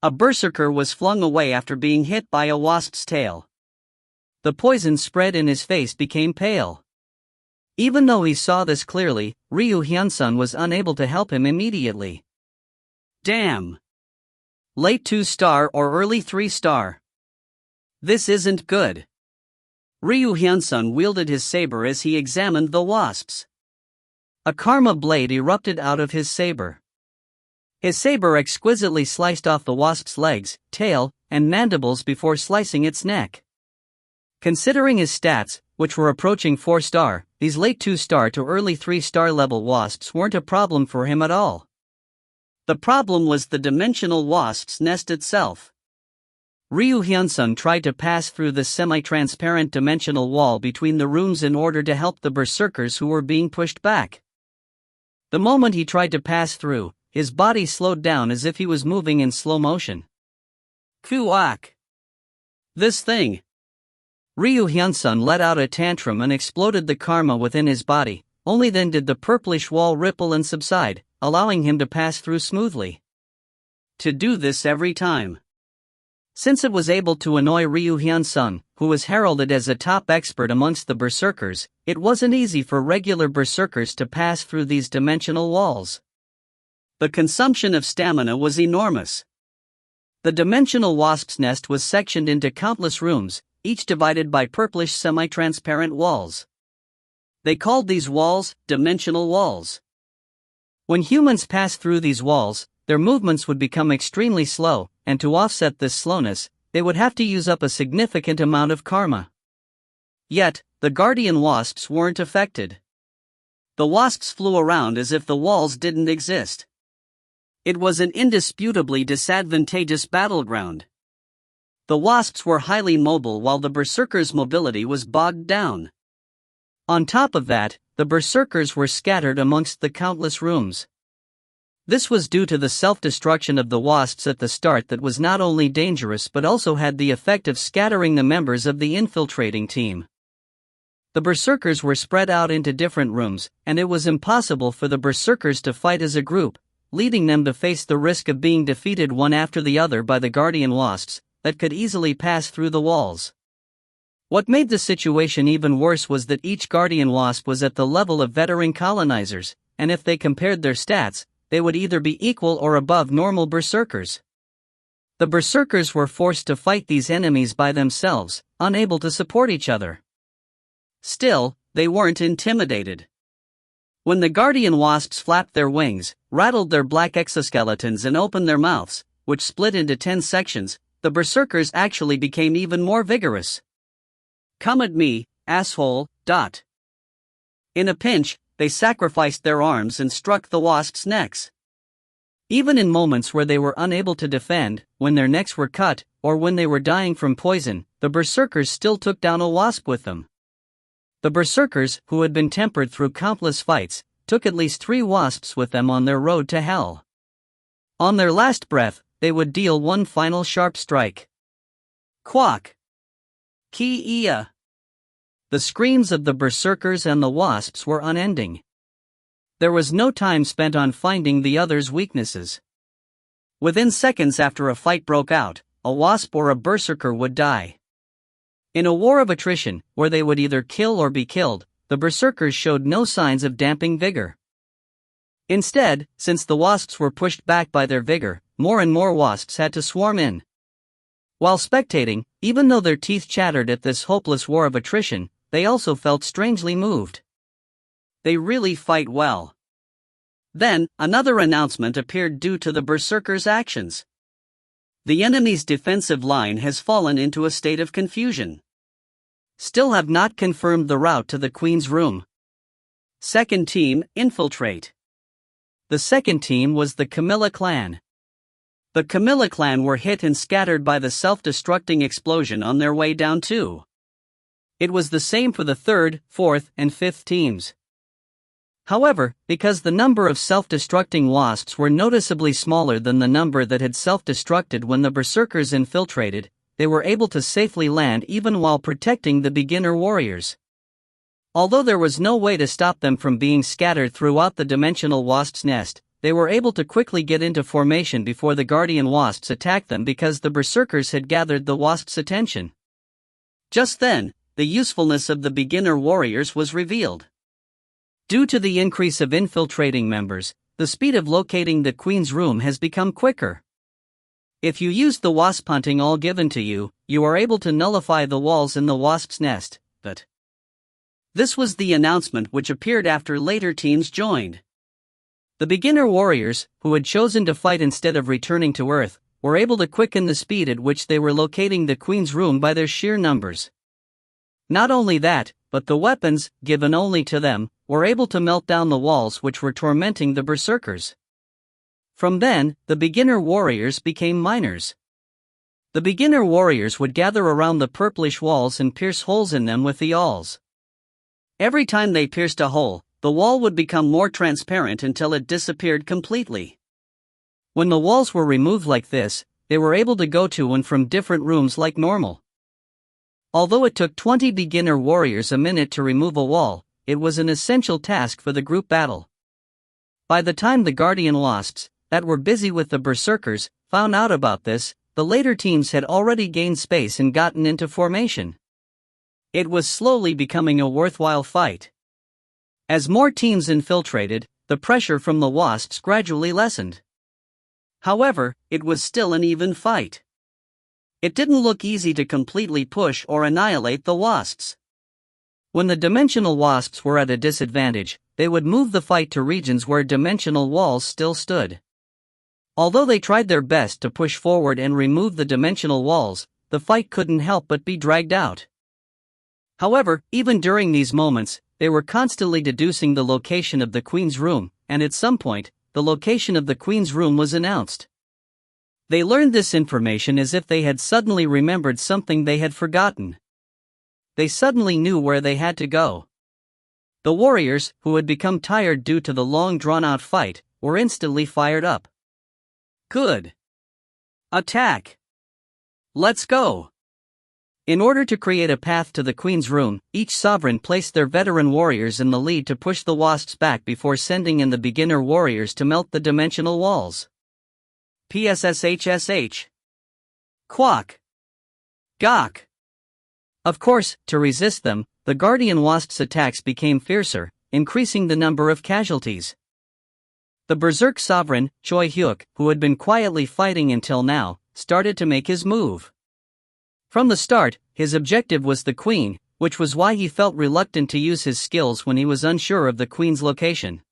A berserker was flung away after being hit by a wasp's tail. The poison spread and his face became pale. Even though he saw this clearly, Ryu Hyun-sun was unable to help him immediately. Damn! Late 2-star or early 3-star. This isn't good. Ryu Hyun-sun wielded his saber as he examined the wasps. A karma blade erupted out of his saber. His saber exquisitely sliced off the wasp's legs, tail, and mandibles before slicing its neck. Considering his stats, which were approaching 4-star, these late 2-star to early 3-star level wasps weren't a problem for him at all. The problem was the dimensional wasp's nest itself. Ryu Hyun-sun tried to pass through the semi-transparent dimensional wall between the rooms in order to help the berserkers who were being pushed back. The moment he tried to pass through, his body slowed down as if he was moving in slow motion. Kuak! This thing! Ryu Hyun-sun let out a tantrum and exploded the karma within his body. Only then did the purplish wall ripple and subside, allowing him to pass through smoothly. To do this every time. Since it was able to annoy Ryu Hyun-sun, who was heralded as a top expert amongst the berserkers, it wasn't easy for regular berserkers to pass through these dimensional walls. The consumption of stamina was enormous. The dimensional wasp's nest was sectioned into countless rooms, each divided by purplish semi-transparent walls. They called these walls dimensional walls. When humans passed through these walls, their movements would become extremely slow, and to offset this slowness, they would have to use up a significant amount of karma. Yet, the guardian wasps weren't affected. The wasps flew around as if the walls didn't exist. It was an indisputably disadvantageous battleground. The wasps were highly mobile while the berserkers' mobility was bogged down. On top of that, the berserkers were scattered amongst the countless rooms. This was due to the self-destruction of the wasps at the start that was not only dangerous but also had the effect of scattering the members of the infiltrating team. The berserkers were spread out into different rooms, and it was impossible for the berserkers to fight as a group, leading them to face the risk of being defeated one after the other by the guardian wasps that could easily pass through the walls. What made the situation even worse was that each guardian wasp was at the level of veteran colonizers, and if they compared their stats, they would either be equal or above normal berserkers. The berserkers were forced to fight these enemies by themselves, unable to support each other. Still, they weren't intimidated. When the guardian wasps flapped their wings, rattled their black exoskeletons and opened their mouths, which split into 10 sections, the berserkers actually became even more vigorous. Come at me, asshole, ... In a pinch, they sacrificed their arms and struck the wasps' necks. Even in moments where they were unable to defend, when their necks were cut, or when they were dying from poison, the berserkers still took down a wasp with them. The berserkers, who had been tempered through countless fights, took at least 3 wasps with them on their road to hell. On their last breath, they would deal one final sharp strike. Quack! Ki-ia! The screams of the berserkers and the wasps were unending. There was no time spent on finding the other's weaknesses. Within seconds after a fight broke out, a wasp or a berserker would die. In a war of attrition, where they would either kill or be killed, the berserkers showed no signs of damping vigor. Instead, since the wasps were pushed back by their vigor, more and more wasps had to swarm in. While spectating, even though their teeth chattered at this hopeless war of attrition, they also felt strangely moved. They really fight well. Then, another announcement appeared due to the berserkers' actions. The enemy's defensive line has fallen into a state of confusion. Still have not confirmed the route to the Queen's room. Second team, infiltrate. The second team was the Camilla clan. The Camilla clan were hit and scattered by the self-destructing explosion on their way down too. It was the same for the third, fourth, and fifth teams. However, because the number of self-destructing wasps were noticeably smaller than the number that had self-destructed when the berserkers infiltrated, they were able to safely land even while protecting the beginner warriors. Although there was no way to stop them from being scattered throughout the dimensional wasp's nest, they were able to quickly get into formation before the guardian wasps attacked them because the berserkers had gathered the wasps' attention. Just then, the usefulness of the beginner warriors was revealed. Due to the increase of infiltrating members, the speed of locating the queen's room has become quicker. If you use the wasp hunting all given to you, you are able to nullify the walls in the wasp's nest, but this was the announcement which appeared after later teams joined. The beginner warriors, who had chosen to fight instead of returning to Earth, were able to quicken the speed at which they were locating the queen's room by their sheer numbers. Not only that, but the weapons, given only to them, were able to melt down the walls which were tormenting the berserkers. From then, the beginner warriors became miners. The beginner warriors would gather around the purplish walls and pierce holes in them with the awls. Every time they pierced a hole, the wall would become more transparent until it disappeared completely. When the walls were removed like this, they were able to go to and from different rooms like normal. Although it took 20 beginner warriors a minute to remove a wall, it was an essential task for the group battle. By the time the guardian wasps, that were busy with the berserkers, found out about this, the later teams had already gained space and gotten into formation. It was slowly becoming a worthwhile fight. As more teams infiltrated, the pressure from the wasps gradually lessened. However, it was still an even fight. It didn't look easy to completely push or annihilate the wasps. When the dimensional wasps were at a disadvantage, they would move the fight to regions where dimensional walls still stood. Although they tried their best to push forward and remove the dimensional walls, the fight couldn't help but be dragged out. However, even during these moments, they were constantly deducing the location of the queen's room, and at some point, the location of the queen's room was announced. They learned this information as if they had suddenly remembered something they had forgotten. They suddenly knew where they had to go. The warriors, who had become tired due to the long drawn-out fight, were instantly fired up. Good. Attack. Let's go. In order to create a path to the queen's room, each sovereign placed their veteran warriors in the lead to push the wasps back before sending in the beginner warriors to melt the dimensional walls. PSSHSH. Quack. Gawk. Of course, to resist them, the guardian wasps' attacks became fiercer, increasing the number of casualties. The berserk sovereign, Choi Hyuk, who had been quietly fighting until now, started to make his move. From the start, his objective was the queen, which was why he felt reluctant to use his skills when he was unsure of the queen's location.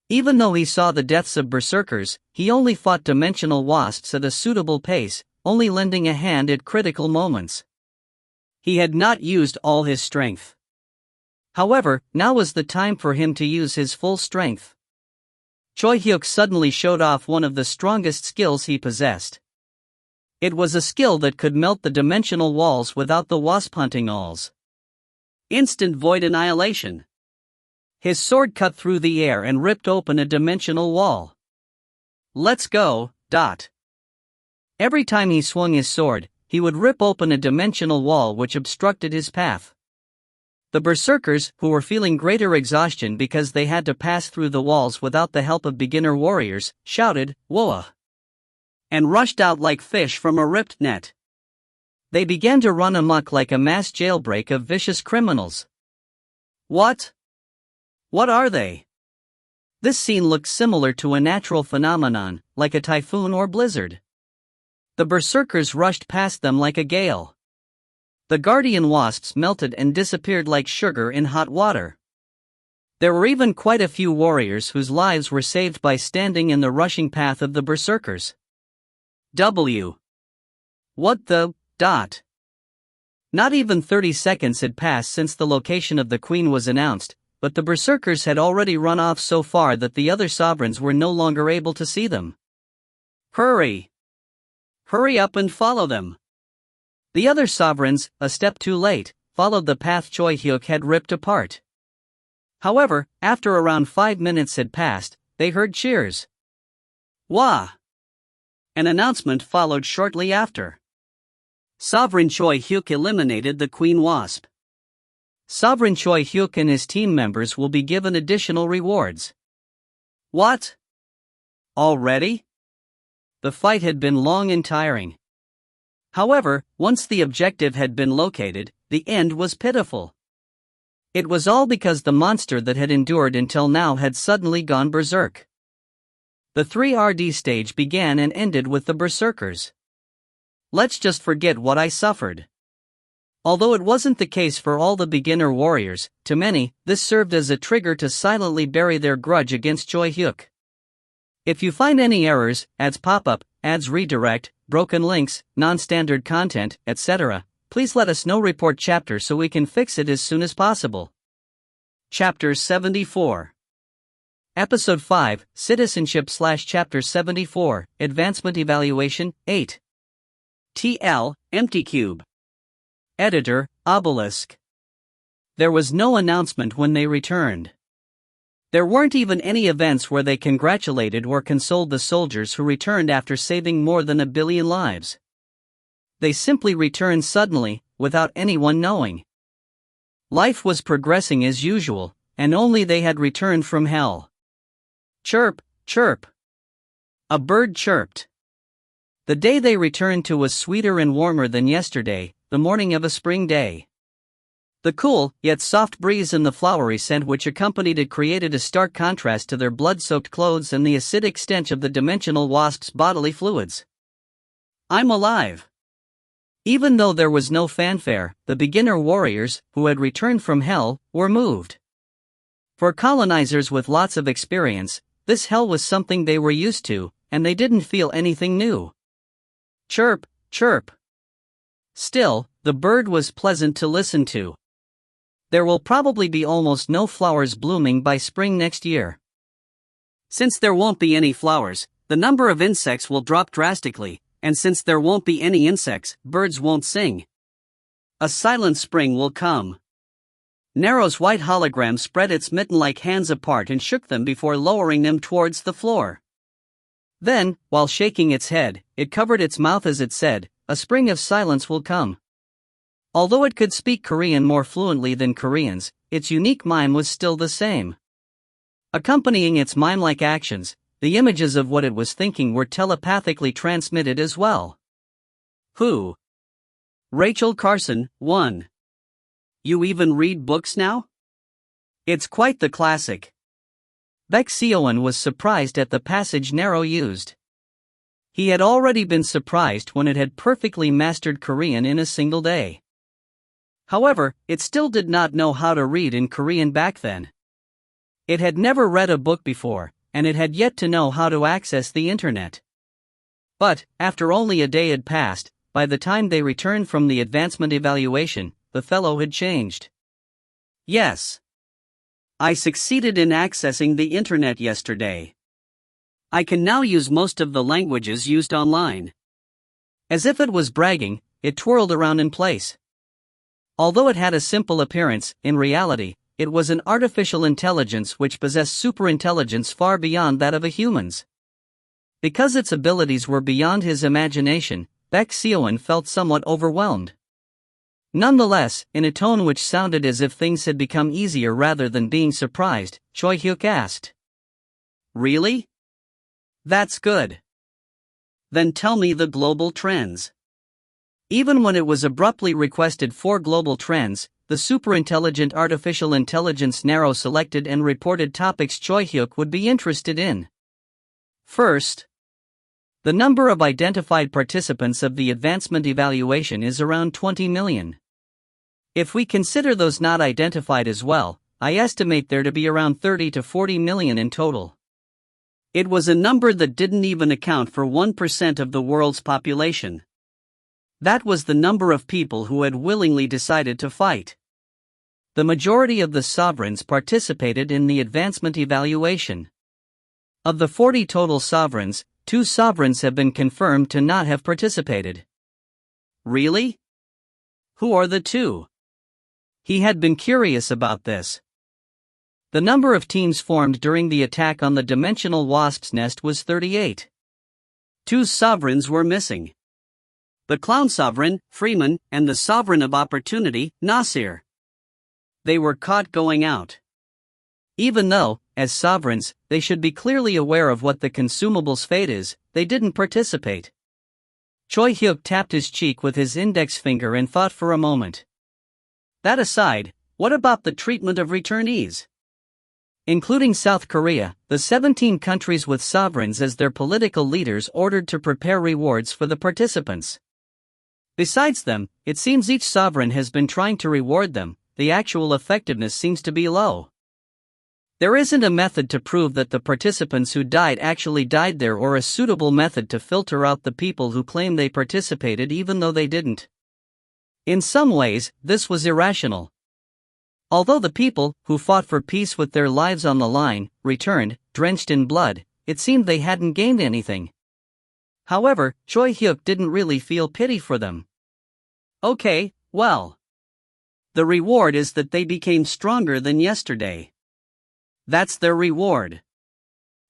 Even though he saw the deaths of berserkers, he only fought dimensional wasps at a suitable pace, only lending a hand at critical moments. He had not used all his strength. However, now was the time for him to use his full strength. Choi Hyuk suddenly showed off one of the strongest skills he possessed. It was a skill that could melt the dimensional walls without the wasp hunting awls. Instant void annihilation. His sword cut through the air and ripped open a dimensional wall. Let's go. Every time he swung his sword, he would rip open a dimensional wall which obstructed his path. The berserkers, who were feeling greater exhaustion because they had to pass through the walls without the help of beginner warriors, shouted, "Whoa!" and rushed out like fish from a ripped net. They began to run amok like a mass jailbreak of vicious criminals. What? What are they? This scene looked similar to a natural phenomenon, like a typhoon or blizzard. The berserkers rushed past them like a gale. The guardian wasps melted and disappeared like sugar in hot water. There were even quite a few warriors whose lives were saved by standing in the rushing path of the berserkers. What the. Not even 30 seconds had passed since the location of the queen was announced, but the berserkers had already run off so far that the other sovereigns were no longer able to see them. Hurry! Hurry up and follow them! The other sovereigns, a step too late, followed the path Choi Hyuk had ripped apart. However, after around 5 minutes had passed, they heard cheers. Wah! An announcement followed shortly after. Sovereign Choi Hyuk eliminated the Queen Wasp. Sovereign Choi Hyuk and his team members will be given additional rewards. What? Already? The fight had been long and tiring. However, once the objective had been located, the end was pitiful. It was all because the monster that had endured until now had suddenly gone berserk. The 3RD stage began and ended with the berserkers. Let's just forget what I suffered. Although it wasn't the case for all the beginner warriors, to many, this served as a trigger to silently bury their grudge against Choi Hyuk. If you find any errors, ads pop up, ads redirect, broken links, non-standard content, etc., please let us know. Report chapter so we can fix it as soon as possible. Chapter 74. Episode 5, Citizenship / Chapter 74, Advancement Evaluation, 8. TL, Empty Cube. Editor, Obelisk. There was no announcement when they returned. There weren't even any events where they congratulated or consoled the soldiers who returned after saving more than 1 billion lives. They simply returned suddenly, without anyone knowing. Life was progressing as usual, and only they had returned from hell. Chirp, chirp. A bird chirped. The day they returned to was sweeter and warmer than yesterday, the morning of a spring day. The cool, yet soft breeze and the flowery scent which accompanied it created a stark contrast to their blood-soaked clothes and the acidic stench of the dimensional wasp's bodily fluids. I'm alive. Even though there was no fanfare, the beginner warriors, who had returned from hell, were moved. For colonizers with lots of experience, this hell was something they were used to, and they didn't feel anything new. Chirp, chirp. Still, the bird was pleasant to listen to. There will probably be almost no flowers blooming by spring next year. Since there won't be any flowers, the number of insects will drop drastically, and since there won't be any insects, birds won't sing. A silent spring will come. Nero's white hologram spread its mitten-like hands apart and shook them before lowering them towards the floor. Then, while shaking its head, it covered its mouth as it said, "A spring of silence will come." Although it could speak Korean more fluently than Koreans, its unique mime was still the same. Accompanying its mime-like actions, the images of what it was thinking were telepathically transmitted as well. Who? Rachel Carson, 1. You even read books now? It's quite the classic. Baek Seoan was surprised at the passage Nero used. He had already been surprised when it had perfectly mastered Korean in a single day. However, it still did not know how to read in Korean back then. It had never read a book before, and it had yet to know how to access the internet. But, after only a day had passed, by the time they returned from the advancement evaluation, the fellow had changed. Yes. I succeeded in accessing the internet yesterday. I can now use most of the languages used online. As if it was bragging, it twirled around in place. Although it had a simple appearance, in reality, it was an artificial intelligence which possessed superintelligence far beyond that of a human's. Because its abilities were beyond his imagination, Baek Seoan felt somewhat overwhelmed. Nonetheless, in a tone which sounded as if things had become easier rather than being surprised, Choi Hyuk asked. Really? That's good. Then tell me the global trends. Even when it was abruptly requested 4 global trends, the superintelligent artificial intelligence narrow selected and reported topics Choi Hyuk would be interested in. First, the number of identified participants of the advancement evaluation is around 20 million. If we consider those not identified as well, I estimate there to be around 30 to 40 million in total. It was a number that didn't even account for 1% of the world's population. That was the number of people who had willingly decided to fight. The majority of the sovereigns participated in the advancement evaluation. Of the 40 total sovereigns, 2 sovereigns have been confirmed to not have participated. Really? Who are the 2? He had been curious about this. The number of teams formed during the attack on the dimensional wasp's nest was 38. 2 sovereigns were missing. The clown sovereign, Freeman, and the sovereign of opportunity, Nasir. They were caught going out. Even though, as sovereigns, they should be clearly aware of what the consumable's fate is. They didn't participate. Choi Hyuk tapped his cheek with his index finger and thought for a moment. That aside, what about the treatment of returnees? Including South Korea, the 17 countries with sovereigns as their political leaders ordered to prepare rewards for the participants. Besides them, it seems each sovereign has been trying to reward them. The actual effectiveness seems to be low. There isn't a method to prove that the participants who died actually died there, or a suitable method to filter out the people who claim they participated even though they didn't. In some ways, this was irrational. Although the people, who fought for peace with their lives on the line, returned, drenched in blood, it seemed they hadn't gained anything. However, Choi Hyuk didn't really feel pity for them. Okay, well. The reward is that they became stronger than yesterday. That's their reward.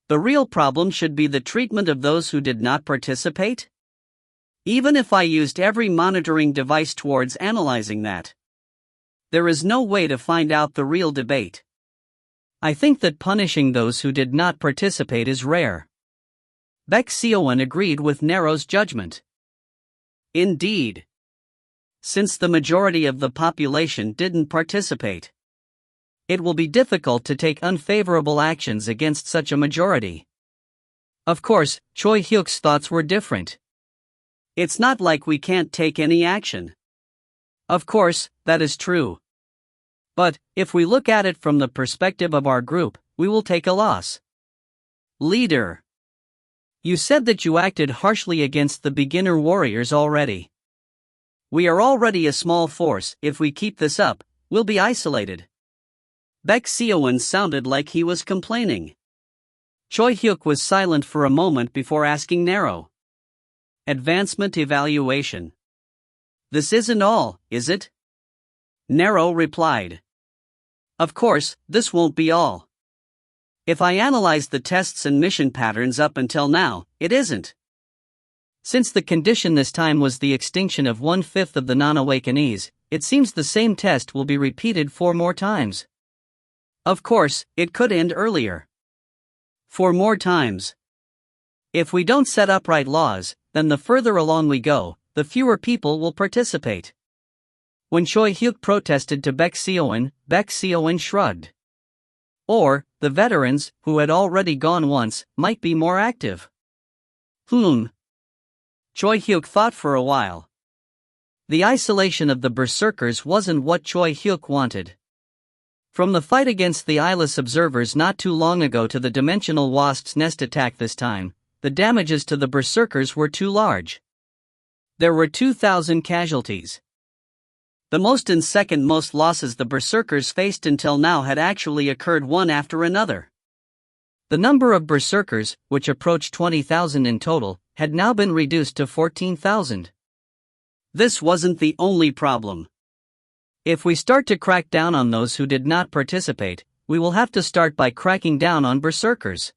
The real problem should be the treatment of those who did not participate? Even if I used every monitoring device towards analyzing that, there is no way to find out the real debate. I think that punishing those who did not participate is rare. Baek Seo-won agreed with Nero's judgment. Indeed. Since the majority of the population didn't participate, it will be difficult to take unfavorable actions against such a majority. Of course, Choi Hyuk's thoughts were different. It's not like we can't take any action. Of course, that is true. But, if we look at it from the perspective of our group, we will take a loss. Leader. You said that you acted harshly against the beginner warriors already. We are already a small force. If we keep this up, we'll be isolated. Baek Seo-won sounded like he was complaining. Choi Hyuk was silent for a moment before asking Nero. Advancement evaluation. This isn't all, is it? Nero replied. Of course, this won't be all. If I analyze the tests and mission patterns up until now, it isn't. Since the condition this time was the extinction of 1/5 of the non-awakenees, it seems the same test will be repeated 4 more times. Of course, it could end earlier. 4 more times. If we don't set up right laws, then the further along we go, the fewer people will participate. When Choi Hyuk protested to Baek Seo-won shrugged. Or, the veterans, who had already gone once, might be more active. Choi Hyuk thought for a while. The isolation of the berserkers wasn't what Choi Hyuk wanted. From the fight against the eyeless observers not too long ago to the dimensional wasp's nest attack this time, the damages to the berserkers were too large. There were 2,000 casualties. The most and second most losses the berserkers faced until now had actually occurred one after another. The number of berserkers, which approached 20,000 in total, had now been reduced to 14,000. This wasn't the only problem. If we start to crack down on those who did not participate, we will have to start by cracking down on berserkers.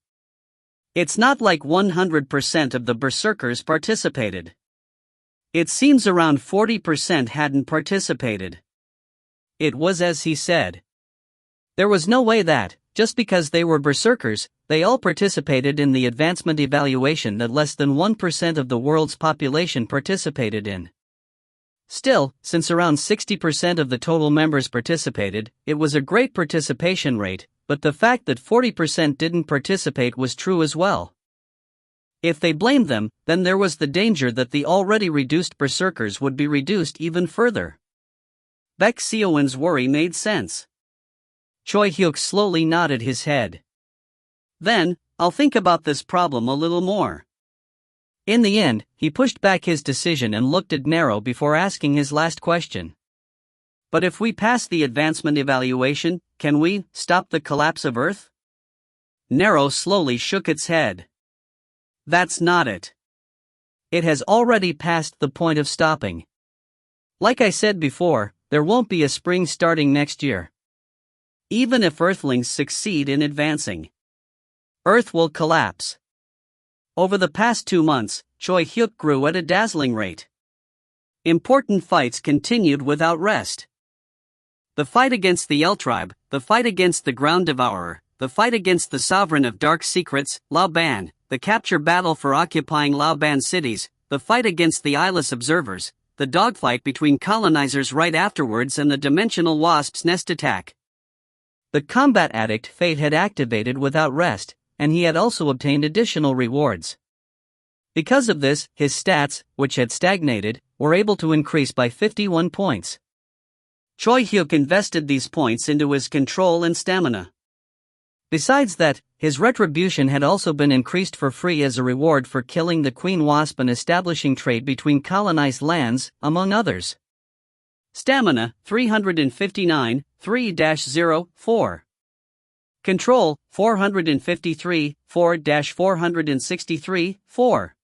It's not like 100% of the berserkers participated. It seems around 40% hadn't participated. It was as he said. There was no way that, just because they were berserkers, they all participated in the advancement evaluation that less than 1% of the world's population participated in. Still, since around 60% of the total members participated, it was a great participation rate, but the fact that 40% didn't participate was true as well. If they blamed them, then there was the danger that the already reduced berserkers would be reduced even further. Baek Seo-won's worry made sense. Choi Hyuk slowly nodded his head. Then, I'll think about this problem a little more. In the end, he pushed back his decision and looked at Nero before asking his last question. But if we pass the advancement evaluation, can we stop the collapse of Earth? Nero slowly shook its head. That's not it. It has already passed the point of stopping. Like I said before, there won't be a spring starting next year. Even if Earthlings succeed in advancing, Earth will collapse. Over the past 2 months, Choi Hyuk grew at a dazzling rate. Important fights continued without rest. The fight against the L tribe, the fight against the Ground Devourer, the fight against the Sovereign of Dark Secrets, Lao Ban, the capture battle for occupying Lao Ban cities, the fight against the eyeless observers, the dogfight between colonizers right afterwards, and the dimensional wasp's nest attack. The combat addict fate had activated without rest, and he had also obtained additional rewards. Because of this, his stats, which had stagnated, were able to increase by 51 points. Choi Hyuk invested these points into his control and stamina. Besides that, his retribution had also been increased for free as a reward for killing the Queen Wasp and establishing trade between colonized lands, among others. Stamina, 359, 3-04. Control, 453, 4-463, 4.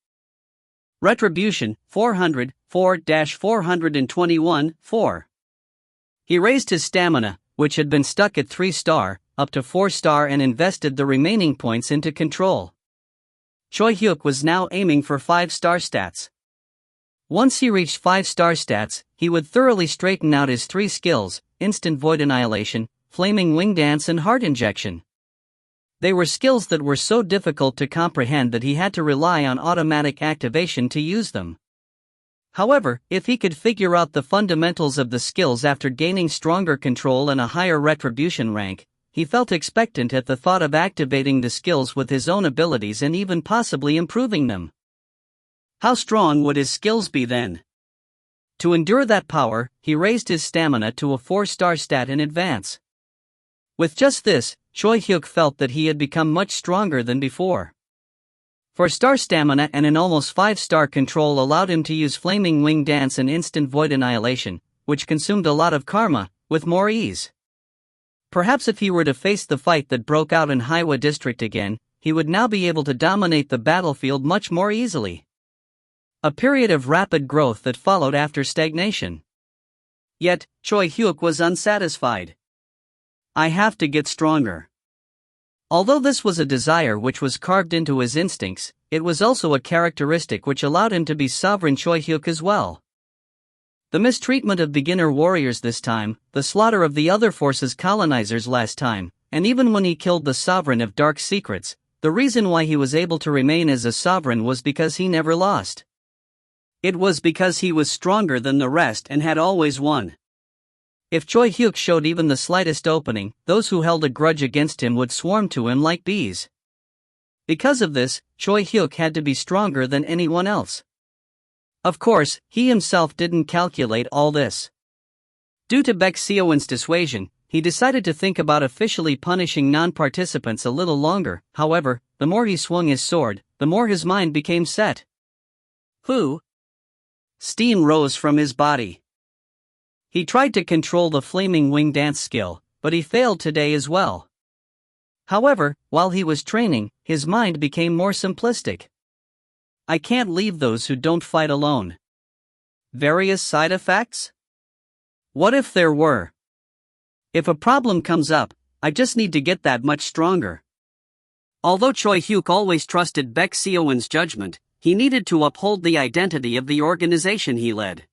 Retribution, 400, 4-421, 4. He raised his stamina, which had been stuck at 3-star, up to 4-star and invested the remaining points into control. Choi Hyuk was now aiming for 5-star stats. Once he reached 5-star stats, he would thoroughly straighten out his 3 skills: Instant Void Annihilation, Flaming Wing Dance and Heart Injection. They were skills that were so difficult to comprehend that he had to rely on automatic activation to use them. However, if he could figure out the fundamentals of the skills after gaining stronger control and a higher retribution rank, he felt expectant at the thought of activating the skills with his own abilities and even possibly improving them. How strong would his skills be then? To endure that power, he raised his stamina to a 4-star stat in advance. With just this, Choi Hyuk felt that he had become much stronger than before. 4-star stamina and an almost 5-star control allowed him to use Flaming Wing Dance and Instant Void Annihilation, which consumed a lot of karma, with more ease. Perhaps if he were to face the fight that broke out in Haiwa District again, he would now be able to dominate the battlefield much more easily. A period of rapid growth that followed after stagnation. Yet, Choi Hyuk was unsatisfied. I have to get stronger. Although this was a desire which was carved into his instincts, it was also a characteristic which allowed him to be sovereign Choi Hyuk as well. The mistreatment of beginner warriors this time, the slaughter of the other forces colonizers last time, and even when he killed the Sovereign of Dark Secrets, the reason why he was able to remain as a sovereign was because he never lost. It was because he was stronger than the rest and had always won. If Choi Hyuk showed even the slightest opening, those who held a grudge against him would swarm to him like bees. Because of this, Choi Hyuk had to be stronger than anyone else. Of course, he himself didn't calculate all this. Due to Baek Seoin's dissuasion, he decided to think about officially punishing non-participants a little longer. However, the more he swung his sword, the more his mind became set. Who? Steam rose from his body. He tried to control the Flaming Wing Dance skill, but he failed today as well. However, while he was training, his mind became more simplistic. I can't leave those who don't fight alone. Various side effects? What if there were? If a problem comes up, I just need to get that much stronger. Although Choi Hyuk always trusted Baek Seoin's judgment, he needed to uphold the identity of the organization he led.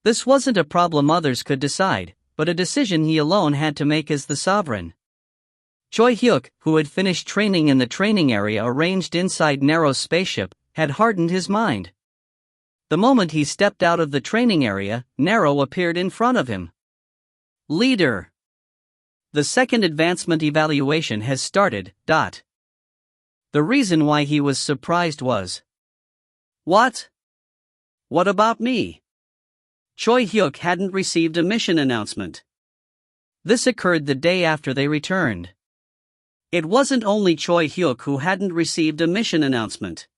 This wasn't a problem others could decide, but a decision he alone had to make as the sovereign. Choi Hyuk, who had finished training in the training area arranged inside Nero's spaceship, had hardened his mind. The moment he stepped out of the training area, Nero appeared in front of him. Leader. The second advancement evaluation has started. The reason why he was surprised was, what? What about me? Choi Hyuk hadn't received a mission announcement. This occurred the day after they returned. It wasn't only Choi Hyuk who hadn't received a mission announcement.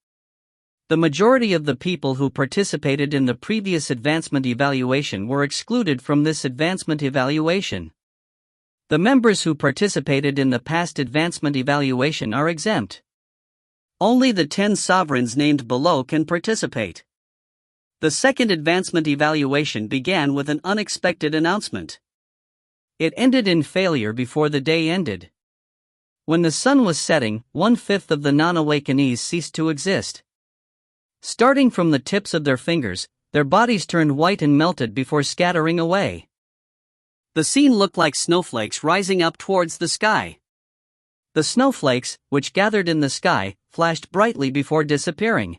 The majority of the people who participated in the previous advancement evaluation were excluded from this advancement evaluation. The members who participated in the past advancement evaluation are exempt. Only the 10 sovereigns named below can participate. The second advancement evaluation began with an unexpected announcement. It ended in failure before the day ended. When the sun was setting, 1/5 of the non-awakenees ceased to exist. Starting from the tips of their fingers, their bodies turned white and melted before scattering away. The scene looked like snowflakes rising up towards the sky. The snowflakes, which gathered in the sky, flashed brightly before disappearing.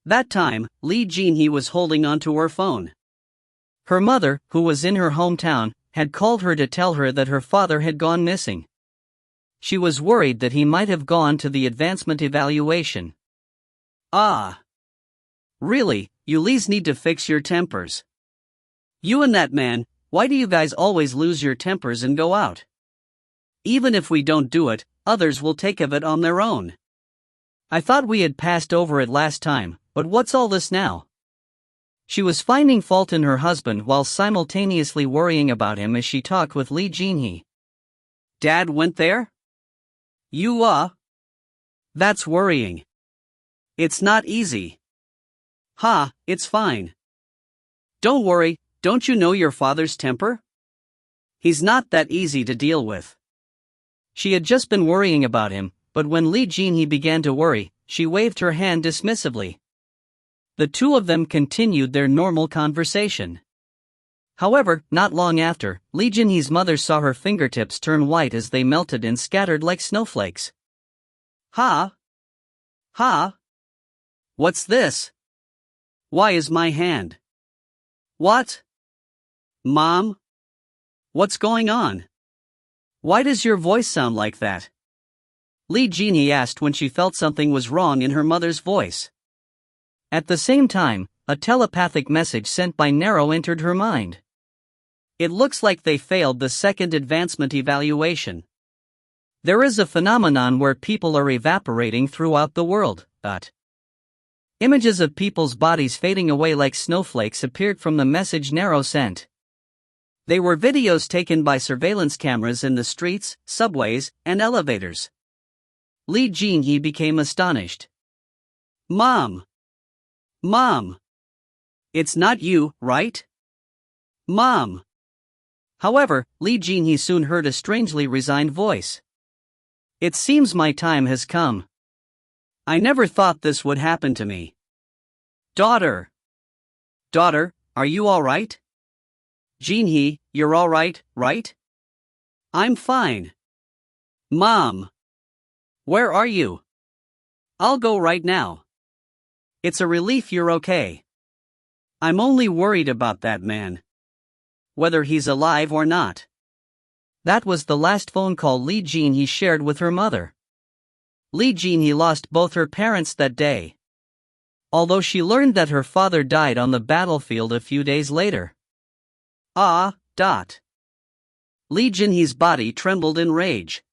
That time, Lee Jin-hee was holding onto her phone. Her mother, who was in her hometown, had called her to tell her that her father had gone missing. She was worried that he might have gone to the advancement evaluation. Ah. Really, you Lees need to fix your tempers. You and that man, why do you guys always lose your tempers and go out? Even if we don't do it, others will take of it on their own. I thought we had passed over it last time, but what's all this now? She was finding fault in her husband while simultaneously worrying about him as she talked with Lee Jin-hee. Dad went there? That's worrying. It's not easy. It's fine. Don't worry, don't you know your father's temper? He's not that easy to deal with. She had just been worrying about him, but when Lee Jin-hee began to worry, she waved her hand dismissively. The two of them continued their normal conversation. However, not long after, Lee Jin-hee's mother saw her fingertips turn white as they melted and scattered like snowflakes. What's this? Why is my hand? What? Mom? What's going on? Why does your voice sound like that? Lee Jin-hee asked when she felt something was wrong in her mother's voice. At the same time, a telepathic message sent by Nero entered her mind. It looks like they failed the second advancement evaluation. There is a phenomenon where people are evaporating throughout the world. Images of people's bodies fading away like snowflakes appeared from the message Nero sent. They were videos taken by surveillance cameras in the streets, subways, and elevators. Lee Jin-hee became astonished. Mom! It's not you, right? Mom! However, Lee Jin-hee soon heard a strangely resigned voice. It seems my time has come. I never thought this would happen to me. Daughter, are you alright? Jin-hee, you're alright, right? I'm fine. Mom! Where are you? I'll go right now. It's a relief you're okay. I'm only worried about that man. Whether he's alive or not. That was the last phone call Lee Jin-hee shared with her mother. Lee Jin-hee lost both her parents that day. Although she learned that her father died on the battlefield a few days later. Lee Jin-hee's body trembled in rage.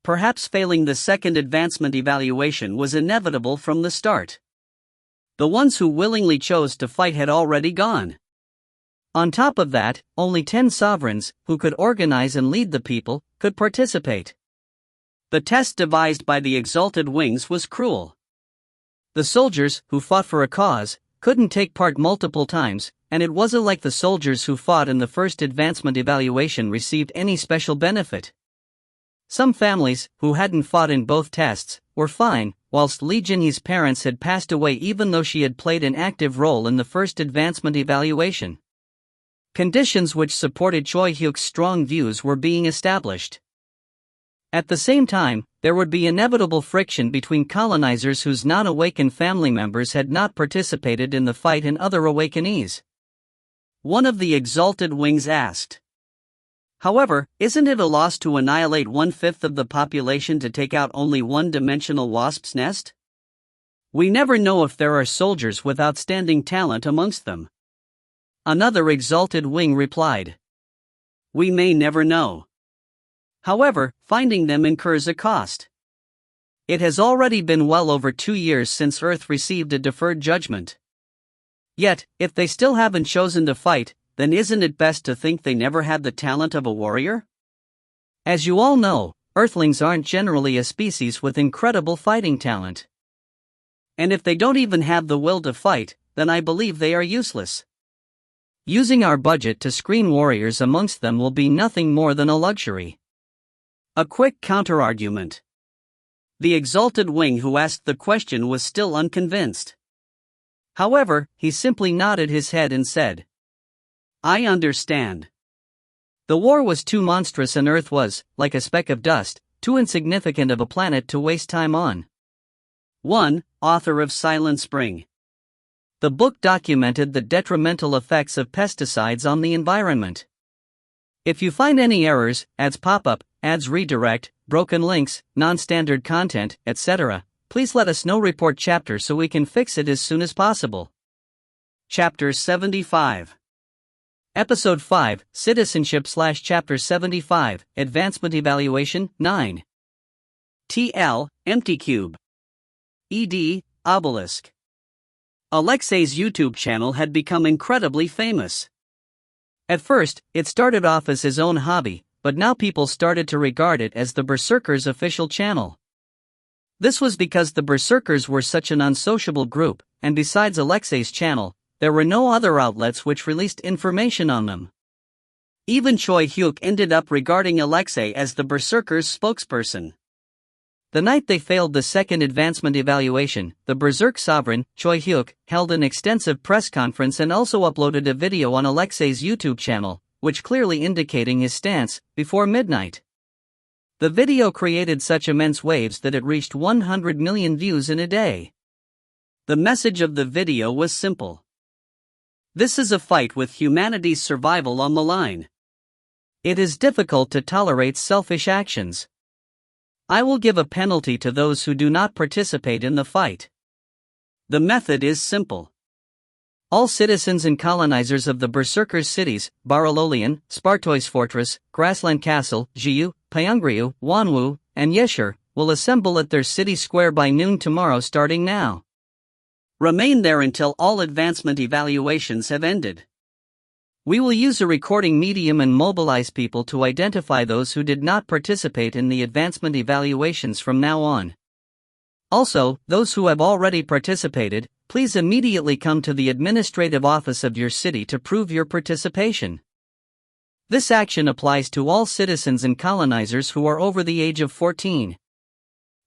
Perhaps failing the second advancement evaluation was inevitable from the start. The ones who willingly chose to fight had already gone. On top of that, only 10 sovereigns, who could organize and lead the people, could participate. The test devised by the Exalted Wings was cruel. The soldiers, who fought for a cause, couldn't take part multiple times, and it wasn't like the soldiers who fought in the first advancement evaluation received any special benefit. Some families, who hadn't fought in both tests, were fine, whilst Lee Jin-hee's parents had passed away even though she had played an active role in the first advancement evaluation. Conditions which supported Choi Hyuk's strong views were being established. At the same time, there would be inevitable friction between colonizers whose non-awakened family members had not participated in the fight and other awakenees. One of the Exalted Wings asked. However, isn't it a loss to annihilate 1/5 of the population to take out only one-dimensional wasp's nest? We never know if there are soldiers with outstanding talent amongst them. Another Exalted Wing replied. We may never know. However, finding them incurs a cost. It has already been well over 2 years since Earth received a deferred judgment. Yet, if they still haven't chosen to fight, then isn't it best to think they never had the talent of a warrior? As you all know, Earthlings aren't generally a species with incredible fighting talent. And if they don't even have the will to fight, then I believe they are useless. Using our budget to screen warriors amongst them will be nothing more than a luxury. A quick counter-argument. The Exalted Wing who asked the question was still unconvinced. However, he simply nodded his head and said, I understand. The war was too monstrous and Earth was, like a speck of dust, too insignificant of a planet to waste time on. 1. Author of Silent Spring. The book documented the detrimental effects of pesticides on the environment. If you find any errors, ads pop up, ads redirect, broken links, non-standard content, etc., please let us know. Report chapter so we can fix it as soon as possible. Chapter 75. Episode 5, Citizenship / Chapter 75, Advancement Evaluation, 9. TL, Empty Cube. ED, Obelisk. Alexei's YouTube channel had become incredibly famous. At first, it started off as his own hobby, but now people started to regard it as the Berserkers' official channel. This was because the Berserkers were such an unsociable group, and besides Alexei's channel, there were no other outlets which released information on them. Even Choi Hyuk ended up regarding Alexei as the Berserkers' spokesperson. The night they failed the second advancement evaluation, the Berserk Sovereign, Choi Hyuk, held an extensive press conference and also uploaded a video on Alexei's YouTube channel, which clearly indicating his stance, before midnight. The video created such immense waves that it reached 100 million views in a day. The message of the video was simple. This is a fight with humanity's survival on the line. It is difficult to tolerate selfish actions. I will give a penalty to those who do not participate in the fight. The method is simple. All citizens and colonizers of the Berserkers' cities, Baralolian, Spartois Fortress, Grassland Castle, Jiu, Pyongryu, Wanwu, and Yeshur, will assemble at their city square by noon tomorrow starting now. Remain there until all advancement evaluations have ended. We will use a recording medium and mobilize people to identify those who did not participate in the advancement evaluations from now on. Also, those who have already participated, please immediately come to the administrative office of your city to prove your participation. This action applies to all citizens and colonizers who are over the age of 14.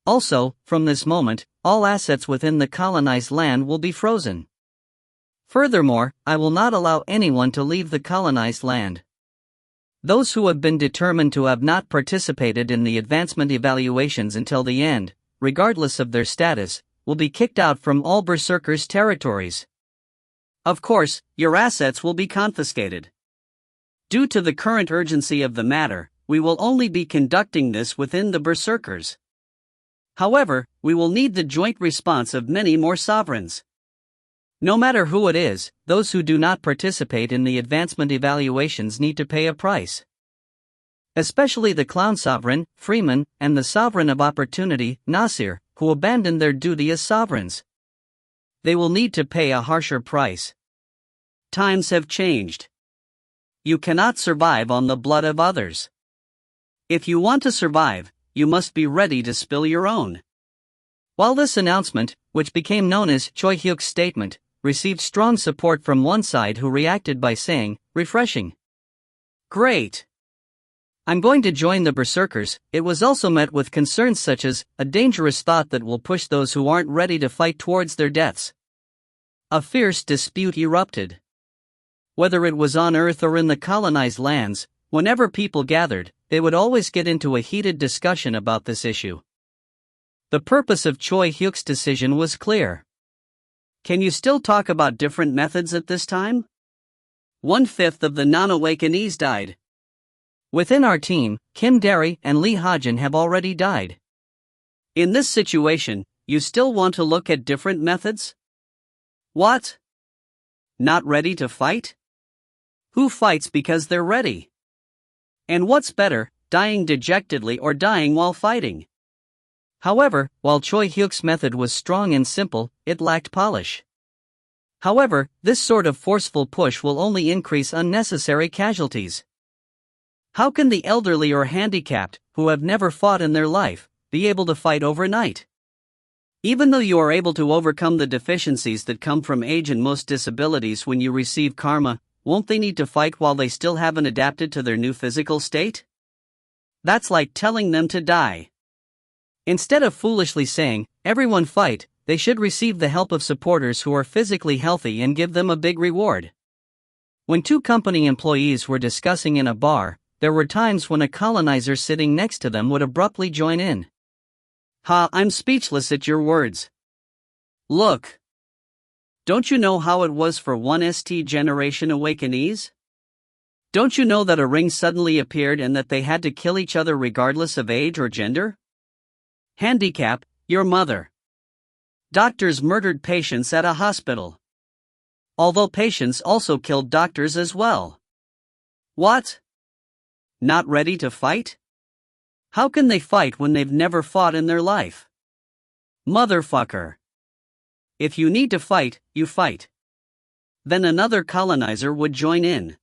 Also, from this moment, all assets within the colonized land will be frozen. Furthermore, I will not allow anyone to leave the colonized land. Those who have been determined to have not participated in the advancement evaluations until the end, regardless of their status, will be kicked out from all Berserkers' territories. Of course, your assets will be confiscated. Due to the current urgency of the matter, we will only be conducting this within the Berserkers. However, we will need the joint response of many more sovereigns. No matter who it is, those who do not participate in the advancement evaluations need to pay a price. Especially the Clown Sovereign, Freeman, and the Sovereign of Opportunity, Nasir, who abandoned their duty as sovereigns. They will need to pay a harsher price. Times have changed. You cannot survive on the blood of others. If you want to survive, you must be ready to spill your own. While this announcement, which became known as Choi Hyuk's statement, received strong support from one side who reacted by saying, refreshing. Great. I'm going to join the Berserkers. It was also met with concerns such as, a dangerous thought that will push those who aren't ready to fight towards their deaths. A fierce dispute erupted. Whether it was on Earth or in the colonized lands, whenever people gathered, they would always get into a heated discussion about this issue. The purpose of Choi Hyuk's decision was clear. Can you still talk about different methods at this time? 1/5 of the non-awakenees died. Within our team, Kim Derry and Lee Hajin have already died. In this situation, you still want to look at different methods? What? Not ready to fight? Who fights because they're ready? And what's better, dying dejectedly or dying while fighting? However, while Choi Hyuk's method was strong and simple, it lacked polish. However, this sort of forceful push will only increase unnecessary casualties. How can the elderly or handicapped, who have never fought in their life, be able to fight overnight? Even though you are able to overcome the deficiencies that come from age and most disabilities when you receive karma, won't they need to fight while they still haven't adapted to their new physical state? That's like telling them to die. Instead of foolishly saying, everyone fight, they should receive the help of supporters who are physically healthy and give them a big reward. When two company employees were discussing in a bar, there were times when a colonizer sitting next to them would abruptly join in. "Ha, I'm speechless at your words. Look. Don't you know how it was for 1st generation awakenees? Don't you know that a ring suddenly appeared and that they had to kill each other regardless of age or gender? Handicap, your mother. Doctors murdered patients at a hospital. Although patients also killed doctors as well. What? Not ready to fight? How can they fight when they've never fought in their life? Motherfucker. If you need to fight, you fight." Then another colonizer would join in.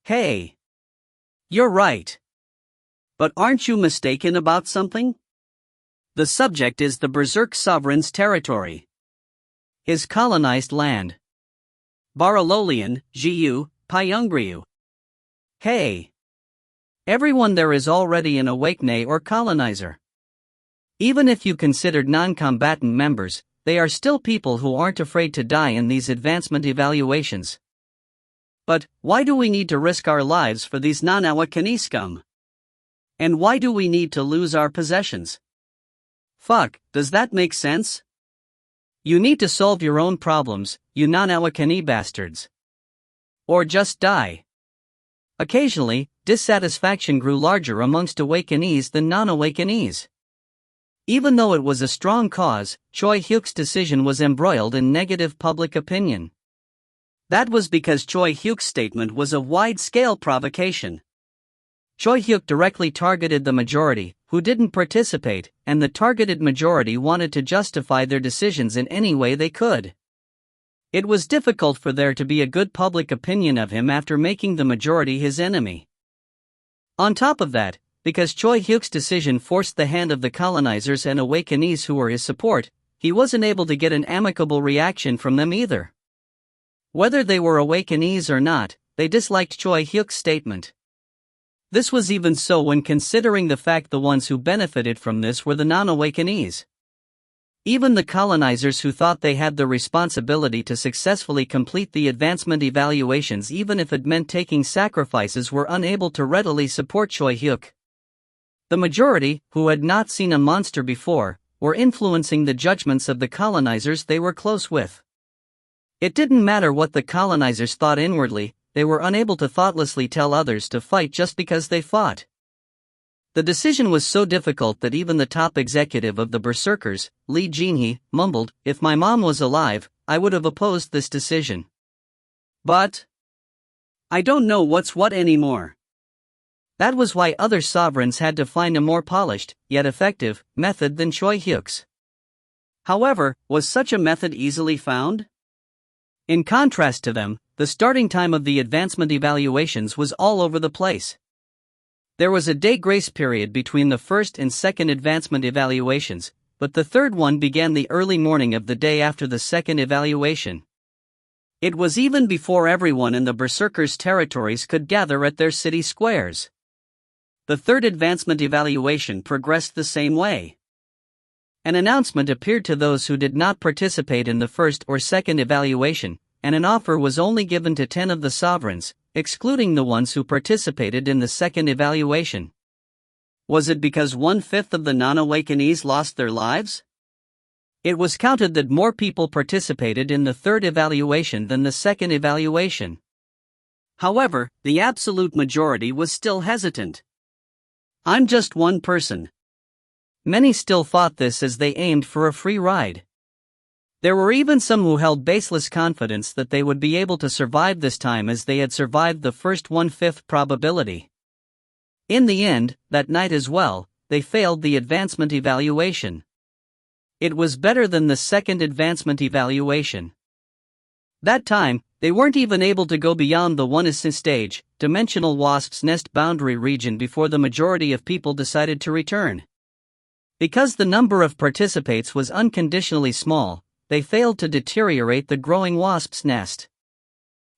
"Hey. You're right. But aren't you mistaken about something? The subject is the Berserk sovereign's territory. His colonized land. Baralolian, Jiu, Pyungriu. Hey. Everyone there is already an Awakene or colonizer. Even if you considered non-combatant members, they are still people who aren't afraid to die in these advancement evaluations. But, why do we need to risk our lives for these non-Awakene scum? And why do we need to lose our possessions? Fuck, does that make sense? You need to solve your own problems, you non-Awakene bastards. Or just die." Occasionally, dissatisfaction grew larger amongst Awakenees than non-Awakenees. Even though it was a strong cause, Choi Hyuk's decision was embroiled in negative public opinion. That was because Choi Hyuk's statement was a wide-scale provocation. Choi Hyuk directly targeted the majority, who didn't participate, and the targeted majority wanted to justify their decisions in any way they could. It was difficult for there to be a good public opinion of him after making the majority his enemy. On top of that, because Choi Hyuk's decision forced the hand of the colonizers and Awakenees who were his support, he wasn't able to get an amicable reaction from them either. Whether they were Awakenees or not, they disliked Choi Hyuk's statement. This was even so when considering the fact the ones who benefited from this were the non-Awakenees. Even the colonizers who thought they had the responsibility to successfully complete the advancement evaluations even if it meant taking sacrifices were unable to readily support Choi Hyuk. The majority, who had not seen a monster before, were influencing the judgments of the colonizers they were close with. It didn't matter what the colonizers thought inwardly, they were unable to thoughtlessly tell others to fight just because they fought. The decision was so difficult that even the top executive of the Berserkers, Lee Jinhee, mumbled, "If my mom was alive, I would have opposed this decision. But I don't know what's what anymore." That was why other sovereigns had to find a more polished, yet effective, method than Choi Hyuk's. However, was such a method easily found? In contrast to them, the starting time of the advancement evaluations was all over the place. There was a day grace period between the first and second advancement evaluations, but the third one began the early morning of the day after the second evaluation. It was even before everyone in the Berserkers' territories could gather at their city squares. The third advancement evaluation progressed the same way. An announcement appeared to those who did not participate in the first or second evaluation, and an offer was only given to 10 of the sovereigns, excluding the ones who participated in the second evaluation. Was it because 1/5 of the non-Awakenees lost their lives? It was counted that more people participated in the third evaluation than the second evaluation. However, the absolute majority was still hesitant. "I'm just one person." Many still thought this as they aimed for a free ride. There were even some who held baseless confidence that they would be able to survive this time as they had survived the first 1/5 probability. In the end, that night as well, they failed the advancement evaluation. It was better than the second advancement evaluation. That time, they weren't even able to go beyond the 1st stage, dimensional wasp's nest boundary region before the majority of people decided to return. Because the number of participants was unconditionally small, they failed to deteriorate the growing wasp's nest.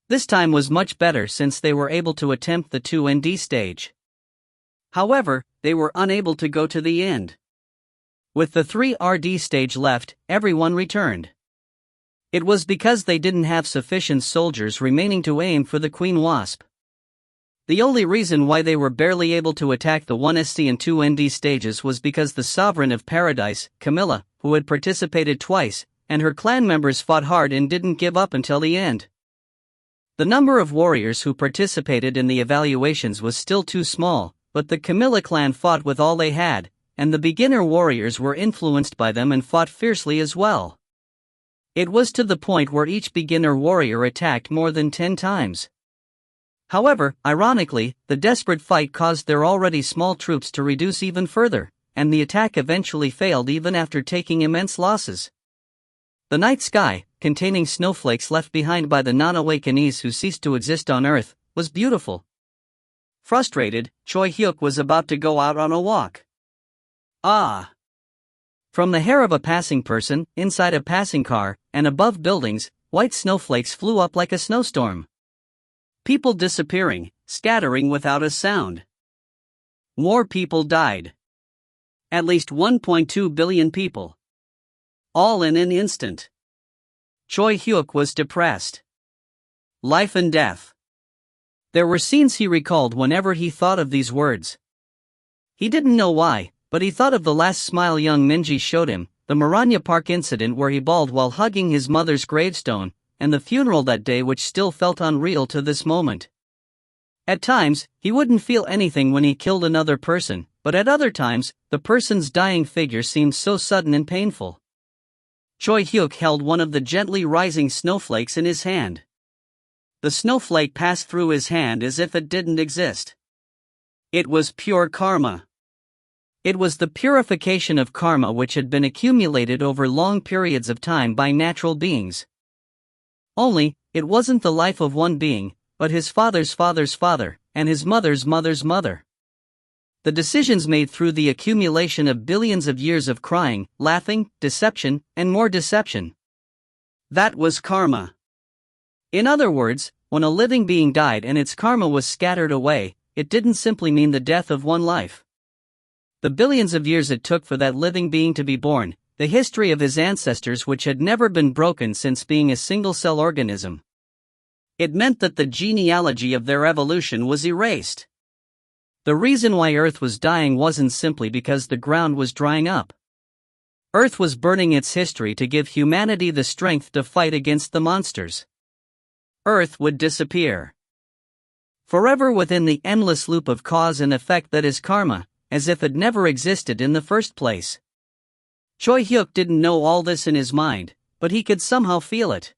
This time was much better since they were able to attempt the 2ND stage. However, they were unable to go to the end. With the 3RD stage left, everyone returned. It was because they didn't have sufficient soldiers remaining to aim for the Queen Wasp. The only reason why they were barely able to attack the 1ST and 2ND stages was because the Sovereign of Paradise, Camilla, who had participated twice, and her clan members fought hard and didn't give up until the end. The number of warriors who participated in the evaluations was still too small, but the Camilla clan fought with all they had, and the beginner warriors were influenced by them and fought fiercely as well. It was to the point where each beginner warrior attacked more than 10 times. However, ironically, the desperate fight caused their already small troops to reduce even further, and the attack eventually failed even after taking immense losses. The night sky, containing snowflakes left behind by the non-awakenees who ceased to exist on Earth, was beautiful. Frustrated, Choi Hyuk was about to go out on a walk. Ah! From the hair of a passing person, inside a passing car, and above buildings, white snowflakes flew up like a snowstorm. People disappearing, scattering without a sound. More people died. At least 1.2 billion people. All in an instant. Choi Hyuk was depressed. Life and death. There were scenes he recalled whenever he thought of these words. He didn't know why, but he thought of the last smile young Minji showed him, the Maranya Park incident where he bawled while hugging his mother's gravestone, and the funeral that day which still felt unreal to this moment. At times, he wouldn't feel anything when he killed another person, but at other times, the person's dying figure seemed so sudden and painful. Choi Hyuk held one of the gently rising snowflakes in his hand. The snowflake passed through his hand as if it didn't exist. It was pure karma. It was the purification of karma which had been accumulated over long periods of time by natural beings. Only, it wasn't the life of one being, but his father's father's father, and his mother's mother's mother. The decisions made through the accumulation of billions of years of crying, laughing, deception, and more deception. That was karma. In other words, when a living being died and its karma was scattered away, it didn't simply mean the death of one life. The billions of years it took for that living being to be born, the history of his ancestors which had never been broken since being a single-cell organism. It meant that the genealogy of their evolution was erased. The reason why Earth was dying wasn't simply because the ground was drying up. Earth was burning its history to give humanity the strength to fight against the monsters. Earth would disappear. Forever within the endless loop of cause and effect that is karma, as if it never existed in the first place. Choi Hyuk didn't know all this in his mind, but he could somehow feel it.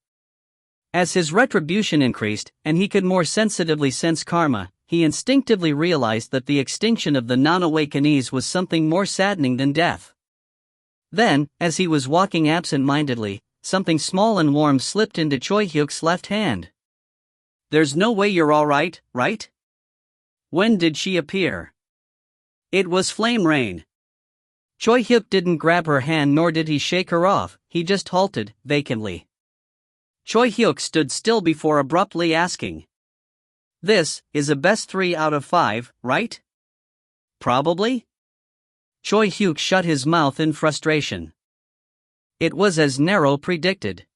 As his retribution increased, and he could more sensitively sense karma, he instinctively realized that the extinction of the non-awakenees was something more saddening than death. Then, as he was walking absent-mindedly, something small and warm slipped into Choi Hyuk's left hand. "There's no way you're alright, right? When did she appear?" It was Flame Rain. Choi Hyuk didn't grab her hand nor did he shake her off, he just halted, vacantly. Choi Hyuk stood still before abruptly asking. "This is a best 3 out of 5, right?" "Probably?" Choi Hyuk shut his mouth in frustration. It was as Nero predicted.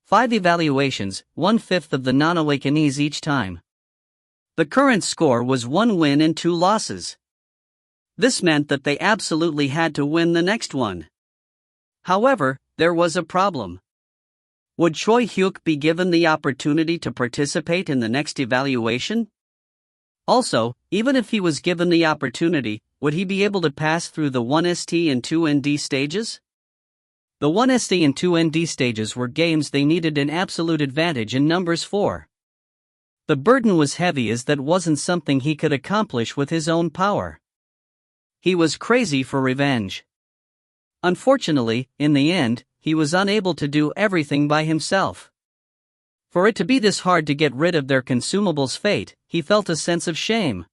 5 evaluations, 1/5 of the non-awakenees each time. The current score was 1 win and 2 losses. This meant that they absolutely had to win the next one. However, there was a problem. Would Choi Hyuk be given the opportunity to participate in the next evaluation? Also, even if he was given the opportunity, would he be able to pass through the 1ST and 2ND stages? The 1ST and 2ND stages were games they needed an absolute advantage in numbers for. The burden was heavy as that wasn't something he could accomplish with his own power. He was crazy for revenge. Unfortunately, in the end, he was unable to do everything by himself. For it to be this hard to get rid of their consumable's fate, he felt a sense of shame.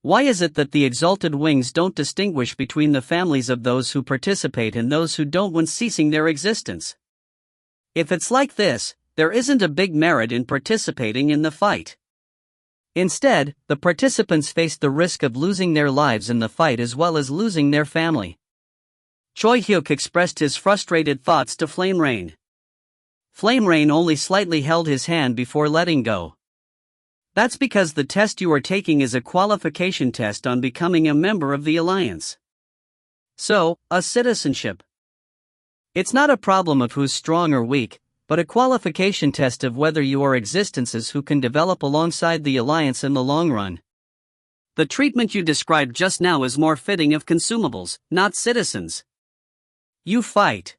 Why is it that the exalted wings don't distinguish between the families of those who participate and those who don't when ceasing their existence? If it's like this, there isn't a big merit in participating in the fight. Instead, the participants faced the risk of losing their lives in the fight as well as losing their family. Choi Hyuk expressed his frustrated thoughts to Flame Rain. Flame Rain only slightly held his hand before letting go. That's because the test you are taking is a qualification test on becoming a member of the alliance. So, a citizenship. It's not a problem of who's strong or weak, but a qualification test of whether you are existences who can develop alongside the alliance in the long run. The treatment you described just now is more fitting of consumables, not citizens. You fight.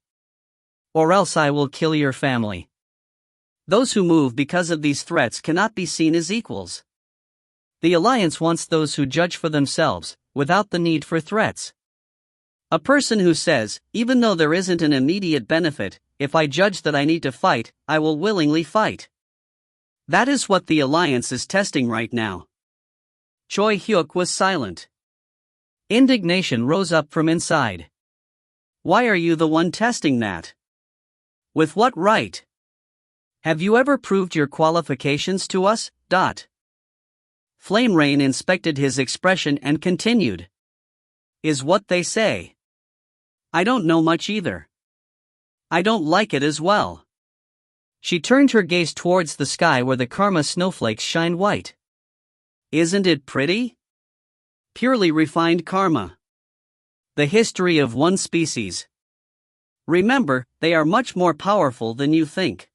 Or else I will kill your family. Those who move because of these threats cannot be seen as equals. The alliance wants those who judge for themselves, without the need for threats. A person who says, even though there isn't an immediate benefit, if I judge that I need to fight, I will willingly fight. That is what the alliance is testing right now. Choi Hyuk was silent. Indignation rose up from inside. Why are you the one testing that? With what right? Have you ever proved your qualifications to us? Flame Rain inspected his expression and continued. Is what they say. I don't know much either. I don't like it as well. She turned her gaze towards the sky where the karma snowflakes shine white. Isn't it pretty? Purely refined karma. The history of one species. Remember, they are much more powerful than you think.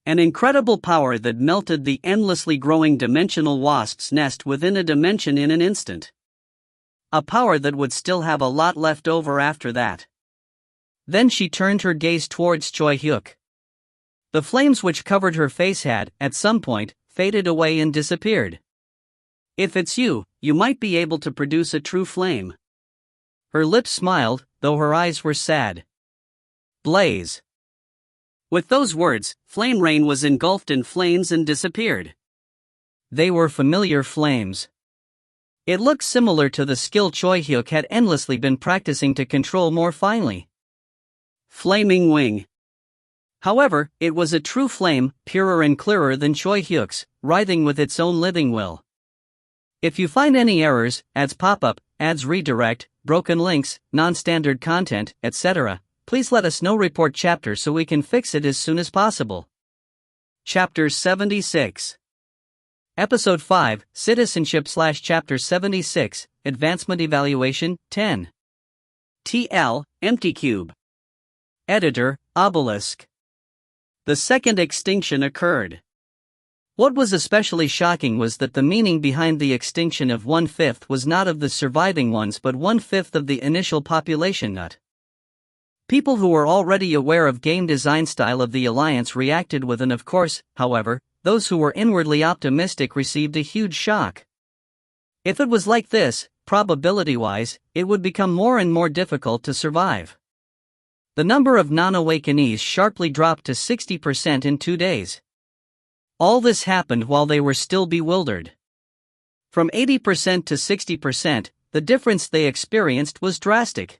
An incredible power that melted the endlessly growing dimensional wasp's nest within a dimension in an instant. A power that would still have a lot left over after that. Then she turned her gaze towards Choi Hyuk. The flames which covered her face had, at some point, faded away and disappeared. If it's you, you might be able to produce a true flame. Her lips smiled, though her eyes were sad. Blaze. With those words, Flame Rain was engulfed in flames and disappeared. They were familiar flames. It looked similar to the skill Choi Hyuk had endlessly been practicing to control more finely. Flaming Wing. However, it was a true flame, purer and clearer than Choi Hyuk's, writhing with its own living will. If you find any errors, ads pop up, ads redirect, broken links, non-standard content, etc., please let us know. Report chapter so we can fix it as soon as possible. Chapter 76. Episode 5, Citizenship / Chapter 76, Advancement Evaluation, 10. TL, Empty Cube. Editor, Obelisk. The second extinction occurred. What was especially shocking was that the meaning behind the extinction of 1/5 was not of the surviving ones but 1/5 of the initial population. People who were already aware of game design style of the Alliance reacted with an of course. However, those who were inwardly optimistic received a huge shock. If it was like this, probability-wise, it would become more and more difficult to survive. The number of non-awakenees sharply dropped to 60% in 2 days. All this happened while they were still bewildered. From 80% to 60%, the difference they experienced was drastic.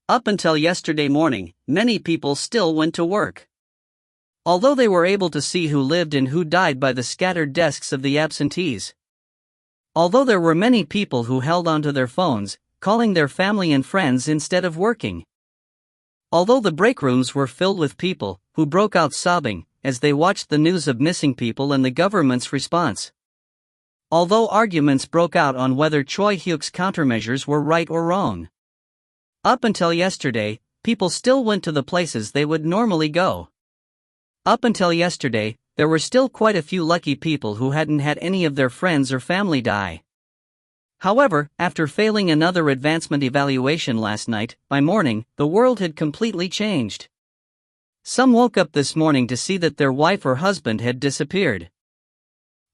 Up until yesterday morning, many people still went to work. Although they were able to see who lived and who died by the scattered desks of the absentees. Although there were many people who held onto their phones, calling their family and friends instead of working. Although the break rooms were filled with people who broke out sobbing as they watched the news of missing people and the government's response. Although arguments broke out on whether Choi Hyuk's countermeasures were right or wrong. Up until yesterday, people still went to the places they would normally go. Up until yesterday, there were still quite a few lucky people who hadn't had any of their friends or family die. However, after failing another advancement evaluation last night, by morning, the world had completely changed. Some woke up this morning to see that their wife or husband had disappeared.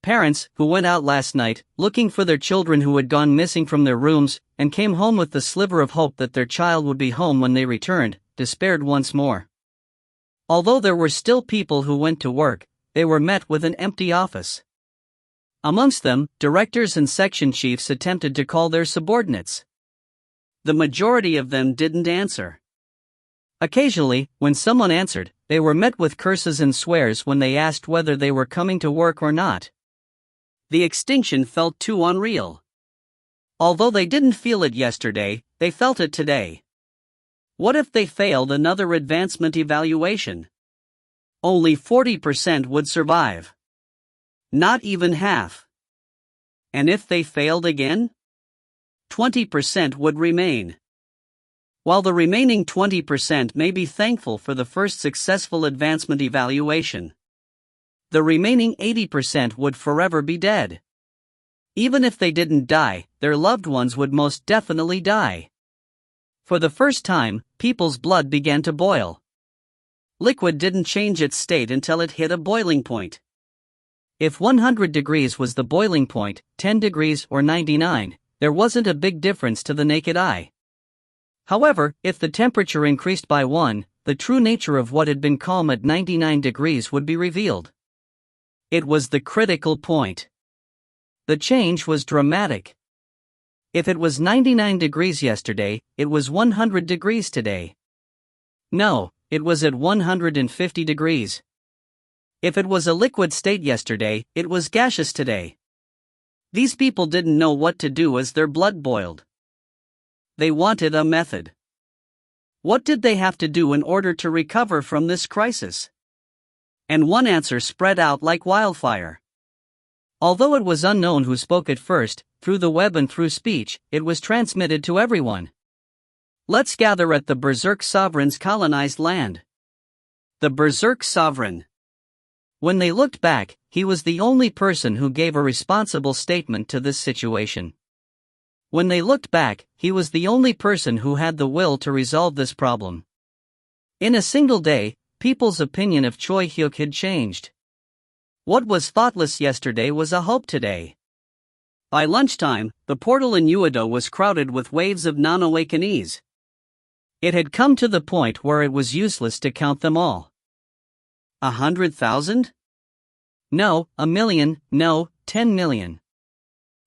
Parents, who went out last night, looking for their children who had gone missing from their rooms, and came home with the sliver of hope that their child would be home when they returned, despaired once more. Although there were still people who went to work, they were met with an empty office. Amongst them, directors and section chiefs attempted to call their subordinates. The majority of them didn't answer. Occasionally, when someone answered, they were met with curses and swears when they asked whether they were coming to work or not. The extinction felt too unreal. Although they didn't feel it yesterday, they felt it today. What if they failed another advancement evaluation? Only 40% would survive. Not even half. And if they failed again? 20% would remain. While the remaining 20% may be thankful for the first successful advancement evaluation, the remaining 80% would forever be dead. Even if they didn't die, their loved ones would most definitely die. For the first time, people's blood began to boil. Liquid didn't change its state until it hit a boiling point. If 100 degrees was the boiling point, 10 degrees or 99, there wasn't a big difference to the naked eye. However, if the temperature increased by 1, the true nature of what had been calm at 99 degrees would be revealed. It was the critical point. The change was dramatic. If it was 99 degrees yesterday, it was 100 degrees today. No, it was at 150 degrees. If it was a liquid state yesterday, it was gaseous today. These people didn't know what to do as their blood boiled. They wanted a method. What did they have to do in order to recover from this crisis? And one answer spread out like wildfire. Although it was unknown who spoke it first, through the web and through speech, it was transmitted to everyone. Let's gather at the Berserk sovereign's colonized land. The Berserk sovereign. When they looked back, he was the only person who gave a responsible statement to this situation. When they looked back, he was the only person who had the will to resolve this problem. In a single day, people's opinion of Choi Hyuk had changed. What was thoughtless yesterday was a hope today. By lunchtime, the portal in Uedo was crowded with waves of non-awakenees. It had come to the point where it was useless to count them all. 100,000? No, 1 million, no, 10 million.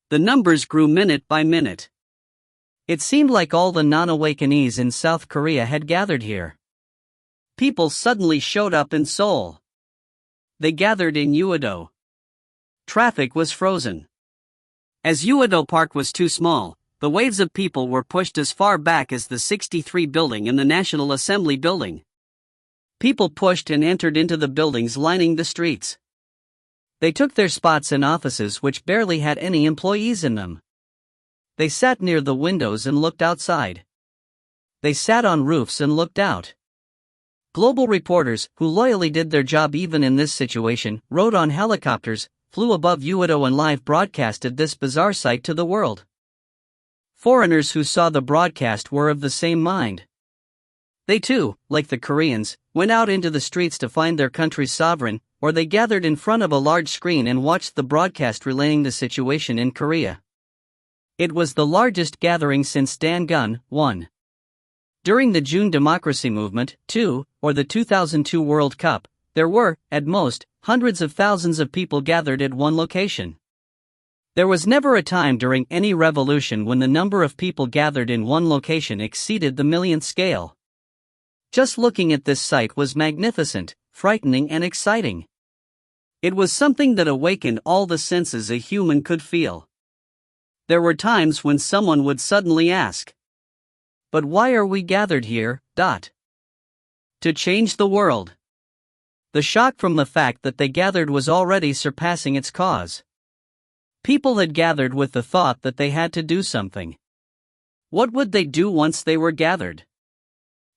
The numbers grew minute by minute. It seemed like all the non-awakenees in South Korea had gathered here. People suddenly showed up in Seoul. They gathered in Uedo. Traffic was frozen. As Uedo Park was too small, the waves of people were pushed as far back as the 63 building and the National Assembly building. People pushed and entered into the buildings lining the streets. They took their spots in offices which barely had any employees in them. They sat near the windows and looked outside. They sat on roofs and looked out. Global reporters, who loyally did their job even in this situation, rode on helicopters, flew above Uedo and live broadcasted this bizarre sight to the world. Foreigners who saw the broadcast were of the same mind. They too, like the Koreans, went out into the streets to find their country's sovereign, or they gathered in front of a large screen and watched the broadcast relaying the situation in Korea. It was the largest gathering since Dangun 1. During the June Democracy Movement 2, or the 2002 World Cup, there were, at most, hundreds of thousands of people gathered at one location. There was never a time during any revolution when the number of people gathered in one location exceeded the millionth scale. Just looking at this sight was magnificent, frightening and exciting. It was something that awakened all the senses a human could feel. There were times when someone would suddenly ask, "But why are we gathered here?" To change the world. The shock from the fact that they gathered was already surpassing its cause. People had gathered with the thought that they had to do something. What would they do once they were gathered?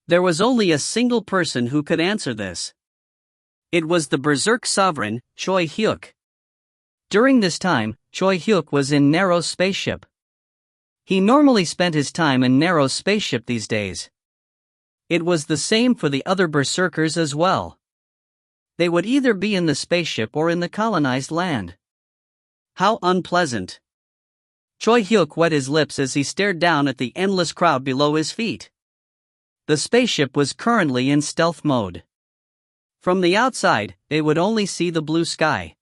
There was only a single person who could answer this. It was the Berserk sovereign, Choi Hyuk. During this time, Choi Hyuk was in Nero's spaceship. He normally spent his time in Nero's spaceship these days. It was the same for the other berserkers as well. They would either be in the spaceship or in the colonized land. How unpleasant. Choi Hyuk wet his lips as he stared down at the endless crowd below his feet. The spaceship was currently in stealth mode. From the outside, they would only see the blue sky.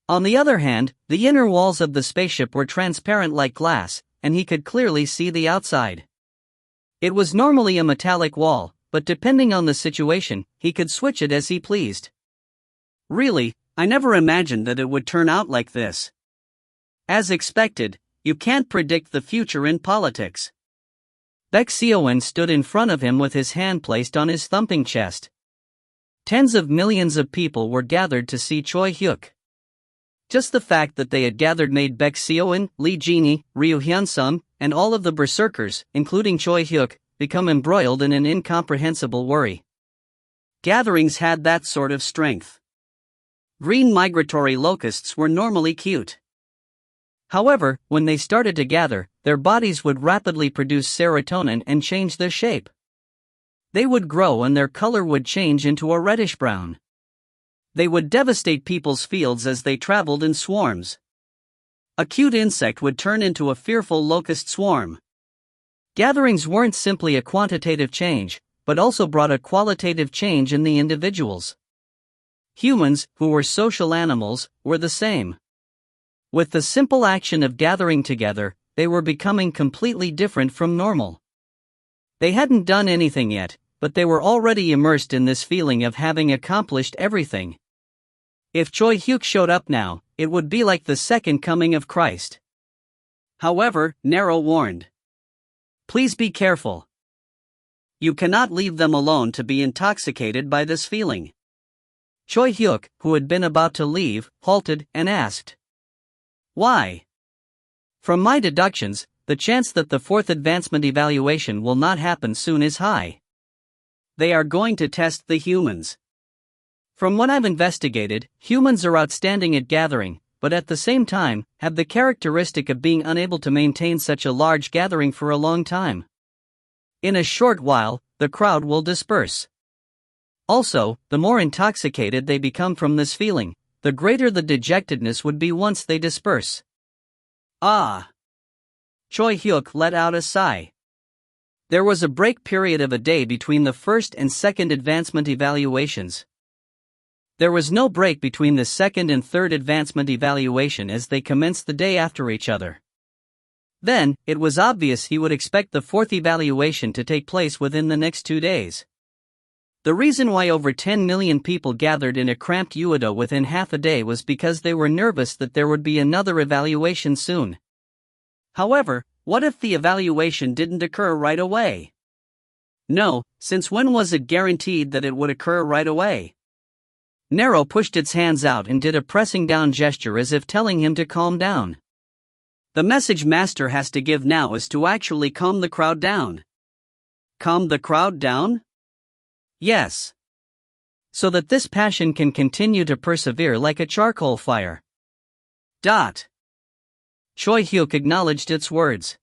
On the other hand, the inner walls of the spaceship were transparent like glass, and he could clearly see the outside. It was normally a metallic wall, but depending on the situation, he could switch it as he pleased. Really, I never imagined that it would turn out like this. As expected, you can't predict the future in politics. Baek Seo-in stood in front of him with his hand placed on his thumping chest. Tens of millions of people were gathered to see Choi Hyuk. Just the fact that they had gathered made Baek Seoin, Lee Jinhee, Ryu Hyun-sung, and all of the berserkers, including Choi Hyuk, become embroiled in an incomprehensible worry. Gatherings had that sort of strength. Green migratory locusts were normally cute. However, when they started to gather, their bodies would rapidly produce serotonin and change their shape. They would grow and their color would change into a reddish-brown. They would devastate people's fields as they traveled in swarms. A cute insect would turn into a fearful locust swarm. Gatherings weren't simply a quantitative change, but also brought a qualitative change in the individuals. Humans, who were social animals, were the same. With the simple action of gathering together, they were becoming completely different from normal. They hadn't done anything yet, but they were already immersed in this feeling of having accomplished everything. If Choi Hyuk showed up now, it would be like the second coming of Christ. However, Nero warned. Please be careful. You cannot leave them alone to be intoxicated by this feeling. Choi Hyuk, who had been about to leave, halted and asked. Why? From my deductions, the chance that the fourth advancement evaluation will not happen soon is high. They are going to test the humans. From what I've investigated, humans are outstanding at gathering, but at the same time, have the characteristic of being unable to maintain such a large gathering for a long time. In a short while, the crowd will disperse. Also, the more intoxicated they become from this feeling, the greater the dejectedness would be once they disperse. Ah! Choi Hyuk let out a sigh. There was a break period of a day between the first and second advancement evaluations. There was no break between the second and third advancement evaluation as they commenced the day after each other. Then, it was obvious he would expect the fourth evaluation to take place within the next 2 days. The reason why over 10 million people gathered in a cramped Uedo within half a day was because they were nervous that there would be another evaluation soon. However, what if the evaluation didn't occur right away? No, since when was it guaranteed that it would occur right away? Nero pushed its hands out and did a pressing down gesture as if telling him to calm down. The message Master has to give now is to actually calm the crowd down. Calm the crowd down? Yes. So that this passion can continue to persevere like a charcoal fire. Choi Hyuk acknowledged its words.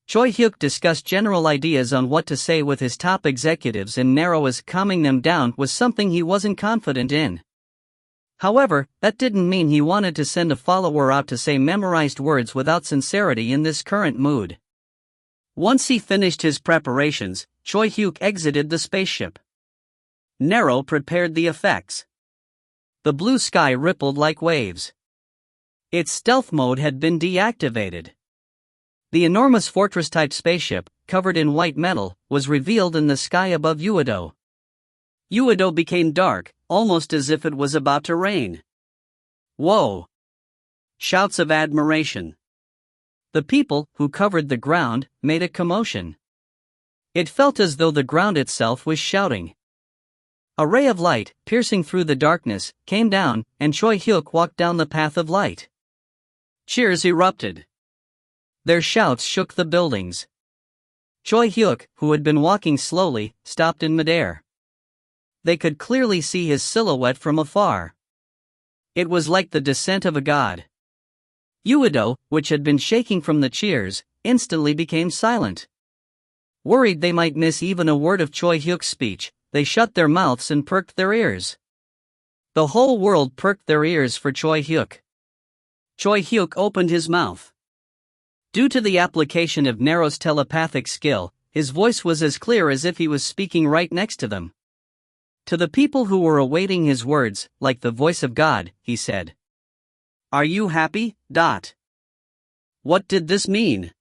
Choi Hyuk discussed general ideas on what to say with his top executives, and Nero as calming them down was something he wasn't confident in. However, that didn't mean he wanted to send a follower out to say memorized words without sincerity in this current mood. Once he finished his preparations, Choi Hyuk exited the spaceship. Nero prepared the effects. The blue sky rippled like waves. Its stealth mode had been deactivated. The enormous fortress-type spaceship, covered in white metal, was revealed in the sky above Uedo. Uedo became dark, almost as if it was about to rain. Whoa! Shouts of admiration. The people, who covered the ground, made a commotion. It felt as though the ground itself was shouting. A ray of light, piercing through the darkness, came down, and Choi Hyuk walked down the path of light. Cheers erupted. Their shouts shook the buildings. Choi Hyuk, who had been walking slowly, stopped in midair. They could clearly see his silhouette from afar. It was like the descent of a god. Uedo, which had been shaking from the cheers, instantly became silent. Worried they might miss even a word of Choi Hyuk's speech, they shut their mouths and perked their ears. The whole world perked their ears for Choi Hyuk. Choi Hyuk opened his mouth. Due to the application of Nero's telepathic skill, his voice was as clear as if he was speaking right next to them. To the people who were awaiting his words, like the voice of God, he said, "Are you happy?" What did this mean?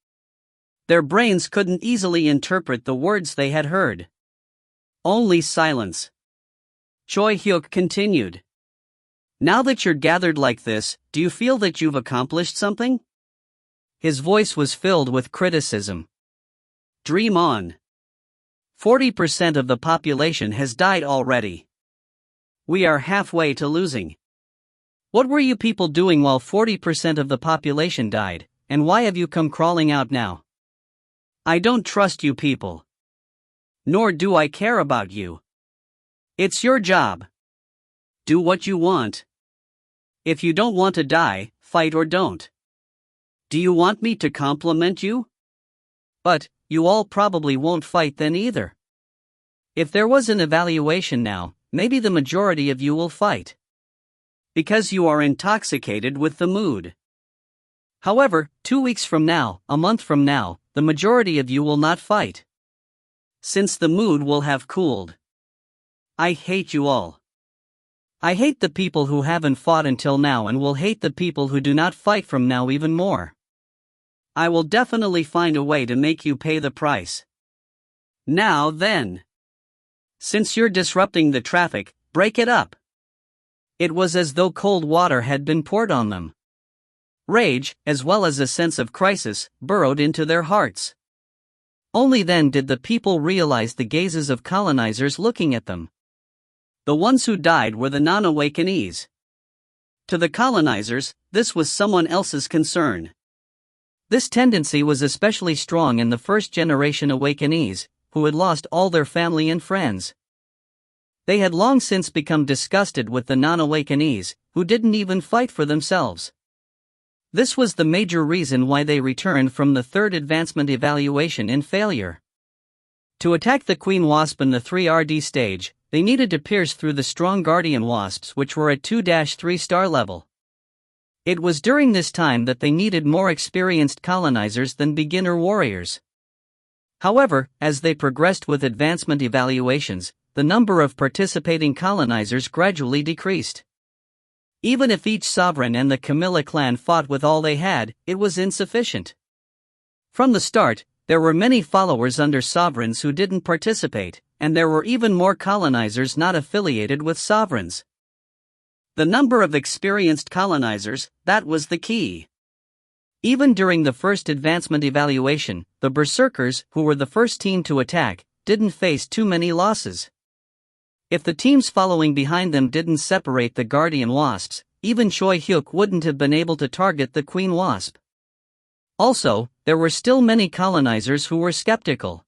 Their brains couldn't easily interpret the words they had heard. Only silence. Choi Hyuk continued. Now that you're gathered like this, do you feel that you've accomplished something? His voice was filled with criticism. Dream on. 40% of the population has died already. We are halfway to losing. What were you people doing while 40% of the population died, and why have you come crawling out now? I don't trust you people. Nor do I care about you. It's your job. Do what you want. If you don't want to die, fight or don't. Do you want me to compliment you? But, you all probably won't fight then either. If there was an evaluation now, maybe the majority of you will fight. Because you are intoxicated with the mood. However, 2 weeks from now, a month from now, the majority of you will not fight. Since the mood will have cooled. I hate you all. I hate the people who haven't fought until now and will hate the people who do not fight from now even more. I will definitely find a way to make you pay the price. Now then. Since you're disrupting the traffic, break it up. It was as though cold water had been poured on them. Rage, as well as a sense of crisis, burrowed into their hearts. Only then did the people realize the gazes of colonizers looking at them. The ones who died were the non-awakenees. To the colonizers, this was someone else's concern. This tendency was especially strong in the first-generation awakenees, who had lost all their family and friends. They had long since become disgusted with the non-awakenees, who didn't even fight for themselves. This was the major reason why they returned from the third advancement evaluation in failure. To attack the Queen Wasp in the 3RD stage, they needed to pierce through the strong Guardian Wasps which were at 2-3 star level. It was during this time that they needed more experienced colonizers than beginner warriors. However, as they progressed with advancement evaluations, the number of participating colonizers gradually decreased. Even if each sovereign and the Camilla clan fought with all they had, it was insufficient. From the start, there were many followers under sovereigns who didn't participate, and there were even more colonizers not affiliated with sovereigns. The number of experienced colonizers, that was the key. Even during the first advancement evaluation, the Berserkers, who were the first team to attack, didn't face too many losses. If the teams following behind them didn't separate the Guardian Wasps, even Choi Hyuk wouldn't have been able to target the Queen Wasp. Also, there were still many colonizers who were skeptical.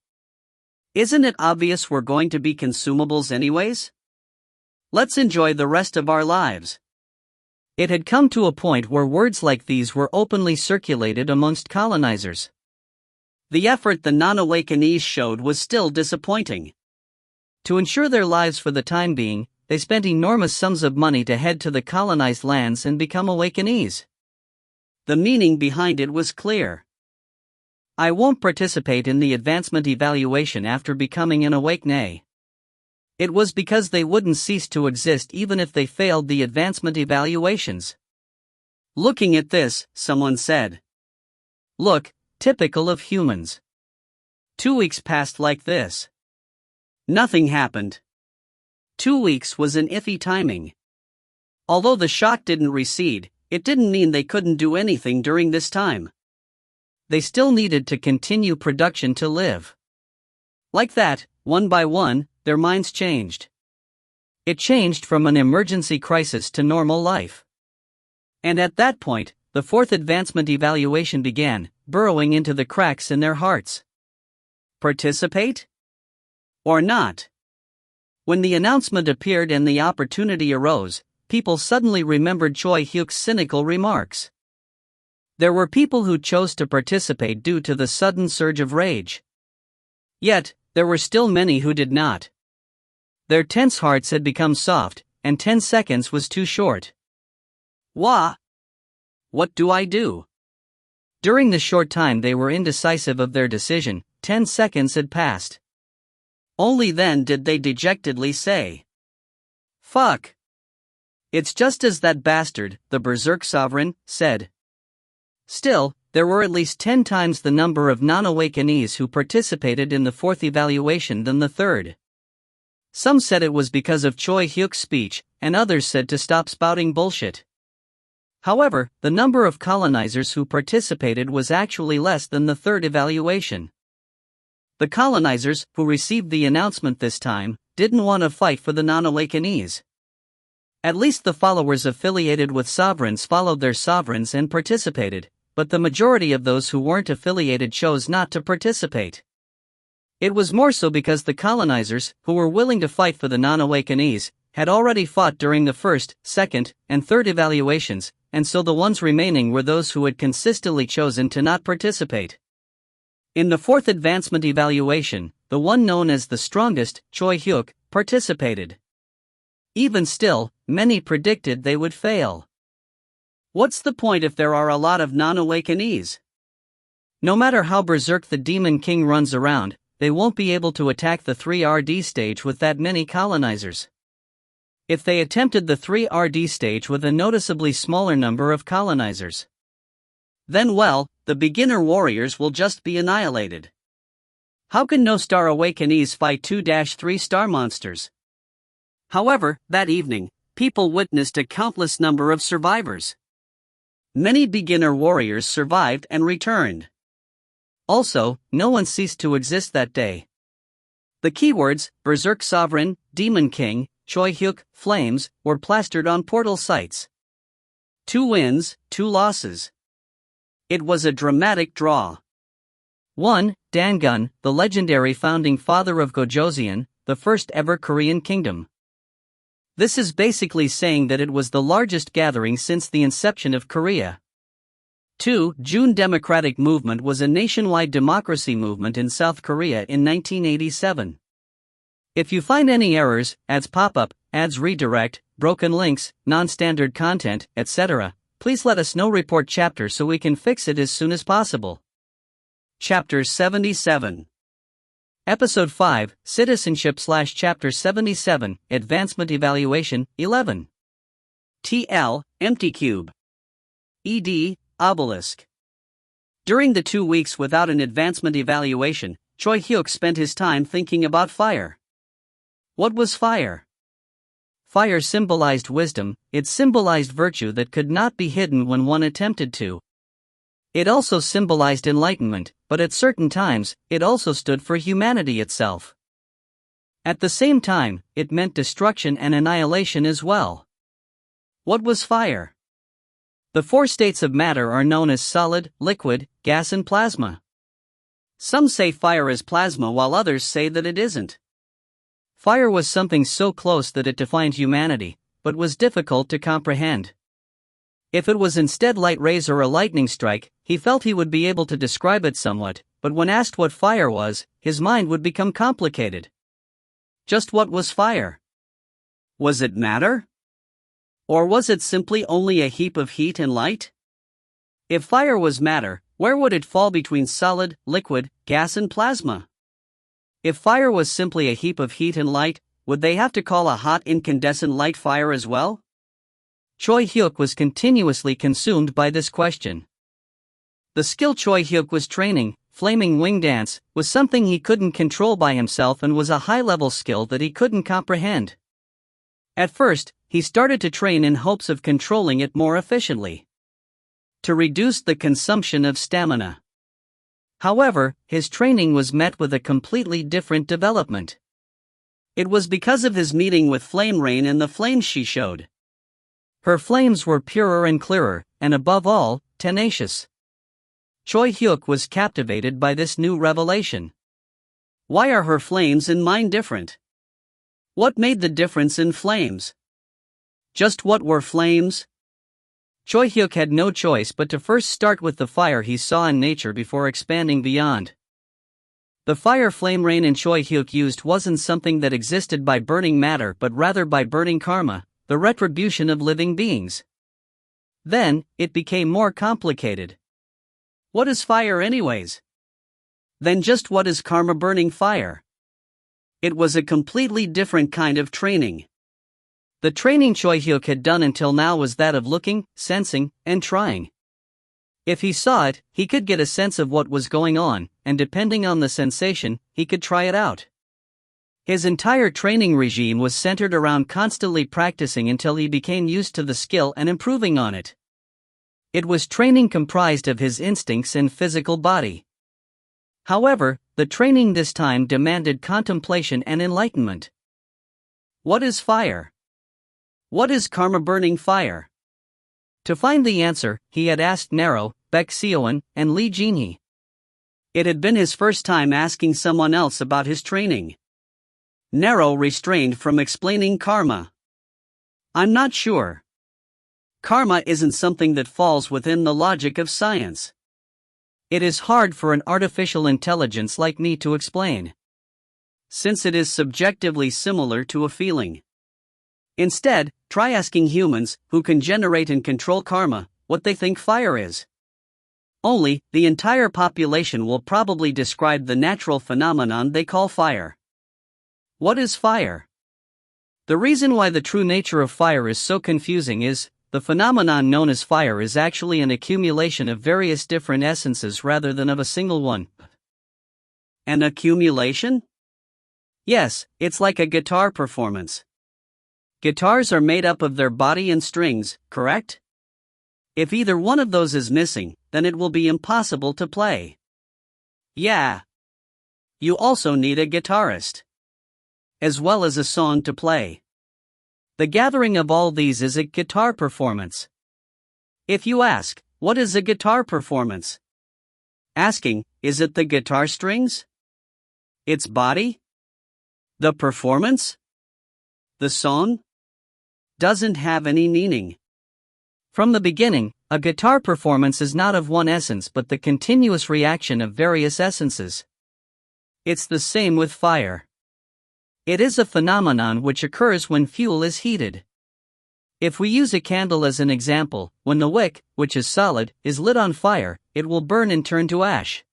Isn't it obvious we're going to be consumables anyways? Let's enjoy the rest of our lives. It had come to a point where words like these were openly circulated amongst colonizers. The effort the non-awakenees showed was still disappointing. To ensure their lives for the time being, they spent enormous sums of money to head to the colonized lands and become awakenees. The meaning behind it was clear. I won't participate in the advancement evaluation after becoming an awakenee. It was because they wouldn't cease to exist even if they failed the advancement evaluations. Looking at this, someone said. Look, typical of humans. 2 weeks passed like this. Nothing happened. 2 weeks was an iffy timing. Although the shock didn't recede, it didn't mean they couldn't do anything during this time. They still needed to continue production to live. Like that, one by one, their minds changed. It changed from an emergency crisis to normal life. And at that point, the fourth advancement evaluation began, burrowing into the cracks in their hearts. Participate? Or not? When the announcement appeared and the opportunity arose, people suddenly remembered Choi Hyuk's cynical remarks. There were people who chose to participate due to the sudden surge of rage. Yet, there were still many who did not. Their tense hearts had become soft, and 10 seconds was too short. What do I do? During the short time they were indecisive of their decision, 10 seconds had passed. Only then did they dejectedly say, "Fuck. It's just as that bastard, the Berserk Sovereign, said." Still, there were at least 10 times the number of non-awakenees who participated in the fourth evaluation than the third. Some said it was because of Choi Hyuk's speech, and others said to stop spouting bullshit. However, the number of colonizers who participated was actually less than the third evaluation. The colonizers, who received the announcement this time, didn't want to fight for the non-awakenees. At least the followers affiliated with sovereigns followed their sovereigns and participated, but the majority of those who weren't affiliated chose not to participate. It was more so because the colonizers, who were willing to fight for the non-awakenees, had already fought during the first, second, and third evaluations, and so the ones remaining were those who had consistently chosen to not participate. In the fourth advancement evaluation, the one known as the strongest, Choi Hyuk, participated. Even still, many predicted they would fail. What's the point if there are a lot of non-awakenees? No matter how berserk the Demon King runs around, they won't be able to attack the 3RD stage with that many colonizers. If they attempted the 3RD stage with a noticeably smaller number of colonizers, then well, the beginner warriors will just be annihilated. How can no star awakenees fight 2-3 star monsters? However, that evening, people witnessed a countless number of survivors. Many beginner warriors survived and returned. Also, no one ceased to exist that day. The keywords, Berserk Sovereign, Demon King, Choi Hyuk, Flames, were plastered on portal sites. 2 wins, 2 losses. It was a dramatic draw. 1. Dangun, the legendary founding father of Gojoseon, the first ever Korean kingdom. This is basically saying that it was the largest gathering since the inception of Korea. 2. June Democratic Movement was a nationwide democracy movement in South Korea in 1987. If you find any errors, ads pop up, ads redirect, broken links, non-standard content, etc., please let us know. Report chapter so we can fix it as soon as possible. Chapter 77. Episode 5, Citizenship / Chapter 77, Advancement Evaluation, 11. TL, Empty Cube. ED, Obelisk. During the 2 weeks without an advancement evaluation, Choi Hyuk spent his time thinking about fire. What was fire? Fire symbolized wisdom, it symbolized virtue that could not be hidden when one attempted to. It also symbolized enlightenment, but at certain times, it also stood for humanity itself. At the same time, it meant destruction and annihilation as well. What was fire? The 4 states of matter are known as solid, liquid, gas and plasma. Some say fire is plasma while others say that it isn't. Fire was something so close that it defined humanity, but was difficult to comprehend. If it was instead light rays or a lightning strike, he felt he would be able to describe it somewhat, but when asked what fire was, his mind would become complicated. Just what was fire? Was it matter? Or was it simply only a heap of heat and light? If fire was matter, where would it fall between solid, liquid, gas and plasma? If fire was simply a heap of heat and light, would they have to call a hot incandescent light fire as well? Choi Hyuk was continuously consumed by this question. The skill Choi Hyuk was training, flaming wing dance, was something he couldn't control by himself and was a high-level skill that he couldn't comprehend. At first, he started to train in hopes of controlling it more efficiently, to reduce the consumption of stamina. However, his training was met with a completely different development. It was because of his meeting with Flame Rain and the flames she showed. Her flames were purer and clearer, and above all, tenacious. Choi Hyuk was captivated by this new revelation. Why are her flames and mine different? What made the difference in flames? Just what were flames? Choi Hyuk had no choice but to first start with the fire he saw in nature before expanding beyond. The fire Flame Rain and Choi Hyuk used wasn't something that existed by burning matter but rather by burning karma, the retribution of living beings. Then, it became more complicated. What is fire anyways? Then just what is karma burning fire? It was a completely different kind of training. The training Choi Hyuk had done until now was that of looking, sensing, and trying. If he saw it, he could get a sense of what was going on, and depending on the sensation, he could try it out. His entire training regime was centered around constantly practicing until he became used to the skill and improving on it. It was training comprised of his instincts and physical body. However, the training this time demanded contemplation and enlightenment. What is fire? What is karma burning fire? To find the answer, he had asked Nero, Baek Seoan, and Lee Jinhee. It had been his first time asking someone else about his training. Nero restrained from explaining karma. I'm not sure. Karma isn't something that falls within the logic of science. It is hard for an artificial intelligence like me to explain, since it is subjectively similar to a feeling. Instead, try asking humans, who can generate and control karma, what they think fire is. Only, the entire population will probably describe the natural phenomenon they call fire. What is fire? The reason why the true nature of fire is so confusing is, the phenomenon known as fire is actually an accumulation of various different essences rather than of a single one. An accumulation? Yes, it's like a guitar performance. Guitars are made up of their body and strings, correct? If either one of those is missing, then it will be impossible to play. Yeah. You also need a guitarist, as well as a song to play. The gathering of all these is a guitar performance. If you ask, what is a guitar performance? Asking, is it the guitar strings? Its body? The performance? The song? Doesn't have any meaning. From the beginning, a guitar performance is not of one essence but the continuous reaction of various essences. It's the same with fire. It is a phenomenon which occurs when fuel is heated. If we use a candle as an example, when the wick, which is solid, is lit on fire, it will burn and turn to ash.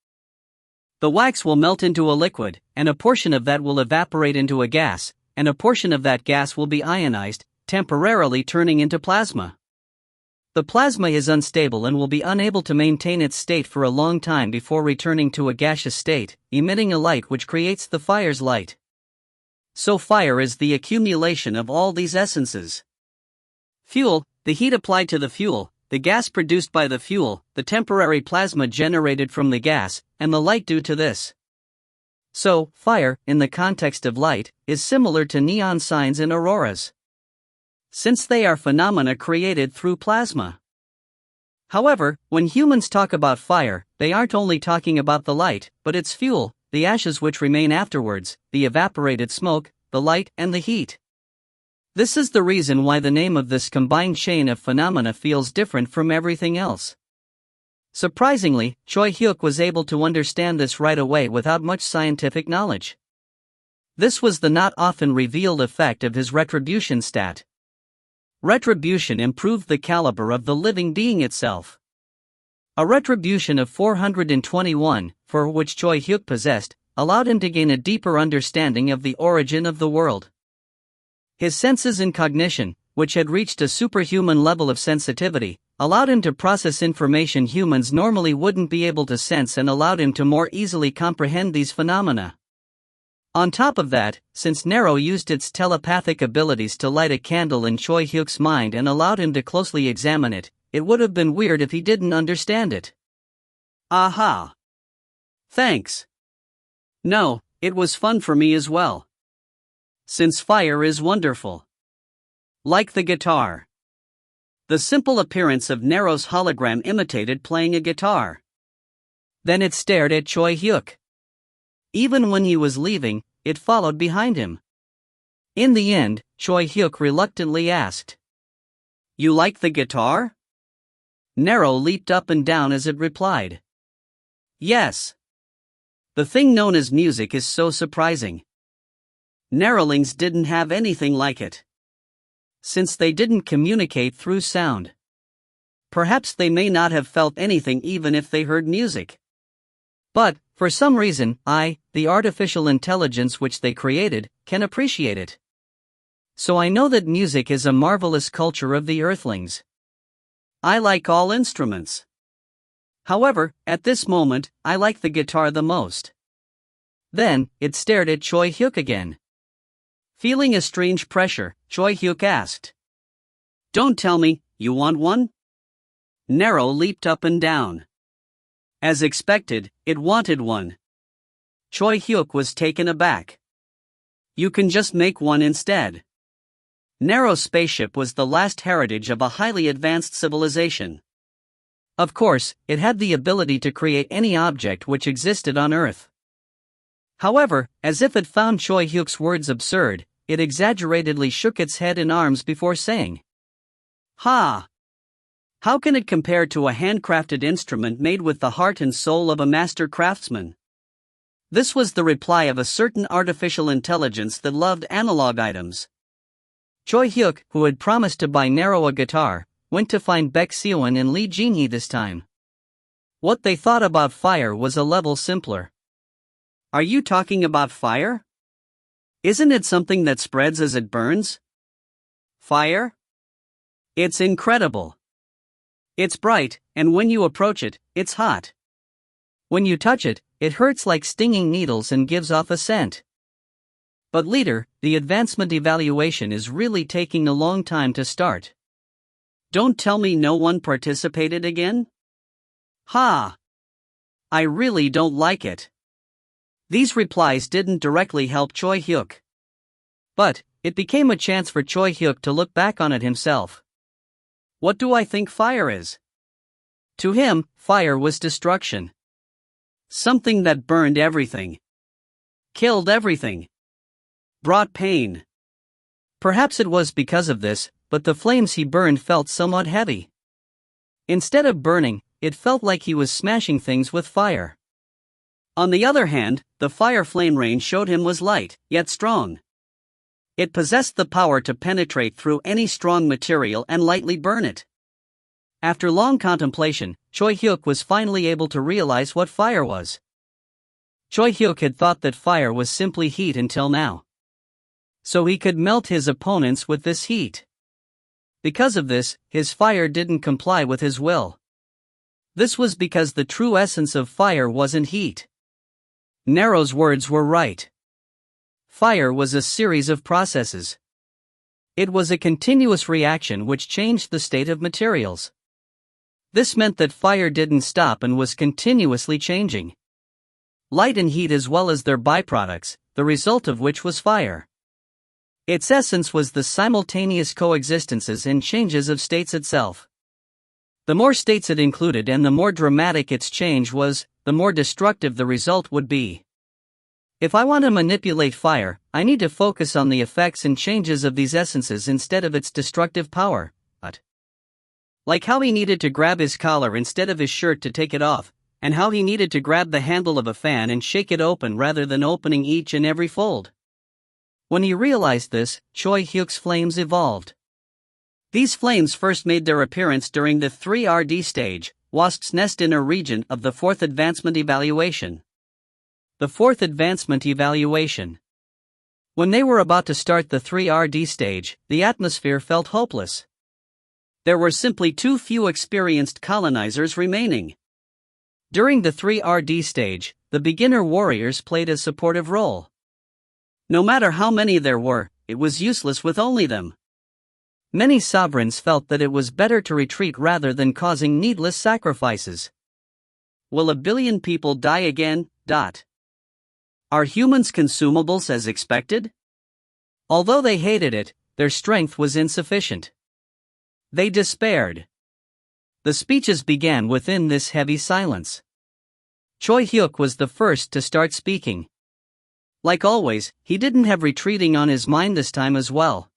The wax will melt into a liquid, and a portion of that will evaporate into a gas, and a portion of that gas will be ionized, temporarily turning into plasma. The plasma is unstable and will be unable to maintain its state for a long time before returning to a gaseous state, emitting a light which creates the fire's light. So fire is the accumulation of all these essences. Fuel, the heat applied to the fuel, the gas produced by the fuel, the temporary plasma generated from the gas, and the light due to this. So, fire, in the context of light, is similar to neon signs and auroras, since they are phenomena created through plasma. However, when humans talk about fire, they aren't only talking about the light, but its fuel, the ashes which remain afterwards, the evaporated smoke, the light, and the heat. This is the reason why the name of this combined chain of phenomena feels different from everything else. Surprisingly, Choi Hyuk was able to understand this right away without much scientific knowledge. This was the not often revealed effect of his retribution stat. Retribution improved the caliber of the living being itself. A retribution of 421, for which Choi Hyuk possessed, allowed him to gain a deeper understanding of the origin of the world. His senses and cognition, which had reached a superhuman level of sensitivity, allowed him to process information humans normally wouldn't be able to sense and allowed him to more easily comprehend these phenomena. On top of that, since Nero used its telepathic abilities to light a candle in Choi Hyuk's mind and allowed him to closely examine it, it would have been weird if he didn't understand it. Aha! Thanks. No, it was fun for me as well. Since fire is wonderful. Like the guitar. The simple appearance of Nero's hologram imitated playing a guitar. Then it stared at Choi Hyuk. Even when he was leaving, it followed behind him. In the end, Choi Hyuk reluctantly asked, "You like the guitar?" Nero leaped up and down as it replied, "Yes. The thing known as music is so surprising. Nerolings didn't have anything like it. Since they didn't communicate through sound. Perhaps they may not have felt anything even if they heard music. But, for some reason, I, the artificial intelligence which they created, can appreciate it. So I know that music is a marvelous culture of the Earthlings. I like all instruments. However, at this moment, I like the guitar the most." Then, it stared at Choi Hyuk again. Feeling a strange pressure, Choi Hyuk asked, "Don't tell me, you want one?" Nero leaped up and down. As expected, it wanted one. Choi Hyuk was taken aback. "You can just make one instead." Nero's spaceship was the last heritage of a highly advanced civilization. Of course, it had the ability to create any object which existed on Earth. However, as if it found Choi Hyuk's words absurd, it exaggeratedly shook its head and arms before saying, "Ha! How can it compare to a handcrafted instrument made with the heart and soul of a master craftsman?" This was the reply of a certain artificial intelligence that loved analog items. Choi Hyuk, who had promised to buy Nero a guitar, went to find Baek Seoin and Lee Jin-hee this time. What they thought about fire was a level simpler. "Are you talking about fire? Isn't it something that spreads as it burns?" "Fire? It's incredible. It's bright, and when you approach it, it's hot. When you touch it, it hurts like stinging needles and gives off a scent. But leader, the advancement evaluation is really taking a long time to start. Don't tell me no one participated again? Ha! I really don't like it." These replies didn't directly help Choi Hyuk. But it became a chance for Choi Hyuk to look back on it himself. What do I think fire is? To him, fire was destruction. Something that burned everything. Killed everything. Brought pain. Perhaps it was because of this, but the flames he burned felt somewhat heavy. Instead of burning, it felt like he was smashing things with fire. On the other hand, the fire flame rain showed him was light, yet strong. It possessed the power to penetrate through any strong material and lightly burn it. After long contemplation, Choi Hyuk was finally able to realize what fire was. Choi Hyuk had thought that fire was simply heat until now. So he could melt his opponents with this heat. Because of this, his fire didn't comply with his will. This was because the true essence of fire wasn't heat. Nero's words were right. Fire was a series of processes. It was a continuous reaction which changed the state of materials. This meant that fire didn't stop and was continuously changing. Light and heat as well as their byproducts, the result of which was fire. Its essence was the simultaneous coexistences and changes of states itself. The more states it included and the more dramatic its change was, the more destructive the result would be. If I want to manipulate fire, I need to focus on the effects and changes of these essences instead of its destructive power. But like how he needed to grab his collar instead of his shirt to take it off, and how he needed to grab the handle of a fan and shake it open rather than opening each and every fold. When he realized this, Choi Hyuk's flames evolved. These flames first made their appearance during the 3RD stage, Wasp's Nest Inner Region of the 4th Advancement Evaluation. The 4th Advancement Evaluation. When they were about to start the 3RD stage, the atmosphere felt hopeless. There were simply too few experienced colonizers remaining. During the 3RD stage, the beginner warriors played a supportive role. No matter how many there were, it was useless with only them. Many sovereigns felt that it was better to retreat rather than causing needless sacrifices. Will a billion people die again? Are humans consumables as expected? Although they hated it, their strength was insufficient. They despaired. The speeches began within this heavy silence. Choi Hyuk was the first to start speaking. Like always, he didn't have retreating on his mind this time as well.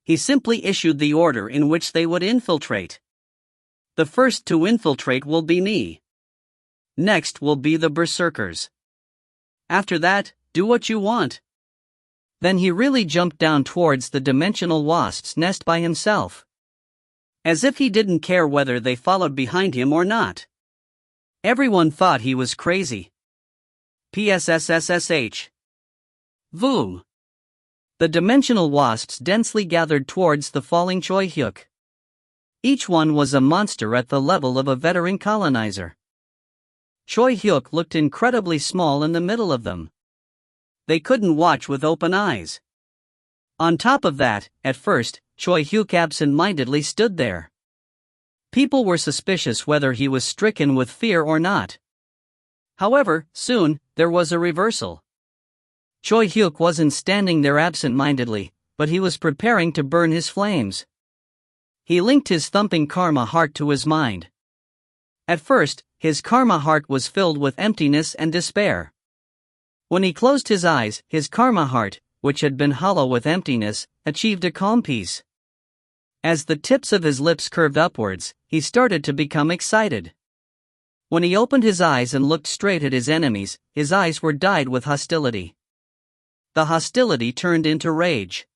He simply issued the order in which they would infiltrate. The first to infiltrate will be me. Next will be the berserkers. After that, do what you want. Then he really jumped down towards the dimensional wasp's nest by himself. As if he didn't care whether they followed behind him or not. Everyone thought he was crazy. PSSSSH. Voom. The dimensional wasps densely gathered towards the falling Choi Hyuk. Each one was a monster at the level of a veteran colonizer. Choi Hyuk looked incredibly small in the middle of them. They couldn't watch with open eyes. On top of that, at first, Choi Hyuk absent-mindedly stood there. People were suspicious whether he was stricken with fear or not. However, soon, there was a reversal. Choi Hyuk wasn't standing there absent-mindedly, but he was preparing to burn his flames. He linked his thumping karma heart to his mind. At first, his karma heart was filled with emptiness and despair. When he closed his eyes, his karma heart, which had been hollow with emptiness, achieved a calm peace. As the tips of his lips curved upwards, he started to become excited. When he opened his eyes and looked straight at his enemies, his eyes were dyed with hostility. The hostility turned into rage.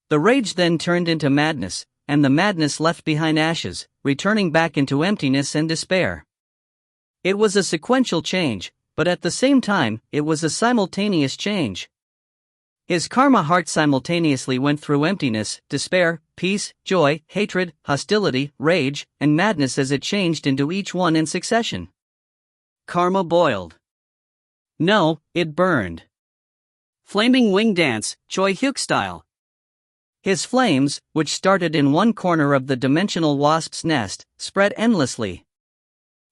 The rage then turned into madness, and the madness left behind ashes, returning back into emptiness and despair. It was a sequential change, but at the same time, it was a simultaneous change. His karma heart simultaneously went through emptiness, despair, peace, joy, hatred, hostility, rage, and madness as it changed into each one in succession. Karma boiled. No, it burned. Flaming wing dance, Choi Hyuk style. His flames, which started in one corner of the dimensional wasp's nest, spread endlessly.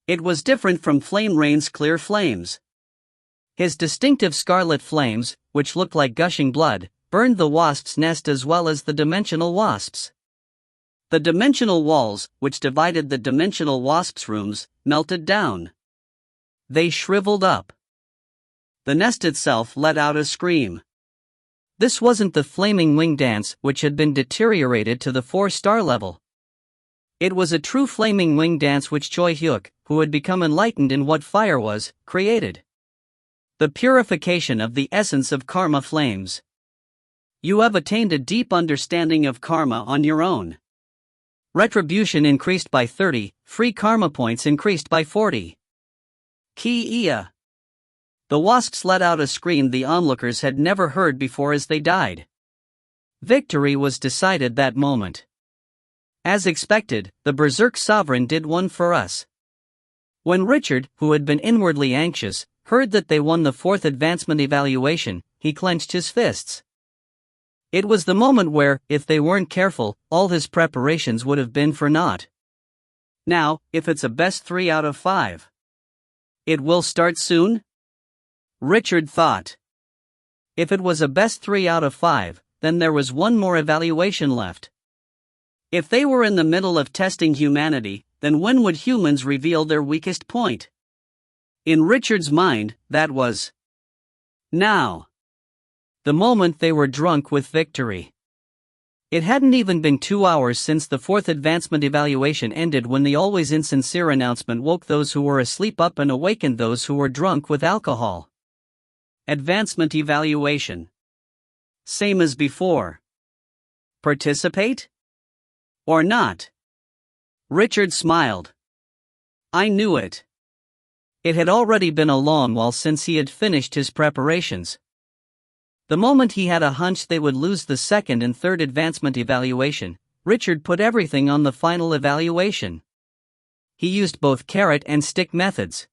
It was different from Flame Rain's clear flames. His distinctive scarlet flames, which looked like gushing blood, burned the wasp's nest as well as the dimensional wasps. The dimensional walls, which divided the dimensional wasp's rooms, melted down. They shriveled up. The nest itself let out a scream. This wasn't the flaming wing dance which had been deteriorated to the 4-star level. It was a true flaming wing dance which Choi Hyuk, who had become enlightened in what fire was, created. The purification of the essence of karma flames. You have attained a deep understanding of karma on your own. Retribution increased by 30, free karma points increased by 40. Ki-ia. The wasps let out a scream the onlookers had never heard before as they died. Victory was decided that moment. As expected, the Berserk Sovereign did one for us. When Richard, who had been inwardly anxious, heard that they won the 4th advancement evaluation, he clenched his fists. It was the moment where, if they weren't careful, all his preparations would have been for naught. Now, if it's a best 3 out of 5. It will start soon? Richard thought. If it was a best 3 out of 5, then there was one more evaluation left. If they were in the middle of testing humanity, then when would humans reveal their weakest point? In Richard's mind, that was now. The moment they were drunk with victory. It hadn't even been 2 hours since the 4th advancement evaluation ended when the always insincere announcement woke those who were asleep up and awakened those who were drunk with alcohol. Advancement evaluation. Same as before. Participate? Or not? Richard smiled. I knew it. It had already been a long while since he had finished his preparations. The moment he had a hunch they would lose the 2nd and 3rd advancement evaluation, Richard put everything on the final evaluation. He used both carrot and stick methods.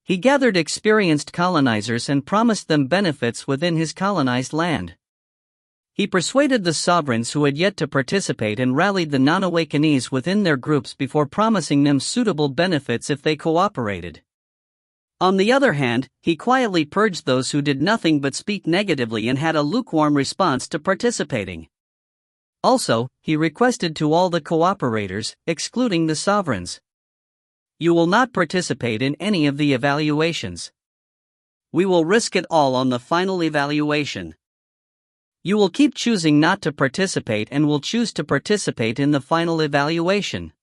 He gathered experienced colonizers and promised them benefits within his colonized land. He persuaded the sovereigns who had yet to participate and rallied the non-awakenees within their groups before promising them suitable benefits if they cooperated. On the other hand, he quietly purged those who did nothing but speak negatively and had a lukewarm response to participating. Also, he requested to all the cooperators, excluding the sovereigns. You will not participate in any of the evaluations. We will risk it all on the final evaluation. You will keep choosing not to participate and will choose to participate in the final evaluation.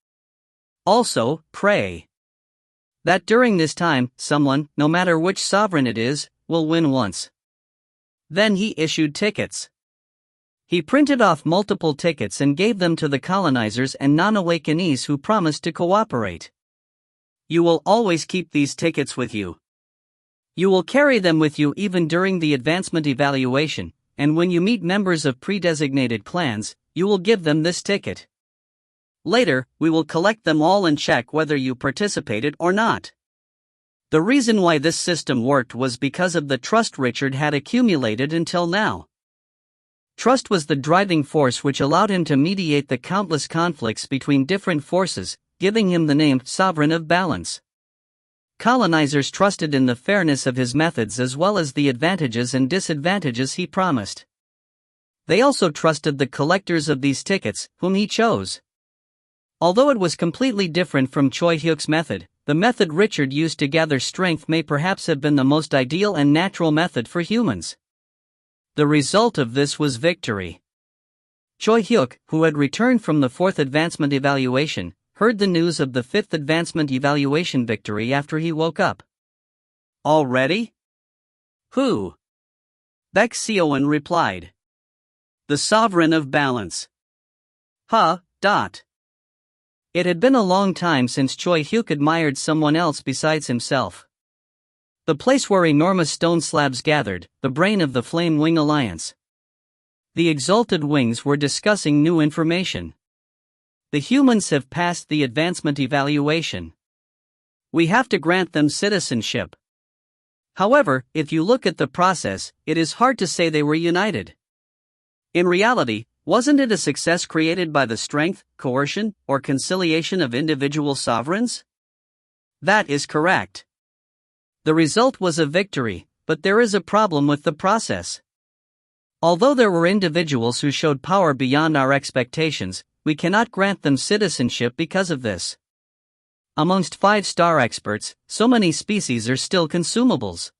Also, pray that during this time, someone, no matter which sovereign it is, will win once. Then he issued tickets. He printed off multiple tickets and gave them to the colonizers and non-awakenees who promised to cooperate. You will always keep these tickets with you. You will carry them with you even during the advancement evaluation, and when you meet members of pre-designated clans, you will give them this ticket. Later, we will collect them all and check whether you participated or not. The reason why this system worked was because of the trust Richard had accumulated until now. Trust was the driving force which allowed him to mediate the countless conflicts between different forces, giving him the name Sovereign of Balance. Colonizers trusted in the fairness of his methods as well as the advantages and disadvantages he promised. They also trusted the collectors of these tickets, whom he chose. Although it was completely different from Choi Hyuk's method, the method Richard used to gather strength may perhaps have been the most ideal and natural method for humans. The result of this was victory. Choi Hyuk, who had returned from the 4th advancement evaluation, heard the news of the 5th advancement evaluation victory after he woke up. Already? Who? Baek Seoin replied. The Sovereign of Balance. Huh. It had been a long time since Choi Hyuk admired someone else besides himself. The place where enormous stone slabs gathered, the brain of the Flame Wing Alliance. The exalted wings were discussing new information. The humans have passed the advancement evaluation. We have to grant them citizenship. However, if you look at the process, it is hard to say they were united. In reality, wasn't it a success created by the strength, coercion, or conciliation of individual sovereigns? That is correct. The result was a victory, but there is a problem with the process. Although there were individuals who showed power beyond our expectations, we cannot grant them citizenship because of this. Amongst 5-star experts, so many species are still consumables.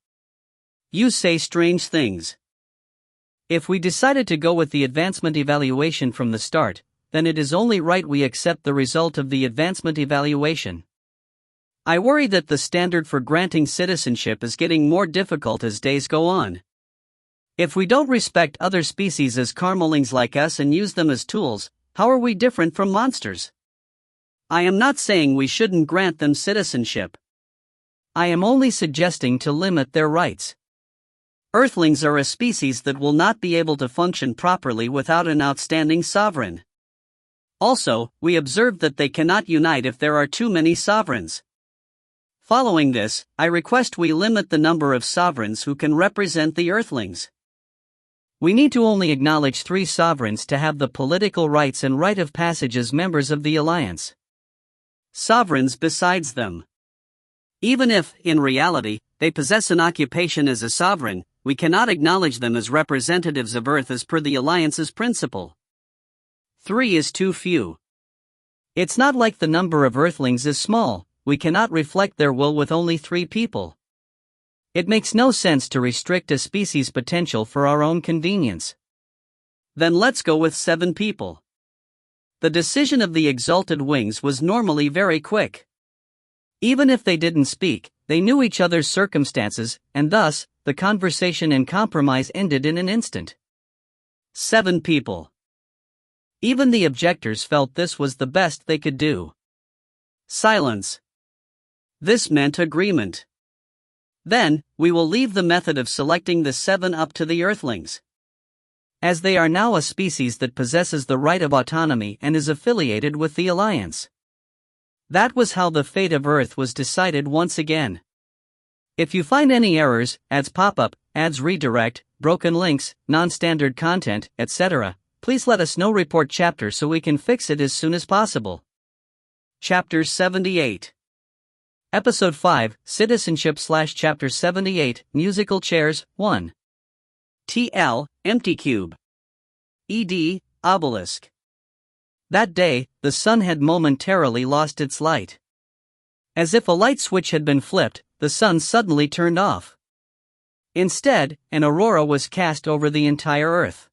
You say strange things. If we decided to go with the advancement evaluation from the start, then it is only right we accept the result of the advancement evaluation. I worry that the standard for granting citizenship is getting more difficult as days go on. If we don't respect other species as karmelings like us and use them as tools, how are we different from monsters? I am not saying we shouldn't grant them citizenship. I am only suggesting to limit their rights. Earthlings are a species that will not be able to function properly without an outstanding sovereign. Also, we observed that they cannot unite if there are too many sovereigns. Following this, I request we limit the number of sovereigns who can represent the Earthlings. We need to only acknowledge 3 sovereigns to have the political rights and right of passage as members of the alliance. Sovereigns besides them. Even if, in reality, they possess an occupation as a sovereign, we cannot acknowledge them as representatives of Earth as per the alliance's principle. 3 is too few. It's not like the number of Earthlings is small, we cannot reflect their will with only 3 people. It makes no sense to restrict a species' potential for our own convenience. Then let's go with 7 people. The decision of the exalted wings was normally very quick. Even if they didn't speak, they knew each other's circumstances, and thus, the conversation and compromise ended in an instant. 7 people. Even the objectors felt this was the best they could do. Silence. This meant agreement. Then, we will leave the method of selecting the 7 up to the Earthlings. As they are now a species that possesses the right of autonomy and is affiliated with the Alliance. That was how the fate of Earth was decided once again. If you find any errors, ads pop-up, ads redirect, broken links, non-standard content, etc., please let us know. Report chapter so we can fix it as soon as possible. Chapter 78. Episode 5, Citizenship / Chapter 78, Musical Chairs, 1. TL, Empty Cube. ED, Obelisk. That day, the sun had momentarily lost its light. As if a light switch had been flipped, the sun suddenly turned off. Instead, an aurora was cast over the entire Earth.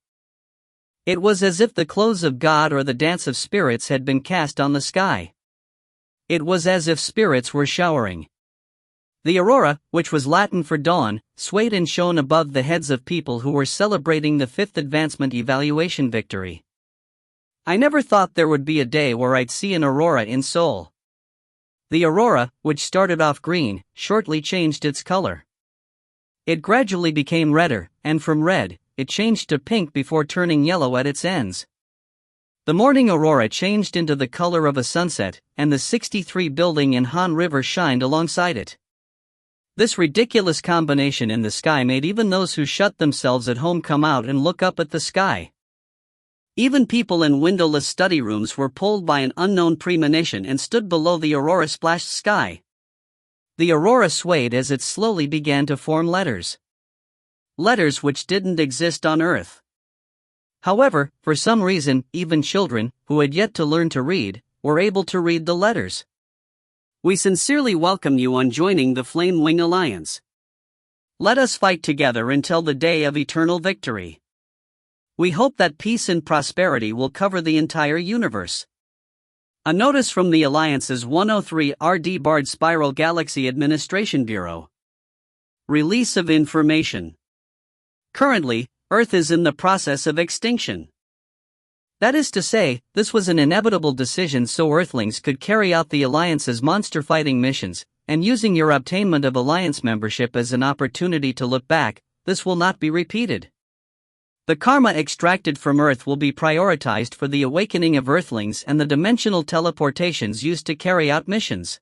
It was as if the clothes of God or the dance of spirits had been cast on the sky. It was as if spirits were showering. The aurora, which was Latin for dawn, swayed and shone above the heads of people who were celebrating the 5th advancement evaluation victory. I never thought there would be a day where I'd see an aurora in Seoul. The aurora, which started off green, shortly changed its color. It gradually became redder, and from red, it changed to pink before turning yellow at its ends. The morning aurora changed into the color of a sunset, and the 63 building in Han River shined alongside it. This ridiculous combination in the sky made even those who shut themselves at home come out and look up at the sky. Even people in windowless study rooms were pulled by an unknown premonition and stood below the aurora-splashed sky. The aurora swayed as it slowly began to form letters. Letters which didn't exist on Earth. However, for some reason, even children, who had yet to learn to read, were able to read the letters. We sincerely welcome you on joining the Flame Wing Alliance. Let us fight together until the day of eternal victory. We hope that peace and prosperity will cover the entire universe. A notice from the Alliance's 103 RD Bard Spiral Galaxy Administration Bureau. Release of information. Currently, Earth is in the process of extinction. That is to say, this was an inevitable decision so Earthlings could carry out the Alliance's monster-fighting missions, and using your obtainment of Alliance membership as an opportunity to look back, this will not be repeated. The karma extracted from Earth will be prioritized for the awakening of Earthlings and the dimensional teleportations used to carry out missions.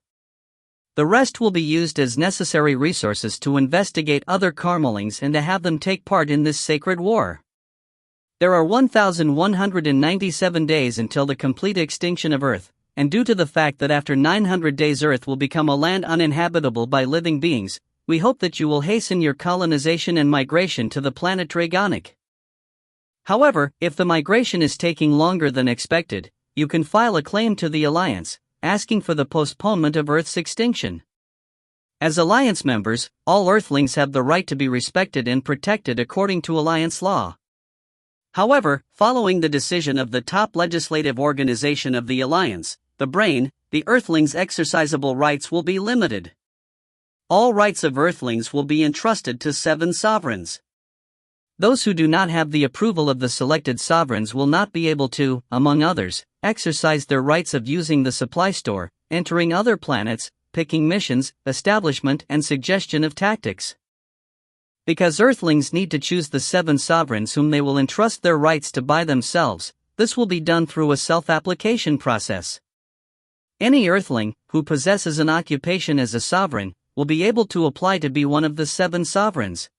The rest will be used as necessary resources to investigate other Karmalings and to have them take part in this sacred war. There are 1,197 days until the complete extinction of Earth, and due to the fact that after 900 days Earth will become a land uninhabitable by living beings, we hope that you will hasten your colonization and migration to the planet Dragonic. However, if the migration is taking longer than expected, you can file a claim to the Alliance, asking for the postponement of Earth's extinction. As Alliance members, all Earthlings have the right to be respected and protected according to Alliance law. However, following the decision of the top legislative organization of the Alliance, the Brain, the Earthlings' exercisable rights will be limited. All rights of Earthlings will be entrusted to 7 sovereigns. Those who do not have the approval of the selected sovereigns will not be able to, among others, exercise their rights of using the supply store, entering other planets, picking missions, establishment and suggestion of tactics. Because Earthlings need to choose the 7 sovereigns whom they will entrust their rights to by themselves, this will be done through a self-application process. Any Earthling, who possesses an occupation as a sovereign, will be able to apply to be one of the 7 sovereigns.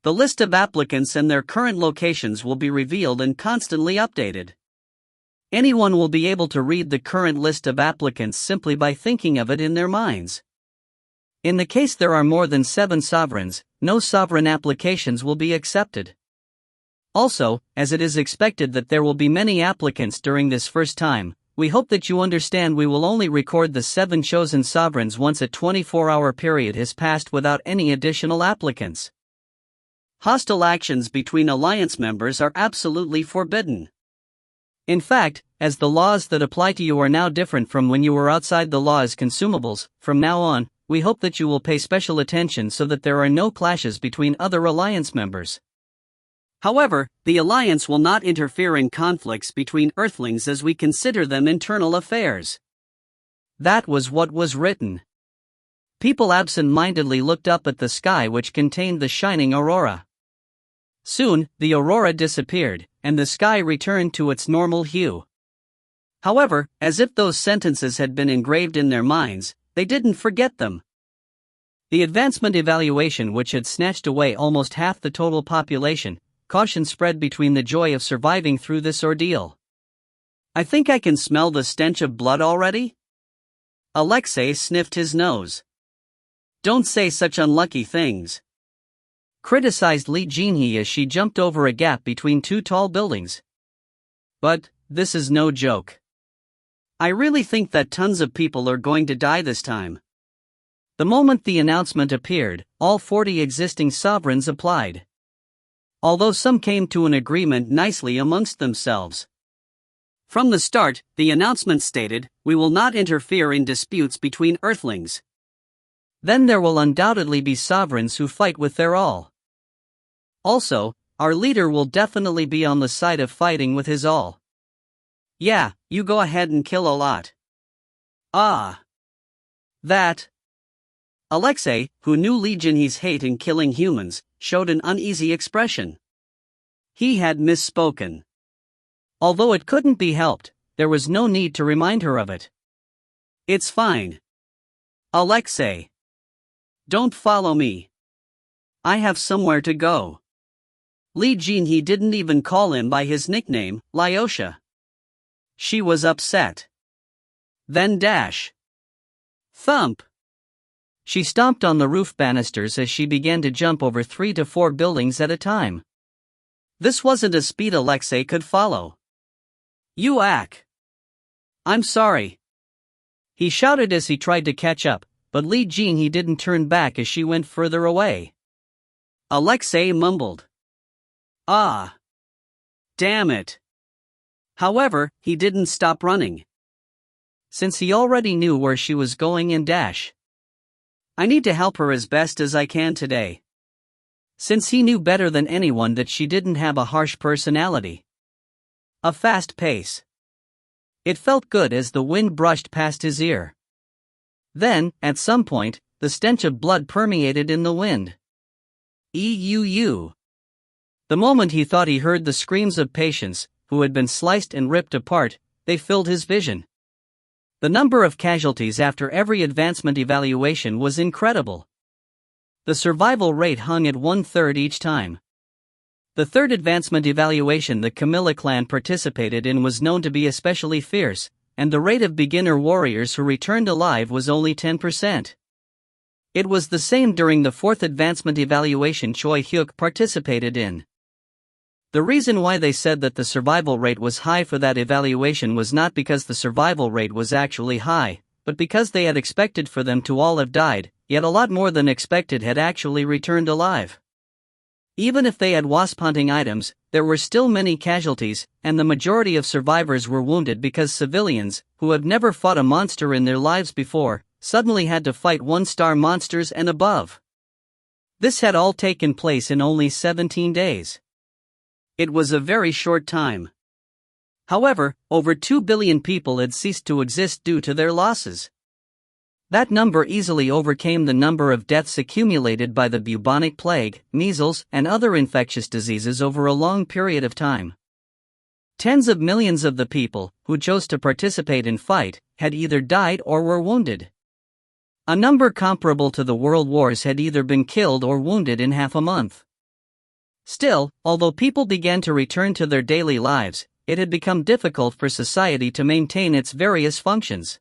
The list of applicants and their current locations will be revealed and constantly updated. Anyone will be able to read the current list of applicants simply by thinking of it in their minds. In the case there are more than 7 sovereigns, no sovereign applications will be accepted. Also, as it is expected that there will be many applicants during this first time, we hope that you understand we will only record the 7 chosen sovereigns once a 24-hour period has passed without any additional applicants. Hostile actions between Alliance members are absolutely forbidden. In fact, as the laws that apply to you are now different from when you were outside the law as consumables, from now on, we hope that you will pay special attention so that there are no clashes between other Alliance members. However, the Alliance will not interfere in conflicts between Earthlings as we consider them internal affairs. That was what was written. People absent-mindedly looked up at the sky which contained the shining aurora. Soon, the aurora disappeared, and the sky returned to its normal hue. However, as if those sentences had been engraved in their minds, they didn't forget them. The advancement evaluation, which had snatched away almost half the total population, caution spread between the joy of surviving through this ordeal. I think I can smell the stench of blood already? Alexei sniffed his nose. Don't say such unlucky things. Criticized Li Jinhee as she jumped over a gap between 2 tall buildings. But, this is no joke. I really think that tons of people are going to die this time. The moment the announcement appeared, all 40 existing sovereigns applied. Although some came to an agreement nicely amongst themselves. From the start, the announcement stated, "We will not interfere in disputes between Earthlings." Then there will undoubtedly be sovereigns who fight with their all. Also, our leader will definitely be on the side of fighting with his all. Yeah, you go ahead and kill a lot. Ah. That. Alexei, who knew Li Jinhee's hate in killing humans, showed an uneasy expression. He had misspoken. Although it couldn't be helped, there was no need to remind her of it. It's fine. Alexei. Don't follow me. I have somewhere to go. Li Jinhee didn't even call him by his nickname, Lyosha. She was upset. Then dash. Thump. She stomped on the roof banisters as she began to jump over 3 to 4 buildings at a time. This wasn't a speed Alexei could follow. "You ack! I'm sorry!" he shouted as he tried to catch up, but Li Jinhe didn't turn back as she went further away. Alexei mumbled, "Ah! Damn it!" However, he didn't stop running, since he already knew where she was going and dash. "I need to help her as best as I can today." Since he knew better than anyone that she didn't have a harsh personality. A fast pace. It felt good as the wind brushed past his ear. Then, at some point, the stench of blood permeated in the wind. The moment he thought he heard the screams of patients, who had been sliced and ripped apart, they filled his vision. The number of casualties after every advancement evaluation was incredible. The survival rate hung at 1/3 each time. The third advancement evaluation the Camilla clan participated in was known to be especially fierce, and the rate of beginner warriors who returned alive was only 10%. It was the same during the fourth advancement evaluation Choi Hyuk participated in. The reason why they said that the survival rate was high for that evaluation was not because the survival rate was actually high, but because they had expected for them to all have died, yet a lot more than expected had actually returned alive. Even if they had wasp hunting items, there were still many casualties, and the majority of survivors were wounded because civilians, who have never fought a monster in their lives before, suddenly had to fight 1-star monsters and above. This had all taken place in only 17 days. It was a very short time. However, over 2 billion people had ceased to exist due to their losses. That number easily overcame the number of deaths accumulated by the bubonic plague, measles, and other infectious diseases over a long period of time. Tens of millions of the people, who chose to participate in fight, had either died or were wounded. A number comparable to the world wars had either been killed or wounded in half a month. Still, although people began to return to their daily lives, it had become difficult for society to maintain its various functions.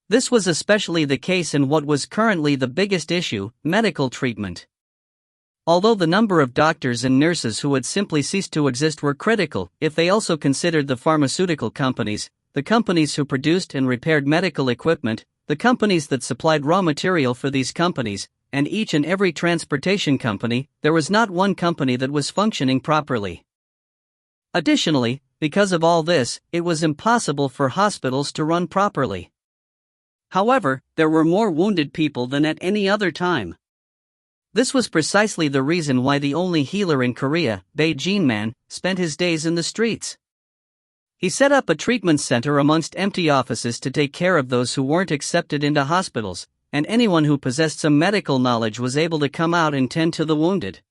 This was especially the case in what was currently the biggest issue, medical treatment. Although the number of doctors and nurses who had simply ceased to exist were critical, if they also considered the pharmaceutical companies, the companies who produced and repaired medical equipment, the companies that supplied raw material for these companies, and each and every transportation company, there was not one company that was functioning properly. Additionally, because of all this, it was impossible for hospitals to run properly. However, there were more wounded people than at any other time. This was precisely the reason why the only healer in Korea, Bae Jin-man, spent his days in the streets. He set up a treatment center amongst empty offices to take care of those who weren't accepted into hospitals, and anyone who possessed some medical knowledge was able to come out and tend to the wounded.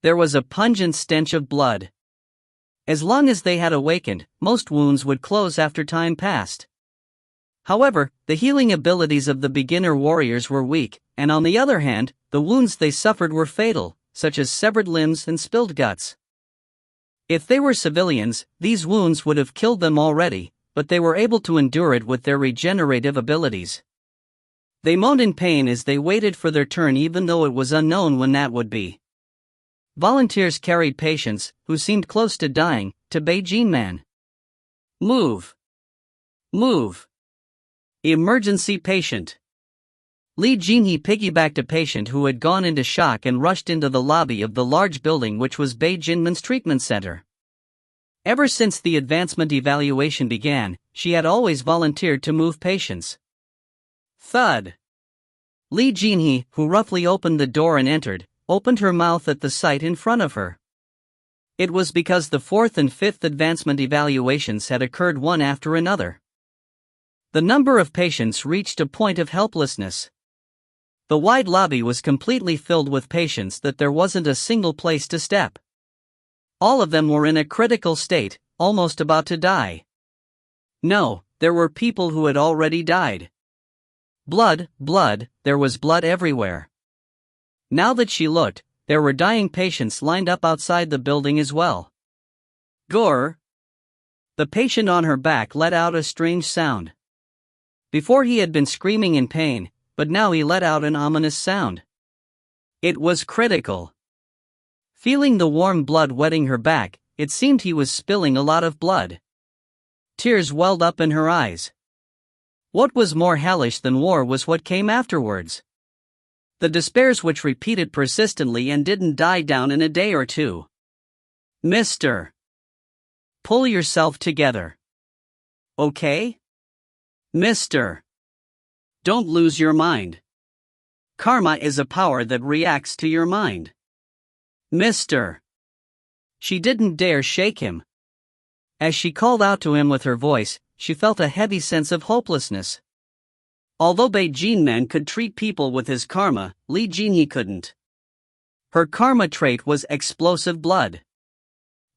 There was a pungent stench of blood. As long as they had awakened, most wounds would close after time passed. However, the healing abilities of the beginner warriors were weak, and on the other hand, the wounds they suffered were fatal, such as severed limbs and spilled guts. If they were civilians, these wounds would have killed them already, but they were able to endure it with their regenerative abilities. They moaned in pain as they waited for their turn even though it was unknown when that would be. Volunteers carried patients, who seemed close to dying, to Bae Jin-man. "Move! Move! Emergency patient!" Li Jinhe piggybacked a patient who had gone into shock and rushed into the lobby of the large building which was Bae Jin-man's treatment center. Ever since the advancement evaluation began, she had always volunteered to move patients. Thud! Li Jinhe, who roughly opened the door and entered, opened her mouth at the sight in front of her. It was because the fourth and fifth advancement evaluations had occurred one after another. The number of patients reached a point of helplessness. The wide lobby was completely filled with patients that there wasn't a single place to step. All of them were in a critical state, almost about to die. No, there were people who had already died. Blood, there was blood everywhere. Now that she looked, there were dying patients lined up outside the building as well. Gore! The patient on her back let out a strange sound. Before he had been screaming in pain, but now he let out an ominous sound. It was critical. Feeling the warm blood wetting her back, it seemed he was spilling a lot of blood. Tears welled up in her eyes. What was more hellish than war was what came afterwards. The despairs which repeated persistently and didn't die down in a day or two. Mister. Pull yourself together. Okay? Mister. Don't lose your mind. Karma is a power that reacts to your mind. Mister. She didn't dare shake him. As she called out to him with her voice, she felt a heavy sense of hopelessness. Although Beijing man could treat people with his karma, Li Jinhee couldn't. Her karma trait was explosive blood.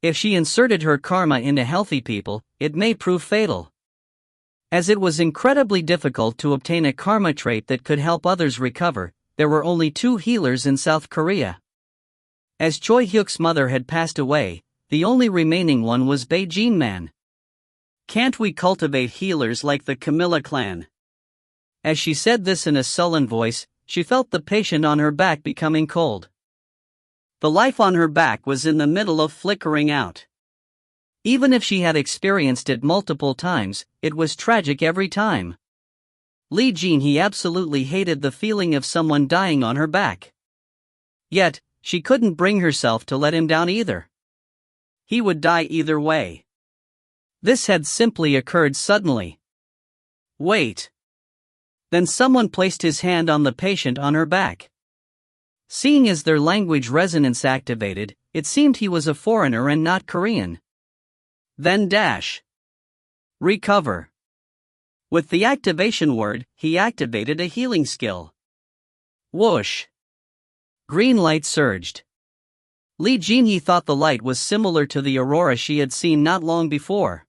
If she inserted her karma into healthy people, it may prove fatal. As it was incredibly difficult to obtain a karma trait that could help others recover, there were only 2 healers in South Korea. As Choi Hyuk's mother had passed away, the only remaining one was Beijing man. Can't we cultivate healers like the Camilla clan? As she said this in a sullen voice, she felt the patient on her back becoming cold. The life on her back was in the middle of flickering out. Even if she had experienced it multiple times, it was tragic every time. Li Jinhee absolutely hated the feeling of someone dying on her back. Yet, she couldn't bring herself to let him down either. He would die either way. This had simply occurred suddenly. Wait. Then someone placed his hand on the patient on her back. Seeing as their language resonance activated, it seemed he was a foreigner and not Korean. Then dash. Recover. With the activation word, he activated a healing skill. Whoosh. Green light surged. Li Jinhee thought the light was similar to the aurora she had seen not long before.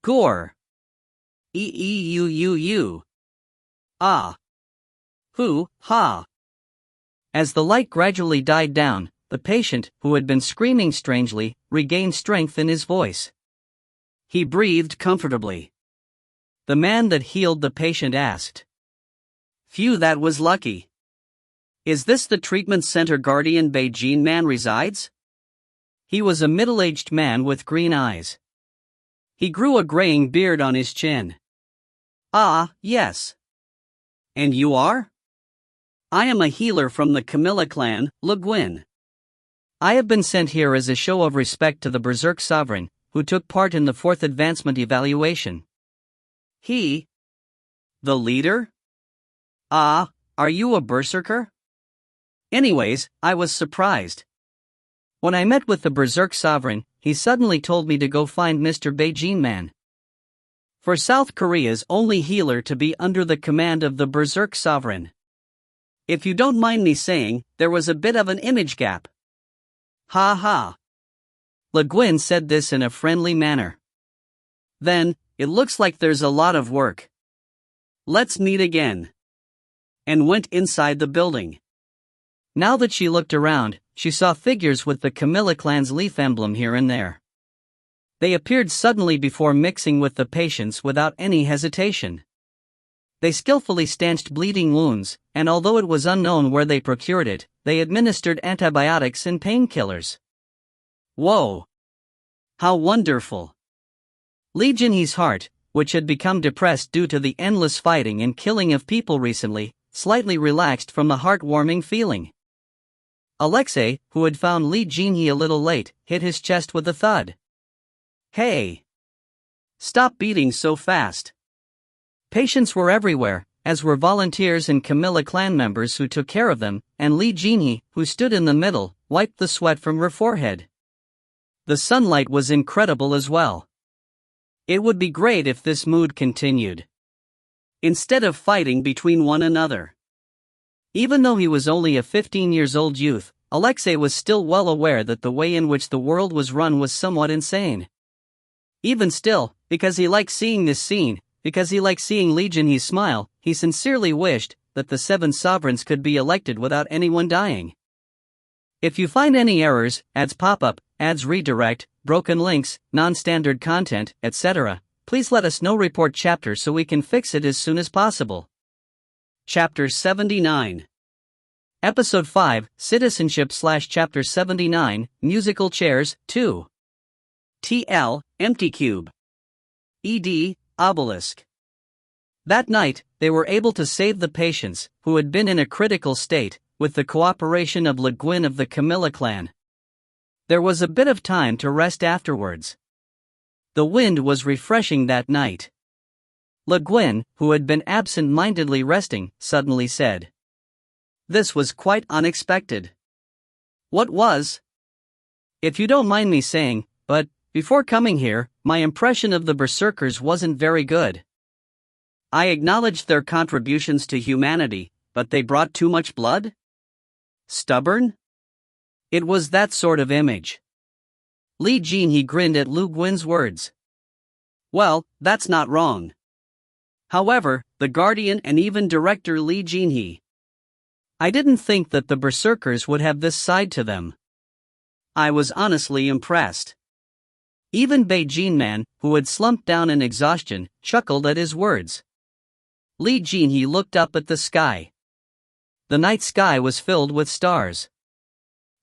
Gore. E-e-u-u-u. Ah. Hu, ha. As the light gradually died down, the patient, who had been screaming strangely, regained strength in his voice. He breathed comfortably. The man that healed the patient asked. Phew, that was lucky. Is this the treatment center guardian Beijing man resides? He was a middle-aged man with green eyes. He grew a graying beard on his chin. Ah, yes. And you are? I am a healer from the Camilla clan, Le Guin. I have been sent here as a show of respect to the Berserk sovereign, who took part in the 4th advancement evaluation. He? The leader? Ah, are you a berserker? Anyways, I was surprised. When I met with the Berserk sovereign, he suddenly told me to go find Mr. Beijing man. For South Korea's only healer to be under the command of the Berserk sovereign. If you don't mind me saying, there was a bit of an image gap. Ha ha. Le Guin said this in a friendly manner. Then, it looks like there's a lot of work. Let's meet again. And went inside the building. Now that she looked around, she saw figures with the Camilla clan's leaf emblem here and there. They appeared suddenly before mixing with the patients without any hesitation. They skillfully stanched bleeding wounds, and although it was unknown where they procured it, they administered antibiotics and painkillers. Whoa! How wonderful! Li Jinhee's heart, which had become depressed due to the endless fighting and killing of people recently, slightly relaxed from the heartwarming feeling. Alexei, who had found Li Jinhee a little late, hit his chest with a thud. Hey! Stop beating so fast! Patients were everywhere, as were volunteers and Camilla clan members who took care of them, and Li Jinhee, who stood in the middle, wiped the sweat from her forehead. The sunlight was incredible as well. It would be great if this mood continued. Instead of fighting between one another. Even though he was only a 15-year-old youth, Alexei was still well aware that the way in which the world was run was somewhat insane. Even still, because he liked seeing this scene, because he liked seeing Li Jinhee smile, he sincerely wished that the 7 sovereigns could be elected without anyone dying. If you find any errors, ads pop up, ads redirect, broken links, non-standard content, etc., please let us know. Report chapter so we can fix it as soon as possible. Chapter 79. Episode 5, Citizenship/Chapter 79, Musical Chairs, 2. TL, Empty Cube. ED, Obelisk. That night, they were able to save the patients, who had been in a critical state, with the cooperation of Le Guin of the Camilla clan. There was a bit of time to rest afterwards. The wind was refreshing that night. Le Guin, who had been absent-mindedly resting, suddenly said, "This was quite unexpected." "What was?" "If you don't mind me saying, but, before coming here, my impression of the berserkers wasn't very good. I acknowledged their contributions to humanity, but they brought too much blood? Stubborn? It was that sort of image." Li Jinhe grinned at Lu Guin's words. "Well, that's not wrong. However, the guardian and even director Li Jinhe, I didn't think that the berserkers would have this side to them. I was honestly impressed." Even Beijing Man, who had slumped down in exhaustion, chuckled at his words. Li Jinhe looked up at the sky. The night sky was filled with stars.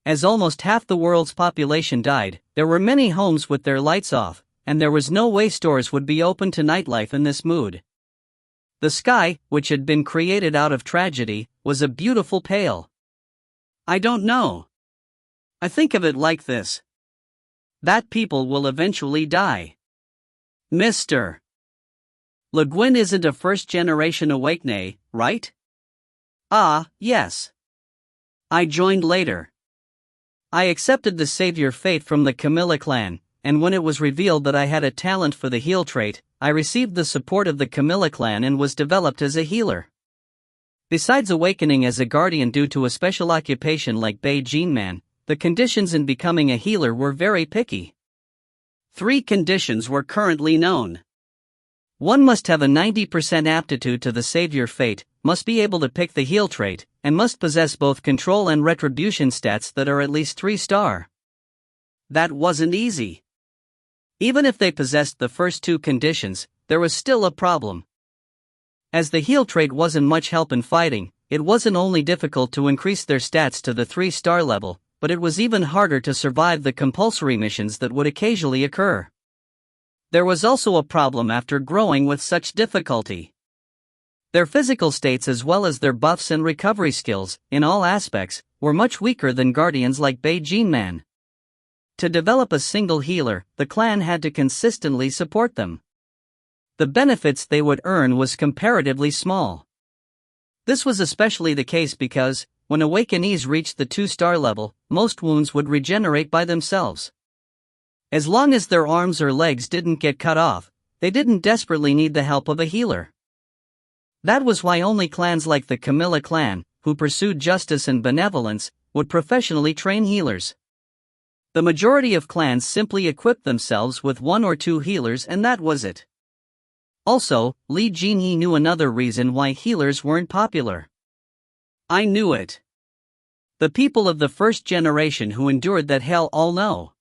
As almost half the world's population died, there were many homes with their lights off, and there was no way stores would be open to nightlife in this mood. The sky, which had been created out of tragedy, was a beautiful pale. I don't know. I think of it like this. That people will eventually die. Mr. Le Guin isn't a first-generation Awakenay, right? Ah, yes. I joined later. I accepted the savior fate from the Camilla clan, and when it was revealed that I had a talent for the heal trait, I received the support of the Camilla clan and was developed as a healer. Besides awakening as a guardian due to a special occupation like Beijing Man, the conditions in becoming a healer were very picky. 3 conditions were currently known. 1 must have a 90% aptitude to the savior fate, must be able to pick the heal trait, and must possess both control and retribution stats that are at least 3-star. That wasn't easy. Even if they possessed the first 2 conditions, there was still a problem. As the heal trait wasn't much help in fighting, it wasn't only difficult to increase their stats to the 3-star level, but it was even harder to survive the compulsory missions that would occasionally occur. There was also a problem after growing with such difficulty. Their physical states as well as their buffs and recovery skills, in all aspects, were much weaker than guardians like Beijing Man. To develop a single healer, the clan had to consistently support them. The benefits they would earn was comparatively small. This was especially the case because, when awakenees reached the 2-star level, most wounds would regenerate by themselves. As long as their arms or legs didn't get cut off, they didn't desperately need the help of a healer. That was why only clans like the Camilla clan, who pursued justice and benevolence, would professionally train healers. The majority of clans simply equipped themselves with 1 or 2 healers and that was it. Also, Li Jinhe knew another reason why healers weren't popular. I knew it. The people of the first generation who endured that hell all know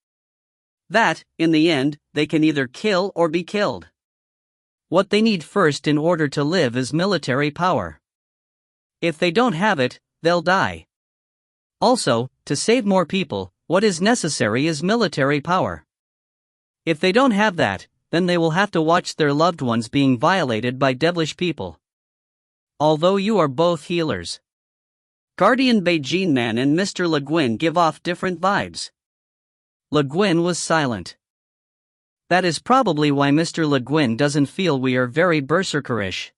that, in the end, they can either kill or be killed. What they need first in order to live is military power. If they don't have it, they'll die. Also, to save more people, what is necessary is military power. If they don't have that, then they will have to watch their loved ones being violated by devilish people. Although you are both healers, Guardian Beijing Man and Mr. Le Guin give off different vibes. Le Guin was silent. That is probably why Mr. Le Guin doesn't feel we are very berserkerish.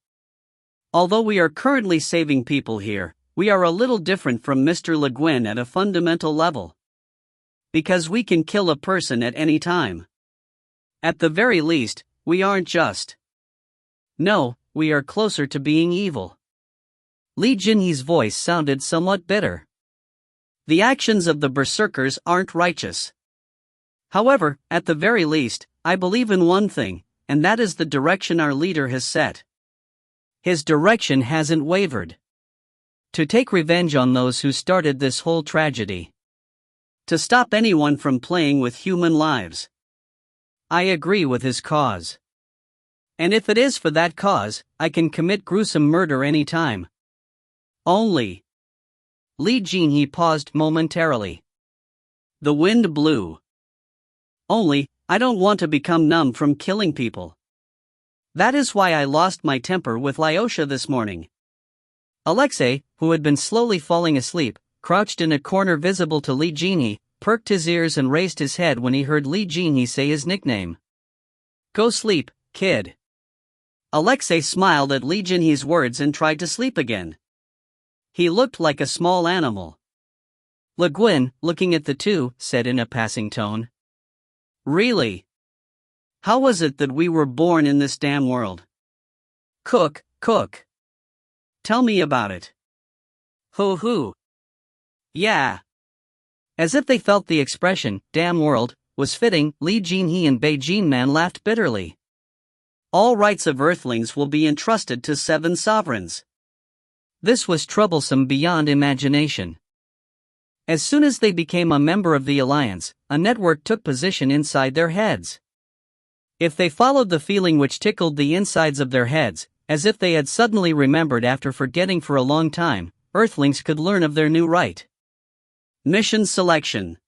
Although we are currently saving people here, we are a little different from Mr. Le Guin at a fundamental level. Because we can kill a person at any time. At the very least, we aren't just. No, we are closer to being evil. Li Jinhe's voice sounded somewhat bitter. The actions of the berserkers aren't righteous. However, at the very least, I believe in one thing, and that is the direction our leader has set. His direction hasn't wavered. To take revenge on those who started this whole tragedy. To stop anyone from playing with human lives. I agree with his cause. And if it is for that cause, I can commit gruesome murder anytime. Only. Li Jinhe paused momentarily. The wind blew. Only, I don't want to become numb from killing people. That is why I lost my temper with Lyosha this morning. Alexei, who had been slowly falling asleep, crouched in a corner visible to Li Jinhe, perked his ears and raised his head when he heard Li Jinhe say his nickname. Go sleep, kid. Alexei smiled at Li Jinhe's words and tried to sleep again. He looked like a small animal. Le Guin, looking at the two, said in a passing tone. Really? How was it that we were born in this damn world? Cook. Tell me about it. Hoo. Yeah. As if they felt the expression, damn world, was fitting, Li Jinhe and Beijing Man laughed bitterly. All rights of Earthlings will be entrusted to 7 sovereigns. This was troublesome beyond imagination. As soon as they became a member of the alliance, a network took position inside their heads. If they followed the feeling which tickled the insides of their heads, as if they had suddenly remembered after forgetting for a long time, Earthlings could learn of their new right. Mission selection.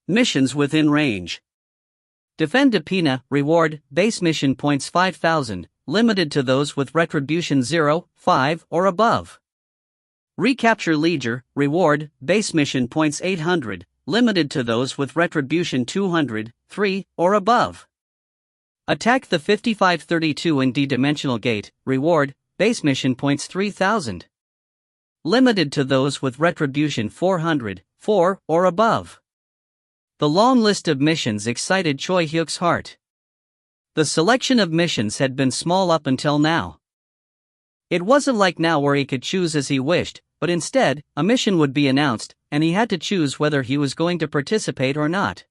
Missions within range. Defend Depina, reward, base mission points 5,000, limited to those with retribution 0, 5, or above. Recapture Leger, reward, base mission points 800, limited to those with retribution 200, 3, or above. Attack the 5532 in D-Dimensional Gate, reward, base mission points 3000. Limited to those with retribution 400, 4, or above. The long list of missions excited Choi Hyuk's heart. The selection of missions had been small up until now. It wasn't like now where he could choose as he wished, but instead, a mission would be announced, and he had to choose whether he was going to participate or not.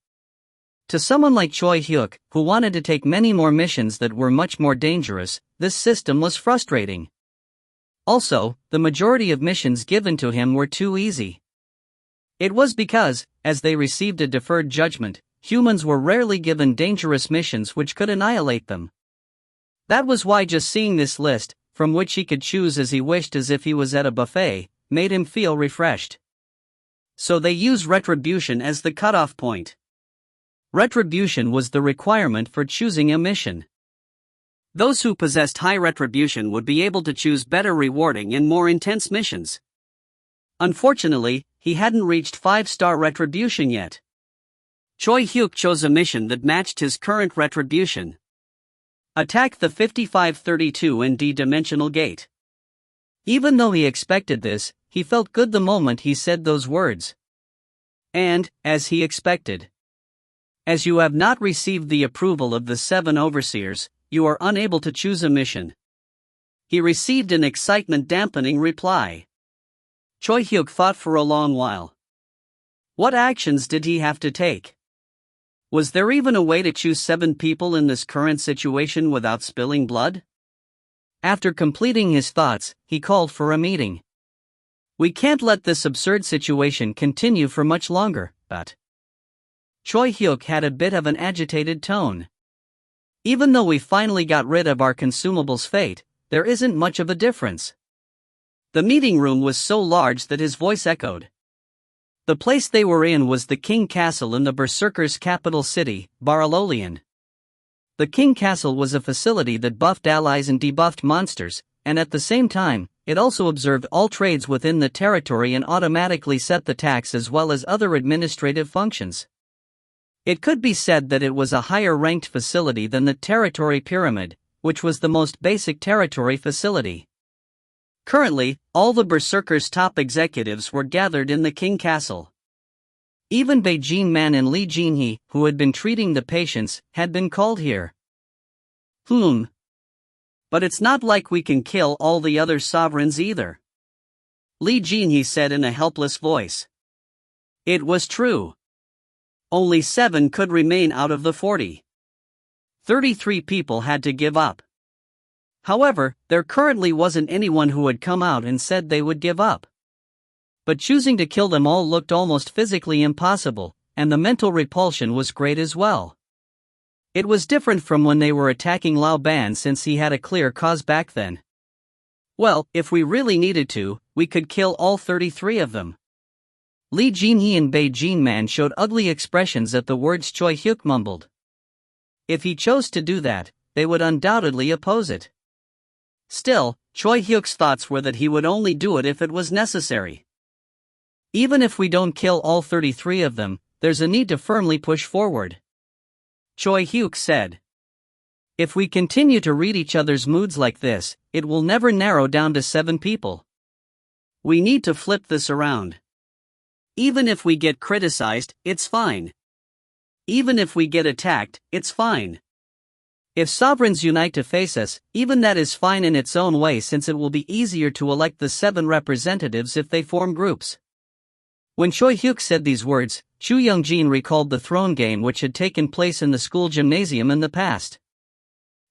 To someone like Choi Hyuk, who wanted to take many more missions that were much more dangerous, this system was frustrating. Also, the majority of missions given to him were too easy. It was because, as they received a deferred judgment, humans were rarely given dangerous missions which could annihilate them. That was why just seeing this list, from which he could choose as he wished as if he was at a buffet, made him feel refreshed. So they used retribution as the cutoff point. Retribution was the requirement for choosing a mission. Those who possessed high retribution would be able to choose better rewarding and more intense missions. Unfortunately, he hadn't reached 5-star retribution yet. Choi Hyuk chose a mission that matched his current retribution. Attack the 5532 in D-Dimensional Gate. Even though he expected this, he felt good the moment he said those words. And, as he expected. As you have not received the approval of the 7 overseers, you are unable to choose a mission. He received an excitement-dampening reply. Choi Hyuk thought for a long while. What actions did he have to take? Was there even a way to choose 7 people in this current situation without spilling blood? After completing his thoughts, he called for a meeting. We can't let this absurd situation continue for much longer, but... Choi Hyuk had a bit of an agitated tone. Even though we finally got rid of our consumables fate, there isn't much of a difference. The meeting room was so large that his voice echoed. The place they were in was the King Castle in the Berserkers' capital city, Baralolian. The King Castle was a facility that buffed allies and debuffed monsters, and at the same time, it also observed all trades within the territory and automatically set the tax as well as other administrative functions. It could be said that it was a higher-ranked facility than the Territory Pyramid, which was the most basic territory facility. Currently, all the Berserkers' top executives were gathered in the King Castle. Even Beijing Man and Li Jinhe, who had been treating the patients, had been called here. But it's not like we can kill all the other sovereigns either. Li Jinhe said in a helpless voice. It was true. Only 7 could remain out of the 40. 33 people had to give up. However, there currently wasn't anyone who had come out and said they would give up. But choosing to kill them all looked almost physically impossible, and the mental repulsion was great as well. It was different from when they were attacking Lao Ban since he had a clear cause back then. Well, if we really needed to, we could kill all 33 of them. Lee Jin-hee and Bae Jin-man showed ugly expressions at the words Choi Hyuk mumbled. If he chose to do that, they would undoubtedly oppose it. Still, Choi Hyuk's thoughts were that he would only do it if it was necessary. Even if we don't kill all 33 of them, there's a need to firmly push forward. Choi Hyuk said. If we continue to read each other's moods like this, it will never narrow down to 7 people. We need to flip this around. Even if we get criticized, it's fine. Even if we get attacked, it's fine. If sovereigns unite to face us, even that is fine in its own way, since it will be easier to elect the 7 representatives if they form groups. When Choi Hyuk said these words, Chu Young-jin recalled the throne game which had taken place in the school gymnasium in the past.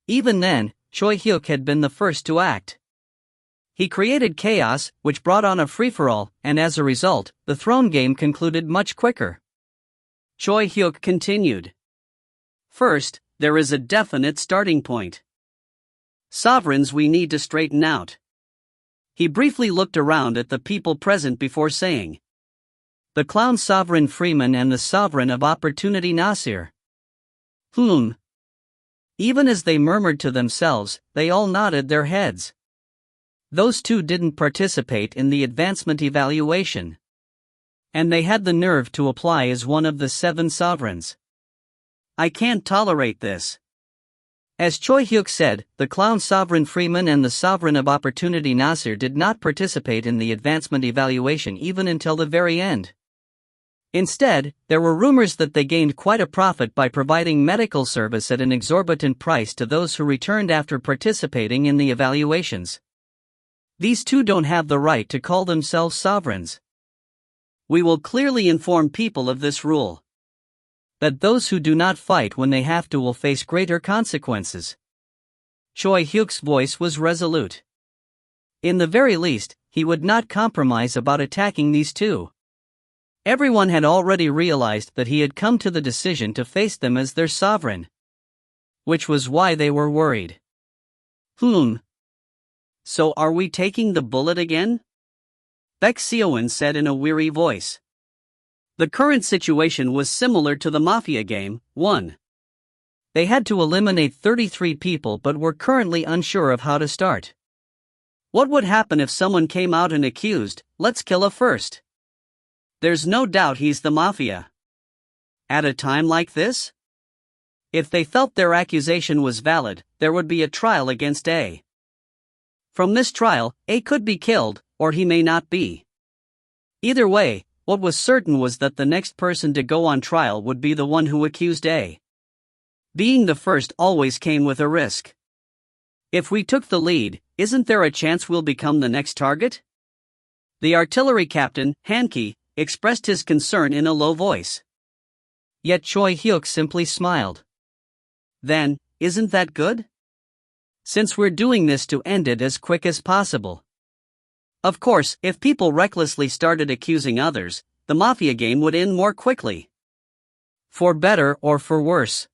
Even then, Choi Hyuk had been the first to act. He created chaos, which brought on a free-for-all, and as a result, the throne game concluded much quicker. Choi Hyuk continued. First, there is a definite starting point. Sovereigns we need to straighten out. He briefly looked around at the people present before saying. The clown sovereign Freeman and the sovereign of opportunity Nasir. Even as they murmured to themselves, they all nodded their heads. Those 2 didn't participate in the advancement evaluation. And they had the nerve to apply as one of the 7 sovereigns. I can't tolerate this. As Choi Hyuk said, the clown sovereign Freeman and the sovereign of opportunity Nasir did not participate in the advancement evaluation even until the very end. Instead, there were rumors that they gained quite a profit by providing medical service at an exorbitant price to those who returned after participating in the evaluations. These 2 don't have the right to call themselves sovereigns. We will clearly inform people of this rule. That those who do not fight when they have to will face greater consequences. Choi Hyuk's voice was resolute. In the very least, he would not compromise about attacking these 2. Everyone had already realized that he had come to the decision to face them as their sovereign. Which was why they were worried. So are we taking the bullet again? Baek Seowon said in a weary voice. The current situation was similar to the Mafia game, 1. They had to eliminate 33 people but were currently unsure of how to start. What would happen if someone came out and accused, let's kill a first? There's no doubt he's the Mafia. At a time like this? If they felt their accusation was valid, there would be a trial against A. From this trial, A could be killed, or he may not be. Either way, what was certain was that the next person to go on trial would be the one who accused A. Being the first always came with a risk. If we took the lead, isn't there a chance we'll become the next target? The artillery captain, Han-ki, expressed his concern in a low voice. Yet Choi Hyuk simply smiled. Then, isn't that good? Since we're doing this to end it as quick as possible. Of course, if people recklessly started accusing others, the Mafia game would end more quickly. For better or for worse.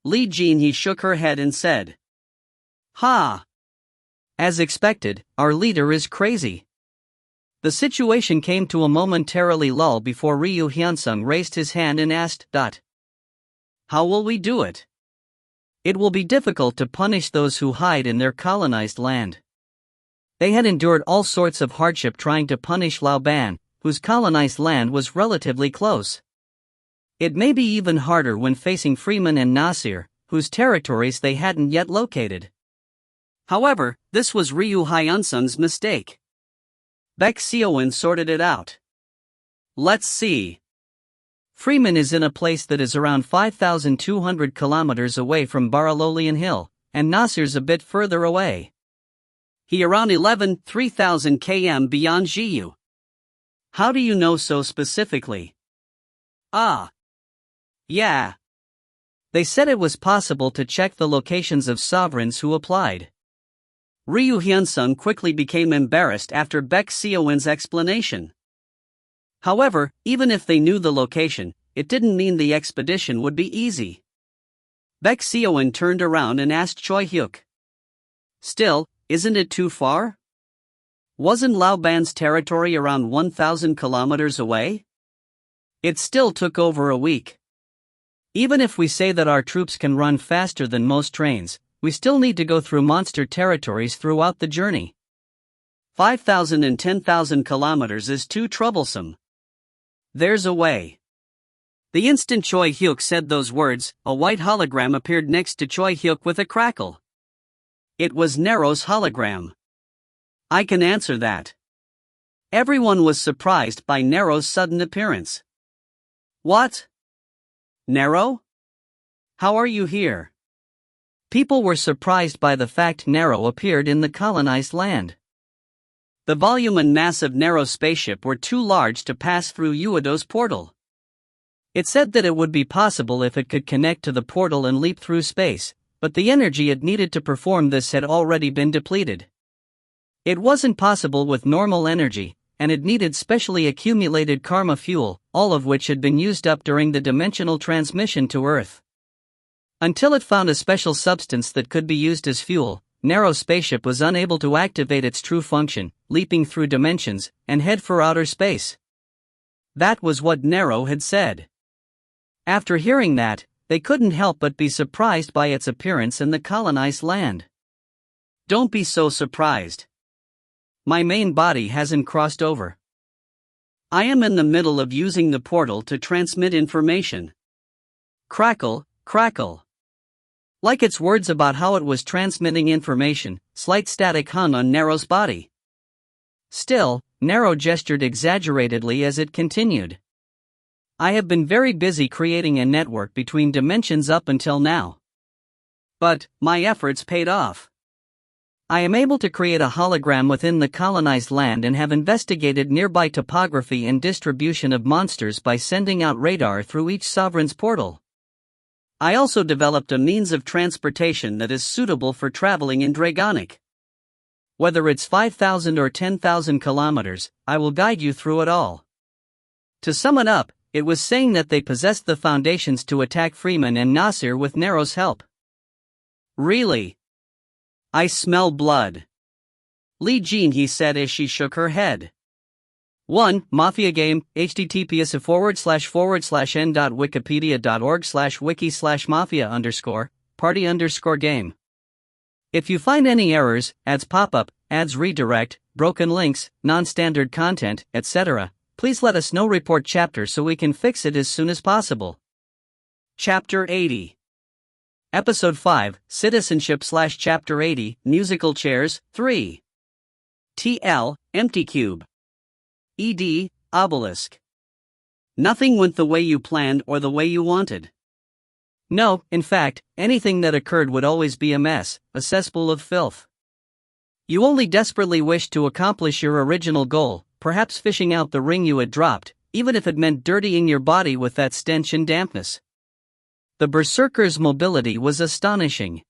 Lee Jin-hee shook her head and said. Ha! As expected, our leader is crazy. The situation came to a momentarily lull before Ryu Hyunsung raised his hand and asked, How will we do it? It will be difficult to punish those who hide in their colonized land. They had endured all sorts of hardship trying to punish Laoban, whose colonized land was relatively close. It may be even harder when facing Freeman and Nasir, whose territories they hadn't yet located. However, this was Ryu Hyunsung's mistake. Baek Seowon sorted it out. Let's see. Freeman is in a place that is around 5,200 kilometers away from Baralolian Hill, and Nasir's a bit further away. He around 3,000 km beyond Jiyu. How do you know so specifically? Yeah. They said it was possible to check the locations of sovereigns who applied. Ryu Hyunsung quickly became embarrassed after Baek Seowon's explanation. However, even if they knew the location, it didn't mean the expedition would be easy. Baek Seowon turned around and asked Choi Hyuk. Still, Isn't it too far? Wasn't Laoban's territory around 1,000 kilometers away? It still took over a week. Even if we say that our troops can run faster than most trains, we still need to go through monster territories throughout the journey. 5,000 and 10,000 kilometers is too troublesome. There's a way. The instant Choi Hyuk said those words, a white hologram appeared next to Choi Hyuk with a crackle. It was Nero's hologram. I can answer that. Everyone was surprised by Nero's sudden appearance. What? Nero? How are you here? People were surprised by the fact Nero appeared in the colonized land. The volume and mass of Nero's spaceship were too large to pass through Uedo's portal. It said that it would be possible if it could connect to the portal and leap through space, but the energy it needed to perform this had already been depleted. It wasn't possible with normal energy, and it needed specially accumulated karma fuel, all of which had been used up during the dimensional transmission to Earth. Until it found a special substance that could be used as fuel, Nero's spaceship was unable to activate its true function, leaping through dimensions, and head for outer space. That was what Nero had said. After hearing that, they couldn't help but be surprised by its appearance in the colonized land. Don't be so surprised. My main body hasn't crossed over. I am in the middle of using the portal to transmit information. Crackle, crackle. Like its words about how it was transmitting information, slight static hung on Nero's body. Still, Nero gestured exaggeratedly as it continued. I have been very busy creating a network between dimensions up until now. But, my efforts paid off. I am able to create a hologram within the colonized land and have investigated nearby topography and distribution of monsters by sending out radar through each sovereign's portal. I also developed a means of transportation that is suitable for traveling in Dragonic. Whether it's 5,000 or 10,000 kilometers, I will guide you through it all. To sum it up, it was saying that they possessed the foundations to attack Freeman and Nasir with Nero's help. Really? I smell blood. Lee Jean, he said as she shook her head. 1. Mafia game, https://n.wikipedia.org/wiki/mafia_party_game. If you find any errors, ads pop up, ads redirect, broken links, non-standard content, etc., please let us know. Report chapter so we can fix it as soon as possible. Chapter 80. Episode 5, Citizenship/Chapter 80, Musical Chairs, 3. TL, Empty Cube. ED, Obelisk. Nothing went the way you planned or the way you wanted. No, in fact, anything that occurred would always be a mess, a cesspool of filth. You only desperately wished to accomplish your original goal, perhaps fishing out the ring you had dropped, even if it meant dirtying your body with that stench and dampness. The berserker's mobility was astonishing.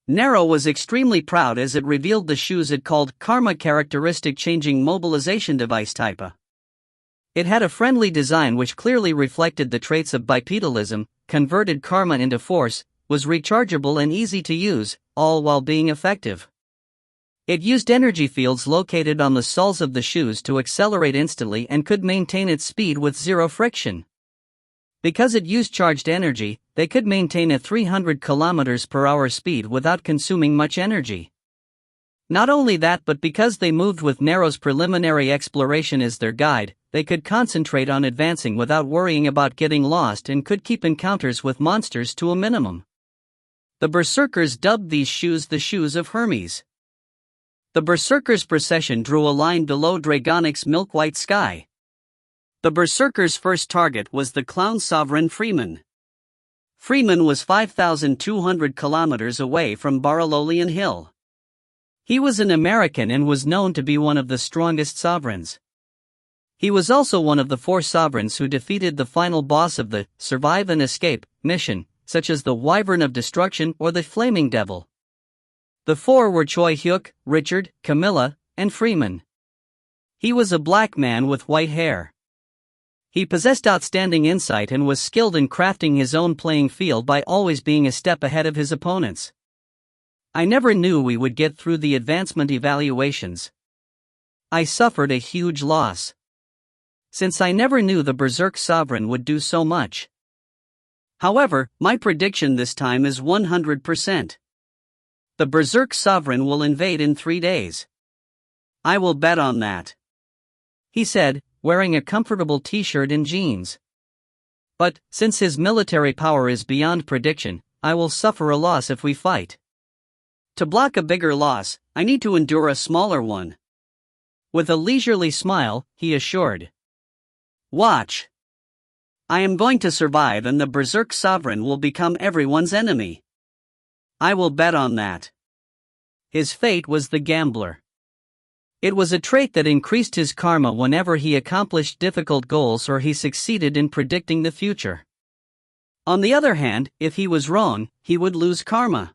Nero was extremely proud as it revealed the shoes it called Karma Characteristic Changing Mobilization Device type A. It had a friendly design which clearly reflected the traits of bipedalism, converted karma into force, was rechargeable and easy to use, all while being effective. It used energy fields located on the soles of the shoes to accelerate instantly and could maintain its speed with zero friction. Because it used charged energy, they could maintain a 300 km/h speed without consuming much energy. Not only that, but because they moved with Nero's preliminary exploration as their guide, they could concentrate on advancing without worrying about getting lost and could keep encounters with monsters to a minimum. The berserkers dubbed these shoes the Shoes of Hermes. The berserkers' procession drew a line below Dragonic's milk-white sky. The berserkers' first target was the clown sovereign Freeman. Freeman was 5,200 kilometers away from Barololian Hill. He was an American and was known to be one of the strongest sovereigns. He was also one of the 4 sovereigns who defeated the final boss of the Survive and Escape mission, such as the Wyvern of Destruction or the Flaming Devil. The 4 were Choi Hyuk, Richard, Camilla, and Freeman. He was a black man with white hair. He possessed outstanding insight and was skilled in crafting his own playing field by always being a step ahead of his opponents. I never knew we would get through the advancement evaluations. I suffered a huge loss. Since I never knew the Berserk Sovereign would do so much. However, my prediction this time is 100%. The Berserk Sovereign will invade in 3 days. I will bet on that. He said, wearing a comfortable t-shirt and jeans. But, since his military power is beyond prediction, I will suffer a loss if we fight. To block a bigger loss, I need to endure a smaller one. With a leisurely smile, he assured. Watch. I am going to survive and the Berserk Sovereign will become everyone's enemy. I will bet on that. His fate was the gambler. It was a trait that increased his karma whenever he accomplished difficult goals or he succeeded in predicting the future. On the other hand, if he was wrong, he would lose karma.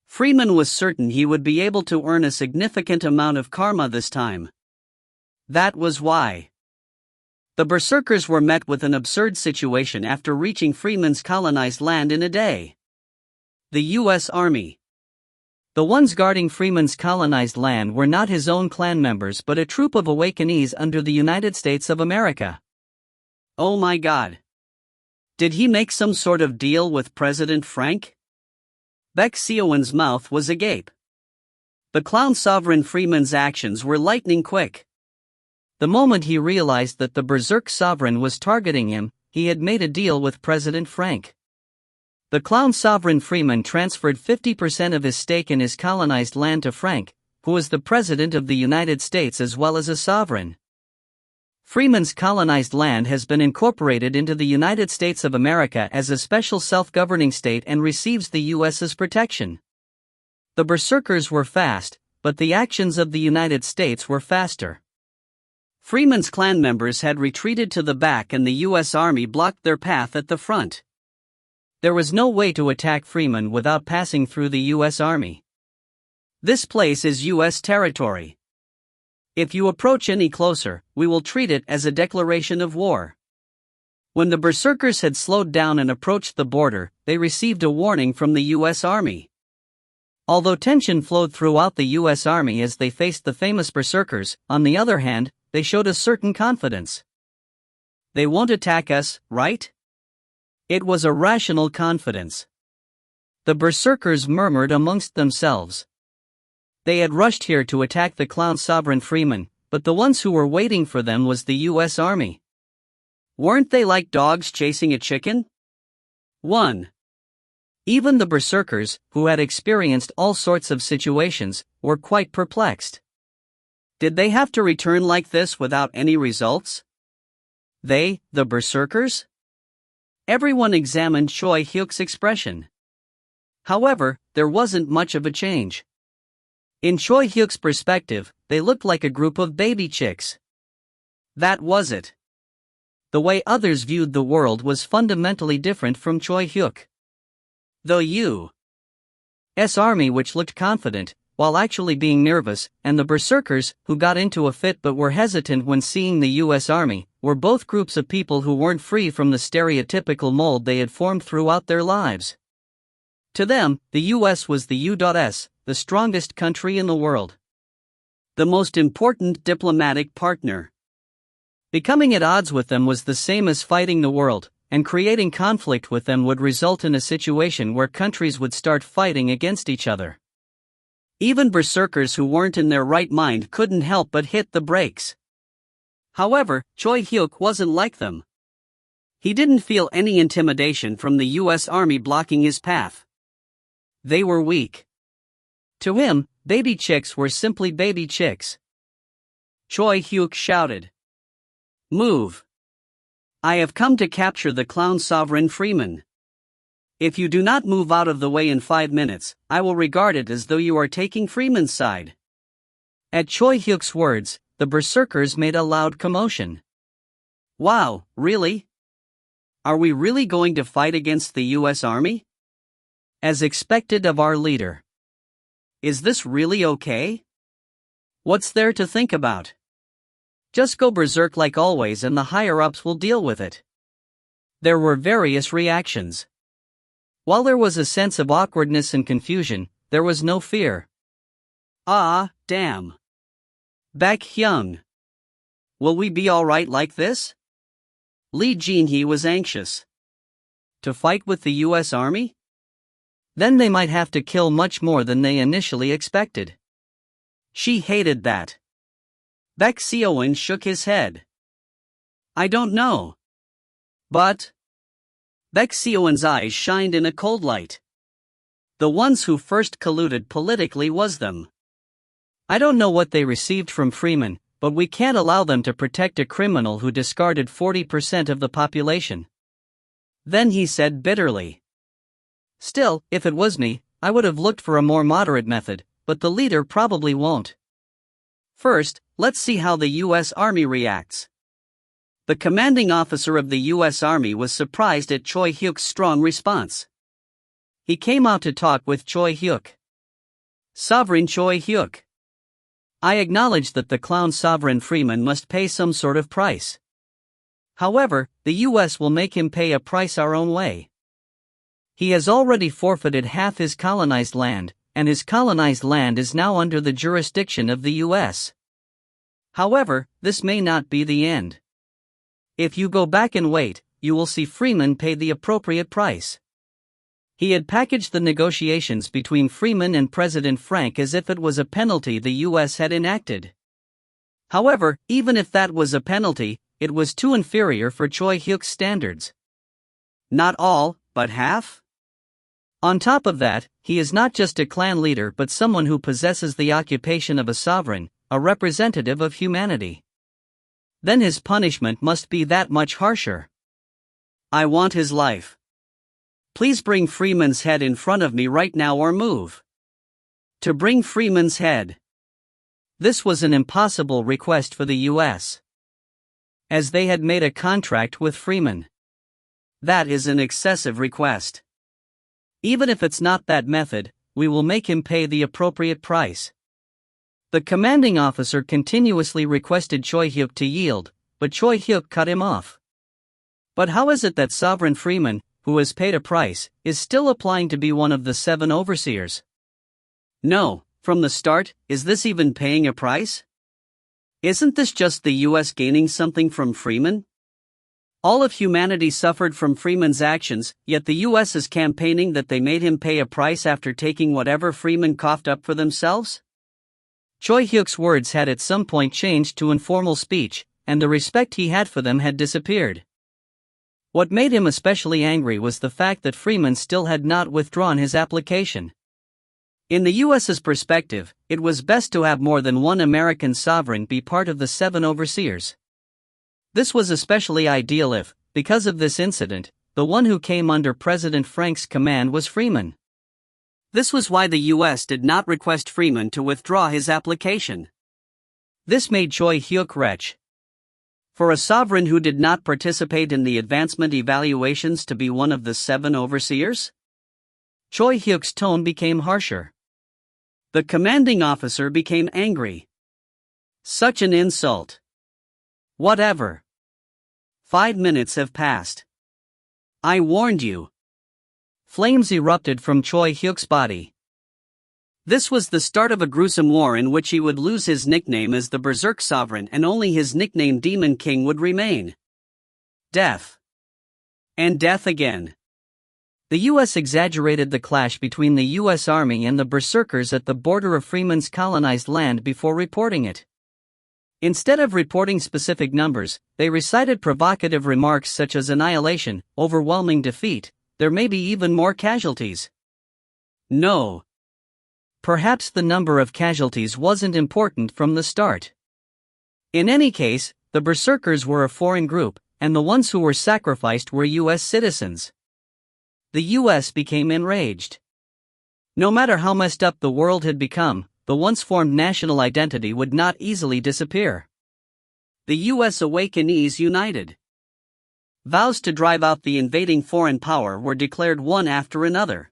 Freeman was certain he would be able to earn a significant amount of karma this time. That was why. The Berserkers were met with an absurd situation after reaching Freeman's colonized land in a day. The U.S. Army. The ones guarding Freeman's colonized land were not his own clan members but a troop of awakenees under the United States of America. Oh my God. Did he make some sort of deal with President Frank? Beck Siowen's mouth was agape. The clown sovereign Freeman's actions were lightning quick. The moment he realized that the Berserk Sovereign was targeting him, he had made a deal with President Frank. The clown sovereign Freeman transferred 50% of his stake in his colonized land to Frank, who was the President of the United States as well as a sovereign. Freeman's colonized land has been incorporated into the United States of America as a special self-governing state and receives the U.S.'s protection. The Berserkers were fast, but the actions of the United States were faster. Freeman's clan members had retreated to the back and the U.S. Army blocked their path at the front. There was no way to attack Freeman without passing through the U.S. Army. This place is U.S. territory. If you approach any closer, we will treat it as a declaration of war. When the Berserkers had slowed down and approached the border, they received a warning from the U.S. Army. Although tension flowed throughout the U.S. Army as they faced the famous Berserkers, on the other hand, they showed a certain confidence. They won't attack us, right? It was a rational confidence. The Berserkers murmured amongst themselves. They had rushed here to attack the clown sovereign Freeman, but the ones who were waiting for them was the U.S. Army. Weren't they like dogs chasing a chicken? 1. Even the Berserkers, who had experienced all sorts of situations, were quite perplexed. Did they have to return like this without any results? They, the Berserkers? Everyone examined Choi Hyuk's expression. However, there wasn't much of a change. In Choi Hyuk's perspective, they looked like a group of baby chicks. That was it. The way others viewed the world was fundamentally different from Choi Hyuk. The U.S. Army, which looked confident, while actually being nervous, and the Berserkers, who got into a fit but were hesitant when seeing the U.S. Army, were both groups of people who weren't free from the stereotypical mold they had formed throughout their lives. To them, the U.S. was the U.S., the strongest country in the world. The most important diplomatic partner. Becoming at odds with them was the same as fighting the world, and creating conflict with them would result in a situation where countries would start fighting against each other. Even Berserkers who weren't in their right mind couldn't help but hit the brakes. However, Choi Hyuk wasn't like them. He didn't feel any intimidation from the U.S. Army blocking his path. They were weak. To him, baby chicks were simply baby chicks. Choi Hyuk shouted. Move! I have come to capture the clown sovereign Freeman. If you do not move out of the way in 5 minutes, I will regard it as though you are taking Freeman's side. At Choi Hyuk's words, the Berserkers made a loud commotion. Wow, really? Are we really going to fight against the U.S. Army? As expected of our leader. Is this really okay? What's there to think about? Just go berserk like always and the higher-ups will deal with it. There were various reactions. While there was a sense of awkwardness and confusion, there was no fear. Ah, damn. Baek Hyung. Will we be alright like this? Lee Jin-hee was anxious. To fight with the US Army? Then they might have to kill much more than they initially expected. She hated that. Baek Seoin shook his head. I don't know. But Baek Seoin's eyes shined in a cold light. The ones who first colluded politically was them. I don't know what they received from Freeman, but we can't allow them to protect a criminal who discarded 40% of the population. Then he said bitterly. Still, if it was me, I would have looked for a more moderate method, but the leader probably won't. First, let's see how the US Army reacts. The commanding officer of the US Army was surprised at Choi Hyuk's strong response. He came out to talk with Choi Hyuk. Sovereign Choi Hyuk. I acknowledge that the clown Sovereign Freeman must pay some sort of price. However, the US will make him pay a price our own way. He has already forfeited half his colonized land, and his colonized land is now under the jurisdiction of the US. However, this may not be the end. If you go back and wait, you will see Freeman pay the appropriate price. He had packaged the negotiations between Freeman and President Frank as if it was a penalty the US had enacted. However, even if that was a penalty, it was too inferior for Choi Hyuk's standards. Not all, but half? On top of that, he is not just a clan leader but someone who possesses the occupation of a sovereign, a representative of humanity. Then his punishment must be that much harsher. I want his life. Please bring Freeman's head in front of me right now or move. To bring Freeman's head. This was an impossible request for the US, as they had made a contract with Freeman. That is an excessive request. Even if it's not that method, we will make him pay the appropriate price. The commanding officer continuously requested Choi Hyuk to yield, but Choi Hyuk cut him off. But how is it that Sovereign Freeman, who has paid a price, is still applying to be one of the 7 overseers? No, from the start, is this even paying a price? Isn't this just the US gaining something from Freeman? All of humanity suffered from Freeman's actions, yet the US is campaigning that they made him pay a price after taking whatever Freeman coughed up for themselves? Choi Hyuk's words had at some point changed to informal speech, and the respect he had for them had disappeared. What made him especially angry was the fact that Freeman still had not withdrawn his application. In the US's perspective, it was best to have more than one American sovereign be part of the 7 overseers. This was especially ideal if, because of this incident, the one who came under President Frank's command was Freeman. This was why the US did not request Freeman to withdraw his application. This made Choi Hyuk retch. For a sovereign who did not participate in the advancement evaluations to be one of the 7 overseers? Choi Hyuk's tone became harsher. The commanding officer became angry. Such an insult. Whatever. 5 minutes have passed. I warned you. Flames erupted from Choi Hyuk's body. This was the start of a gruesome war in which he would lose his nickname as the Berserk Sovereign and only his nickname Demon King would remain. Death. And death again. The US exaggerated the clash between the US Army and the Berserkers at the border of Freeman's colonized land before reporting it. Instead of reporting specific numbers, they recited provocative remarks such as annihilation, overwhelming defeat, there may be even more casualties. No. Perhaps the number of casualties wasn't important from the start. In any case, the Berserkers were a foreign group, and the ones who were sacrificed were US citizens. The US became enraged. No matter how messed up the world had become, the once formed national identity would not easily disappear. The US awakenees united. Vows to drive out the invading foreign power were declared one after another.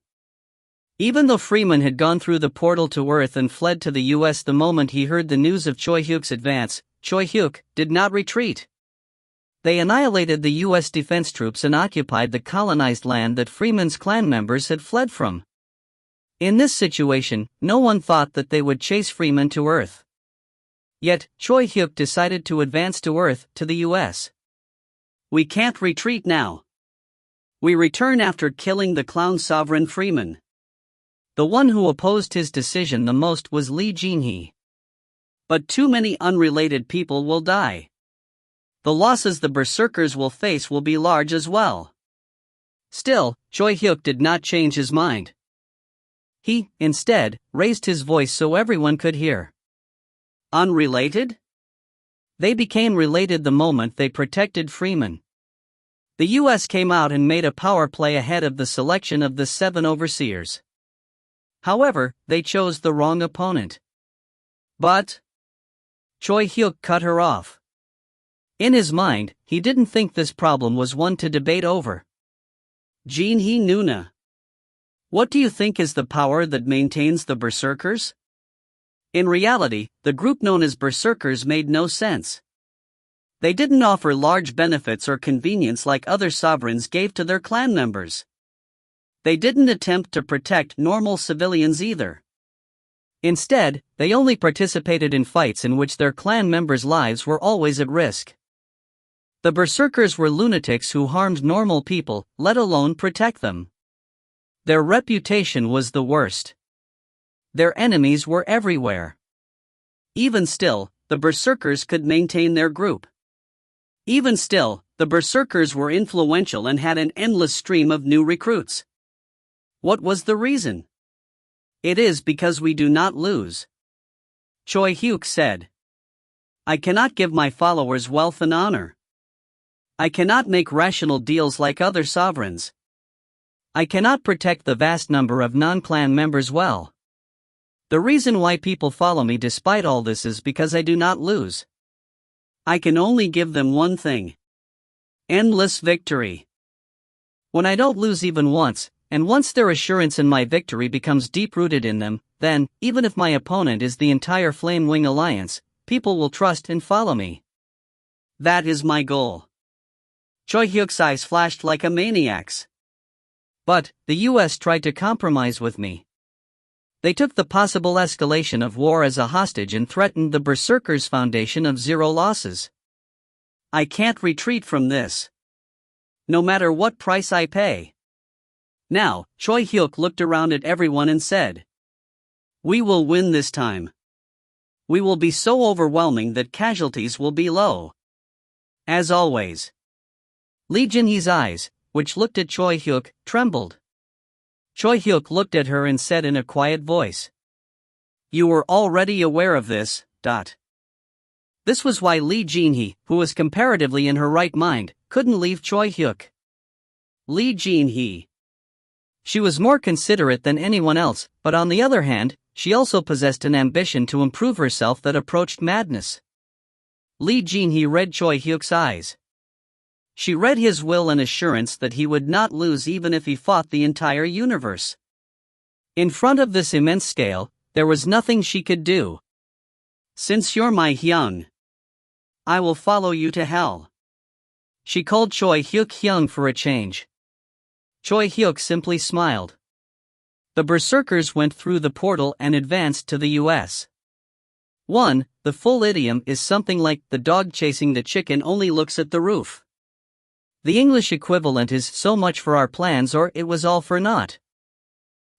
Even though Freeman had gone through the portal to Earth and fled to the US the moment he heard the news of Choi Hyuk's advance, Choi Hyuk did not retreat. They annihilated the US defense troops and occupied the colonized land that Freeman's clan members had fled from. In this situation, no one thought that they would chase Freeman to Earth. Yet, Choi Hyuk decided to advance to Earth, to the US. We can't retreat now. We return after killing the clown sovereign Freeman. The one who opposed his decision the most was Lee Jin-hee. But too many unrelated people will die. The losses the berserkers will face will be large as well. Still, Choi Hyuk did not change his mind. He, instead, raised his voice so everyone could hear. Unrelated? They became related the moment they protected Freeman. The US came out and made a power play ahead of the selection of the 7 overseers. However, they chose the wrong opponent. But Choi Hyuk cut her off. In his mind, he didn't think this problem was one to debate over. Jin-hee Nuna. What do you think is the power that maintains the berserkers? In reality, the group known as berserkers made no sense. They didn't offer large benefits or convenience like other sovereigns gave to their clan members. They didn't attempt to protect normal civilians either. Instead, they only participated in fights in which their clan members' lives were always at risk. The berserkers were lunatics who harmed normal people, let alone protect them. Their reputation was the worst. Their enemies were everywhere. Even still, the berserkers could maintain their group. Even still, the berserkers were influential and had an endless stream of new recruits. What was the reason? It is because we do not lose. Choi Hyuk said. I cannot give my followers wealth and honor. I cannot make rational deals like other sovereigns. I cannot protect the vast number of non-clan members well. The reason why people follow me despite all this is because I do not lose. I can only give them one thing. Endless victory. When I don't lose even once, and once their assurance in my victory becomes deep-rooted in them, then, even if my opponent is the entire Flame Wing Alliance, people will trust and follow me. That is my goal. Choi Hyuk's eyes flashed like a maniac's. But, the US tried to compromise with me. They took the possible escalation of war as a hostage and threatened the Berserkers' foundation of 0 losses. I can't retreat from this. No matter what price I pay. Now, Choi Hyuk looked around at everyone and said, we will win this time. We will be so overwhelming that casualties will be low. As always. Lee Jin-hee's eyes, which looked at Choi Hyuk, trembled. Choi Hyuk looked at her and said in a quiet voice. You were already aware of this. This was why Lee Jin-hee, who was comparatively in her right mind, couldn't leave Choi Hyuk. Lee Jin-hee. She was more considerate than anyone else, but on the other hand, she also possessed an ambition to improve herself that approached madness. Lee Jin-hee read Choi Hyuk's eyes. She read his will and assurance that he would not lose even if he fought the entire universe. In front of this immense scale, there was nothing she could do. Since you're my Hyung, I will follow you to hell. She called Choi Hyuk Hyung for a change. Choi Hyuk simply smiled. The berserkers went through the portal and advanced to the US. 1. The full idiom is something like, the dog chasing the chicken only looks at the roof. The English equivalent is, so much for our plans, or it was all for naught.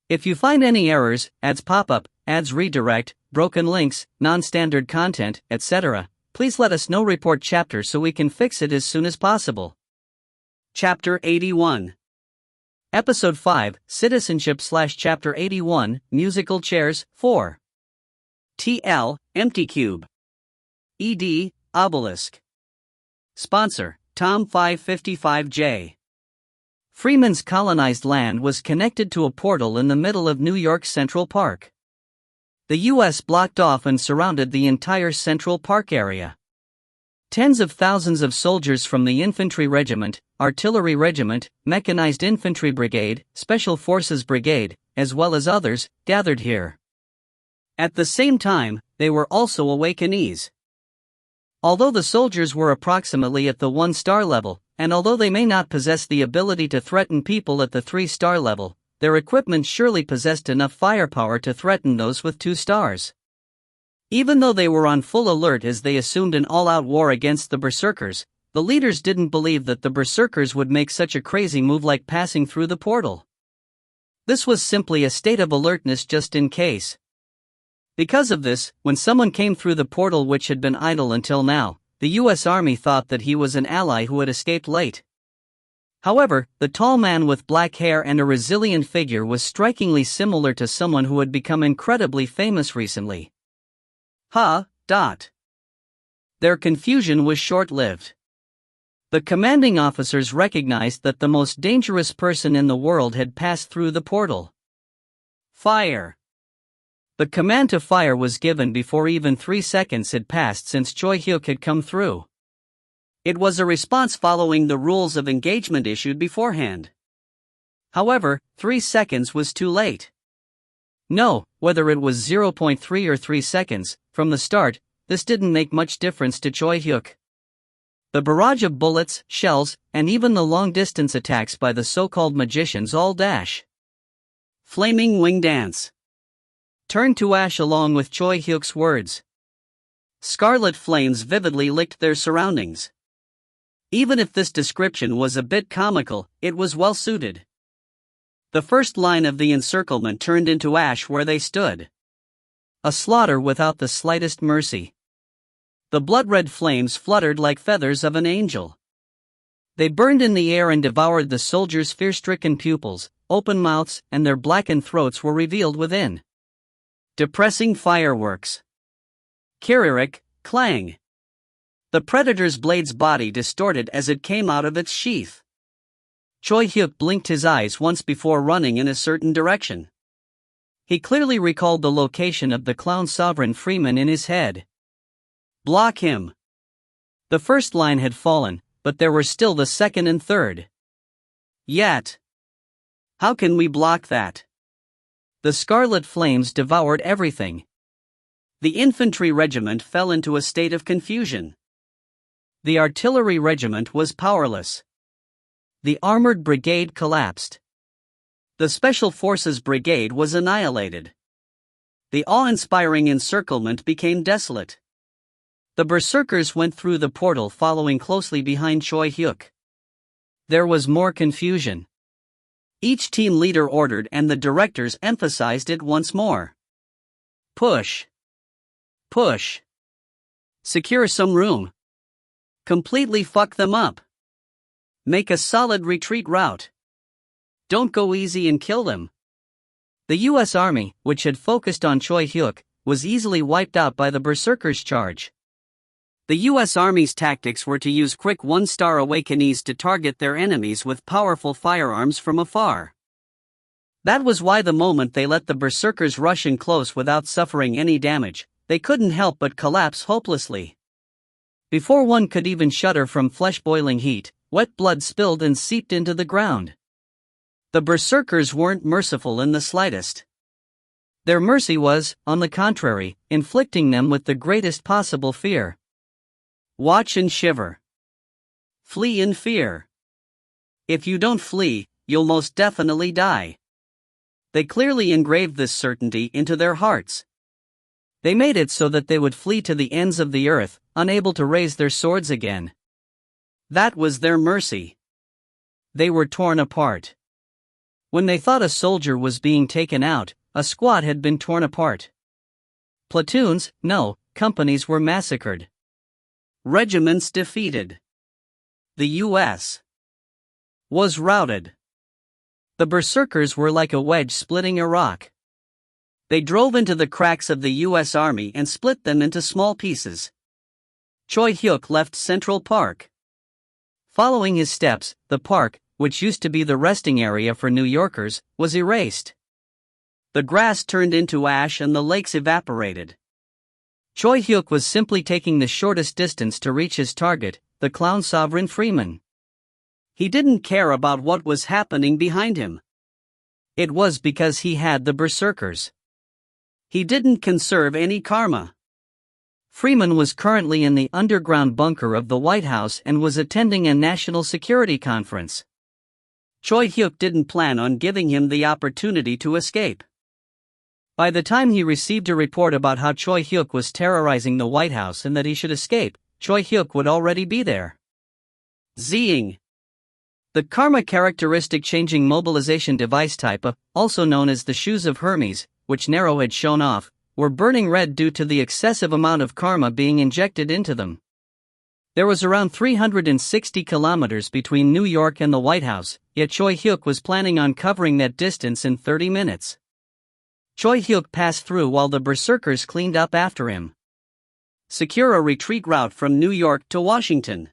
If you find any errors, ads pop up, ads redirect, broken links, non-standard content, etc., please let us know. Report chapter so we can fix it as soon as possible. Chapter 81. Episode 5, Citizenship/Chapter 81, Musical Chairs, 4. TL, Empty Cube. ED, Obelisk. Sponsor, Tom 555J. Freeman's colonized land was connected to a portal in the middle of New York's Central Park. The U.S. blocked off and surrounded the entire Central Park area. Tens of thousands of soldiers from the Infantry Regiment, Artillery Regiment, Mechanized Infantry Brigade, Special Forces Brigade, as well as others, gathered here. At the same time, they were also awakenees. Although the soldiers were approximately at the 1-star level, and although they may not possess the ability to threaten people at the 3-star level, their equipment surely possessed enough firepower to threaten those with 2 stars. Even though they were on full alert as they assumed an all-out war against the Berserkers, the leaders didn't believe that the Berserkers would make such a crazy move like passing through the portal. This was simply a state of alertness just in case. Because of this, when someone came through the portal which had been idle until now, the US Army thought that he was an ally who had escaped late. However, the tall man with black hair and a resilient figure was strikingly similar to someone who had become incredibly famous recently. Their confusion was short-lived. The commanding officers recognized that the most dangerous person in the world had passed through the portal. Fire! The command to fire was given before even 3 seconds had passed since Choi Hyuk had come through. It was a response following the rules of engagement issued beforehand. However, 3 seconds was too late. No, whether it was 0.3 or 3 seconds, from the start, this didn't make much difference to Choi Hyuk. The barrage of bullets, shells, and even the long-distance attacks by the so-called magicians all dash. Flaming wing dance. Turned to ash along with Choi Hyuk's words. Scarlet flames vividly licked their surroundings. Even if this description was a bit comical, it was well suited. The first line of the encirclement turned into ash where they stood. A slaughter without the slightest mercy. The blood-red flames fluttered like feathers of an angel. They burned in the air and devoured the soldiers' fear-stricken pupils, open mouths, and their blackened throats were revealed within. Depressing fireworks. Kiririk, clang. The predator's blade's body distorted as it came out of its sheath. Choi Hyuk blinked his eyes once before running in a certain direction. He clearly recalled the location of the clown sovereign Freeman in his head. Block him. The first line had fallen, but there were still the second and third. Yet. How can we block that? The scarlet flames devoured everything. The infantry regiment fell into a state of confusion. The artillery regiment was powerless. The armored brigade collapsed. The special forces brigade was annihilated. The awe-inspiring encirclement became desolate. The berserkers went through the portal following closely behind Choi Hyuk. There was more confusion. Each team leader ordered and the directors emphasized it once more. Push. Push. Secure some room. Completely fuck them up. Make a solid retreat route. Don't go easy and kill them. The US Army, which had focused on Choi Hyuk, was easily wiped out by the berserkers' charge. The US Army's tactics were to use quick one-star awakenees to target their enemies with powerful firearms from afar. That was why the moment they let the berserkers rush in close without suffering any damage, they couldn't help but collapse hopelessly. Before one could even shudder from flesh-boiling heat, wet blood spilled and seeped into the ground. The berserkers weren't merciful in the slightest. Their mercy was, on the contrary, inflicting them with the greatest possible fear. Watch and shiver. Flee in fear. If you don't flee, you'll most definitely die. They clearly engraved this certainty into their hearts. They made it so that they would flee to the ends of the earth, unable to raise their swords again. That was their mercy. They were torn apart. When they thought a soldier was being taken out, a squad had been torn apart. Platoons, no, companies were massacred. Regiments defeated. The U.S. was routed. The berserkers were like a wedge splitting a rock. They drove into the cracks of the U.S. Army and split them into small pieces. Choi Hyuk left Central Park. Following his steps, the park, which used to be the resting area for New Yorkers, was erased. The grass turned into ash and the lakes evaporated. Choi Hyuk was simply taking the shortest distance to reach his target, the clown sovereign Freeman. He didn't care about what was happening behind him. It was because he had the berserkers. He didn't conserve any karma. Freeman was currently in the underground bunker of the White House and was attending a national security conference. Choi Hyuk didn't plan on giving him the opportunity to escape. By the time he received a report about how Choi Hyuk was terrorizing the White House and that he should escape, Choi Hyuk would already be there. Zing. The karma characteristic changing mobilization device type, also known as the Shoes of Hermes, which Nero had shown off, were burning red due to the excessive amount of karma being injected into them. There was around 360 kilometers between New York and the White House, yet Choi Hyuk was planning on covering that distance in 30 minutes. Choi Hyuk passed through while the berserkers cleaned up after him. Secure a retreat route from New York to Washington.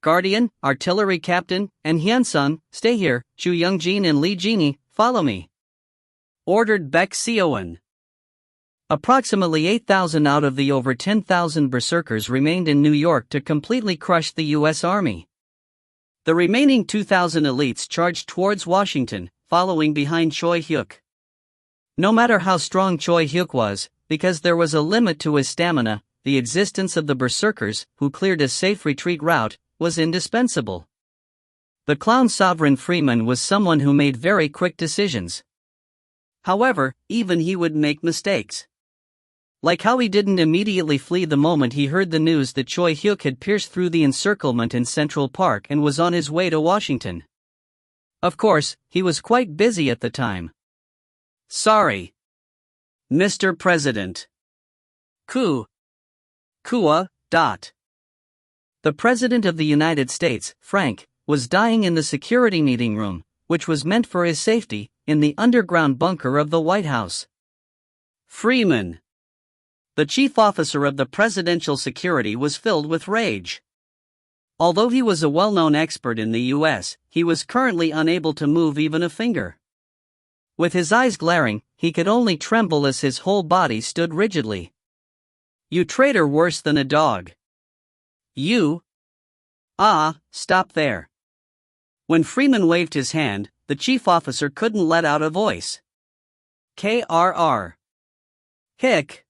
Guardian, Artillery Captain, and Hyun-sun, stay here. Chu Young-jin and Lee Jeannie, follow me. Ordered Baek Seoan. Approximately 8,000 out of the over 10,000 berserkers remained in New York to completely crush the U.S. Army. The remaining 2,000 elites charged towards Washington, following behind Choi Hyuk. No matter how strong Choi Hyuk was, because there was a limit to his stamina, the existence of the berserkers, who cleared a safe retreat route, was indispensable. The clown sovereign Freeman was someone who made very quick decisions. However, even he would make mistakes. Like how he didn't immediately flee the moment he heard the news that Choi Hyuk had pierced through the encirclement in Central Park and was on his way to Washington. Of course, he was quite busy at the time. Sorry, Mr. President. Kua. The President of the United States, Frank, was dying in the security meeting room, which was meant for his safety, in the underground bunker of the White House. Freeman, the chief officer of the presidential security, was filled with rage. Although he was a well-known expert in the U.S., he was currently unable to move even a finger. With his eyes glaring, he could only tremble as his whole body stood rigidly. You traitor worse than a dog. You. Stop there. When Freeman waved his hand, the chief officer couldn't let out a voice. Krr. Hick.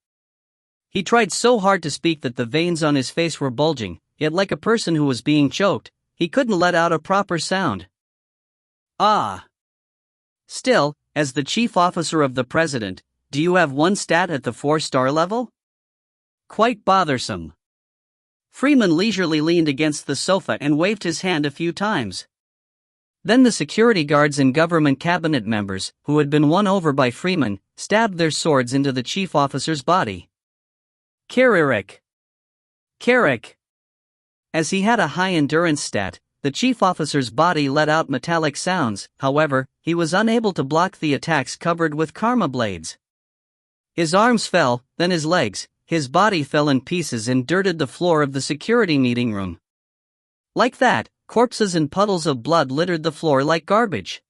He tried so hard to speak that the veins on his face were bulging, yet like a person who was being choked, he couldn't let out a proper sound. Still, as the chief officer of the president, do you have one stat at the 4-star level? Quite bothersome. Freeman leisurely leaned against the sofa and waved his hand a few times. Then the security guards and government cabinet members, who had been won over by Freeman, stabbed their swords into the chief officer's body. Carrick. As he had a high endurance stat, the chief officer's body let out metallic sounds. However, he was unable to block the attacks covered with karma blades. His arms fell, then his legs. His body fell in pieces and dirted the floor of the security meeting room. Like that, corpses and puddles of blood littered the floor like garbage.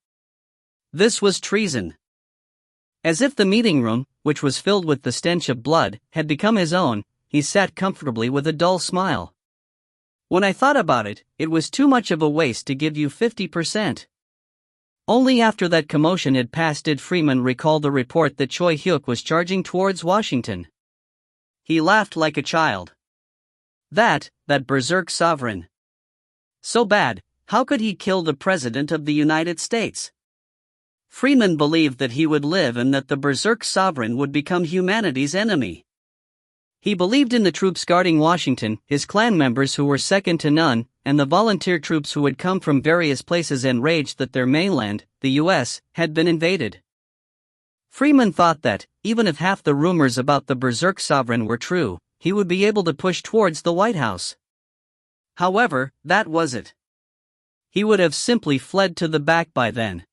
This was treason. As if the meeting room, which was filled with the stench of blood, had become his own, he sat comfortably with a dull smile. When I thought about it, it was too much of a waste to give you 50%. Only after that commotion had passed did Freeman recall the report that Choi Hyuk was charging towards Washington. He laughed like a child. That berserk sovereign. So bad, how could he kill the President of the United States? Freeman believed that he would live and that the berserk sovereign would become humanity's enemy. He believed in the troops guarding Washington, his clan members who were second to none, and the volunteer troops who had come from various places enraged that their mainland, the U.S., had been invaded. Freeman thought that, even if half the rumors about the berserk sovereign were true, he would be able to push towards the White House. However, that was it. He would have simply fled to the back by then.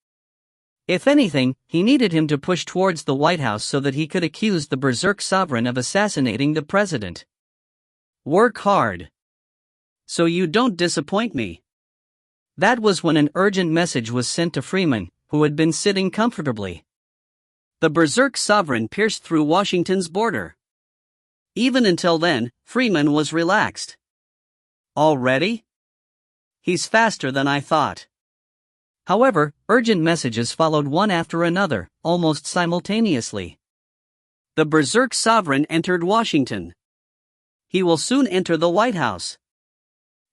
If anything, he needed him to push towards the White House so that he could accuse the berserk sovereign of assassinating the president. Work hard, so you don't disappoint me. That was when an urgent message was sent to Freeman, who had been sitting comfortably. The berserk sovereign pierced through Washington's border. Even until then, Freeman was relaxed. Already? He's faster than I thought. However, urgent messages followed one after another, almost simultaneously. The berserk sovereign entered Washington. He will soon enter the White House.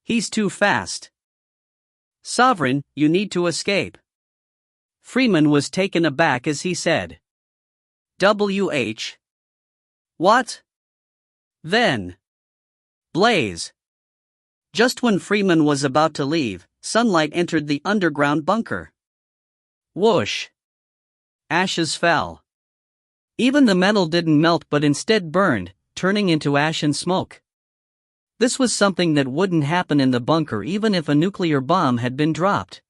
He's too fast. "Sovereign, you need to escape." Freeman was taken aback as he said, "WH? What?" Then, blaze. Just when Freeman was about to leave, sunlight entered the underground bunker. Whoosh! Ashes fell. Even the metal didn't melt but instead burned, turning into ash and smoke. This was something that wouldn't happen in the bunker even if a nuclear bomb had been dropped.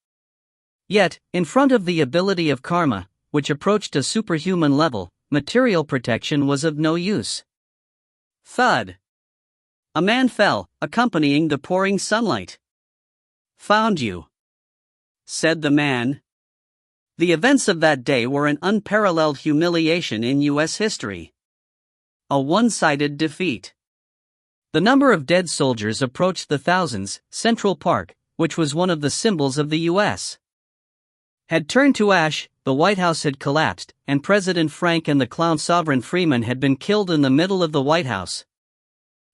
Yet, in front of the ability of karma, which approached a superhuman level, material protection was of no use. Thud. A man fell, accompanying the pouring sunlight. "Found you," said the man. The events of that day were an unparalleled humiliation in U.S. history. A one-sided defeat. The number of dead soldiers approached the thousands. Central Park, which was one of the symbols of the U.S., had turned to ash, the White House had collapsed, and President Frank and the clown sovereign Freeman had been killed in the middle of the White House.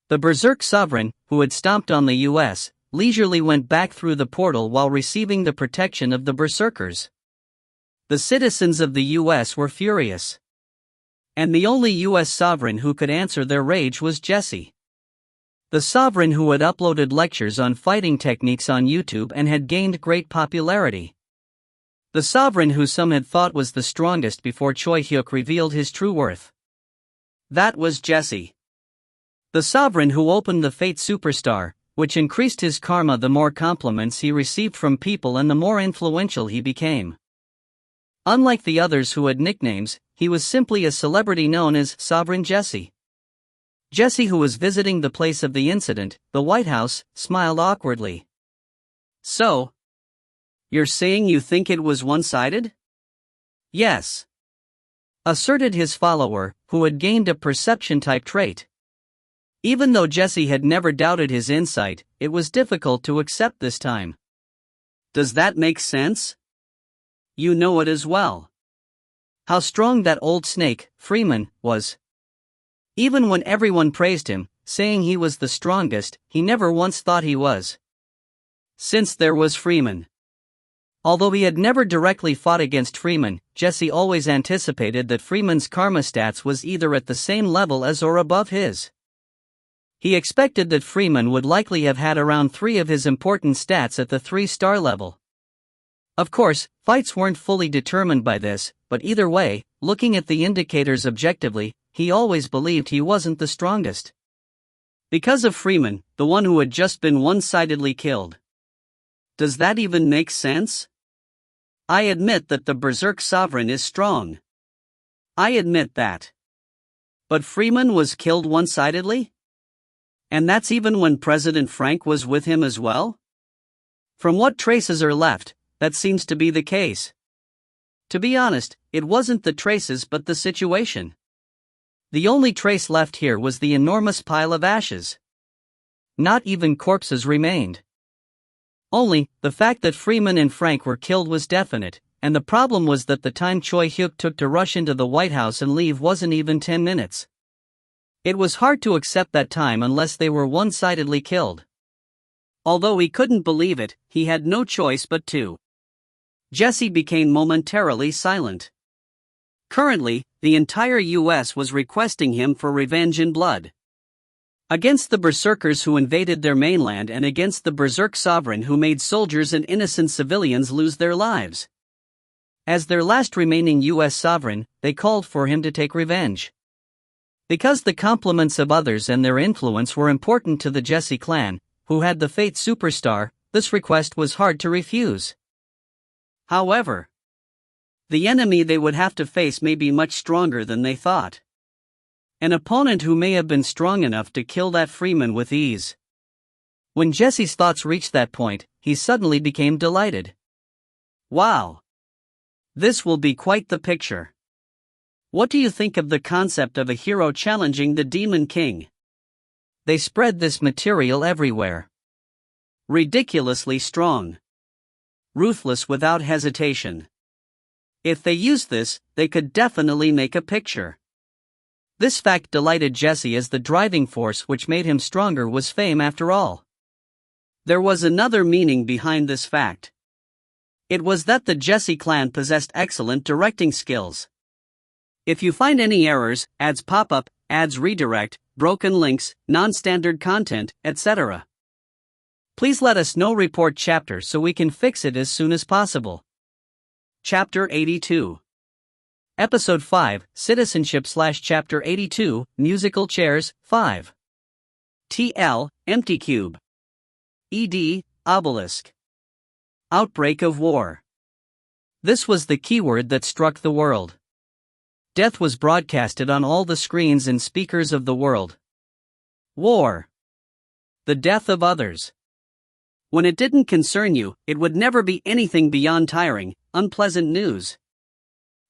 The berserk sovereign, who had stomped on the U.S., leisurely went back through the portal while receiving the protection of the berserkers. The citizens of the U.S. were furious. And the only U.S. sovereign who could answer their rage was Jesse. The sovereign who had uploaded lectures on fighting techniques on YouTube and had gained great popularity. The sovereign who some had thought was the strongest before Choi Hyuk revealed his true worth. That was Jesse. The sovereign who opened the Fate Superstar, which increased his karma the more compliments he received from people and the more influential he became. Unlike the others who had nicknames, he was simply a celebrity known as Sovereign Jesse. Jesse, who was visiting the place of the incident, the White House, smiled awkwardly. "So, you're saying you think it was one-sided?" "Yes," asserted his follower, who had gained a perception-type trait. Even though Jesse had never doubted his insight, it was difficult to accept this time. "Does that make sense? You know it as well. How strong that old snake, Freeman, was. Even when everyone praised him, saying he was the strongest, he never once thought he was. Since there was Freeman. Although he had never directly fought against Freeman, Jesse always anticipated that Freeman's karma stats was either at the same level as or above his. He expected that Freeman would likely have had around 3 of his important stats at the 3-star level. Of course, fights weren't fully determined by this, but either way, looking at the indicators objectively, he always believed he wasn't the strongest. Because of Freeman, the one who had just been one-sidedly killed. Does that even make sense? I admit that the Berserk Sovereign is strong. I admit that. But Freeman was killed one-sidedly? And that's even when President Frank was with him as well? From what traces are left, that seems to be the case. To be honest, it wasn't the traces but the situation. The only trace left here was the enormous pile of ashes. Not even corpses remained. Only, the fact that Freeman and Frank were killed was definite, and the problem was that the time Choi Hyuk took to rush into the White House and leave wasn't even 10 minutes. It was hard to accept that time unless they were one-sidedly killed. Although he couldn't believe it, he had no choice but to. Jesse became momentarily silent. Currently, the entire U.S. was requesting him for revenge in blood. Against the berserkers who invaded their mainland and against the berserk sovereign who made soldiers and innocent civilians lose their lives. As their last remaining U.S. sovereign, they called for him to take revenge. Because the compliments of others and their influence were important to the Jesse clan, who had the Fate Superstar, this request was hard to refuse. However, the enemy they would have to face may be much stronger than they thought. An opponent who may have been strong enough to kill that Freeman with ease. When Jesse's thoughts reached that point, he suddenly became delighted. Wow! This will be quite the picture. What do you think of the concept of a hero challenging the Demon King? They spread this material everywhere. Ridiculously strong. Ruthless without hesitation. If they used this, they could definitely make a picture. This fact delighted Jesse as the driving force which made him stronger was fame after all. There was another meaning behind this fact. It was that the Jesse clan possessed excellent directing skills. If you find any errors, ads pop up, ads redirect, broken links, non-standard content, etc., please let us know. Report chapter so we can fix it as soon as possible. Chapter 82. Episode 5, Citizenship / Chapter 82, Musical Chairs, 5. TL, Empty Cube. ED, Obelisk. Outbreak of war. This was the keyword that struck the world. Death was broadcasted on all the screens and speakers of the world. War. The death of others. When it didn't concern you, it would never be anything beyond tiring, unpleasant news.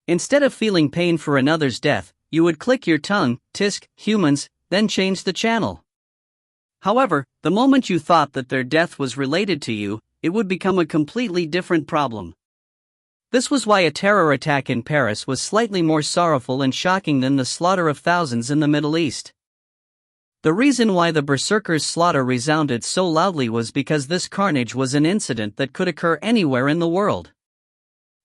Instead of feeling pain for another's death, you would click your tongue, tisk, humans, then change the channel. However, the moment you thought that their death was related to you, it would become a completely different problem. This was why a terror attack in Paris was slightly more sorrowful and shocking than the slaughter of thousands in the Middle East. The reason why the berserkers' slaughter resounded so loudly was because this carnage was an incident that could occur anywhere in the world.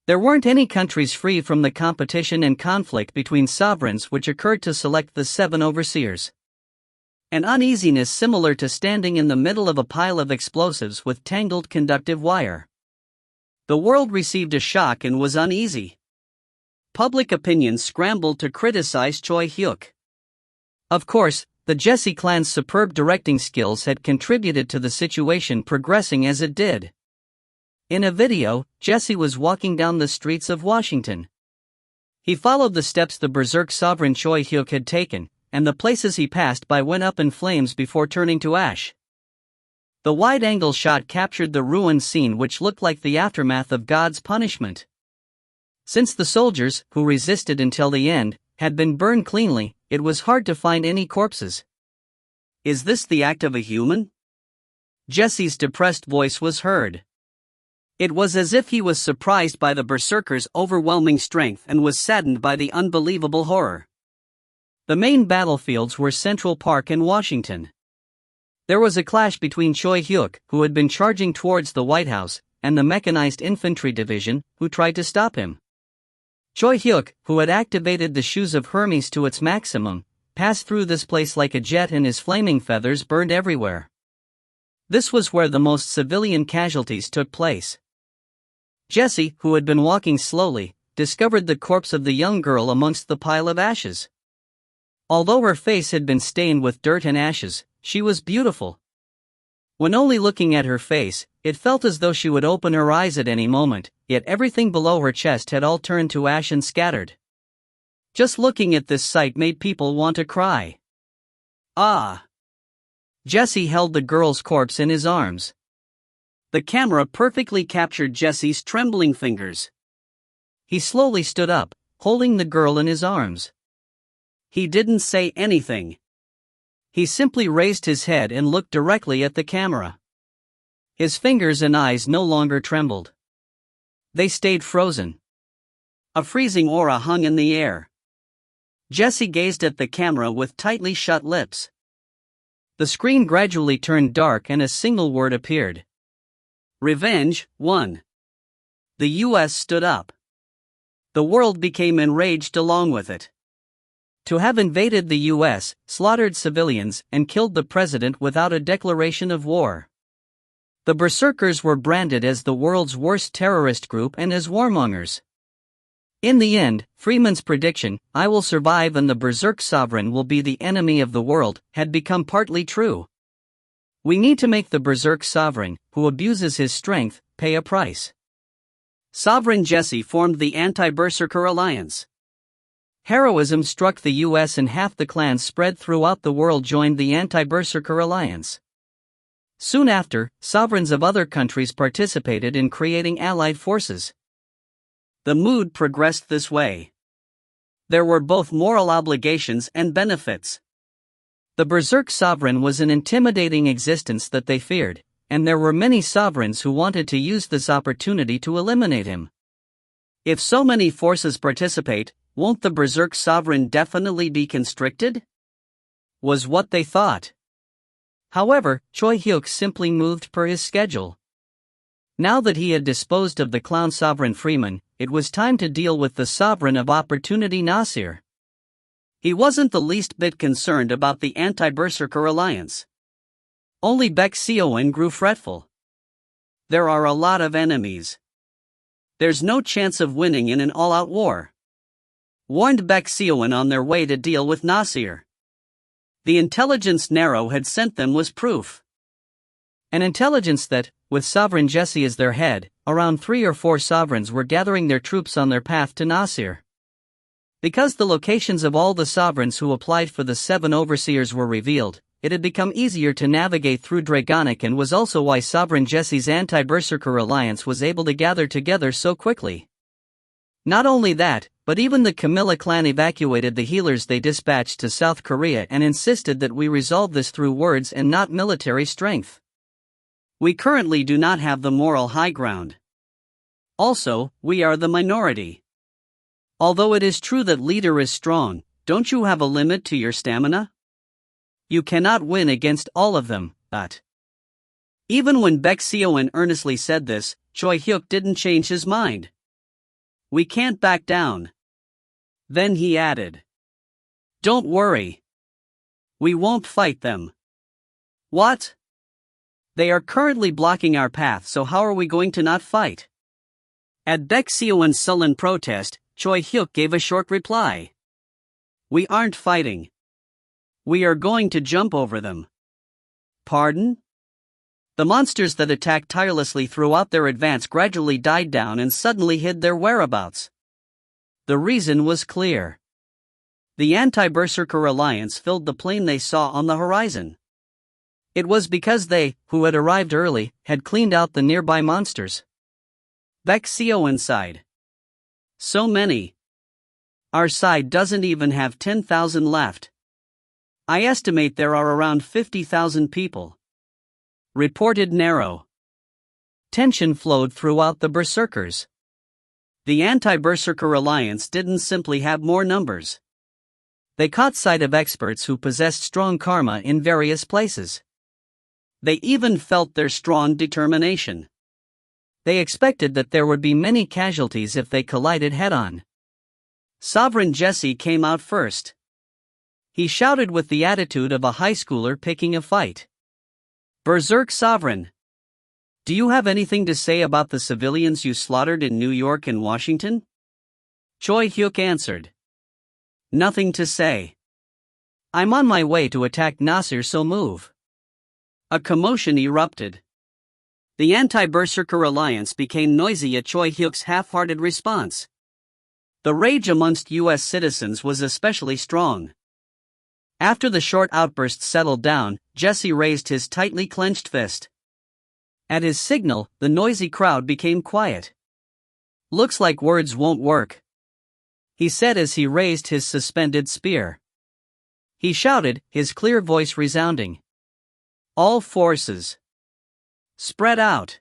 There weren't any countries free from the competition and conflict between sovereigns which occurred to select the 7 overseers. An uneasiness similar to standing in the middle of a pile of explosives with tangled conductive wire. The world received a shock and was uneasy. Public opinion scrambled to criticize Choi Hyuk. Of course, the Jesse clan's superb directing skills had contributed to the situation progressing as it did. In a video, Jesse was walking down the streets of Washington. He followed the steps the berserk sovereign Choi Hyuk had taken, and the places he passed by went up in flames before turning to ash. The wide-angle shot captured the ruined scene which looked like the aftermath of God's punishment. Since the soldiers, who resisted until the end, had been burned cleanly, it was hard to find any corpses. Is this the act of a human? Jesse's depressed voice was heard. It was as if he was surprised by the berserkers' overwhelming strength and was saddened by the unbelievable horror. The main battlefields were Central Park and Washington. There was a clash between Choi Hyuk, who had been charging towards the White House, and the Mechanized Infantry Division, who tried to stop him. Choi Hyuk, who had activated the Shoes of Hermes to its maximum, passed through this place like a jet and his flaming feathers burned everywhere. This was where the most civilian casualties took place. Jesse, who had been walking slowly, discovered the corpse of the young girl amongst the pile of ashes. Although her face had been stained with dirt and ashes, she was beautiful. When only looking at her face, it felt as though she would open her eyes at any moment, yet everything below her chest had all turned to ash and scattered. Just looking at this sight made people want to cry. Ah! Jesse held the girl's corpse in his arms. The camera perfectly captured Jesse's trembling fingers. He slowly stood up, holding the girl in his arms. He didn't say anything. He simply raised his head and looked directly at the camera. His fingers and eyes no longer trembled. They stayed frozen. A freezing aura hung in the air. Jesse gazed at the camera with tightly shut lips. The screen gradually turned dark and a single word appeared. Revenge, 1. The U.S. stood up. The world became enraged along with it. To have invaded the U.S., slaughtered civilians, and killed the president without a declaration of war. The berserkers were branded as the world's worst terrorist group and as warmongers. In the end, Freeman's prediction, "I will survive and the berserk sovereign will be the enemy of the world," had become partly true. We need to make the berserk sovereign, who abuses his strength, pay a price. Sovereign Jesse formed the Anti-Berserker Alliance. Heroism struck the U.S. and half the clans spread throughout the world joined the Anti-Berserker Alliance. Soon after, sovereigns of other countries participated in creating allied forces. The mood progressed this way. There were both moral obligations and benefits. The berserk sovereign was an intimidating existence that they feared, and there were many sovereigns who wanted to use this opportunity to eliminate him. If so many forces participate, won't the berserk sovereign definitely be constricted? Was what they thought. However, Choi Hyuk simply moved per his schedule. Now that he had disposed of the clown sovereign Freeman, it was time to deal with the sovereign of opportunity Nasir. He wasn't the least bit concerned about the anti-berserker alliance. Only Baek Seoin grew fretful. There are a lot of enemies. There's no chance of winning in an all-out war, warned Baek Seoin on their way to deal with Nasir. The intelligence Nero had sent them was proof. An intelligence that, with Sovereign Jesse as their head, around 3 or 4 sovereigns were gathering their troops on their path to Nasir. Because the locations of all the sovereigns who applied for the 7 overseers were revealed, it had become easier to navigate through Dragonic, and was also why Sovereign Jesse's anti-berserker alliance was able to gather together so quickly. Not only that, but even the Camilla clan evacuated the healers they dispatched to South Korea and insisted that we resolve this through words and not military strength. We currently do not have the moral high ground. Also, we are the minority. Although it is true that leader is strong, don't you have a limit to your stamina? You cannot win against all of them, but... Even when Baek Seoin earnestly said this, Choi Hyuk didn't change his mind. We can't back down. Then he added. Don't worry. We won't fight them. What? They are currently blocking our path, so how are we going to not fight? At Baek Seoin's sullen protest, Choi Hyuk gave a short reply. We aren't fighting. We are going to jump over them. Pardon? The monsters that attacked tirelessly throughout their advance gradually died down and suddenly hid their whereabouts. The reason was clear. The anti-berserker alliance filled the plain they saw on the horizon. It was because they, who had arrived early, had cleaned out the nearby monsters. Baek Seoin sighed. So many. Our side doesn't even have 10,000 left. I estimate there are around 50,000 people. Reported Nero. Tension flowed throughout the berserkers. The anti-berserker alliance didn't simply have more numbers. They caught sight of experts who possessed strong karma in various places. They even felt their strong determination. They expected that there would be many casualties if they collided head-on. Sovereign Jesse came out first. He shouted with the attitude of a high schooler picking a fight. Berserk Sovereign! Do you have anything to say about the civilians you slaughtered in New York and Washington? Choi Hyuk answered. Nothing to say. I'm on my way to attack Nasir, so move. A commotion erupted. The anti-berserker alliance became noisy at Choi Hyuk's half-hearted response. The rage amongst U.S. citizens was especially strong. After the short outburst settled down, Jesse raised his tightly clenched fist. At his signal, the noisy crowd became quiet. Looks like words won't work, he said as he raised his suspended spear. He shouted, his clear voice resounding. All forces. Spread out.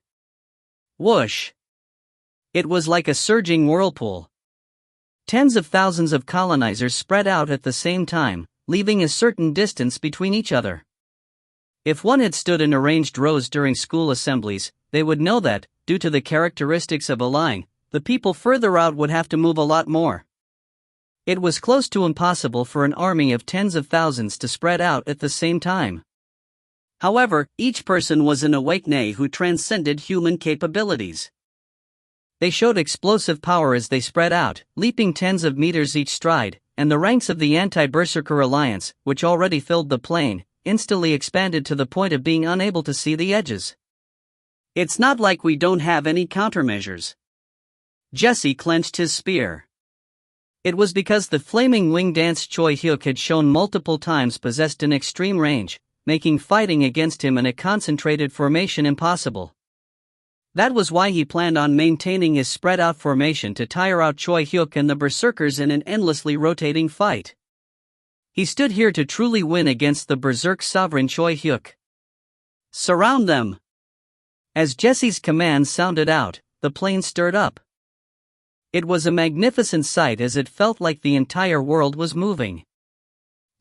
Whoosh. It was like a surging whirlpool. Tens of thousands of colonizers spread out at the same time, leaving a certain distance between each other. If one had stood in arranged rows during school assemblies, they would know that, due to the characteristics of a line, the people further out would have to move a lot more. It was close to impossible for an army of tens of thousands to spread out at the same time. However, each person was an awakenee who transcended human capabilities. They showed explosive power as they spread out, leaping tens of meters each stride, and the ranks of the anti-berserker alliance, which already filled the plain, instantly expanded to the point of being unable to see the edges. It's not like we don't have any countermeasures. Jesse clenched his spear. It was because the flaming wing dance Choi Hyuk had shown multiple times possessed an extreme range, making fighting against him in a concentrated formation impossible. That was why he planned on maintaining his spread-out formation to tire out Choi Hyuk and the berserkers in an endlessly rotating fight. He stood here to truly win against the berserk sovereign Choi Hyuk. Surround them! As Jesse's command sounded out, the plain stirred up. It was a magnificent sight as it felt like the entire world was moving.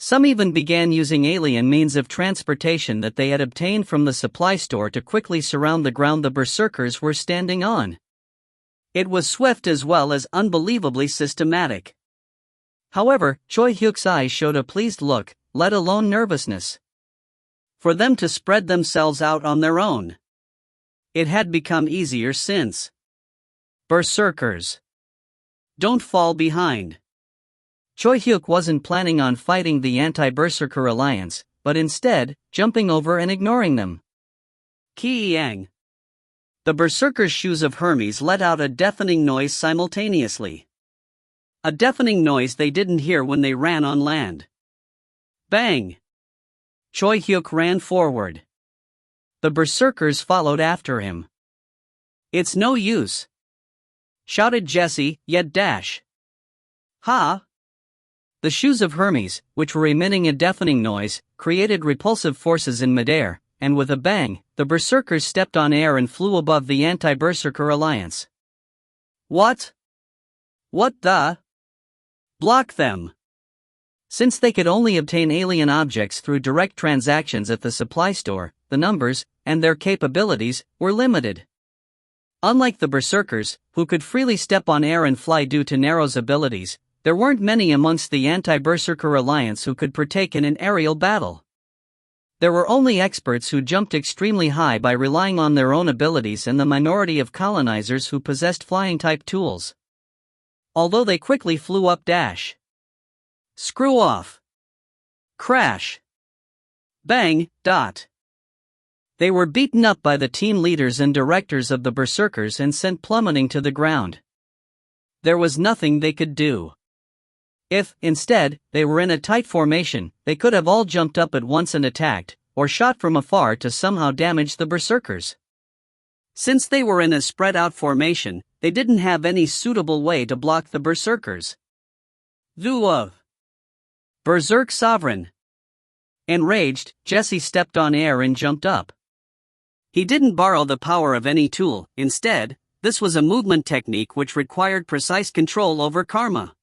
Some even began using alien means of transportation that they had obtained from the supply store to quickly surround the ground the berserkers were standing on. It was swift as well as unbelievably systematic. However, Choi Hyuk's eyes showed a pleased look, let alone nervousness. For them to spread themselves out on their own. It had become easier since. Berserkers. Don't fall behind. Choi Hyuk wasn't planning on fighting the anti-berserker alliance, but instead, jumping over and ignoring them. Ki-yang. The berserkers' shoes of Hermes let out a deafening noise simultaneously. A deafening noise they didn't hear when they ran on land. Bang! Choi Hyuk ran forward. The berserkers followed after him. It's no use! Shouted Jesse, yet dash. Ha! The shoes of Hermes, which were emitting a deafening noise, created repulsive forces in midair, and with a bang, the berserkers stepped on air and flew above the anti-berserker alliance. What? What the? Block them! Since they could only obtain alien objects through direct transactions at the supply store, the numbers, and their capabilities, were limited. Unlike the berserkers, who could freely step on air and fly due to Nero's abilities, there weren't many amongst the anti-berserker alliance who could partake in an aerial battle. There were only experts who jumped extremely high by relying on their own abilities and the minority of colonizers who possessed flying-type tools. Although they quickly flew up dash. Screw off. Crash. Bang, dot. They were beaten up by the team leaders and directors of the berserkers and sent plummeting to the ground. There was nothing they could do. If, instead, they were in a tight formation, they could have all jumped up at once and attacked, or shot from afar to somehow damage the berserkers. Since they were in a spread-out formation, they didn't have any suitable way to block the berserkers. Zuo. Berserk Sovereign. Enraged, Jesse stepped on air and jumped up. He didn't borrow the power of any tool, instead, this was a movement technique which required precise control over karma.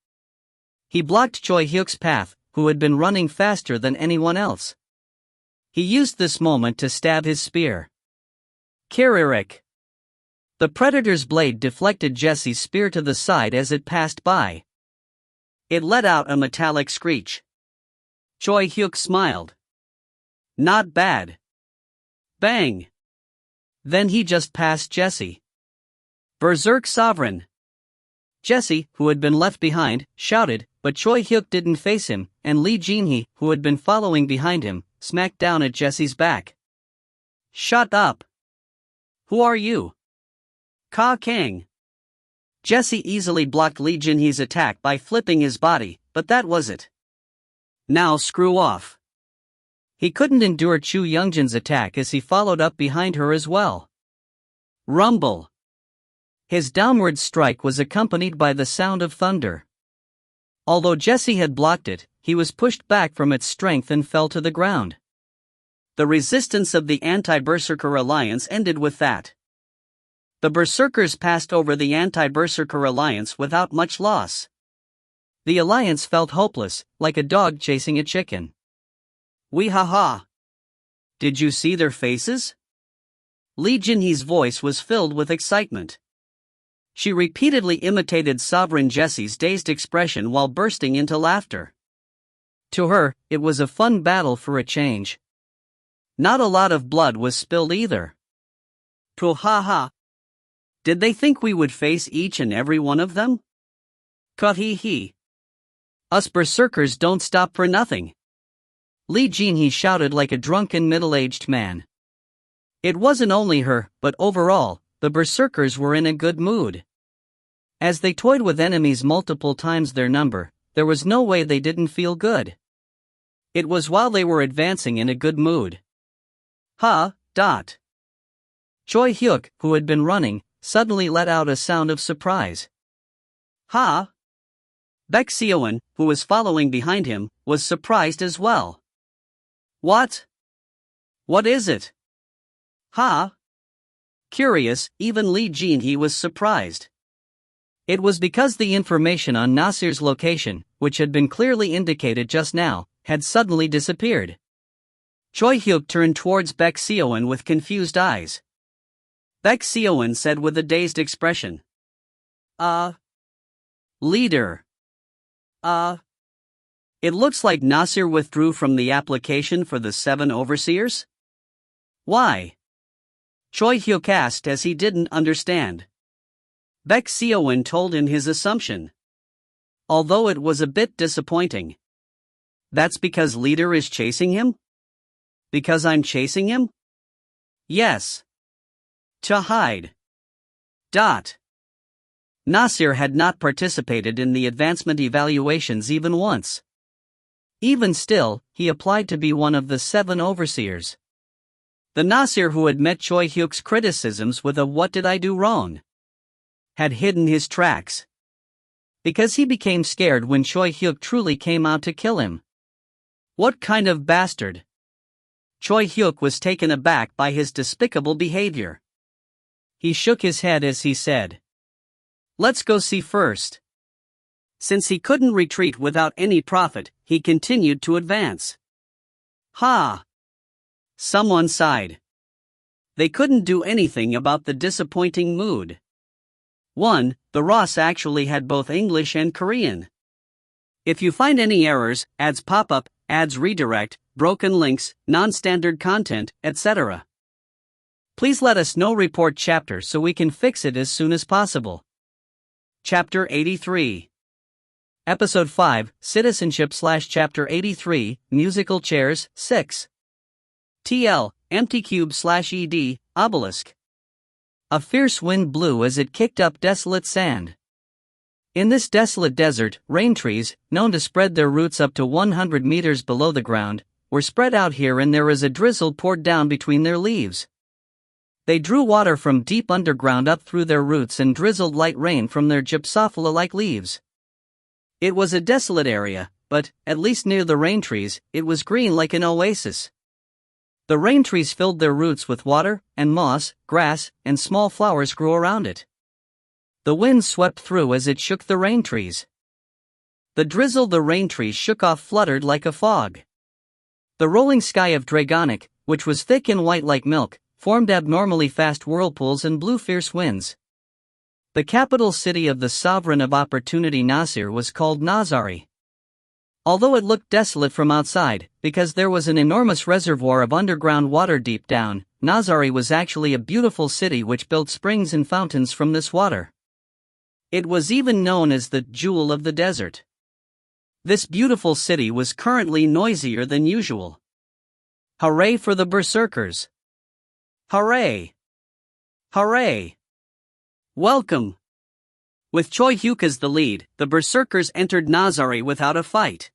He blocked Choi Hyuk's path, who had been running faster than anyone else. He used this moment to stab his spear. Kiririk. The predator's blade deflected Jesse's spear to the side as it passed by. It let out a metallic screech. Choi Hyuk smiled. Not bad. Bang. Then he just passed Jesse. Berserk Sovereign. Jesse, who had been left behind, shouted, but Choi Hyuk didn't face him, and Lee Jinhee, who had been following behind him, smacked down at Jesse's back. Shut up! Who are you? Ka Kang. Jesse easily blocked Lee Jinhee's attack by flipping his body, but that was it. Now screw off. He couldn't endure Chu Youngjin's attack as he followed up behind her as well. Rumble. His downward strike was accompanied by the sound of thunder. Although Jesse had blocked it, he was pushed back from its strength and fell to the ground. The resistance of the anti-berserker alliance ended with that. The berserkers passed over the anti-berserker alliance without much loss. The alliance felt hopeless, like a dog chasing a chicken. Wee ha ha. Did you see their faces? Lee Jinhee's voice was filled with excitement. She repeatedly imitated Sovereign Jesse's dazed expression while bursting into laughter. To her, it was a fun battle for a change. Not a lot of blood was spilled either. Puh ha ha. Did they think we would face each and every one of them? Cut hee hee. Us berserkers don't stop for nothing. Lee Jinhee shouted like a drunken middle-aged man. It wasn't only her, but overall, the berserkers were in a good mood. As they toyed with enemies multiple times their number, there was no way they didn't feel good. It was while they were advancing in a good mood. Ha, dot. Choi Hyuk, who had been running, suddenly let out a sound of surprise. Ha! Baek Seoin, who was following behind him, was surprised as well. What? What is it? Ha! Curious, even Lee Jinhee was surprised. It was because the information on Nasir's location, which had been clearly indicated just now, had suddenly disappeared. Choi Hyuk turned towards Baek Seoin with confused eyes. Baek Seoin said with a dazed expression. Leader. It looks like Nasir withdrew from the application for the 7 overseers? Why? Choi Hyuk asked as he didn't understand. Baek Seoin told him his assumption. Although it was a bit disappointing. That's because leader is chasing him? Because I'm chasing him? Yes. To hide. Nasir had not participated in the advancement evaluations even once. Even still, he applied to be one of the 7 overseers. The Nasir who had met Choi Hyuk's criticisms with a "what did I do wrong?" had hidden his tracks. Because he became scared when Choi Hyuk truly came out to kill him. What kind of bastard? Choi Hyuk was taken aback by his despicable behavior. He shook his head as he said, "Let's go see first." Since he couldn't retreat without any profit, he continued to advance. Ha! Someone sighed. They couldn't do anything about the disappointing mood. 1. The ROS actually had both English and Korean. If you find any errors, ads pop up, ads redirect, broken links, non-standard content, etc., please let us know. Report chapter so we can fix it as soon as possible. Chapter 83. Episode 5, Citizenship / Chapter 83, Musical Chairs, 6. TL, Empty Cube / ED, Obelisk. A fierce wind blew as it kicked up desolate sand. In this desolate desert, rain trees, known to spread their roots up to 100 meters below the ground, were spread out here and there as a drizzle poured down between their leaves. They drew water from deep underground up through their roots and drizzled light rain from their gypsophila-like leaves. It was a desolate area, but, at least near the rain trees, it was green like an oasis. The rain trees filled their roots with water, and moss, grass, and small flowers grew around it. The wind swept through as it shook the rain trees. The drizzle the rain trees shook off fluttered like a fog. The rolling sky of Dragonic, which was thick and white like milk, formed abnormally fast whirlpools and blew fierce winds. The capital city of the Sovereign of Opportunity Nasir was called Nazari. Although it looked desolate from outside, because there was an enormous reservoir of underground water deep down, Nazari was actually a beautiful city which built springs and fountains from this water. It was even known as the Jewel of the Desert. This beautiful city was currently noisier than usual. Hooray for the berserkers! Hooray! Hooray! Welcome! With Choi Hyuk as the lead, the berserkers entered Nazari without a fight.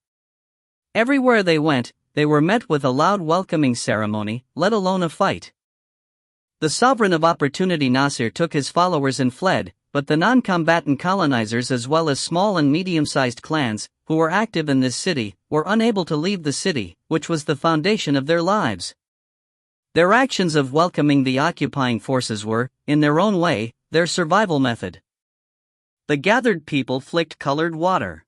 Everywhere they went, they were met with a loud welcoming ceremony, let alone a fight. The Sovereign of Opportunity Nasir took his followers and fled, but the non-combatant colonizers as well as small and medium-sized clans, who were active in this city, were unable to leave the city, which was the foundation of their lives. Their actions of welcoming the occupying forces were, in their own way, their survival method. The gathered people flicked colored water.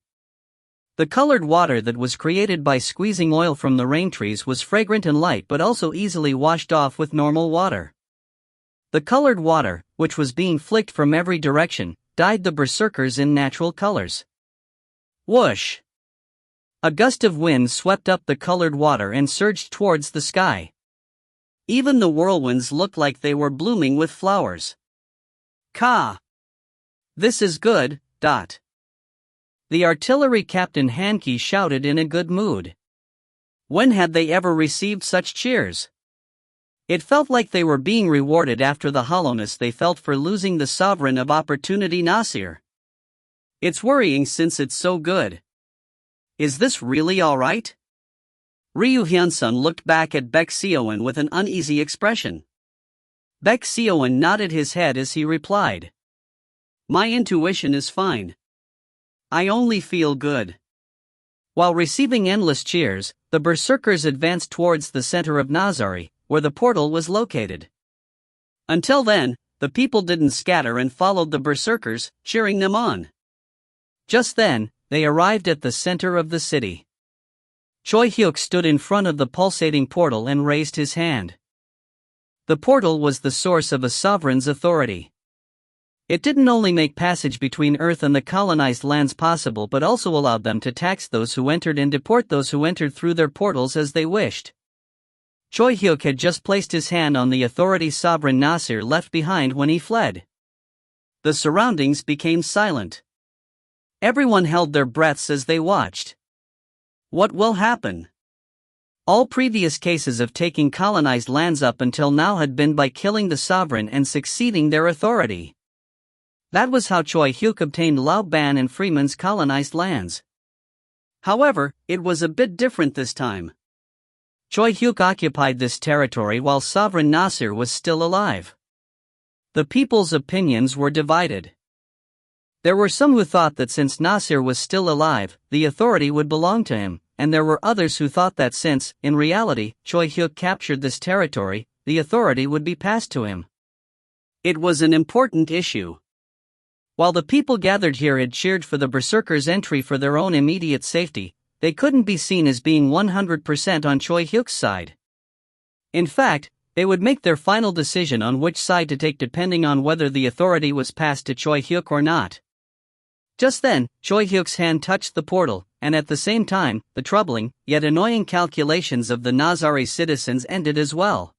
The colored water that was created by squeezing oil from the rain trees was fragrant and light but also easily washed off with normal water. The colored water, which was being flicked from every direction, dyed the berserkers in natural colors. Whoosh! A gust of wind swept up the colored water and surged towards the sky. Even the whirlwinds looked like they were blooming with flowers. Ka! This is good. The artillery captain Hanki shouted in a good mood. When had they ever received such cheers? It felt like they were being rewarded after the hollowness they felt for losing the Sovereign of Opportunity Nasir. It's worrying since it's so good. Is this really alright? Ryu Hyun-sun looked back at Baek Seoin with an uneasy expression. Baek Seoin nodded his head as he replied. My intuition is fine. I only feel good. While receiving endless cheers, the berserkers advanced towards the center of Nazari, where the portal was located. Until then, the people didn't scatter and followed the berserkers, cheering them on. Just then, they arrived at the center of the city. Choi Hyuk stood in front of the pulsating portal and raised his hand. The portal was the source of a sovereign's authority. It didn't only make passage between Earth and the colonized lands possible but also allowed them to tax those who entered and deport those who entered through their portals as they wished. Choi Hyuk had just placed his hand on the authority sovereign Nasir left behind when he fled. The surroundings became silent. Everyone held their breaths as they watched. What will happen? All previous cases of taking colonized lands up until now had been by killing the sovereign and succeeding their authority. That was how Choi Hyuk obtained Lao Ban and Freeman's colonized lands. However, it was a bit different this time. Choi Hyuk occupied this territory while sovereign Nasir was still alive. The people's opinions were divided. There were some who thought that since Nasir was still alive, the authority would belong to him, and there were others who thought that since, in reality, Choi Hyuk captured this territory, the authority would be passed to him. It was an important issue. While the people gathered here had cheered for the berserkers' entry for their own immediate safety, they couldn't be seen as being 100% on Choi Hyuk's side. In fact, they would make their final decision on which side to take depending on whether the authority was passed to Choi Hyuk or not. Just then, Choi Hyuk's hand touched the portal, and at the same time, the troubling, yet annoying calculations of the Nazari citizens ended as well.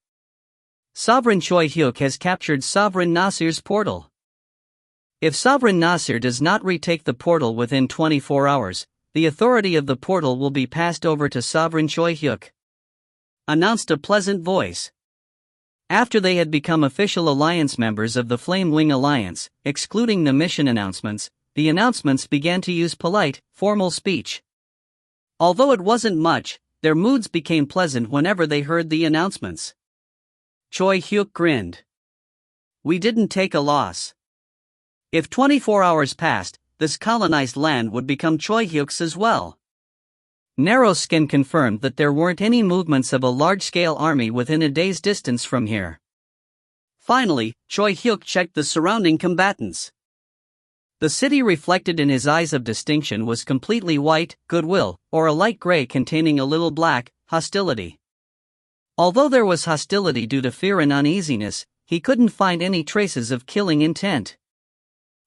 Sovereign Choi Hyuk has captured Sovereign Nasir's portal. If Sovereign Nasir does not retake the portal within 24 hours, the authority of the portal will be passed over to Sovereign Choi Hyuk, announced a pleasant voice. After they had become official alliance members of the Flame Wing Alliance, excluding the mission announcements, the announcements began to use polite, formal speech. Although it wasn't much, their moods became pleasant whenever they heard the announcements. Choi Hyuk grinned. We didn't take a loss. If 24 hours passed, this colonized land would become Choi Hyuk's as well. Narrowskin confirmed that there weren't any movements of a large-scale army within a day's distance from here. Finally, Choi Hyuk checked the surrounding combatants. The city reflected in his eyes of distinction was completely white, goodwill, or a light gray containing a little black, hostility. Although there was hostility due to fear and uneasiness, he couldn't find any traces of killing intent.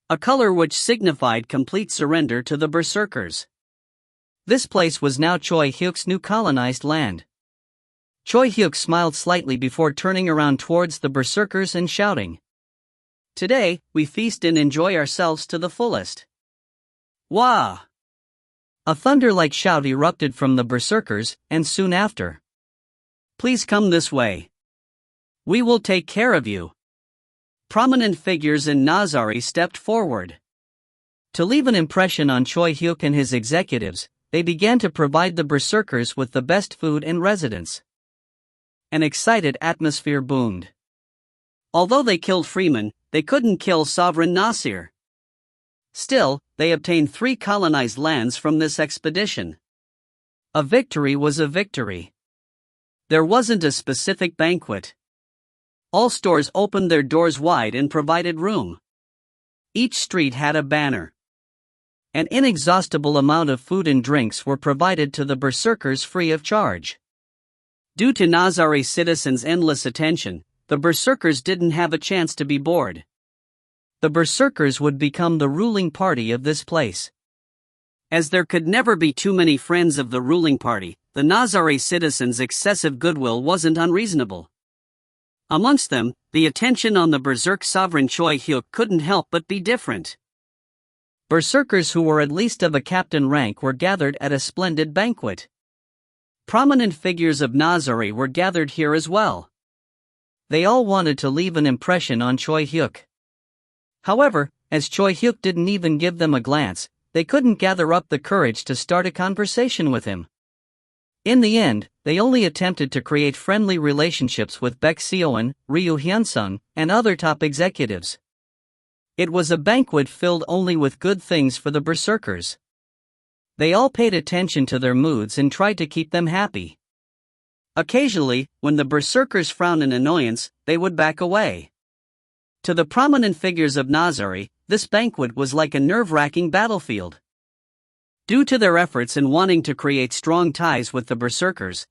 A color which signified complete surrender to the berserkers. This place was now Choi Hyuk's new colonized land. Choi Hyuk smiled slightly before turning around towards the berserkers and shouting. Today, we feast and enjoy ourselves to the fullest. Wah! A thunder-like shout erupted from the berserkers, and soon after. Please come this way. We will take care of you. Prominent figures in Nazari stepped forward. To leave an impression on Choi Hyuk and his executives, they began to provide the berserkers with the best food and residence. An excited atmosphere boomed. Although they killed Freeman, they couldn't kill Sovereign Nasir. Still, they obtained 3 colonized lands from this expedition. A victory was a victory. There wasn't a specific banquet. All stores opened their doors wide and provided room. Each street had a banner. An inexhaustible amount of food and drinks were provided to the berserkers free of charge. Due to Nazari citizens' endless attention, the berserkers didn't have a chance to be bored. The berserkers would become the ruling party of this place. As there could never be too many friends of the ruling party, the Nazari citizens' excessive goodwill wasn't unreasonable. Amongst them, the attention on the berserk sovereign Choi Hyuk couldn't help but be different. Berserkers who were at least of a captain rank were gathered at a splendid banquet. Prominent figures of Nazari were gathered here as well. They all wanted to leave an impression on Choi Hyuk. However, as Choi Hyuk didn't even give them a glance, they couldn't gather up the courage to start a conversation with him. In the end, they only attempted to create friendly relationships with Baek Seoin, Ryu Hyunsung, and other top executives. It was a banquet filled only with good things for the berserkers. They all paid attention to their moods and tried to keep them happy. Occasionally, when the berserkers frowned in annoyance, they would back away. To the prominent figures of Nazari, this banquet was like a nerve-wracking battlefield. Due to their efforts in wanting to create strong ties with the berserkers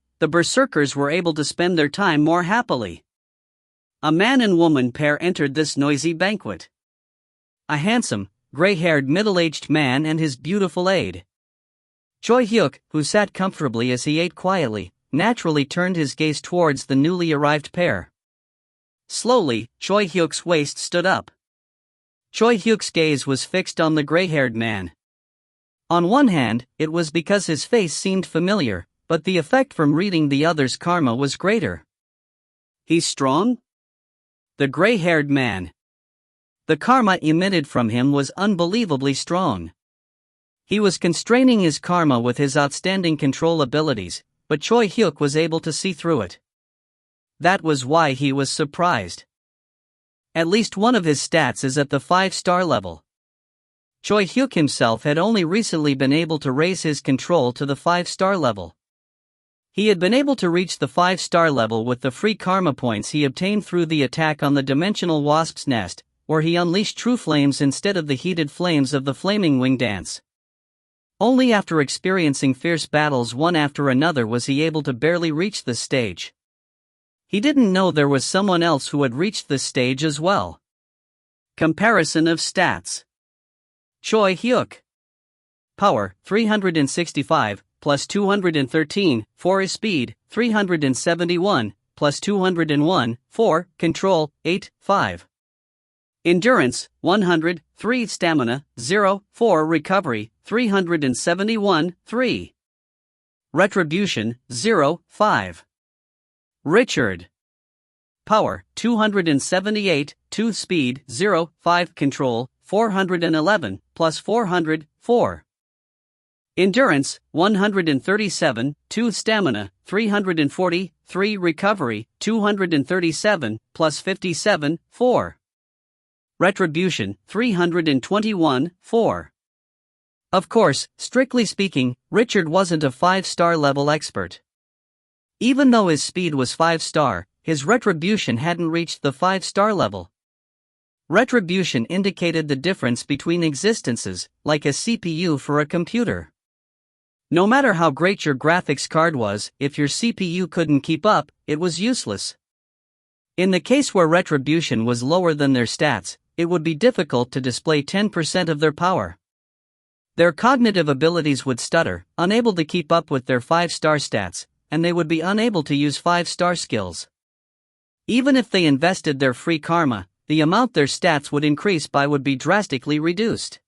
were able to spend their time more happily. A man and woman pair entered this noisy banquet. A handsome, gray-haired middle-aged man and his beautiful aide. Choi Hyuk, who sat comfortably as he ate quietly, naturally turned his gaze towards the newly arrived pair. Slowly, Choi Hyuk's waist stood up. Choi Hyuk's gaze was fixed on the gray-haired man. On one hand, it was because his face seemed familiar, but the effect from reading the other's karma was greater. He's strong? The gray-haired man. The karma emitted from him was unbelievably strong. He was constraining his karma with his outstanding control abilities, but Choi Hyuk was able to see through it. That was why he was surprised. At least one of his stats is at the 5-star level. Choi Hyuk himself had only recently been able to raise his control to the 5-star level. He had been able to reach the 5-star level with the free karma points he obtained through the attack on the dimensional wasp's nest, where he unleashed true flames instead of the heated flames of the flaming wing dance. Only after experiencing fierce battles one after another was he able to barely reach this stage. He didn't know there was someone else who had reached this stage as well. Comparison of stats. Choi Hyuk. Power, 365, plus 213, 4 is speed, 371, plus 201, 4, control, 8, 5. Endurance, 100, 3 stamina, 0, 4 recovery, 371, 3. Retribution, 0, 5. Richard. Power, 278, 2 speed, 0, 5 control, 411, plus 400, 4. Endurance, 137, 2 stamina, 340, 3 recovery, 237, plus 57, 4. Retribution, 321, 4. Of course, strictly speaking, Richard wasn't a 5-star level expert. Even though his speed was 5-star, his retribution hadn't reached the 5-star level. Retribution indicated the difference between existences, like a CPU for a computer. No matter how great your graphics card was, if your CPU couldn't keep up, it was useless. In the case where retribution was lower than their stats, it would be difficult to display 10% of their power. Their cognitive abilities would stutter, unable to keep up with their 5-star stats, and they would be unable to use 5-star skills. Even if they invested their free karma, the amount their stats would increase by would be drastically reduced.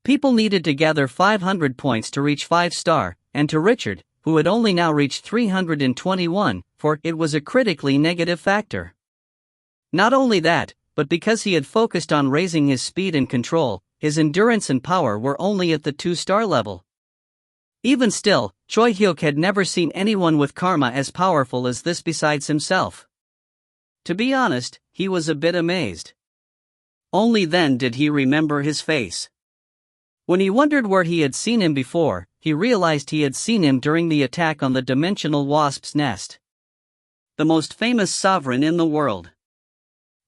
People needed to gather 500 points to reach 5-star, and to Richard, who had only now reached 321, for it was a critically negative factor. Not only that, but because he had focused on raising his speed and control, his endurance and power were only at the 2-star level. Even still, Choi Hyuk had never seen anyone with karma as powerful as this besides himself. To be honest, he was a bit amazed. Only then did he remember his face. When he wondered where he had seen him before, he realized he had seen him during the attack on the dimensional wasp's nest. The most famous sovereign in the world.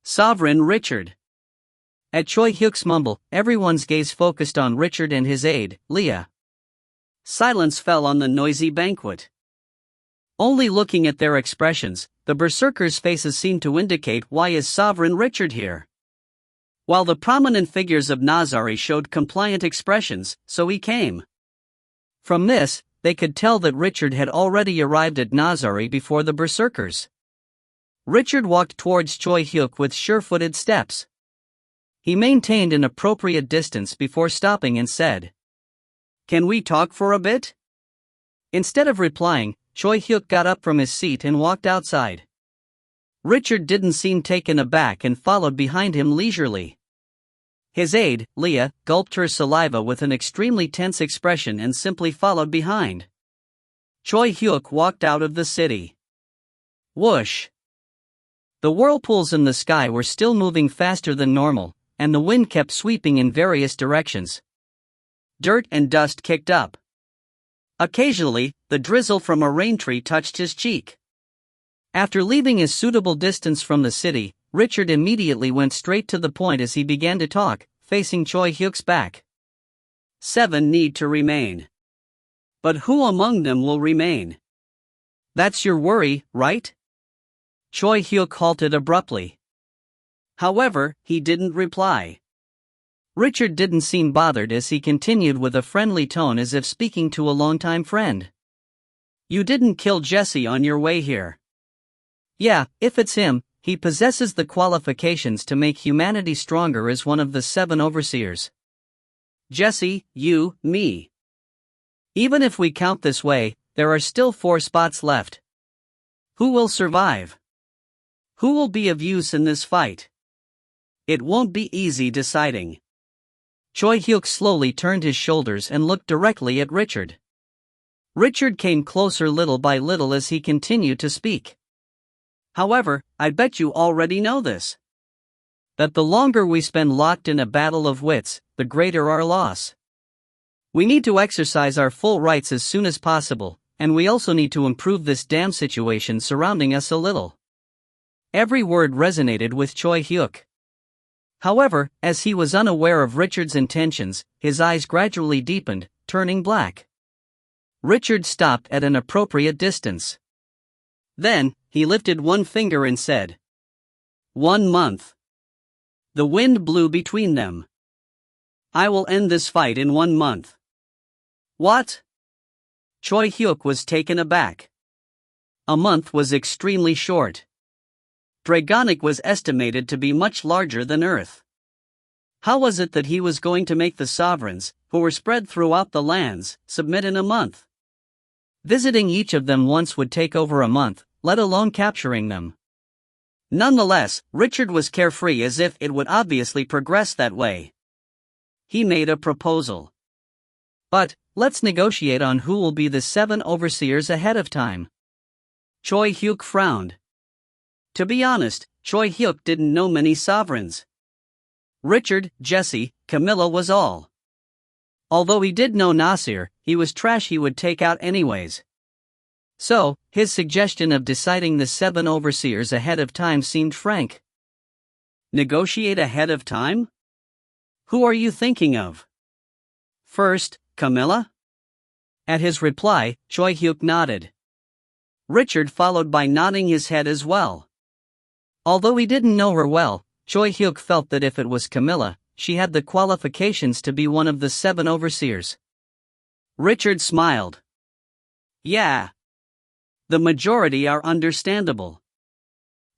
Sovereign Richard. At Choi Hyuk's mumble, everyone's gaze focused on Richard and his aide, Leah. Silence fell on the noisy banquet. Only looking at their expressions, the berserkers' faces seemed to indicate why is Sovereign Richard here. While the prominent figures of Nazari showed compliant expressions, so he came. From this, they could tell that Richard had already arrived at Nazari before the berserkers. Richard walked towards Choi Hyuk with sure-footed steps. He maintained an appropriate distance before stopping and said, "Can we talk for a bit?" Instead of replying, Choi Hyuk got up from his seat and walked outside. Richard didn't seem taken aback and followed behind him leisurely. His aide, Leah, gulped her saliva with an extremely tense expression and simply followed behind. Choi Hyuk walked out of the city. Whoosh! The whirlpools in the sky were still moving faster than normal, and the wind kept sweeping in various directions. Dirt and dust kicked up. Occasionally, the drizzle from a rain tree touched his cheek. After leaving a suitable distance from the city, Richard immediately went straight to the point as he began to talk, facing Choi Hyuk's back. 7 need to remain. But who among them will remain? That's your worry, right? Choi Hyuk halted abruptly. However, he didn't reply. Richard didn't seem bothered as he continued with a friendly tone as if speaking to a longtime friend. You didn't kill Jesse on your way here. Yeah, if it's him, he possesses the qualifications to make humanity stronger as one of the 7 overseers. Jesse, you, me. Even if we count this way, there are still 4 spots left. Who will survive? Who will be of use in this fight? It won't be easy deciding. Choi Hyuk slowly turned his shoulders and looked directly at Richard. Richard came closer little by little as he continued to speak. However, I bet you already know this. That the longer we spend locked in a battle of wits, the greater our loss. We need to exercise our full rights as soon as possible, and we also need to improve this damn situation surrounding us a little. Every word resonated with Choi Hyuk. However, as he was unaware of Richard's intentions, his eyes gradually deepened, turning black. Richard stopped at an appropriate distance. Then, he lifted one finger and said, 1 month. The wind blew between them. I will end this fight in 1 month. What? Choi Hyuk was taken aback. A month was extremely short. Dragonic was estimated to be much larger than Earth. How was it that he was going to make the sovereigns, who were spread throughout the lands, submit in a month? Visiting each of them once would take over a month, let alone capturing them. Nonetheless, Richard was carefree as if it would obviously progress that way. He made a proposal. But, let's negotiate on who will be the 7 overseers ahead of time. Choi Hyuk frowned. To be honest, Choi Hyuk didn't know many sovereigns. Richard, Jesse, Camilla was all. Although he did know Nasir, he was trash he would take out anyways. So, his suggestion of deciding the 7 overseers ahead of time seemed frank. Negotiate ahead of time? Who are you thinking of? First, Camilla? At his reply, Choi Hyuk nodded. Richard followed by nodding his head as well. Although he didn't know her well, Choi Hyuk felt that if it was Camilla, she had the qualifications to be one of the 7 overseers. Richard smiled. Yeah. The majority are understandable.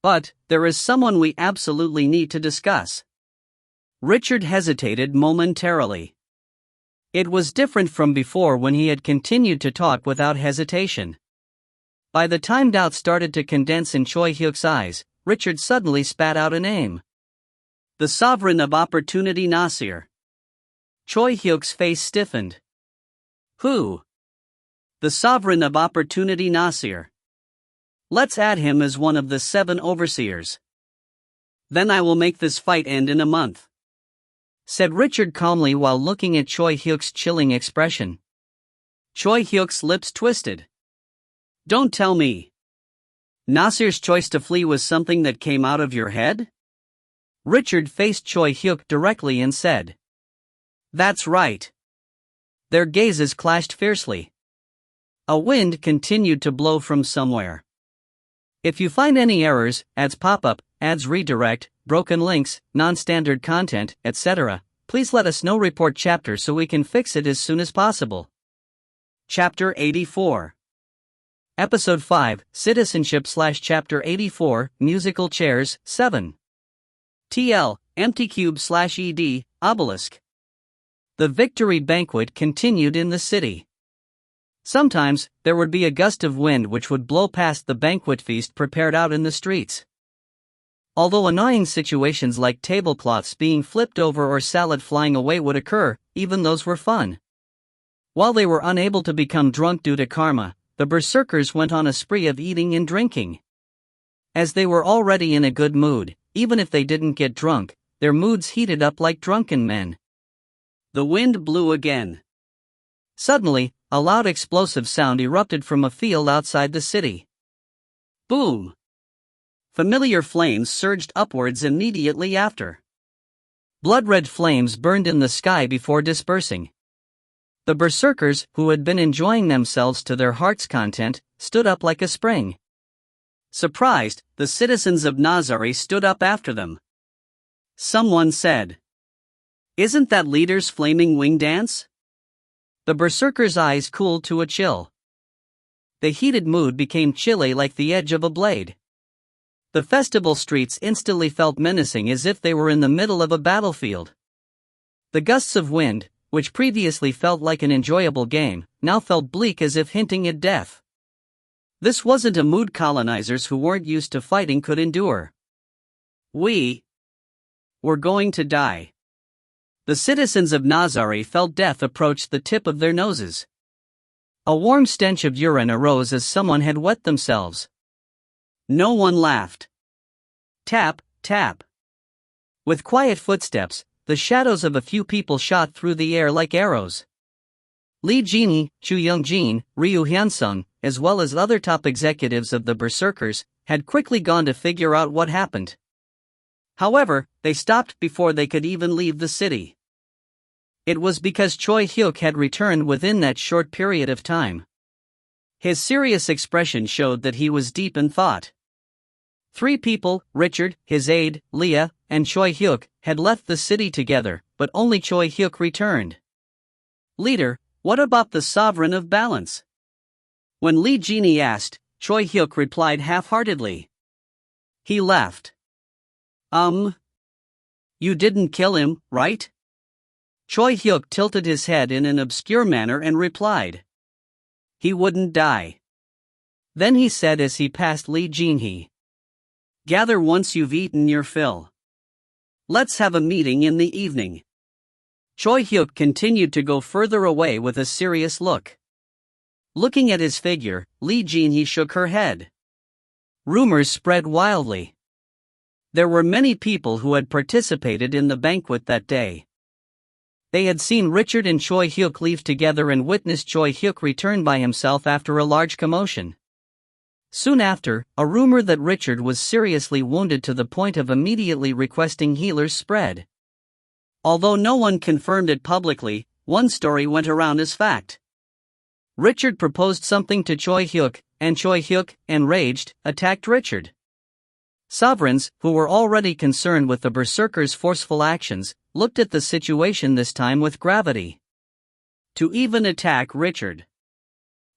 But, there is someone we absolutely need to discuss. Richard hesitated momentarily. It was different from before when he had continued to talk without hesitation. By the time doubt started to condense in Choi Hyuk's eyes, Richard suddenly spat out a name. The Sovereign of Opportunity Nasir. Choi Hyuk's face stiffened. Who? The Sovereign of Opportunity Nasir. Let's add him as one of the 7 overseers. Then I will make this fight end in a month, said Richard calmly while looking at Choi Hyuk's chilling expression. Choi Hyuk's lips twisted. Don't tell me. Nasir's choice to flee was something that came out of your head? Richard faced Choi Hyuk directly and said. That's right. Their gazes clashed fiercely. A wind continued to blow from somewhere. If you find any errors, ads pop up, ads redirect, broken links, non-standard content, etc., please let us know. Report chapter so we can fix it as soon as possible. Chapter 84. Episode 5, Citizenship/Chapter 84, Musical Chairs, 7. TL, Empty Cube/ED, Obelisk. The victory banquet continued in the city. Sometimes, there would be a gust of wind which would blow past the banquet feast prepared out in the streets. Although annoying situations like tablecloths being flipped over or salad flying away would occur, even those were fun. While they were unable to become drunk due to karma, the berserkers went on a spree of eating and drinking. As they were already in a good mood, even if they didn't get drunk, their moods heated up like drunken men. The wind blew again. Suddenly, a loud explosive sound erupted from a field outside the city. Boom! Familiar flames surged upwards immediately after. Blood-red flames burned in the sky before dispersing. The berserkers, who had been enjoying themselves to their heart's content, stood up like a spring. Surprised, the citizens of Nazari stood up after them. Someone said, "Isn't that leader's flaming wing dance?" The berserkers' eyes cooled to a chill. The heated mood became chilly like the edge of a blade. The festival streets instantly felt menacing, as if they were in the middle of a battlefield. The gusts of wind, which previously felt like an enjoyable game, now felt bleak, as if hinting at death. This wasn't a mood colonizers who weren't used to fighting could endure. We're going to die. The citizens of Nazari felt death approach the tip of their noses. A warm stench of urine arose as someone had wet themselves. No one laughed. Tap, tap. With quiet footsteps, the shadows of a few people shot through the air like arrows. Lee Jinhee, Chu Young-jin, Ryu Hyun-sung, as well as other top executives of the berserkers, had quickly gone to figure out what happened. However, they stopped before they could even leave the city. It was because Choi Hyuk had returned within that short period of time. His serious expression showed that he was deep in thought. 3 people, Richard, his aide, Leah, and Choi Hyuk, had left the city together, but only Choi Hyuk returned. "Leader, what about the Sovereign of Balance?" When Lee Jinhee asked, Choi Hyuk replied half-heartedly. He laughed. You didn't kill him, right?" Choi Hyuk tilted his head in an obscure manner and replied, "He wouldn't die." Then he said as he passed Lee Jinhee, "Gather once you've eaten your fill. Let's have a meeting in the evening." Choi Hyuk continued to go further away with a serious look. Looking at his figure, Lee Jinhee shook her head. Rumors spread wildly. There were many people who had participated in the banquet that day. They had seen Richard and Choi Hyuk leave together and witnessed Choi Hyuk return by himself after a large commotion. Soon after, a rumor that Richard was seriously wounded to the point of immediately requesting healers spread. Although no one confirmed it publicly, one story went around as fact. Richard proposed something to Choi Hyuk, and Choi Hyuk, enraged, attacked Richard. Sovereigns, who were already concerned with the berserkers' forceful actions, looked at the situation this time with gravity. To even attack Richard.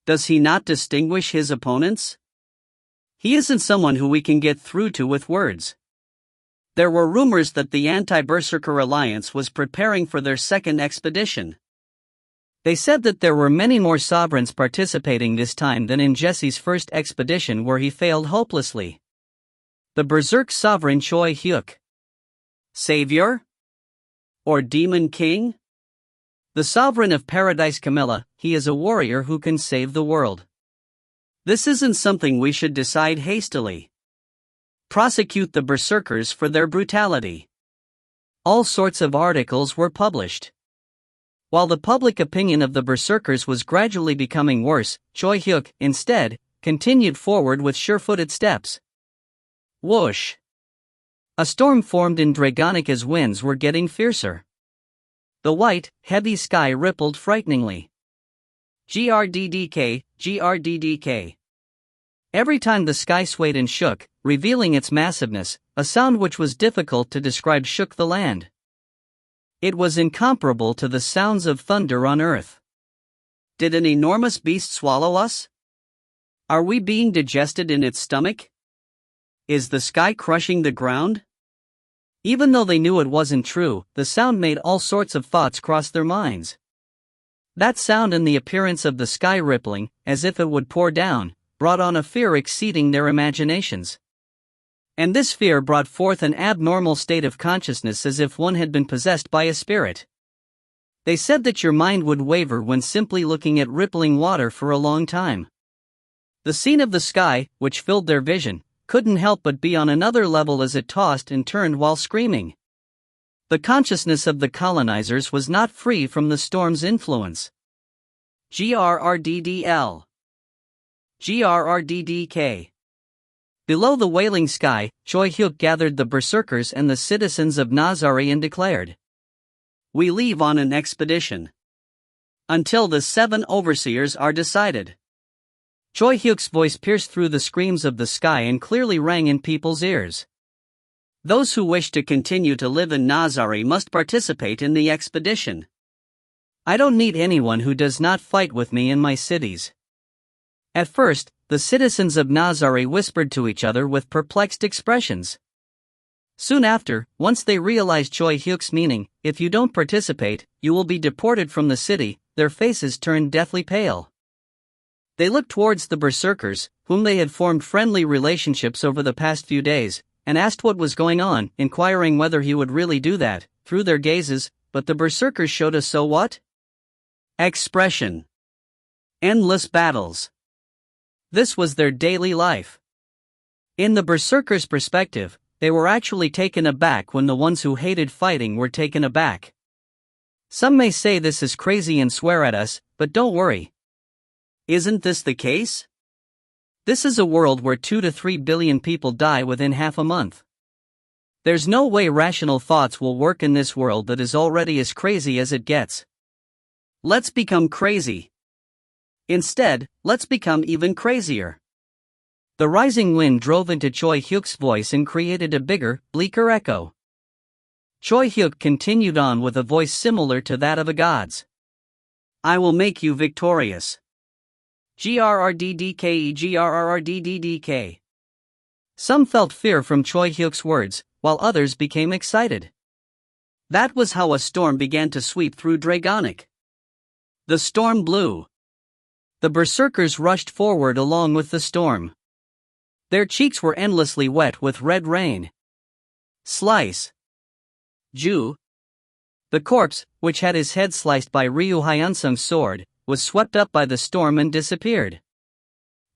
Does he not distinguish his opponents? He isn't someone who we can get through to with words. There were rumors that the anti-berserker alliance was preparing for their second expedition. They said that there were many more sovereigns participating this time than in Jesse's first expedition, where he failed hopelessly. The Berserk Sovereign Choi Hyuk. Savior? Or Demon King? The Sovereign of Paradise Camilla, he is a warrior who can save the world. This isn't something we should decide hastily. Prosecute the berserkers for their brutality. All sorts of articles were published. While the public opinion of the berserkers was gradually becoming worse, Choi Hyuk, instead, continued forward with sure-footed steps. Whoosh! A storm formed in Dragonic as winds were getting fiercer. The white, heavy sky rippled frighteningly. GRDDK, GRDDK. Every time the sky swayed and shook, revealing its massiveness, a sound which was difficult to describe shook the land. It was incomparable to the sounds of thunder on earth. Did an enormous beast swallow us? Are we being digested in its stomach? Is the sky crushing the ground? Even though they knew it wasn't true, the sound made all sorts of thoughts cross their minds. That sound and the appearance of the sky rippling, as if it would pour down, brought on a fear exceeding their imaginations. And this fear brought forth an abnormal state of consciousness, as if one had been possessed by a spirit. They said that your mind would waver when simply looking at rippling water for a long time. The scene of the sky, which filled their vision, couldn't help but be on another level as it tossed and turned while screaming. The consciousness of the colonizers was not free from the storm's influence. GRRDDL. GRRDDK. Below the wailing sky, Choi Hyuk gathered the berserkers and the citizens of Nazari and declared, "We leave on an expedition. until the 7 overseers are decided. Choi Hyuk's voice pierced through the screams of the sky and clearly rang in people's ears. Those who wish to continue to live in Nazari must participate in the expedition. I don't need anyone who does not fight with me in my cities. At first, the citizens of Nazari whispered to each other with perplexed expressions. Soon after, once they realized Choi Hyuk's meaning, if you don't participate, you will be deported from the city, their faces turned deathly pale. They looked towards the berserkers, whom they had formed friendly relationships over the past few days, and asked what was going on, inquiring whether he would really do that, through their gazes, but the berserkers showed a so what? Expression. Endless battles. This was their daily life. In the berserkers' perspective, they were actually taken aback when the ones who hated fighting were taken aback. Some may say this is crazy and swear at us, but don't worry. Isn't this the case? This is a world where 2 to 3 billion people die within half a month. There's no way rational thoughts will work in this world that is already as crazy as it gets. Let's become crazy. Instead, let's become even crazier. The rising wind drove into Choi Hyuk's voice and created a bigger, bleaker echo. Choi Hyuk continued on with a voice similar to that of a god's. I will make you victorious. GRRDDKE. Some felt fear from Choi Hyuk's words, while others became excited. That was how a storm began to sweep through Dragonic. The storm blew. The berserkers rushed forward along with the storm. Their cheeks were endlessly wet with red rain. Slice. Ju. The corpse, which had his head sliced by Ryu Hyunsung's sword, was swept up by the storm and disappeared.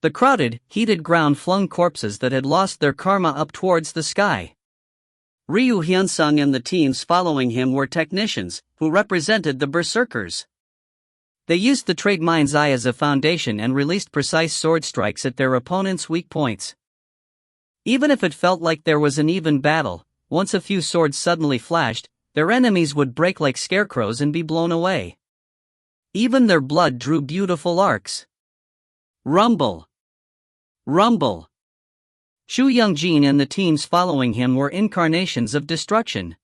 The crowded, heated ground flung corpses that had lost their karma up towards the sky. Ryu Hyunsung and the teams following him were technicians, who represented the berserkers. They used the trade mind's eye as a foundation and released precise sword strikes at their opponents' weak points. Even if it felt like there was an even battle, once a few swords suddenly flashed, their enemies would break like scarecrows and be blown away. Even their blood drew beautiful arcs. Rumble. Rumble. Shu Youngjin and the teams following him were incarnations of destruction.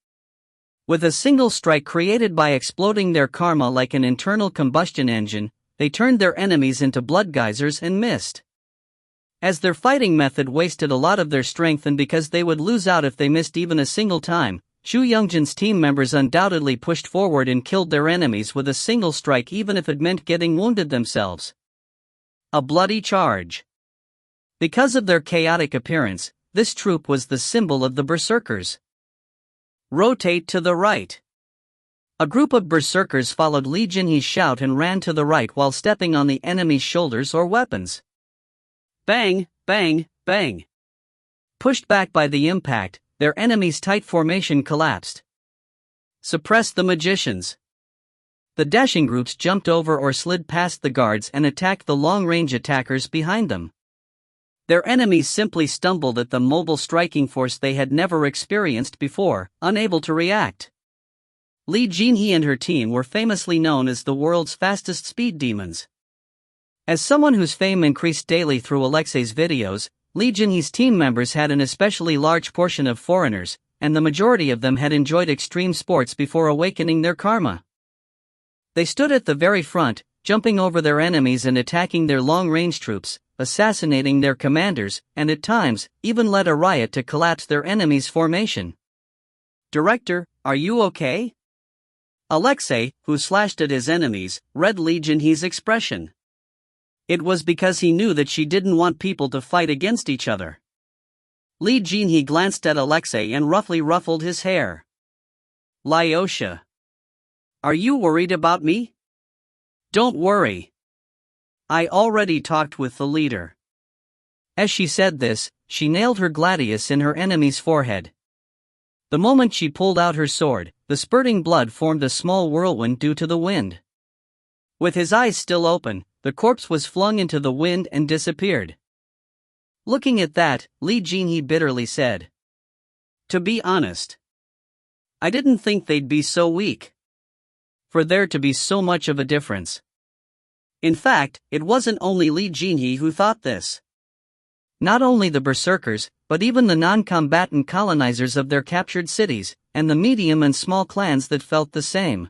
With a single strike created by exploding their karma like an internal combustion engine, they turned their enemies into blood geysers and missed. As their fighting method wasted a lot of their strength and because they would lose out if they missed even a single time, Shu Youngjin's team members undoubtedly pushed forward and killed their enemies with a single strike even if it meant getting wounded themselves. A bloody charge. Because of their chaotic appearance, this troop was the symbol of the berserkers. Rotate to the right. A group of berserkers followed Li Jinhe's shout and ran to the right while stepping on the enemy's shoulders or weapons. Bang, bang, bang. Pushed back by the impact, their enemy's tight formation collapsed. Suppress the magicians. The dashing groups jumped over or slid past the guards and attacked the long-range attackers behind them. Their enemies simply stumbled at the mobile striking force they had never experienced before, unable to react. Li Jinhe and her team were famously known as the world's fastest speed demons. As someone whose fame increased daily through Alexei's videos, Li Jinhe's team members had an especially large portion of foreigners, and the majority of them had enjoyed extreme sports before awakening their karma. They stood at the very front, jumping over their enemies and attacking their long-range troops, assassinating their commanders, and at times, even led a riot to collapse their enemy's formation. Director, are you okay? Alexei, who slashed at his enemies, read Li Jinhe's expression. It was because he knew that she didn't want people to fight against each other. Li Jinhe glanced at Alexei and roughly ruffled his hair. Lyosha. Are you worried about me? Don't worry. I already talked with the leader. As she said this, she nailed her gladius in her enemy's forehead. The moment she pulled out her sword, the spurting blood formed a small whirlwind due to the wind. With his eyes still open, the corpse was flung into the wind and disappeared. Looking at that, Li Jinhe bitterly said, "To be honest, I didn't think they'd be so weak. for there to be so much of a difference. In fact, it wasn't only Lee Jinhee who thought this. Not only the berserkers, but even the non-combatant colonizers of their captured cities, and the medium and small clans that felt the same.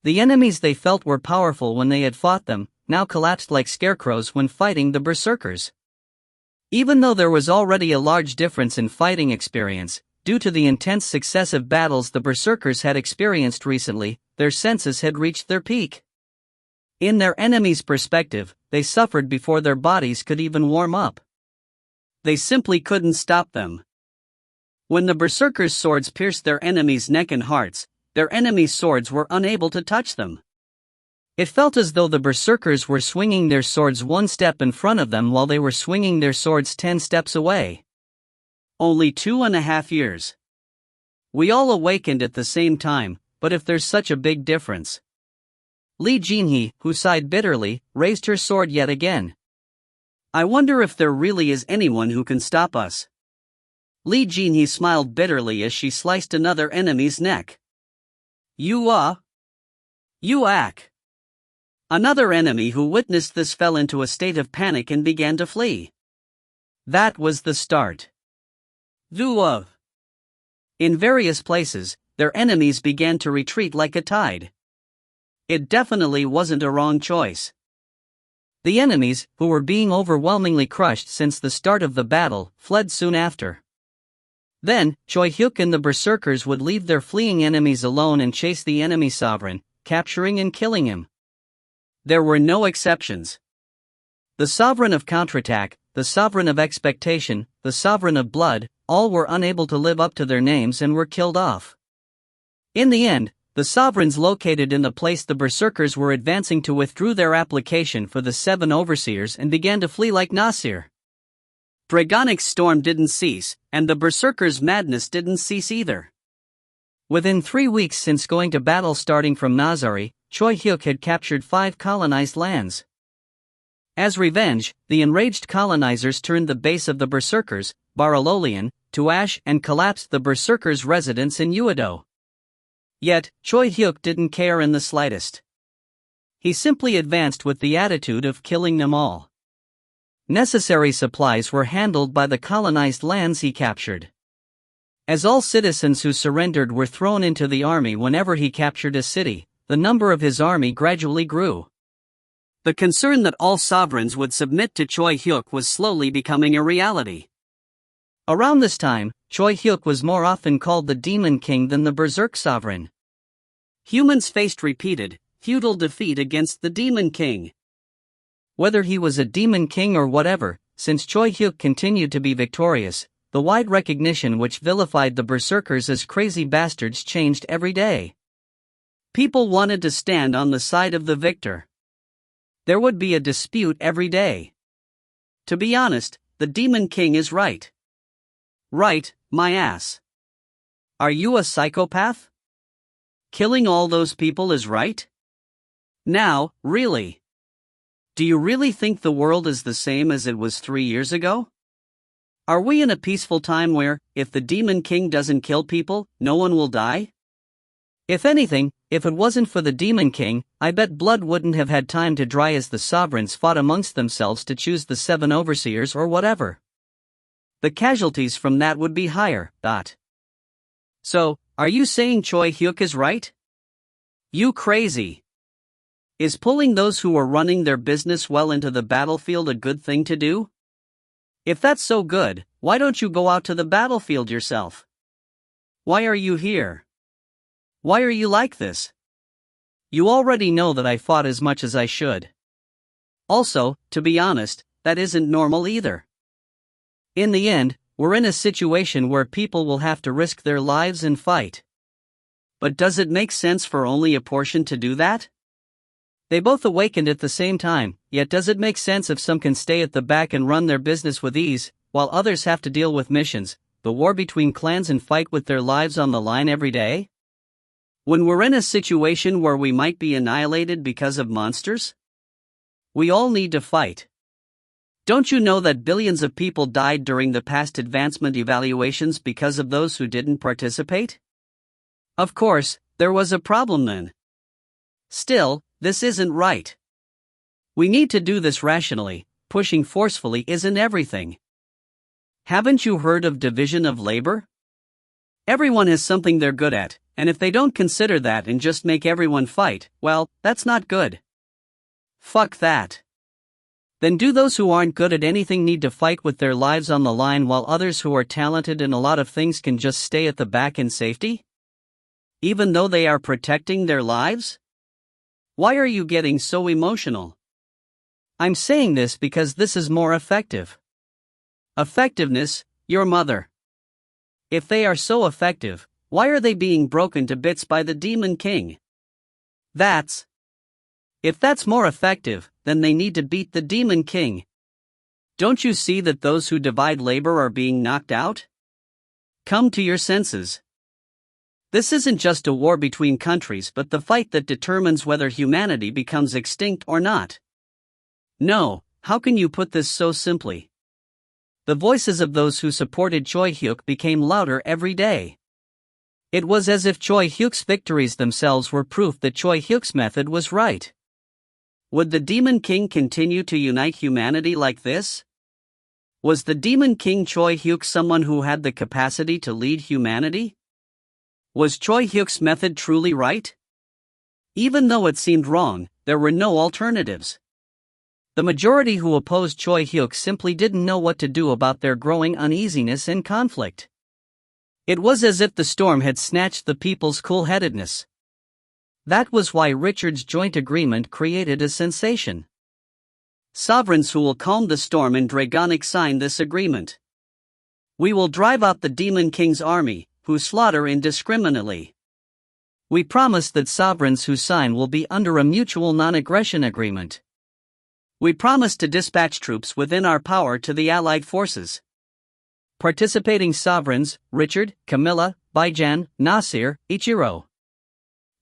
The enemies they felt were powerful when they had fought them, now collapsed like scarecrows when fighting the berserkers. Even though there was already a large difference in fighting experience, due to the intense successive battles the berserkers had experienced recently, their senses had reached their peak. In their enemies' perspective, they suffered before their bodies could even warm up. They simply couldn't stop them. When the berserkers' swords pierced their enemies' neck and hearts, their enemies' swords were unable to touch them. It felt as though the berserkers were swinging their swords one step in front of them while they were swinging their swords 10 steps away. Only 2.5 years. We all awakened at the same time, but if there's such a big difference. Lee Jinhee, who sighed bitterly, raised her sword yet again. I wonder if there really is anyone who can stop us. Lee Jinhee smiled bitterly as she sliced another enemy's neck. You ack. Another enemy who witnessed this fell into a state of panic and began to flee. That was the start. In various places, their enemies began to retreat like a tide. It definitely wasn't a wrong choice. The enemies, who were being overwhelmingly crushed since the start of the battle, fled soon after. Then, Choi Hyuk and the berserkers would leave their fleeing enemies alone and chase the enemy sovereign, capturing and killing him. There were no exceptions. The sovereign of counterattack, the sovereign of expectation, the sovereign of blood, all were unable to live up to their names and were killed off. In the end, the sovereigns located in the place the berserkers were advancing to withdrew their application for the 7 overseers and began to flee like Nasir. Dragonic's storm didn't cease, and the berserkers' madness didn't cease either. Within 3 weeks since going to battle starting from Nazari, Choi Hyuk had captured 5 colonized lands. As revenge, the enraged colonizers turned the base of the berserkers, Baralolian, to ash and collapsed the berserkers' residence in Uedo. Yet, Choi Hyuk didn't care in the slightest. He simply advanced with the attitude of killing them all. Necessary supplies were handled by the colonized lands he captured. As all citizens who surrendered were thrown into the army whenever he captured a city, the number of his army gradually grew. The concern that all sovereigns would submit to Choi Hyuk was slowly becoming a reality. Around this time, Choi Hyuk was more often called the Demon King than the Berserk Sovereign. Humans faced repeated, futile defeat against the Demon King. Whether he was a Demon King or whatever, since Choi Hyuk continued to be victorious, the wide recognition which vilified the berserkers as crazy bastards changed every day. People wanted to stand on the side of the victor. There would be a dispute every day. To be honest, the Demon King is right. Right, my ass. Are you a psychopath? Killing all those people is right? Now, really? Do you really think the world is the same as it was 3 years ago? Are we in a peaceful time where, if the Demon King doesn't kill people, no one will die? If anything, if it wasn't for the Demon King, I bet blood wouldn't have had time to dry as the sovereigns fought amongst themselves to choose the 7 overseers or whatever. The casualties from that would be higher. So, are you saying Choi Hyuk is right? You crazy. Is pulling those who are running their business well into the battlefield a good thing to do? If that's so good, why don't you go out to the battlefield yourself? Why are you here? Why are you like this? You already know that I fought as much as I should. Also, to be honest, that isn't normal either. In the end, we're in a situation where people will have to risk their lives and fight. But does it make sense for only a portion to do that? They both awakened at the same time, yet does it make sense if some can stay at the back and run their business with ease, while others have to deal with missions, the war between clans and fight with their lives on the line every day? When we're in a situation where we might be annihilated because of monsters? We all need to fight. Don't you know that billions of people died during the past advancement evaluations because of those who didn't participate? Of course, there was a problem then. Still, this isn't right. We need to do this rationally. Pushing forcefully isn't everything. Haven't you heard of division of labor? Everyone has something they're good at, and if they don't consider that and just make everyone fight, well, that's not good. Fuck that. Then do those who aren't good at anything need to fight with their lives on the line while others who are talented in a lot of things can just stay at the back in safety? Even though they are protecting their lives? Why are you getting so emotional? I'm saying this because this is more effective. Effectiveness, your mother. If they are so effective, why are they being broken to bits by the Demon King? If that's more effective, then they need to beat the Demon King. Don't you see that those who divide labor are being knocked out? Come to your senses. This isn't just a war between countries but the fight that determines whether humanity becomes extinct or not. No, how can you put this so simply? The voices of those who supported Choi Hyuk became louder every day. It was as if Choi Hyuk's victories themselves were proof that Choi Hyuk's method was right. Would the Demon King continue to unite humanity like this? Was the Demon King Choi Hyuk someone who had the capacity to lead humanity? Was Choi Hyuk's method truly right? Even though it seemed wrong, there were no alternatives. The majority who opposed Choi Hyuk simply didn't know what to do about their growing uneasiness and conflict. It was as if the storm had snatched the people's cool-headedness. That was why Richard's joint agreement created a sensation. Sovereigns who will calm the storm and Dragonic signed this agreement. We will drive out the Demon King's army, who slaughter indiscriminately. We promise that sovereigns who sign will be under a mutual non-aggression agreement. We promise to dispatch troops within our power to the Allied forces. Participating sovereigns, Richard, Camilla, Baijan, Nasir, Ichiro.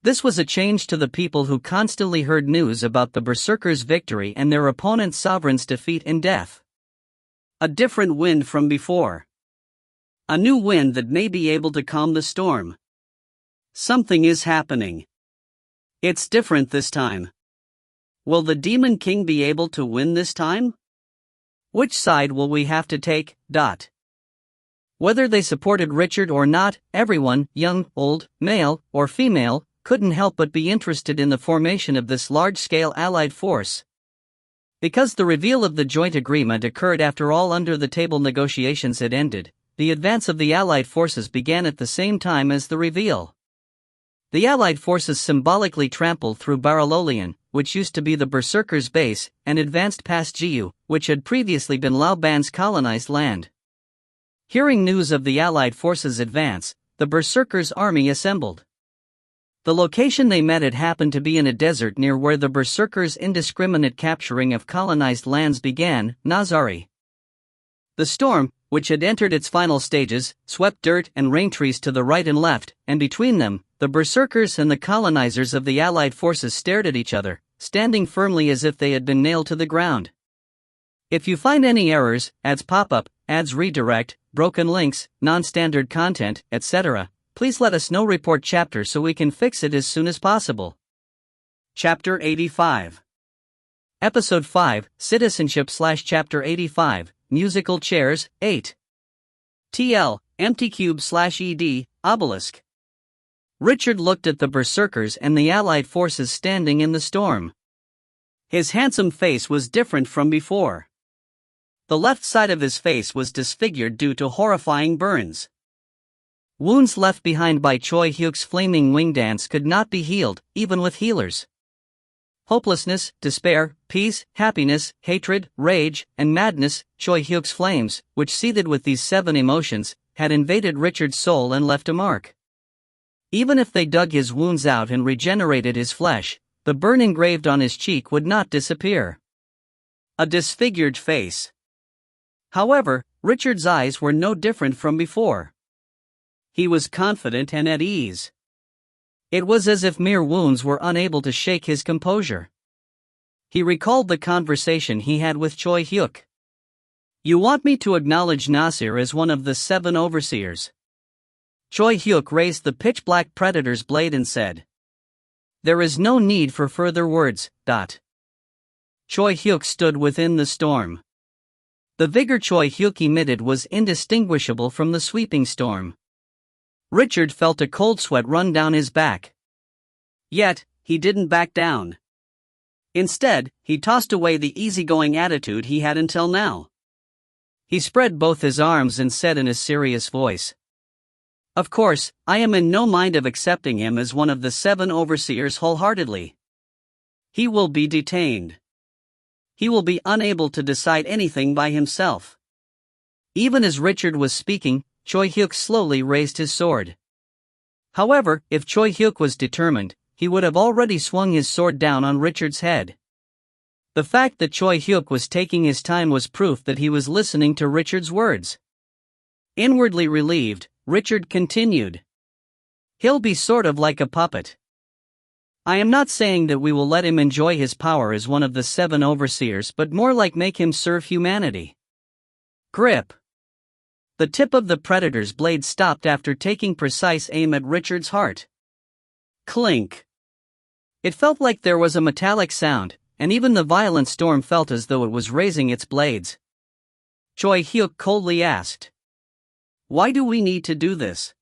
This was a change to the people who constantly heard news about the Berserkers' victory and their opponent's sovereign's defeat and death. A different wind from before. A new wind that may be able to calm the storm. Something is happening. It's different this time. Will the Demon King be able to win this time? Which side will we have to take? Whether they supported Richard or not, everyone, young, old, male, or female, couldn't help but be interested in the formation of this large-scale Allied force. Because the reveal of the joint agreement occurred after all under-the-table negotiations had ended, the advance of the Allied forces began at the same time as the reveal. The Allied forces symbolically trampled through Baralolian, which used to be the Berserkers' base, and advanced past Jiu, which had previously been Lao Ban's colonized land. Hearing news of the Allied forces' advance, the Berserkers' army assembled. The location they met at happened to be in a desert near where the Berserkers' indiscriminate capturing of colonized lands began, Nazari. The storm, which had entered its final stages, swept dirt and rain trees to the right and left, and between them, the Berserkers and the colonizers of the Allied forces stared at each other, standing firmly as if they had been nailed to the ground. If you find any errors, ads pop up, ads redirect, broken links, non-standard content, etc., please let us know. Report chapter so we can fix it as soon as possible. Chapter 85. Episode 5, Citizenship / Chapter 85, Musical Chairs, 8. TL, Empty Cube / ED, Obelisk. Richard looked at the Berserkers and the Allied forces standing in the storm. His handsome face was different from before. The left side of his face was disfigured due to horrifying burns. Wounds left behind by Choi Hyuk's flaming wing dance could not be healed, even with healers. Hopelessness, despair, peace, happiness, hatred, rage, and madness, Choi Hyuk's flames, which seethed with these 7 emotions, had invaded Richard's soul and left a mark. Even if they dug his wounds out and regenerated his flesh, the burn engraved on his cheek would not disappear. A disfigured face. However, Richard's eyes were no different from before. He was confident and at ease. It was as if mere wounds were unable to shake his composure. He recalled the conversation he had with Choi Hyuk. You want me to acknowledge Nasir as one of the 7 overseers? Choi Hyuk raised the pitch-black predator's blade and said. There is no need for further words. Choi Hyuk stood within the storm. The vigor Choi Hyuk emitted was indistinguishable from the sweeping storm. Richard felt a cold sweat run down his back. Yet, he didn't back down. Instead, he tossed away the easygoing attitude he had until now. He spread both his arms and said in a serious voice, "Of course, I am in no mind of accepting him as one of the 7 overseers wholeheartedly. He will be detained. He will be unable to decide anything by himself." Even as Richard was speaking, Choi Hyuk slowly raised his sword. However, if Choi Hyuk was determined, he would have already swung his sword down on Richard's head. The fact that Choi Hyuk was taking his time was proof that he was listening to Richard's words. Inwardly relieved, Richard continued, "He'll be sort of like a puppet. I am not saying that we will let him enjoy his power as one of the 7 overseers, but more like make him serve humanity." Grip. The tip of the predator's blade stopped after taking precise aim at Richard's heart. Clink. It felt like there was a metallic sound, and even the violent storm felt as though it was raising its blades. Choi Hyuk coldly asked, "Why do we need to do this?"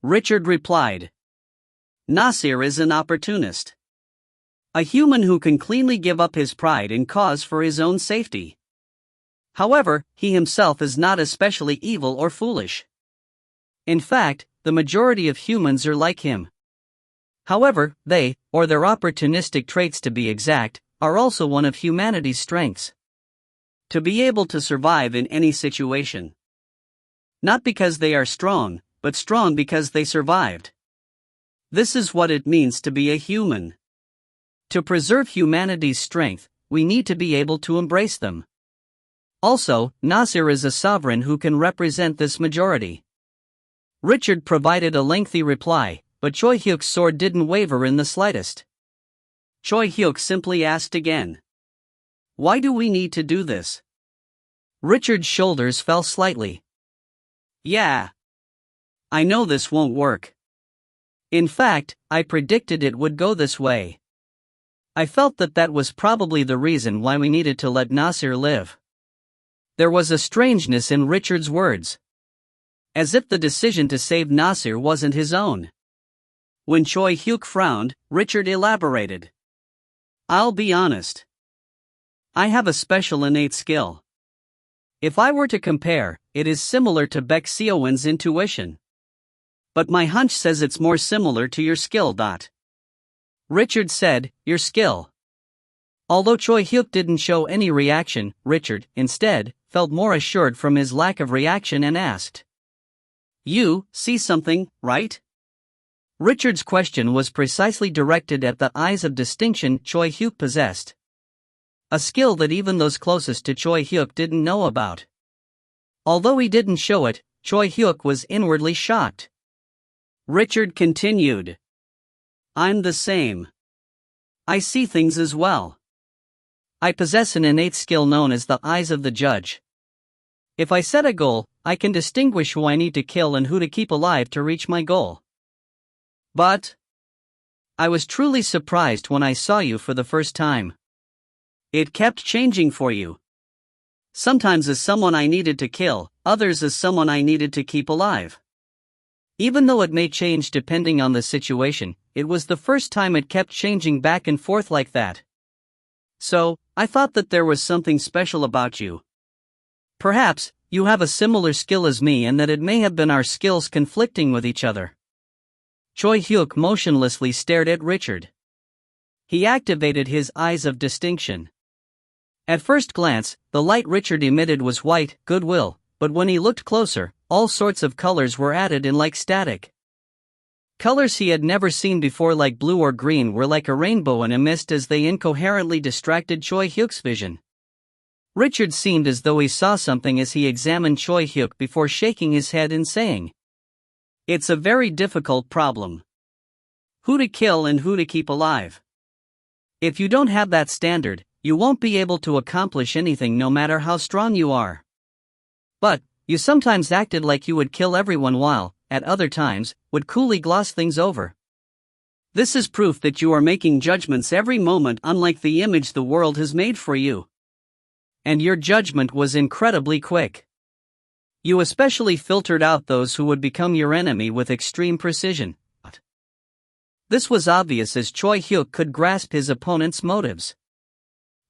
Richard replied, "Nasir is an opportunist. A human who can cleanly give up his pride and cause for his own safety. However, he himself is not especially evil or foolish. In fact, the majority of humans are like him. However, they, or their opportunistic traits to be exact, are also one of humanity's strengths. To be able to survive in any situation. Not because they are strong, but strong because they survived. This is what it means to be a human. To preserve humanity's strength, we need to be able to embrace them. Also, Nasir is a sovereign who can represent this majority." Richard provided a lengthy reply, but Choi Hyuk's sword didn't waver in the slightest. Choi Hyuk simply asked again, "Why do we need to do this?" Richard's shoulders fell slightly. "Yeah. I know this won't work. In fact, I predicted it would go this way. I felt that that was probably the reason why we needed to let Nasir live." There was a strangeness in Richard's words. As if the decision to save Nasir wasn't his own. When Choi Hyuk frowned, Richard elaborated. "I'll be honest. I have a special innate skill. If I were to compare, it is similar to Baek Seowin's intuition. But my hunch says it's more similar to your skill. Richard said, "Your skill." Although Choi Hyuk didn't show any reaction, Richard, instead, felt more assured from his lack of reaction and asked, "You see something, right?" Richard's question was precisely directed at the eyes of distinction Choi Hyuk possessed. A skill that even those closest to Choi Hyuk didn't know about. Although he didn't show it, Choi Hyuk was inwardly shocked. Richard continued, "I'm the same. I see things as well. I possess an innate skill known as the eyes of the judge. If I set a goal, I can distinguish who I need to kill and who to keep alive to reach my goal. But I was truly surprised when I saw you for the first time. It kept changing for you. Sometimes as someone I needed to kill, others as someone I needed to keep alive. Even though it may change depending on the situation, it was the first time it kept changing back and forth like that. So, I thought that there was something special about you. Perhaps, you have a similar skill as me and that it may have been our skills conflicting with each other." Choi Hyuk motionlessly stared at Richard. He activated his eyes of distinction. At first glance, the light Richard emitted was white, goodwill, but when he looked closer, all sorts of colors were added in like static. Colors he had never seen before, like blue or green, were like a rainbow in a mist as they incoherently distracted Choi Hyuk's vision. Richard seemed as though he saw something as he examined Choi Hyuk before shaking his head and saying, "It's a very difficult problem. Who to kill and who to keep alive. If you don't have that standard, you won't be able to accomplish anything no matter how strong you are. But, you sometimes acted like you would kill everyone while, at other times, would coolly gloss things over. This is proof that you are making judgments every moment unlike the image the world has made for you. And your judgment was incredibly quick. You especially filtered out those who would become your enemy with extreme precision. This was obvious as Choi Hyuk could grasp his opponent's motives.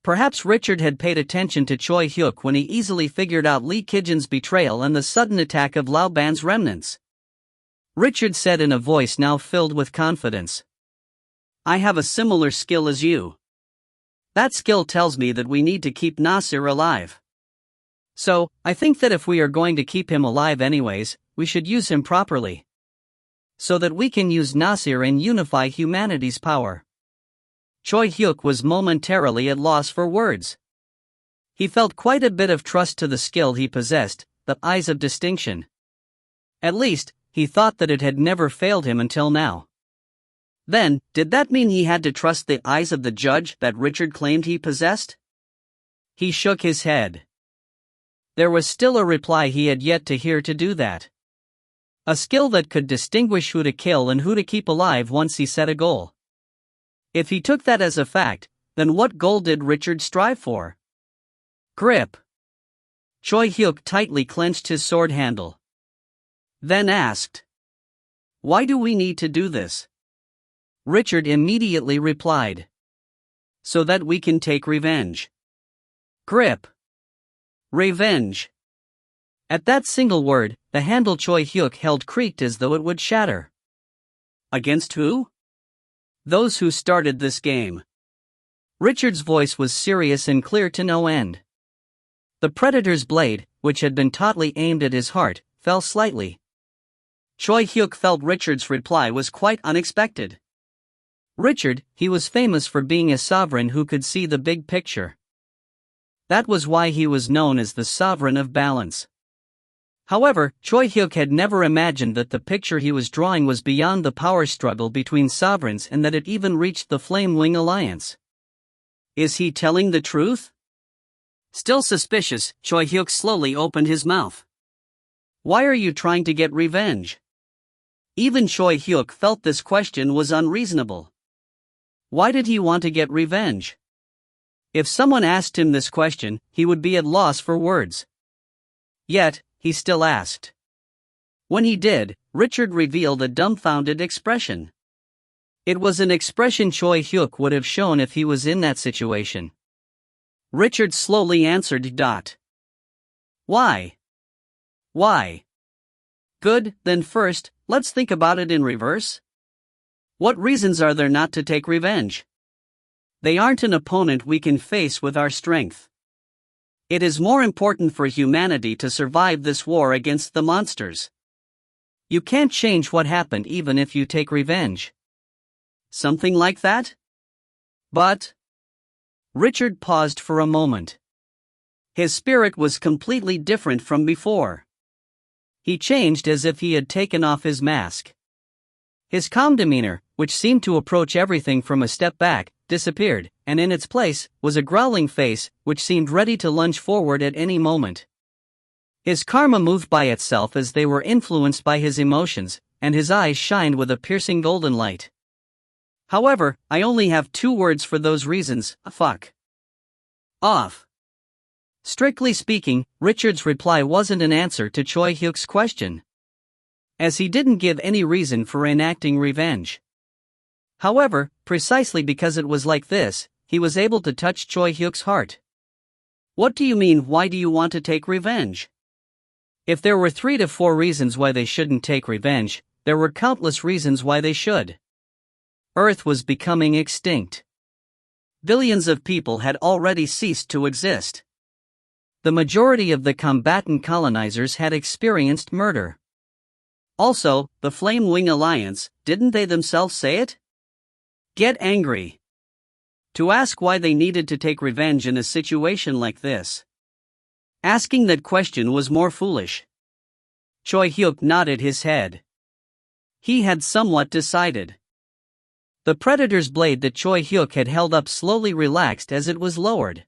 Perhaps Richard had paid attention to Choi Hyuk when he easily figured out Lee Kijin's betrayal and the sudden attack of Lao Ban's remnants. Richard said in a voice now filled with confidence, "I have a similar skill as you. That skill tells me that we need to keep Nasir alive. So, I think that if we are going to keep him alive anyways, we should use him properly. So that we can use Nasir and unify humanity's power." Choi Hyuk was momentarily at loss for words. He felt quite a bit of trust to the skill he possessed, the eyes of distinction. At least, he thought that it had never failed him until now. Then, did that mean he had to trust the eyes of the judge that Richard claimed he possessed? He shook his head. There was still a reply he had yet to hear to do that. A skill that could distinguish who to kill and who to keep alive once he set a goal. If he took that as a fact, then what goal did Richard strive for? Grip. Choi Hyuk tightly clenched his sword handle. Then asked, "Why do we need to do this?" Richard immediately replied, "So that we can take revenge." Grip. Revenge. At that single word, the handle Choi Hyuk held creaked as though it would shatter. Against who? Those who started this game. Richard's voice was serious and clear to no end. The predator's blade, which had been tautly aimed at his heart, fell slightly. Choi Hyuk felt Richard's reply was quite unexpected. Richard, he was famous for being a sovereign who could see the big picture. That was why he was known as the Sovereign of Balance. However, Choi Hyuk had never imagined that the picture he was drawing was beyond the power struggle between sovereigns and that it even reached the Flame Wing Alliance. Is he telling the truth? Still suspicious, Choi Hyuk slowly opened his mouth. Why are you trying to get revenge? Even Choi Hyuk felt this question was unreasonable. Why did he want to get revenge? If someone asked him this question, he would be at loss for words. Yet, he still asked. When he did, Richard revealed a dumbfounded expression. It was an expression Choi Hyuk would have shown if he was in that situation. Richard slowly answered. Why? Why? Good, then first, let's think about it in reverse. What reasons are there not to take revenge? They aren't an opponent we can face with our strength. It is more important for humanity to survive this war against the monsters. You can't change what happened even if you take revenge. Something like that? But... Richard paused for a moment. His spirit was completely different from before. He changed as if he had taken off his mask. His calm demeanor, which seemed to approach everything from a step back, disappeared, and in its place was a growling face, which seemed ready to lunge forward at any moment. His karma moved by itself as they were influenced by his emotions, and his eyes shined with a piercing golden light. However, I only have 2 words for those reasons: fuck off. Strictly speaking, Richard's reply wasn't an answer to Choi Hyuk's question, as he didn't give any reason for enacting revenge. However, precisely because it was like this, he was able to touch Choi Hyuk's heart. What do you mean, why do you want to take revenge? If there were 3 to 4 reasons why they shouldn't take revenge, there were countless reasons why they should. Earth was becoming extinct. Billions of people had already ceased to exist. The majority of the combatant colonizers had experienced murder. Also, the Flame Wing Alliance, didn't they themselves say it? Get angry. To ask why they needed to take revenge in a situation like this. Asking that question was more foolish. Choi Hyuk nodded his head. He had somewhat decided. The predator's blade that Choi Hyuk had held up slowly relaxed as it was lowered.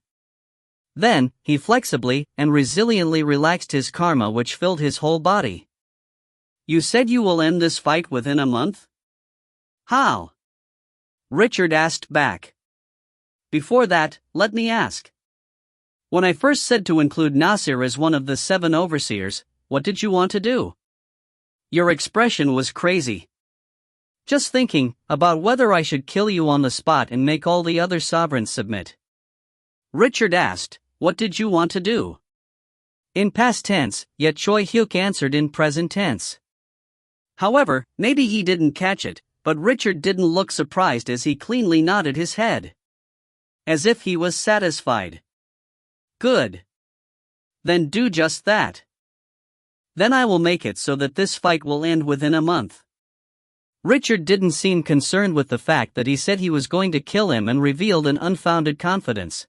Then, he flexibly and resiliently relaxed his karma, which filled his whole body. You said you will end this fight within a month? How? Richard asked back. Before that, let me ask. When I first said to include Nasir as one of the 7 overseers, what did you want to do? Your expression was crazy. Just thinking about whether I should kill you on the spot and make all the other sovereigns submit. Richard asked, what did you want to do? In past tense, yet Choi Hyuk answered in present tense. However, maybe he didn't catch it, but Richard didn't look surprised as he cleanly nodded his head. As if he was satisfied. Good. Then do just that. Then I will make it so that this fight will end within a month. Richard didn't seem concerned with the fact that he said he was going to kill him and revealed an unfounded confidence.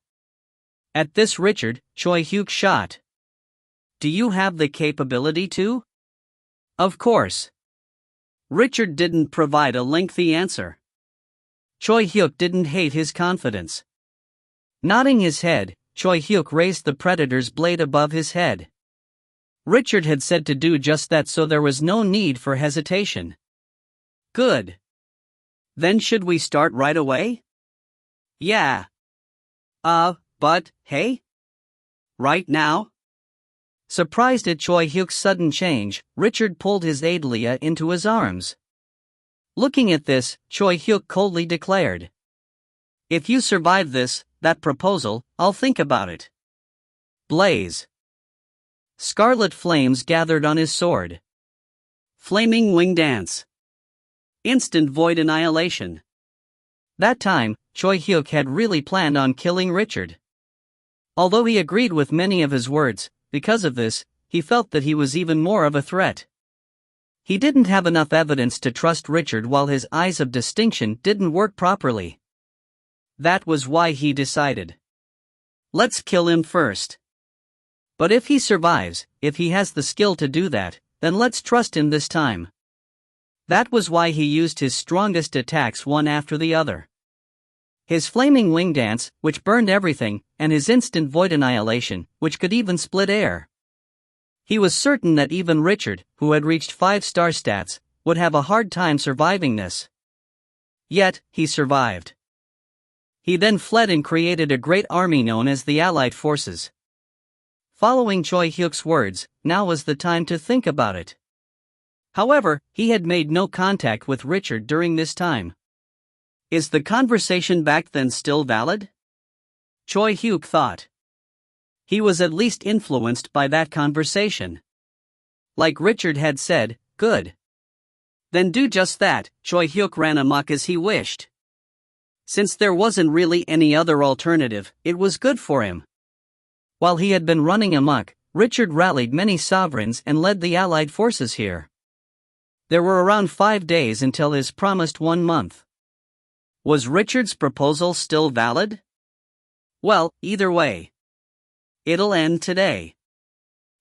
At this Richard, Choi Hyuk shot. Do you have the capability to? Of course. Richard didn't provide a lengthy answer. Choi Hyuk didn't hate his confidence. Nodding his head, Choi Hyuk raised the predator's blade above his head. Richard had said to do just that, so there was no need for hesitation. Good. Then should we start right away? Yeah. But, hey? Right now? Surprised at Choi Hyuk's sudden change, Richard pulled his Adelia into his arms. Looking at this, Choi Hyuk coldly declared. If you survive that proposal, I'll think about it. Blaze. Scarlet flames gathered on his sword. Flaming wing dance. Instant void annihilation. That time, Choi Hyuk had really planned on killing Richard. Although he agreed with many of his words, because of this, he felt that he was even more of a threat. He didn't have enough evidence to trust Richard while his eyes of distinction didn't work properly. That was why he decided. Let's kill him first. But if he survives, if he has the skill to do that, then let's trust him this time. That was why he used his strongest attacks one after the other. His flaming wing dance, which burned everything, and his instant void annihilation, which could even split air. He was certain that even Richard, who had reached 5-star stats, would have a hard time surviving this. Yet, he survived. He then fled and created a great army known as the Allied Forces. Following Choi Hyuk's words, now was the time to think about it. However, he had made no contact with Richard during this time. Is the conversation back then still valid? Choi Hyuk thought. He was at least influenced by that conversation. Like Richard had said, good. Then do just that, Choi Hyuk ran amok as he wished. Since there wasn't really any other alternative, it was good for him. While he had been running amok, Richard rallied many sovereigns and led the Allied forces here. There were around 5 days until his promised 1 month. Was Richard's proposal still valid? Well, either way. It'll end today.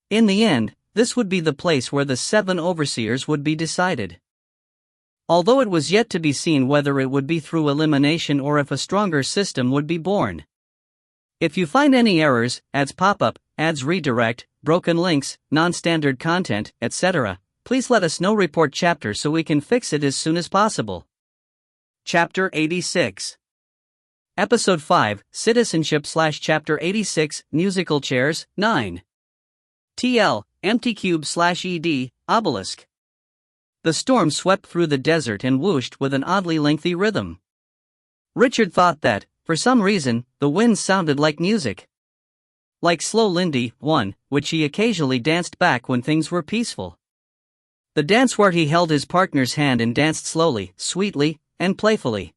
In the end, this would be the place where the 7 overseers would be decided. Although it was yet to be seen whether it would be through elimination or if a stronger system would be born. If you find any errors, ads pop up, ads redirect, broken links, non-standard content, etc., please let us know. Report chapter so we can fix it as soon as possible. Chapter 86. Episode 5, Citizenship / Chapter 86, Musical Chairs, 9. TL, Empty Cube / ED, Obelisk. The storm swept through the desert and whooshed with an oddly lengthy rhythm. Richard thought that, for some reason, the wind sounded like music. Like slow Lindy, 1, which he occasionally danced back when things were peaceful. The dance where he held his partner's hand and danced slowly, sweetly, and playfully.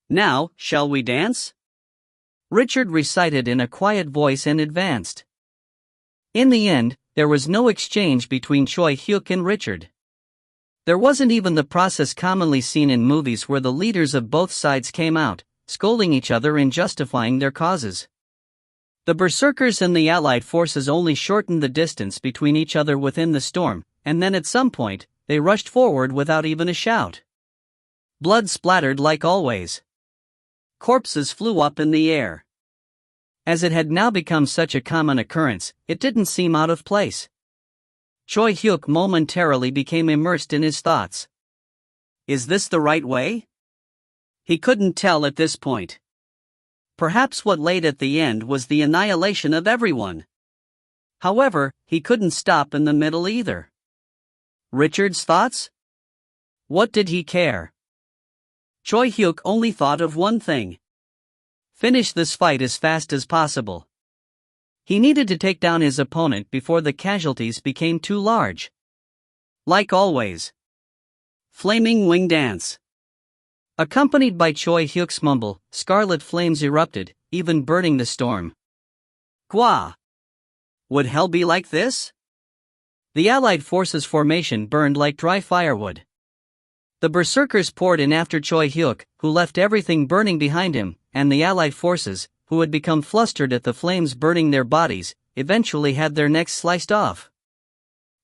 Now, shall we dance? Richard recited in a quiet voice and advanced. In the end, there was no exchange between Choi Hyuk and Richard. There wasn't even the process commonly seen in movies where the leaders of both sides came out, scolding each other and justifying their causes. The berserkers and the Allied forces only shortened the distance between each other within the storm, and then at some point, they rushed forward without even a shout. Blood splattered like always. Corpses flew up in the air. As it had now become such a common occurrence, it didn't seem out of place. Choi Hyuk momentarily became immersed in his thoughts. Is this the right way? He couldn't tell at this point. Perhaps what laid at the end was the annihilation of everyone. However, he couldn't stop in the middle either. Richard's thoughts? What did he care? Choi Hyuk only thought of one thing. Finish this fight as fast as possible. He needed to take down his opponent before the casualties became too large. Like always. Flaming Wing Dance. Accompanied by Choi Hyuk's mumble, scarlet flames erupted, even burning the storm. Gwa! Would hell be like this? The Allied forces' formation burned like dry firewood. The berserkers poured in after Choi Hyuk, who left everything burning behind him, and the Allied forces, who had become flustered at the flames burning their bodies, eventually had their necks sliced off.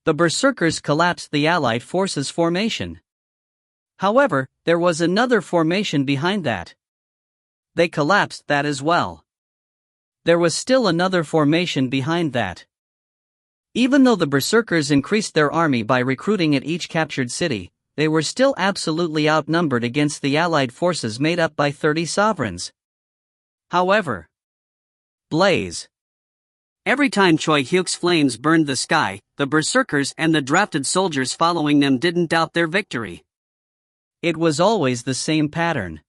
The berserkers collapsed the Allied forces' formation. However, there was another formation behind that. They collapsed that as well. There was still another formation behind that. Even though the berserkers increased their army by recruiting at each captured city, they were still absolutely outnumbered against the Allied forces made up by 30 sovereigns. However, blaze. Every time Choi Hyuk's flames burned the sky, the berserkers and the drafted soldiers following them didn't doubt their victory. It was always the same pattern.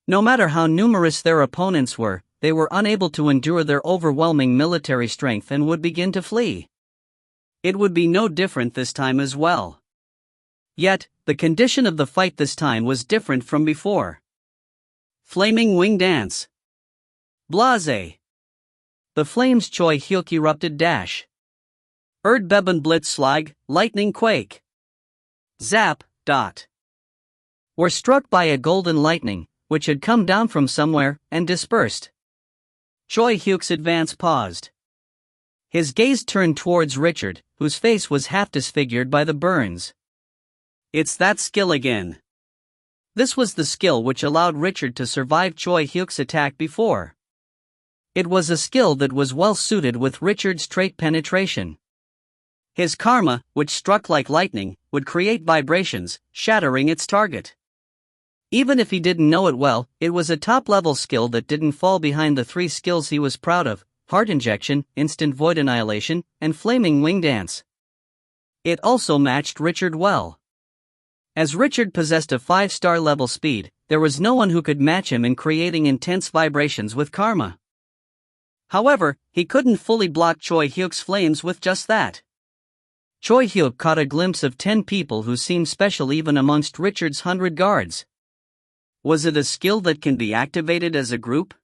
No matter how numerous their opponents were, they were unable to endure their overwhelming military strength and would begin to flee. It would be no different this time as well. Yet, the condition of the fight this time was different from before. Flaming Wing Dance. Blase. The flames Choi Hyuk erupted dash. Erdbeben Blitzschlag, lightning quake. Zap, dot. Were struck by a golden lightning, which had come down from somewhere, and dispersed. Choi Hyuk's advance paused. His gaze turned towards Richard, whose face was half disfigured by the burns. It's that skill again. This was the skill which allowed Richard to survive Choi Hyuk's attack before. It was a skill that was well suited with Richard's trait penetration. His karma, which struck like lightning, would create vibrations, shattering its target. Even if he didn't know it well, it was a top-level skill that didn't fall behind the 3 skills he was proud of: heart injection, instant void annihilation, and flaming wing dance. It also matched Richard well. As Richard possessed a 5-star level speed, there was no one who could match him in creating intense vibrations with karma. However, he couldn't fully block Choi Hyuk's flames with just that. Choi Hyuk caught a glimpse of 10 people who seemed special even amongst Richard's 100 guards. Was it a skill that can be activated as a group?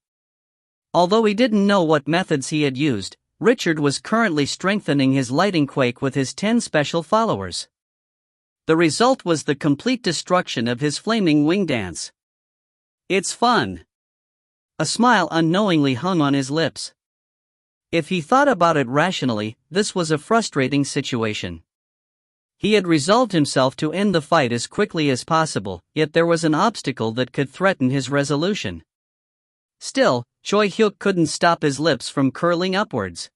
Although he didn't know what methods he had used, Richard was currently strengthening his lighting quake with his 10 special followers. The result was the complete destruction of his flaming wing dance. It's fun. A smile unknowingly hung on his lips. If he thought about it rationally, this was a frustrating situation. He had resolved himself to end the fight as quickly as possible, yet there was an obstacle that could threaten his resolution. Still, Choi Hyuk couldn't stop his lips from curling upwards.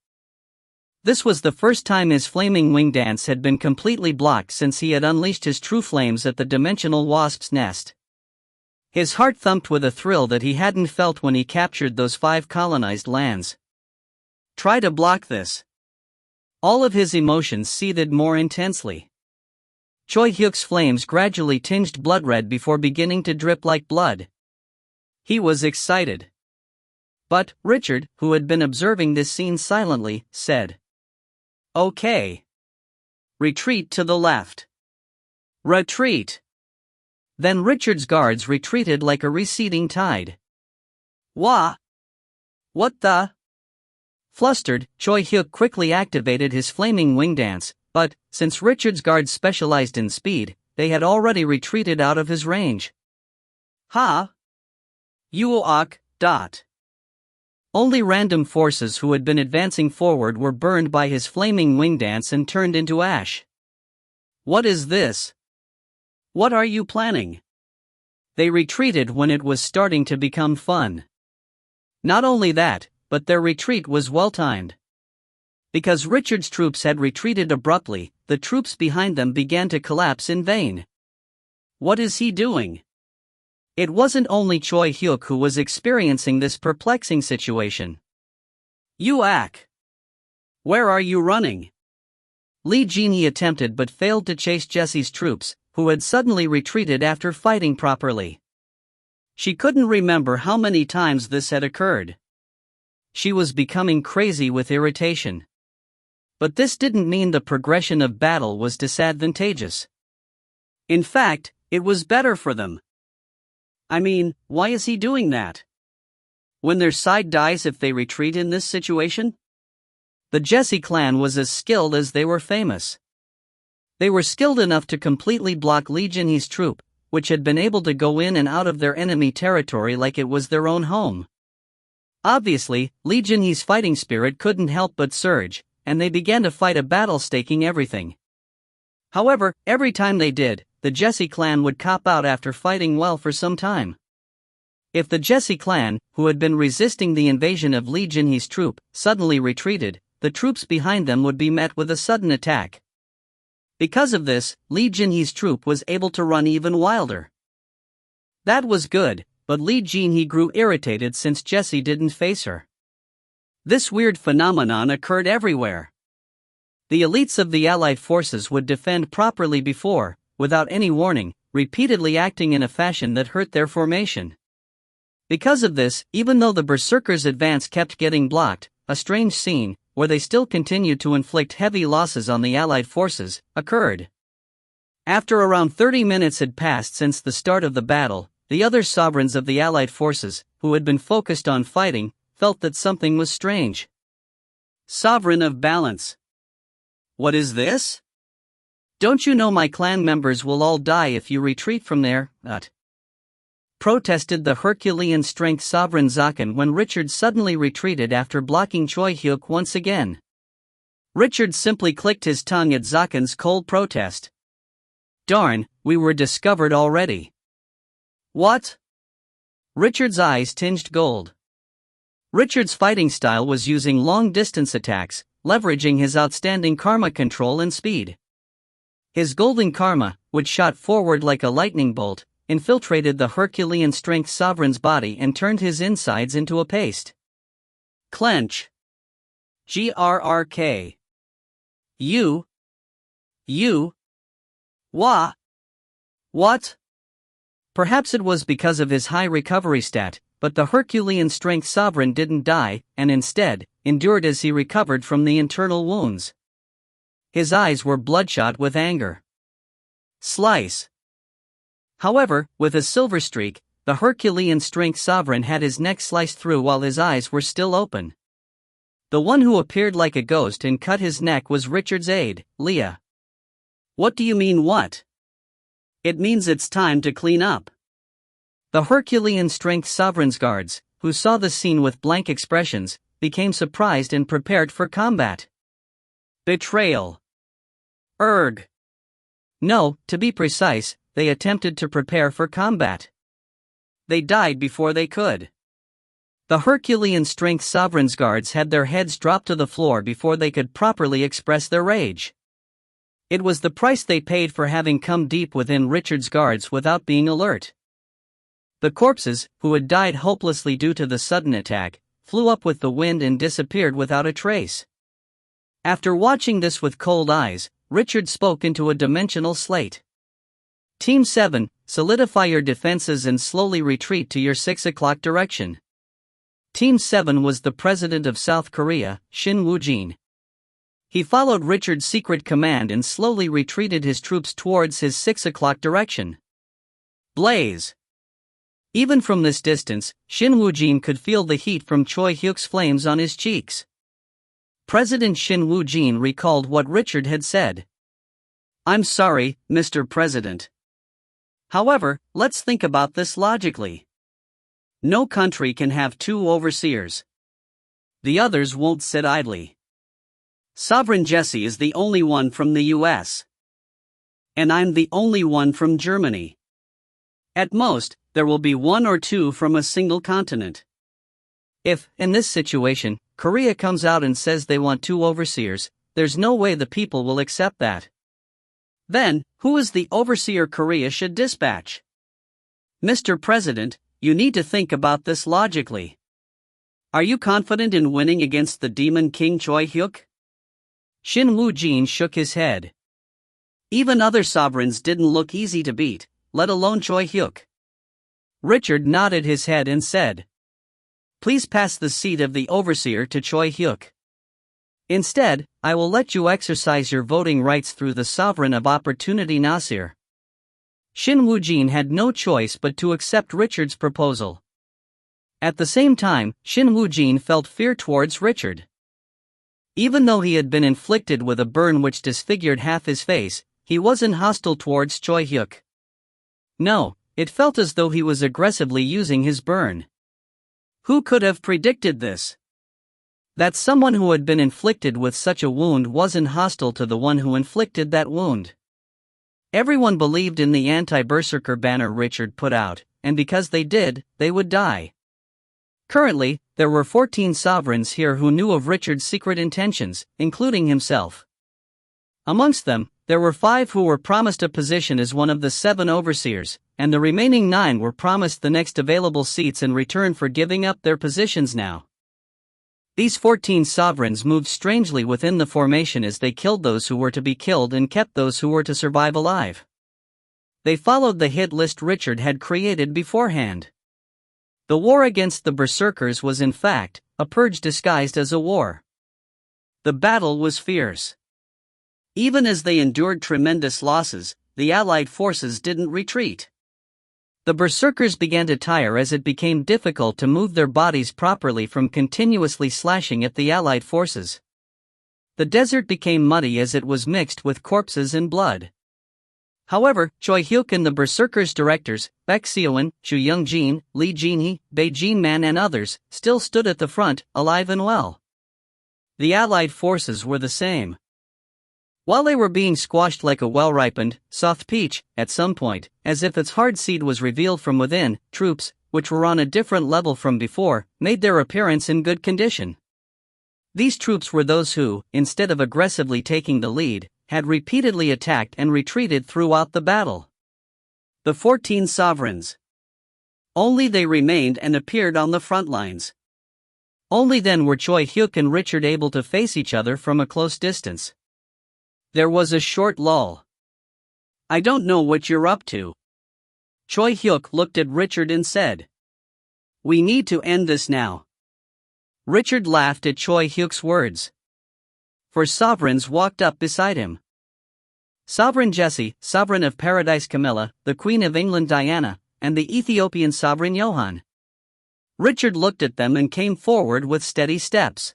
This was the first time his flaming wing dance had been completely blocked since he had unleashed his true flames at the dimensional wasp's nest. His heart thumped with a thrill that he hadn't felt when he captured those 5 colonized lands. Try to block this. All of his emotions seethed more intensely. Choi Hyuk's flames gradually tinged blood red before beginning to drip like blood. He was excited. But Richard, who had been observing this scene silently, said, "Okay. Retreat to the left. Retreat." Then Richard's guards retreated like a receding tide. What the? Flustered, Choi Hyuk quickly activated his flaming wing dance, but, since Richard's guards specialized in speed, they had already retreated out of his range. Ha! Yuok, dot. Only random forces who had been advancing forward were burned by his flaming wing dance and turned into ash. What is this? What are you planning? They retreated when it was starting to become fun. Not only that, but their retreat was well-timed. Because Richard's troops had retreated abruptly, the troops behind them began to collapse in vain. What is he doing? It wasn't only Choi Hyuk who was experiencing this perplexing situation. "Yuak! Where are you running?" Lee Jin-hee attempted but failed to chase Jesse's troops, who had suddenly retreated after fighting properly. She couldn't remember how many times this had occurred. She was becoming crazy with irritation. But this didn't mean the progression of battle was disadvantageous. In fact, it was better for them. I mean, why is he doing that? When their side dies if they retreat in this situation? The Jesse clan was as skilled as they were famous. They were skilled enough to completely block Lee Jin-hee's troop, which had been able to go in and out of their enemy territory like it was their own home. Obviously, Lee Jin-hee's fighting spirit couldn't help but surge, and they began to fight a battle staking everything. However, every time they did, the Jesse clan would cop out after fighting well for some time. If the Jesse clan, who had been resisting the invasion of Lee Jin-hee's troop, suddenly retreated, the troops behind them would be met with a sudden attack. Because of this, Lee Jin-hee's troop was able to run even wilder. That was good, but Lee Jin-hee grew irritated since Jesse didn't face her. This weird phenomenon occurred everywhere. The elites of the Allied forces would defend properly before, without any warning, repeatedly acting in a fashion that hurt their formation. Because of this, even though the Berserkers' advance kept getting blocked, a strange scene, where they still continued to inflict heavy losses on the Allied forces, occurred. After around 30 minutes had passed since the start of the battle, the other sovereigns of the Allied forces, who had been focused on fighting, felt that something was strange. Sovereign of balance. What is this? Don't you know my clan members will all die if you retreat from there, protested the Herculean strength sovereign Zaken when Richard suddenly retreated after blocking Choi Hyuk once again. Richard simply clicked his tongue at Zaken's cold protest. Darn, we were discovered already. What? Richard's eyes tinged gold. Richard's fighting style was using long-distance attacks, leveraging his outstanding karma control and speed. His golden karma, which shot forward like a lightning bolt, infiltrated the Herculean strength sovereign's body and turned his insides into a paste. Clench. GRRK. You. Wah. What? Perhaps it was because of his high recovery stat, but the Herculean strength sovereign didn't die, and instead, endured as he recovered from the internal wounds. His eyes were bloodshot with anger. Slice. However, with a silver streak, the Herculean strength sovereign had his neck sliced through while his eyes were still open. The one who appeared like a ghost and cut his neck was Richard's aide, Leah. What do you mean what? It means it's time to clean up. The Herculean strength sovereign's guards, who saw the scene with blank expressions, became surprised and prepared for combat. Betrayal. Erg. No, to be precise, they attempted to prepare for combat. They died before they could. The Herculean strength sovereign's guards had their heads dropped to the floor before they could properly express their rage. It was the price they paid for having come deep within Richard's guards without being alert. The corpses, who had died hopelessly due to the sudden attack, flew up with the wind and disappeared without a trace. After watching this with cold eyes, Richard spoke into a dimensional slate. Team 7, solidify your defenses and slowly retreat to your 6 o'clock direction. Team 7 was the president of South Korea, Shin Woo-jin. He followed Richard's secret command and slowly retreated his troops towards his 6 o'clock direction. Blaze. Even from this distance, Shin Woo-jin could feel the heat from Choi Hyuk's flames on his cheeks. President Shin Woo-jin recalled what Richard had said. I'm sorry, Mr. President. However, let's think about this logically. No country can have 2 overseers. The others won't sit idly. Sovereign Jesse is the only one from the US. And I'm the only one from Germany. At most, there will be 1 or 2 from a single continent. If, in this situation, Korea comes out and says they want 2 overseers, there's no way the people will accept that. Then, who is the overseer Korea should dispatch? Mr. President, you need to think about this logically. Are you confident in winning against the Demon King Choi Hyuk? Shin Woo-jin shook his head. Even other sovereigns didn't look easy to beat, let alone Choi Hyuk. Richard nodded his head and said, "Please pass the seat of the overseer to Choi Hyuk. Instead, I will let you exercise your voting rights through the Sovereign of Opportunity Nasir." Shin Woo-jin had no choice but to accept Richard's proposal. At the same time, Shin Woo-jin felt fear towards Richard. Even though he had been inflicted with a burn which disfigured half his face, he wasn't hostile towards Choi Hyuk. No, it felt as though he was aggressively using his burn. Who could have predicted this? That someone who had been inflicted with such a wound wasn't hostile to the one who inflicted that wound. Everyone believed in the anti-berserker banner Richard put out, and because they did, they would die. Currently, there were 14 sovereigns here who knew of Richard's secret intentions, including himself. Amongst them, there were 5 who were promised a position as one of the 7 overseers, and the remaining 9 were promised the next available seats in return for giving up their positions now. These 14 sovereigns moved strangely within the formation as they killed those who were to be killed and kept those who were to survive alive. They followed the hit list Richard had created beforehand. The war against the berserkers was in fact a purge disguised as a war. The battle was fierce. Even as they endured tremendous losses, the Allied forces didn't retreat. The berserkers began to tire as it became difficult to move their bodies properly from continuously slashing at the Allied forces. The desert became muddy as it was mixed with corpses and blood. However, Choi Hyuk and the berserkers' directors, Baek Seoin, Shu Young-jin, Lee Jin-hee, Bae Jin-man and others, still stood at the front, alive and well. The Allied forces were the same. While they were being squashed like a well-ripened, soft peach, at some point, as if its hard seed was revealed from within, troops, which were on a different level from before, made their appearance in good condition. These troops were those who, instead of aggressively taking the lead, had repeatedly attacked and retreated throughout the battle. The 14 sovereigns. Only they remained and appeared on the front lines. Only then were Choi Hyuk and Richard able to face each other from a close distance. There was a short lull. "I don't know what you're up to." Choi Hyuk looked at Richard and said, "We need to end this now." Richard laughed at Choi Hyuk's words. 4 sovereigns walked up beside him. Sovereign Jesse, Sovereign of Paradise Camilla, the Queen of England Diana, and the Ethiopian Sovereign Johann. Richard looked at them and came forward with steady steps.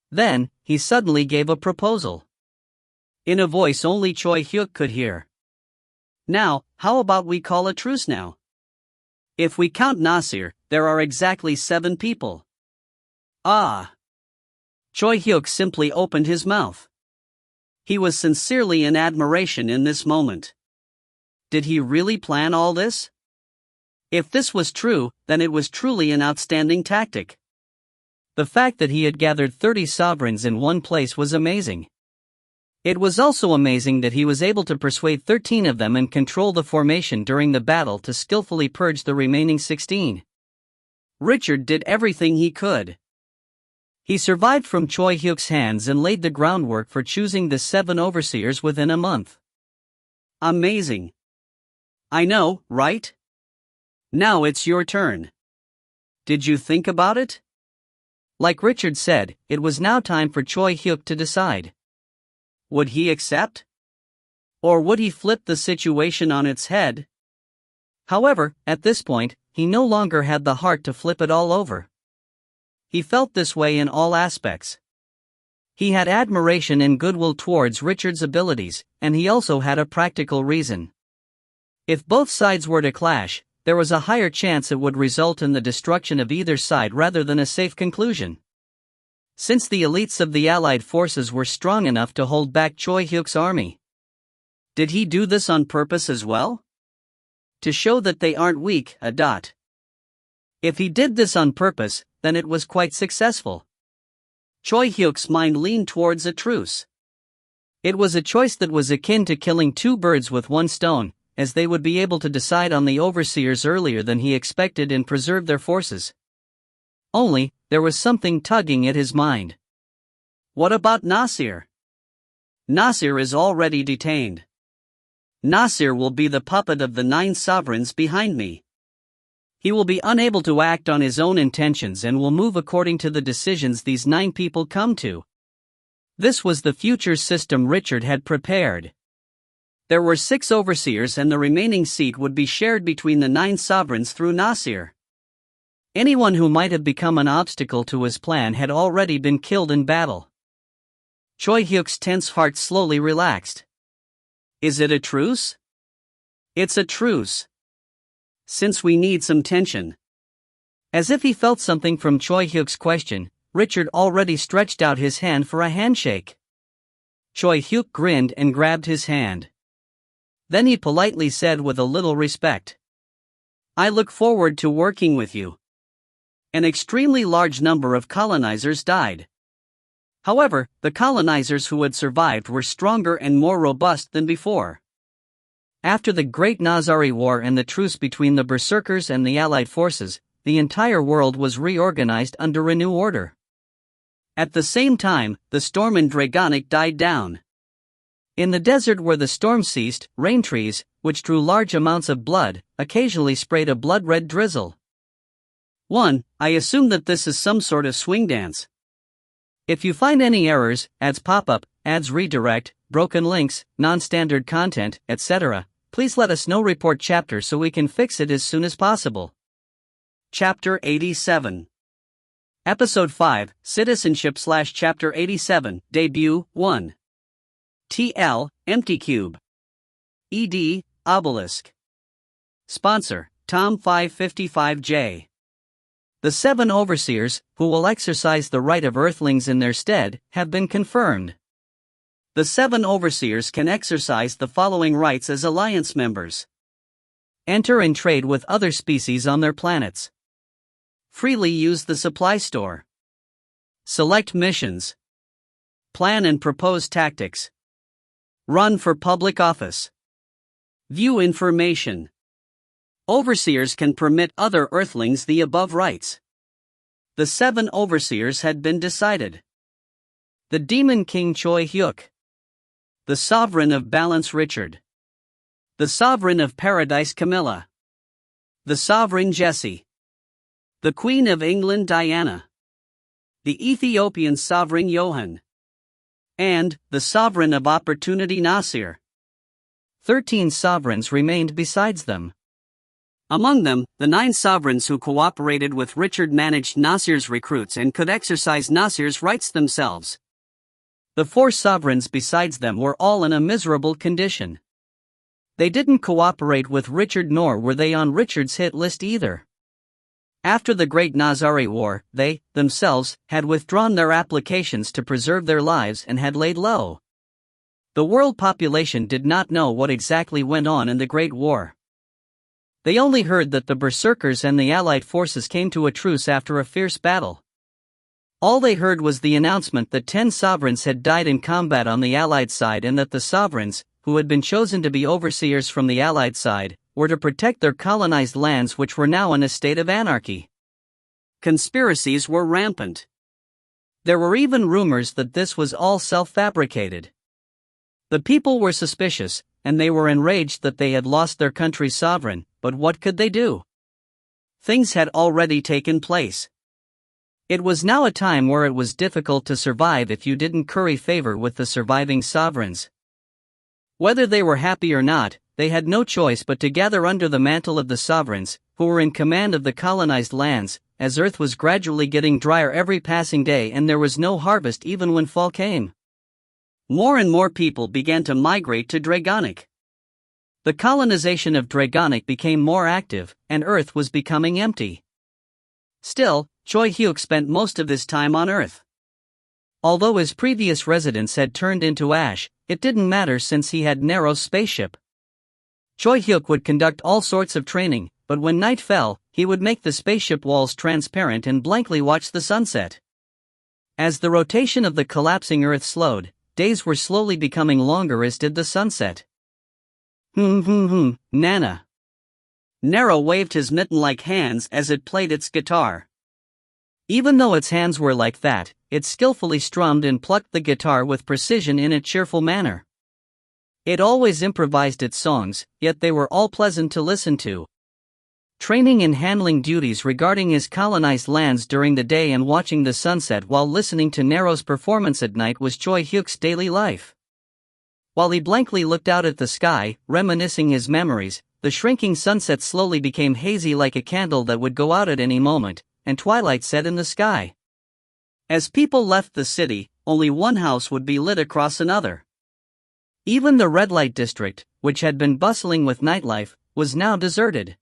Then, he suddenly gave a proposal. In a voice only Choi Hyuk could hear. "Now, how about we call a truce now? If we count Nasir, there are exactly 7 people." "Ah." Choi Hyuk simply opened his mouth. He was sincerely in admiration in this moment. Did he really plan all this? If this was true, then it was truly an outstanding tactic. The fact that he had gathered 30 sovereigns in one place was amazing. It was also amazing that he was able to persuade 13 of them and control the formation during the battle to skillfully purge the remaining 16. Richard did everything he could. He survived from Choi Hyuk's hands and laid the groundwork for choosing the 7 overseers within a month. Amazing. I know, right? Now it's your turn. Did you think about it? Like Richard said, it was now time for Choi Hyuk to decide. Would he accept? Or would he flip the situation on its head? However, at this point, he no longer had the heart to flip it all over. He felt this way in all aspects. He had admiration and goodwill towards Richard's abilities, and he also had a practical reason. If both sides were to clash, there was a higher chance it would result in the destruction of either side rather than a safe conclusion. Since the elites of the Allied forces were strong enough to hold back Choi Hyuk's army. Did he do this on purpose as well? To show that they aren't weak, If he did this on purpose, then it was quite successful. Choi Hyuk's mind leaned towards a truce. It was a choice that was akin to killing 2 birds with 1 stone, as they would be able to decide on the overseers earlier than he expected and preserve their forces. Only, there was something tugging at his mind. What about Nasir? Nasir is already detained. Nasir will be the puppet of the 9 sovereigns behind me. He will be unable to act on his own intentions and will move according to the decisions these 9 people come to. This was the future system Richard had prepared. There were 6 overseers and the remaining seat would be shared between the 9 sovereigns through Nasir. Anyone who might have become an obstacle to his plan had already been killed in battle. Choi Hyuk's tense heart slowly relaxed. Is it a truce? It's a truce. Since we need some tension. As if he felt something from Choi Hyuk's question, Richard already stretched out his hand for a handshake. Choi Hyuk grinned and grabbed his hand. Then he politely said with a little respect, I look forward to working with you. An extremely large number of colonizers died. However, the colonizers who had survived were stronger and more robust than before. After the Great Nazari War and the truce between the Berserkers and the Allied forces, the entire world was reorganized under a new order. At the same time, the storm in Dragonic died down. In the desert where the storm ceased, rain trees, which drew large amounts of blood, occasionally sprayed a blood-red drizzle. 1. I assume that this is some sort of swing dance. If you find any errors, ads pop up, ads redirect, broken links, non-standard content, etc., please let us know. Report chapter so we can fix it as soon as possible. Chapter 87. Episode 5, Citizenship/Chapter 87, Debut 1. TL, Empty Cube. ED, Obelisk. Sponsor, Tom 555J. The 7 overseers, who will exercise the right of Earthlings in their stead, have been confirmed. The 7 overseers can exercise the following rights as alliance members. Enter and trade with other species on their planets. Freely use the supply store. Select missions. Plan and propose tactics. Run for public office. View information. Overseers can permit other Earthlings the above rights. The 7 overseers had been decided. The Demon King Choi Hyuk. The Sovereign of Balance Richard. The Sovereign of Paradise Camilla. The Sovereign Jesse. The Queen of England Diana. The Ethiopian Sovereign Johan. And the Sovereign of Opportunity Nasir. 13 sovereigns remained besides them. Among them, the 9 sovereigns who cooperated with Richard managed Nasir's recruits and could exercise Nasir's rights themselves. The 4 sovereigns besides them were all in a miserable condition. They didn't cooperate with Richard nor were they on Richard's hit list either. After the Great Nazari War, they, themselves, had withdrawn their applications to preserve their lives and had laid low. The world population did not know what exactly went on in the Great War. They only heard that the Berserkers and the Allied forces came to a truce after a fierce battle. All they heard was the announcement that 10 sovereigns had died in combat on the Allied side and that the sovereigns, who had been chosen to be overseers from the Allied side, were to protect their colonized lands which were now in a state of anarchy. Conspiracies were rampant. There were even rumors that this was all self-fabricated. The people were suspicious, and they were enraged that they had lost their country's sovereign, but what could they do? Things had already taken place. It was now a time where it was difficult to survive if you didn't curry favor with the surviving sovereigns. Whether they were happy or not, they had no choice but to gather under the mantle of the sovereigns, who were in command of the colonized lands, as Earth was gradually getting drier every passing day and there was no harvest even when fall came. More and more people began to migrate to Dragonic. The colonization of Dragonic became more active, and Earth was becoming empty. Still, Choi Hyuk spent most of his time on Earth. Although his previous residence had turned into ash, it didn't matter since he had Nero's spaceship. Choi Hyuk would conduct all sorts of training, but when night fell, he would make the spaceship walls transparent and blankly watch the sunset. As the rotation of the collapsing Earth slowed, days were slowly becoming longer as did the sunset. Nana. Nero waved his mitten-like hands as it played its guitar. Even though its hands were like that, it skillfully strummed and plucked the guitar with precision in a cheerful manner. It always improvised its songs, yet they were all pleasant to listen to. Training in handling duties regarding his colonized lands during the day and watching the sunset while listening to Nero's performance at night was Choi Hyuk's daily life. While he blankly looked out at the sky, reminiscing his memories, the shrinking sunset slowly became hazy like a candle that would go out at any moment, and twilight set in the sky. As people left the city, only one house would be lit across another. Even the red light district, which had been bustling with nightlife, was now deserted.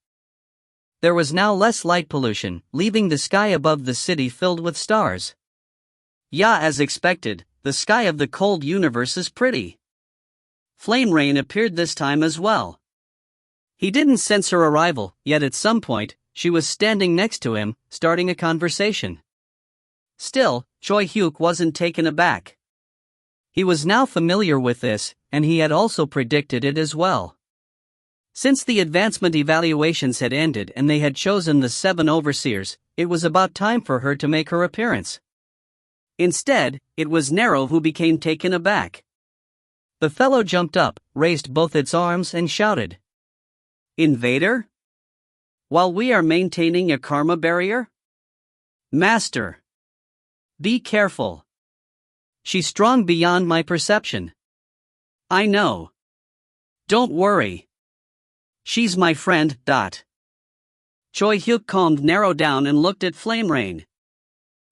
There was now less light pollution, leaving the sky above the city filled with stars. Yeah, as expected, the sky of the cold universe is pretty. Flame Rain appeared this time as well. He didn't sense her arrival, yet at some point, she was standing next to him, starting a conversation. Still, Choi Hyuk wasn't taken aback. He was now familiar with this, and he had also predicted it as well. Since the advancement evaluations had ended and they had chosen the 7 overseers, it was about time for her to make her appearance. Instead, it was Nero who became taken aback. The fellow jumped up, raised both its arms and shouted, "Invader? While we are maintaining a karma barrier? Master! Be careful. She's strong beyond my perception. I know. Don't worry. She's my friend. Choi Hyuk calmed Nero down and looked at Flame Rain.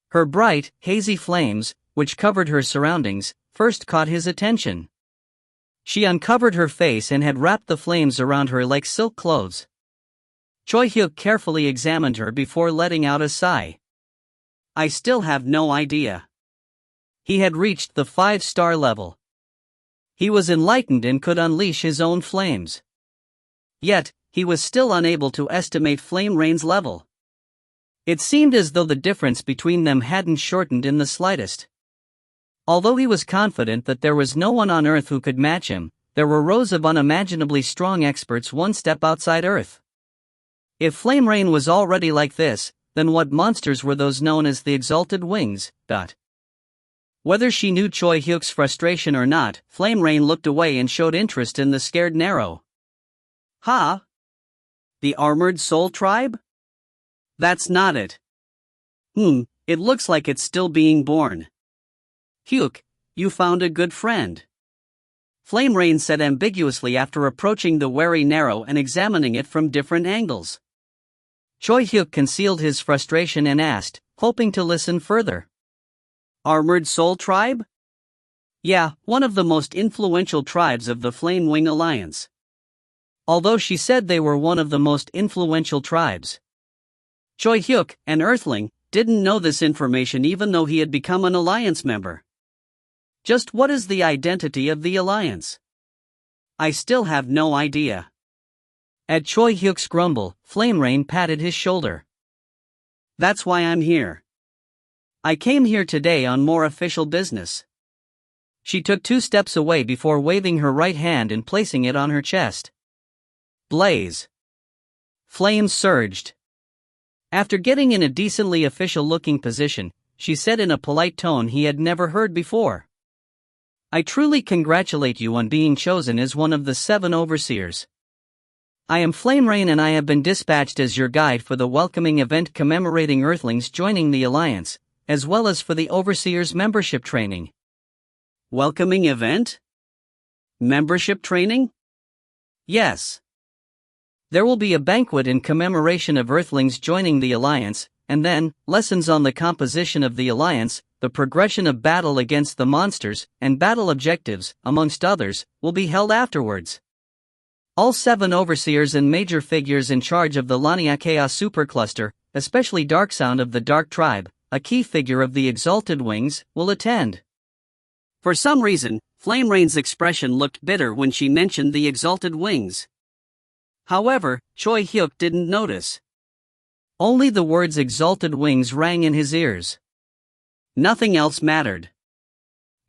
Her bright, hazy flames, which covered her surroundings, first caught his attention. She uncovered her face and had wrapped the flames around her like silk clothes. Choi Hyuk carefully examined her before letting out a sigh. I still have no idea. He had reached the 5-star level. He was enlightened and could unleash his own flames. Yet, he was still unable to estimate Flame Rain's level. It seemed as though the difference between them hadn't shortened in the slightest. Although he was confident that there was no one on Earth who could match him, there were rows of unimaginably strong experts one step outside Earth. If Flame Rain was already like this, then what monsters were those known as the Exalted Wings? Whether she knew Choi Hyuk's frustration or not, Flame Rain looked away and showed interest in the scared Nero. Ha? The Armored Soul Tribe? That's not it. It looks like it's still being born. Hyuk, you found a good friend. Flame Rain said ambiguously after approaching the wary Nero and examining it from different angles. Choi Hyuk concealed his frustration and asked, hoping to listen further. Armored Soul Tribe? Yeah, one of the most influential tribes of the Flame Wing Alliance. Although she said they were one of the most influential tribes. Choi Hyuk, an Earthling, didn't know this information even though he had become an Alliance member. Just what is the identity of the Alliance? I still have no idea. At Choi Hyuk's grumble, Flame Rain patted his shoulder. That's why I'm here. I came here today on more official business. She took 2 steps away before waving her right hand and placing it on her chest. Blaze. Flames surged. After getting in a decently official-looking position, she said in a polite tone he had never heard before. I truly congratulate you on being chosen as one of the 7 overseers. I am Flame Rain and I have been dispatched as your guide for the welcoming event commemorating Earthlings joining the Alliance, as well as for the Overseers membership training. Welcoming event? Membership training? Yes. There will be a banquet in commemoration of Earthlings joining the Alliance, and then, lessons on the composition of the Alliance, the progression of battle against the monsters, and battle objectives, amongst others, will be held afterwards. All 7 overseers and major figures in charge of the Laniakea supercluster, especially Darksound of the Dark Tribe, a key figure of the Exalted Wings, will attend. For some reason, Flame Rain's expression looked bitter when she mentioned the Exalted Wings. However, Choi Hyuk didn't notice. Only the words Exalted Wings rang in his ears. Nothing else mattered.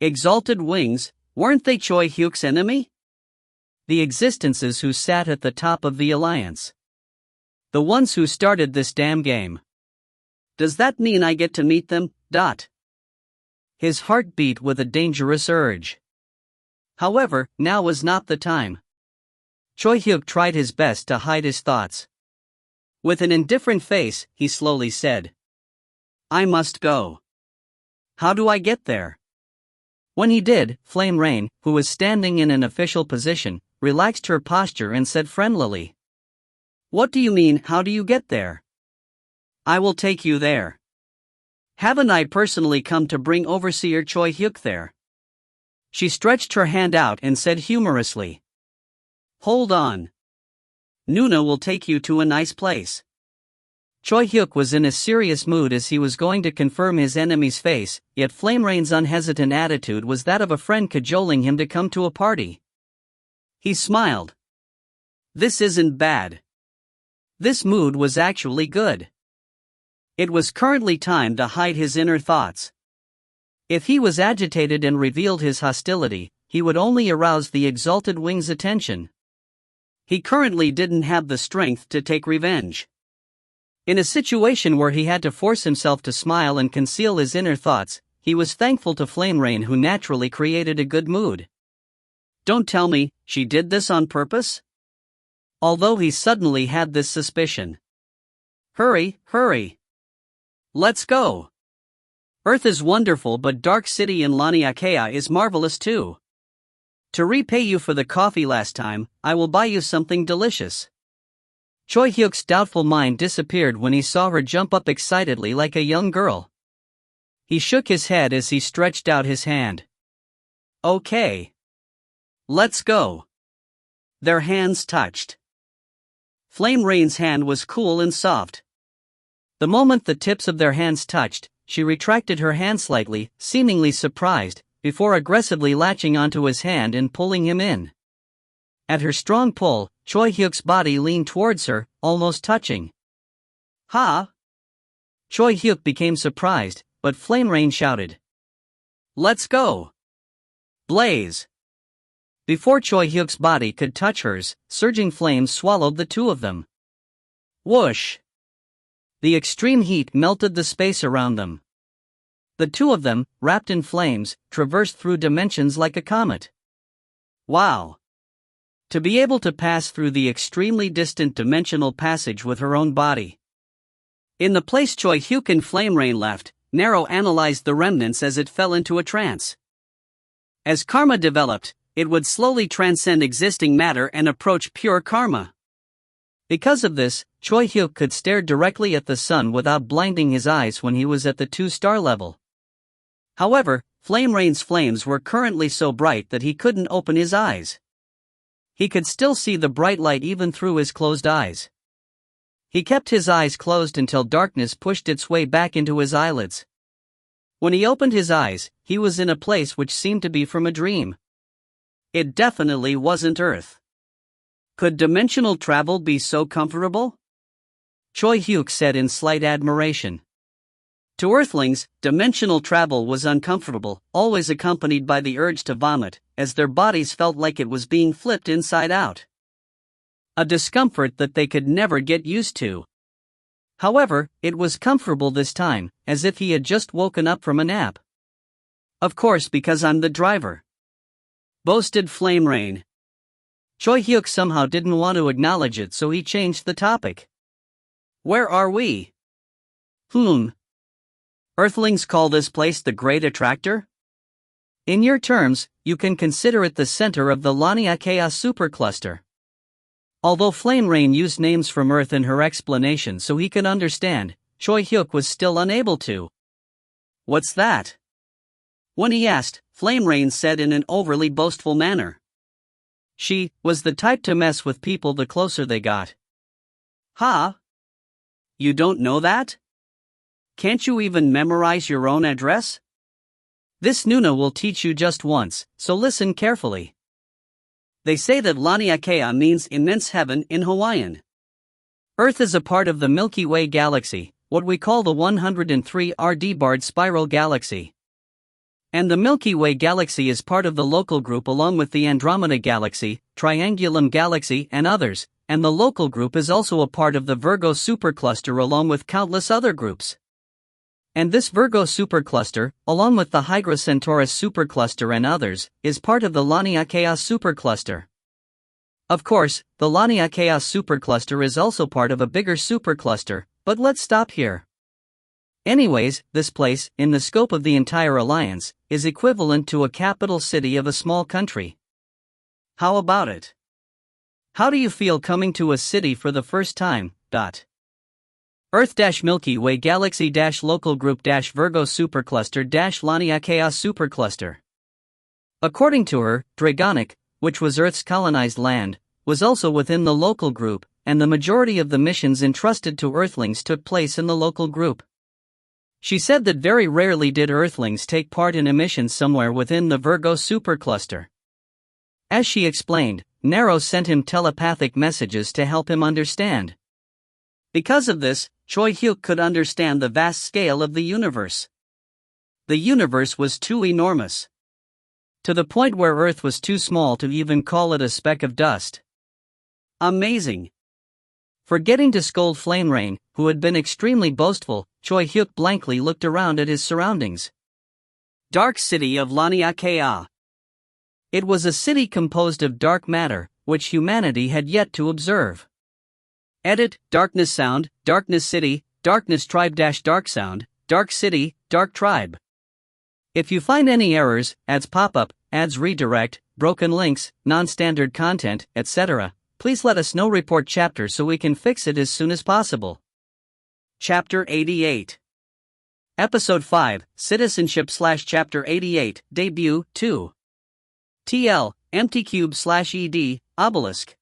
Exalted Wings, weren't they Choi Hyuk's enemy? the existences who sat at the top of the alliance. The ones who started this damn game. Does that mean I get to meet them? His heart beat with a dangerous urge. However, now was not the time. Choi Hyuk tried his best to hide his thoughts. With an indifferent face, he slowly said, I must go. How do I get there? When he did, Flame Rain, who was standing in an official position, relaxed her posture and said friendlily, What do you mean, how do you get there? I will take you there. Haven't I personally come to bring Overseer Choi Hyuk there? She stretched her hand out and said humorously, Hold on. Nuna will take you to a nice place. Choi Hyuk was in a serious mood as he was going to confirm his enemy's face, yet Flame Rain's unhesitant attitude was that of a friend cajoling him to come to a party. He smiled. This isn't bad. This mood was actually good. It was currently time to hide his inner thoughts. If he was agitated and revealed his hostility, he would only arouse the exalted wing's attention. He currently didn't have the strength to take revenge. In a situation where he had to force himself to smile and conceal his inner thoughts, he was thankful to Flame Rain, who naturally created a good mood. Don't tell me, she did this on purpose? Although he suddenly had this suspicion. Hurry, hurry. Let's go. Earth is wonderful, but Dark City in Laniakea is marvelous too. To repay you for the coffee last time, I will buy you something delicious. Choi Hyuk's doubtful mind disappeared when he saw her jump up excitedly like a young girl. He shook his head as he stretched out his hand. Okay. Let's go. Their hands touched. Flame Rain's hand was cool and soft. The moment the tips of their hands touched, she retracted her hand slightly, seemingly surprised, before aggressively latching onto his hand and pulling him in. At her strong pull, Choi Hyuk's body leaned towards her, almost touching. Ha! Choi Hyuk became surprised, but Flame Rain shouted, Let's go! Blaze! Before Choi Hyuk's body could touch hers, surging flames swallowed the two of them. Whoosh! The extreme heat melted the space around them. The two of them, wrapped in flames, traversed through dimensions like a comet. Wow! To be able to pass through the extremely distant dimensional passage with her own body. In the place Choi Hyuk and Flame Rain left, Nero analyzed the remnants as it fell into a trance. As karma developed, it would slowly transcend existing matter and approach pure karma. Because of this, Choi Hyuk could stare directly at the sun without blinding his eyes when he was at the 2-star level. However, Flame Rain's flames were currently so bright that he couldn't open his eyes. He could still see the bright light even through his closed eyes. He kept his eyes closed until darkness pushed its way back into his eyelids. When he opened his eyes, he was in a place which seemed to be from a dream. It definitely wasn't Earth. Could dimensional travel be so comfortable? Choi Hyuk said in slight admiration. To Earthlings, dimensional travel was uncomfortable, always accompanied by the urge to vomit, as their bodies felt like it was being flipped inside out. A discomfort that they could never get used to. However, it was comfortable this time, as if he had just woken up from a nap. Of course, because I'm the driver, boasted Flame Rain. Choi Hyuk somehow didn't want to acknowledge it, so he changed the topic. Where are we? Earthlings call this place the Great Attractor? In your terms, you can consider it the center of the Laniakea supercluster. Although Flame Rain used names from Earth in her explanation so he could understand, Choi Hyuk was still unable to. What's that? When he asked, Flame Rain said in an overly boastful manner. She was the type to mess with people the closer they got. Ha! You don't know that? Can't you even memorize your own address? This Nuna will teach you just once, so listen carefully. They say that Laniakea means immense heaven in Hawaiian. Earth is a part of the Milky Way galaxy, what we call the 103 RD-barred spiral galaxy. And the Milky Way galaxy is part of the local group along with the Andromeda galaxy, Triangulum Galaxy, and others, and the local group is also a part of the Virgo supercluster along with countless other groups. And this Virgo supercluster, along with the Hydra Centaurus supercluster and others, is part of the Llania Chaos supercluster. Of course, the Llania Chaos supercluster is also part of a bigger supercluster, but let's stop here. Anyways, this place, in the scope of the entire alliance, is equivalent to a capital city of a small country. How about it? How do you feel coming to a city for the first time? Earth-Milky Way Galaxy-Local Group-Virgo Supercluster-Llania Chaos Supercluster. According to her, Dragonic, which was Earth's colonized land, was also within the local group, and the majority of the missions entrusted to Earthlings took place in the local group. She said that very rarely did Earthlings take part in a mission somewhere within the Virgo supercluster. As she explained, Nero sent him telepathic messages to help him understand. Because of this, Choi Hyuk could understand the vast scale of the universe. The universe was too enormous. To the point where Earth was too small to even call it a speck of dust. Amazing. Forgetting to scold Flame Rain, who had been extremely boastful, Choi Hyuk blankly looked around at his surroundings. Dark City of Llania Chaos. It was a city composed of dark matter, which humanity had yet to observe. Edit, Darkness Sound, Darkness City, Darkness Tribe-Dark Sound, Dark City, Dark Tribe. If you find any errors, ads pop up, ads redirect, broken links, non-standard content, etc., please let us know. Report chapter so we can fix it as soon as possible. Chapter 88. Episode 5, Citizenship/Chapter 88, Debut, 2. TL, Empty Cube/ED, Obelisk.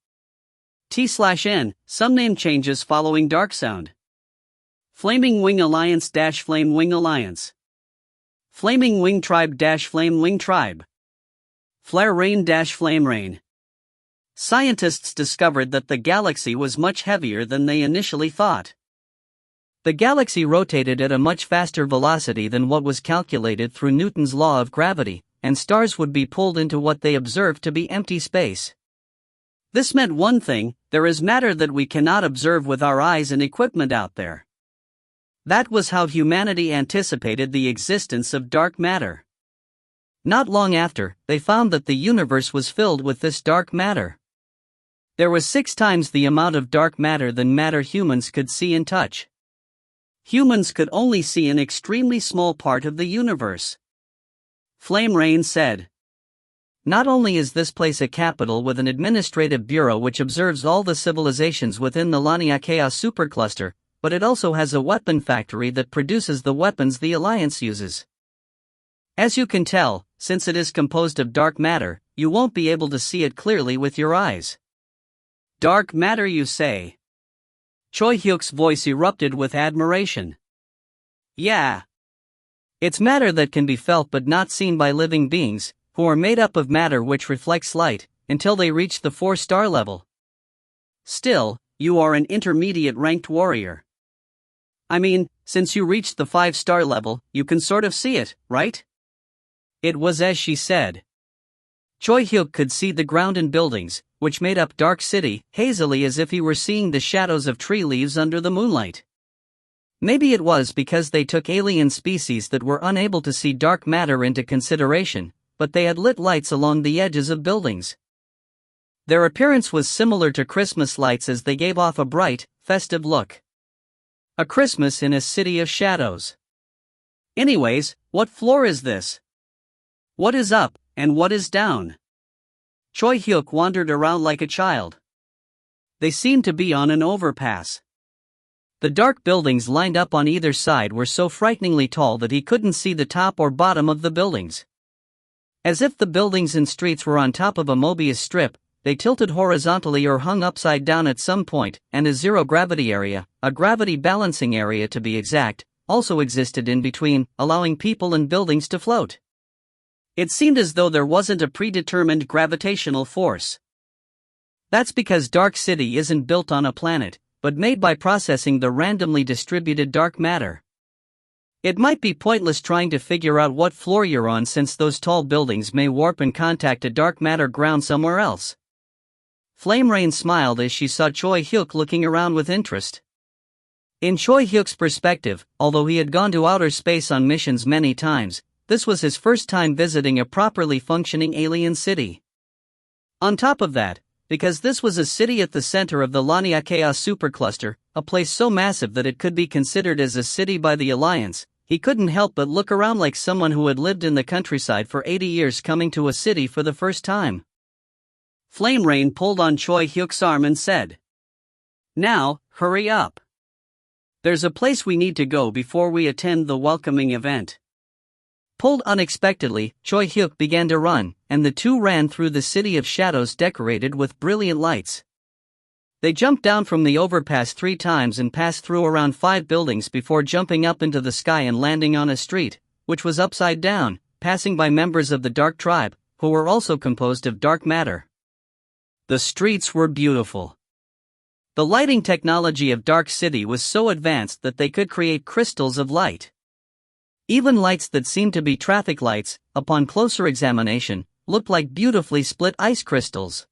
T/N, some name changes following Dark Sound. Flaming Wing Alliance-Flame Wing Alliance. Flaming Wing Tribe-Flame Wing Tribe. Flare Rain-Flame Rain. Scientists discovered that the galaxy was much heavier than they initially thought. The galaxy rotated at a much faster velocity than what was calculated through Newton's law of gravity, and stars would be pulled into what they observed to be empty space. This meant one thing: there is matter that we cannot observe with our eyes and equipment out there. That was how humanity anticipated the existence of dark matter. Not long after, they found that the universe was filled with this dark matter. There was 6 times the amount of dark matter than matter humans could see and touch. Humans could only see an extremely small part of the universe. Flame Rain said. Not only is this place a capital with an administrative bureau which observes all the civilizations within the Llania Chaos supercluster, but it also has a weapon factory that produces the weapons the Alliance uses. As you can tell, since it is composed of dark matter, you won't be able to see it clearly with your eyes. Dark matter, you say? Choi Hyuk's voice erupted with admiration. Yeah. It's matter that can be felt but not seen by living beings, who are made up of matter which reflects light, until they reach the 4-star level. Still, you are an intermediate ranked warrior. I mean, since you reached the 5-star level, you can sort of see it, right? It was as she said. Choi Hyuk could see the ground and buildings, which made up Dark City, hazily as if he were seeing the shadows of tree leaves under the moonlight. Maybe it was because they took alien species that were unable to see dark matter into consideration, but they had lit lights along the edges of buildings. Their appearance was similar to Christmas lights as they gave off a bright, festive look. A Christmas in a city of shadows. Anyways, what floor is this? What is up, and what is down? Choi Hyuk wandered around like a child. They seemed to be on an overpass. The dark buildings lined up on either side were so frighteningly tall that he couldn't see the top or bottom of the buildings. As if the buildings and streets were on top of a Mobius strip, they tilted horizontally or hung upside down at some point, and a zero-gravity area, a gravity balancing area to be exact, also existed in between, allowing people and buildings to float. It seemed as though there wasn't a predetermined gravitational force. That's because Dark City isn't built on a planet, but made by processing the randomly distributed dark matter. It might be pointless trying to figure out what floor you're on since those tall buildings may warp and contact a dark matter ground somewhere else. Flame Rain smiled as she saw Choi Hyuk looking around with interest. In Choi Hyuk's perspective, although he had gone to outer space on missions many times, this was his first time visiting a properly functioning alien city. On top of that, because this was a city at the center of the Laniakea supercluster, a place so massive that it could be considered as a city by the Alliance, he couldn't help but look around like someone who had lived in the countryside for 80 years coming to a city for the first time. Flame Rain pulled on Choi Hyuk's arm and said, "Now, hurry up. There's a place we need to go before we attend the welcoming event." Pulled unexpectedly, Choi Hyuk began to run, and the two ran through the city of shadows decorated with brilliant lights. They jumped down from the overpass 3 times and passed through around 5 buildings before jumping up into the sky and landing on a street, which was upside down, passing by members of the Dark Tribe, who were also composed of dark matter. The streets were beautiful. The lighting technology of Dark City was so advanced that they could create crystals of light. Even lights that seemed to be traffic lights, upon closer examination, looked like beautifully split ice crystals.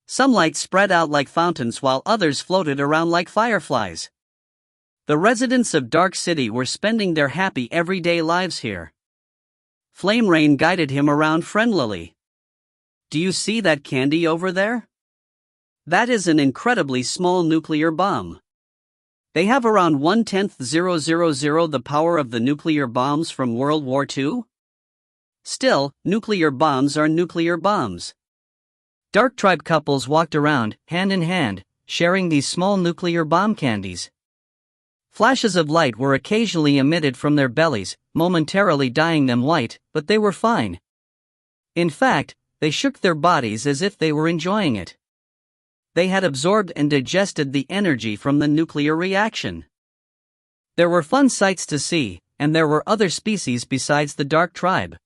Some lights spread out like fountains while others floated around like fireflies. The residents of Dark City were spending their happy everyday lives here. Flame Rain guided him around friendlily. "Do you see that candy over there? That is an incredibly small nuclear bomb. They have around 1/10,000 the power of the nuclear bombs from World War II. Still, nuclear bombs are nuclear bombs." Dark Tribe couples walked around, hand in hand, sharing these small nuclear bomb candies. Flashes of light were occasionally emitted from their bellies, momentarily dyeing them white, but they were fine. In fact, they shook their bodies as if they were enjoying it. They had absorbed and digested the energy from the nuclear reaction. There were fun sights to see, and there were other species besides the Dark Tribe.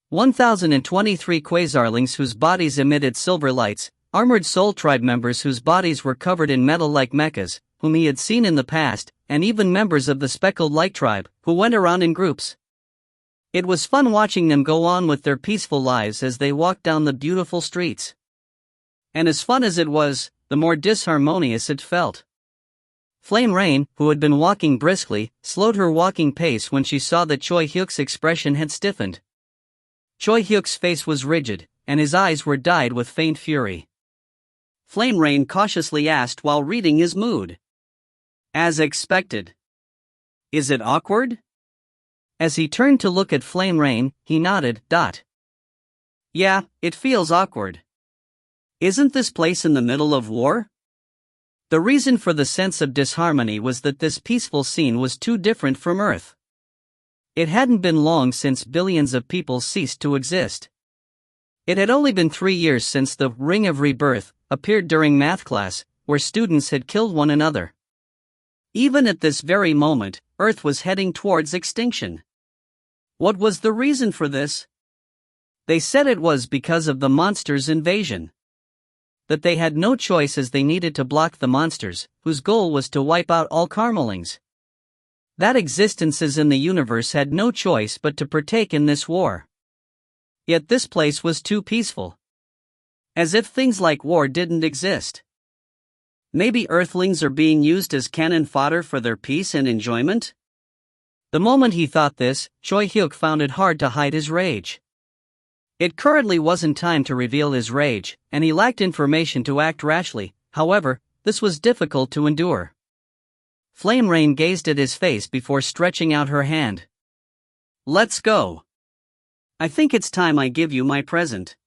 1,023 quasarlings whose bodies emitted silver lights, armored Soul Tribe members whose bodies were covered in metal like mechas, whom he had seen in the past, and even members of the Speckled Light Tribe, who went around in groups. It was fun watching them go on with their peaceful lives as they walked down the beautiful streets. And as fun as it was, the more disharmonious it felt. Flame Rain, who had been walking briskly, slowed her walking pace when she saw that Choi Hyuk's expression had stiffened. Choi Hyuk's face was rigid, and his eyes were dyed with faint fury. Flame Rain cautiously asked while reading his mood. "As expected. Is it awkward?" As he turned to look at Flame Rain, he nodded. "Yeah, it feels awkward. Isn't this place in the middle of war?" The reason for the sense of disharmony was that this peaceful scene was too different from Earth. It hadn't been long since billions of people ceased to exist. It had only been 3 years since the Ring of Rebirth appeared during math class, where students had killed one another. Even at this very moment, Earth was heading towards extinction. What was the reason for this? They said it was because of the monsters' invasion. That they had no choice as they needed to block the monsters, whose goal was to wipe out all Carmelings. That existences in the universe had no choice but to partake in this war. Yet this place was too peaceful. As if things like war didn't exist. Maybe Earthlings are being used as cannon fodder for their peace and enjoyment? The moment he thought this, Choi Hyuk found it hard to hide his rage. It currently wasn't time to reveal his rage, and he lacked information to act rashly. However, this was difficult to endure. Flame Rain gazed at his face before stretching out her hand. "Let's go. I think it's time I give you my present."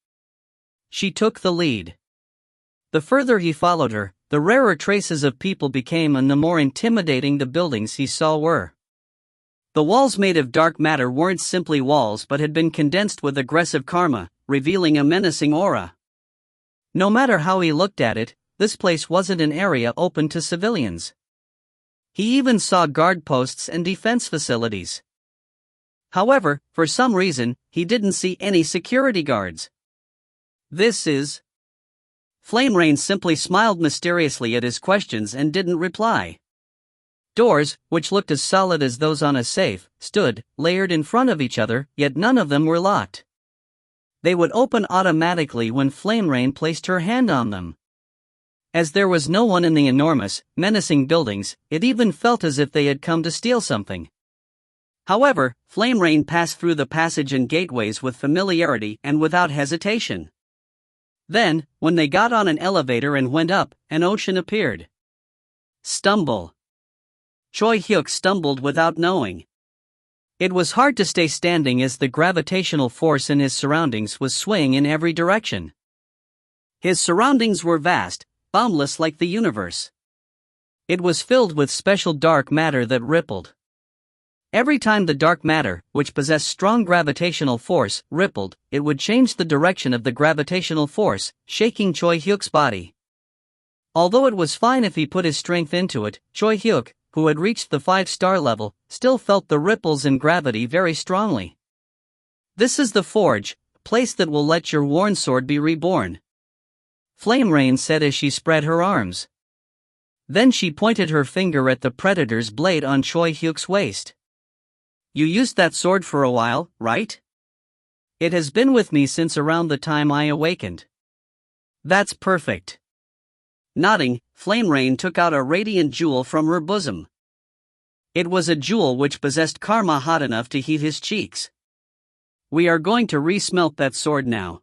She took the lead. The further he followed her, the rarer traces of people became and the more intimidating the buildings he saw were. The walls made of dark matter weren't simply walls but had been condensed with aggressive karma, revealing a menacing aura. No matter how he looked at it, this place wasn't an area open to civilians. He even saw guard posts and defense facilities. However, for some reason, he didn't see any security guards. "This is..." Flame Rain simply smiled mysteriously at his questions and didn't reply. Doors, which looked as solid as those on a safe, stood, layered in front of each other, yet none of them were locked. They would open automatically when Flame Rain placed her hand on them. As there was no one in the enormous, menacing buildings, it even felt as if they had come to steal something. However, Flame Rain passed through the passage and gateways with familiarity and without hesitation. Then, when they got on an elevator and went up, an ocean appeared. Stumble. Choi Hyuk stumbled without knowing. It was hard to stay standing as the gravitational force in his surroundings was swaying in every direction. His surroundings were vast, boundless like the universe. It was filled with special dark matter that rippled. Every time the dark matter, which possessed strong gravitational force, rippled, it would change the direction of the gravitational force, shaking Choi Hyuk's body. Although it was fine if he put his strength into it, Choi Hyuk, who had reached the 5-star level, still felt the ripples in gravity very strongly. This is the forge, place that will let your worn sword be reborn. Flame Rain said as she spread her arms. Then she pointed her finger at the predator's blade on Choi Hyuk's waist. You used that sword for a while, right? It has been with me since around the time I awakened. That's perfect. Nodding, Flame Rain took out a radiant jewel from her bosom. It was a jewel which possessed karma hot enough to heat his cheeks. We are going to re-smelt that sword now.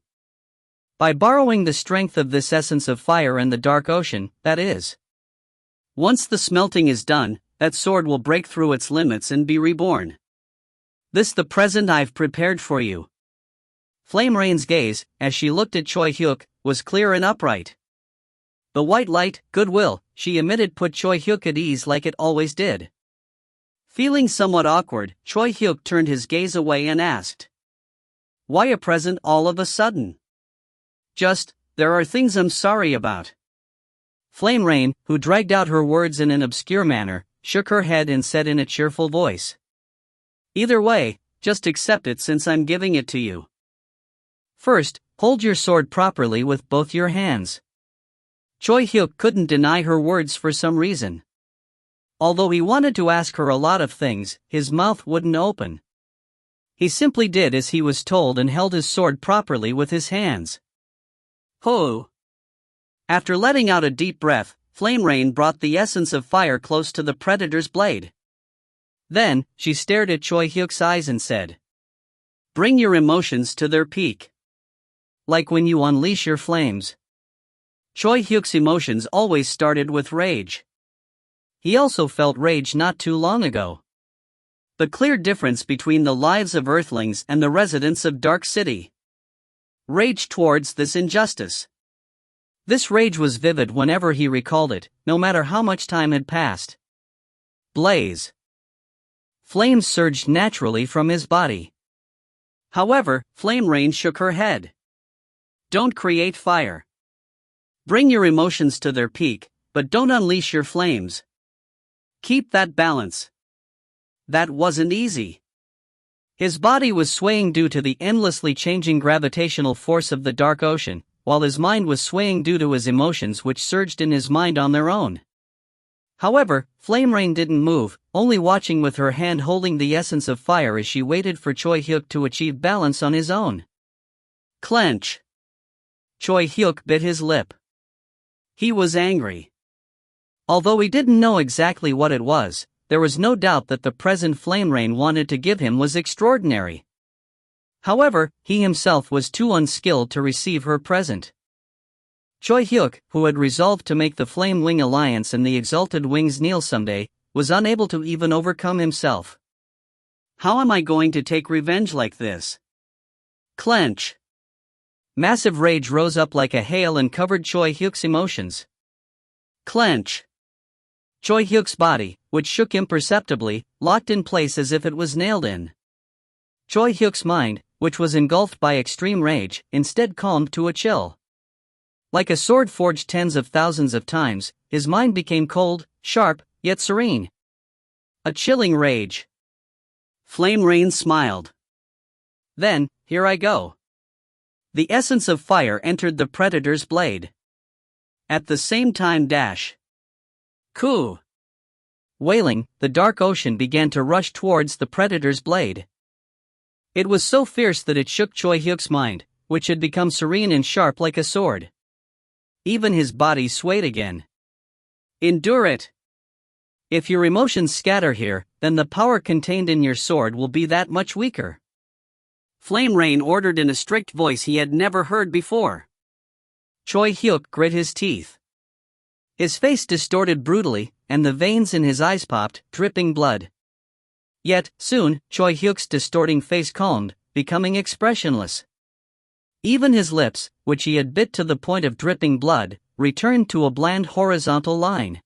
By borrowing the strength of this essence of fire and the dark ocean, that is. Once the smelting is done, that sword will break through its limits and be reborn. This the present I've prepared for you. Flame Rain's gaze, as she looked at Choi Hyuk, was clear and upright. The white light, goodwill, she emitted put Choi Hyuk at ease like it always did. Feeling somewhat awkward, Choi Hyuk turned his gaze away and asked. Why a present all of a sudden? Just, there are things I'm sorry about. Flame Rain, who dragged out her words in an obscure manner, shook her head and said in a cheerful voice. Either way, just accept it since I'm giving it to you. First, hold your sword properly with both your hands. Choi Hyuk couldn't deny her words for some reason. Although he wanted to ask her a lot of things, his mouth wouldn't open. He simply did as he was told and held his sword properly with his hands. Ho! After letting out a deep breath, Flame Rain brought the essence of fire close to the predator's blade. Then, she stared at Choi Hyuk's eyes and said, Bring your emotions to their peak. Like when you unleash your flames. Choi Hyuk's emotions always started with rage. He also felt rage not too long ago. The clear difference between the lives of Earthlings and the residents of Dark City. Rage towards this injustice. This rage was vivid whenever he recalled it, no matter how much time had passed. Blaze. Flames surged naturally from his body. However, Flame Rain shook her head. Don't create fire. Bring your emotions to their peak, but don't unleash your flames. Keep that balance. That wasn't easy. His body was swaying due to the endlessly changing gravitational force of the dark ocean, while his mind was swaying due to his emotions which surged in his mind on their own. However, Flame Rain didn't move, only watching with her hand holding the essence of fire as she waited for Choi Hyuk to achieve balance on his own. Clench. Choi Hyuk bit his lip. He was angry. Although he didn't know exactly what it was, there was no doubt that the present Flame Rain wanted to give him was extraordinary. However, he himself was too unskilled to receive her present. Choi Hyuk, who had resolved to make the Flame Wing Alliance and the Exalted Wings kneel someday, was unable to even overcome himself. How am I going to take revenge like this? Clench. Massive rage rose up like a hail and covered Choi Hyuk's emotions. Clench. Choi Hyuk's body, which shook imperceptibly, locked in place as if it was nailed in. Choi Hyuk's mind, which was engulfed by extreme rage, instead calmed to a chill. Like a sword forged tens of thousands of times, his mind became cold, sharp, yet serene. A chilling rage. Flame Rain smiled. Then, here I go. The essence of fire entered the predator's blade. At the same time dash. Coo! Wailing, the dark ocean began to rush towards the predator's blade. It was so fierce that it shook Choi Hyuk's mind, which had become serene and sharp like a sword. Even his body swayed again. Endure it. If your emotions scatter here, then the power contained in your sword will be that much weaker. Flame Rain ordered in a strict voice he had never heard before. Choi Hyuk grit his teeth. His face distorted brutally, and the veins in his eyes popped, dripping blood. Yet, soon, Choi Hyuk's distorting face calmed, becoming expressionless. Even his lips, which he had bit to the point of dripping blood, returned to a bland horizontal line.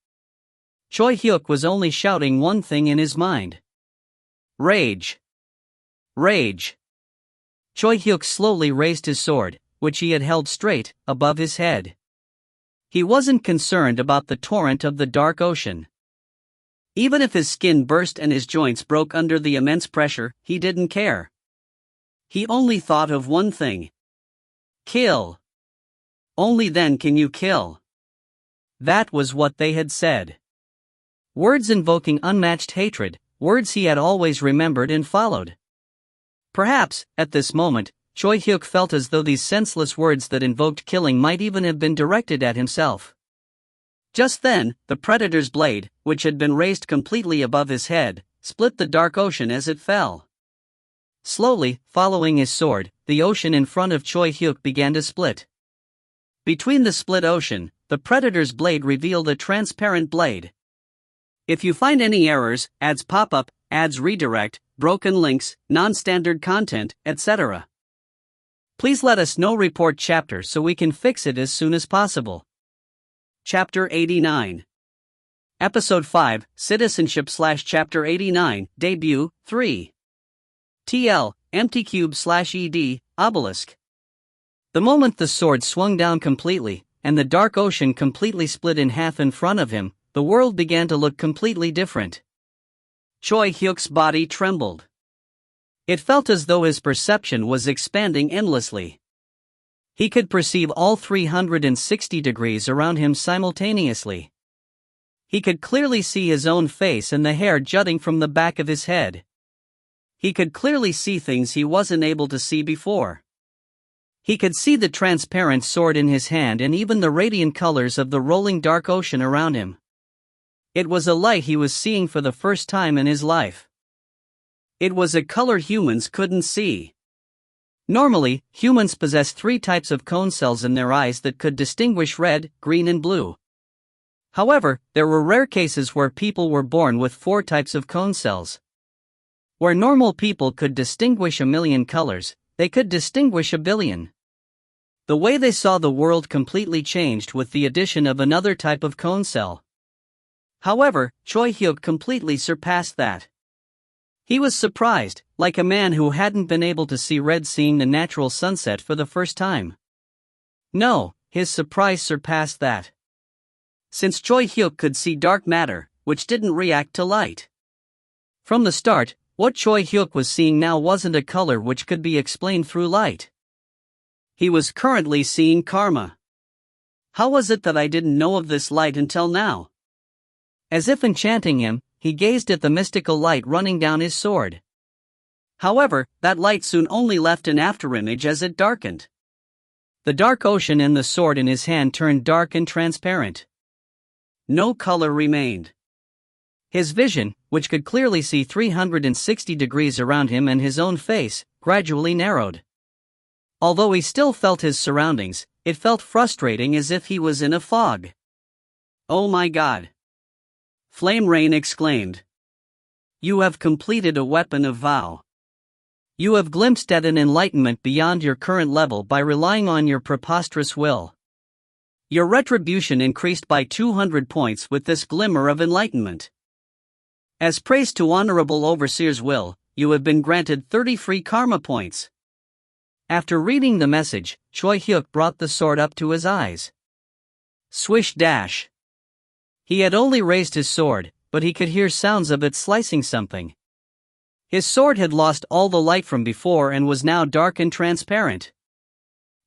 Choi Hyuk was only shouting one thing in his mind. Rage. Rage. Choi Hyuk slowly raised his sword, which he had held straight, above his head. He wasn't concerned about the torrent of the dark ocean. Even if his skin burst and his joints broke under the immense pressure, he didn't care. He only thought of one thing. Kill. Only then can you kill. That was what they had said. Words invoking unmatched hatred, words he had always remembered and followed. Perhaps, at this moment, Choi Hyuk felt as though these senseless words that invoked killing might even have been directed at himself. Just then, the predator's blade, which had been raised completely above his head, split the dark ocean as it fell. Slowly, following his sword, the ocean in front of Choi Hyuk began to split. Between the split ocean, the predator's blade revealed a transparent blade. If you find any errors, ads pop up, ads redirect, broken links, non-standard content, etc., please let us know. Report chapter so we can fix it as soon as possible. Chapter 89. Episode 5, Citizenship/Chapter 89, Debut, 3. TL, Empty Cube/ED, Obelisk. The moment the sword swung down completely, and the dark ocean completely split in half in front of him, the world began to look completely different. Choi Hyuk's body trembled. It felt as though his perception was expanding endlessly. He could perceive all 360 degrees around him simultaneously. He could clearly see his own face and the hair jutting from the back of his head. He could clearly see things he wasn't able to see before. He could see the transparent sword in his hand and even the radiant colors of the rolling dark ocean around him. It was a light he was seeing for the first time in his life. It was a color humans couldn't see. Normally, humans possess 3 types of cone cells in their eyes that could distinguish red, green and blue. However, there were rare cases where people were born with 4 types of cone cells. Where normal people could distinguish a million colors, they could distinguish a billion. The way they saw the world completely changed with the addition of another type of cone cell. However, Choi Hyuk completely surpassed that. He was surprised, like a man who hadn't been able to see red seeing the natural sunset for the first time. No, his surprise surpassed that. Since Choi Hyuk could see dark matter, which didn't react to light. From the start, what Choi Hyuk was seeing now wasn't a color which could be explained through light. He was currently seeing karma. How was it that I didn't know of this light until now? As if enchanting him, he gazed at the mystical light running down his sword. However, that light soon only left an afterimage as it darkened. The dark ocean and the sword in his hand turned dark and transparent. No color remained. His vision, which could clearly see 360 degrees around him and his own face, gradually narrowed. Although he still felt his surroundings, it felt frustrating as if he was in a fog. Oh my God! Flame Rain exclaimed. You have completed a weapon of vow. You have glimpsed at an enlightenment beyond your current level by relying on your preposterous will. Your retribution increased by 200 points with this glimmer of enlightenment. As praise to Honorable Overseer's will, you have been granted 30 free karma points. After reading the message, Choi Hyuk brought the sword up to his eyes. Swish dash. He had only raised his sword, but he could hear sounds of it slicing something. His sword had lost all the light from before and was now dark and transparent.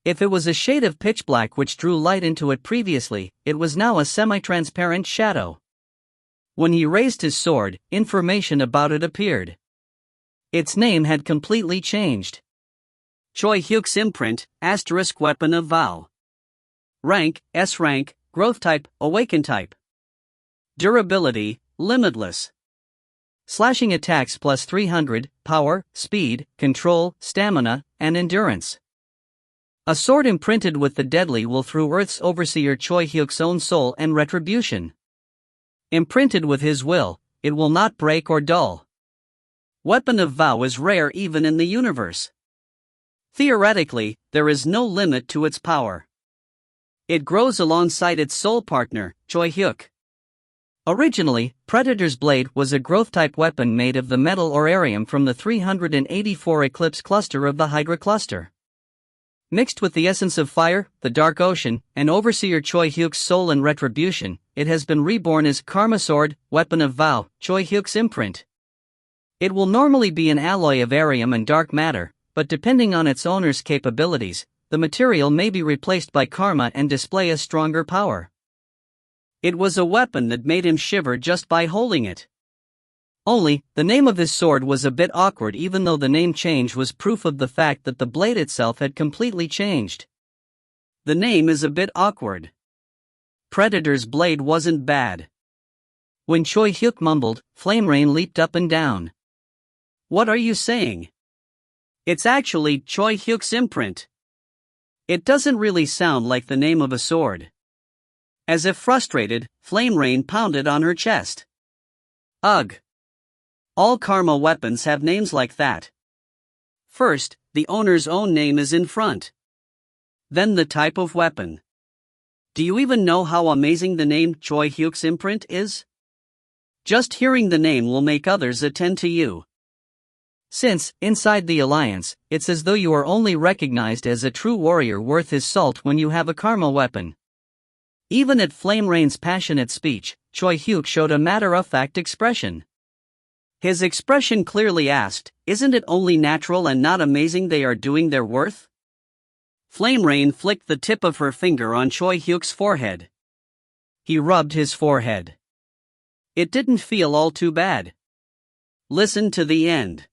If it was a shade of pitch black which drew light into it previously, it was now a semi-transparent shadow. When he raised his sword, information about it appeared. Its name had completely changed. Choi Hyuk's imprint, * weapon of Vow. Rank, S rank, growth type, awaken type. Durability, limitless. Slashing attacks plus 300, power, speed, control, stamina, and endurance. A sword imprinted with the deadly will through Earth's overseer Choi Hyuk's own soul and retribution. Imprinted with his will, it will not break or dull. Weapon of Vow is rare even in the universe. Theoretically, there is no limit to its power. It grows alongside its soul partner, Choi Hyuk. Originally, Predator's Blade was a growth-type weapon made of the metal orarium from the 384 Eclipse cluster of the Hydra cluster. Mixed with the essence of fire, the Dark Ocean, and Overseer Choi Hyuk's soul and retribution, it has been reborn as Karma Sword, Weapon of Vow, Choi Hyuk's imprint. It will normally be an alloy of arium and dark matter, but depending on its owner's capabilities, the material may be replaced by karma and display a stronger power. It was a weapon that made him shiver just by holding it. Only, the name of his sword was a bit awkward even though the name change was proof of the fact that the blade itself had completely changed. The name is a bit awkward. Predator's Blade wasn't bad. When Choi Hyuk mumbled, flame rain leaped up and down. What are you saying? It's actually Choi Hyuk's imprint. It doesn't really sound like the name of a sword. As if frustrated, flame rain pounded on her chest. Ugh. All karma weapons have names like that. First, the owner's own name is in front. Then the type of weapon. Do you even know how amazing the name Choi Hyuk's imprint is? Just hearing the name will make others attend to you. Since, inside the Alliance, it's as though you are only recognized as a true warrior worth his salt when you have a karma weapon. Even at Flame Rain's passionate speech, Choi Hyuk showed a matter-of-fact expression. His expression clearly asked, isn't it only natural and not amazing they are doing their worth? Flame Rain flicked the tip of her finger on Choi Hyuk's forehead. He rubbed his forehead. It didn't feel all too bad. Listen to the end.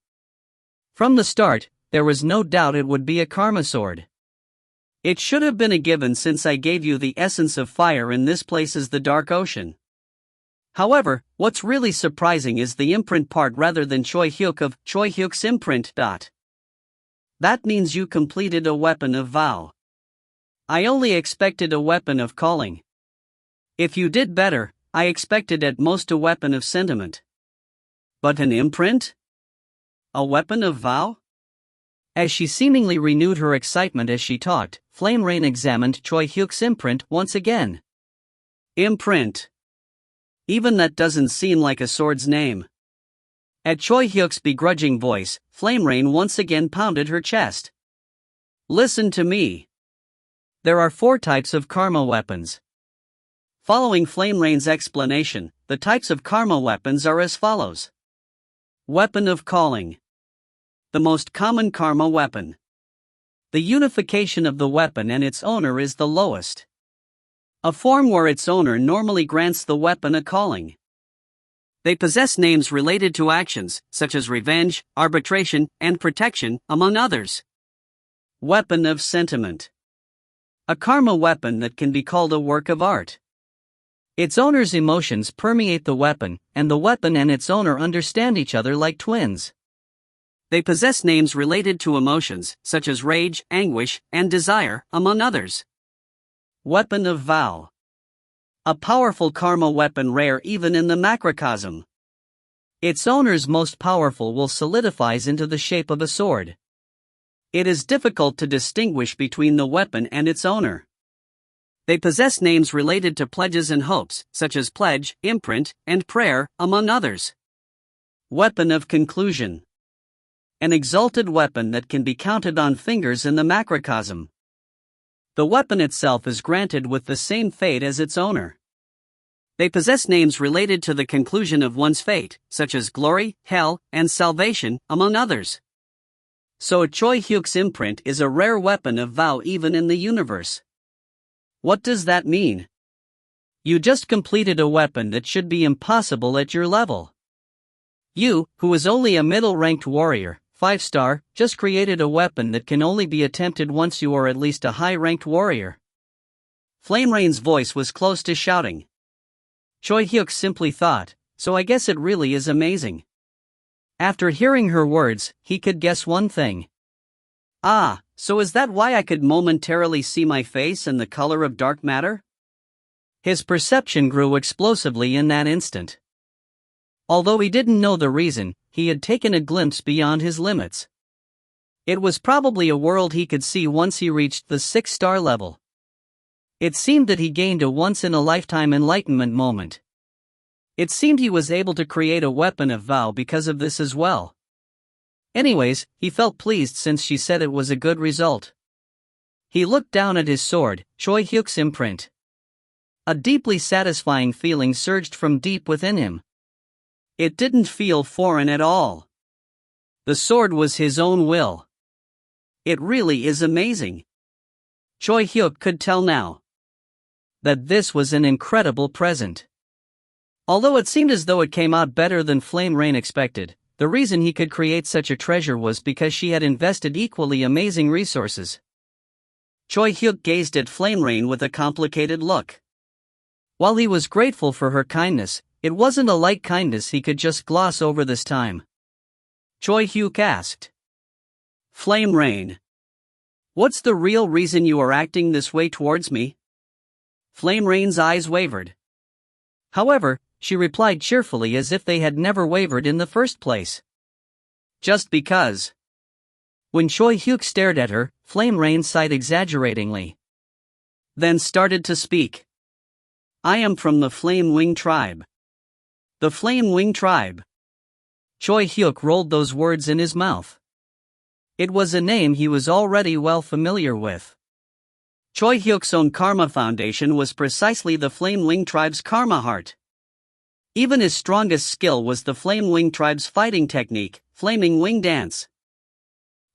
From the start, there was no doubt it would be a karma sword. It should have been a given since I gave you the essence of fire in this place is the Dark Ocean. However, what's really surprising is the imprint part rather than Choi Hyuk of Choi Hyuk's imprint. That means you completed a weapon of vow. I only expected a weapon of calling. If you did better, I expected at most a weapon of sentiment. But an imprint? A weapon of vow? As she seemingly renewed her excitement as she talked, Flame Rain examined Choi Hyuk's imprint once again. Imprint. Even that doesn't seem like a sword's name. At Choi Hyuk's begrudging voice, Flame Rain once again pounded her chest. Listen to me. There are 4 types of karma weapons. Following Flame Rain's explanation, the types of karma weapons are as follows. Weapon of calling. The most common karma weapon. The unification of the weapon and its owner is the lowest. A form where its owner normally grants the weapon a calling. They possess names related to actions, such as revenge, arbitration, and protection, among others. Weapon of sentiment. A karma weapon that can be called a work of art. Its owner's emotions permeate the weapon, and the weapon and its owner understand each other like twins. They possess names related to emotions, such as rage, anguish, and desire, among others. Weapon of vow. A powerful karma weapon rare even in the macrocosm. Its owner's most powerful will solidifies into the shape of a sword. It is difficult to distinguish between the weapon and its owner. They possess names related to pledges and hopes, such as pledge, imprint, and prayer, among others. Weapon of conclusion. An exalted weapon that can be counted on fingers in the macrocosm. The weapon itself is granted with the same fate as its owner. They possess names related to the conclusion of one's fate, such as glory, hell, and salvation, among others. So Choi Hyuk's imprint is a rare weapon of vow even in the universe. What does that mean? You just completed a weapon that should be impossible at your level. You, who is only a middle-ranked warrior, 5-star, just created a weapon that can only be attempted once you are at least a high-ranked warrior. Flame Rain's voice was close to shouting. Choi Hyuk simply thought, so I guess it really is amazing. After hearing her words, he could guess one thing. Ah, so is that why I could momentarily see my face and the color of dark matter? His perception grew explosively in that instant. Although he didn't know the reason, he had taken a glimpse beyond his limits. It was probably a world he could see once he reached the 6-star level. It seemed that he gained a once-in-a-lifetime enlightenment moment. It seemed he was able to create a weapon of vow because of this as well. Anyways, he felt pleased since she said it was a good result. He looked down at his sword, Choi Hyuk's imprint. A deeply satisfying feeling surged from deep within him. It didn't feel foreign at all. The sword was his own will. It really is amazing. Choi Hyuk could tell now that this was an incredible present. Although it seemed as though it came out better than Flame Rain expected, the reason he could create such a treasure was because she had invested equally amazing resources. Choi Hyuk gazed at Flame Rain with a complicated look. While he was grateful for her kindness, it wasn't a light kindness he could just gloss over this time. Choi Hyuk asked, Flame Rain, what's the real reason you are acting this way towards me? Flame Rain's eyes wavered. However, she replied cheerfully as if they had never wavered in the first place. Just because. When Choi Hyuk stared at her, Flame Rain sighed exaggeratingly. Then started to speak. I am from the Flame Wing tribe. The Flame Wing tribe. Choi Hyuk rolled those words in his mouth. It was a name he was already well familiar with. Choi Hyuk's own Karma Foundation was precisely the Flame Wing tribe's Karma Heart. Even his strongest skill was the Flame Wing tribe's fighting technique, Flaming Wing Dance.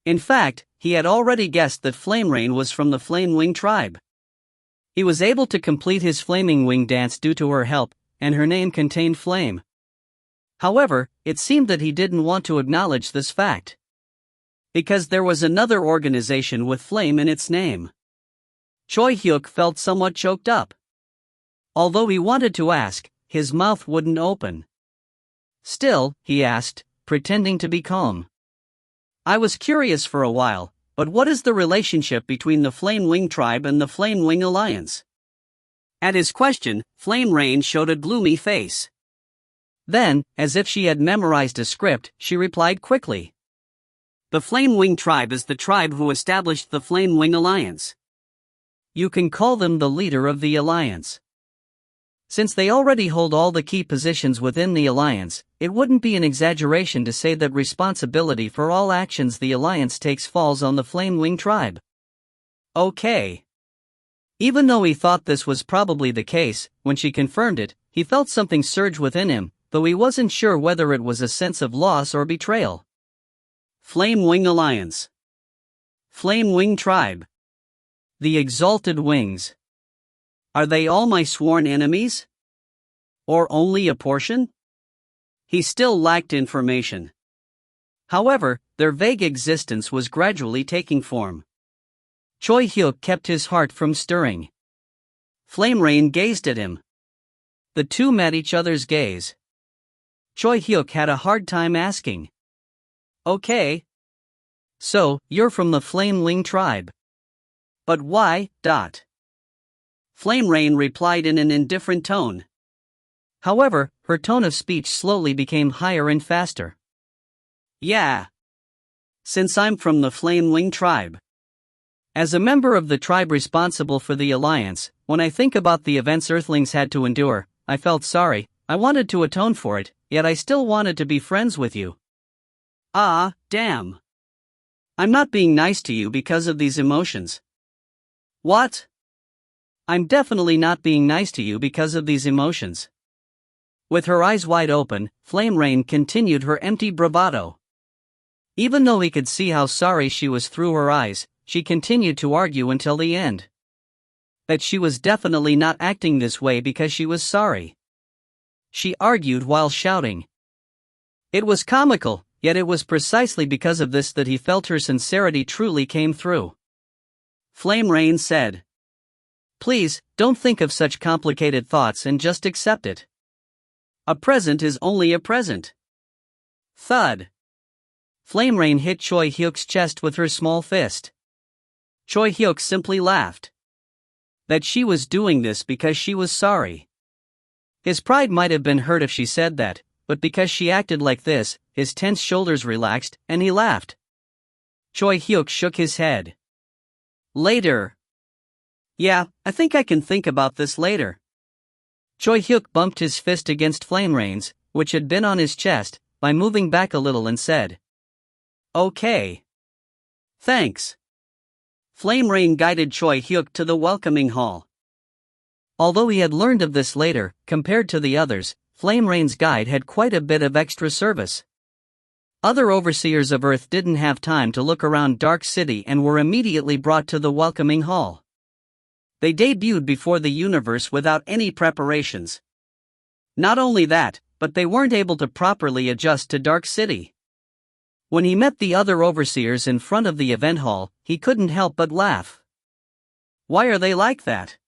In fact, he had already guessed that Flame Rain was from the Flame Wing tribe. He was able to complete his Flaming Wing Dance due to her help, and her name contained flame. However, it seemed that he didn't want to acknowledge this fact. Because there was another organization with flame in its name. Choi Hyuk felt somewhat choked up. Although he wanted to ask, his mouth wouldn't open. Still, he asked, pretending to be calm. I was curious for a while, but what is the relationship between the Flame Wing tribe and the Flame Wing Alliance? At his question, Flame Rain showed a gloomy face. Then, as if she had memorized a script, she replied quickly. The Flame Wing tribe is the tribe who established the Flame Wing Alliance. You can call them the leader of the alliance. Since they already hold all the key positions within the alliance, it wouldn't be an exaggeration to say that responsibility for all actions the alliance takes falls on the Flame Wing tribe. Okay. Even though he thought this was probably the case, when she confirmed it, he felt something surge within him, though he wasn't sure whether it was a sense of loss or betrayal. Flame Wing Alliance. Flame Wing Tribe. The Exalted Wings. Are they all my sworn enemies? Or only a portion? He still lacked information. However, their vague existence was gradually taking form. Choi Hyuk kept his heart from stirring. Flame Rain gazed at him. The two met each other's gaze. Choi Hyuk had a hard time asking. Okay. So, you're from the Flame Wing tribe. But why? Flame Rain replied in an indifferent tone. However, her tone of speech slowly became higher and faster. Yeah. Since I'm from the Flame Wing tribe. As a member of the tribe responsible for the alliance, when I think about the events Earthlings had to endure, I felt sorry. I wanted to atone for it, yet I still wanted to be friends with you. Ah, damn. I'm not being nice to you because of these emotions. What? I'm definitely not being nice to you because of these emotions. With her eyes wide open, Flame Rain continued her empty bravado. Even though he could see how sorry she was through her eyes, she continued to argue until the end. That she was definitely not acting this way because she was sorry. She argued while shouting. It was comical, Yet it was precisely because of this that he felt her sincerity truly came through. Flame Rain said, "Please, don't think of such complicated thoughts and just accept it. A present is only a present." Thud. Flame Rain hit Choi Hyuk's chest with her small fist. Choi Hyuk simply laughed. That she was doing this because she was sorry. His pride might have been hurt if she said that, but because she acted like this, his tense shoulders relaxed, and he laughed. Choi Hyuk shook his head. Later. Yeah, I think I can think about this later. Choi Hyuk bumped his fist against Flame Rain's, which had been on his chest, by moving back a little and said, "Okay. Thanks." Flame Rain guided Choi Hyuk to the welcoming hall. Although he had learned of this later, compared to the others, Flame Rain's guide had quite a bit of extra service. Other overseers of Earth didn't have time to look around Dark City and were immediately brought to the welcoming hall. They debuted before the universe without any preparations. Not only that, but they weren't able to properly adjust to Dark City. When he met the other overseers in front of the event hall, he couldn't help but laugh. Why are they like that?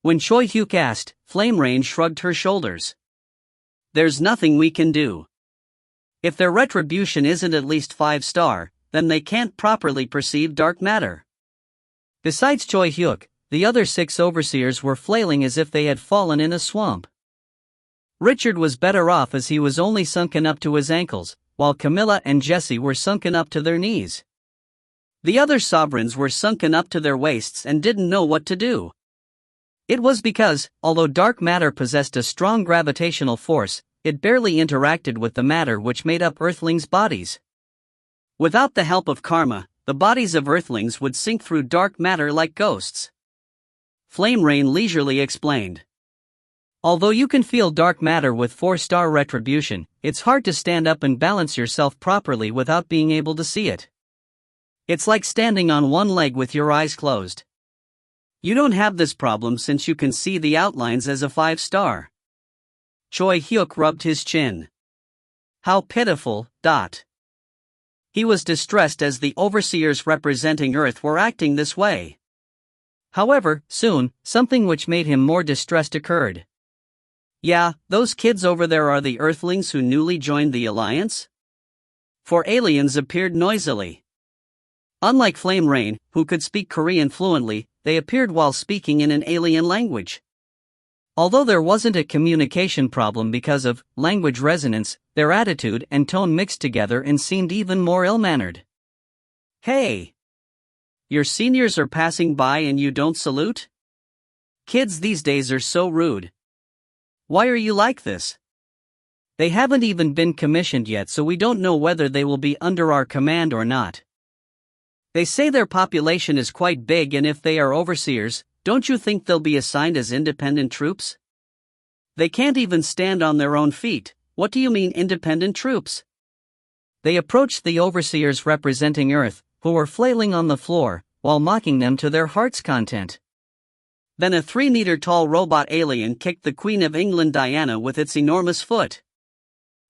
When Choi Hyuk asked, Flame Rain shrugged her shoulders. There's nothing we can do. If their retribution isn't at least 5-star, then they can't properly perceive dark matter. Besides Choi Hyuk, the other 6 overseers were flailing as if they had fallen in a swamp. Richard was better off as he was only sunken up to his ankles, while Camilla and Jesse were sunken up to their knees. The other sovereigns were sunken up to their waists and didn't know what to do. It was because, although dark matter possessed a strong gravitational force, it barely interacted with the matter which made up Earthlings' bodies. Without the help of karma, the bodies of Earthlings would sink through dark matter like ghosts. Flame Rain leisurely explained. Although you can feel dark matter with 4-star retribution, it's hard to stand up and balance yourself properly without being able to see it. It's like standing on one leg with your eyes closed. You don't have this problem since you can see the outlines as a 5-star. Choi Hyuk rubbed his chin. How pitiful. He was distressed as the overseers representing Earth were acting this way. However, soon, something which made him more distressed occurred. Yeah, those kids over there are the Earthlings who newly joined the Alliance? 4 aliens appeared noisily. Unlike Flame Rain, who could speak Korean fluently, they appeared while speaking in an alien language. Although there wasn't a communication problem because of language resonance, their attitude and tone mixed together and seemed even more ill-mannered. Hey! Your seniors are passing by and you don't salute? Kids these days are so rude. Why are you like this? They haven't even been commissioned yet, so we don't know whether they will be under our command or not. They say their population is quite big, and if they are overseers, don't you think they'll be assigned as independent troops? They can't even stand on their own feet. What do you mean independent troops? They approached the overseers representing Earth, who were flailing on the floor, while mocking them to their heart's content. Then a 3-meter-tall robot alien kicked the Queen of England Diana with its enormous foot.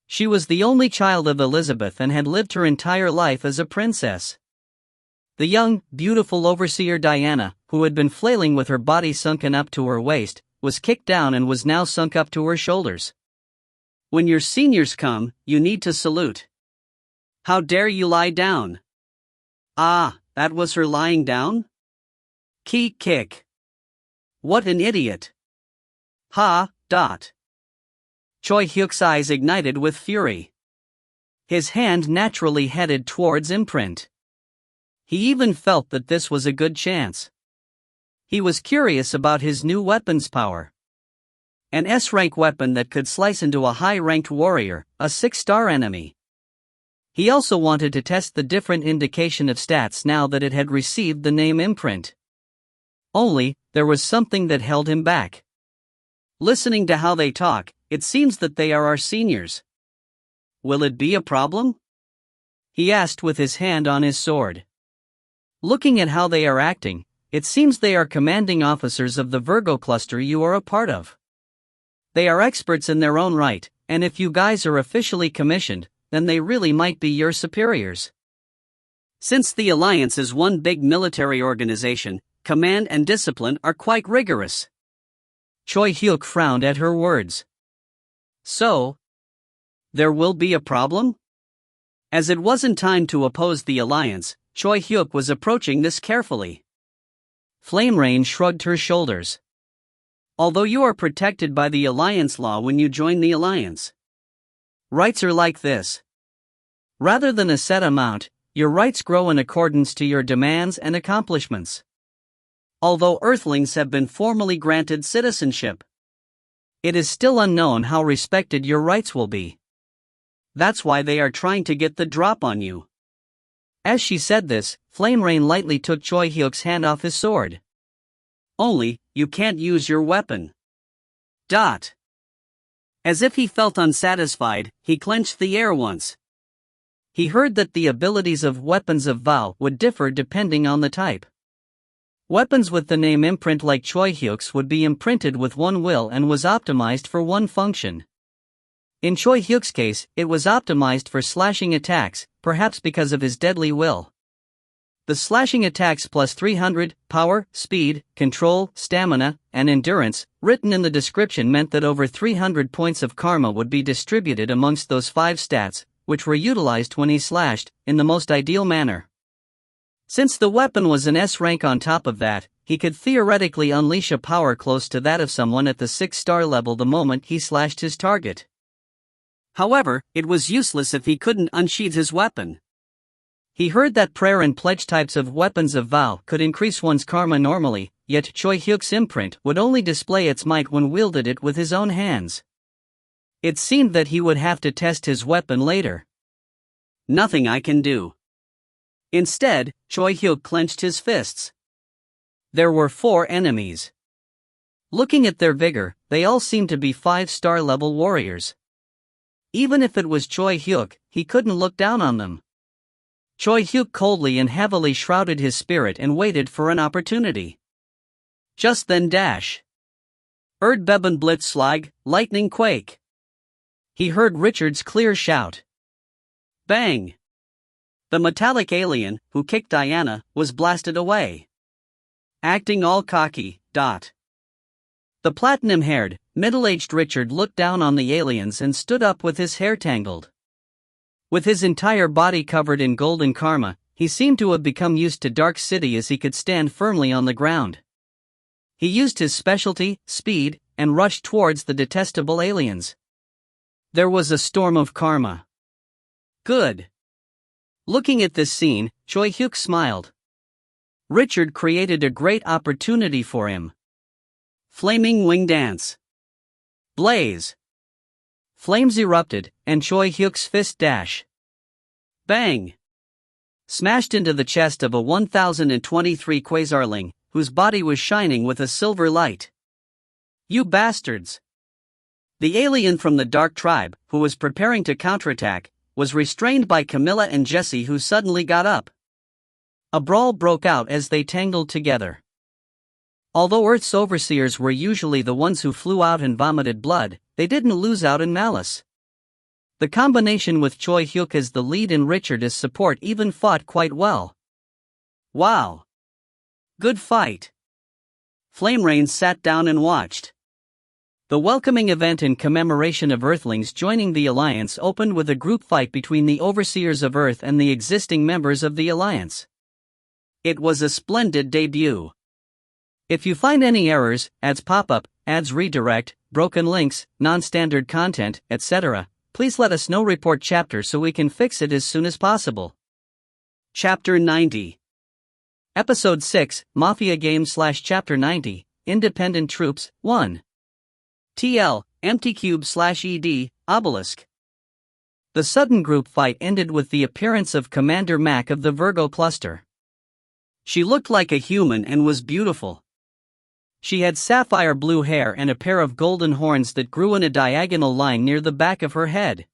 She was the only child of Elizabeth and had lived her entire life as a princess. The young, beautiful overseer Diana, who had been flailing with her body sunken up to her waist, was kicked down and was now sunk up to her shoulders. When your seniors come, you need to salute. How dare you lie down? Ah, that was her lying down? Key kick. What an idiot. Ha. Choi Hyuk's eyes ignited with fury. His hand naturally headed towards Imprint. He even felt that this was a good chance. He was curious about his new weapon's power. An S-rank weapon that could slice into a high-ranked warrior, a 6-star enemy. He also wanted to test the different indication of stats now that it had received the name Imprint. Only, there was something that held him back. Listening to how they talk, it seems that they are our seniors. Will it be a problem? He asked with his hand on his sword. Looking at how they are acting, it seems they are commanding officers of the Virgo cluster you are a part of. They are experts in their own right, and if you guys are officially commissioned, then they really might be your superiors. Since the Alliance is one big military organization, command and discipline are quite rigorous. Choi Hyuk frowned at her words. So, there will be a problem? As it wasn't time to oppose the Alliance, Choi Hyuk was approaching this carefully. Flame Rain shrugged her shoulders. Although you are protected by the Alliance law when you join the Alliance. Rights are like this. Rather than a set amount, your rights grow in accordance to your demands and accomplishments. Although Earthlings have been formally granted citizenship, it is still unknown how respected your rights will be. That's why they are trying to get the drop on you. As she said this, Flame Rain lightly took Choi Hyuk's hand off his sword. Only, you can't use your weapon. As if he felt unsatisfied, he clenched the air once. He heard that the abilities of weapons of Vow would differ depending on the type. Weapons with the name imprint like Choi Hyuk's would be imprinted with one will and was optimized for one function. In Choi Hyuk's case, it was optimized for slashing attacks, perhaps because of his deadly will. The slashing attacks plus 300, power, speed, control, stamina, and endurance, written in the description meant that over 300 points of karma would be distributed amongst those 5 stats, which were utilized when he slashed, in the most ideal manner. Since the weapon was an S rank on top of that, he could theoretically unleash a power close to that of someone at the 6-star level the moment he slashed his target. However, it was useless if he couldn't unsheath his weapon. He heard that prayer and pledge types of weapons of Vow could increase one's karma normally, yet Choi Hyuk's imprint would only display its might when wielded it with his own hands. It seemed that he would have to test his weapon later. Nothing I can do. Instead, Choi Hyuk clenched his fists. There were 4 enemies. Looking at their vigor, they all seemed to be 5-star level warriors. Even if it was Choi Hyuk, he couldn't look down on them. Choi Hyuk coldly and heavily shrouded his spirit and waited for an opportunity. Just then Erdbeben Blitzschlag, lightning quake. He heard Richard's clear shout. Bang! The metallic alien, who kicked Diana, was blasted away. Acting all cocky. The platinum-haired, middle-aged Richard looked down on the aliens and stood up with his hair tangled. With his entire body covered in golden karma, he seemed to have become used to Dark City as he could stand firmly on the ground. He used his specialty, speed, and rushed towards the detestable aliens. There was a storm of karma. Good. Looking at this scene, Choi Hyuk smiled. Richard created a great opportunity for him. Flaming wing dance. Blaze. Flames erupted, and Choi Hyuk's fist bang! Smashed into the chest of a 1023 Quasarling, whose body was shining with a silver light. You bastards! The alien from the Dark Tribe, who was preparing to counterattack, was restrained by Camilla and Jesse, who suddenly got up. A brawl broke out as they tangled together. Although Earth's overseers were usually the ones who flew out and vomited blood, they didn't lose out in malice. The combination with Choi Hyuk as the lead and Richard as support even fought quite well. Wow! Good fight. Flame Rain sat down and watched. The welcoming event in commemoration of Earthlings joining the Alliance opened with a group fight between the Overseers of Earth and the existing members of the Alliance. It was a splendid debut. If you find any errors, ads pop-up, ads redirect, broken links, non-standard content, etc., please let us know. Report chapter so we can fix it as soon as possible. Chapter 90. Episode 6, Mafia Game / Chapter 90, Independent Troops, 1. TL, Empty Cube / ED, Obelisk. The sudden group fight ended with the appearance of Commander Mac of the Virgo cluster. She looked like a human and was beautiful. She had sapphire blue hair and a pair of golden horns that grew in a diagonal line near the back of her head.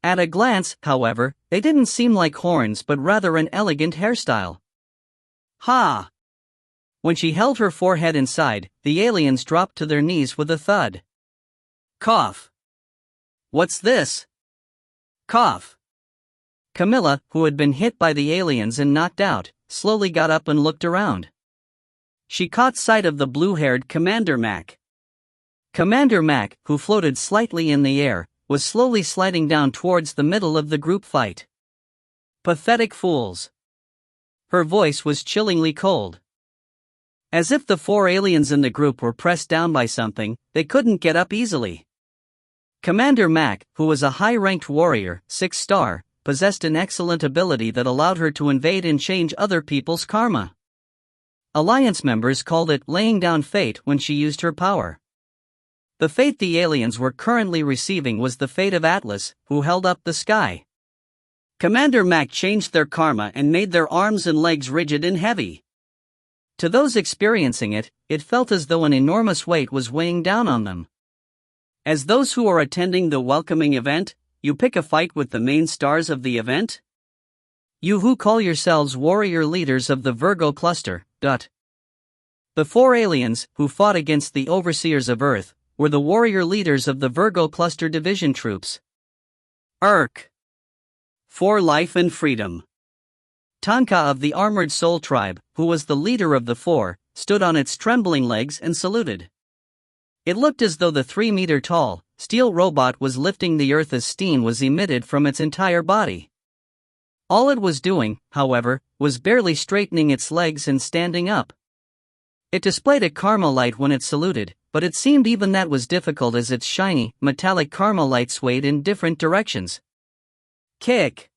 At a glance, however, they didn't seem like horns but rather an elegant hairstyle. Ha! When she held her forehead inside, the aliens dropped to their knees with a thud. Cough. What's this? Cough. Camilla, who had been hit by the aliens and knocked out, slowly got up and looked around. She caught sight of the blue-haired Commander Mac. Commander Mac, who floated slightly in the air, was slowly sliding down towards the middle of the group fight. Pathetic fools. Her voice was chillingly cold. As if the 4 aliens in the group were pressed down by something, they couldn't get up easily. Commander Mac, who was a high-ranked warrior, 6-star, possessed an excellent ability that allowed her to invade and change other people's karma. Alliance members called it laying down fate when she used her power. The fate the aliens were currently receiving was the fate of Atlas, who held up the sky. Commander Mac changed their karma and made their arms and legs rigid and heavy. To those experiencing it, it felt as though an enormous weight was weighing down on them. As those who are attending the welcoming event, you pick a fight with the main stars of the event? You who call yourselves warrior leaders of the Virgo cluster. The 4 aliens, who fought against the overseers of Earth, were the warrior leaders of the Virgo cluster division troops. For life and freedom. Tanka of the Armored Soul tribe, who was the leader of the 4, stood on its trembling legs and saluted. It looked as though the 3-meter-tall, steel robot was lifting the earth as steam was emitted from its entire body. All it was doing, however, was barely straightening its legs and standing up. It displayed a karma light when it saluted, but it seemed even that was difficult as its shiny, metallic karma light swayed in different directions. Kick!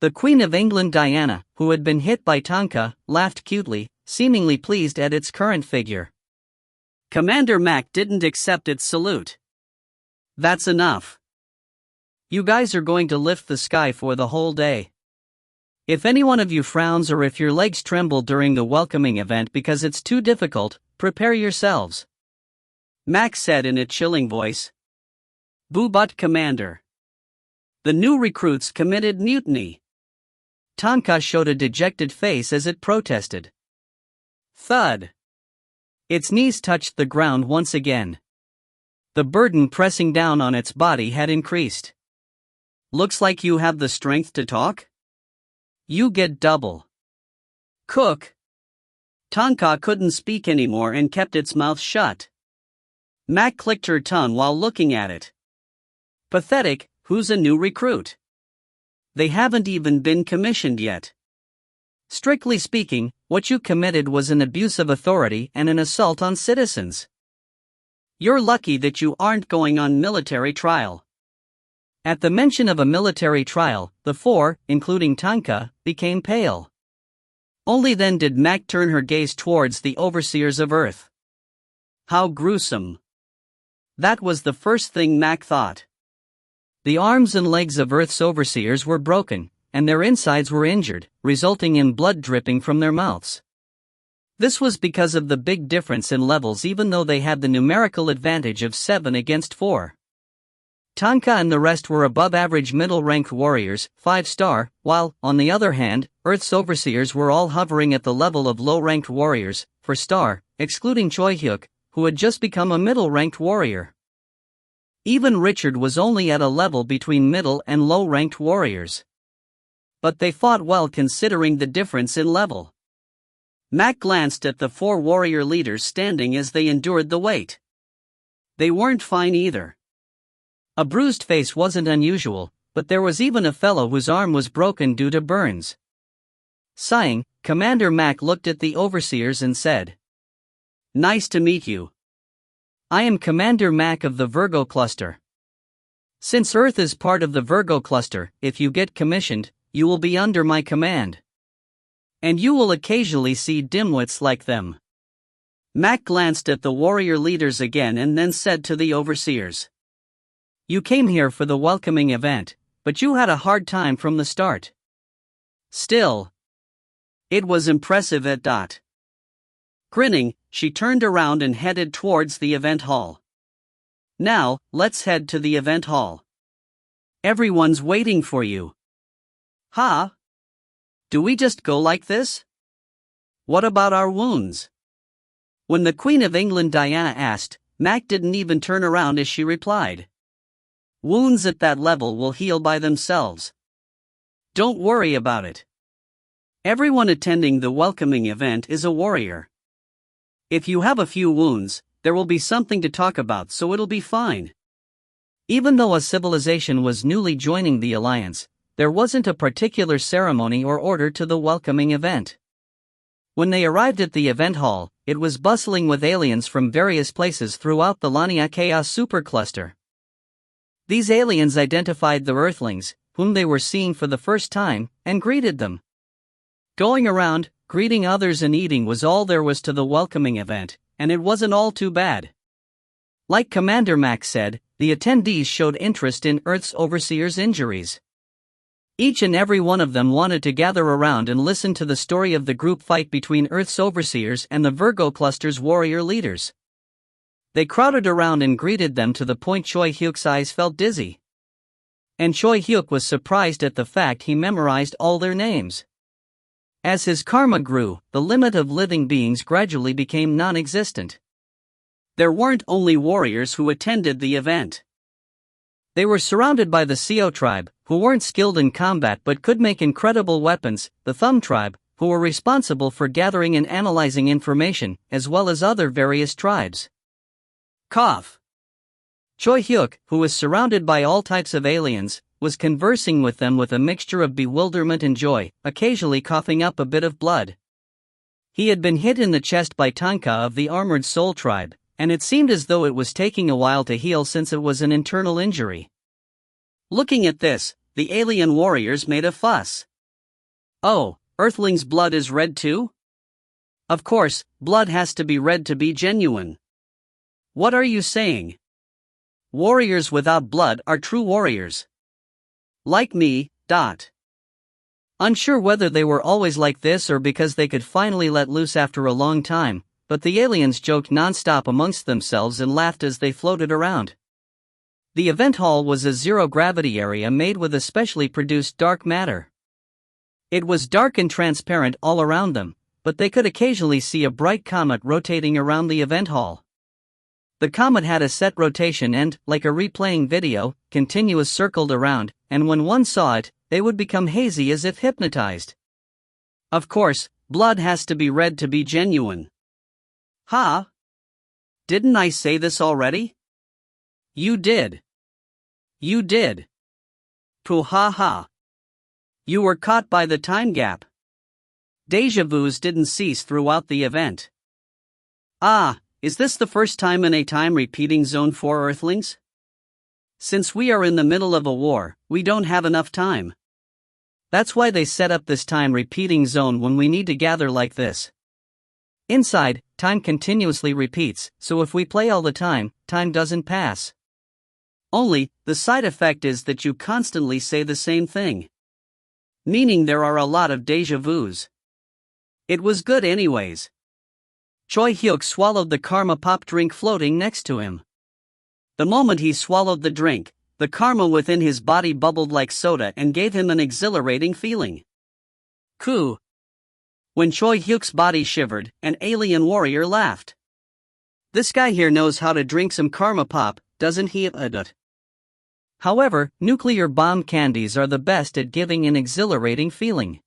The Queen of England Diana, who had been hit by Tanka, laughed cutely, seemingly pleased at its current figure. Commander Mac didn't accept its salute. That's enough. You guys are going to lift the sky for the whole day. If any one of you frowns or if your legs tremble during the welcoming event because it's too difficult, prepare yourselves. Mac said in a chilling voice. Boo but Commander. The new recruits committed mutiny. Tanka showed a dejected face as it protested. Thud. Its knees touched the ground once again. The burden pressing down on its body had increased. Looks like you have the strength to talk? You get double. Cook. Tanka couldn't speak anymore and kept its mouth shut. Mac clicked her tongue while looking at it. Pathetic, who's a new recruit? They haven't even been commissioned yet. Strictly speaking, what you committed was an abuse of authority and an assault on citizens. You're lucky that you aren't going on military trial. At the mention of a military trial, the 4, including Tanka, became pale. Only then did Mac turn her gaze towards the overseers of Earth. How gruesome. That was the first thing Mac thought. The arms and legs of Earth's overseers were broken, and their insides were injured, resulting in blood dripping from their mouths. This was because of the big difference in levels even though they had the numerical advantage of 7 against 4. Tanka and the rest were above-average middle-ranked warriors, 5-star, while, on the other hand, Earth's overseers were all hovering at the level of low-ranked warriors, 4-star, excluding Choi Hyuk, who had just become a middle-ranked warrior. Even Richard was only at a level between middle and low-ranked warriors. But they fought well considering the difference in level. Mac glanced at the 4 warrior leaders standing as they endured the weight. They weren't fine either. A bruised face wasn't unusual, but there was even a fellow whose arm was broken due to burns. Sighing, Commander Mac looked at the overseers and said, Nice to meet you. I am Commander Mac of the Virgo cluster. Since Earth is part of the Virgo cluster, if you get commissioned, you will be under my command. And you will occasionally see dimwits like them. Mac glanced at the warrior leaders again and then said to the overseers. You came here for the welcoming event, but you had a hard time from the start. Still, it was impressive at dot. Grinning, she turned around and headed towards the event hall. Now, let's head to the event hall. Everyone's waiting for you. Huh? Do we just go like this? What about our wounds? When the Queen of England Diana asked, Mac didn't even turn around as she replied. Wounds at that level will heal by themselves. Don't worry about it. Everyone attending the welcoming event is a warrior. If you have a few wounds, there will be something to talk about, so it'll be fine. Even though a civilization was newly joining the alliance, there wasn't a particular ceremony or order to the welcoming event. When they arrived at the event hall, it was bustling with aliens from various places throughout the Lania Chaos supercluster. These aliens identified the Earthlings, whom they were seeing for the first time, and greeted them. Going around, greeting others and eating was all there was to the welcoming event, and it wasn't all too bad. Like Commander Max said, the attendees showed interest in Earth's overseers' injuries. Each and every one of them wanted to gather around and listen to the story of the group fight between Earth's overseers and the Virgo cluster's warrior leaders. They crowded around and greeted them to the point Choi Hyuk's eyes felt dizzy. And Choi Hyuk was surprised at the fact he memorized all their names. As his karma grew, the limit of living beings gradually became non-existent. There weren't only warriors who attended the event. They were surrounded by the Seo tribe, who weren't skilled in combat but could make incredible weapons, the Thumb tribe, who were responsible for gathering and analyzing information, as well as other various tribes. Cough. Choi Hyuk, who was surrounded by all types of aliens, was conversing with them with a mixture of bewilderment and joy, occasionally coughing up a bit of blood. He had been hit in the chest by Tanka of the Armored Soul tribe, and it seemed as though it was taking a while to heal since it was an internal injury. Looking at this, the alien warriors made a fuss. Oh, Earthling's blood is red too? Of course, blood has to be red to be genuine. What are you saying? Warriors without blood are true warriors. Like me. Unsure whether they were always like this or because they could finally let loose after a long time, but the aliens joked non-stop amongst themselves and laughed as they floated around. The event hall was a zero-gravity area made with a specially produced dark matter. It was dark and transparent all around them, but they could occasionally see a bright comet rotating around the event hall. The comet had a set rotation and, like a replaying video, continuous circled around, and when one saw it, they would become hazy as if hypnotized. Of course, blood has to be red to be genuine. Huh? Didn't I say this already? You did. You did. Pooh ha ha. You were caught by the time gap. Deja vus didn't cease throughout the event. Ah, is this the first time in a time-repeating zone for Earthlings? Since we are in the middle of a war, we don't have enough time. That's why they set up this time-repeating zone when we need to gather like this. Inside, time continuously repeats, so if we play all the time, time doesn't pass. Only, the side effect is that you constantly say the same thing. Meaning there are a lot of deja vus. It was good anyways. Choi Hyuk swallowed the karma pop drink floating next to him. The moment he swallowed the drink, the karma within his body bubbled like soda and gave him an exhilarating feeling. Cool. When Choi Hyuk's body shivered, an alien warrior laughed. This guy here knows how to drink some karma pop, doesn't he? However, nuclear bomb candies are the best at giving an exhilarating feeling.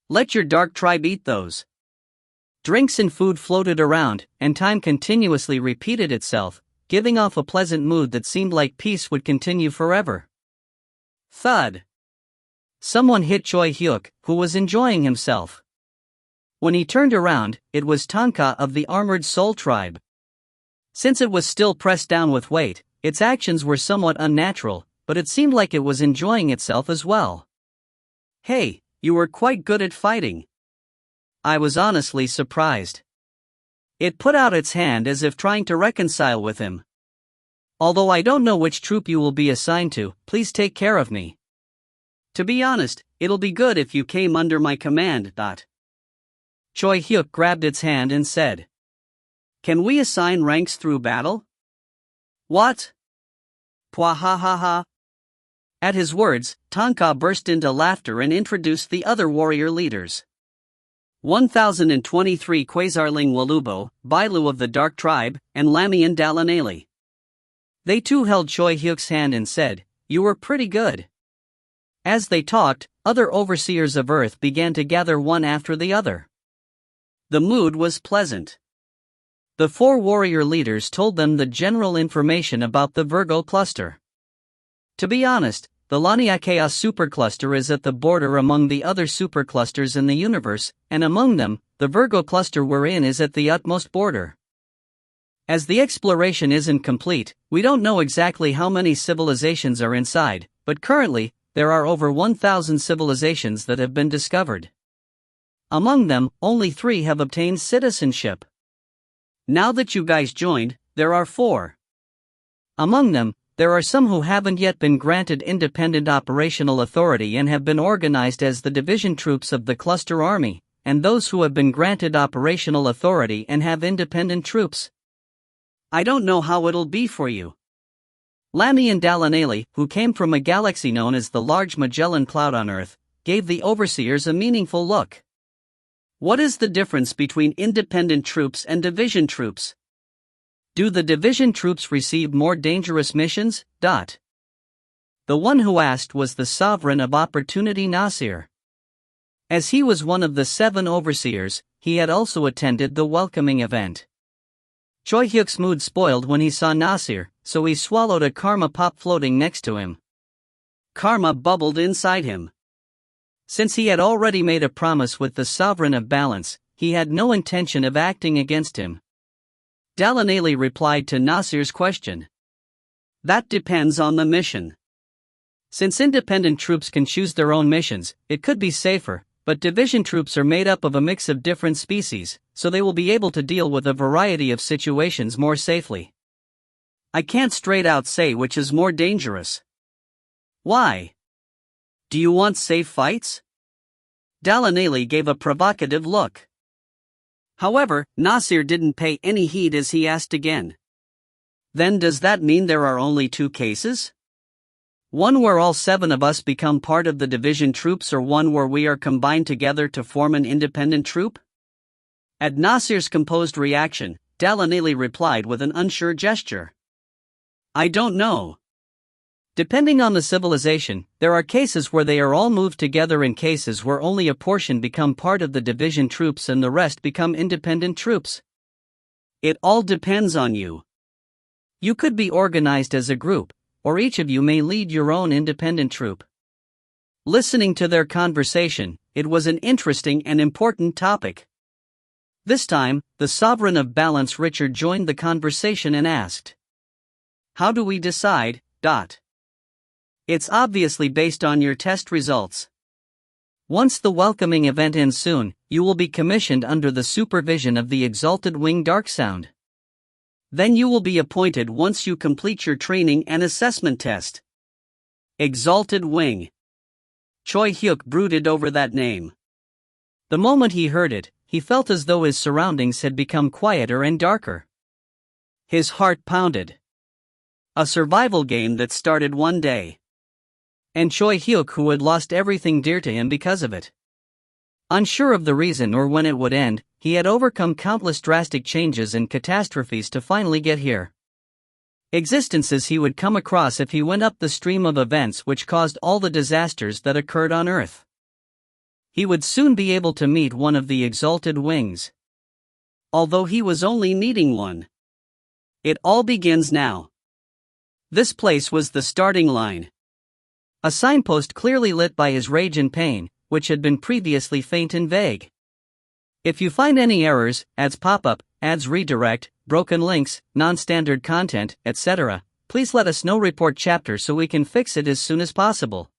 Let your dark tribe eat those. Drinks and food floated around, and time continuously repeated itself, giving off a pleasant mood that seemed like peace would continue forever. Thud. Someone hit Choi Hyuk, who was enjoying himself. When he turned around, it was Tanka of the Armored Soul tribe. Since it was still pressed down with weight, its actions were somewhat unnatural, but it seemed like it was enjoying itself as well. Hey, you were quite good at fighting. I was honestly surprised. It put out its hand as if trying to reconcile with him. Although I don't know which troop you will be assigned to, please take care of me. To be honest, it'll be good if you came under my command. Choi Hyuk grabbed its hand and said, "Can we assign ranks through battle?" What? Pwahahaha. At his words, Tanka burst into laughter and introduced the other warrior leaders. 1023 Quasarling Walubo, Bailu of the Dark Tribe, and Lamian Dalanali. They too held Choi Hyuk's hand and said, "You were pretty good." As they talked, other overseers of Earth began to gather one after the other. The mood was pleasant. The four warrior leaders told them the general information about the Virgo cluster. To be honest, the Laniakea supercluster is at the border among the other superclusters in the universe, and among them, the Virgo cluster we're in is at the utmost border. As the exploration isn't complete, we don't know exactly how many civilizations are inside, but currently, there are over 1,000 civilizations that have been discovered. Among them, only 3 have obtained citizenship. Now that you guys joined, there are 4. Among them, there are some who haven't yet been granted independent operational authority and have been organized as the division troops of the cluster army, and those who have been granted operational authority and have independent troops. I don't know how it'll be for you. Lamy and Dalanali, who came from a galaxy known as the Large Magellan Cloud on Earth, gave the overseers a meaningful look. What is the difference between independent troops and division troops? Do the division troops receive more dangerous missions? The one who asked was the Sovereign of Opportunity Nasir. As he was one of the 7 overseers, he had also attended the welcoming event. Choi Hyuk's mood spoiled when he saw Nasir, so he swallowed a karma pop floating next to him. Karma bubbled inside him. Since he had already made a promise with the Sovereign of Balance, he had no intention of acting against him. Dalanali replied to Nasir's question. That depends on the mission. Since independent troops can choose their own missions, it could be safer, but division troops are made up of a mix of different species, so they will be able to deal with a variety of situations more safely. I can't straight out say which is more dangerous. Why? Do you want safe fights? Dalanali gave a provocative look. However, Nasir didn't pay any heed as he asked again. Then does that mean there are only 2 cases? One where all 7 of us become part of the division troops, or one where we are combined together to form an independent troop? At Nasir's composed reaction, Dalanali replied with an unsure gesture. I don't know. Depending on the civilization, there are cases where they are all moved together and cases where only a portion become part of the division troops and the rest become independent troops. It all depends on you. You could be organized as a group, or each of you may lead your own independent troop. Listening to their conversation, it was an interesting and important topic. This time, the Sovereign of Balance Richard joined the conversation and asked, "How do we decide?" It's obviously based on your test results. Once the welcoming event ends soon, you will be commissioned under the supervision of the Exalted Wing Darksound. Then you will be appointed once you complete your training and assessment test. Exalted Wing. Choi Hyuk brooded over that name. The moment he heard it, he felt as though his surroundings had become quieter and darker. His heart pounded. A survival game that started one day. And Choi Hyuk, who had lost everything dear to him because of it. Unsure of the reason or when it would end, he had overcome countless drastic changes and catastrophes to finally get here. Existences he would come across if he went up the stream of events which caused all the disasters that occurred on Earth. He would soon be able to meet one of the Exalted Wings. Although he was only meeting one. It all begins now. This place was the starting line. A signpost clearly lit by his rage and pain, which had been previously faint and vague. If you find any errors, ads pop up, ads redirect, broken links, non-standard content, etc., please let us know. Report chapter so we can fix it as soon as possible.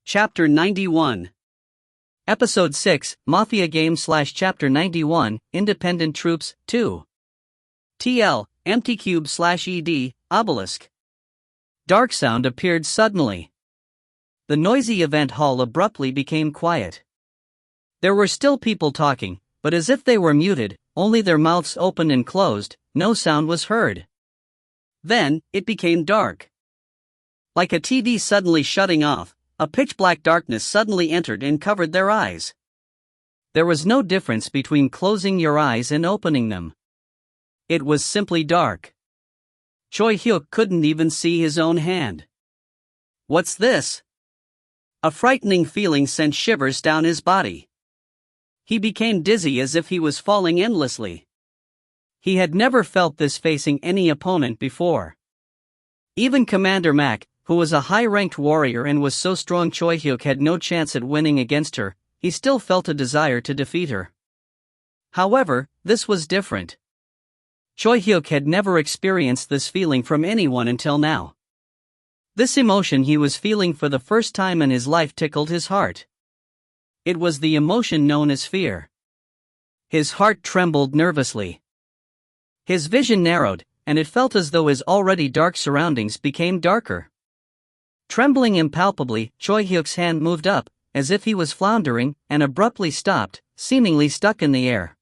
Chapter 91. Episode 6, Mafia Game / Chapter 91, Independent Troops, 2. TL, Empty Cube / ED, Obelisk. Darksound appeared suddenly. The noisy event hall abruptly became quiet. There were still people talking, but as if they were muted, only their mouths opened and closed, no sound was heard. Then, it became dark. Like a TV suddenly shutting off, a pitch-black darkness suddenly entered and covered their eyes. There was no difference between closing your eyes and opening them. It was simply dark. Choi Hyuk couldn't even see his own hand. What's this? A frightening feeling sent shivers down his body. He became dizzy as if he was falling endlessly. He had never felt this facing any opponent before. Even Commander Mac, who was a high-ranked warrior and was so strong Choi Hyuk had no chance at winning against her, he still felt a desire to defeat her. However, this was different. Choi Hyuk had never experienced this feeling from anyone until now. This emotion he was feeling for the first time in his life tickled his heart. It was the emotion known as fear. His heart trembled nervously. His vision narrowed, and it felt as though his already dark surroundings became darker. Trembling impalpably, Choi Hyuk's hand moved up, as if he was floundering, and abruptly stopped, seemingly stuck in the air.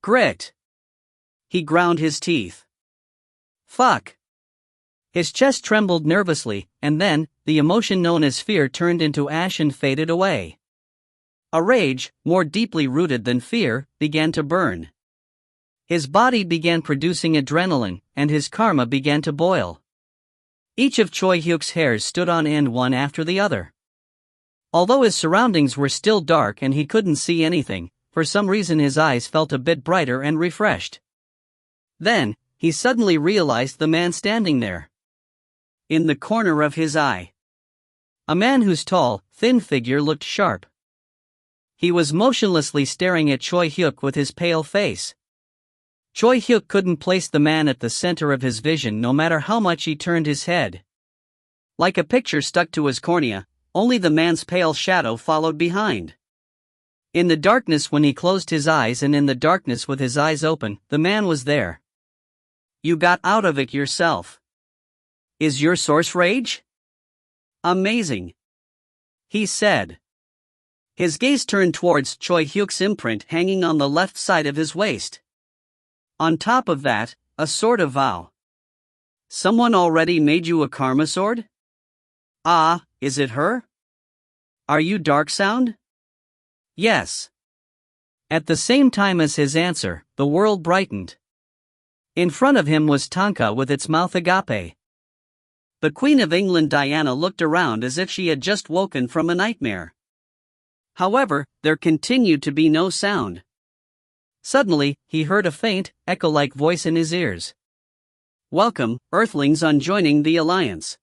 Grit! He ground his teeth. Fuck! His chest trembled nervously, and then, the emotion known as fear turned into ash and faded away. A rage, more deeply rooted than fear, began to burn. His body began producing adrenaline, and his karma began to boil. Each of Choi Hyuk's hairs stood on end one after the other. Although his surroundings were still dark and he couldn't see anything, for some reason his eyes felt a bit brighter and refreshed. Then, he suddenly realized the man standing there. In the corner of his eye. A man whose tall, thin figure looked sharp. He was motionlessly staring at Choi Hyuk with his pale face. Choi Hyuk couldn't place the man at the center of his vision no matter how much he turned his head. Like a picture stuck to his cornea, only the man's pale shadow followed behind. In the darkness when he closed his eyes and in the darkness with his eyes open, the man was there. You got out of it yourself. Is your source rage? Amazing. He said. His gaze turned towards Choi Hyuk's imprint hanging on the left side of his waist. On top of that, a sword of vow. Someone already made you a karma sword? Ah, is it her? Are you Dark Sound? Yes. At the same time as his answer, the world brightened. In front of him was Tonka with its mouth agape. The Queen of England Diana looked around as if she had just woken from a nightmare. However, there continued to be no sound. Suddenly, he heard a faint, echo-like voice in his ears. Welcome, Earthlings, on joining the Alliance.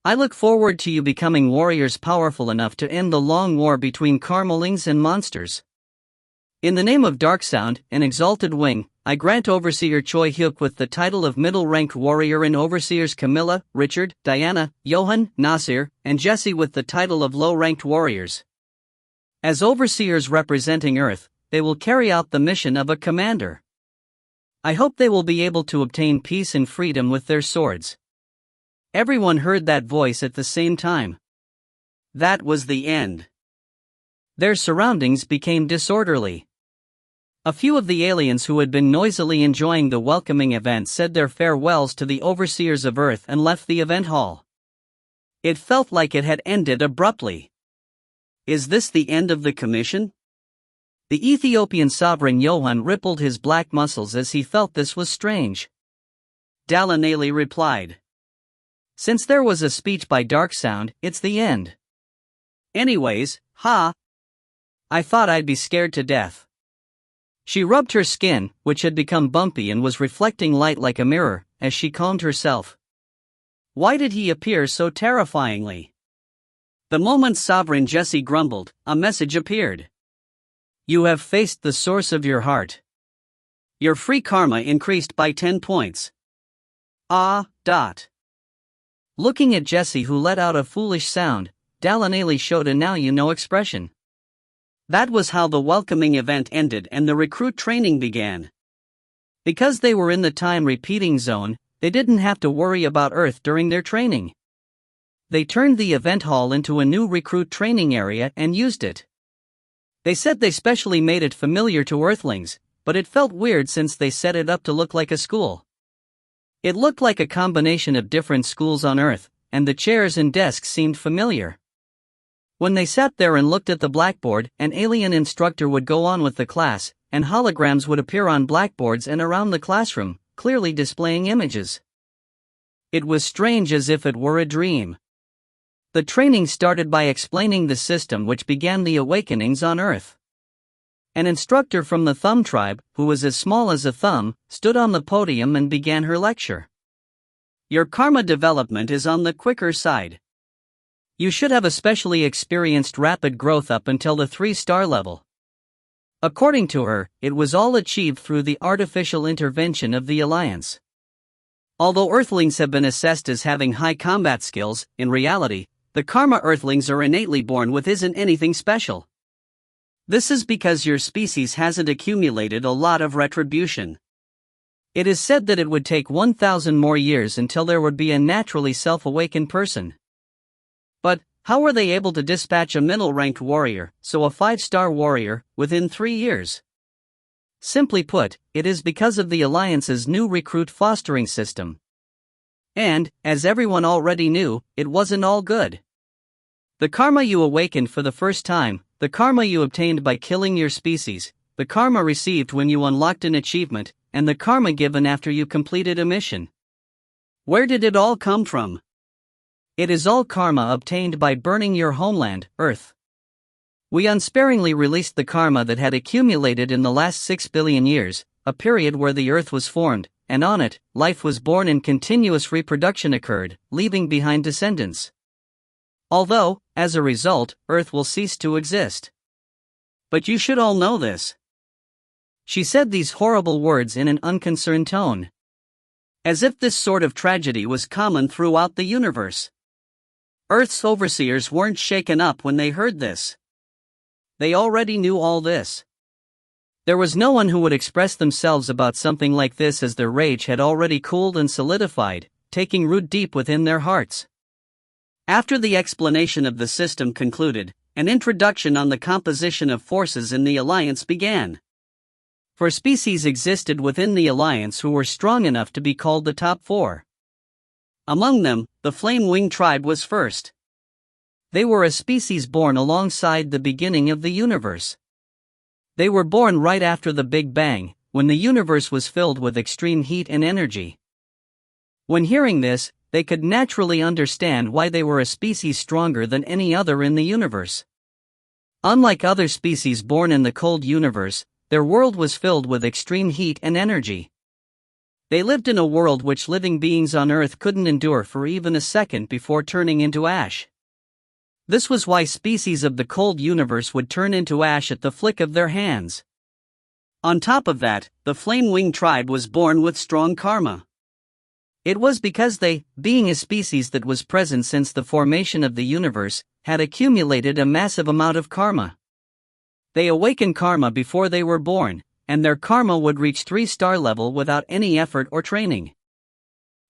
I look forward to you becoming warriors powerful enough to end the long war between Karmelings and monsters. In the name of Dark Sound, an exalted wing, I grant Overseer Choi Hyuk with the title of middle-ranked warrior and Overseers Camilla, Richard, Diana, Johan, Nasir, and Jesse with the title of low-ranked warriors. As overseers representing Earth, they will carry out the mission of a commander. I hope they will be able to obtain peace and freedom with their swords. Everyone heard that voice at the same time. That was the end. Their surroundings became disorderly. A few of the aliens who had been noisily enjoying the welcoming event said their farewells to the overseers of Earth and left the event hall. It felt like it had ended abruptly. Is this the end of the commission? The Ethiopian sovereign Johan rippled his black muscles as he felt this was strange. Dalanali replied. Since there was a speech by Dark Sound, it's the end. Anyways, I thought I'd be scared to death. She rubbed her skin, which had become bumpy and was reflecting light like a mirror, as she calmed herself. Why did he appear so terrifyingly? The moment Sovereign Jesse grumbled, a message appeared. You have faced the source of your heart. Your free karma increased by 10 points. Looking at Jesse, who let out a foolish sound, Dalanali showed a now you know expression. That was how the welcoming event ended and the recruit training began. Because they were in the time repeating zone, they didn't have to worry about Earth during their training. They turned the event hall into a new recruit training area and used it. They said they specially made it familiar to Earthlings, but it felt weird since they set it up to look like a school. It looked like a combination of different schools on Earth, and the chairs and desks seemed familiar. When they sat there and looked at the blackboard, an alien instructor would go on with the class, and holograms would appear on blackboards and around the classroom, clearly displaying images. It was strange, as if it were a dream. The training started by explaining the system which began the awakenings on Earth. An instructor from the Thumb tribe, who was as small as a thumb, stood on the podium and began her lecture. Your karma development is on the quicker side. You should have especially experienced rapid growth up until the 3-star level. According to her, it was all achieved through the artificial intervention of the Alliance. Although Earthlings have been assessed as having high combat skills, in reality, the karma Earthlings are innately born with isn't anything special. This is because your species hasn't accumulated a lot of retribution. It is said that it would take 1,000 more years until there would be a naturally self-awakened person. But, how were they able to dispatch a middle-ranked warrior, so a 5-star warrior, within 3 years? Simply put, it is because of the Alliance's new recruit fostering system. And, as everyone already knew, it wasn't all good. The karma you awakened for the first time, the karma you obtained by killing your species, the karma received when you unlocked an achievement, and the karma given after you completed a mission. Where did it all come from? It is all karma obtained by burning your homeland, Earth. We unsparingly released the karma that had accumulated in the last 6 billion years, a period where the Earth was formed, and on it, life was born and continuous reproduction occurred, leaving behind descendants. Although, as a result, Earth will cease to exist. But you should all know this. She said these horrible words in an unconcerned tone. As if this sort of tragedy was common throughout the universe. Earth's overseers weren't shaken up when they heard this. They already knew all this. There was no one who would express themselves about something like this, as their rage had already cooled and solidified, taking root deep within their hearts. After the explanation of the system concluded, an introduction on the composition of forces in the Alliance began. 4 species existed within the Alliance who were strong enough to be called the top 4. Among them, the Flame-Wing tribe was first. They were a species born alongside the beginning of the universe. They were born right after the Big Bang, when the universe was filled with extreme heat and energy. When hearing this, they could naturally understand why they were a species stronger than any other in the universe. Unlike other species born in the cold universe, their world was filled with extreme heat and energy. They lived in a world which living beings on Earth couldn't endure for even a second before turning into ash. This was why species of the cold universe would turn into ash at the flick of their hands. On top of that, the Flame-Wing tribe was born with strong karma. It was because they, being a species that was present since the formation of the universe, had accumulated a massive amount of karma. They awakened karma before they were born, and their karma would reach 3-star level without any effort or training.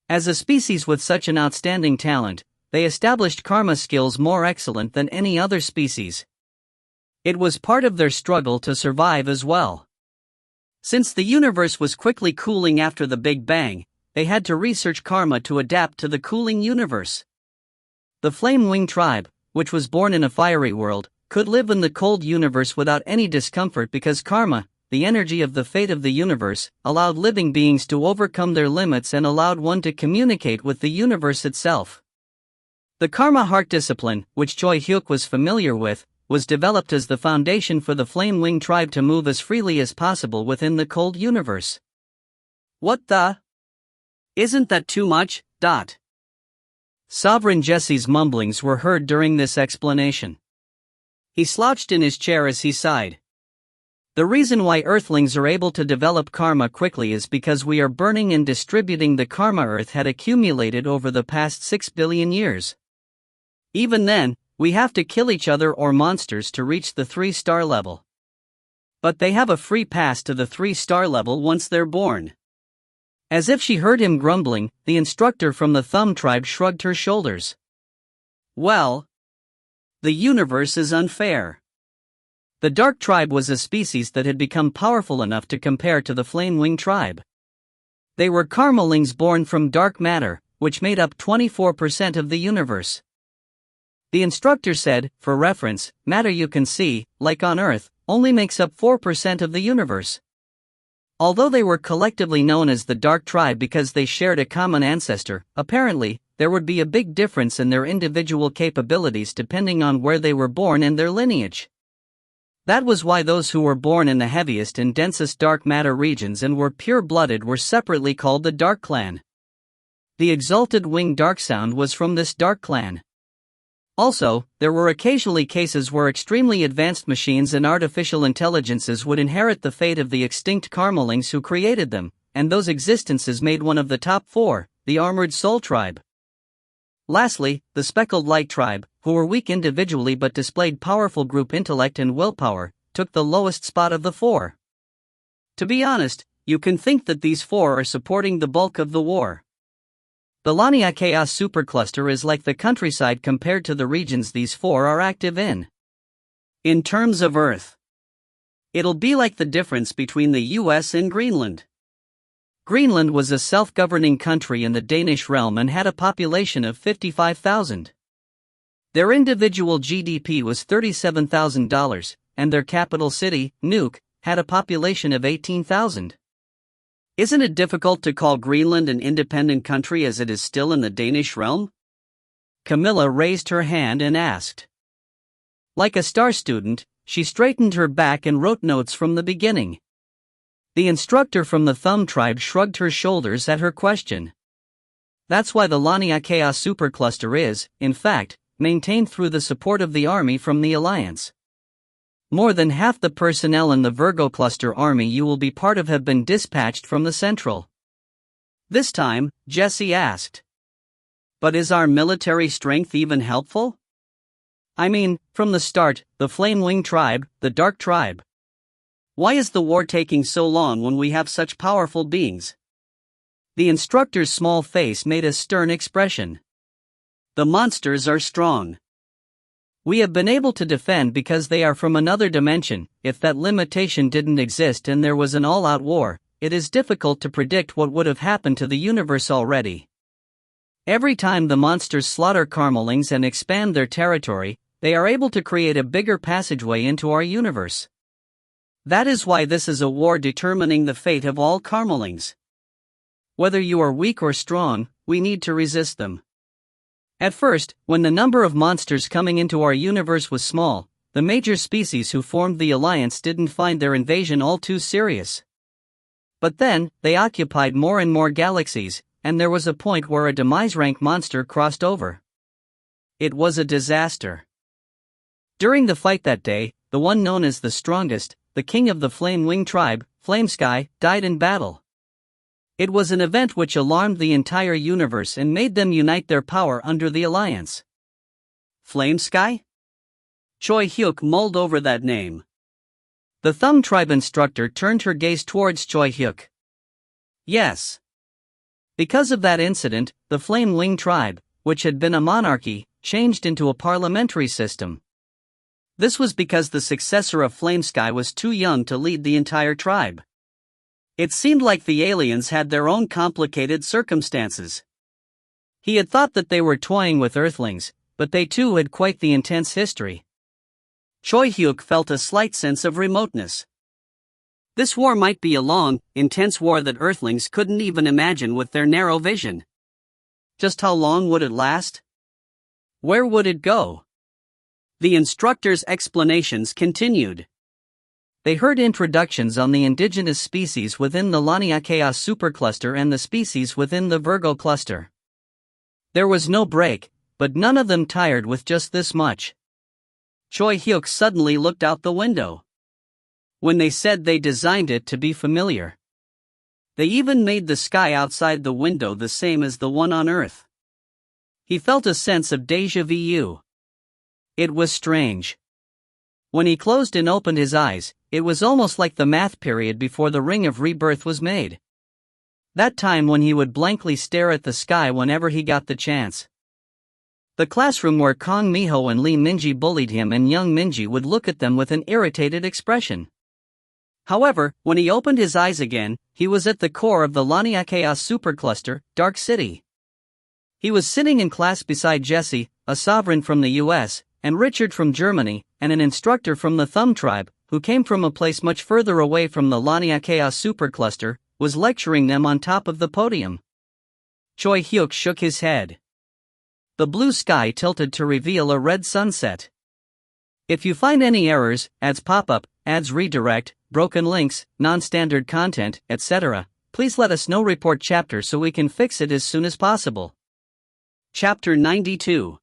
As a species with such an outstanding talent, they established karma skills more excellent than any other species. It was part of their struggle to survive as well. Since the universe was quickly cooling after the Big Bang, they had to research karma to adapt to the cooling universe. The Flame-Wing tribe, which was born in a fiery world, could live in the cold universe without any discomfort because karma, the energy of the fate of the universe, allowed living beings to overcome their limits and allowed one to communicate with the universe itself. The Karma Heart discipline, which Choi Hyuk was familiar with, was developed as the foundation for the Flame-Wing tribe to move as freely as possible within the cold universe. What the? Isn't that too much? Sovereign Jesse's mumblings were heard during this explanation. He slouched in his chair as he sighed. The reason why Earthlings are able to develop karma quickly is because we are burning and distributing the karma Earth had accumulated over the past 6 billion years. Even then, we have to kill each other or monsters to reach the 3-star level. But they have a free pass to the 3-star level once they're born. As if she heard him grumbling, the instructor from the Thumb tribe shrugged her shoulders. Well, the universe is unfair. The Dark tribe was a species that had become powerful enough to compare to the Flame-Wing tribe. They were Karmalings born from dark matter, which made up 24% of the universe. The instructor said, for reference, matter you can see, like on Earth, only makes up 4% of the universe. Although they were collectively known as the Dark Tribe because they shared a common ancestor, apparently, there would be a big difference in their individual capabilities depending on where they were born and their lineage. That was why those who were born in the heaviest and densest dark matter regions and were pure-blooded were separately called the Dark Clan. The exalted winged dark sound was from this Dark Clan. Also, there were occasionally cases where extremely advanced machines and artificial intelligences would inherit the fate of the extinct Carmelings who created them, and those existences made one of the top four, the Armored Soul Tribe. Lastly, the Speckled Light Tribe, who were weak individually but displayed powerful group intellect and willpower, took the lowest spot of the four. To be honest, you can think that these four are supporting the bulk of the war. The Lania Chaos Supercluster is like the countryside compared to the regions these four are active in. In terms of Earth, it'll be like the difference between the US and Greenland. Greenland was a self-governing country in the Danish realm and had a population of 55,000. Their individual GDP was $37,000, and their capital city, Nuuk, had a population of 18,000. Isn't it difficult to call Greenland an independent country as it is still in the Danish realm? Camilla raised her hand and asked. Like a star student, she straightened her back and wrote notes from the beginning. The instructor from the Thumb Tribe shrugged her shoulders at her question. That's why the Lania Chaos Supercluster is, in fact, maintained through the support of the army from the Alliance. More than half the personnel in the Virgo Cluster army you will be part of have been dispatched from the Central. This time, Jesse asked. But is our military strength even helpful? I mean, from the start, the Flame Wing Tribe, the Dark Tribe. Why is the war taking so long when we have such powerful beings? The instructor's small face made a stern expression. The monsters are strong. We have been able to defend because they are from another dimension. If that limitation didn't exist and there was an all-out war, it is difficult to predict what would have happened to the universe already. Every time the monsters slaughter Carmelings and expand their territory, they are able to create a bigger passageway into our universe. That is why this is a war determining the fate of all Carmelings. Whether you are weak or strong, we need to resist them. At first, when the number of monsters coming into our universe was small, the major species who formed the Alliance didn't find their invasion all too serious. But then, they occupied more and more galaxies, and there was a point where a demise rank monster crossed over. It was a disaster. During the fight that day, the one known as the strongest, the king of the Flame Wing Tribe, Flamesky, died in battle. It was an event which alarmed the entire universe and made them unite their power under the Alliance. Flamesky? Choi Hyuk mulled over that name. The Thumb Tribe instructor turned her gaze towards Choi Hyuk. Yes. Because of that incident, the Flame Wing Tribe, which had been a monarchy, changed into a parliamentary system. This was because the successor of Flamesky was too young to lead the entire tribe. It seemed like the aliens had their own complicated circumstances. He had thought that they were toying with Earthlings, but they too had quite the intense history. Choi Hyuk felt a slight sense of remoteness. This war might be a long, intense war that Earthlings couldn't even imagine with their narrow vision. Just how long would it last? Where would it go? The instructor's explanations continued. They heard introductions on the indigenous species within the Lania Chaos Supercluster and the species within the Virgo Cluster. There was no break, but none of them tired with just this much. Choi Hyuk suddenly looked out the window. When they said they designed it to be familiar. They even made the sky outside the window the same as the one on Earth. He felt a sense of déjà vu. It was strange. When he closed and opened his eyes, it was almost like the math period before the ring of rebirth was made. That time when he would blankly stare at the sky whenever he got the chance. The classroom where Kong Miho and Lee Minji bullied him and young Minji would look at them with an irritated expression. However, when he opened his eyes again, he was at the core of the Lania Chaos Supercluster, Dark City. He was sitting in class beside Jesse, a sovereign from the US, and Richard from Germany, and an instructor from the Thumb Tribe, who came from a place much further away from the Lania Chaos supercluster, was lecturing them on top of the podium. Choi Hyuk shook his head. The blue sky tilted to reveal a red sunset. If you find any errors, ads pop up, ads redirect, broken links, non-standard content, etc., please let us know. Report chapter so we can fix it as soon as possible. Chapter 92.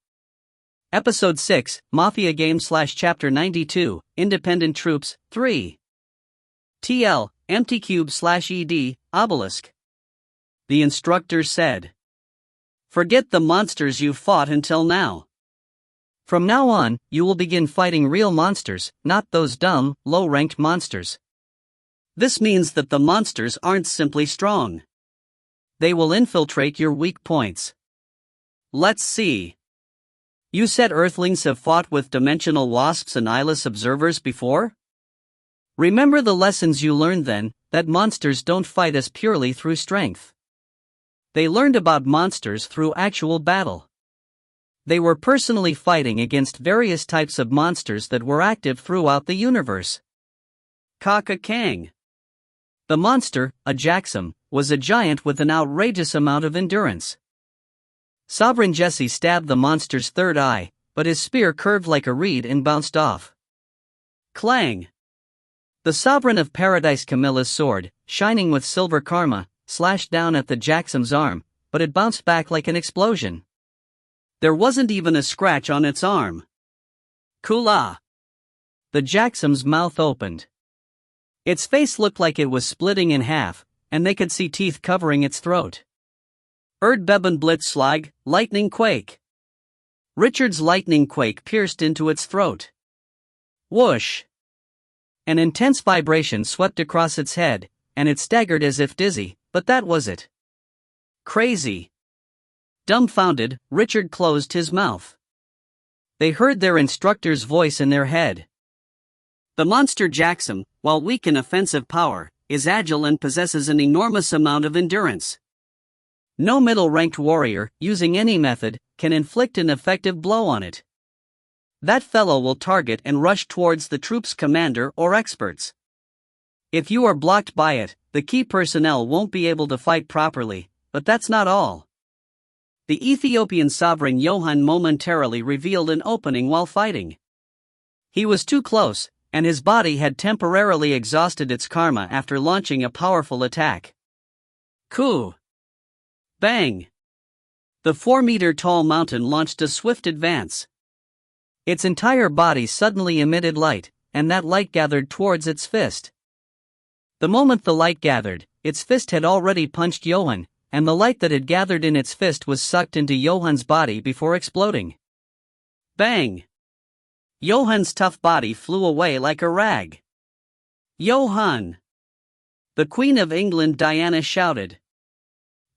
Episode 6, Mafia Game / Chapter 92, Independent Troops, 3. TL, Empty Cube / ED, Obelisk. The instructor said. Forget the monsters you fought until now. From now on, you will begin fighting real monsters, not those dumb, low-ranked monsters. This means that the monsters aren't simply strong. They will infiltrate your weak points. Let's see. You said Earthlings have fought with dimensional wasps and eyeless observers before? Remember the lessons you learned then, that monsters don't fight us purely through strength. They learned about monsters through actual battle. They were personally fighting against various types of monsters that were active throughout the universe. Kaka Kang. The monster, a Jaxum, was a giant with an outrageous amount of endurance. Sovereign Jesse stabbed the monster's third eye, but his spear curved like a reed and bounced off. Clang! The Sovereign of Paradise Camilla's sword, shining with silver karma, slashed down at the Jaxum's arm, but it bounced back like an explosion. There wasn't even a scratch on its arm. Kula! The Jaxum's mouth opened. Its face looked like it was splitting in half, and they could see teeth covering its throat. Erdbeben Blitzschlag, lightning quake. Richard's lightning quake pierced into its throat. Whoosh! An intense vibration swept across its head, and it staggered as if dizzy, but that was it. Crazy. Dumbfounded, Richard closed his mouth. They heard their instructor's voice in their head. The monster Jaxum, while weak in offensive power, is agile and possesses an enormous amount of endurance. No middle-ranked warrior, using any method, can inflict an effective blow on it. That fellow will target and rush towards the troop's commander or experts. If you are blocked by it, the key personnel won't be able to fight properly, but that's not all. The Ethiopian sovereign Johann momentarily revealed an opening while fighting. He was too close, and his body had temporarily exhausted its karma after launching a powerful attack. Coup! Bang! The 4-meter-tall mountain launched a swift advance. Its entire body suddenly emitted light, and that light gathered towards its fist. The moment the light gathered, its fist had already punched Johann, and the light that had gathered in its fist was sucked into Johann's body before exploding. Bang! Johann's tough body flew away like a rag. Johann! The Queen of England Diana shouted.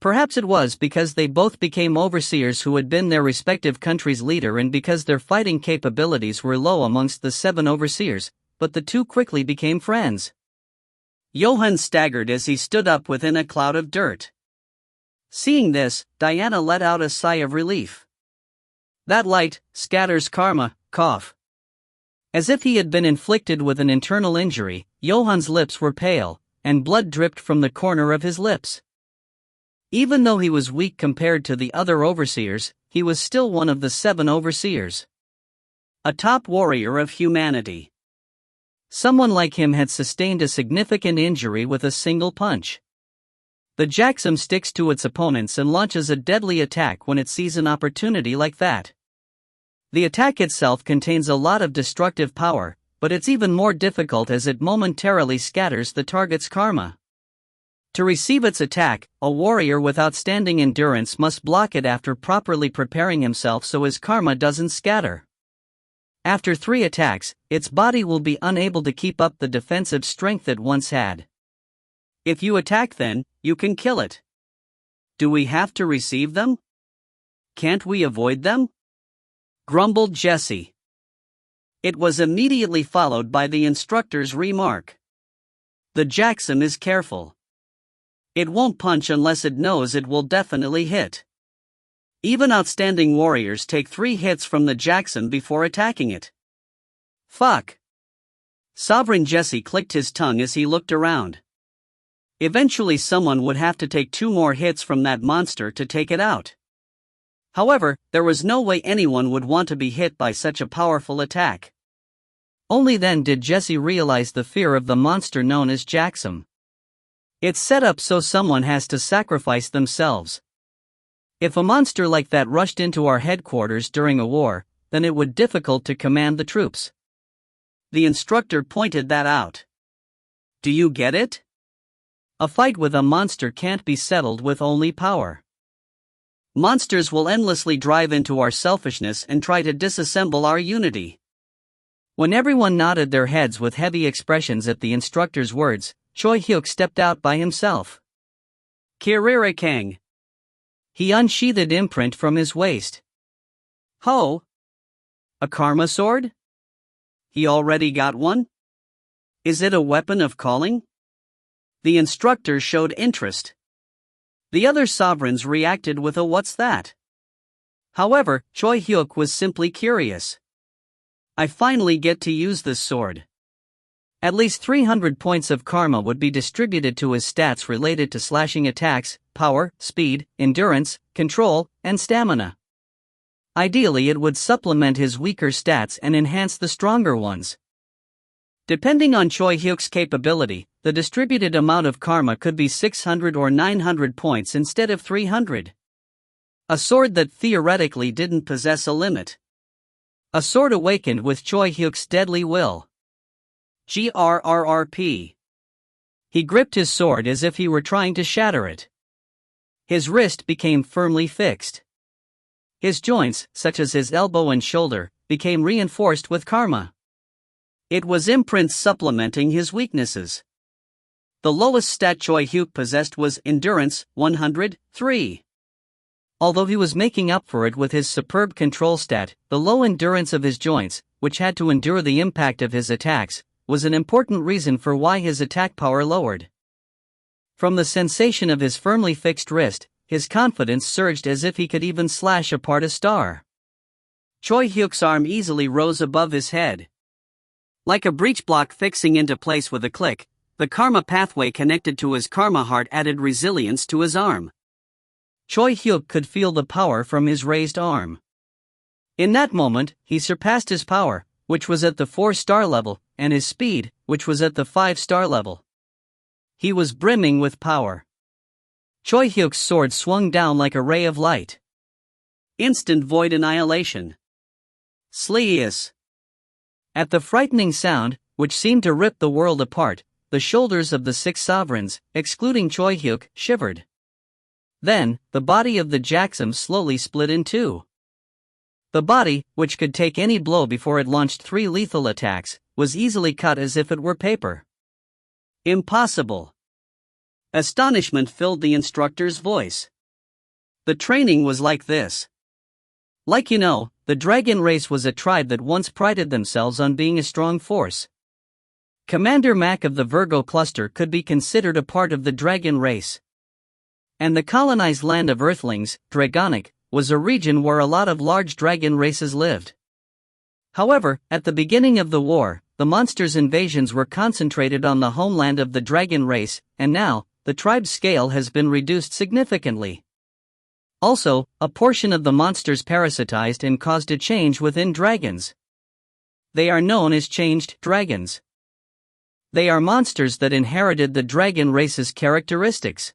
Perhaps it was because they both became overseers who had been their respective country's leader and because their fighting capabilities were low amongst the 7 overseers, but the two quickly became friends. Johann staggered as he stood up within a cloud of dirt. Seeing this, Diana let out a sigh of relief. That light scatters karma, cough. As if he had been inflicted with an internal injury, Johann's lips were pale, and blood dripped from the corner of his lips. Even though he was weak compared to the other overseers, he was still one of the 7 overseers. A top warrior of humanity. Someone like him had sustained a significant injury with a single punch. The Jaxum sticks to its opponents and launches a deadly attack when it sees an opportunity like that. The attack itself contains a lot of destructive power, but it's even more difficult as it momentarily scatters the target's karma. To receive its attack, a warrior with outstanding endurance must block it after properly preparing himself so his karma doesn't scatter. After 3 attacks, its body will be unable to keep up the defensive strength it once had. If you attack then, you can kill it. Do we have to receive them? Can't we avoid them? Grumbled Jesse. It was immediately followed by the instructor's remark. The Jaxum is careful. It won't punch unless it knows it will definitely hit. Even outstanding warriors take 3 hits from the Jaxum before attacking it. Fuck. Sovereign Jesse clicked his tongue as he looked around. Eventually someone would have to take 2 more hits from that monster to take it out. However, there was no way anyone would want to be hit by such a powerful attack. Only then did Jesse realize the fear of the monster known as Jackson. It's set up so someone has to sacrifice themselves. If a monster like that rushed into our headquarters during a war, then it would be difficult to command the troops. The instructor pointed that out. Do you get it? A fight with a monster can't be settled with only power. Monsters will endlessly drive into our selfishness and try to disassemble our unity. When everyone nodded their heads with heavy expressions at the instructor's words, Choi Hyuk stepped out by himself. Kiriri Kang. He unsheathed imprint from his waist. Ho! A karma sword? He already got one? Is it a weapon of calling? The instructor showed interest. The other sovereigns reacted with a "what's that?" However, Choi Hyuk was simply curious. I finally get to use this sword. At least 300 points of karma would be distributed to his stats related to slashing attacks, power, speed, endurance, control, and stamina. Ideally, it would supplement his weaker stats and enhance the stronger ones. Depending on Choi Hyuk's capability, the distributed amount of karma could be 600 or 900 points instead of 300. A sword that theoretically didn't possess a limit. A sword awakened with Choi Hyuk's deadly will. GRRRP. He gripped his sword as if he were trying to shatter it. His wrist became firmly fixed. His joints, such as his elbow and shoulder, became reinforced with karma. It was imprints supplementing his weaknesses. The lowest stat Choi Hyuk possessed was Endurance, 103. Although he was making up for it with his superb control stat, the low endurance of his joints, which had to endure the impact of his attacks, was an important reason for why his attack power lowered. From the sensation of his firmly fixed wrist, his confidence surged as if he could even slash apart a star. Choi Hyuk's arm easily rose above his head. Like a breech block fixing into place with a click, the karma pathway connected to his karma heart added resilience to his arm. Choi Hyuk could feel the power from his raised arm. In that moment, he surpassed his power, which was at the 4-star level, and his speed, which was at the 5-star level. He was brimming with power. Choi Hyuk's sword swung down like a ray of light. Instant void annihilation. Sleeus. At the frightening sound, which seemed to rip the world apart, the shoulders of the 6 sovereigns, excluding Choi Hyuk, shivered. Then, the body of the Jackson slowly split in 2. The body, which could take any blow before it launched 3 lethal attacks, was easily cut as if it were paper. Impossible. Astonishment filled the instructor's voice. The training was like this. Like you know, the dragon race was a tribe that once prided themselves on being a strong force. Commander Mac of the Virgo cluster could be considered a part of the dragon race. And the colonized land of Earthlings, Dragonic, was a region where a lot of large dragon races lived. However, at the beginning of the war, the monsters' invasions were concentrated on the homeland of the dragon race, and now, the tribe's scale has been reduced significantly. Also, a portion of the monsters parasitized and caused a change within dragons. They are known as changed dragons. They are monsters that inherited the dragon race's characteristics.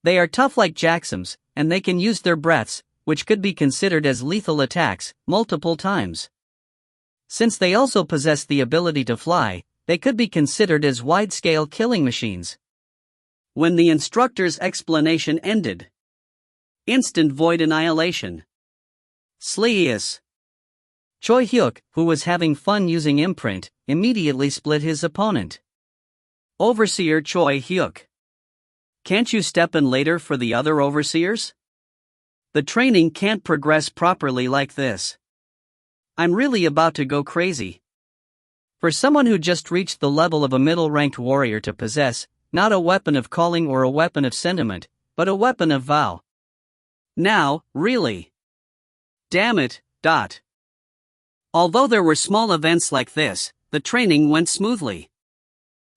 They are tough like Jacksons, and they can use their breaths, which could be considered as lethal attacks, multiple times. Since they also possess the ability to fly, they could be considered as wide-scale killing machines. When the instructor's explanation ended. Instant void annihilation. Sleeus. Choi Hyuk, who was having fun using imprint, immediately split his opponent. Overseer Choi Hyuk. Can't you step in later for the other overseers? The training can't progress properly like this. I'm really about to go crazy. For someone who just reached the level of a middle-ranked warrior to possess, not a weapon of calling or a weapon of sentiment, but a weapon of vow. Now, really. Damn it. Although there were small events like this, the training went smoothly.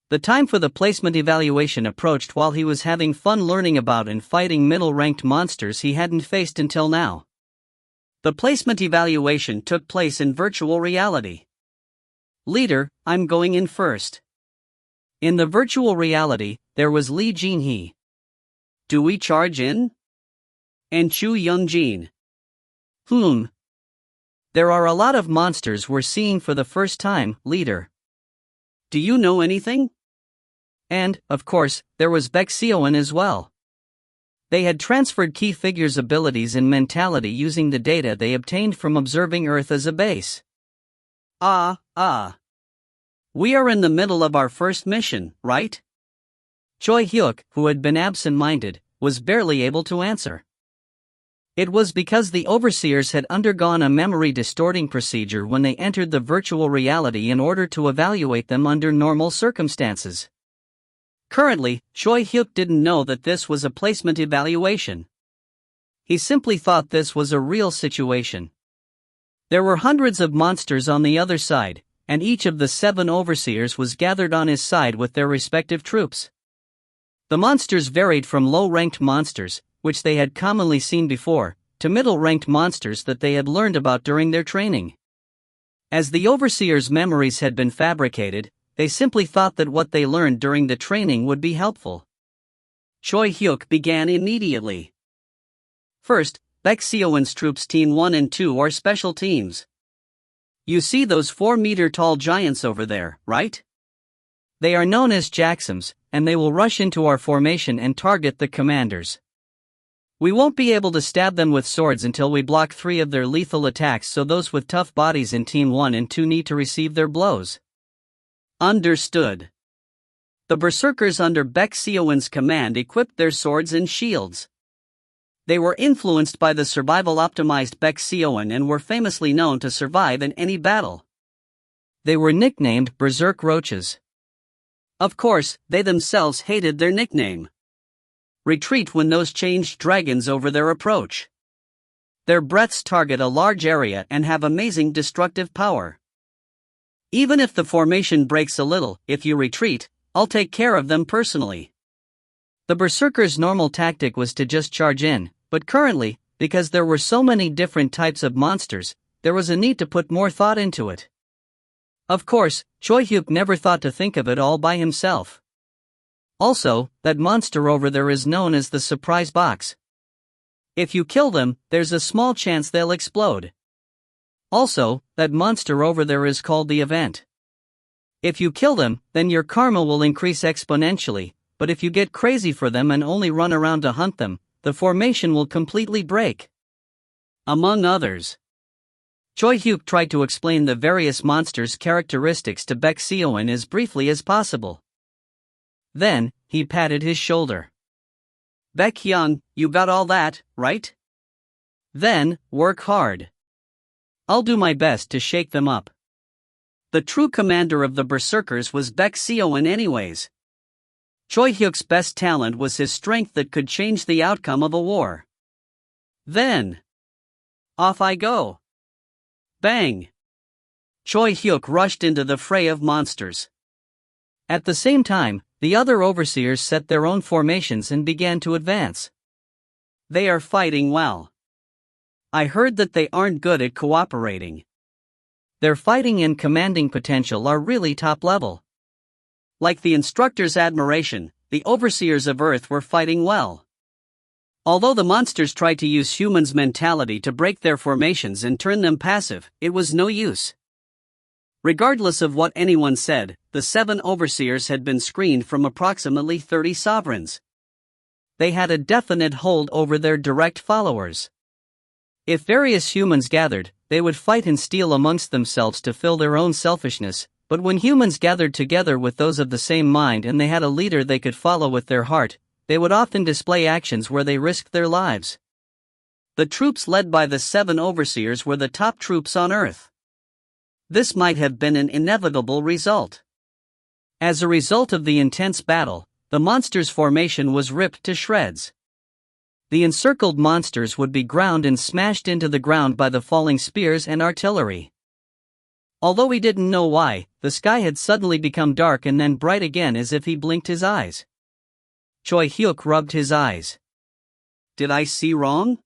The time for the placement evaluation approached while he was having fun learning about and fighting middle-ranked monsters he hadn't faced until now. The placement evaluation took place in virtual reality. Leader, I'm going in first. In the virtual reality, there was Lee Jin-hee. Do we charge in? And Chu Young-jin. There are a lot of monsters we're seeing for the first time, leader. Do you know anything? And, of course, there was Baek Seo-in as well. They had transferred key figures' abilities and mentality using the data they obtained from observing Earth as a base. We are in the middle of our first mission, right? Choi Hyuk, who had been absent-minded, was barely able to answer. It was because the overseers had undergone a memory-distorting procedure when they entered the virtual reality in order to evaluate them under normal circumstances. Currently, Choi Hyuk didn't know that this was a placement evaluation. He simply thought this was a real situation. There were hundreds of monsters on the other side, and each of the 7 overseers was gathered on his side with their respective troops. The monsters varied from low-ranked monsters, which they had commonly seen before, to middle-ranked monsters that they had learned about during their training. As the overseers' memories had been fabricated, they simply thought that what they learned during the training would be helpful. Choi Hyuk began immediately. First, Baek Seo-in's troops Team 1 and 2 are special teams. You see those 4-meter-tall giants over there, right? They are known as Jacksams, and they will rush into our formation and target the commanders. We won't be able to stab them with swords until we block 3 of their lethal attacks, so those with tough bodies in Team 1 and 2 need to receive their blows. Understood. The berserkers under Baek Seo-in's command equipped their swords and shields. They were influenced by the survival-optimized Baek Seo-in and were famously known to survive in any battle. They were nicknamed Berserk Roaches. Of course, they themselves hated their nickname. Retreat when those changed dragons over their approach. Their breaths target a large area and have amazing destructive power. Even if the formation breaks a little, if you retreat, I'll take care of them personally. The berserkers' normal tactic was to just charge in, but currently, because there were so many different types of monsters, there was a need to put more thought into it. Of course, Choi Hyuk never thought to think of it all by himself. Also, that monster over there is known as the surprise box. If you kill them, there's a small chance they'll explode. Also, that monster over there is called the event. If you kill them, then your karma will increase exponentially, but if you get crazy for them and only run around to hunt them, the formation will completely break. Among others. Choi Hyuk tried to explain the various monsters' characteristics to Baek Seo-in as briefly as possible. Then, he patted his shoulder. Baek Hyung, you got all that, right? Then, work hard. I'll do my best to shake them up. The true commander of the berserkers was Baek Seo-in anyways. Choi Hyuk's best talent was his strength that could change the outcome of a war. Then, off I go. Bang! Choi Hyuk rushed into the fray of monsters. At the same time, the other overseers set their own formations and began to advance. They are fighting well. I heard that they aren't good at cooperating. Their fighting and commanding potential are really top level. Like the instructor's admiration, the overseers of Earth were fighting well. Although the monsters tried to use humans' mentality to break their formations and turn them passive, it was no use. Regardless of what anyone said, the 7 overseers had been screened from approximately 30 sovereigns. They had a definite hold over their direct followers. If various humans gathered, they would fight and steal amongst themselves to fill their own selfishness, but when humans gathered together with those of the same mind and they had a leader they could follow with their heart, they would often display actions where they risked their lives. The troops led by the 7 overseers were the top troops on Earth. This might have been an inevitable result. As a result of the intense battle, the monsters' formation was ripped to shreds. The encircled monsters would be ground and smashed into the ground by the falling spears and artillery. Although he didn't know why, the sky had suddenly become dark and then bright again as if he blinked his eyes. Choi Hyuk rubbed his eyes. Did I see wrong?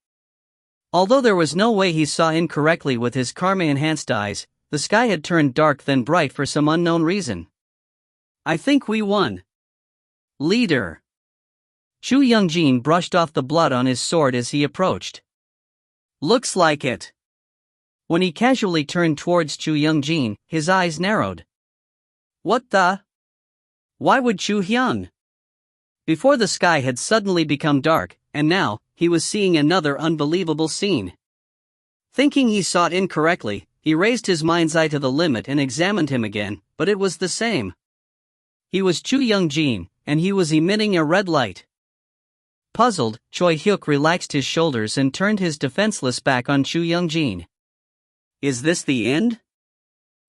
Although there was no way he saw incorrectly with his karma-enhanced eyes, the sky had turned dark then bright for some unknown reason. I think we won. Leader. Chu Young-jin brushed off the blood on his sword as he approached. Looks like it. When he casually turned towards Chu Young-jin, his eyes narrowed. What the? Why would Chu Hyung? Before the sky had suddenly become dark, and now, he was seeing another unbelievable scene. Thinking he saw it incorrectly, he raised his mind's eye to the limit and examined him again, but it was the same. He was Chu Young-jin, and he was emitting a red light. Puzzled, Choi Hyuk relaxed his shoulders and turned his defenseless back on Chu Young-jin. Is this the end?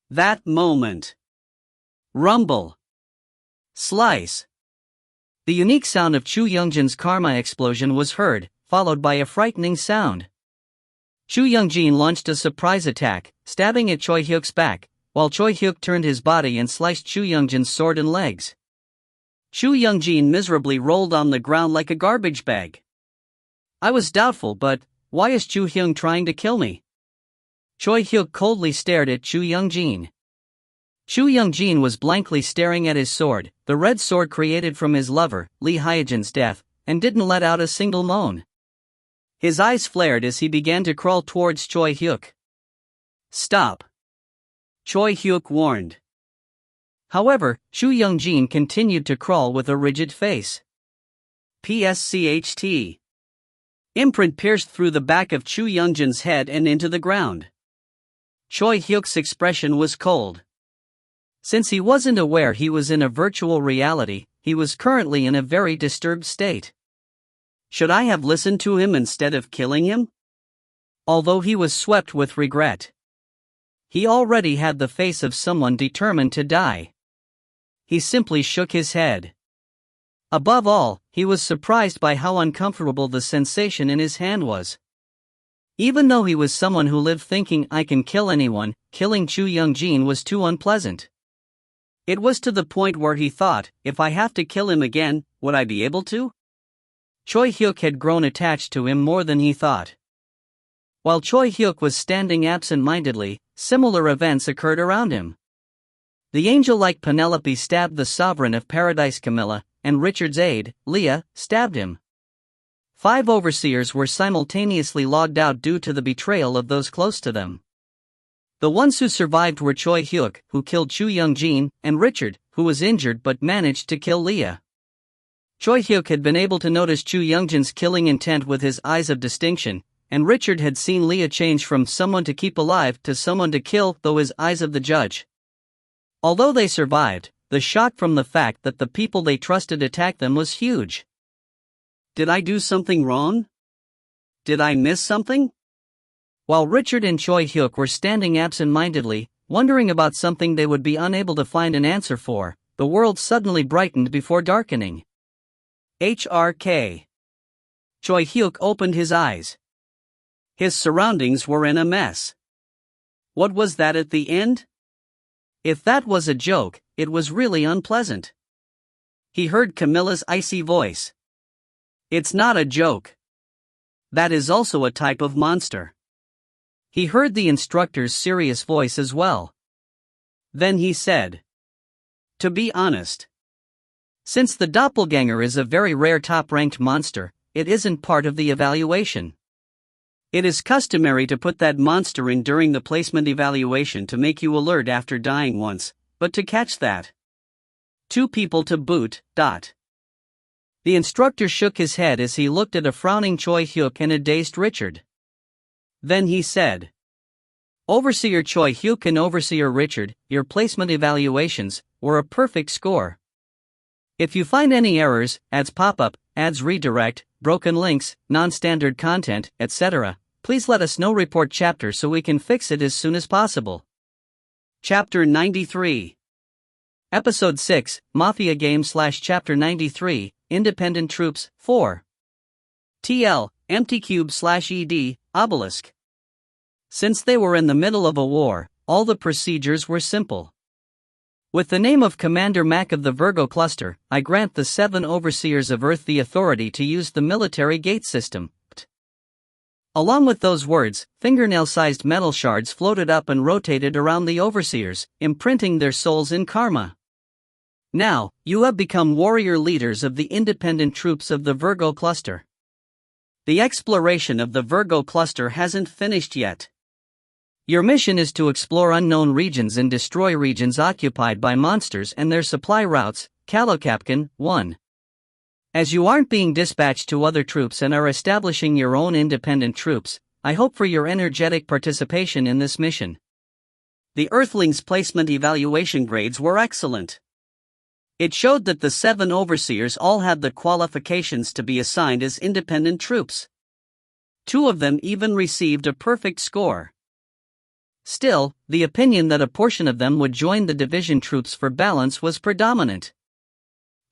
That moment. Rumble. Slice. The unique sound of Chu Young-jin's karma explosion was heard, followed by a frightening sound. Chu Young-jin launched a surprise attack, stabbing at Choi Hyuk's back, while Choi Hyuk turned his body and sliced Chu Young-jin's sword and legs. Chu Young-jin miserably rolled on the ground like a garbage bag. I was doubtful, but why is Chu Hyung trying to kill me? Choi Hyuk coldly stared at Chu Young-jin. Chu Young-jin was blankly staring at his sword, the red sword created from his lover, Lee Hyejin's death, and didn't let out a single moan. His eyes flared as he began to crawl towards Choi Hyuk. Stop! Choi Hyuk warned. However, Chu Young-jin continued to crawl with a rigid face. PSCHT. Imprint pierced through the back of Chu Young-jin's head and into the ground. Choi Hyuk's expression was cold. Since he wasn't aware he was in a virtual reality, he was currently in a very disturbed state. Should I have listened to him instead of killing him? Although he was swept with regret. He already had the face of someone determined to die. He simply shook his head. Above all, he was surprised by how uncomfortable the sensation in his hand was. Even though he was someone who lived thinking I can kill anyone, killing Chu Young-jin was too unpleasant. It was to the point where he thought, if I have to kill him again, would I be able to? Choi Hyuk had grown attached to him more than he thought. While Choi Hyuk was standing absent-mindedly, similar events occurred around him. The angel-like Penelope stabbed the sovereign of paradise Camilla, and Richard's aide, Leah, stabbed him. 5 overseers were simultaneously logged out due to the betrayal of those close to them. The ones who survived were Choi Hyuk, who killed Chu Young-jin, and Richard, who was injured but managed to kill Leah. Choi Hyuk had been able to notice Chu Young-jin's killing intent with his eyes of distinction, and Richard had seen Leah change from someone to keep alive to someone to kill through his eyes of the judge. Although they survived, the shock from the fact that the people they trusted attacked them was huge. Did I do something wrong? Did I miss something? While Richard and Choi Hyuk were standing absent-mindedly, wondering about something they would be unable to find an answer for, the world suddenly brightened before darkening. HRK. Choi Hyuk opened his eyes. His surroundings were in a mess. What was that at the end? If that was a joke, it was really unpleasant. He heard Camilla's icy voice. It's not a joke. That is also a type of monster. He heard the instructor's serious voice as well. Then he said, to be honest, since the doppelganger is a very rare top-ranked monster, it isn't part of the evaluation. It is customary to put that monster in during the placement evaluation to make you alert after dying once, but to catch that 2 people to boot. The instructor shook his head as he looked at a frowning Choi Hyuk and a dazed Richard. Then he said, Overseer Choi Hyuk and Overseer Richard, your placement evaluations were a perfect score. If you find any errors, ads pop up, ads redirect, broken links, non-standard content, etc., please let us know. Report chapter so we can fix it as soon as possible. Chapter 93. Episode 6, Mafia Game / Chapter 93, Independent Troops, 4. TL, Empty Cube / ED, Obelisk. Since they were in the middle of a war, all the procedures were simple. With the name of Commander Mac of the Virgo Cluster, I grant the 7 Overseers of Earth the authority to use the military gate system. Along with those words, fingernail-sized metal shards floated up and rotated around the Overseers, imprinting their souls in karma. Now, you have become warrior leaders of the independent troops of the Virgo Cluster. The exploration of the Virgo Cluster hasn't finished yet. Your mission is to explore unknown regions and destroy regions occupied by monsters and their supply routes. Kalokapkan, 1. As you aren't being dispatched to other troops and are establishing your own independent troops, I hope for your energetic participation in this mission. The Earthlings' placement evaluation grades were excellent. It showed that the 7 Overseers all had the qualifications to be assigned as independent troops. 2 of them even received a perfect score. Still, the opinion that a portion of them would join the division troops for balance was predominant.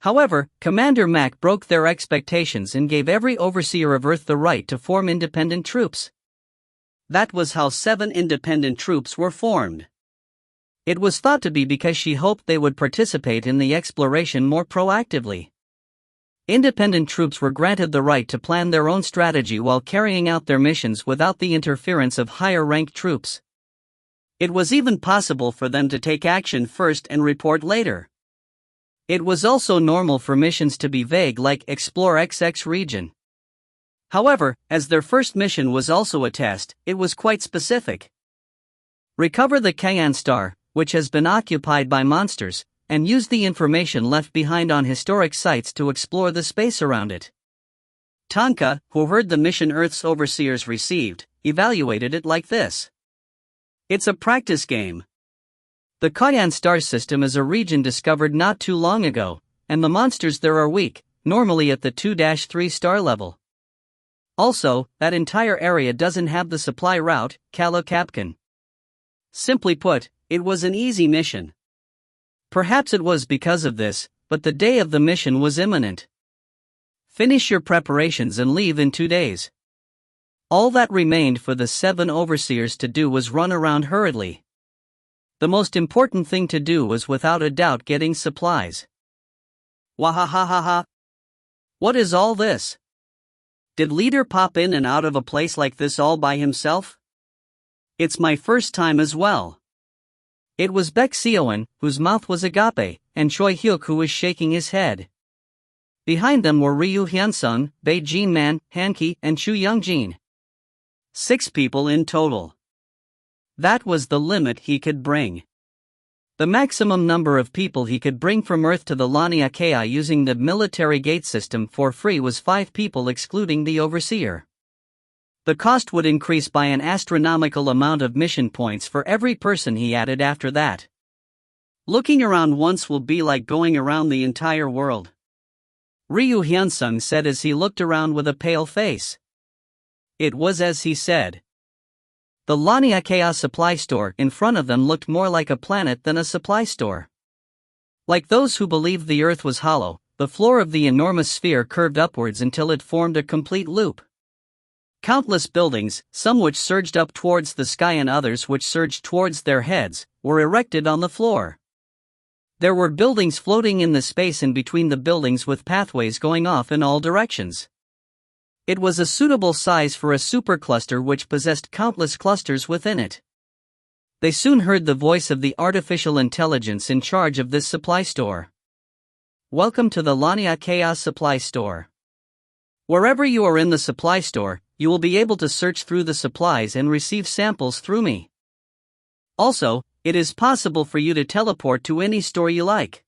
However, Commander Mac broke their expectations and gave every Overseer of Earth the right to form independent troops. That was how 7 independent troops were formed. It was thought to be because she hoped they would participate in the exploration more proactively. Independent troops were granted the right to plan their own strategy while carrying out their missions without the interference of higher-ranked troops. It was even possible for them to take action first and report later. It was also normal for missions to be vague, like Explore XX region. However, as their first mission was also a test, it was quite specific. Recover the Kayan star, which has been occupied by monsters, and use the information left behind on historic sites to explore the space around it. Tonka, who heard the mission Earth's Overseers received, evaluated it like this. It's a practice game. The Kayan star system is a region discovered not too long ago, and the monsters there are weak, normally at the 2-3 star level. Also, that entire area doesn't have the supply route, Kalokapkan. Simply put, it was an easy mission. Perhaps it was because of this, but the day of the mission was imminent. Finish your preparations and leave in 2 days. All that remained for the 7 Overseers to do was run around hurriedly. The most important thing to do was without a doubt getting supplies. Wahahaha. What is all this? Did Leader pop in and out of a place like this all by himself? It's my first time as well. It was Baek Seoin, whose mouth was agape, and Choi Hyuk, who was shaking his head. Behind them were Ryu Hyun-sung, Bae Jin-man, Han-ki, and Chu Young-jin. 6 people in total. That was the limit he could bring. The maximum number of people he could bring from Earth to the Lania Ki using the military gate system for free was 5 people excluding the Overseer. The cost would increase by an astronomical amount of mission points for every person he added after that. Looking around once will be like going around the entire world. Ryu Hyun-sung said as he looked around with a pale face. It was as he said. The Lania Ki supply store in front of them looked more like a planet than a supply store. Like those who believed the Earth was hollow, the floor of the enormous sphere curved upwards until it formed a complete loop. Countless buildings, some which surged up towards the sky and others which surged towards their heads, were erected on the floor. There were buildings floating in the space in between the buildings with pathways going off in all directions. It was a suitable size for a supercluster which possessed countless clusters within it. They soon heard the voice of the artificial intelligence in charge of this supply store. Welcome to the Lania Chaos Supply Store. Wherever you are in the supply store, you will be able to search through the supplies and receive samples through me. Also, it is possible for you to teleport to any store you like.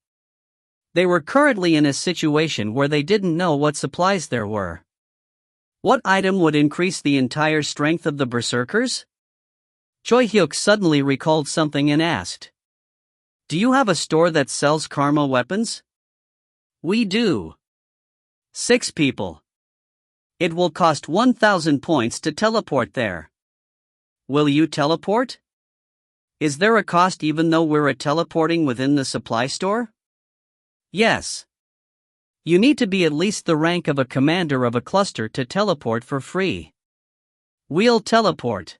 They were currently in a situation where they didn't know what supplies there were. What item would increase the entire strength of the berserkers? Choi Hyuk suddenly recalled something and asked. Do you have a store that sells karma weapons? We do. 6 people. It will cost 1,000 points to teleport there. Will you teleport? Is there a cost even though we're teleporting within the supply store? Yes. You need to be at least the rank of a commander of a cluster to teleport for free. We'll teleport.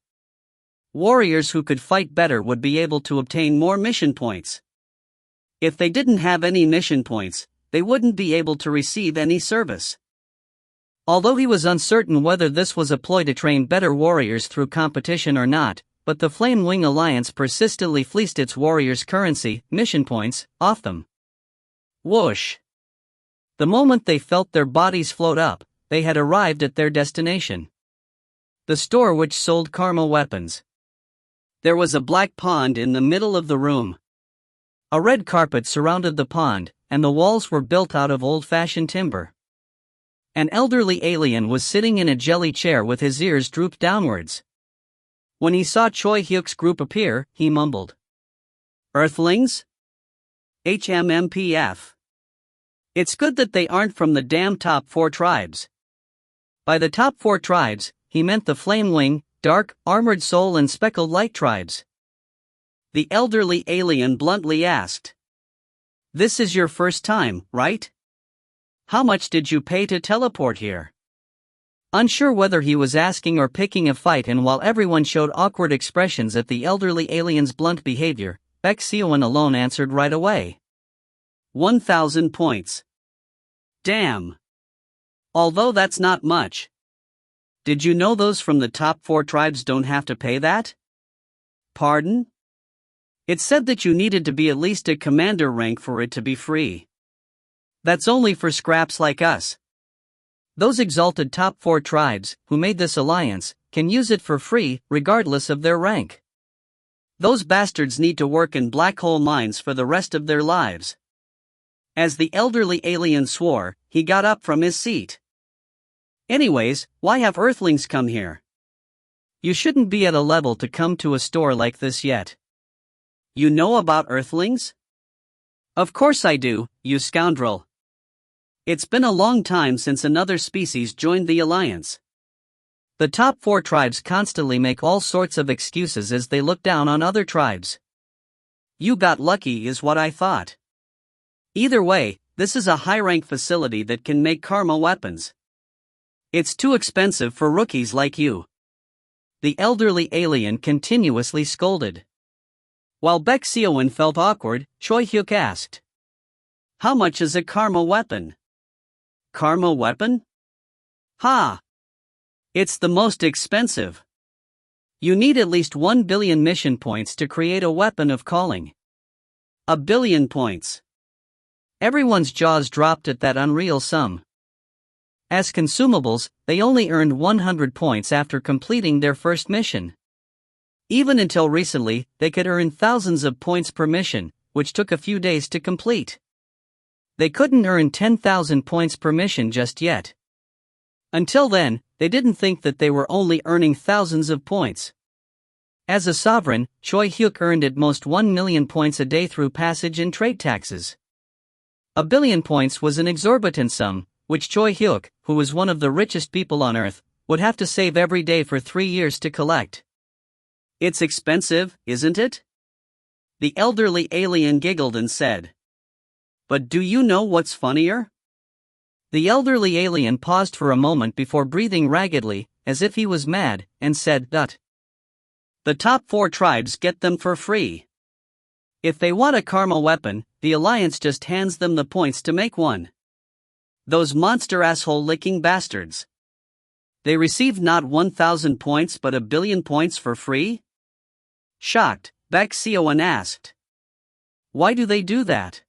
Warriors who could fight better would be able to obtain more mission points. If they didn't have any mission points, they wouldn't be able to receive any service. Although he was uncertain whether this was a ploy to train better warriors through competition or not, but the Flame Wing Alliance persistently fleeced its warriors' currency, mission points, off them. Whoosh! The moment they felt their bodies float up, they had arrived at their destination. The store which sold karma weapons. There was a black pond in the middle of the room. A red carpet surrounded the pond, and the walls were built out of old-fashioned timber. An elderly alien was sitting in a jelly chair with his ears drooped downwards. When he saw Choi Hyuk's group appear, he mumbled, "Earthlings? HMMPF. It's good that they aren't from the damn top 4 tribes." By the top 4 tribes, he meant the Flame Wing, Dark, Armored Soul and Speckled Light tribes. The elderly alien bluntly asked, "This is your first time, right? How much did you pay to teleport here?" Unsure whether he was asking or picking a fight, and while everyone showed awkward expressions at the elderly alien's blunt behavior, Baek Seowon alone answered right away. 1,000 points. Damn. Although that's not much. Did you know those from the top 4 tribes don't have to pay that? Pardon? It said that you needed to be at least a commander rank for it to be free. That's only for scraps like us. Those exalted top 4 tribes, who made this alliance, can use it for free, regardless of their rank. Those bastards need to work in black hole mines for the rest of their lives. As the elderly alien swore, he got up from his seat. Anyways, why have Earthlings come here? You shouldn't be at a level to come to a store like this yet. You know about Earthlings? Of course I do, you scoundrel. It's been a long time since another species joined the alliance. The top 4 tribes constantly make all sorts of excuses as they look down on other tribes. You got lucky is what I thought. Either way, this is a high-rank facility that can make karma weapons. It's too expensive for rookies like you. The elderly alien continuously scolded. While Baek Seowon felt awkward, Choi Hyuk asked, "How much is a karma weapon?" Karma weapon? Ha! It's the most expensive. You need at least 1 billion mission points to create a weapon of calling. 1 billion points. Everyone's jaws dropped at that unreal sum. As consumables, they only earned 100 points after completing their first mission. Even until recently, they could earn thousands of points per mission, which took a few days to complete. They couldn't earn 10,000 points per mission just yet. Until then, they didn't think that they were only earning thousands of points. As a sovereign, Choi Hyuk earned at most 1 million points a day through passage and trade taxes. 1 billion points was an exorbitant sum, which Choi Hyuk, who was one of the richest people on Earth, would have to save every day for 3 years to collect. It's expensive, isn't it? The elderly alien giggled and said. But do you know what's funnier? The elderly alien paused for a moment before breathing raggedly, as if he was mad, and said, The top 4 tribes get them for free. If they want a karma weapon, the Alliance just hands them the points to make one. Those monster asshole-licking bastards. They receive not 1,000 points but 1 billion points for free? Shocked, Baek Seowon asked. Why do they do that?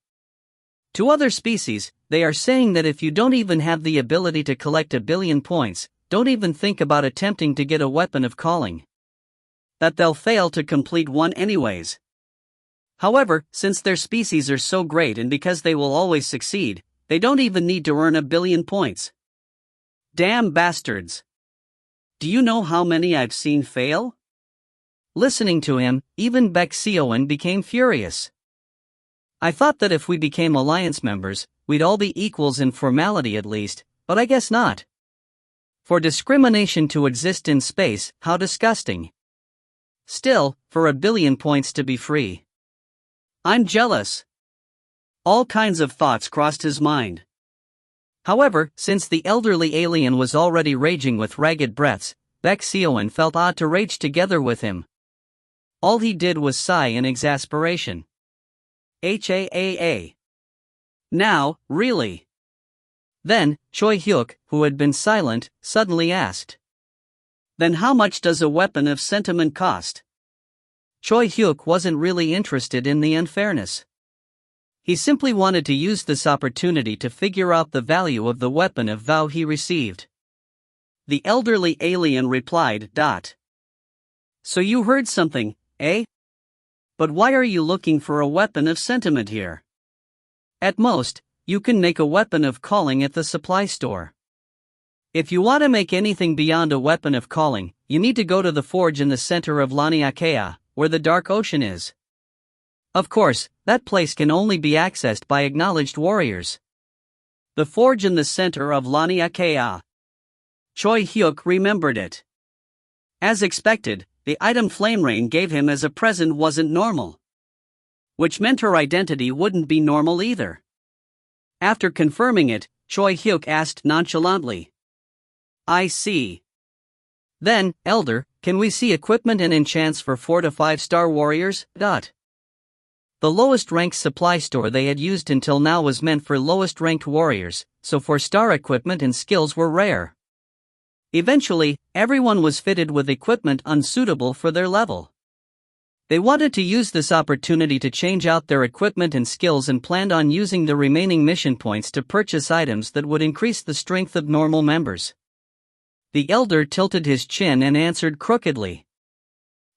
To other species, they are saying that if you don't even have the ability to collect 1 billion points, don't even think about attempting to get a weapon of calling. That they'll fail to complete one anyways. However, since their species are so great and because they will always succeed, they don't even need to earn 1 billion points. Damn bastards. Do you know how many I've seen fail? Listening to him, even Baek Seowon became furious. I thought that if we became alliance members, we'd all be equals in formality at least, but I guess not. For discrimination to exist in space, how disgusting. Still, for 1 billion points to be free. I'm jealous. All kinds of thoughts crossed his mind. However, since the elderly alien was already raging with ragged breaths, Baek Seowon felt odd to rage together with him. All he did was sigh in exasperation. HAAA. Now, really? Then, Choi Hyuk, who had been silent, suddenly asked. Then how much does a weapon of sentiment cost? Choi Hyuk wasn't really interested in the unfairness. He simply wanted to use this opportunity to figure out the value of the weapon of vow he received. The elderly alien replied. So you heard something, eh? But why are you looking for a weapon of sentiment here? At most, you can make a weapon of calling at the supply store. If you want to make anything beyond a weapon of calling, you need to go to the forge in the center of Laniakea, where the Dark Ocean is. Of course, that place can only be accessed by acknowledged warriors. The forge in the center of Laniakea. Choi Hyuk remembered it. As expected, the item Flame Rain gave him as a present wasn't normal. Which meant her identity wouldn't be normal either. After confirming it, Choi Hyuk asked nonchalantly. I see. Then, Elder, can we see equipment and enchants for 4 to 5 star warriors? The lowest ranked supply store they had used until now was meant for lowest ranked warriors, so 4-star equipment and skills were rare. Eventually, everyone was fitted with equipment unsuitable for their level. They wanted to use this opportunity to change out their equipment and skills and planned on using the remaining mission points to purchase items that would increase the strength of normal members. The elder tilted his chin and answered crookedly.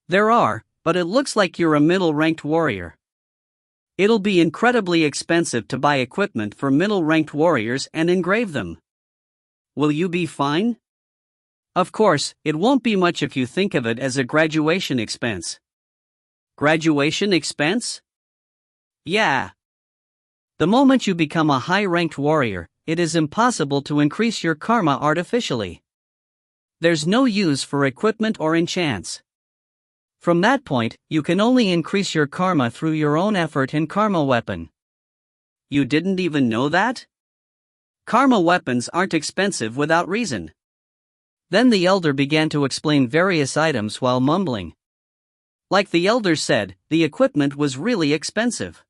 There are, but it looks like you're a middle-ranked warrior. It'll be incredibly expensive to buy equipment for middle-ranked warriors and engrave them. Will you be fine? Of course, it won't be much if you think of it as a graduation expense. Graduation expense? Yeah. The moment you become a high-ranked warrior, it is impossible to increase your karma artificially. There's no use for equipment or enchants. From that point, you can only increase your karma through your own effort and karma weapon. You didn't even know that? Karma weapons aren't expensive without reason. Then the elder began to explain various items while mumbling. Like the elder said, the equipment was really expensive.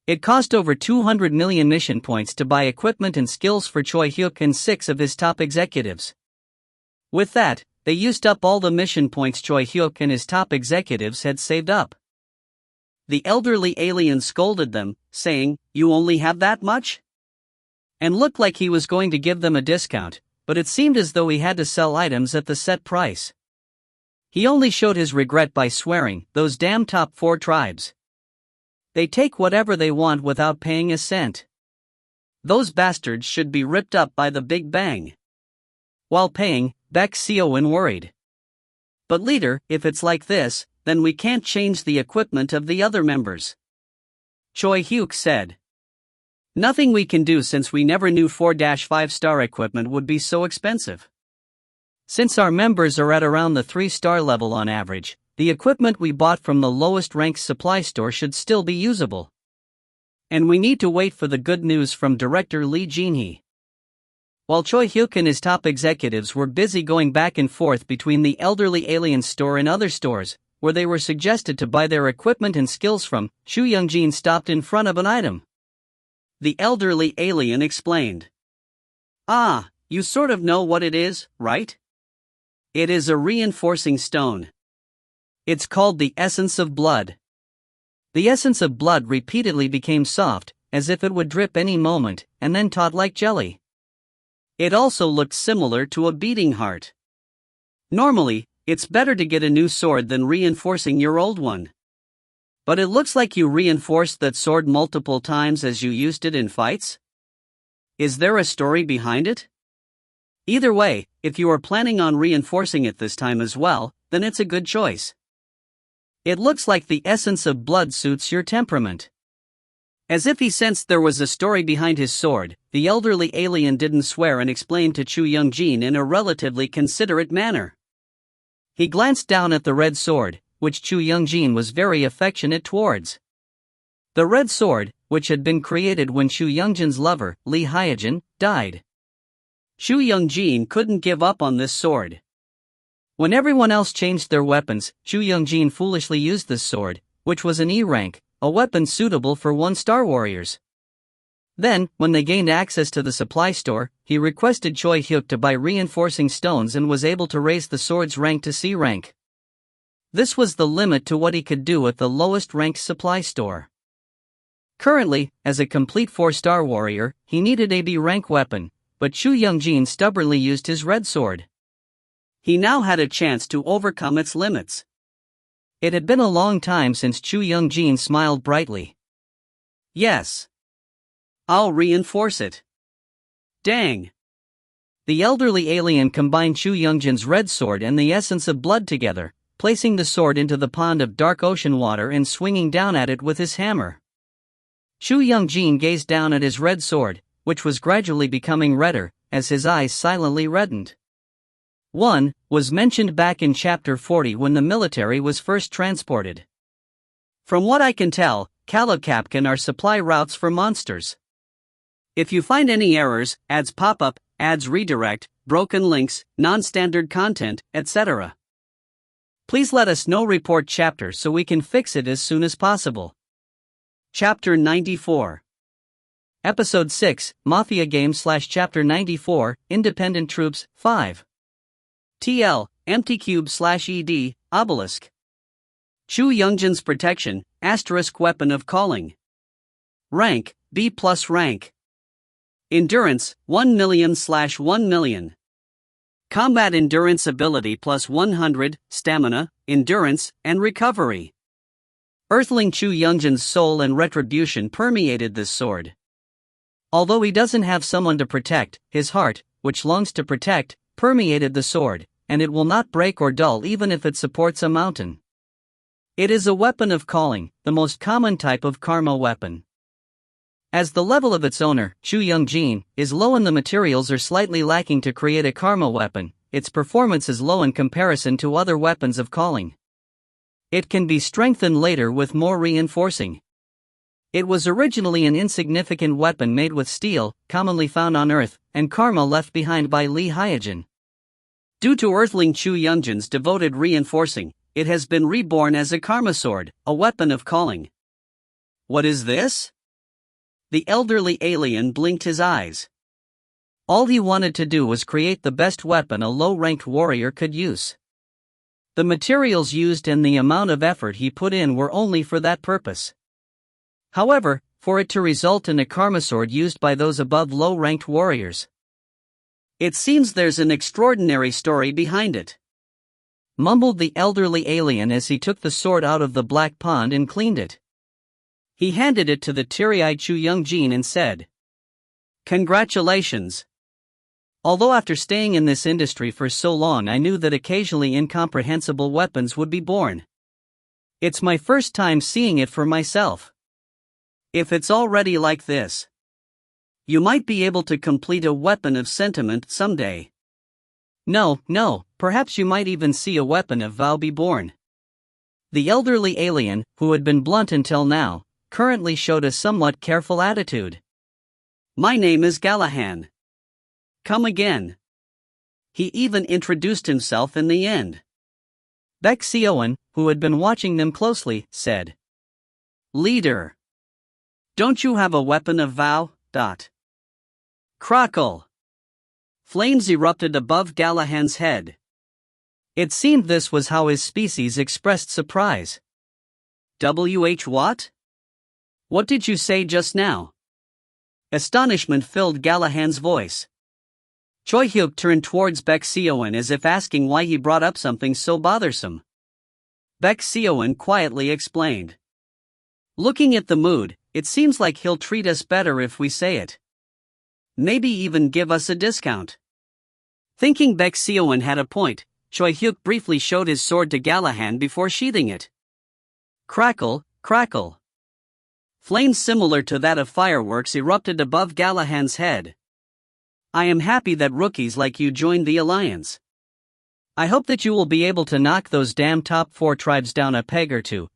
It cost over 200 million mission points to buy equipment and skills for Choi Hyuk and 6 of his top executives. With that, they used up all the mission points Choi Hyuk and his top executives had saved up. The elderly alien scolded them, saying, "You only have that much?" And looked like he was going to give them a discount, but it seemed as though he had to sell items at the set price. He only showed his regret by swearing, "Those damn top 4 tribes. They take whatever they want without paying a cent. Those bastards should be ripped up by the Big Bang." While paying, Beck Sioen worried. "But leader, if it's like this, then we can't change the equipment of the other members." Choi Hyuk said. "Nothing we can do since we never knew 4-5-star equipment would be so expensive. Since our members are at around the 3-star level on average, the equipment we bought from the lowest ranked supply store should still be usable. And we need to wait for the good news from Director Lee Jinhee." While Choi Hyuk and his top executives were busy going back and forth between the elderly alien store and other stores, where they were suggested to buy their equipment and skills from, Chu Youngjin stopped in front of an item. The elderly alien explained. "Ah, you sort of know what it is, right? It is a reinforcing stone. It's called the Essence of Blood." The Essence of Blood repeatedly became soft, as if it would drip any moment, and then taut like jelly. It also looked similar to a beating heart. Normally, it's better to get a new sword than reinforcing your old one. But it looks like you reinforced that sword multiple times as you used it in fights? Is there a story behind it? Either way, if you are planning on reinforcing it this time as well, then it's a good choice. It looks like the Essence of Blood suits your temperament. As if he sensed there was a story behind his sword, the elderly alien didn't swear and explained to Chu Youngjin in a relatively considerate manner. He glanced down at the red sword, which Chu Youngjin was very affectionate towards. The red sword, which had been created when Chu Youngjin's lover, Lee Hyojin, died. Chu Youngjin couldn't give up on this sword. When everyone else changed their weapons, Chu Youngjin foolishly used this sword, which was an E rank, a weapon suitable for 1-star warriors. Then, when they gained access to the supply store, he requested Choi Hyuk to buy reinforcing stones and was able to raise the sword's rank to C rank. This was the limit to what he could do at the lowest ranked supply store. Currently, as a complete 4-star warrior, he needed a B rank weapon, but Chu Youngjin stubbornly used his red sword. He now had a chance to overcome its limits. It had been a long time since Chu Youngjin smiled brightly. Yes. I'll reinforce it. Dang. The elderly alien combined Chu Youngjin's red sword and the essence of blood together, placing the sword into the pond of dark ocean water and swinging down at it with his hammer. Chu Youngjin gazed down at his red sword, which was gradually becoming redder, as his eyes silently reddened. 1. Was mentioned back in chapter 40 when the military was first transported. From what I can tell, Kalokapkan are supply routes for monsters. If you find any errors, ads pop up, ads redirect, broken links, non-standard content, etc., please let us know. Report chapter so we can fix it as soon as possible. Chapter 94. Episode 6, Mafia Game / Chapter 94, Independent Troops, 5. TL, Empty Cube / ED, Obelisk. Chu Youngjin's Protection, * Weapon of Calling. Rank, B+ rank. Endurance, 1 million / 1 million. Combat endurance ability plus 100, stamina, endurance, and recovery. Earthling Chu Youngjin's soul and retribution permeated this sword. Although he doesn't have someone to protect, his heart, which longs to protect, permeated the sword, and it will not break or dull even if it supports a mountain. It is a weapon of calling, the most common type of karma weapon. As the level of its owner, Chu Youngjin, is low and the materials are slightly lacking to create a karma weapon, its performance is low in comparison to other weapons of calling. It can be strengthened later with more reinforcing. It was originally an insignificant weapon made with steel, commonly found on Earth, and karma left behind by Lee Hyojin. Due to Earthling Chu Youngjin's devoted reinforcing, it has been reborn as a karma sword, a weapon of calling. What is this? The elderly alien blinked his eyes. All he wanted to do was create the best weapon a low-ranked warrior could use. The materials used and the amount of effort he put in were only for that purpose. However, for it to result in a karma sword used by those above low-ranked warriors, it seems there's an extraordinary story behind it, mumbled the elderly alien as he took the sword out of the black pond and cleaned it. He handed it to the teary-eyed Chu Youngjin and said, "Congratulations. Although after staying in this industry for so long I knew that occasionally incomprehensible weapons would be born. It's my first time seeing it for myself. If it's already like this, you might be able to complete a weapon of sentiment someday. No, perhaps you might even see a weapon of vow be born." The elderly alien, who had been blunt until now, currently showed a somewhat careful attitude. "My name is Gallahan. Come again." He even introduced himself in the end. Baek Seoin, who had been watching them closely, said, "Leader, don't you have a weapon of vow? Crackle. Flames erupted above Gallahan's head. It seemed this was how his species expressed surprise. What? What did you say just now?" Astonishment filled Gallahan's voice. Choi Hyuk turned towards Baek Seoin as if asking why he brought up something so bothersome. Baek Seoin quietly explained, "Looking at the mood, it seems like he'll treat us better if we say it. Maybe even give us a discount." Thinking Baek Seoin had a point, Choi Hyuk briefly showed his sword to Gallahan before sheathing it. Crackle, crackle. Flames similar to that of fireworks erupted above Gallahan's head. "I am happy that rookies like you joined the alliance. I hope that you will be able to knock those damn top 4 tribes down a peg or two."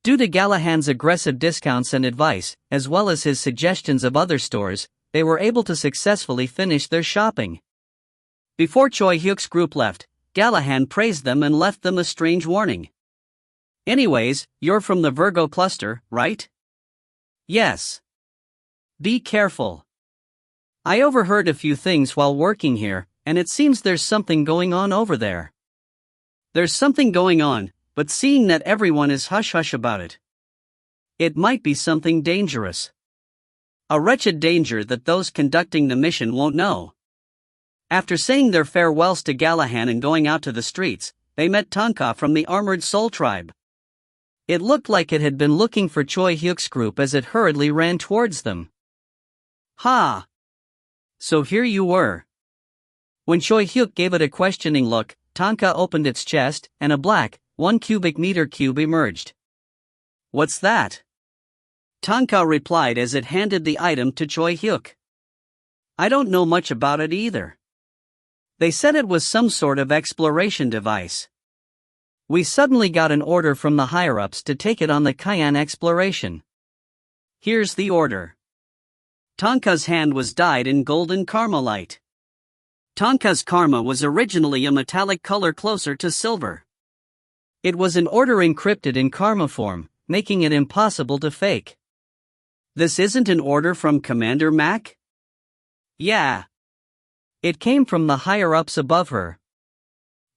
Due to Gallahan's aggressive discounts and advice, as well as his suggestions of other stores, they were able to successfully finish their shopping. Before Choi Hyuk's group left, Gallahan praised them and left them a strange warning. "Anyways, you're from the Virgo cluster, right?" "Yes." "Be careful. I overheard a few things while working here, and it seems there's something going on over there." "There's something going on, but seeing that everyone is hush-hush about it, it might be something dangerous. A wretched danger that those conducting the mission won't know." After saying their farewells to Gallahan and going out to the streets, they met Tonka from the Armored Soul Tribe. It looked like it had been looking for Choi Hyuk's group as it hurriedly ran towards them. "Ha! So here you were." When Choi Hyuk gave it a questioning look, Tonka opened its chest, and a black, 1 cubic meter cube emerged. "What's that?" Tonka replied as it handed the item to Choi Hyuk. "I don't know much about it either. They said it was some sort of exploration device. We suddenly got an order from the higher-ups to take it on the Cayenne exploration. Here's the order." Tonka's hand was dyed in golden carmelite. Tonka's karma was originally a metallic color closer to silver. It was an order encrypted in karma form, making it impossible to fake. "This isn't an order from Commander Mac?" "Yeah. It came from the higher-ups above her.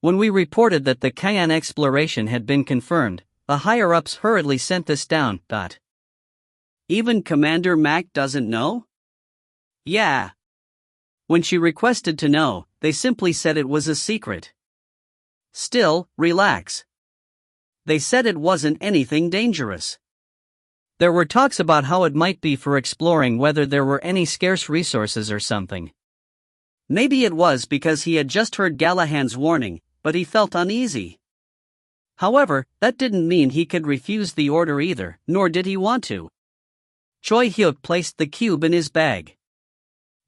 When we reported that the Cayenne exploration had been confirmed, the higher-ups hurriedly sent this down. Even Commander Mac doesn't know?" "Yeah. When she requested to know, they simply said it was a secret. Still, relax. They said it wasn't anything dangerous. There were talks about how it might be for exploring whether there were any scarce resources or something. Maybe it was because he had just heard Gallahan's warning, but he felt uneasy. However, that didn't mean he could refuse the order either, nor did he want to." Choi Hyuk placed the cube in his bag.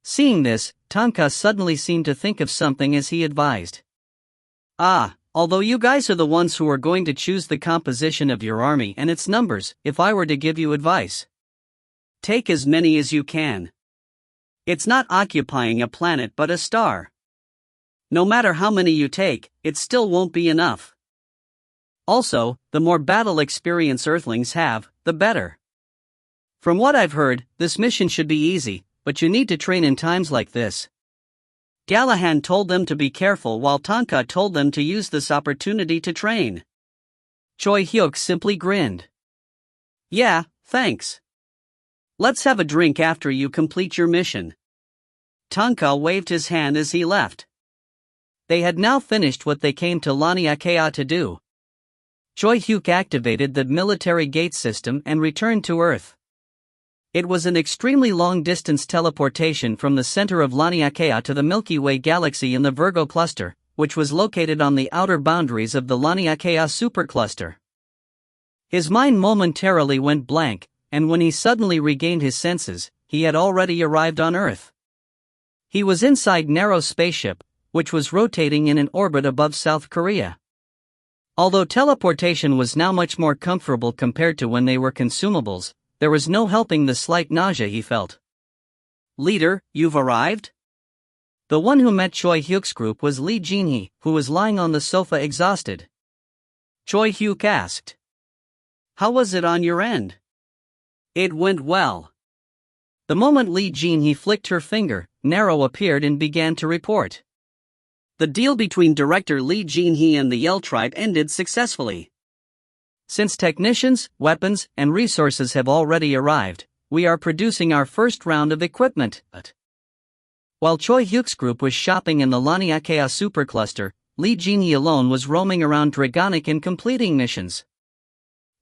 Seeing this, Tonka suddenly seemed to think of something as he advised. Although you guys are the ones who are going to choose the composition of your army and its numbers, if I were to give you advice, take as many as you can. It's not occupying a planet but a star. No matter how many you take, it still won't be enough. Also, the more battle experience Earthlings have, the better. From what I've heard, this mission should be easy, but you need to train in times like this." Gallahan told them to be careful while Tonka told them to use this opportunity to train. Choi Hyuk simply grinned. "Yeah, thanks. Let's have a drink after you complete your mission." Tonka waved his hand as he left. They had now finished what they came to Laniakea to do. Choi Hyuk activated the military gate system and returned to Earth. It was an extremely long-distance teleportation from the center of Laniakea to the Milky Way galaxy in the Virgo cluster, which was located on the outer boundaries of the Laniakea supercluster. His mind momentarily went blank, and when he suddenly regained his senses, he had already arrived on Earth. He was inside Narrow's spaceship, which was rotating in an orbit above South Korea. Although teleportation was now much more comfortable compared to when they were consumables, there was no helping the slight nausea he felt. "Leader, you've arrived?" The one who met Choi Hyuk's group was Lee Jinhee, who was lying on the sofa exhausted. Choi Hyuk asked, "How was it on your end?" "It went well." The moment Lee Jinhee flicked her finger, Narrow appeared and began to report. The deal between Director Lee Jinhee and the Yell tribe ended successfully. Since technicians, weapons, and resources have already arrived, we are producing our first round of equipment. While Choi Hyuk's group was shopping in the Laniakea supercluster, Lee Jinhee alone was roaming around Dragonic and completing missions.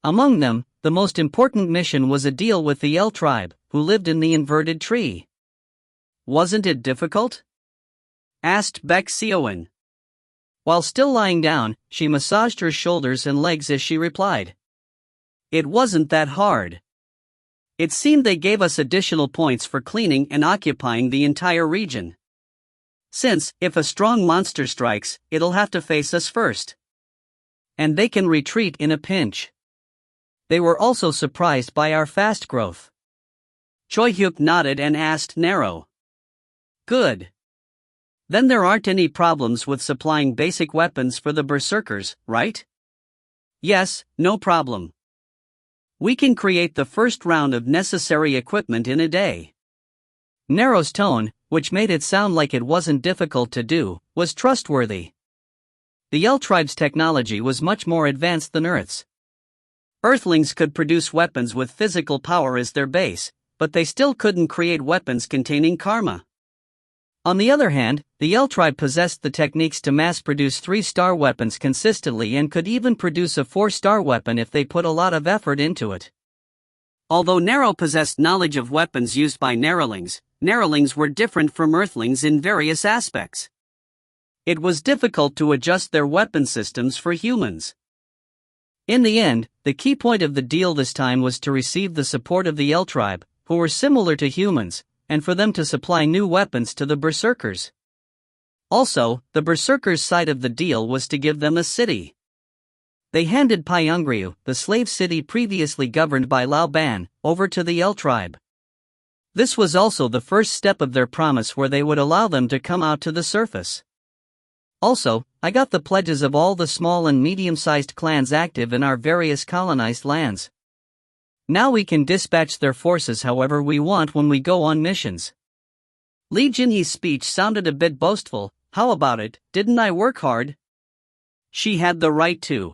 Among them, the most important mission was a deal with the Yell tribe, who lived in the inverted tree. "Wasn't it difficult?" asked Baek Seoin. While still lying down, she massaged her shoulders and legs as she replied, "It wasn't that hard. It seemed they gave us additional points for cleaning and occupying the entire region. Since, if a strong monster strikes, it'll have to face us first. And they can retreat in a pinch. They were also surprised by our fast growth." Choi Hyuk nodded and asked Narrow, "Good. Then there aren't any problems with supplying basic weapons for the berserkers, right? Yes, no problem. We can create the first round of necessary equipment in a day. Nero's tone, which made it sound like it wasn't difficult to do, was trustworthy. The L tribe's technology was much more advanced than Earth's. Earthlings could produce weapons with physical power as their base, but they still couldn't create weapons containing karma. On the other hand, the L tribe possessed the techniques to mass-produce 3-star weapons consistently and could even produce a 4-star weapon if they put a lot of effort into it. Although Nero possessed knowledge of weapons used by Nerolings were different from Earthlings in various aspects. It was difficult to adjust their weapon systems for humans. In the end, the key point of the deal this time was to receive the support of the L tribe, who were similar to humans, and for them to supply new weapons to the berserkers. Also, the berserkers' side of the deal was to give them a city. They handed Pyongryu, the slave city previously governed by Lao Ban, over to the L tribe. This was also the first step of their promise where they would allow them to come out to the surface. Also, I got the pledges of all the small and medium-sized clans active in our various colonized lands. Now we can dispatch their forces however we want when we go on missions. Li Jinhe's speech sounded a bit boastful. How about it, didn't I work hard? She had the right to.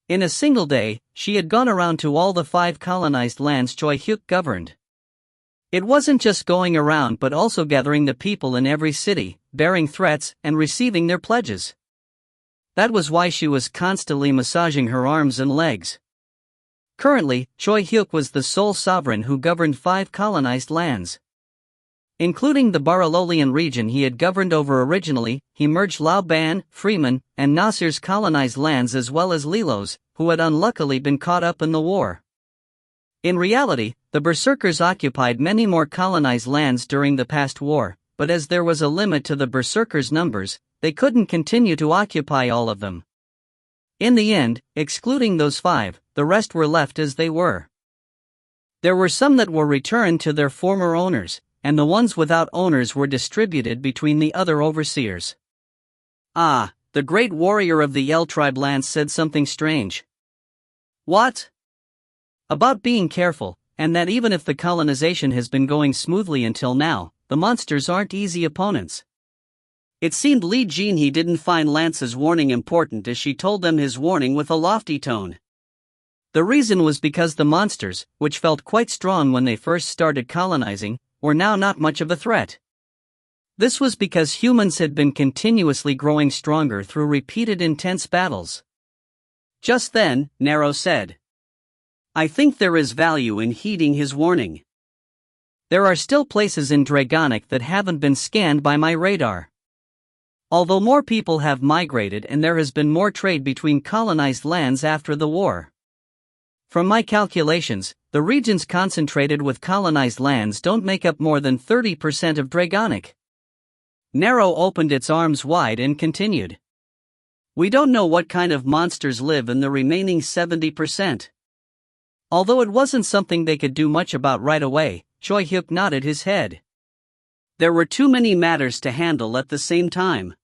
In a single day, she had gone around to all the 5 colonized lands Choi Hyuk governed. It wasn't just going around but also gathering the people in every city, bearing threats, and receiving their pledges. That was why she was constantly massaging her arms and legs. Currently, Choi Hyuk was the sole sovereign who governed 5 colonized lands. Including the Barololian region he had governed over originally, he merged Lao Ban, Freeman, and Nasir's colonized lands as well as Lilo's, who had unluckily been caught up in the war. In reality, the berserkers occupied many more colonized lands during the past war, but as there was a limit to the berserkers' numbers, they couldn't continue to occupy all of them. In the end, excluding those 5, the rest were left as they were. There were some that were returned to their former owners, and the ones without owners were distributed between the other overseers. Ah, the great warrior of the L tribe lands said something strange. What? About being careful, and that even if the colonization has been going smoothly until now, the monsters aren't easy opponents. It seemed Li Jinhe didn't find Lance's warning important as she told them his warning with a lofty tone. The reason was because the monsters, which felt quite strong when they first started colonizing, were now not much of a threat. This was because humans had been continuously growing stronger through repeated intense battles. Just then, Nero said, "I think there is value in heeding his warning. There are still places in Dragonic that haven't been scanned by my radar. Although more people have migrated and there has been more trade between colonized lands after the war. From my calculations, the regions concentrated with colonized lands don't make up more than 30% of Dragonic." Nero opened its arms wide and continued. "We don't know what kind of monsters live in the remaining 70%. Although it wasn't something they could do much about right away, Choi Hyuk nodded his head. There were too many matters to handle at the same time.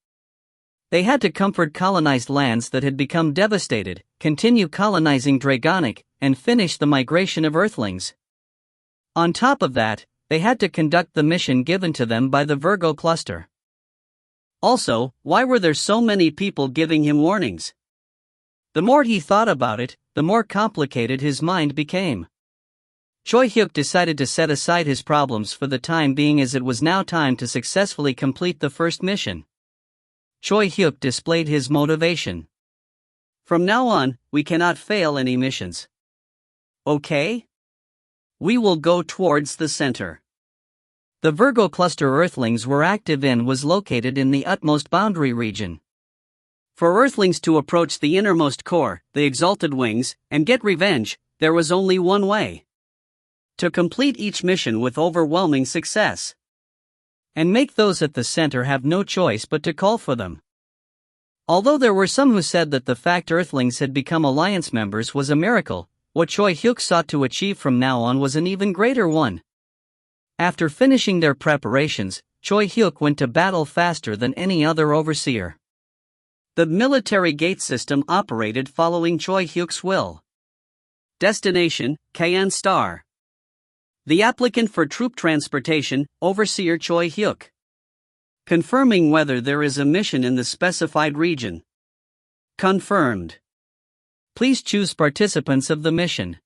They had to comfort colonized lands that had become devastated, continue colonizing Dragonic, and finish the migration of Earthlings. On top of that, they had to conduct the mission given to them by the Virgo cluster. Also, why were there so many people giving him warnings? The more he thought about it, the more complicated his mind became. Choi Hyuk decided to set aside his problems for the time being as it was now time to successfully complete the first mission. Choi Hyuk displayed his motivation. "From now on, we cannot fail any missions. Okay? We will go towards the center." The Virgo cluster Earthlings were active in was located in the utmost boundary region. For Earthlings to approach the innermost core, the exalted wings, and get revenge, there was only one way. To complete each mission with overwhelming success. And make those at the center have no choice but to call for them. Although there were some who said that the fact Earthlings had become alliance members was a miracle, what Choi Hyuk sought to achieve from now on was an even greater one. After finishing their preparations, Choi Hyuk went to battle faster than any other overseer. The military gate system operated following Choi Hyuk's will. Destination, Kayan Star. The applicant for troop transportation, Overseer Choi Hyuk. Confirming whether there is a mission in the specified region. Confirmed. Please choose participants of the mission.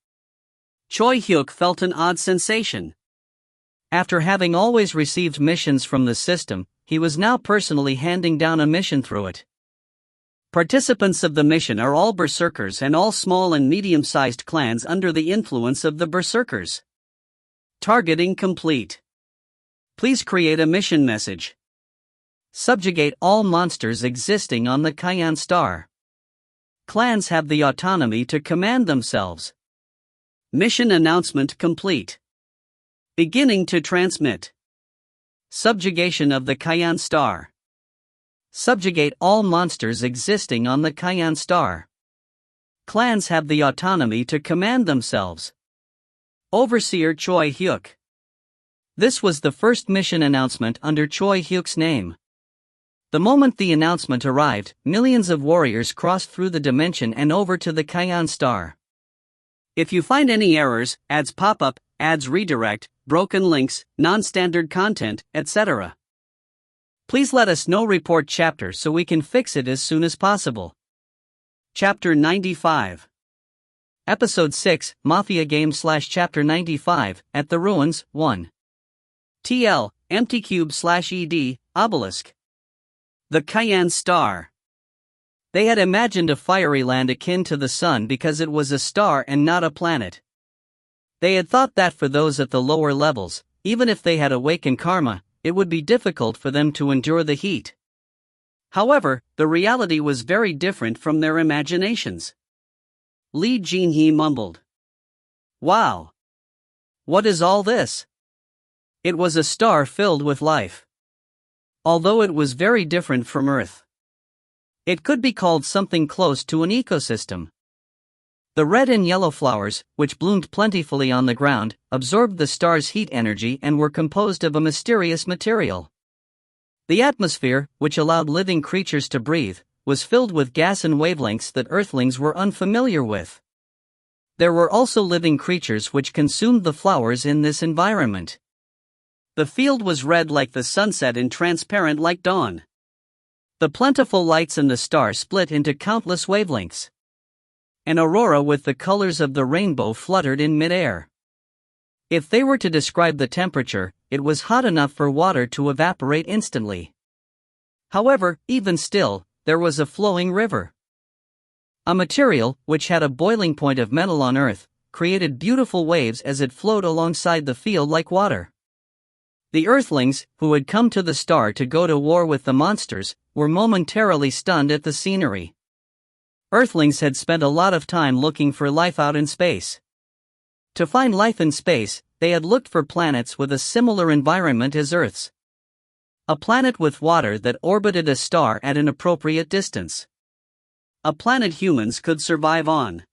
Choi Hyuk felt an odd sensation. After having always received missions from the system, he was now personally handing down a mission through it. Participants of the mission are all berserkers and all small and medium-sized clans under the influence of the berserkers. Targeting complete. Please create a mission message. Subjugate all monsters existing on the Kayan Star. Clans have the autonomy to command themselves. Mission announcement complete. Beginning to transmit. Subjugation of the Kayan Star. Subjugate all monsters existing on the Kayan Star. Clans have the autonomy to command themselves. Overseer Choi Hyuk. This was the first mission announcement under Choi Hyuk's name. The moment the announcement arrived, millions of warriors crossed through the dimension and over to the Kayan Star. If you find any errors, ads pop up, ads redirect, broken links, non-standard content, etc., please let us know. Report chapter so we can fix it as soon as possible. Chapter 95. Episode 6, Mafia Game / Chapter 95, At the Ruins, 1. TL, Empty Cube / ED, Obelisk. The Kayan Star. They had imagined a fiery land akin to the sun because it was a star and not a planet. They had thought that for those at the lower levels, even if they had awakened karma, it would be difficult for them to endure the heat. However, the reality was very different from their imaginations. Lee Jin-hee mumbled. Wow! What is all this? It was a star filled with life. Although it was very different from Earth. It could be called something close to an ecosystem. The red and yellow flowers, which bloomed plentifully on the ground, absorbed the star's heat energy and were composed of a mysterious material. The atmosphere, which allowed living creatures to breathe, was filled with gas and wavelengths that Earthlings were unfamiliar with. There were also living creatures which consumed the flowers in this environment. The field was red like the sunset and transparent like dawn. The plentiful lights in the star split into countless wavelengths. An aurora with the colors of the rainbow fluttered in midair. If they were to describe the temperature, it was hot enough for water to evaporate instantly. However, even still, there was a flowing river. A material, which had a boiling point of metal on Earth, created beautiful waves as it flowed alongside the field like water. The Earthlings, who had come to the star to go to war with the monsters, were momentarily stunned at the scenery. Earthlings had spent a lot of time looking for life out in space. To find life in space, they had looked for planets with a similar environment as Earth's. A planet with water that orbited a star at an appropriate distance. A planet humans could survive on.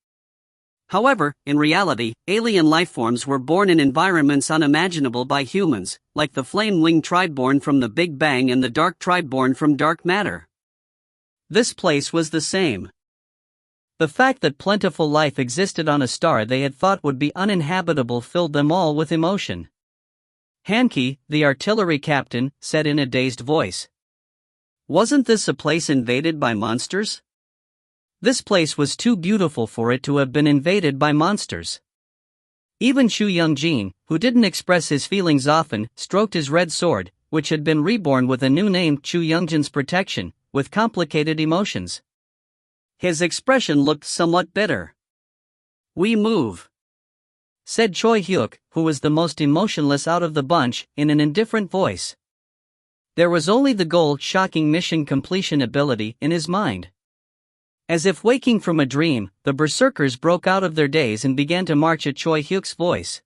However, in reality, alien lifeforms were born in environments unimaginable by humans, like the flame-winged tribe born from the Big Bang and the dark tribe born from dark matter. This place was the same. The fact that plentiful life existed on a star they had thought would be uninhabitable filled them all with emotion. Hanki, the artillery captain, said in a dazed voice. Wasn't this a place invaded by monsters? This place was too beautiful for it to have been invaded by monsters. Even Chu Young-jin, who didn't express his feelings often, stroked his red sword, which had been reborn with a new name, Chu Young-jin's protection, with complicated emotions. His expression looked somewhat bitter. We move, said Choi Hyuk, who was the most emotionless out of the bunch, in an indifferent voice. There was only the goal-shocking mission completion ability in his mind. As if waking from a dream, the berserkers broke out of their daze and began to march at Choi Hyuk's voice.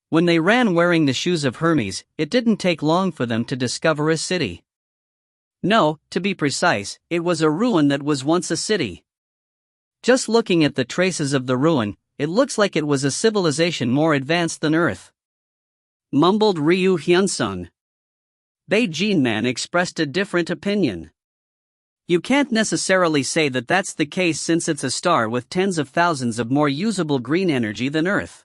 When they ran wearing the shoes of Hermes, it didn't take long for them to discover a city. No, to be precise, it was a ruin that was once a city. Just looking at the traces of the ruin, it looks like it was a civilization more advanced than Earth. Mumbled Ryu Hyunsung. Beijing-man expressed a different opinion. You can't necessarily say that that's the case since it's a star with tens of thousands of more usable green energy than Earth.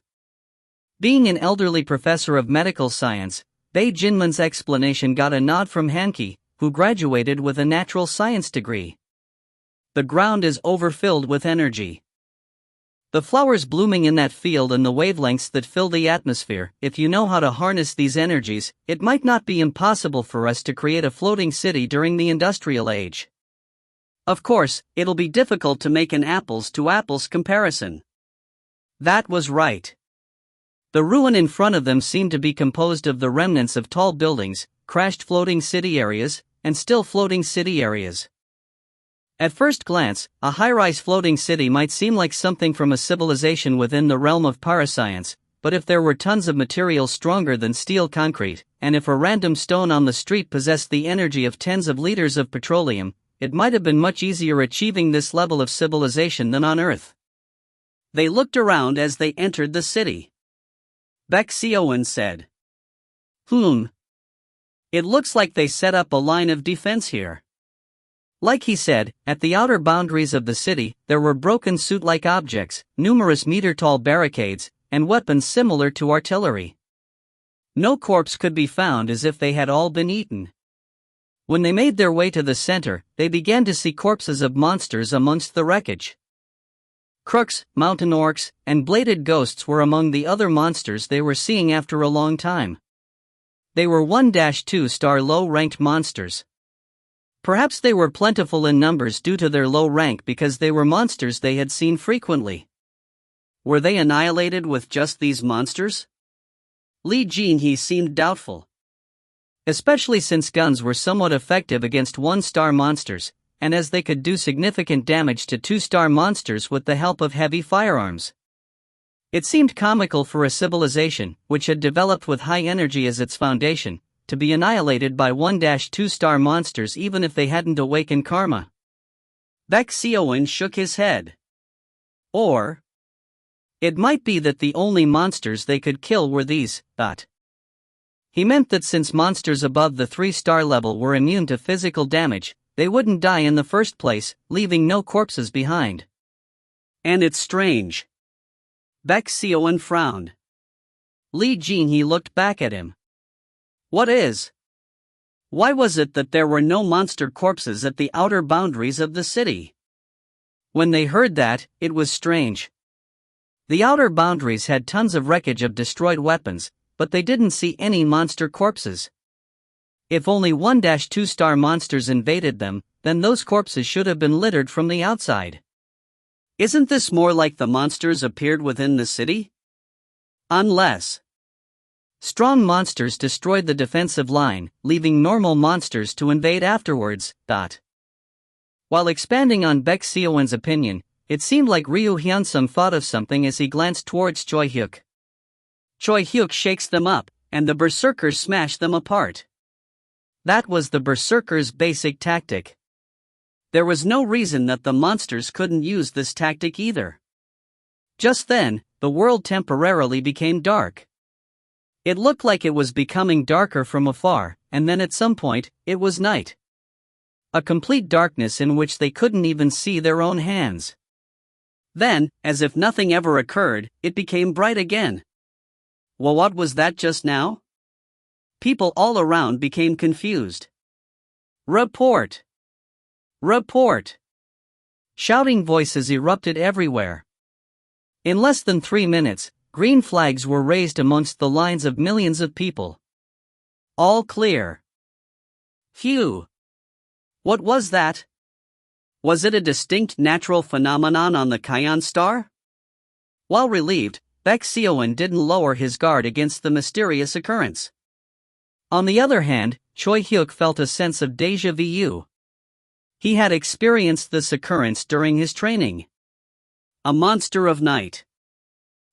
Being an elderly professor of medical science, Beijing-man's explanation got a nod from Hanke, who graduated with a natural science degree. The ground is overfilled with energy. The flowers blooming in that field and the wavelengths that fill the atmosphere, if you know how to harness these energies, it might not be impossible for us to create a floating city during the industrial age. Of course, it'll be difficult to make an apples-to-apples comparison. That was right. The ruin in front of them seemed to be composed of the remnants of tall buildings, crashed floating city areas, and still floating city areas. At first glance, a high-rise floating city might seem like something from a civilization within the realm of parascience, but if there were tons of material stronger than steel concrete, and if a random stone on the street possessed the energy of tens of liters of petroleum, it might have been much easier achieving this level of civilization than on Earth. They looked around as they entered the city. Baek Seoin said, It looks like they set up a line of defense here. Like he said, at the outer boundaries of the city, there were broken suit-like objects, numerous meter-tall barricades, and weapons similar to artillery. No corpse could be found as if they had all been eaten. When they made their way to the center, they began to see corpses of monsters amongst the wreckage. Crooks, mountain orcs, and bladed ghosts were among the other monsters they were seeing after a long time. They were 1-2-star low-ranked monsters. Perhaps they were plentiful in numbers due to their low rank because they were monsters they had seen frequently. Were they annihilated with just these monsters? Li Jinhe seemed doubtful. Especially since guns were somewhat effective against 1-star monsters, and as they could do significant damage to 2-star monsters with the help of heavy firearms. It seemed comical for a civilization, which had developed with high energy as its foundation, to be annihilated by 1-2-star monsters even if they hadn't awakened karma. Baek Seoin shook his head. Or it might be that the only monsters they could kill were these, He meant that since monsters above the 3-star level were immune to physical damage, they wouldn't die in the first place, leaving no corpses behind. And it's strange. Baek Seoin frowned. Li Jinhe looked back at him. What is? Why was it that there were no monster corpses at the outer boundaries of the city? When they heard that, it was strange. The outer boundaries had tons of wreckage of destroyed weapons, but they didn't see any monster corpses. If only 1-2-star monsters invaded them, then those corpses should have been littered from the outside. Isn't this more like the monsters appeared within the city? Unless strong monsters destroyed the defensive line, leaving normal monsters to invade afterwards. While expanding on Baek Seoin's opinion, it seemed like Ryu Hyunsung thought of something as he glanced towards Choi Hyuk. Choi Hyuk shakes them up, and the berserkers smash them apart. That was the berserkers' basic tactic. There was no reason that the monsters couldn't use this tactic either. Just then, the world temporarily became dark. It looked like it was becoming darker from afar, and then at some point, it was night. A complete darkness in which they couldn't even see their own hands. Then, as if nothing ever occurred, it became bright again. Well, what was that just now? People all around became confused. Report! Report! Shouting voices erupted everywhere. In less than 3 minutes, green flags were raised amongst the lines of millions of people. All clear. Phew! What was that? Was it a distinct natural phenomenon on the Kion star? While relieved, Baek Seoin didn't lower his guard against the mysterious occurrence. On the other hand, Choi Hyuk felt a sense of déjà vu. He had experienced this occurrence during his training. A monster of night.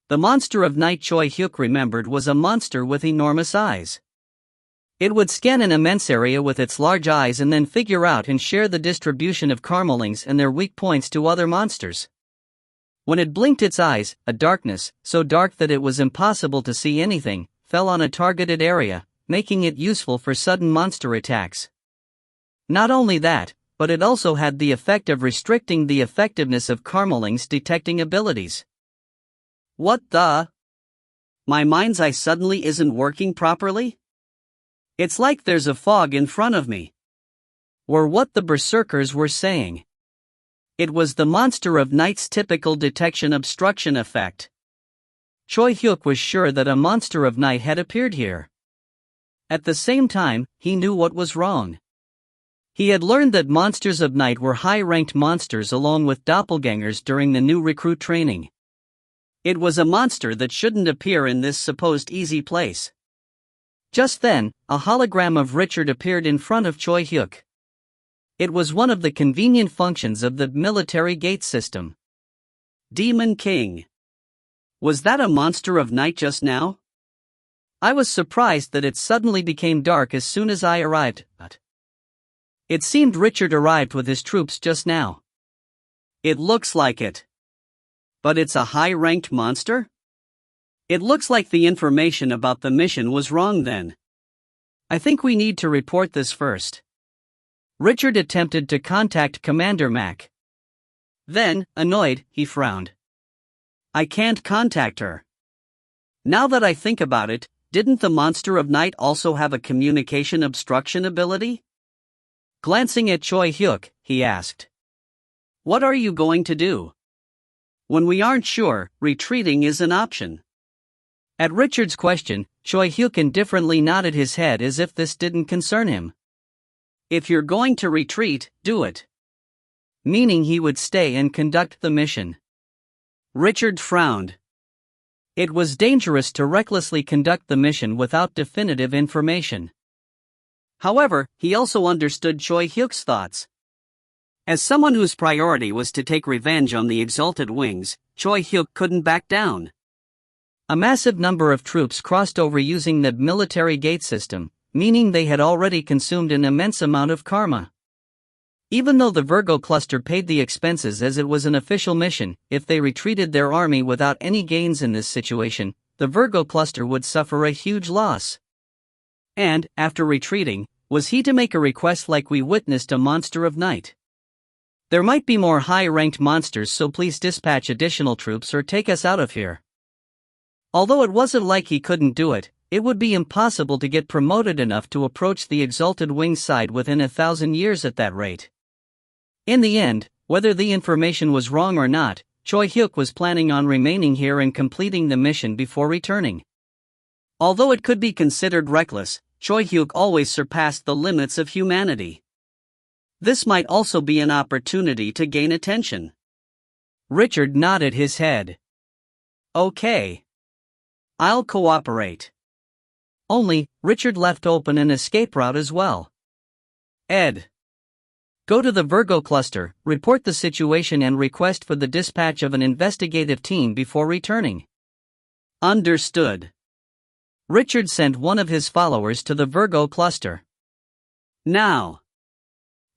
The monster of night Choi Hyuk remembered was a monster with enormous eyes. It would scan an immense area with its large eyes and then figure out and share the distribution of karmalings and their weak points to other monsters. When it blinked its eyes, a darkness, so dark that it was impossible to see anything, fell on a targeted area, making it useful for sudden monster attacks. Not only that, but it also had the effect of restricting the effectiveness of Karmeling's detecting abilities. What the? My mind's eye suddenly isn't working properly? It's like there's a fog in front of me. Were what the berserkers were saying. It was the monster of night's typical detection obstruction effect. Choi Hyuk was sure that a monster of night had appeared here. At the same time, he knew what was wrong. He had learned that monsters of night were high-ranked monsters along with doppelgangers during the new recruit training. It was a monster that shouldn't appear in this supposed easy place. Just then, a hologram of Richard appeared in front of Choi Hyuk. It was one of the convenient functions of the military gate system. Demon King. Was that a monster of night just now? I was surprised that it suddenly became dark as soon as I arrived, but it seemed Richard arrived with his troops just now. It looks like it. But it's a high-ranked monster? It looks like the information about the mission was wrong then. I think we need to report this first. Richard attempted to contact Commander Mack. Then, annoyed, he frowned. I can't contact her. Now that I think about it, didn't the monster of night also have a communication obstruction ability? Glancing at Choi Hyuk, he asked. What are you going to do? When we aren't sure, retreating is an option. At Richard's question, Choi Hyuk indifferently nodded his head as if this didn't concern him. If you're going to retreat, do it. Meaning he would stay and conduct the mission. Richard frowned. It was dangerous to recklessly conduct the mission without definitive information. However, he also understood Choi Hyuk's thoughts. As someone whose priority was to take revenge on the Exalted Wings, Choi Hyuk couldn't back down. A massive number of troops crossed over using the military gate system, meaning they had already consumed an immense amount of karma. Even though the Virgo cluster paid the expenses as it was an official mission, if they retreated their army without any gains in this situation, the Virgo cluster would suffer a huge loss. And, after retreating, was he to make a request like we witnessed a monster of night? There might be more high-ranked monsters, so please dispatch additional troops or take us out of here. Although it wasn't like he couldn't do it, it would be impossible to get promoted enough to approach the Exalted Wings side within 1,000 years at that rate. In the end, whether the information was wrong or not, Choi Hyuk was planning on remaining here and completing the mission before returning. Although it could be considered reckless, Choi Hyuk always surpassed the limits of humanity. This might also be an opportunity to gain attention. Richard nodded his head. Okay. I'll cooperate. Only, Richard left open an escape route as well. Ed. Go to the Virgo cluster, report the situation and request for the dispatch of an investigative team before returning. Understood. Richard sent one of his followers to the Virgo cluster. Now.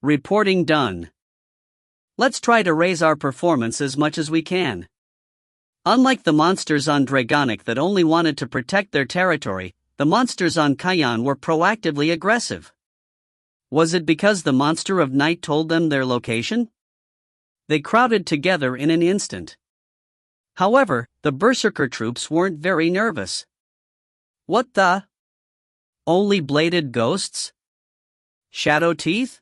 Reporting done. Let's try to raise our performance as much as we can. Unlike the monsters on Dragonic that only wanted to protect their territory, the monsters on Kayan were proactively aggressive. Was it because the monster of night told them their location? They crowded together in an instant. However, the berserker troops weren't very nervous. What the? Only bladed ghosts? Shadow teeth?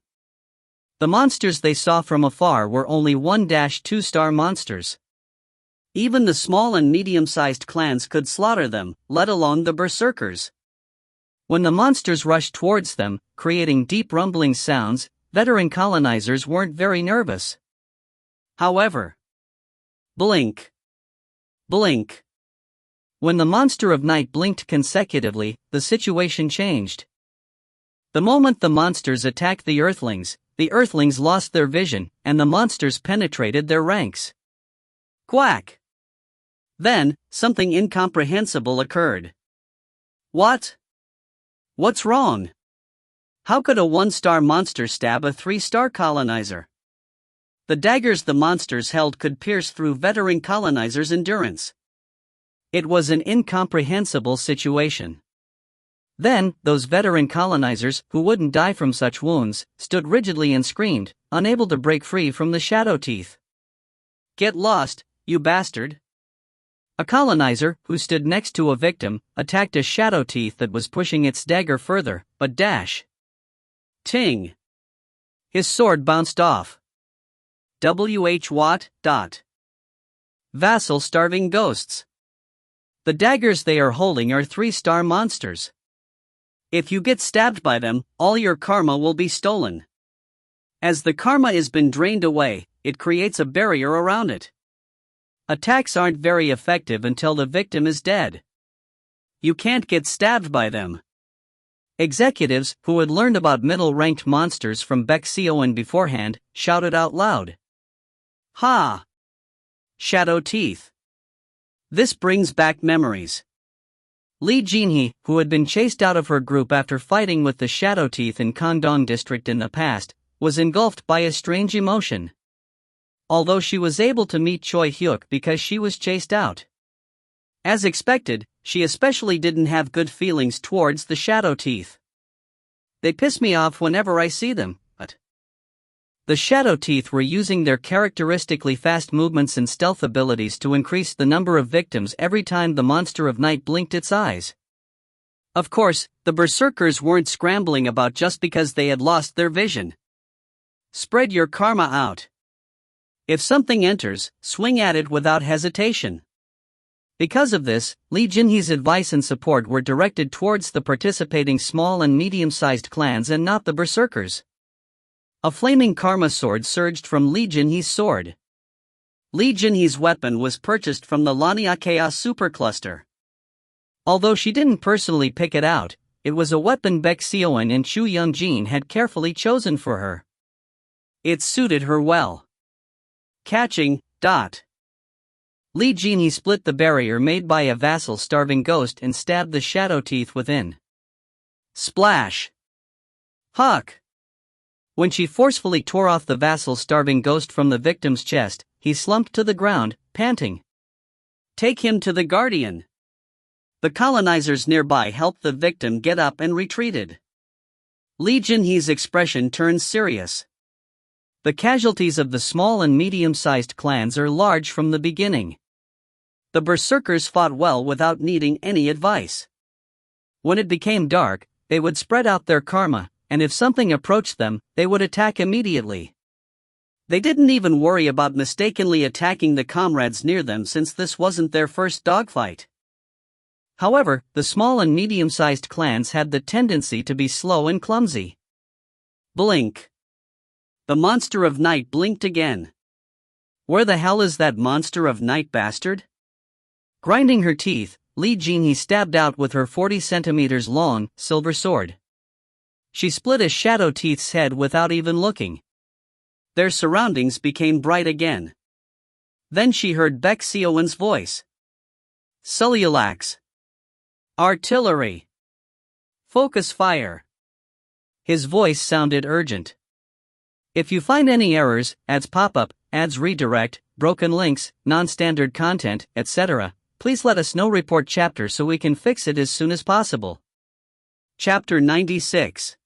The monsters they saw from afar were only 1-2-star monsters. Even the small and medium-sized clans could slaughter them, let alone the berserkers. When the monsters rushed towards them, creating deep rumbling sounds, veteran colonizers weren't very nervous. However, blink. Blink. When the monster of night blinked consecutively, the situation changed. The moment the monsters attacked the Earthlings lost their vision, and the monsters penetrated their ranks. Quack! Then, something incomprehensible occurred. What? What's wrong? How could a 1-star monster stab a 3-star colonizer? The daggers the monsters held could pierce through veteran colonizers' endurance. It was an incomprehensible situation. Then, those veteran colonizers, who wouldn't die from such wounds, stood rigidly and screamed, unable to break free from the shadow teeth. "Get lost, you bastard!" A colonizer, who stood next to a victim, attacked a shadow teeth that was pushing its dagger further, but dash! Ting! His sword bounced off. W.H. Watt. Vassal starving ghosts. The daggers they are holding are 3-star monsters. If you get stabbed by them, all your karma will be stolen. As the karma has been drained away, it creates a barrier around it. Attacks aren't very effective until the victim is dead. You can't get stabbed by them. Executives, who had learned about middle-ranked monsters from Baek-seoin beforehand, shouted out loud. Ha! Shadow teeth. This brings back memories. Lee Jinhee, who had been chased out of her group after fighting with the shadow teeth in Kangdong district in the past, was engulfed by a strange emotion. Although she was able to meet Choi Hyuk because she was chased out. As expected, she especially didn't have good feelings towards the shadow teeth. They piss me off whenever I see them, but the shadow teeth were using their characteristically fast movements and stealth abilities to increase the number of victims every time the monster of night blinked its eyes. Of course, the berserkers weren't scrambling about just because they had lost their vision. Spread your karma out. If something enters, swing at it without hesitation. Because of this, Lee Jinhee's advice and support were directed towards the participating small and medium-sized clans and not the berserkers. A flaming karma sword surged from Lee Jinhee's sword. Lee Jinhee's weapon was purchased from the Lania Chaos Supercluster. Although she didn't personally pick it out, it was a weapon Baek-seoin and Chu Young-jin had carefully chosen for her. It suited her well. Catching. Lee Jinhee split the barrier made by a vassal starving ghost and stabbed the shadow teeth within. Splash! Huck! When she forcefully tore off the vassal starving ghost from the victim's chest, he slumped to the ground, panting. Take him to the guardian. The colonizers nearby helped the victim get up and retreated. Lee Jinhee's expression turned serious. The casualties of the small and medium-sized clans are large from the beginning. The berserkers fought well without needing any advice. When it became dark, they would spread out their karma, and if something approached them, they would attack immediately. They didn't even worry about mistakenly attacking the comrades near them since this wasn't their first dogfight. However, the small and medium-sized clans had the tendency to be slow and clumsy. Blink. The monster of night blinked again. Where the hell is that monster of night bastard? Grinding her teeth, Lee Jinhee stabbed out with her 40 centimeters long, silver sword. She split a shadow teeth's head without even looking. Their surroundings became bright again. Then she heard Baek-seoin's voice. Sulialax. Artillery. Focus fire. His voice sounded urgent. If you find any errors, ads pop-up, ads redirect, broken links, non-standard content, etc., please let us know. Report chapter so we can fix it as soon as possible. Chapter 96.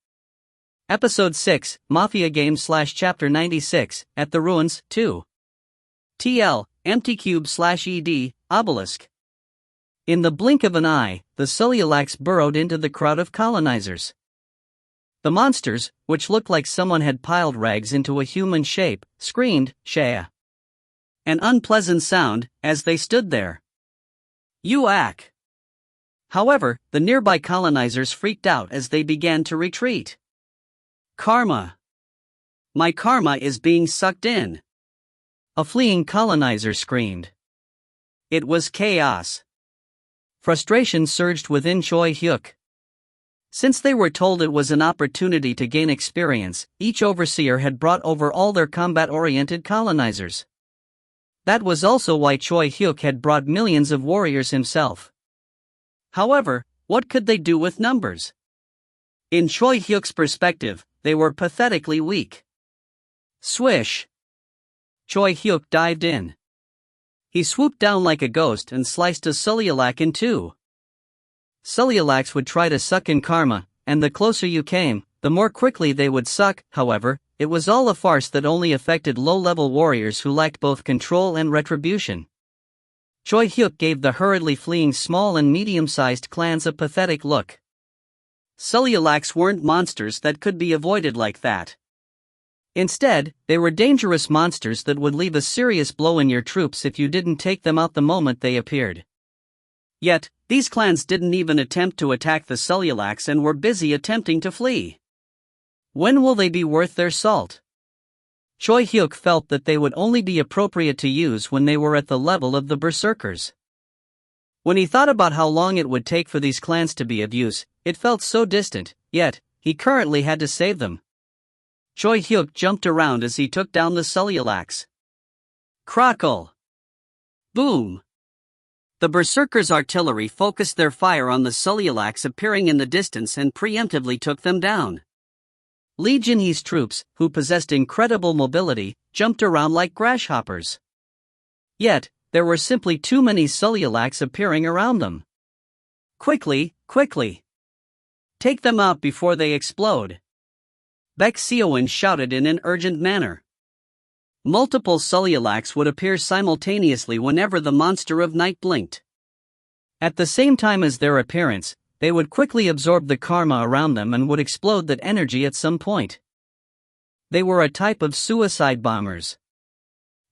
Episode 6, Mafia Game / Chapter 96, At the Ruins, 2. TL, Empty Cube / ED, Obelisk. In the blink of an eye, the Sulialax burrowed into the crowd of colonizers. The monsters, which looked like someone had piled rags into a human shape, screamed, Shaya. An unpleasant sound, as they stood there. Yuak! However, the nearby colonizers freaked out as they began to retreat. Karma. My karma is being sucked in. A fleeing colonizer screamed. It was chaos. Frustration surged within Choi Hyuk. Since they were told it was an opportunity to gain experience, each overseer had brought over all their combat-oriented colonizers. That was also why Choi Hyuk had brought millions of warriors himself. However, what could they do with numbers? In Choi Hyuk's perspective, they were pathetically weak. Swish! Choi Hyuk dived in. He swooped down like a ghost and sliced a Sulialac in two. Cellulax would try to suck in karma, and the closer you came, the more quickly they would suck. However, it was all a farce that only affected low-level warriors who lacked both control and retribution. Choi Hyuk gave the hurriedly fleeing small and medium-sized clans a pathetic look. Cellulax weren't monsters that could be avoided like that. Instead, they were dangerous monsters that would leave a serious blow in your troops if you didn't take them out the moment they appeared. Yet, these clans didn't even attempt to attack the Cellulax and were busy attempting to flee. When will they be worth their salt? Choi Hyuk felt that they would only be appropriate to use when they were at the level of the berserkers. When he thought about how long it would take for these clans to be of use, it felt so distant, yet, he currently had to save them. Choi Hyuk jumped around as he took down the Cellulax. Crackle! Boom! The berserkers' artillery focused their fire on the Cellulax appearing in the distance and preemptively took them down. Lee Jin-hee's troops, who possessed incredible mobility, jumped around like grasshoppers. Yet, there were simply too many Cellulax appearing around them. Quickly, quickly! Take them out before they explode! Baek Seoin shouted in an urgent manner. Multiple Cellulax would appear simultaneously whenever the monster of night blinked. At the same time as their appearance, they would quickly absorb the karma around them and would explode that energy at some point. They were a type of suicide bombers.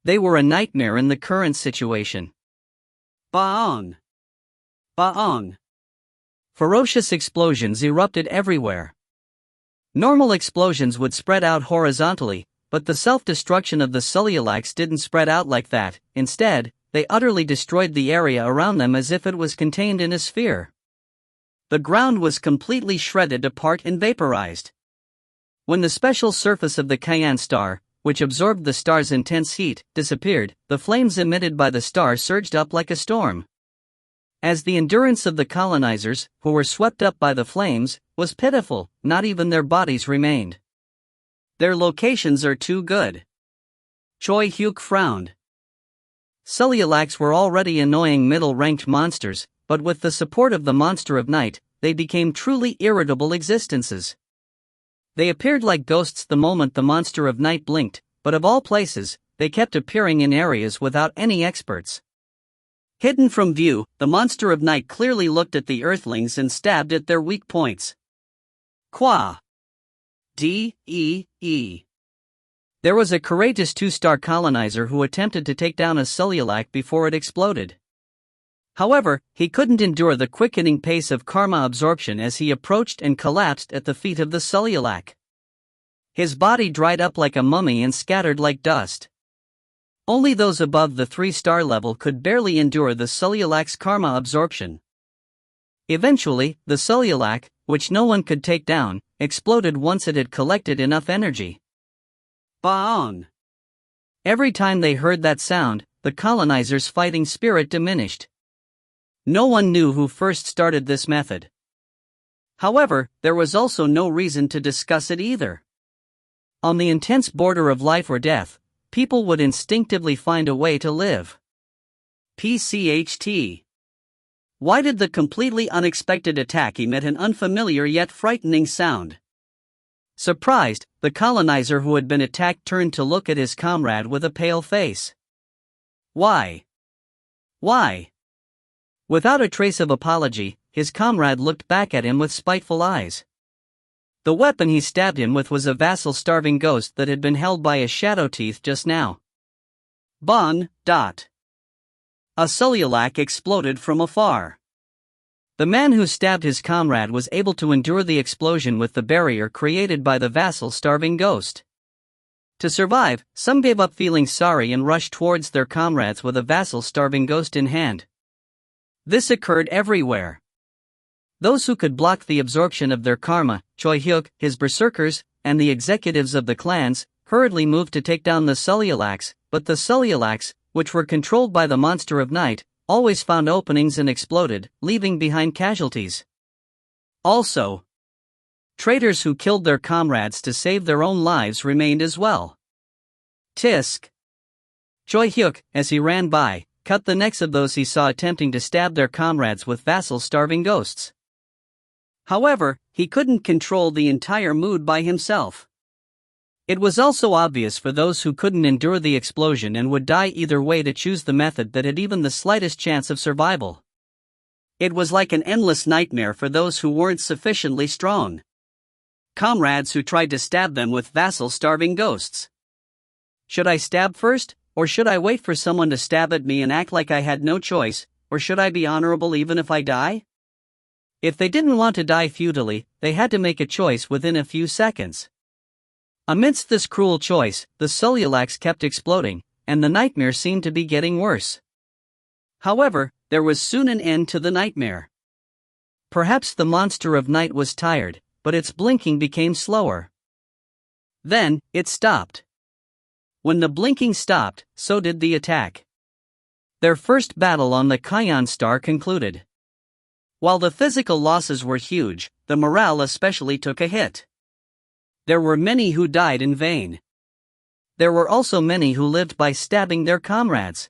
They were a nightmare in the current situation. Baong! Baong! Ferocious explosions erupted everywhere. Normal explosions would spread out horizontally, but the self-destruction of the Cellulax didn't spread out like that. Instead, they utterly destroyed the area around them as if it was contained in a sphere. The ground was completely shredded apart and vaporized. When the special surface of the Cayenne star, which absorbed the star's intense heat, disappeared, the flames emitted by the star surged up like a storm. As the endurance of the colonizers, who were swept up by the flames, was pitiful, not even their bodies remained. Their locations are too good. Choi Hyuk frowned. Cellulax were already annoying middle-ranked monsters, but with the support of the monster of night, they became truly irritable existences. They appeared like ghosts the moment the monster of night blinked, but of all places, they kept appearing in areas without any experts. Hidden from view, the monster of night clearly looked at the Earthlings and stabbed at their weak points. Qua. D-E-E. There was a courageous 2-star colonizer who attempted to take down a Cellulax before it exploded. However, he couldn't endure the quickening pace of karma absorption as he approached and collapsed at the feet of the Cellulax. His body dried up like a mummy and scattered like dust. Only those above the 3-star level could barely endure the Cellulax karma absorption. Eventually, the Cellulax, which no one could take down, exploded once it had collected enough energy. Baong! Every time they heard that sound, the colonizers' fighting spirit diminished. No one knew who first started this method. However, there was also no reason to discuss it either. On the intense border of life or death, people would instinctively find a way to live. PCHT. Why did the completely unexpected attack emit an unfamiliar yet frightening sound? Surprised, the colonizer who had been attacked turned to look at his comrade with a pale face. Why? Why? Without a trace of apology, his comrade looked back at him with spiteful eyes. The weapon he stabbed him with was a vassal starving ghost that had been held by a shadow teeth just now. Bon. A Cellulax exploded from afar. The man who stabbed his comrade was able to endure the explosion with the barrier created by the vassal starving ghost. To survive, some gave up feeling sorry and rushed towards their comrades with a vassal starving ghost in hand. This occurred everywhere. Those who could block the absorption of their karma, Choi Hyuk, his berserkers, and the executives of the clans, hurriedly moved to take down the Cellulax, but the Cellulax, which were controlled by the monster of night, always found openings and exploded, leaving behind casualties. Also, traitors who killed their comrades to save their own lives remained as well. Tisk. Choi Hyuk, as he ran by, cut the necks of those he saw attempting to stab their comrades with vassal starving ghosts. However, he couldn't control the entire mood by himself. It was also obvious for those who couldn't endure the explosion and would die either way to choose the method that had even the slightest chance of survival. It was like an endless nightmare for those who weren't sufficiently strong. Comrades who tried to stab them with vassal-starving ghosts. Should I stab first, or should I wait for someone to stab at me and act like I had no choice, or should I be honorable even if I die? If they didn't want to die futilely, they had to make a choice within a few seconds. Amidst this cruel choice, the Solulax kept exploding, and the nightmare seemed to be getting worse. However, there was soon an end to the nightmare. Perhaps the monster of night was tired, but its blinking became slower. Then, it stopped. When the blinking stopped, so did the attack. Their first battle on the Kion star concluded. While the physical losses were huge, the morale especially took a hit. There were many who died in vain. There were also many who lived by stabbing their comrades.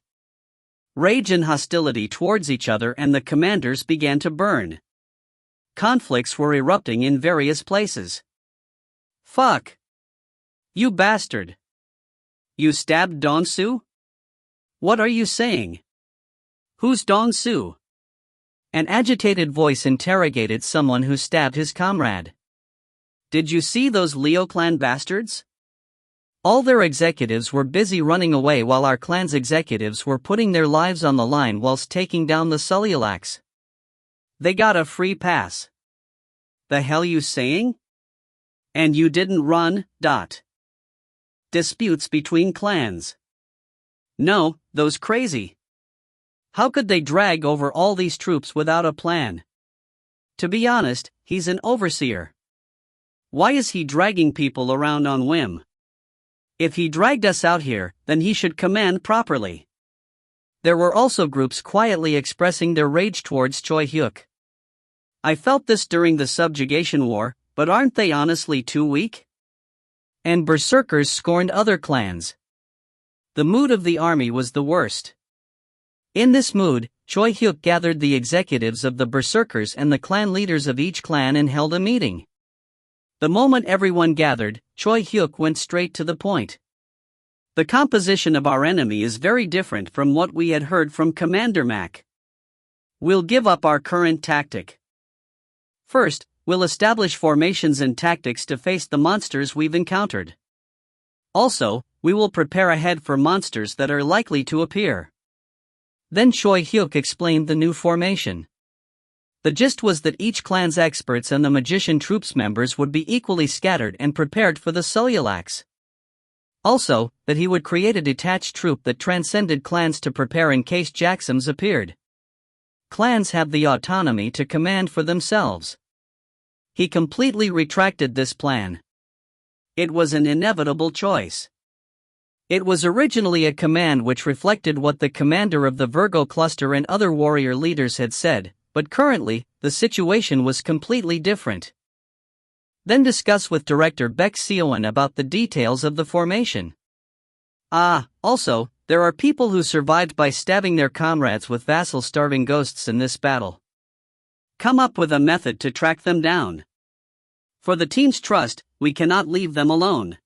Rage and hostility towards each other and the commanders began to burn. Conflicts were erupting in various places. Fuck! You bastard! You stabbed Dong-Su? What are you saying? Who's Dong-Su? An agitated voice interrogated someone who stabbed his comrade. Did you see those Leo clan bastards? All their executives were busy running away while our clan's executives were putting their lives on the line whilst taking down the Solulax. They got a free pass. The hell you saying? And you didn't run, ... Disputes between clans. No, those crazy. How could they drag over all these troops without a plan? To be honest, he's an overseer. Why is he dragging people around on whim? If he dragged us out here, then he should command properly. There were also groups quietly expressing their rage towards Choi Hyuk. I felt this during the subjugation war, but aren't they honestly too weak? And berserkers scorned other clans. The mood of the army was the worst. In this mood, Choi Hyuk gathered the executives of the berserkers and the clan leaders of each clan and held a meeting. The moment everyone gathered, Choi Hyuk went straight to the point. The composition of our enemy is very different from what we had heard from Commander Mac. We'll give up our current tactic. First, we'll establish formations and tactics to face the monsters we've encountered. Also, we will prepare ahead for monsters that are likely to appear. Then Choi Hyuk explained the new formation. The gist was that each clan's experts and the magician troops members would be equally scattered and prepared for the Solulax. Also, that he would create a detached troop that transcended clans to prepare in case Jacksams appeared. Clans have the autonomy to command for themselves. He completely retracted this plan. It was an inevitable choice. It was originally a command which reflected what the commander of the Virgo cluster and other warrior leaders had said, but currently, the situation was completely different. Then discuss with director Baek Seo-won about the details of the formation. Also, there are people who survived by stabbing their comrades with vassal-starving ghosts in this battle. Come up with a method to track them down. For the team's trust, we cannot leave them alone.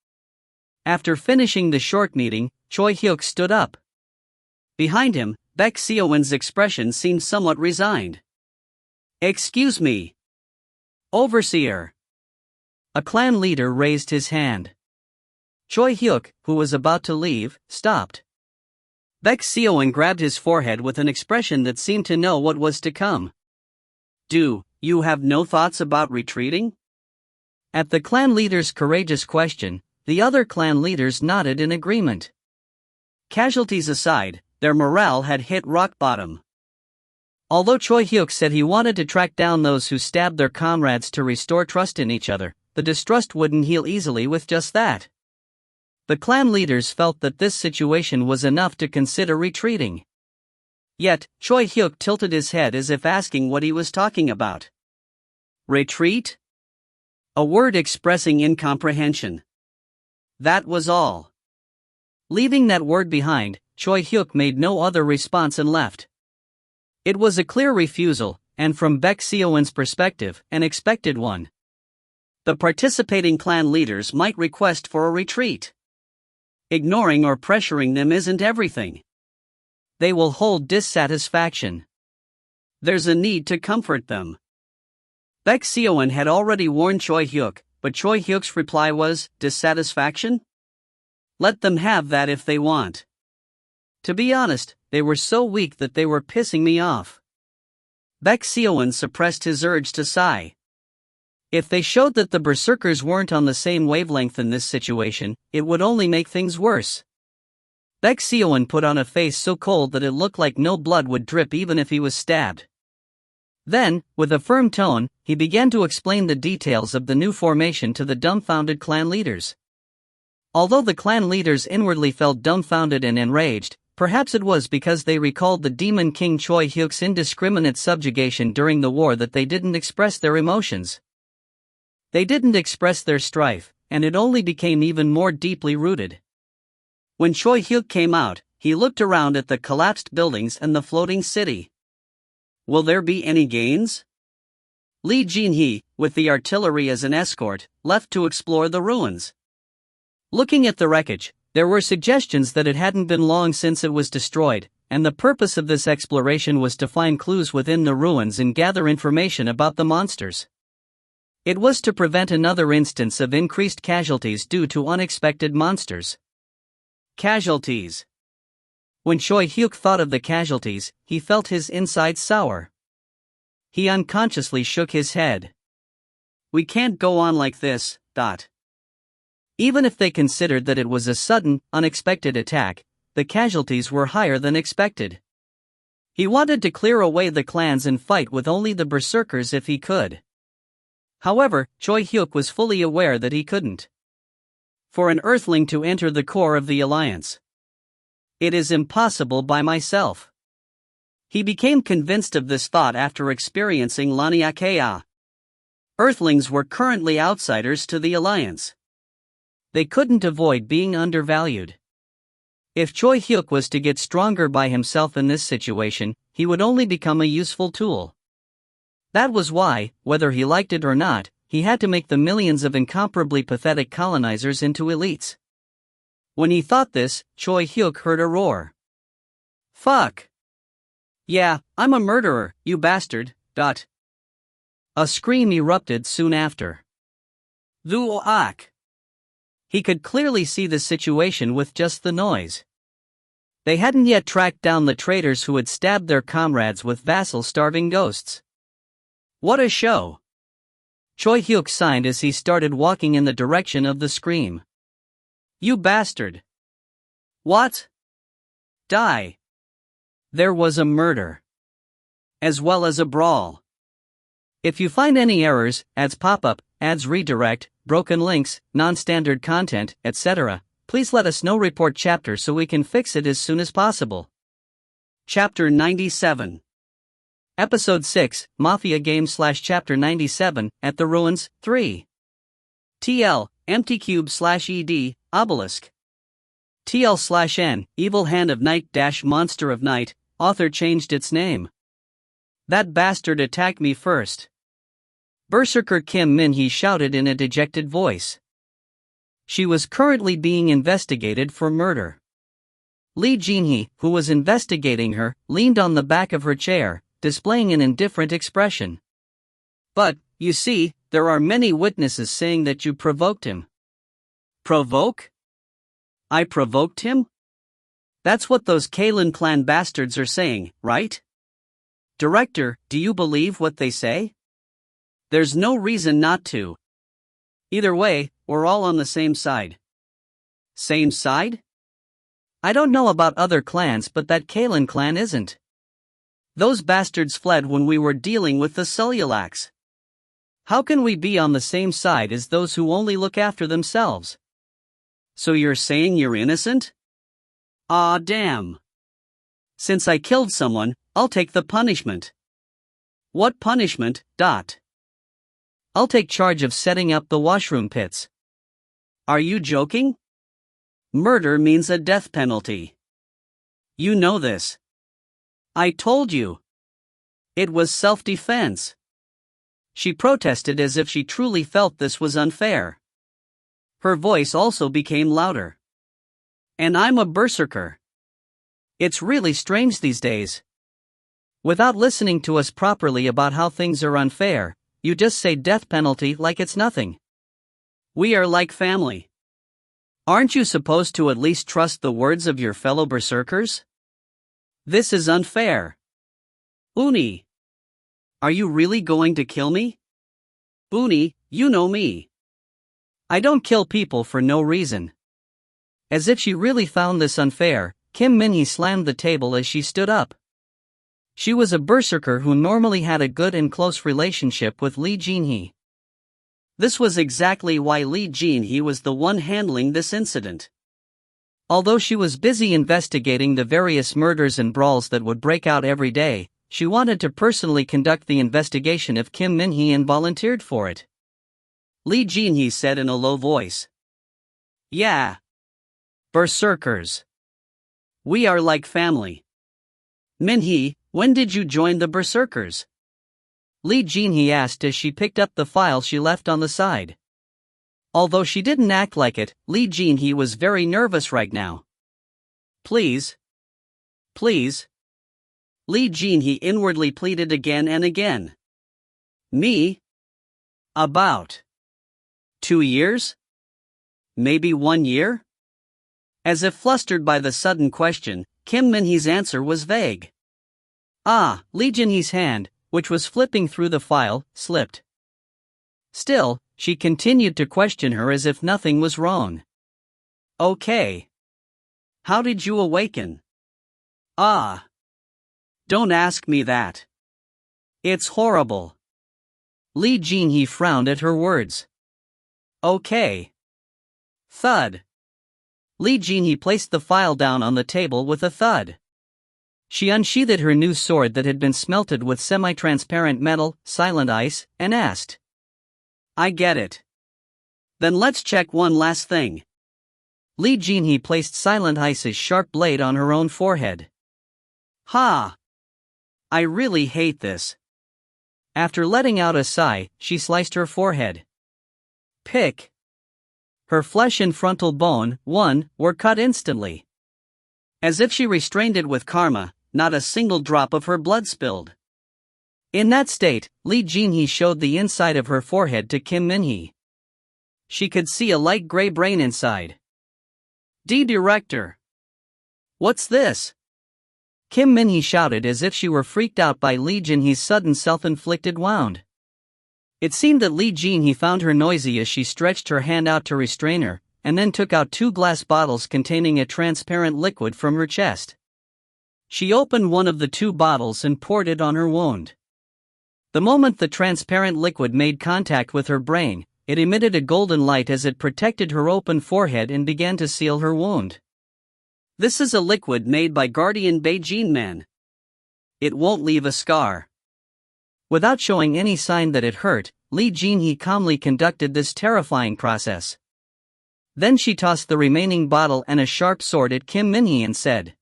After finishing the short meeting, Choi Hyuk stood up. Behind him, Baek Seo-won's expression seemed somewhat resigned. Excuse me. Overseer. A clan leader raised his hand. Choi Hyuk, who was about to leave, stopped. Baek Seo-won grabbed his forehead with an expression that seemed to know what was to come. Do you have no thoughts about retreating? At the clan leader's courageous question, the other clan leaders nodded in agreement. Casualties aside, their morale had hit rock bottom. Although Choi Hyuk said he wanted to track down those who stabbed their comrades to restore trust in each other, the distrust wouldn't heal easily with just that. The clan leaders felt that this situation was enough to consider retreating. Yet, Choi Hyuk tilted his head as if asking what he was talking about. Retreat? A word expressing incomprehension. That was all. Leaving that word behind, Choi Hyuk made no other response and left. It was a clear refusal, and from Baek Seo-won's perspective, an expected one. The participating clan leaders might request for a retreat. Ignoring or pressuring them isn't everything. They will hold dissatisfaction. There's a need to comfort them. Baek Seo-won had already warned Choi Hyuk, but Choi Hyuk's reply was, dissatisfaction? Let them have that if they want. To be honest, they were so weak that they were pissing me off. Baek Seo-won suppressed his urge to sigh. If they showed that the berserkers weren't on the same wavelength in this situation, it would only make things worse. Baek Seo-won put on a face so cold that it looked like no blood would drip even if he was stabbed. Then, with a firm tone, he began to explain the details of the new formation to the dumbfounded clan leaders. Although the clan leaders inwardly felt dumbfounded and enraged, perhaps it was because they recalled the Demon King Choi Hyuk's indiscriminate subjugation during the war that they didn't express their emotions. They didn't express their strife, and it only became even more deeply rooted. When Choi Hyuk came out, he looked around at the collapsed buildings and the floating city. Will there be any gains? Lee Jin-hee, with the artillery as an escort, left to explore the ruins. Looking at the wreckage, there were suggestions that it hadn't been long since it was destroyed, and the purpose of this exploration was to find clues within the ruins and gather information about the monsters. It was to prevent another instance of increased casualties due to unexpected monsters. Casualties. When Choi Hyuk thought of the casualties, he felt his insides sour. He unconsciously shook his head. We can't go on like this. Even if they considered that it was a sudden, unexpected attack, the casualties were higher than expected. He wanted to clear away the clans and fight with only the berserkers if he could. However, Choi Hyuk was fully aware that he couldn't. For an Earthling to enter the core of the alliance, it is impossible by myself. He became convinced of this thought after experiencing Laniakea. Earthlings were currently outsiders to the alliance. They couldn't avoid being undervalued. If Choi Hyuk was to get stronger by himself in this situation, he would only become a useful tool. That was why, whether he liked it or not, he had to make the millions of incomparably pathetic colonizers into elites. When he thought this, Choi Hyuk heard a roar. Fuck! Yeah, I'm a murderer, you bastard. A scream erupted soon after. Zuoak! He could clearly see the situation with just the noise. They hadn't yet tracked down the traitors who had stabbed their comrades with vassal-starving ghosts. What a show! Choi Hyuk sighed as he started walking in the direction of the scream. You bastard! What? Die! There was a murder. As well as a brawl. If you find any errors, ads pop up, ads redirect, broken links, non-standard content, etc., please let us know. Report chapter so we can fix it as soon as possible. Chapter 97. Episode 6, Mafia Game / Chapter 97, At the Ruins, 3. TL, Empty Cube / ED, Obelisk. TL / N, Evil Hand of Night - Monster of Night, author changed its name. That bastard attacked me first. Berserker Kim Min-hee shouted in a dejected voice. She was currently being investigated for murder. Lee Jin-hee, who was investigating her, leaned on the back of her chair, displaying an indifferent expression. But, you see, there are many witnesses saying that you provoked him. Provoke? I provoked him? That's what those Kalen clan bastards are saying, right? Director, do you believe what they say? There's no reason not to. Either way, we're all on the same side. Same side? I don't know about other clans, but that Kalen clan isn't. Those bastards fled when we were dealing with the Sululax. How can we be on the same side as those who only look after themselves? So you're saying you're innocent? Ah, damn. Since I killed someone, I'll take the punishment. What punishment? I'll take charge of setting up the washroom pits. Are you joking? Murder means a death penalty. You know this. I told you. It was self-defense. She protested as if she truly felt this was unfair. Her voice also became louder. And I'm a berserker. It's really strange these days. Without listening to us properly about how things are unfair, you just say death penalty like it's nothing. We are like family. Aren't you supposed to at least trust the words of your fellow berserkers? This is unfair. Uni. Are you really going to kill me? Uni, you know me. I don't kill people for no reason. As if she really found this unfair, Kim Min-hee slammed the table as she stood up. She was a berserker who normally had a good and close relationship with Lee Jin-hee. This was exactly why Lee Jin-hee was the one handling this incident. Although she was busy investigating the various murders and brawls that would break out every day, she wanted to personally conduct the investigation if Kim Min-hee and volunteered for it. Lee Jin-hee said in a low voice. Yeah. Berserkers. We are like family. Min-hee, when did you join the berserkers? Lee Jin-hee asked as she picked up the file she left on the side. Although she didn't act like it, Lee Jin-hee was very nervous right now. Please. Please. Lee Jin-hee inwardly pleaded again and again. Me? About 2 years? Maybe 1 year? As if flustered by the sudden question, Kim Min-hee's answer was vague. Lee Jin-hee's hand, which was flipping through the file, slipped. Still, she continued to question her as if nothing was wrong. Okay. How did you awaken? Don't ask me that. It's horrible. Lee Jin-hee frowned at her words. Okay. Thud. Lee Jin-hee placed the file down on the table with a thud. She unsheathed her new sword that had been smelted with semi-transparent metal, silent ice, and asked. I get it. Then let's check one last thing. Lee Jin-hee placed silent ice's sharp blade on her own forehead. I really hate this. After letting out a sigh, she sliced her forehead. Pick. Her flesh and frontal bone, were cut instantly. As if she restrained it with karma, not a single drop of her blood spilled. In that state, Lee Jin-hee showed the inside of her forehead to Kim Min-hee. She could see a light gray brain inside. Director. What's this? Kim Min-hee shouted as if she were freaked out by Lee Jin-hee's sudden self-inflicted wound. It seemed that Lee Jin-hee found her noisy as she stretched her hand out to restrain her, and then took out 2 glass bottles containing a transparent liquid from her chest. She opened one of the 2 bottles and poured it on her wound. The moment the transparent liquid made contact with her brain, it emitted a golden light as it protected her open forehead and began to seal her wound. This is a liquid made by Guardian Beijing Man. It won't leave a scar. Without showing any sign that it hurt, Lee Jin-hee calmly conducted this terrifying process. Then she tossed the remaining bottle and a sharp sword at Kim Min-hee and said,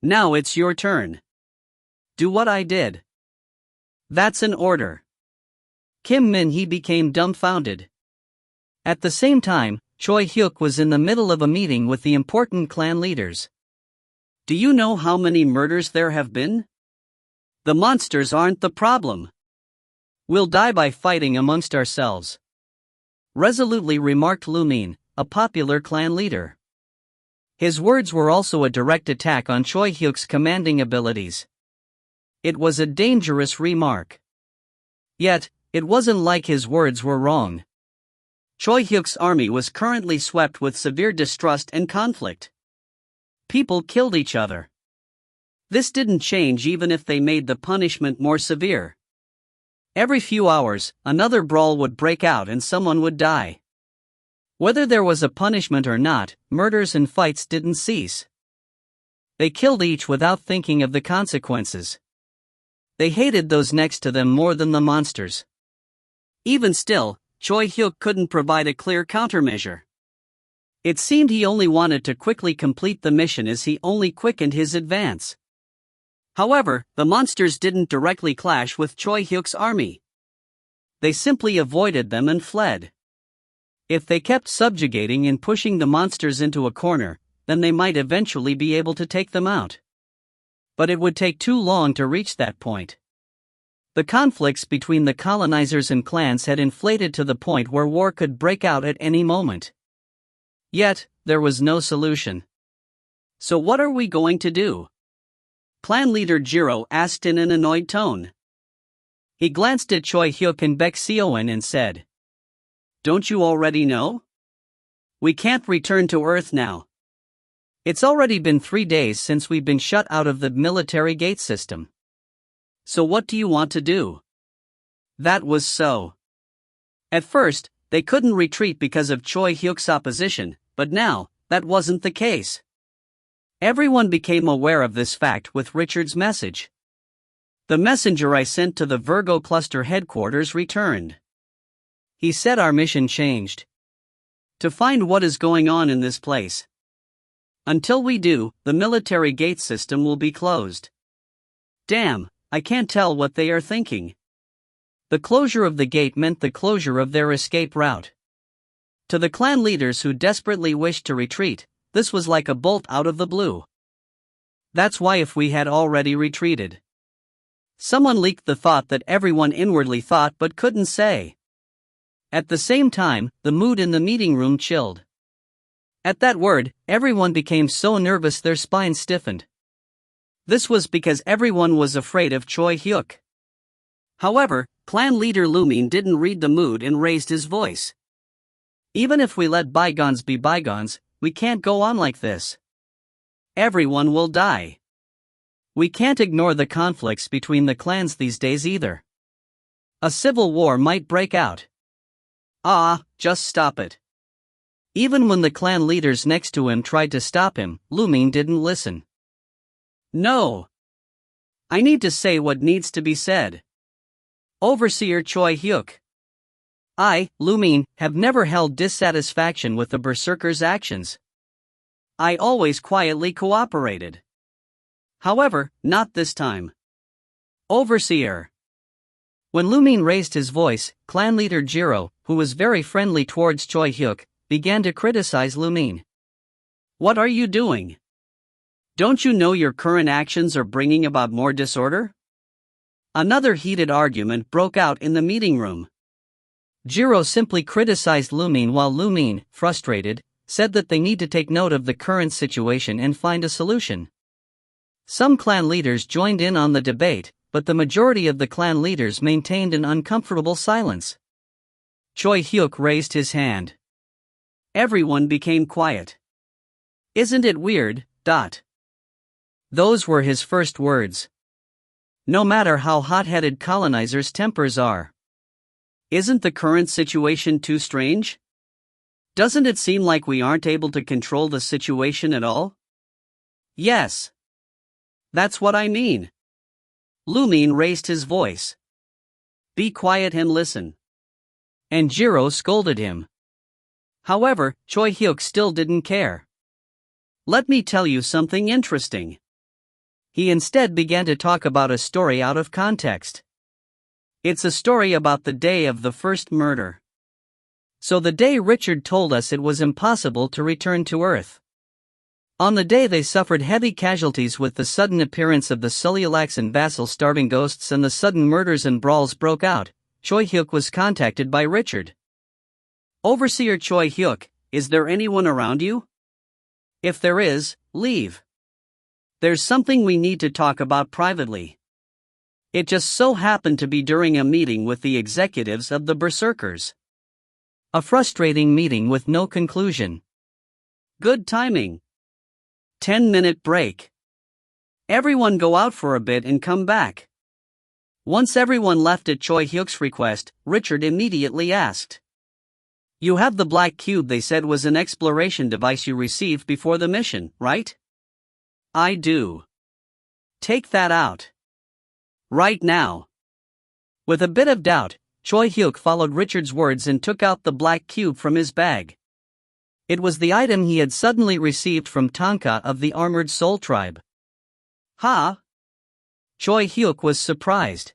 Now it's your turn. Do what I did. That's an order. Kim Min-hee became dumbfounded. At the same time, Choi Hyuk was in the middle of a meeting with the important clan leaders. Do you know how many murders there have been? The monsters aren't the problem. We'll die by fighting amongst ourselves. Resolutely remarked Lu Min, a popular clan leader. His words were also a direct attack on Choi Hyuk's commanding abilities. It was a dangerous remark. Yet, it wasn't like his words were wrong. Choi Hyuk's army was currently swept with severe distrust and conflict. People killed each other. This didn't change even if they made the punishment more severe. Every few hours, another brawl would break out and someone would die. Whether there was a punishment or not, murders and fights didn't cease. They killed each without thinking of the consequences. They hated those next to them more than the monsters. Even still, Choi Hyuk couldn't provide a clear countermeasure. It seemed he only wanted to quickly complete the mission as he only quickened his advance. However, the monsters didn't directly clash with Choi Hyuk's army. They simply avoided them and fled. If they kept subjugating and pushing the monsters into a corner, then they might eventually be able to take them out. But it would take too long to reach that point. The conflicts between the colonizers and clans had inflated to the point where war could break out at any moment. Yet, there was no solution. So what are we going to do? Clan leader Jiro asked in an annoyed tone. He glanced at Choi Hyuk and Baek Seoin and said, "Don't you already know? We can't return to Earth now. It's already been 3 days since we've been shut out of the military gate system. So what do you want to do?" That was so. At first, they couldn't retreat because of Choi Hyuk's opposition, but now, that wasn't the case. Everyone became aware of this fact with Richard's message. The messenger I sent to the Virgo Cluster headquarters returned. He said our mission changed. To find what is going on in this place. Until we do, the military gate system will be closed. Damn, I can't tell what they are thinking. The closure of the gate meant the closure of their escape route. To the clan leaders who desperately wished to retreat, this was like a bolt out of the blue. That's why if we had already retreated. Someone leaked the thought that everyone inwardly thought but couldn't say. At the same time, the mood in the meeting room chilled. At that word, everyone became so nervous their spines stiffened. This was because everyone was afraid of Choi Hyuk. However, clan leader Lumin didn't read the mood and raised his voice. Even if we let bygones be bygones, we can't go on like this. Everyone will die. We can't ignore the conflicts between the clans these days either. A civil war might break out. Just stop it. Even when the clan leaders next to him tried to stop him, Lumin didn't listen. No. I need to say what needs to be said. Overseer Choi Hyuk. I, Lumin, have never held dissatisfaction with the Berserker's actions. I always quietly cooperated. However, not this time. Overseer. When Lumin raised his voice, clan leader Jiro, who was very friendly towards Choi Hyuk, began to criticize Lumin. What are you doing? Don't you know your current actions are bringing about more disorder? Another heated argument broke out in the meeting room. Jiro simply criticized Lumin while Lumin, frustrated, said that they need to take note of the current situation and find a solution. Some clan leaders joined in on the debate, but the majority of the clan leaders maintained an uncomfortable silence. Choi Hyuk raised his hand. Everyone became quiet. Isn't it weird? Those were his first words. No matter how hot-headed colonizers' tempers are. Isn't the current situation too strange? Doesn't it seem like we aren't able to control the situation at all? Yes. That's what I mean. Lumin raised his voice. Be quiet and listen. And Jiro scolded him. However, Choi Hyuk still didn't care. Let me tell you something interesting. He instead began to talk about a story out of context. It's a story about the day of the first murder. So the day Richard told us it was impossible to return to Earth. On the day they suffered heavy casualties with the sudden appearance of the Sulialax and Vassal starving ghosts and the sudden murders and brawls broke out, Choi Hyuk was contacted by Richard. Overseer Choi Hyuk, is there anyone around you? If there is, leave. There's something we need to talk about privately. It just so happened to be during a meeting with the executives of the Berserkers. A frustrating meeting with no conclusion. Good timing. 10-minute break. Everyone go out for a bit and come back. Once everyone left at Choi Hyuk's request, Richard immediately asked. You have the black cube they said was an exploration device you received before the mission, right? I do. Take that out. Right now. With a bit of doubt, Choi Hyuk followed Richard's words and took out the black cube from his bag. It was the item he had suddenly received from Tonka of the Armored Soul Tribe. Ha! Choi Hyuk was surprised.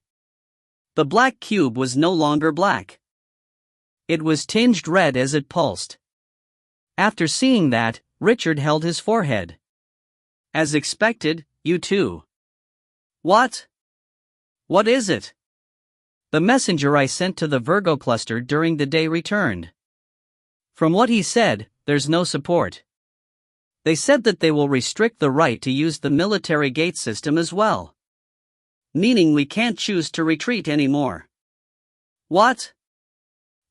The black cube was no longer black. It was tinged red as it pulsed. After seeing that, Richard held his forehead. As expected, you too. What? What is it? The messenger I sent to the Virgo cluster during the day returned. From what he said, there's no support. They said that they will restrict the right to use the military gate system as well. Meaning we can't choose to retreat anymore. What?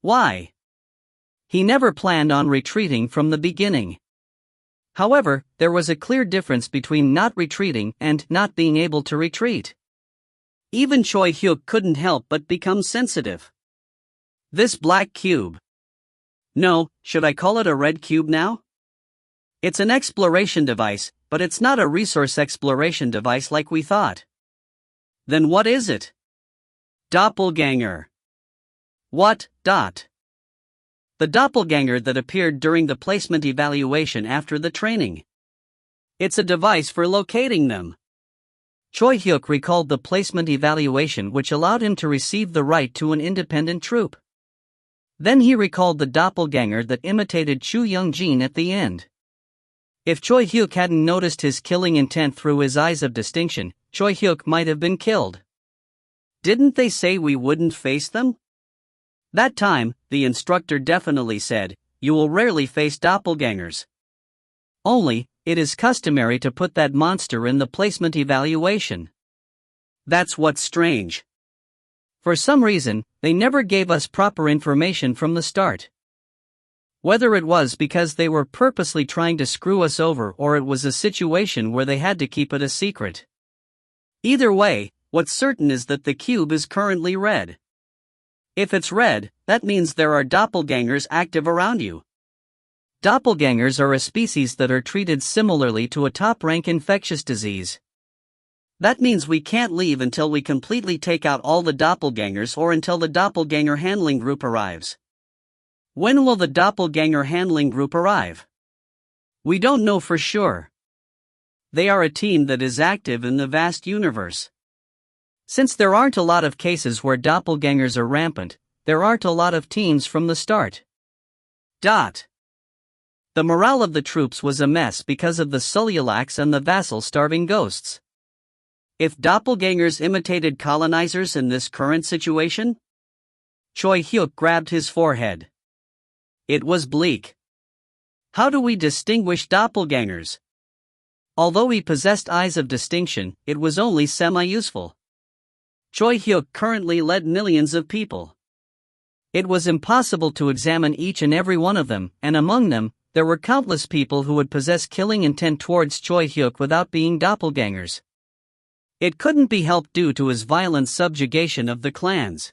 Why? He never planned on retreating from the beginning. However, there was a clear difference between not retreating and not being able to retreat. Even Choi Hyuk couldn't help but become sensitive. This black cube. No, should I call it a red cube now? It's an exploration device, but it's not a resource exploration device like we thought. Then what is it? Doppelganger. What, dot? The doppelganger that appeared during the placement evaluation after the training. It's a device for locating them. Choi Hyuk recalled the placement evaluation which allowed him to receive the right to an independent troop. Then he recalled the doppelganger that imitated Chu Young-jin at the end. If Choi Hyuk hadn't noticed his killing intent through his eyes of distinction, Choi Hyuk might have been killed. Didn't they say we wouldn't face them? That time, the instructor definitely said, you will rarely face doppelgangers. Only, it is customary to put that monster in the placement evaluation. That's what's strange. For some reason, they never gave us proper information from the start. Whether it was because they were purposely trying to screw us over or it was a situation where they had to keep it a secret. Either way, what's certain is that the cube is currently red. If it's red, that means there are doppelgangers active around you. Doppelgangers are a species that are treated similarly to a top-rank infectious disease. That means we can't leave until we completely take out all the doppelgangers or until the doppelganger handling group arrives. When will the doppelganger handling group arrive? We don't know for sure. They are a team that is active in the vast universe. Since there aren't a lot of cases where doppelgangers are rampant, there aren't a lot of teams from the start. The morale of the troops was a mess because of the Sulliulax and the vassal starving ghosts. If doppelgangers imitated colonizers in this current situation? Choi Hyuk grabbed his forehead. It was bleak. How do we distinguish doppelgangers? Although he possessed eyes of distinction, it was only semi-useful. Choi Hyuk currently led millions of people. It was impossible to examine each and every one of them, and among them, there were countless people who would possess killing intent towards Choi Hyuk without being doppelgangers. It couldn't be helped due to his violent subjugation of the clans.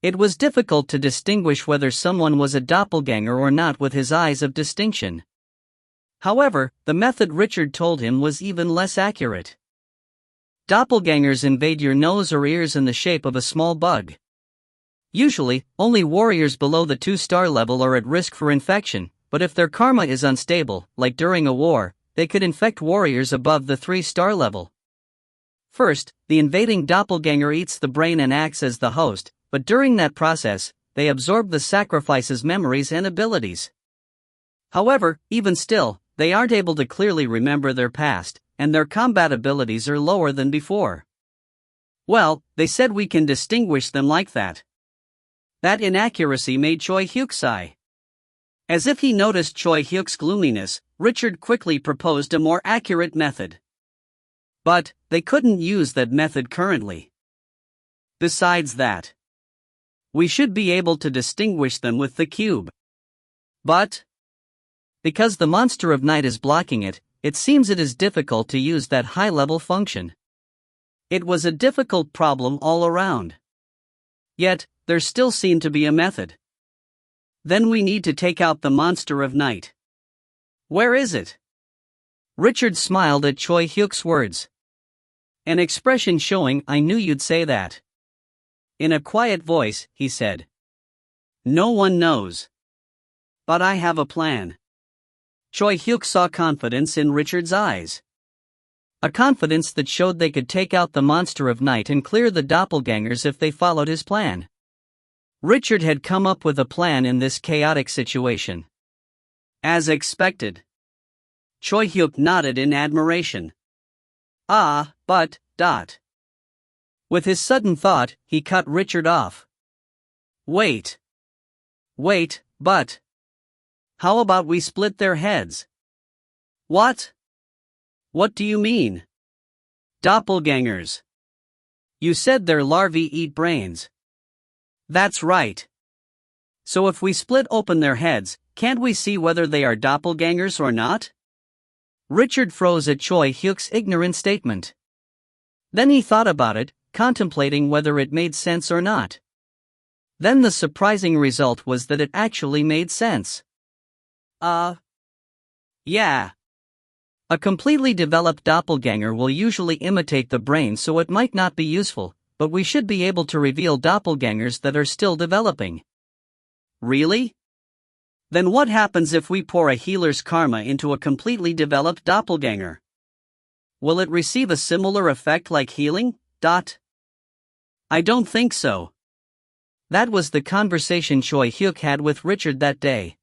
It was difficult to distinguish whether someone was a doppelganger or not with his eyes of distinction. However, the method Richard told him was even less accurate. Doppelgangers invade your nose or ears in the shape of a small bug. Usually, only warriors below the 2-star level are at risk for infection, but if their karma is unstable, like during a war, they could infect warriors above the 3-star level. First, the invading doppelganger eats the brain and acts as the host, but during that process, they absorb the sacrifice's memories and abilities. However, even still, they aren't able to clearly remember their past, and their combat abilities are lower than before. Well, they said we can distinguish them like that. That inaccuracy made Choi Hyuk sigh. As if he noticed Choi Hyuk's gloominess, Richard quickly proposed a more accurate method. But, they couldn't use that method currently. Besides that, we should be able to distinguish them with the cube. But, because the monster of night is blocking it, it seems it is difficult to use that high-level function. It was a difficult problem all around. Yet, there still seemed to be a method. Then we need to take out the monster of night. Where is it? Richard smiled at Choi Hyuk's words. An expression showing, I knew you'd say that. In a quiet voice, he said. No one knows. But I have a plan. Choi Hyuk saw confidence in Richard's eyes. A confidence that showed they could take out the monster of night and clear the doppelgangers if they followed his plan. Richard had come up with a plan in this chaotic situation. As expected. Choi Hyuk nodded in admiration. But. With his sudden thought, he cut Richard off. Wait, but. How about we split their heads? What? What do you mean? Doppelgangers. You said their larvae eat brains. That's right. So if we split open their heads, can't we see whether they are doppelgangers or not? Richard froze at Choi Hyuk's ignorant statement. Then he thought about it, contemplating whether it made sense or not. Then the surprising result was that it actually made sense. Yeah. A completely developed doppelganger will usually imitate the brain, so it might not be useful, but we should be able to reveal doppelgangers that are still developing. Really? Then what happens if we pour a healer's karma into a completely developed doppelganger? Will it receive a similar effect like healing? I don't think so. That was the conversation Choi Hyuk had with Richard that day.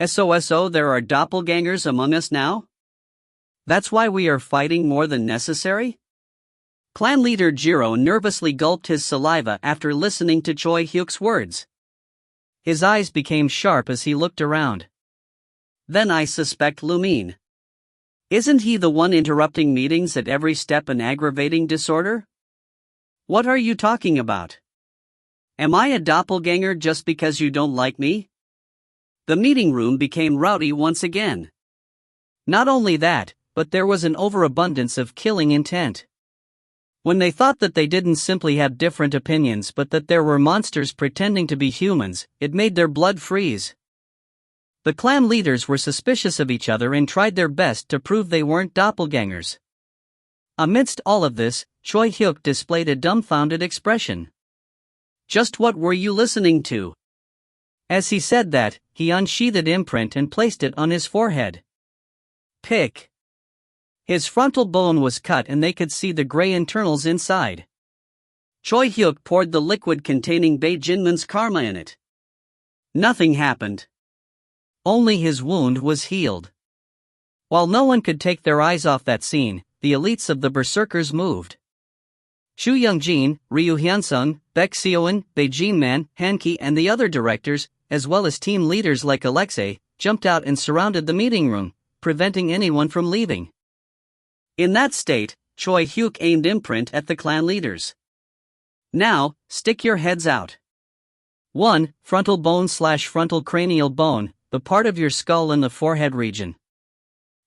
So there are doppelgangers among us now? That's why we are fighting more than necessary? Clan leader Jiro nervously gulped his saliva after listening to Choi Hyuk's words. His eyes became sharp as he looked around. Then I suspect Lumine. Isn't he the one interrupting meetings at every step and aggravating disorder? What are you talking about? Am I a doppelganger just because you don't like me? The meeting room became rowdy once again. Not only that, but there was an overabundance of killing intent. When they thought that they didn't simply have different opinions but that there were monsters pretending to be humans, it made their blood freeze. The clan leaders were suspicious of each other and tried their best to prove they weren't doppelgangers. Amidst all of this, Choi Hyuk displayed a dumbfounded expression. Just what were you listening to? As he said that, he unsheathed imprint and placed it on his forehead. Pick. His frontal bone was cut and they could see the gray internals inside. Choi Hyuk poured the liquid containing Bae Jinman's karma in it. Nothing happened. Only his wound was healed. While no one could take their eyes off that scene, the elites of the berserkers moved. Shu Youngjin, Ryu Hyunsung, Baek Seoin, Bae Jinman, Hanki and the other directors, as well as team leaders like Alexei, jumped out and surrounded the meeting room, preventing anyone from leaving. In that state, Choi Hyuk aimed imprint at the clan leaders. Now, stick your heads out. 1. Frontal bone/frontal cranial bone, the part of your skull in the forehead region.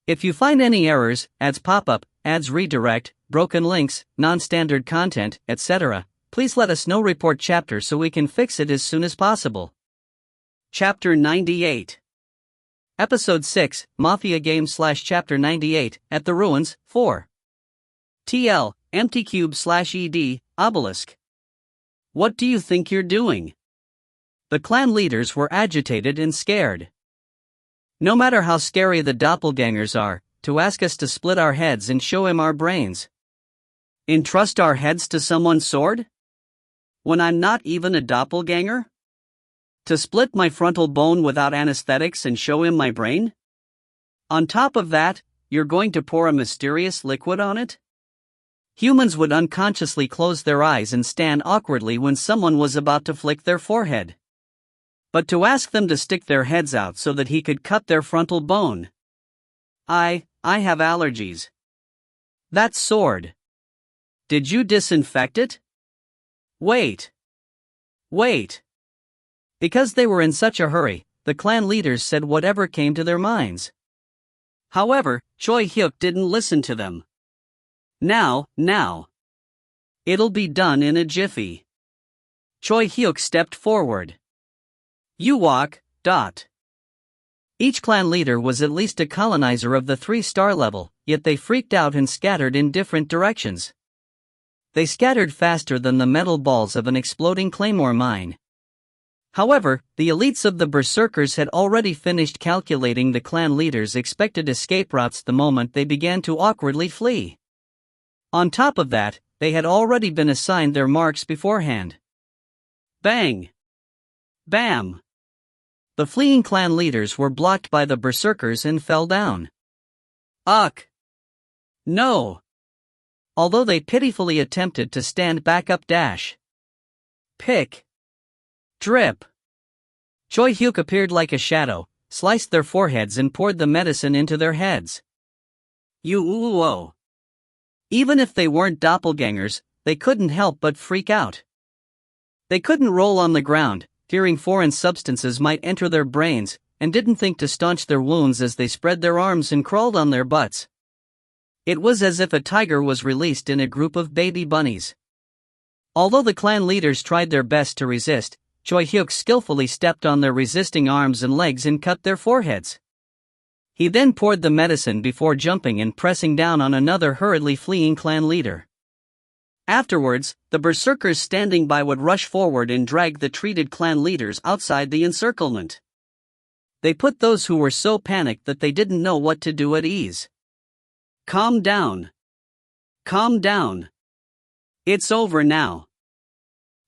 If you find any errors, ads pop up, ads redirect, broken links, non-standard content, etc., please let us know. Report chapter so we can fix it as soon as possible. Chapter 98. Episode 6, Mafia Game/Chapter 98, At the Ruins, 4. TL, Empty Cube/ED, Obelisk. What do you think you're doing? The clan leaders were agitated and scared. No matter how scary the doppelgangers are, to ask us to split our heads and show him our brains. Entrust our heads to someone's sword? When I'm not even a doppelganger? To split my frontal bone without anesthetics and show him my brain? On top of that, you're going to pour a mysterious liquid on it? Humans would unconsciously close their eyes and stand awkwardly when someone was about to flick their forehead. But to ask them to stick their heads out so that he could cut their frontal bone. I have allergies. That sword. Did you disinfect it? Wait. Because they were in such a hurry, the clan leaders said whatever came to their minds. However, Choi Hyuk didn't listen to them. Now. It'll be done in a jiffy. Choi Hyuk stepped forward. You walk. Each clan leader was at least a colonizer of the 3-star level, yet they freaked out and scattered in different directions. They scattered faster than the metal balls of an exploding claymore mine. However, the elites of the berserkers had already finished calculating the clan leaders' expected escape routes the moment they began to awkwardly flee. On top of that, they had already been assigned their marks beforehand. Bang! Bam! The fleeing clan leaders were blocked by the berserkers and fell down. Ugh! No! Although they pitifully attempted to stand back up dash. Pick! Drip! Choi Hyuk appeared like a shadow, sliced their foreheads and poured the medicine into their heads. Yoo-oo-oh! Even if they weren't doppelgangers, they couldn't help but freak out. They couldn't roll on the ground, fearing foreign substances might enter their brains, and didn't think to staunch their wounds as they spread their arms and crawled on their butts. It was as if a tiger was released in a group of baby bunnies. Although the clan leaders tried their best to resist, Choi Hyuk skillfully stepped on their resisting arms and legs and cut their foreheads. He then poured the medicine before jumping and pressing down on another hurriedly fleeing clan leader. Afterwards, the berserkers standing by would rush forward and drag the treated clan leaders outside the encirclement. They put those who were so panicked that they didn't know what to do at ease. Calm down. Calm down. It's over now.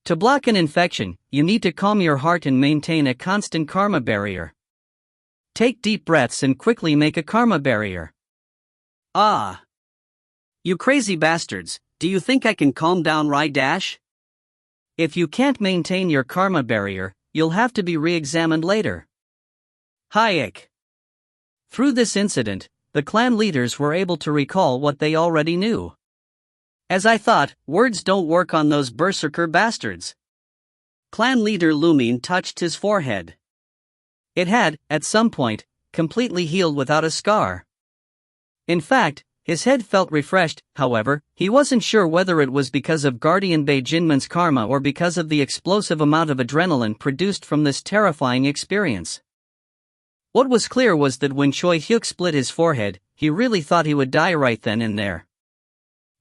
To block an infection, you need to calm your heart and maintain a constant karma barrier. Take deep breaths and quickly make a karma barrier. Ah! You crazy bastards, do you think I can calm down right dash? If you can't maintain your karma barrier, you'll have to be re-examined later. Hyuk. Through this incident, the clan leaders were able to recall what they already knew. As I thought, words don't work on those berserker bastards. Clan leader Lumin touched his forehead. It had, at some point, completely healed without a scar. In fact, his head felt refreshed. However, he wasn't sure whether it was because of Guardian Bei Jinman's karma or because of the explosive amount of adrenaline produced from this terrifying experience. What was clear was that when Choi Hyuk split his forehead, he really thought he would die right then and there.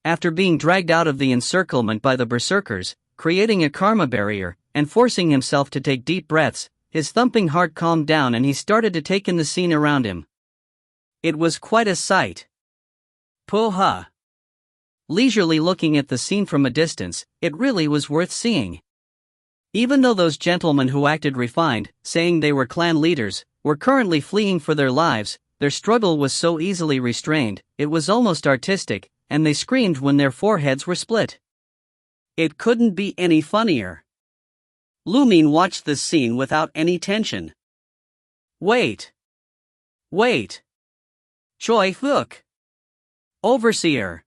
After being dragged out of the encirclement by the berserkers, creating a karma barrier, and forcing himself to take deep breaths, his thumping heart calmed down and he started to take in the scene around him. It was quite a sight. Puh-ha. Leisurely looking at the scene from a distance, it really was worth seeing. Even though those gentlemen who acted refined, saying they were clan leaders, were currently fleeing for their lives, their struggle was so easily restrained, it was almost artistic, and they screamed when their foreheads were split. It couldn't be any funnier. Lumin watched this scene without any tension. Wait. Choi Hyuk. Overseer.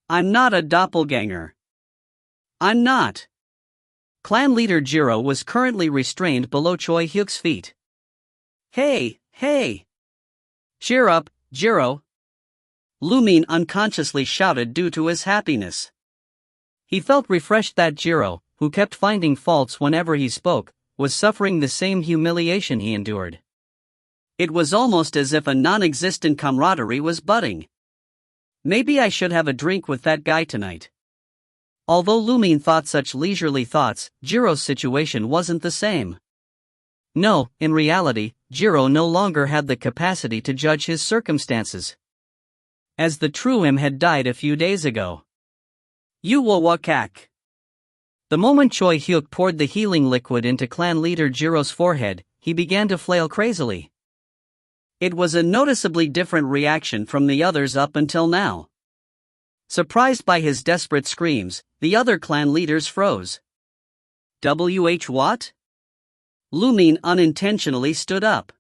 I'm not a doppelganger. I'm not. Clan leader Jiro was currently restrained below Choi Hyuk's feet. Hey! Cheer up, Jiro! Lumin unconsciously shouted due to his happiness. He felt refreshed that Jiro, who kept finding faults whenever he spoke, was suffering the same humiliation he endured. It was almost as if a non-existent camaraderie was budding. Maybe I should have a drink with that guy tonight. Although Lumin thought such leisurely thoughts, Jiro's situation wasn't the same. No, in reality, Jiro no longer had the capacity to judge his circumstances. As the true him had died a few days ago. You will wakak. The moment Choi Hyuk poured the healing liquid into clan leader Jiro's forehead, he began to flail crazily. It was a noticeably different reaction from the others up until now. Surprised by his desperate screams, the other clan leaders froze. What? Lumin unintentionally stood up.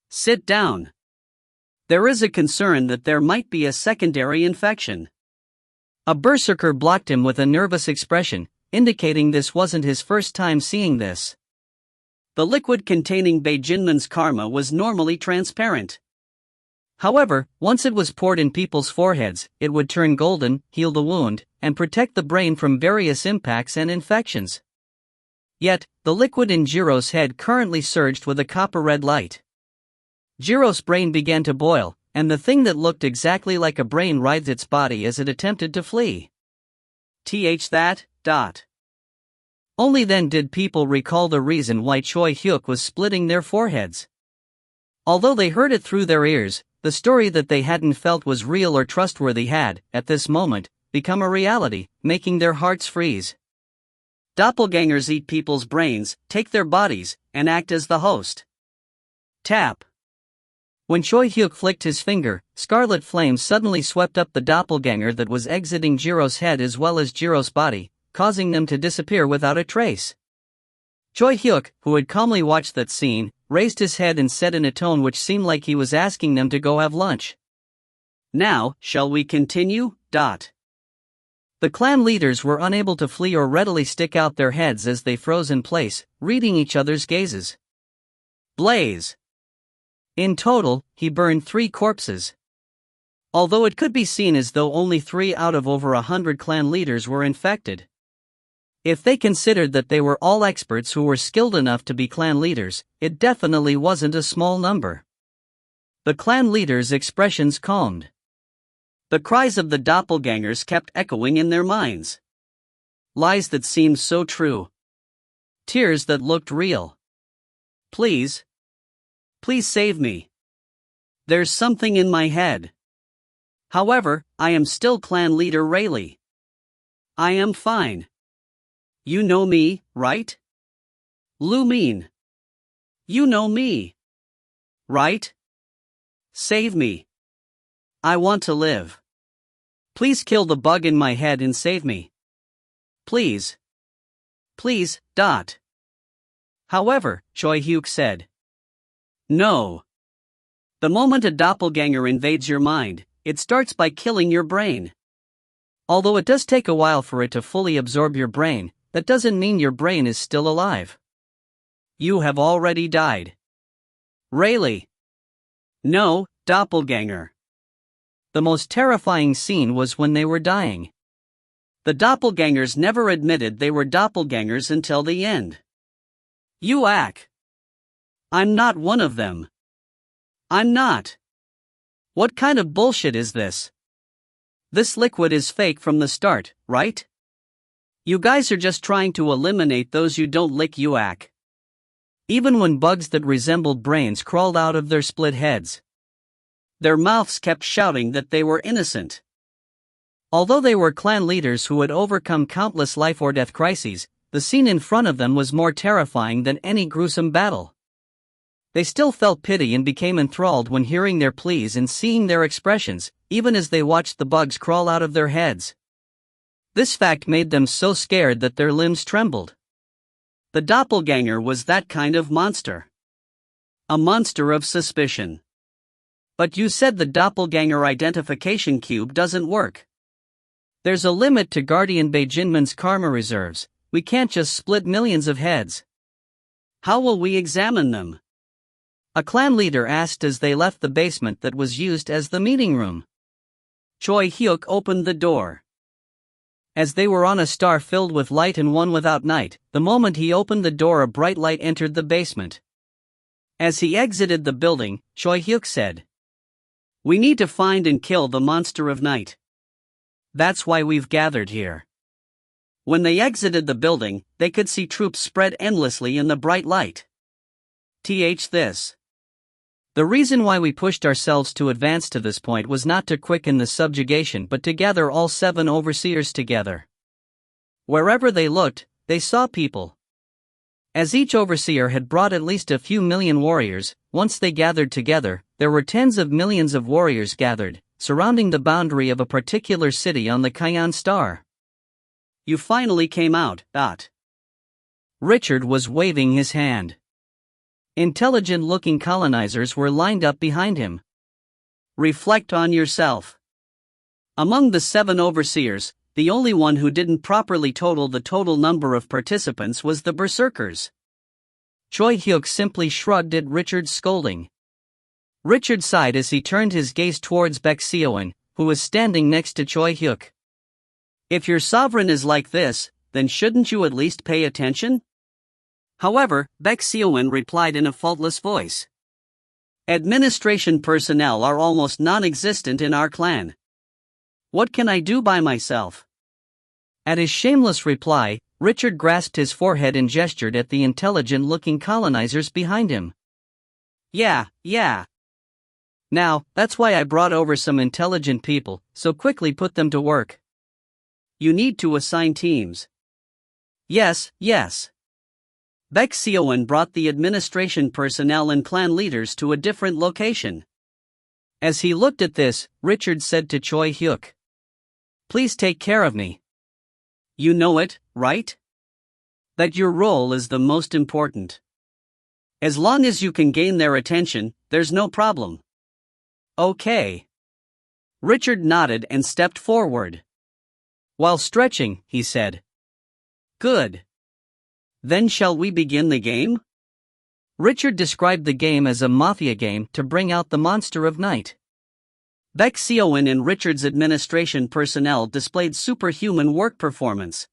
Sit down. There is a concern that there might be a secondary infection. A berserker blocked him with a nervous expression, indicating this wasn't his first time seeing this. The liquid containing Bei Jinman's karma was normally transparent. However, once it was poured in people's foreheads, it would turn golden, heal the wound, and protect the brain from various impacts and infections. Yet, the liquid in Jiro's head currently surged with a copper-red light. Jiro's brain began to boil, and the thing that looked exactly like a brain writhed its body as it attempted to flee. Only then did people recall the reason why Choi Hyuk was splitting their foreheads. Although they heard it through their ears, the story that they hadn't felt was real or trustworthy had, at this moment, become a reality, making their hearts freeze. Doppelgangers eat people's brains, take their bodies, and act as the host. Tap. When Choi Hyuk flicked his finger, scarlet flames suddenly swept up the doppelganger that was exiting Jiro's head as well as Jiro's body, causing them to disappear without a trace. Choi Hyuk, who had calmly watched that scene, raised his head and said in a tone which seemed like he was asking them to go have lunch. "Now, shall we continue?" The clan leaders were unable to flee or readily stick out their heads as they froze in place, reading each other's gazes. Blaze. In total, he burned 3 corpses. Although it could be seen as though only 3 out of over 100 clan leaders were infected. If they considered that they were all experts who were skilled enough to be clan leaders, it definitely wasn't a small number. The clan leaders' expressions calmed. The cries of the doppelgangers kept echoing in their minds. Lies that seemed so true. Tears that looked real. Please. Please save me. There's something in my head. However, I am still clan leader Rayleigh. I am fine. You know me, right? Lu Min. You know me. Right? Save me. I want to live. Please kill the bug in my head and save me. Please. Please. However, Choi Hyuk said. No. The moment a doppelganger invades your mind, it starts by killing your brain. Although it does take a while for it to fully absorb your brain, that doesn't mean your brain is still alive. You have already died. Rayleigh. No, doppelganger. The most terrifying scene was when they were dying. The doppelgangers never admitted they were doppelgangers until the end. Yuak. I'm not one of them. I'm not. What kind of bullshit is this? This liquid is fake from the start, right? You guys are just trying to eliminate those you don't lick, Yuak. Even when bugs that resembled brains crawled out of their split heads, their mouths kept shouting that they were innocent. Although they were clan leaders who had overcome countless life or death crises, the scene in front of them was more terrifying than any gruesome battle. They still felt pity and became enthralled when hearing their pleas and seeing their expressions, even as they watched the bugs crawl out of their heads. This fact made them so scared that their limbs trembled. The doppelganger was that kind of monster. A monster of suspicion. But you said the doppelganger identification cube doesn't work. There's a limit to Guardian Beijinman's karma reserves. We can't just split millions of heads. How will we examine them? A clan leader asked as they left the basement that was used as the meeting room. Choi Hyuk opened the door. As they were on a star filled with light and one without night, the moment he opened the door a bright light entered the basement. As he exited the building, Choi Hyuk said, "We need to find and kill the monster of night. That's why we've gathered here." When they exited the building, they could see troops spread endlessly in the bright light. This. The reason why we pushed ourselves to advance to this point was not to quicken the subjugation but to gather all 7 overseers together. Wherever they looked, they saw people. As each overseer had brought at least a few million warriors, once they gathered together, there were tens of millions of warriors gathered, surrounding the boundary of a particular city on the Kayan Star. You finally came out, Richard was waving his hand. Intelligent-looking colonizers were lined up behind him. Reflect on yourself. Among the 7 overseers, the only one who didn't properly total the total number of participants was the berserkers. Choi Hyuk simply shrugged at Richard's scolding. Richard sighed as he turned his gaze towards Baek Seoin, who was standing next to Choi Hyuk. If your sovereign is like this, then shouldn't you at least pay attention? However, Baek Seoin replied in a faultless voice. Administration personnel are almost non-existent in our clan. What can I do by myself? At his shameless reply, Richard grasped his forehead and gestured at the intelligent-looking colonizers behind him. Yeah. Now, that's why I brought over some intelligent people, so quickly put them to work. You need to assign teams. Yes. Baek Seo-won brought the administration personnel and clan leaders to a different location. As he looked at this, Richard said to Choi Hyuk, "Please take care of me. You know it, right? That your role is the most important. As long as you can gain their attention, there's no problem." Okay. Richard nodded and stepped forward. While stretching, he said, "Good. Then shall we begin the game?" Richard described the game as a mafia game to bring out the monster of night. Baek Seo-won and Richard's administration personnel displayed superhuman work performance.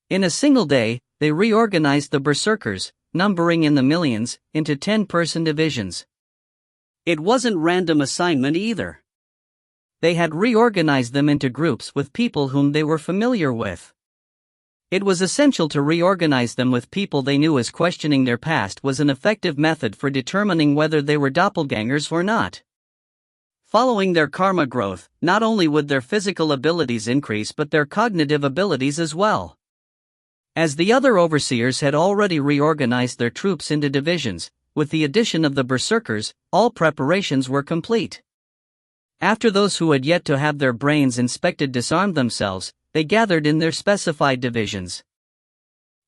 In a single day, they reorganized the berserkers, numbering in the millions, into 10-person divisions. It wasn't random assignment either. They had reorganized them into groups with people whom they were familiar with. It was essential to reorganize them with people they knew, as questioning their past was an effective method for determining whether they were doppelgangers or not. Following their karma growth, not only would their physical abilities increase but their cognitive abilities as well. As the other overseers had already reorganized their troops into divisions, with the addition of the berserkers, all preparations were complete. After those who had yet to have their brains inspected disarmed themselves, they gathered in their specified divisions.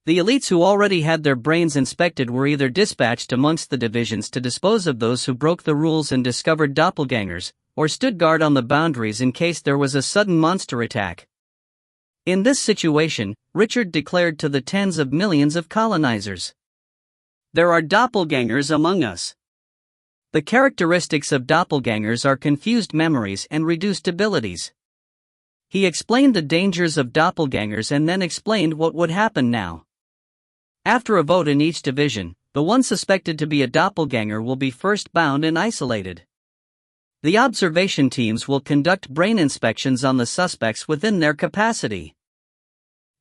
The elites who already had their brains inspected were either dispatched amongst the divisions to dispose of those who broke the rules and discovered doppelgangers, or stood guard on the boundaries in case there was a sudden monster attack. In this situation, Richard declared to the tens of millions of colonizers, "There are doppelgangers among us." The characteristics of doppelgangers are confused memories and reduced abilities. He explained the dangers of doppelgangers and then explained what would happen now. After a vote in each division, the one suspected to be a doppelganger will be first bound and isolated. The observation teams will conduct brain inspections on the suspects within their capacity.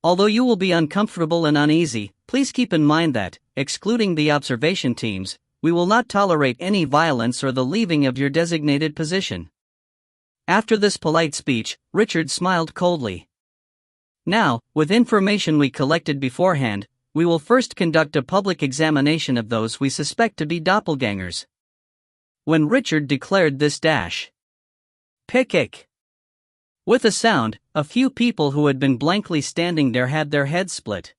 Although you will be uncomfortable and uneasy, please keep in mind that, excluding the observation teams, we will not tolerate any violence or the leaving of your designated position. After this polite speech, Richard smiled coldly. Now, with information we collected beforehand, we will first conduct a public examination of those we suspect to be doppelgangers. When Richard declared this pick. With a sound, a few people who had been blankly standing there had their heads split.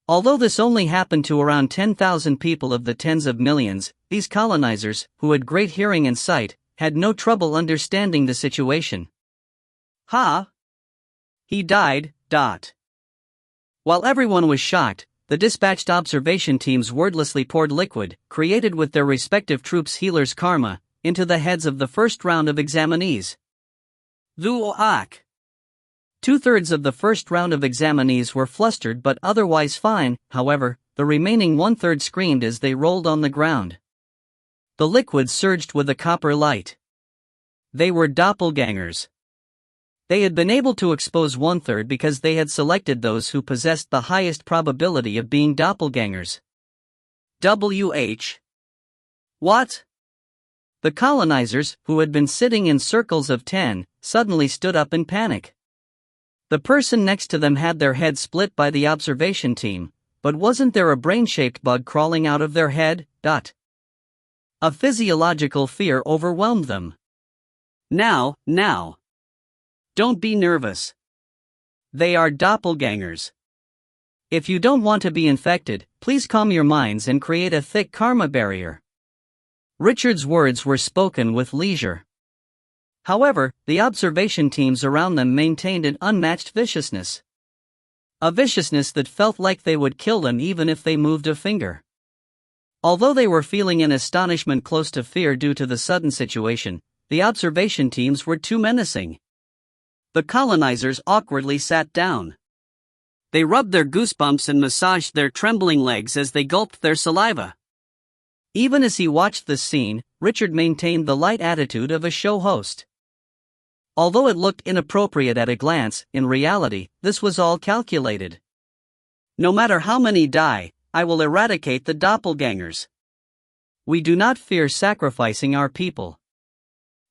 Although this only happened to around 10,000 people of the tens of millions, these colonizers, who had great hearing and sight, had no trouble understanding the situation. Ha! He died. While everyone was shocked, the dispatched observation teams wordlessly poured liquid, created with their respective troops' healers' karma, into the heads of the first round of examinees. Two-thirds of the first round of examinees were flustered but otherwise fine. However, the remaining one-third screamed as they rolled on the ground. The liquid surged with a copper light. They were doppelgangers. They had been able to expose one-third because they had selected those who possessed the highest probability of being doppelgangers. What? The colonizers, who had been sitting in circles of 10, suddenly stood up in panic. The person next to them had their head split by the observation team, but wasn't there a brain-shaped bug crawling out of their head? A physiological fear overwhelmed them. Now. Don't be nervous. They are doppelgangers. If you don't want to be infected, please calm your minds and create a thick karma barrier. Richard's words were spoken with leisure. However, the observation teams around them maintained an unmatched viciousness. A viciousness that felt like they would kill them even if they moved a finger. Although they were feeling an astonishment close to fear due to the sudden situation, the observation teams were too menacing. The colonizers awkwardly sat down. They rubbed their goosebumps and massaged their trembling legs as they gulped their saliva. Even as he watched this scene, Richard maintained the light attitude of a show host. Although it looked inappropriate at a glance, in reality, this was all calculated. No matter how many die, I will eradicate the doppelgangers. We do not fear sacrificing our people.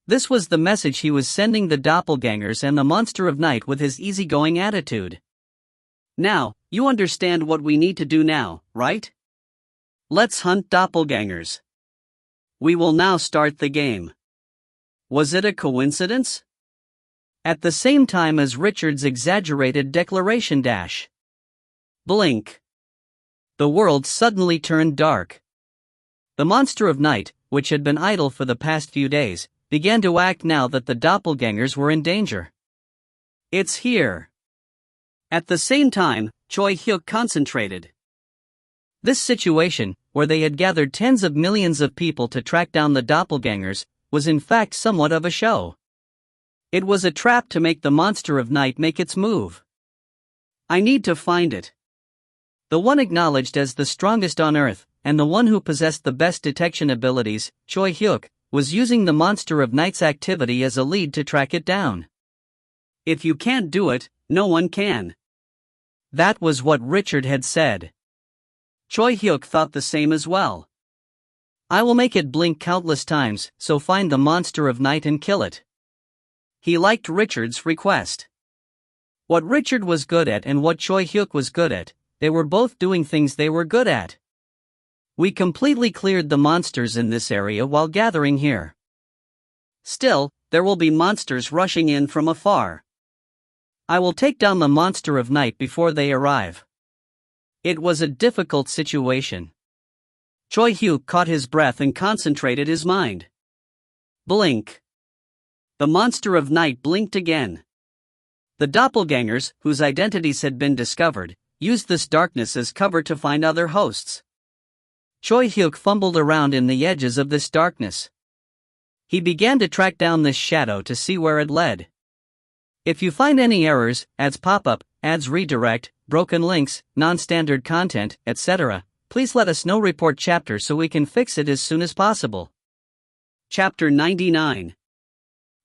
This was the message he was sending the doppelgangers and the monster of night with his easygoing attitude. Now, you understand what we need to do now, right? Let's hunt doppelgangers. We will now start the game. Was it a coincidence? At the same time as Richard's exaggerated declaration dash. Blink. The world suddenly turned dark. The monster of night, which had been idle for the past few days, began to act now that the doppelgangers were in danger. It's here. At the same time, Choi Hyuk concentrated. This situation, where they had gathered tens of millions of people to track down the doppelgangers, was in fact somewhat of a show. It was a trap to make the monster of night make its move. I need to find it. The one acknowledged as the strongest on Earth, and the one who possessed the best detection abilities, Choi Hyuk, was using the monster of night's activity as a lead to track it down. If you can't do it, no one can. That was what Richard had said. Choi Hyuk thought the same as well. I will make it blink countless times, so find the monster of night and kill it. He liked Richard's request. What Richard was good at and what Choi Hyuk was good at, they were both doing things they were good at. We completely cleared the monsters in this area while gathering here. Still, there will be monsters rushing in from afar. I will take down the monster of night before they arrive. It was a difficult situation. Choi Hyuk caught his breath and concentrated his mind. Blink. The monster of night blinked again. The doppelgangers, whose identities had been discovered, used this darkness as cover to find other hosts. Choi Hyuk fumbled around in the edges of this darkness. He began to track down this shadow to see where it led. If you find any errors, ads pop up, ads redirect, broken links, non-standard content, etc., please let us know. Report chapter so we can fix it as soon as possible. Chapter 99.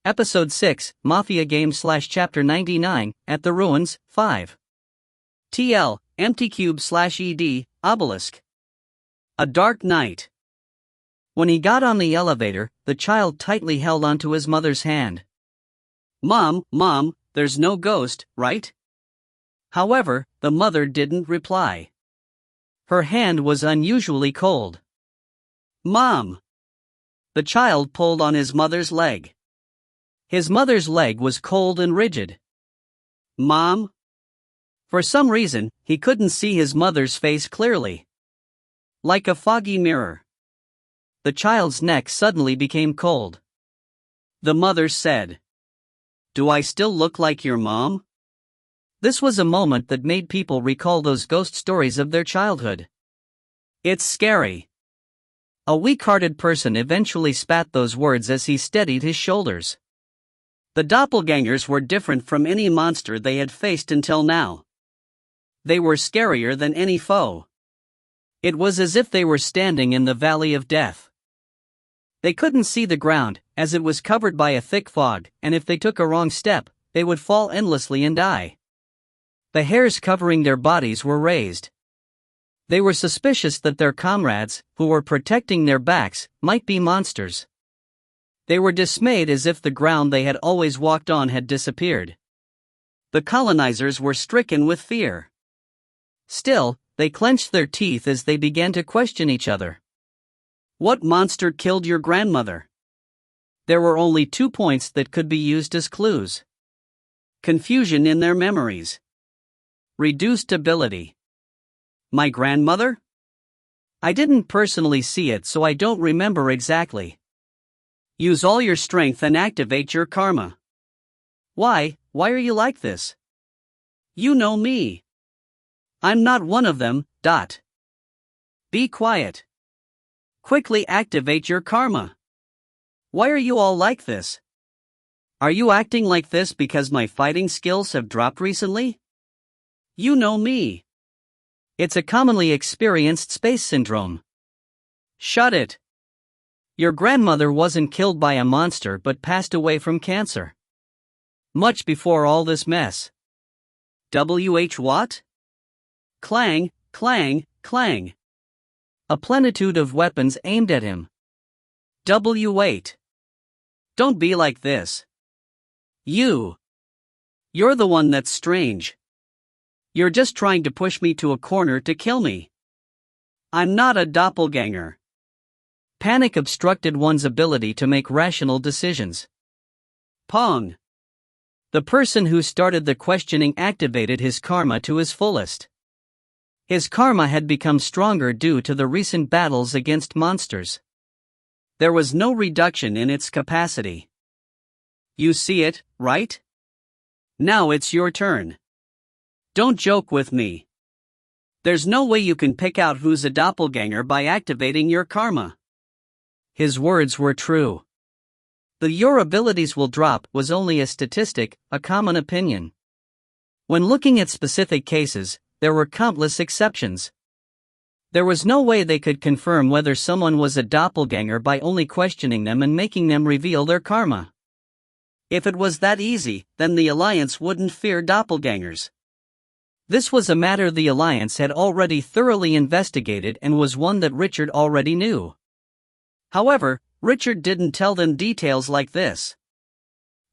Episode 6, Mafia Game / Chapter 99, At the Ruins, 5. TL, Empty Cube / ED, Obelisk. A dark night. When he got on the elevator, the child tightly held onto his mother's hand. Mom, there's no ghost, right? However, the mother didn't reply. Her hand was unusually cold. Mom! The child pulled on his mother's leg. His mother's leg was cold and rigid. Mom? For some reason, he couldn't see his mother's face clearly. Like a foggy mirror. The child's neck suddenly became cold. The mother said, "Do I still look like your mom?" This was a moment that made people recall those ghost stories of their childhood. It's scary. A weak-hearted person eventually spat those words as he steadied his shoulders. The doppelgangers were different from any monster they had faced until now. They were scarier than any foe. It was as if they were standing in the valley of death. They couldn't see the ground, as it was covered by a thick fog, and if they took a wrong step, they would fall endlessly and die. The hairs covering their bodies were raised. They were suspicious that their comrades, who were protecting their backs, might be monsters. They were dismayed as if the ground they had always walked on had disappeared. The colonizers were stricken with fear. Still, they clenched their teeth as they began to question each other. What monster killed your grandmother? There were only 2 points that could be used as clues. Confusion in their memories. Reduced ability. My grandmother? I didn't personally see it, so I don't remember exactly. Use all your strength and activate your karma. Why are you like this? You know me. I'm not one of them. Be quiet. Quickly activate your karma. Why are you all like this? Are you acting like this because my fighting skills have dropped recently? You know me. It's a commonly experienced space syndrome. Shut it. Your grandmother wasn't killed by a monster but passed away from cancer. Much before all this mess. What? Clang, clang, clang. A plenitude of weapons aimed at him. Wait. Don't be like this. You're the one that's strange. You're just trying to push me to a corner to kill me. I'm not a doppelganger. Panic obstructed one's ability to make rational decisions. Pong. The person who started the questioning activated his karma to his fullest. His karma had become stronger due to the recent battles against monsters. There was no reduction in its capacity. You see it, right? Now it's your turn. Don't joke with me. There's no way you can pick out who's a doppelganger by activating your karma. His words were true. The "your abilities will drop" was only a statistic, a common opinion. When looking at specific cases, there were countless exceptions. There was no way they could confirm whether someone was a doppelganger by only questioning them and making them reveal their karma. If it was that easy, then the Alliance wouldn't fear doppelgangers. This was a matter the Alliance had already thoroughly investigated and was one that Richard already knew. However, Richard didn't tell them details like this.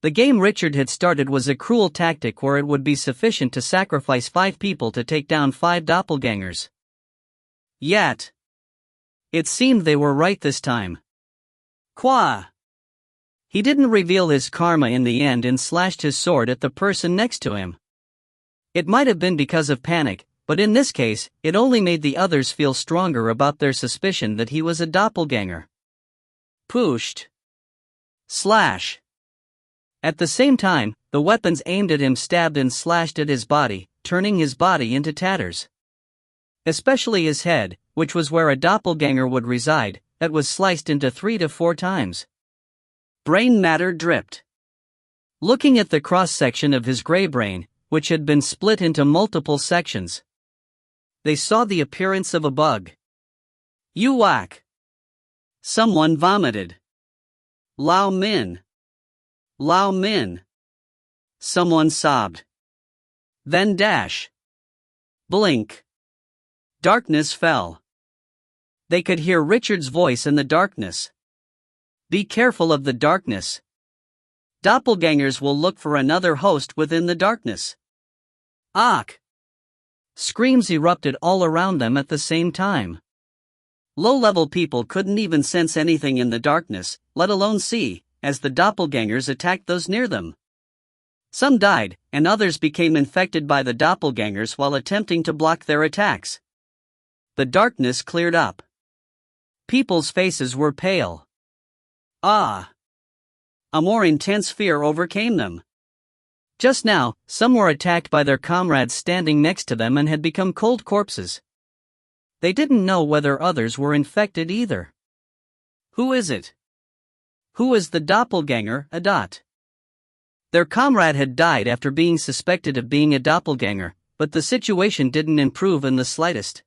The game Richard had started was a cruel tactic where it would be sufficient to sacrifice 5 people to take down 5 doppelgangers. Yet, it seemed they were right this time. Qua. He didn't reveal his karma in the end and slashed his sword at the person next to him. It might have been because of panic, but in this case, it only made the others feel stronger about their suspicion that he was a doppelganger. Pushed. Slash. At the same time, the weapons aimed at him stabbed and slashed at his body, turning his body into tatters. Especially his head, which was where a doppelganger would reside, that was sliced into 3 to 4 times. Brain matter dripped. Looking at the cross-section of his gray brain, which had been split into multiple sections, they saw the appearance of a bug. You whack. Someone vomited. Lao Min. Lao Min. Someone sobbed. Then dash. Blink. Darkness fell. They could hear Richard's voice in the darkness. Be careful of the darkness. Doppelgangers will look for another host within the darkness. Ach! Screams erupted all around them at the same time. Low-level people couldn't even sense anything in the darkness, let alone see, as the doppelgangers attacked those near them. Some died, and others became infected by the doppelgangers while attempting to block their attacks. The darkness cleared up. People's faces were pale. A more intense fear overcame them. Just now, some were attacked by their comrades standing next to them and had become cold corpses. They didn't know whether others were infected either. Who is it? Who is the doppelganger, a dot? Their comrade had died after being suspected of being a doppelganger, but the situation didn't improve in the slightest.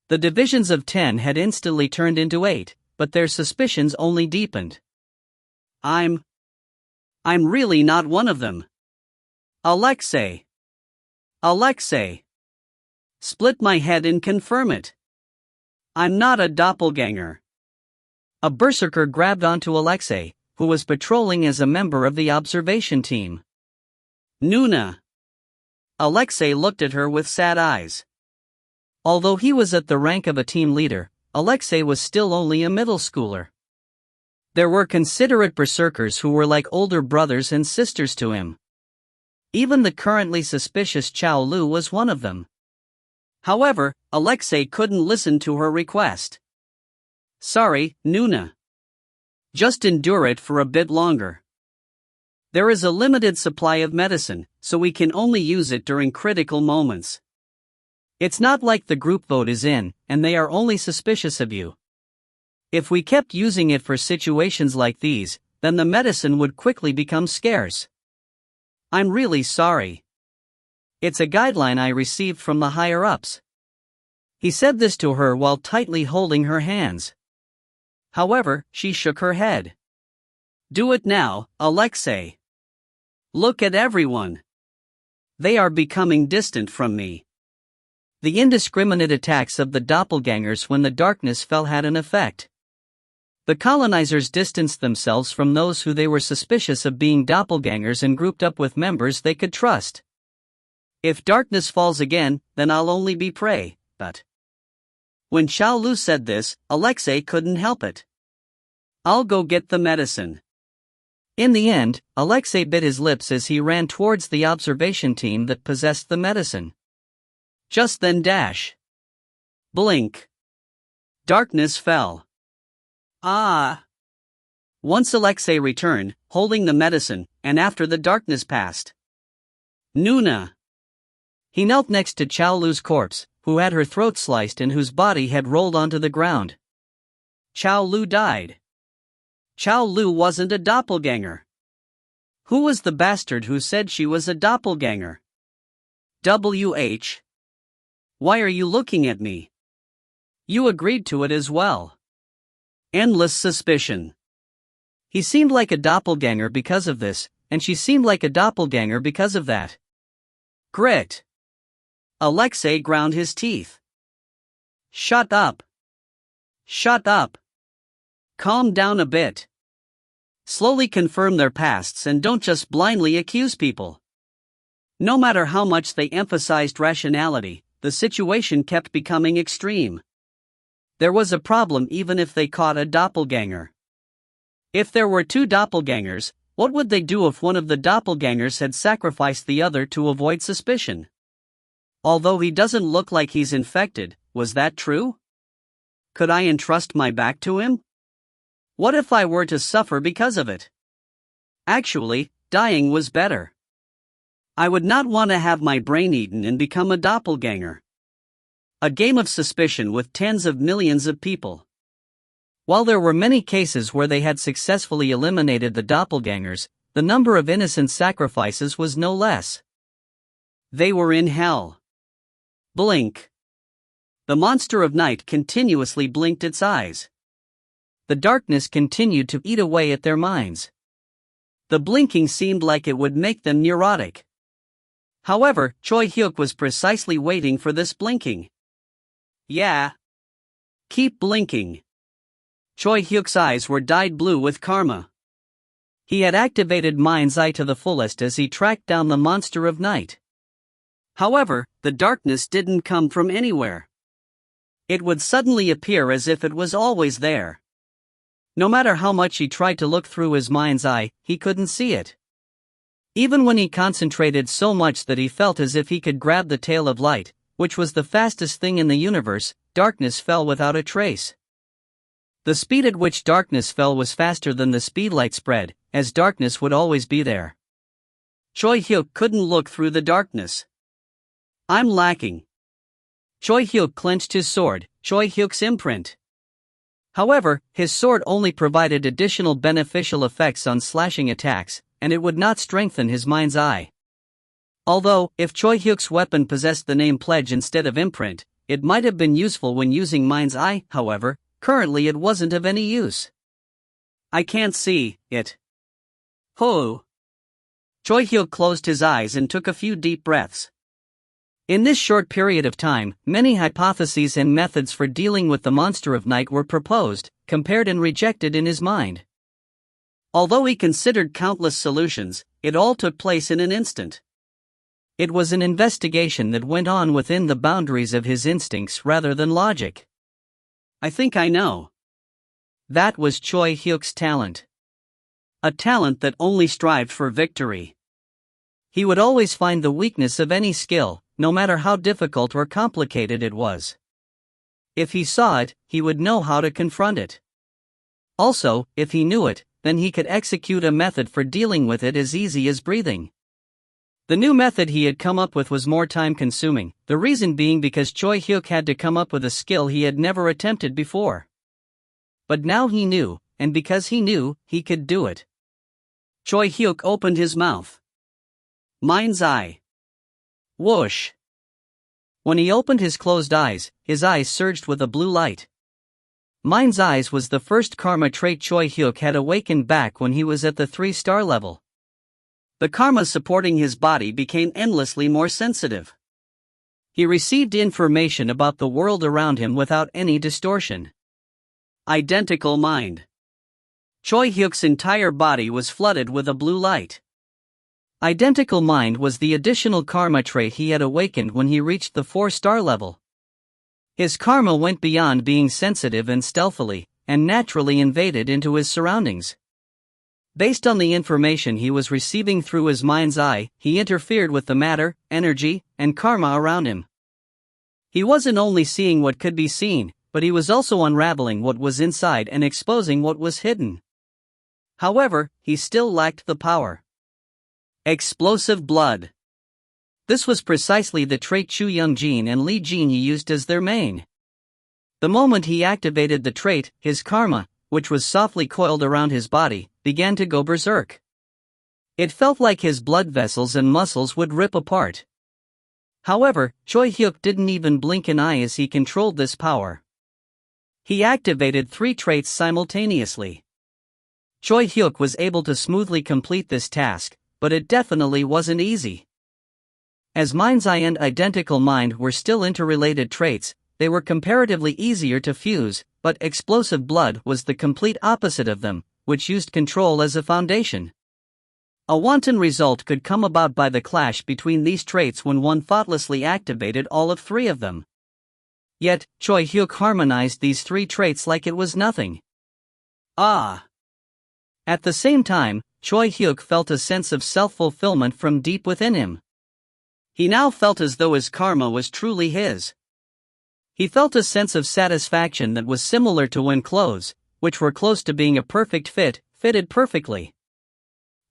The divisions of 10 had instantly turned into 8, but their suspicions only deepened. I'm really not one of them. Alexei. Split my head and confirm it. I'm not a doppelganger. A berserker grabbed onto Alexei, who was patrolling as a member of the observation team. Nuna. Alexei looked at her with sad eyes. Although he was at the rank of a team leader, Alexei was still only a middle schooler. There were considerate berserkers who were like older brothers and sisters to him. Even the currently suspicious Chao Lu was one of them. However, Alexei couldn't listen to her request. Sorry, Nuna. Just endure it for a bit longer. There is a limited supply of medicine, so we can only use it during critical moments. It's not like the group vote is in, and they are only suspicious of you. If we kept using it for situations like these, then the medicine would quickly become scarce. I'm really sorry. It's a guideline I received from the higher-ups. He said this to her while tightly holding her hands. However, she shook her head. Do it now, Alexei. Look at everyone. They are becoming distant from me. The indiscriminate attacks of the doppelgangers when the darkness fell had an effect. The colonizers distanced themselves from those who they were suspicious of being doppelgangers and grouped up with members they could trust. If darkness falls again, then I'll only be prey, but... When Xiao Lu said this, Alexei couldn't help it. I'll go get the medicine. In the end, Alexei bit his lips as he ran towards the observation team that possessed the medicine. Just then dash. Blink. Darkness fell. Ah! Once Alexei returned, holding the medicine, and after the darkness passed. Nuna. He knelt next to Xiao Lu's corpse, who had her throat sliced and whose body had rolled onto the ground. Xiao Lu died. Xiao Lu wasn't a doppelganger. Who was the bastard who said she was a doppelganger? WH. Why are you looking at me? You agreed to it as well. Endless suspicion. He seemed like a doppelganger because of this, and she seemed like a doppelganger because of that. Grit. Alexei ground his teeth. Shut up. Shut up. Calm down a bit. Slowly confirm their pasts and don't just blindly accuse people. No matter how much they emphasized rationality, the situation kept becoming extreme. There was a problem even if they caught a doppelganger. If there were two doppelgangers, what would they do if one of the doppelgangers had sacrificed the other to avoid suspicion? Although he doesn't look like he's infected, was that true? Could I entrust my back to him? What if I were to suffer because of it? Actually, dying was better. I would not want to have my brain eaten and become a doppelganger. A game of suspicion with tens of millions of people. While there were many cases where they had successfully eliminated the doppelgangers, the number of innocent sacrifices was no less. They were in hell. Blink. The monster of night continuously blinked its eyes. The darkness continued to eat away at their minds. The blinking seemed like it would make them neurotic. However, Choi Hyuk was precisely waiting for this blinking. Yeah. Keep blinking. Choi Hyuk's eyes were dyed blue with karma. He had activated Mind's Eye to the fullest as he tracked down the monster of night. However, the darkness didn't come from anywhere. It would suddenly appear as if it was always there. No matter how much he tried to look through his mind's eye, he couldn't see it. Even when he concentrated so much that he felt as if he could grab the tail of light, which was the fastest thing in the universe, darkness fell without a trace. The speed at which darkness fell was faster than the speed light spread, as darkness would always be there. Choi Hyuk couldn't look through the darkness. I'm lacking. Choi Hyuk clenched his sword, Choi Hyuk's imprint. However, his sword only provided additional beneficial effects on slashing attacks, and it would not strengthen his mind's eye. Although, if Choi Hyuk's weapon possessed the name pledge instead of imprint, it might have been useful when using mind's eye, however, currently it wasn't of any use. I can't see it. Ho! Choi Hyuk closed his eyes and took a few deep breaths. In this short period of time, many hypotheses and methods for dealing with the monster of night were proposed, compared and rejected in his mind. Although he considered countless solutions, it all took place in an instant. It was an investigation that went on within the boundaries of his instincts rather than logic. I think I know. That was Choi Hyuk's talent. A talent that only strived for victory. He would always find the weakness of any skill, no matter how difficult or complicated it was. If he saw it, he would know how to confront it. Also, if he knew it, then he could execute a method for dealing with it as easy as breathing. The new method he had come up with was more time-consuming, the reason being because Choi Hyuk had to come up with a skill he had never attempted before. But now he knew, and because he knew, he could do it. Choi Hyuk opened his mouth. Mind's eye. Whoosh. When he opened his closed eyes surged with a blue light. Mind's eyes was the first karma trait Choi Hyuk had awakened back when he was at the 3-star level. The karma supporting his body became endlessly more sensitive. He received information about the world around him without any distortion. Identical mind. Choi Hyuk's entire body was flooded with a blue light. Identical mind was the additional karma trait he had awakened when he reached the 4-star level. His karma went beyond being sensitive and stealthily, and naturally invaded into his surroundings. Based on the information he was receiving through his mind's eye, he interfered with the matter, energy, and karma around him. He wasn't only seeing what could be seen, but he was also unraveling what was inside and exposing what was hidden. However, he still lacked the power. Explosive blood. This was precisely the trait Chu Young-jin and Lee Jin-hee used as their main. The moment he activated the trait, his karma, which was softly coiled around his body, began to go berserk. It felt like his blood vessels and muscles would rip apart. However, Choi Hyuk didn't even blink an eye as he controlled this power. He activated 3 traits simultaneously. Choi Hyuk was able to smoothly complete this task, but it definitely wasn't easy. As Mind's Eye and Identical Mind were still interrelated traits, they were comparatively easier to fuse, but Explosive Blood was the complete opposite of them, which used control as a foundation. A wanton result could come about by the clash between these traits when one thoughtlessly activated all of 3 of them. Yet, Choi Hyuk harmonized these 3 traits like it was nothing. Ah! At the same time, Choi Hyuk felt a sense of self-fulfillment from deep within him. He now felt as though his karma was truly his. He felt a sense of satisfaction that was similar to when clothes, which were close to being a perfect fit, fitted perfectly.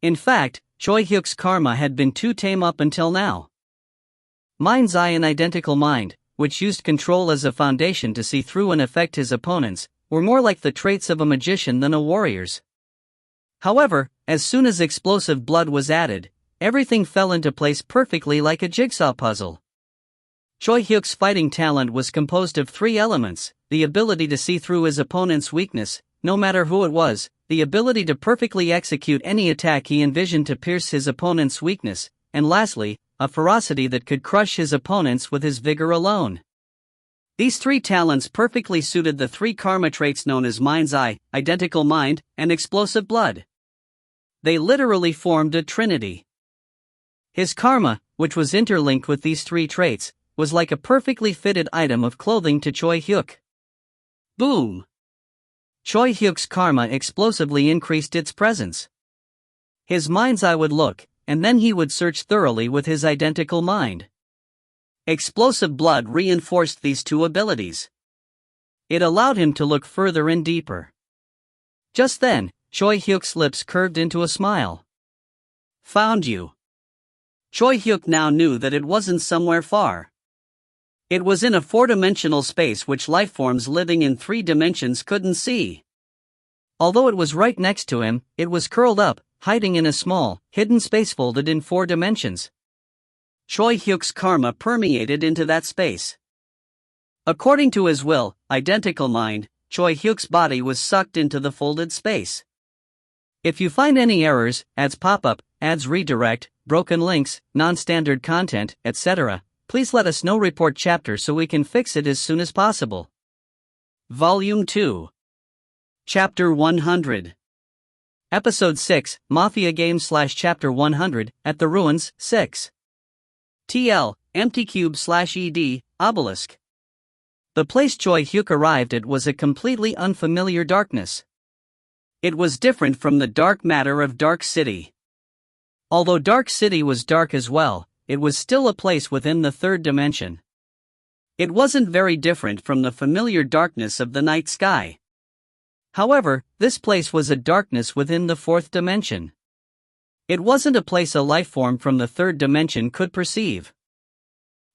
In fact, Choi Hyuk's karma had been too tame up until now. Mind's Eye and Identical Mind, which used control as a foundation to see through and affect his opponents, were more like the traits of a magician than a warrior's. However, as soon as Explosive Blood was added, everything fell into place perfectly like a jigsaw puzzle. Choi Hyuk's fighting talent was composed of 3 elements: the ability to see through his opponent's weakness, no matter who it was, the ability to perfectly execute any attack he envisioned to pierce his opponent's weakness, and lastly, a ferocity that could crush his opponents with his vigor alone. These 3 talents perfectly suited the 3 karma traits known as Mind's Eye, Identical Mind, and Explosive Blood. They literally formed a trinity. His karma, which was interlinked with these 3 traits, was like a perfectly fitted item of clothing to Choi Hyuk. Boom! Choi Hyuk's karma explosively increased its presence. His mind's eye would look, and then he would search thoroughly with his identical mind. Explosive Blood reinforced these 2 abilities. It allowed him to look further and deeper. Just then, Choi Hyuk's lips curved into a smile. Found you. Choi Hyuk now knew that it wasn't somewhere far. It was in a 4-dimensional space which lifeforms living in 3 dimensions couldn't see. Although it was right next to him, it was curled up, hiding in a small, hidden space folded in 4 dimensions. Choi Hyuk's karma permeated into that space. According to his will, Identical Mind, Choi Hyuk's body was sucked into the folded space. If you find any errors, ads pop up, ads redirect, broken links, non-standard content, etc., please let us know. Report chapter so we can fix it as soon as possible. Volume 2. Chapter 100. Episode 6, Mafia Game / Chapter 100, At the Ruins, 6. TL, Empty Cube / ED, Obelisk. The place Choi Hyuk arrived at was a completely unfamiliar darkness. It was different from the dark matter of Dark City. Although Dark City was dark as well, it was still a place within the 3rd dimension. It wasn't very different from the familiar darkness of the night sky. However, this place was a darkness within the 4th dimension. It wasn't a place a lifeform from the 3rd dimension could perceive.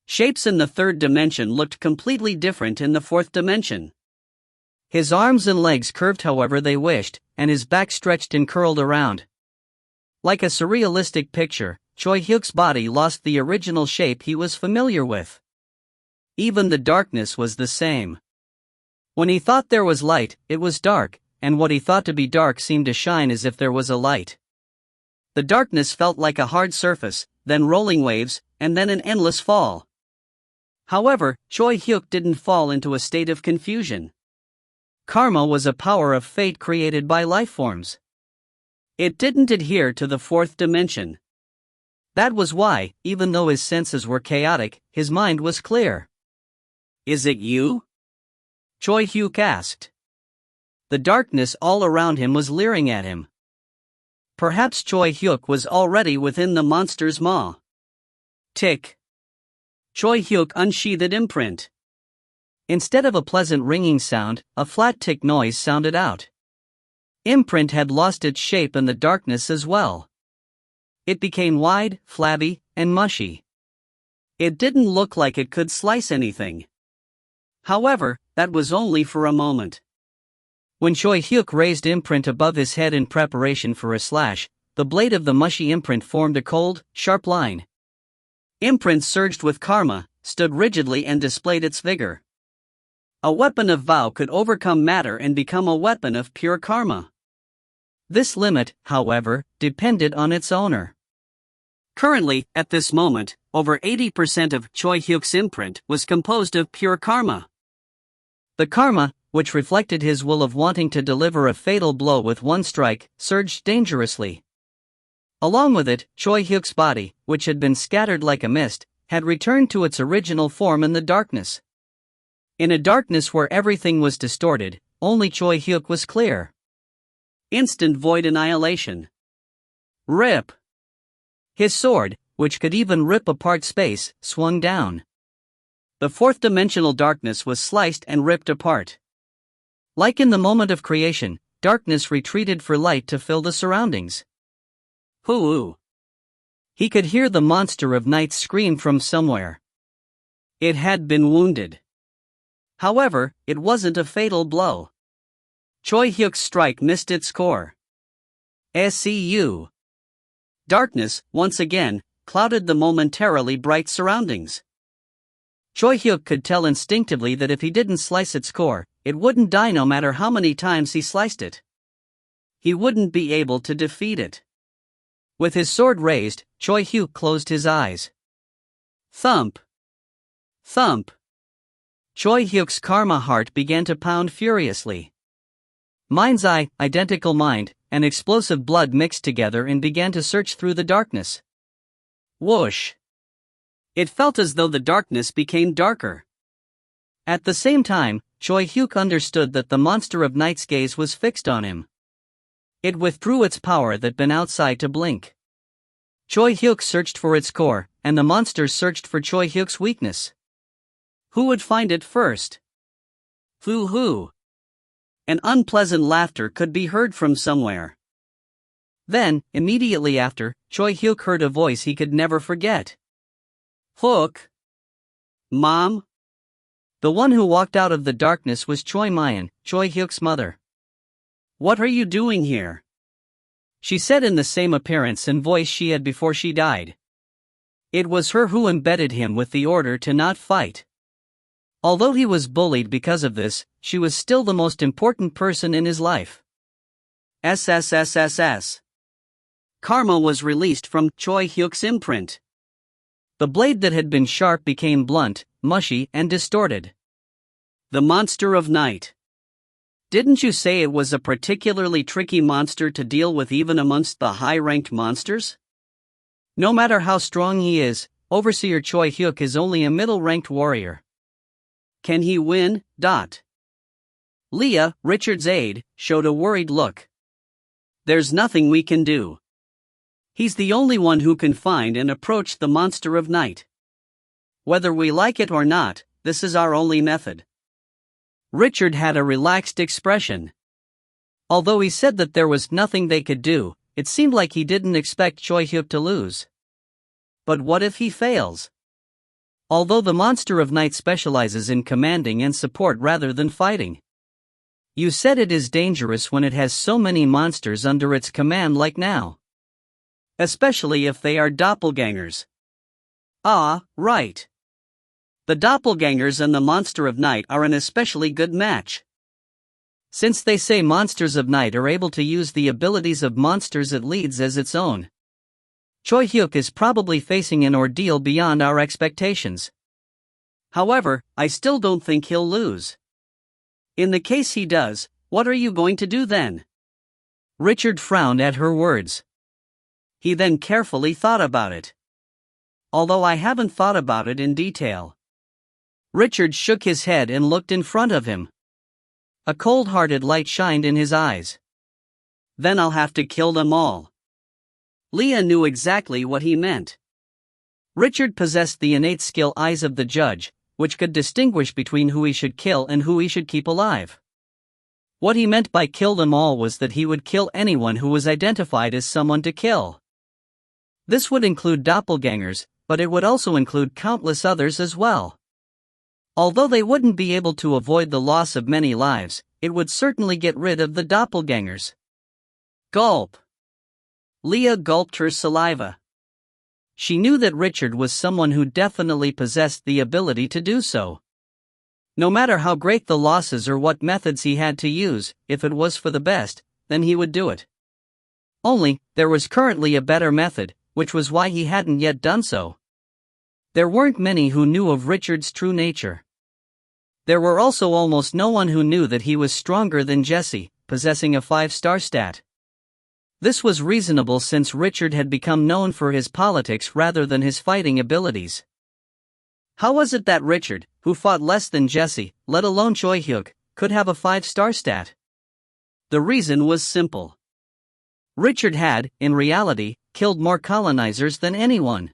Shapes in the 3rd dimension looked completely different in the 4th dimension. His arms and legs curved however they wished, and his back stretched and curled around. Like a surrealistic picture, Choi Hyuk's body lost the original shape he was familiar with. Even the darkness was the same. When he thought there was light, it was dark, and what he thought to be dark seemed to shine as if there was a light. The darkness felt like a hard surface, then rolling waves, and then an endless fall. However, Choi Hyuk didn't fall into a state of confusion. Karma was a power of fate created by lifeforms. It didn't adhere to the fourth dimension. That was why, even though his senses were chaotic, his mind was clear. "Is it you?" Choi Hyuk asked. The darkness all around him was leering at him. Perhaps Choi Hyuk was already within the monster's maw. Tick. Choi Hyuk unsheathed imprint. Instead of a pleasant ringing sound, a flat tick noise sounded out. Imprint had lost its shape in the darkness as well. It became wide, flabby, and mushy. It didn't look like it could slice anything. However, that was only for a moment. When Choi Hyuk raised imprint above his head in preparation for a slash, the blade of the mushy imprint formed a cold, sharp line. Imprint surged with karma, stood rigidly and displayed its vigor. A weapon of vow could overcome matter and become a weapon of pure karma. This limit, however, depended on its owner. Currently, at this moment, over 80% of Choi Hyuk's imprint was composed of pure karma. The karma, which reflected his will of wanting to deliver a fatal blow with one strike, surged dangerously. Along with it, Choi Hyuk's body, which had been scattered like a mist, had returned to its original form in the darkness. In a darkness where everything was distorted, only Choi Hyuk was clear. Instant void annihilation. Rip. His sword, which could even rip apart space, swung down. The fourth-dimensional darkness was sliced and ripped apart. Like in the moment of creation, darkness retreated for light to fill the surroundings. Hoo-oo. He could hear the monster of night scream from somewhere. It had been wounded. However, it wasn't a fatal blow. Choi Hyuk's strike missed its core. SCU. Darkness, once again, clouded the momentarily bright surroundings. Choi Hyuk could tell instinctively that if he didn't slice its core, it wouldn't die no matter how many times he sliced it. He wouldn't be able to defeat it. With his sword raised, Choi Hyuk closed his eyes. Thump. Thump. Choi Hyuk's karma heart began to pound furiously. Mind's eye, identical mind, and explosive blood mixed together and began to search through the darkness. Whoosh. It felt as though the darkness became darker. At the same time, Choi Hyuk understood that the monster of night's gaze was fixed on him. It withdrew its power that'd been outside to blink. Choi Hyuk searched for its core, and the monster searched for Choi Hyuk's weakness. Who would find it first? Hoo-hoo. An unpleasant laughter could be heard from somewhere. Then, immediately after, Choi Hyuk heard a voice he could never forget. Hook. Mom? The one who walked out of the darkness was Choi Mayan, Choi Hyuk's mother. What are you doing here? She said in the same appearance and voice she had before she died. It was her who embedded him with the order to not fight. Although he was bullied because of this, she was still the most important person in his life. SSSSS. Karma was released from Choi Hyuk's imprint. The blade that had been sharp became blunt, mushy, and distorted. The monster of night. Didn't you say it was a particularly tricky monster to deal with even amongst the high-ranked monsters? No matter how strong he is, Overseer Choi Hyuk is only a middle-ranked warrior. Can he win? Leah, Richard's aide, showed a worried look. There's nothing we can do. He's the only one who can find and approach the monster of night. Whether we like it or not, this is our only method. Richard had a relaxed expression. Although he said that there was nothing they could do, it seemed like he didn't expect Choi Hyuk to lose. But what if he fails? Although the monster of night specializes in commanding and support rather than fighting. You said it is dangerous when it has so many monsters under its command like now. Especially if they are doppelgangers. Ah, right. The doppelgangers and the monster of night are an especially good match. Since they say monsters of night are able to use the abilities of monsters it leads as its own. Choi Hyuk is probably facing an ordeal beyond our expectations. However, I still don't think he'll lose. In the case he does, what are you going to do then? Richard frowned at her words. He then carefully thought about it. Although I haven't thought about it in detail. Richard shook his head and looked in front of him. A cold-hearted light shined in his eyes. Then I'll have to kill them all. Leah knew exactly what he meant. Richard possessed the innate skill eyes of the judge, which could distinguish between who he should kill and who he should keep alive. What he meant by kill them all was that he would kill anyone who was identified as someone to kill. This would include doppelgangers, but it would also include countless others as well. Although they wouldn't be able to avoid the loss of many lives, it would certainly get rid of the doppelgangers. Gulp. Leah gulped her saliva. She knew that Richard was someone who definitely possessed the ability to do so. No matter how great the losses or what methods he had to use, if it was for the best, then he would do it. Only, there was currently a better method, which was why he hadn't yet done so. There weren't many who knew of Richard's true nature. There were also almost no one who knew that he was stronger than Jesse, possessing a 5-star stat. This was reasonable since Richard had become known for his politics rather than his fighting abilities. How was it that Richard, who fought less than Jesse, let alone Choi Hyuk, could have a 5-star stat? The reason was simple. Richard had, in reality, killed more colonizers than anyone.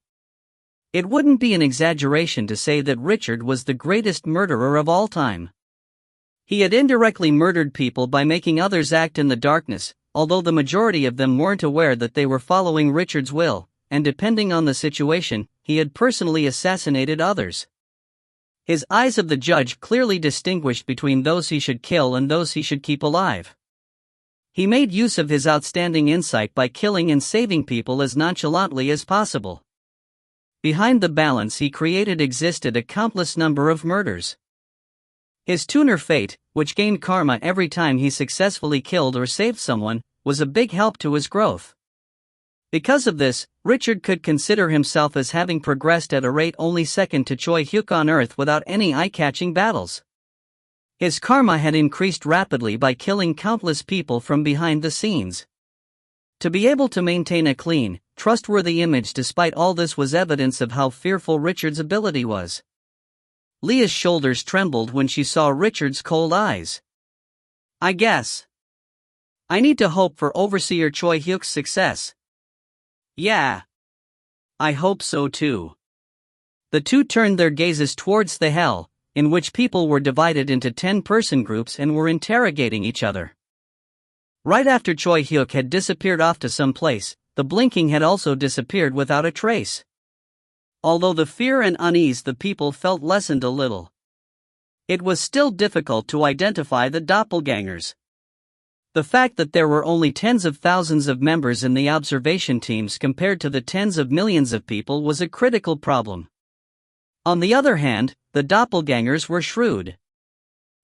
It wouldn't be an exaggeration to say that Richard was the greatest murderer of all time. He had indirectly murdered people by making others act in the darkness, although the majority of them weren't aware that they were following Richard's will, and depending on the situation, he had personally assassinated others. His eyes of the judge clearly distinguished between those he should kill and those he should keep alive. He made use of his outstanding insight by killing and saving people as nonchalantly as possible. Behind the balance he created existed a countless number of murders. His tuner fate, which gained karma every time he successfully killed or saved someone, was a big help to his growth. Because of this, Richard could consider himself as having progressed at a rate only second to Choi Hyuk on Earth without any eye-catching battles. His karma had increased rapidly by killing countless people from behind the scenes. To be able to maintain a clean, trustworthy image despite all this was evidence of how fearful Richard's ability was. Leah's shoulders trembled when she saw Richard's cold eyes. I guess. I need to hope for Overseer Choi Hyuk's success. Yeah. I hope so too. The two turned their gazes towards the hell, in which people were divided into 10-person groups and were interrogating each other. Right after Choi Hyuk had disappeared off to some place, the blinking had also disappeared without a trace. Although the fear and unease the people felt lessened a little. It was still difficult to identify the doppelgangers. The fact that there were only tens of thousands of members in the observation teams compared to the tens of millions of people was a critical problem. On the other hand, the doppelgangers were shrewd.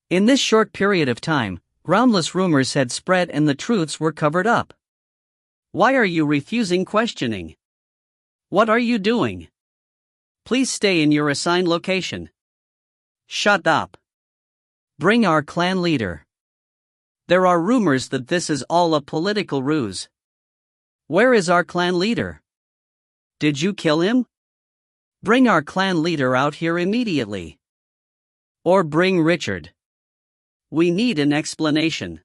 In this short period of time, groundless rumors had spread and the truths were covered up. Why are you refusing questioning? What are you doing? Please stay in your assigned location. Shut up. Bring our clan leader. There are rumors that this is all a political ruse. Where is our clan leader? Did you kill him? Bring our clan leader out here immediately. Or bring Richard. We need an explanation.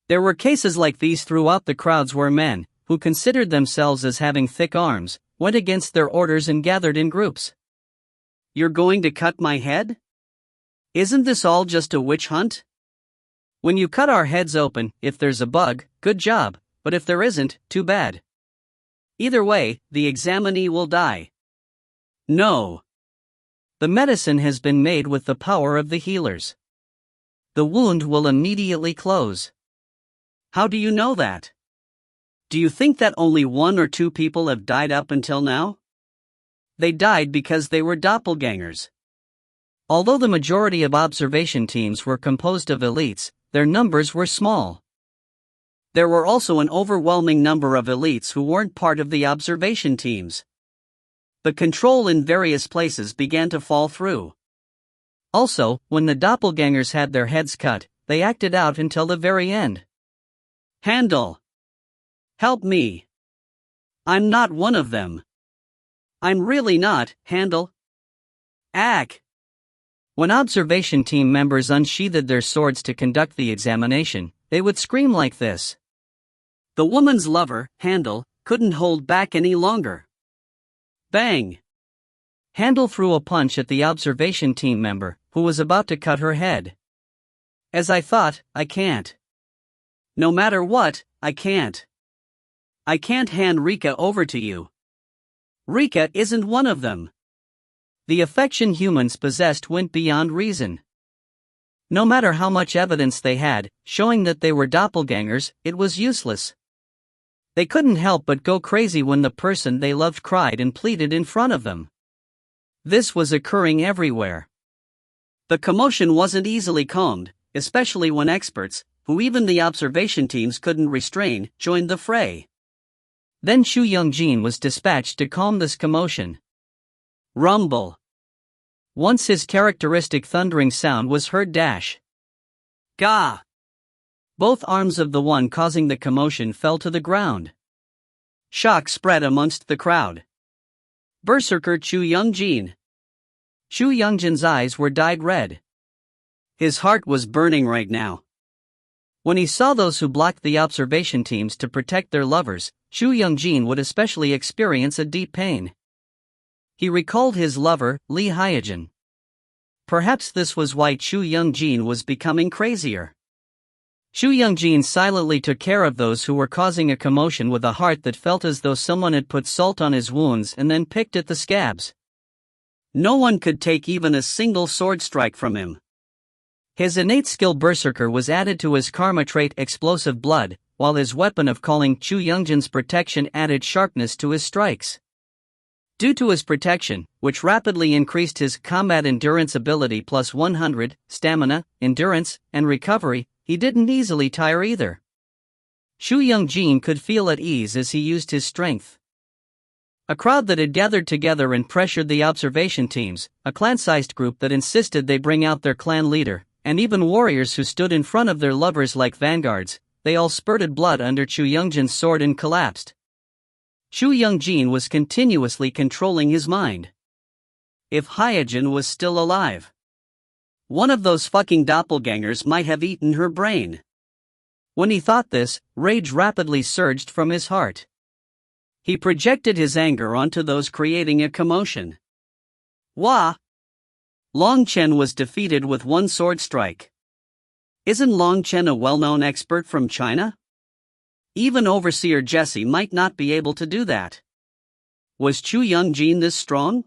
There were cases like these throughout the crowds where men, who considered themselves as having thick arms, went against their orders and gathered in groups. You're going to cut my head? Isn't this all just a witch hunt? When you cut our heads open, if there's a bug, good job, but if there isn't, too bad. Either way, the examinee will die. No. The medicine has been made with the power of the healers. The wound will immediately close. How do you know that? Do you think that only 1 or 2 people have died up until now? They died because they were doppelgangers. Although the majority of observation teams were composed of elites, their numbers were small. There were also an overwhelming number of elites who weren't part of the observation teams. The control in various places began to fall through. Also, when the doppelgangers had their heads cut, they acted out until the very end. Handle. Help me. I'm not one of them. I'm really not, Handle. Ack. When observation team members unsheathed their swords to conduct the examination, they would scream like this. The woman's lover, Handle, couldn't hold back any longer. Bang! Handle threw a punch at the observation team member, who was about to cut her head. As I thought, I can't. No matter what, I can't. I can't hand Rika over to you. Rika isn't one of them. The affection humans possessed went beyond reason. No matter how much evidence they had, showing that they were doppelgangers, it was useless. They couldn't help but go crazy when the person they loved cried and pleaded in front of them. This was occurring everywhere. The commotion wasn't easily calmed, especially when experts, who even the observation teams couldn't restrain, joined the fray. Then Choi Hyuk was dispatched to calm this commotion. Rumble. Once his characteristic thundering sound was heard dash. Gah! Both arms of the one causing the commotion fell to the ground. Shock spread amongst the crowd. Berserker Choi Hyuk. Choi Hyuk's eyes were dyed red. His heart was burning right now. When he saw those who blocked the observation teams to protect their lovers, Choi Hyuk would especially experience a deep pain. He recalled his lover, Lee Hyuk. Perhaps this was why Choi Hyuk was becoming crazier. Choi Hyuk silently took care of those who were causing a commotion with a heart that felt as though someone had put salt on his wounds and then picked at the scabs. No one could take even a single sword strike from him. His innate skill Berserker was added to his karma trait Explosive Blood, while his weapon of calling Choi Hyuk's protection added sharpness to his strikes. Due to his protection, which rapidly increased his combat endurance ability plus 100, stamina, endurance, and recovery, he didn't easily tire either. Choi Hyuk could feel at ease as he used his strength. A crowd that had gathered together and pressured the observation teams, a clan-sized group that insisted they bring out their clan leader, and even warriors who stood in front of their lovers like vanguards, they all spurted blood under Choi Hyuk's sword and collapsed. Choi Hyuk was continuously controlling his mind. If Hyuk was still alive, one of those fucking doppelgangers might have eaten her brain. When he thought this, rage rapidly surged from his heart. He projected his anger onto those creating a commotion. Wah! Long Chen was defeated with one sword strike. Isn't Long Chen a well-known expert from China? Even Overseer Jesse might not be able to do that. Was Choi Hyuk this strong?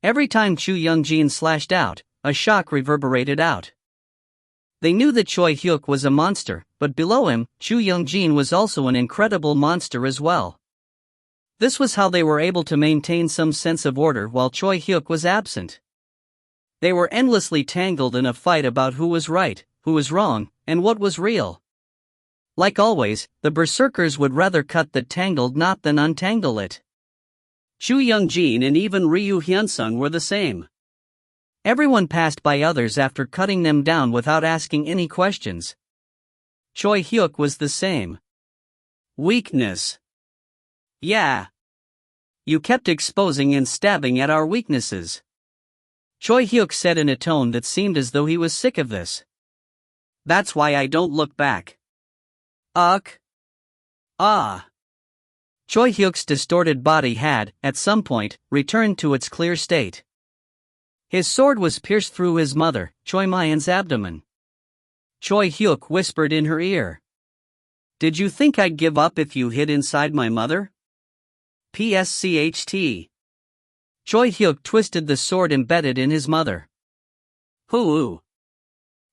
Every time Choi Hyuk slashed out, a shock reverberated out. They knew that Choi Hyuk was a monster, but below him, Choi Hyuk was also an incredible monster as well. This was how they were able to maintain some sense of order while Choi Hyuk was absent. They were endlessly tangled in a fight about who was right, who was wrong, and what was real. Like always, the berserkers would rather cut the tangled knot than untangle it. Choi Hyuk and even Ryu Hyunsung were the same. Everyone passed by others after cutting them down without asking any questions. Choi Hyuk was the same. Weakness. Yeah. You kept exposing and stabbing at our weaknesses. Choi Hyuk said in a tone that seemed as though he was sick of this. That's why I don't look back. Ugh. Ah. Choi Hyuk's distorted body had, at some point, returned to its clear state. His sword was pierced through his mother, Choi Mayan's abdomen. Choi Hyuk whispered in her ear. Did you think I'd give up if you hid inside my mother? PSCHT. Choi Hyuk twisted the sword embedded in his mother. Hoo-oo.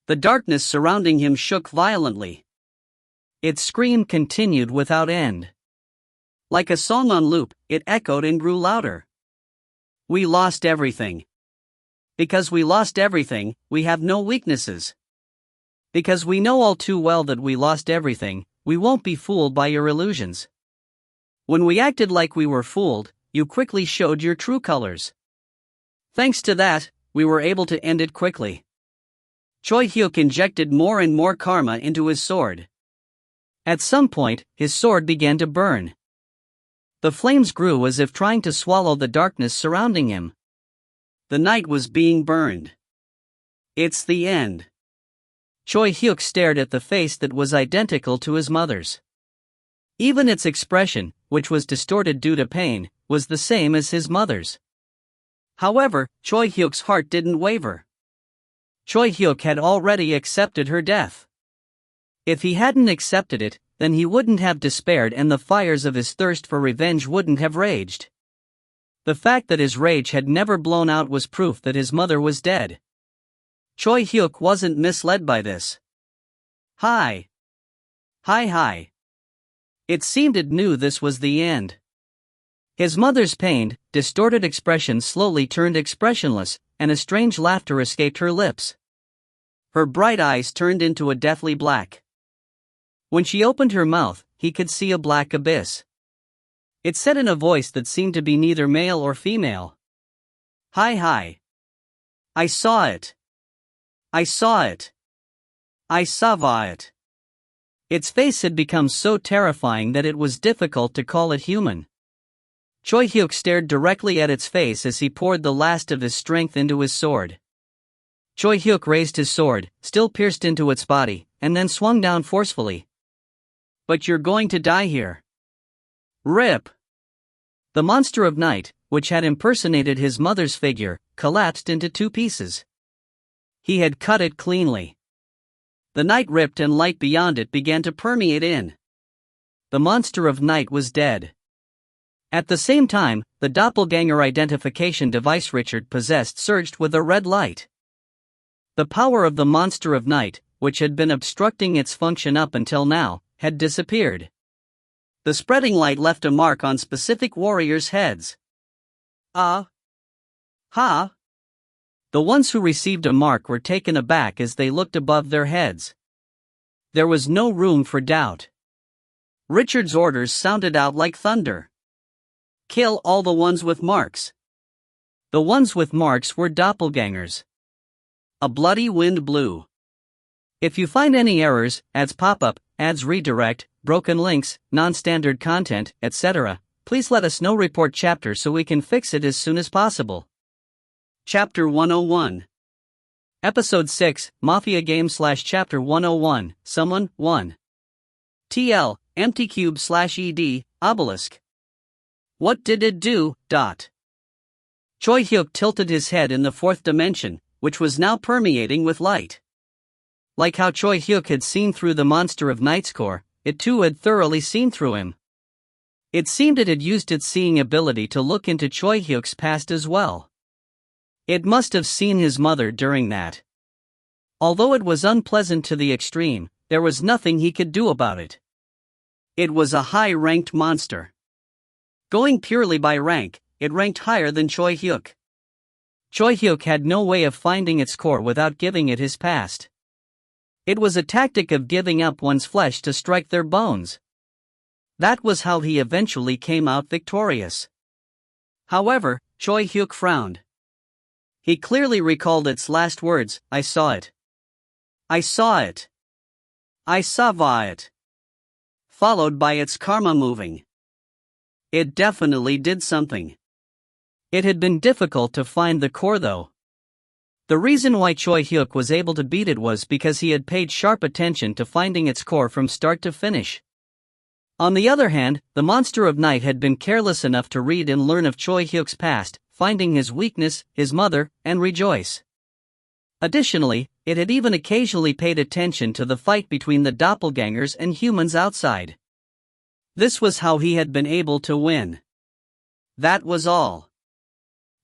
The darkness surrounding him shook violently. Its scream continued without end. Like a song on loop, it echoed and grew louder. We lost everything. Because we lost everything, we have no weaknesses. Because we know all too well that we lost everything, we won't be fooled by your illusions. When we acted like we were fooled, you quickly showed your true colors. Thanks to that, we were able to end it quickly. Choi Hyuk injected more and more karma into his sword. At some point, his sword began to burn. The flames grew as if trying to swallow the darkness surrounding him. The night was being burned. It's the end. Choi Hyuk stared at the face that was identical to his mother's. Even its expression, which was distorted due to pain, was the same as his mother's. However, Choi Hyuk's heart didn't waver. Choi Hyuk had already accepted her death. If he hadn't accepted it, then he wouldn't have despaired and the fires of his thirst for revenge wouldn't have raged. The fact that his rage had never blown out was proof that his mother was dead. Choi Hyuk wasn't misled by this. Hi. It seemed it knew this was the end. His mother's pained, distorted expression slowly turned expressionless, and a strange laughter escaped her lips. Her bright eyes turned into a deathly black. When she opened her mouth, he could see a black abyss. It said in a voice that seemed to be neither male or female. Hi. I saw it. I saw it. I saw it. Its face had become so terrifying that it was difficult to call it human. Choi Hyuk stared directly at its face as he poured the last of his strength into his sword. Choi Hyuk raised his sword, still pierced into its body, and then swung down forcefully. But you're going to die here. Rip! The monster of night, which had impersonated his mother's figure, collapsed into two pieces. He had cut it cleanly. The night ripped and light beyond it began to permeate in. The monster of night was dead. At the same time, the doppelganger identification device Richard possessed surged with a red light. The power of the monster of night, which had been obstructing its function up until now, had disappeared. The spreading light left a mark on specific warriors' heads. Ha! The ones who received a mark were taken aback as they looked above their heads. There was no room for doubt. Richard's orders sounded out like thunder. Kill all the ones with marks. The ones with marks were doppelgangers. A bloody wind blew. If you find any errors, ads pop up, ads redirect, broken links, non-standard content, etc., please let us know. Report chapter so we can fix it as soon as possible. Chapter 101. Episode 6, Mafia Game / Chapter 101, Someone, 1. TL, Empty Cube / ED, Obelisk. What did it do? Choi Hyuk tilted his head in the fourth dimension, which was now permeating with light. Like how Choi Hyuk had seen through the monster of night's core, it too had thoroughly seen through him. It seemed it had used its seeing ability to look into Choi Hyuk's past as well. It must have seen his mother during that. Although it was unpleasant to the extreme, there was nothing he could do about it. It was a high-ranked monster. Going purely by rank, it ranked higher than Choi Hyuk. Choi Hyuk had no way of finding its core without giving it his past. It was a tactic of giving up one's flesh to strike their bones. That was how he eventually came out victorious. However, Choi Hyuk frowned. He clearly recalled its last words, I saw it. I saw it. I saw it. Followed by its karma moving. It definitely did something. It had been difficult to find the core though. The reason why Choi Hyuk was able to beat it was because he had paid sharp attention to finding its core from start to finish. On the other hand, the monster of night had been careless enough to read and learn of Choi Hyuk's past, finding his weakness, his mother, and rejoice. Additionally, it had even occasionally paid attention to the fight between the doppelgangers and humans outside. This was how he had been able to win. That was all.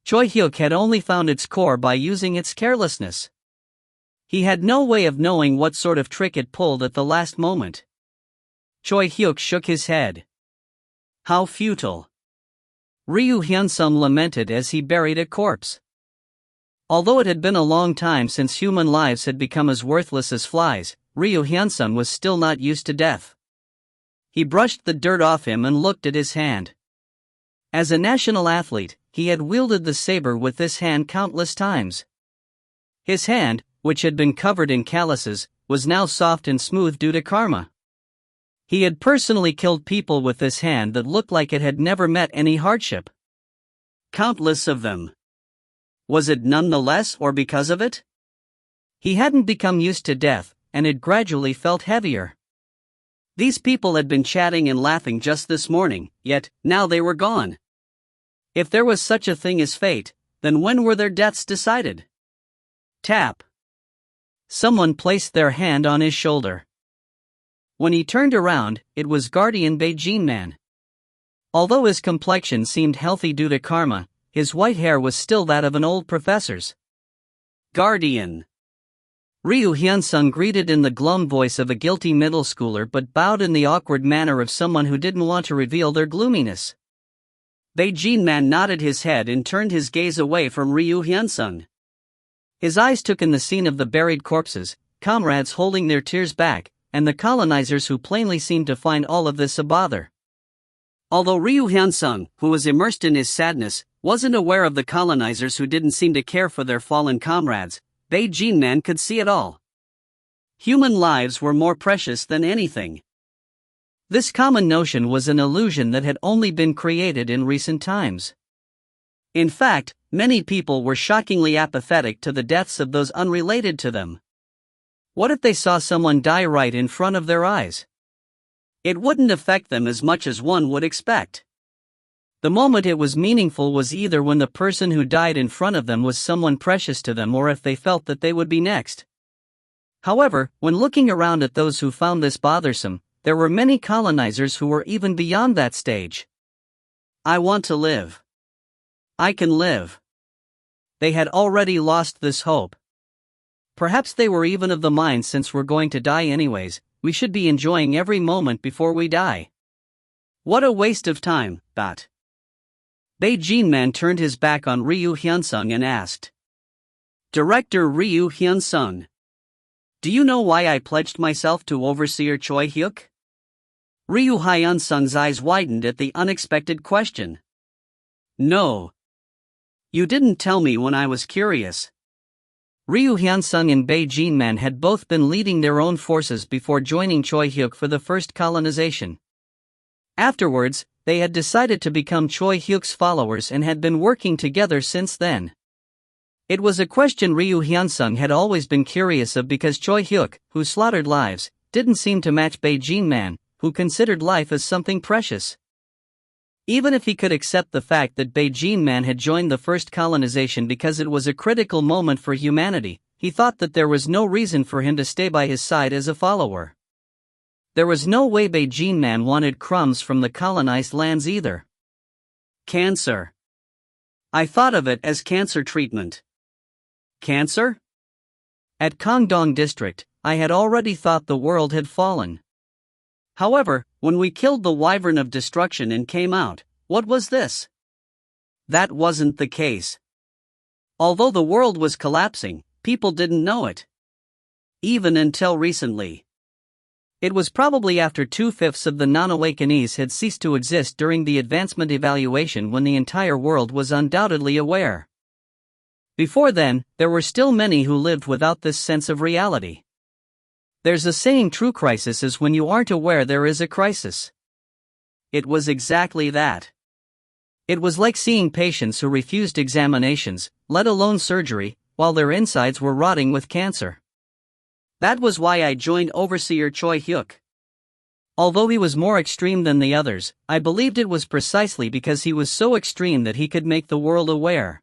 Choi Hyuk had only found its core by using its carelessness. He had no way of knowing what sort of trick it pulled at the last moment. Choi Hyuk shook his head. How futile. Ryu Hyunsung lamented as he buried a corpse. Although it had been a long time since human lives had become as worthless as flies, Ryu Hyunsung was still not used to death. He brushed the dirt off him and looked at his hand. As a national athlete, he had wielded the saber with this hand countless times. His hand, which had been covered in calluses, was now soft and smooth due to karma. He had personally killed people with this hand that looked like it had never met any hardship. Countless of them. Was it nonetheless or because of it? He hadn't become used to death, and it gradually felt heavier. These people had been chatting and laughing just this morning, yet, now they were gone. If there was such a thing as fate, then when were their deaths decided? Tap. Someone placed their hand on his shoulder. When he turned around, it was Guardian Beijing Man. Although his complexion seemed healthy due to karma, his white hair was still that of an old professor's. Guardian. Ryu Hyunsung greeted in the glum voice of a guilty middle schooler but bowed in the awkward manner of someone who didn't want to reveal their gloominess. Beijing Man nodded his head and turned his gaze away from Ryu Hyunsung. His eyes took in the scene of the buried corpses, comrades holding their tears back, and the colonizers who plainly seemed to find all of this a bother. Although Ryu Hyunsung, who was immersed in his sadness, wasn't aware of the colonizers who didn't seem to care for their fallen comrades, Beijing Man could see it all. Human lives were more precious than anything. This common notion was an illusion that had only been created in recent times. In fact, many people were shockingly apathetic to the deaths of those unrelated to them. What if they saw someone die right in front of their eyes? It wouldn't affect them as much as one would expect. The moment it was meaningful was either when the person who died in front of them was someone precious to them or if they felt that they would be next. However, when looking around at those who found this bothersome, there were many colonizers who were even beyond that stage. I want to live. I can live. They had already lost this hope. Perhaps they were even of the mind, since we're going to die anyways, we should be enjoying every moment before we die. What a waste of time, that. Beijing Man turned his back on Ryu Hyunsung and asked. Director Ryu Hyunsung. Do you know why I pledged myself to Overseer Choi Hyuk? Ryu Hyunsung's eyes widened at the unexpected question. No. You didn't tell me when I was curious. Ryu Hyunsung and Beijing Man had both been leading their own forces before joining Choi Hyuk for the first colonization. Afterwards, they had decided to become Choi Hyuk's followers and had been working together since then. It was a question Ryu Hyunsung had always been curious of because Choi Hyuk, who slaughtered lives, didn't seem to match Beijing Man, who considered life as something precious. Even if he could accept the fact that Beijing Man had joined the first colonization because it was a critical moment for humanity, he thought that there was no reason for him to stay by his side as a follower. There was no way Beijing Man wanted crumbs from the colonized lands either. Cancer. I thought of it as cancer treatment. Cancer? At Kangdong District, I had already thought the world had fallen. However, when we killed the Wyvern of Destruction and came out, what was this? That wasn't the case. Although the world was collapsing, people didn't know it. Even until recently. It was probably after 2/5 of the non-awakenees had ceased to exist during the advancement evaluation when the entire world was undoubtedly aware. Before then, there were still many who lived without this sense of reality. There's a saying, true crisis is when you aren't aware there is a crisis. It was exactly that. It was like seeing patients who refused examinations, let alone surgery, while their insides were rotting with cancer. That was why I joined Overseer Choi Hyuk. Although he was more extreme than the others, I believed it was precisely because he was so extreme that he could make the world aware.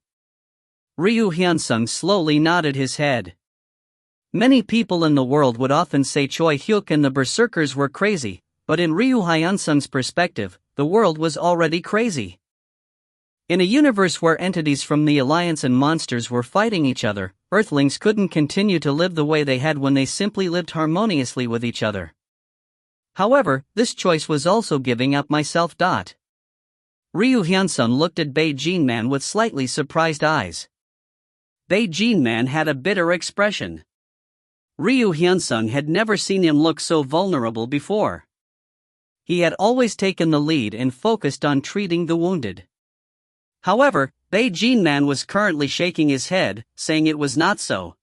Ryu Hyunsung slowly nodded his head. Many people in the world would often say Choi Hyuk and the Berserkers were crazy, but in Ryu Hyunsung's perspective, the world was already crazy. In a universe where entities from the Alliance and monsters were fighting each other, Earthlings couldn't continue to live the way they had when they simply lived harmoniously with each other. However, this choice was also giving up myself. Ryu Hyunsung looked at Beijing Man with slightly surprised eyes. Beijing Man had a bitter expression. Ryu Hyunsung had never seen him look so vulnerable before. He had always taken the lead and focused on treating the wounded. However, Beijing Man was currently shaking his head, saying it was not so.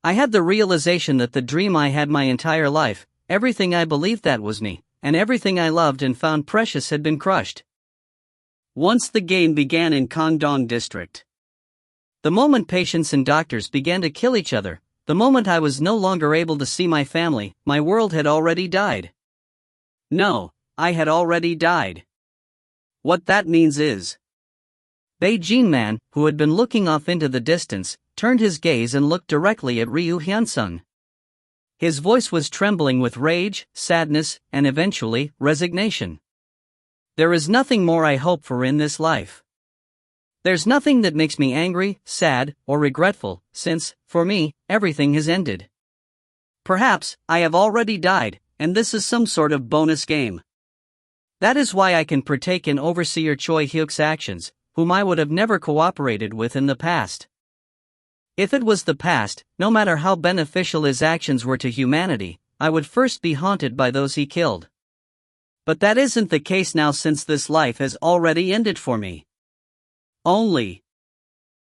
I had the realization that the dream I had my entire life, everything I believed that was me, and everything I loved and found precious had been crushed. Once the game began in Kangdong district. The moment patients and doctors began to kill each other, the moment I was no longer able to see my family, my world had already died. No, I had already died. What that means is, Beijing man, who had been looking off into the distance, turned his gaze and looked directly at Ryu Hyunsung. His voice was trembling with rage, sadness, and eventually, resignation. There is nothing more I hope for in this life. There's nothing that makes me angry, sad, or regretful, since, for me, everything has ended. Perhaps, I have already died, and this is some sort of bonus game. That is why I can partake in Overseer Choi Hyuk's actions, whom I would have never cooperated with in the past. If it was the past, no matter how beneficial his actions were to humanity, I would first be haunted by those he killed. But that isn't the case now since this life has already ended for me.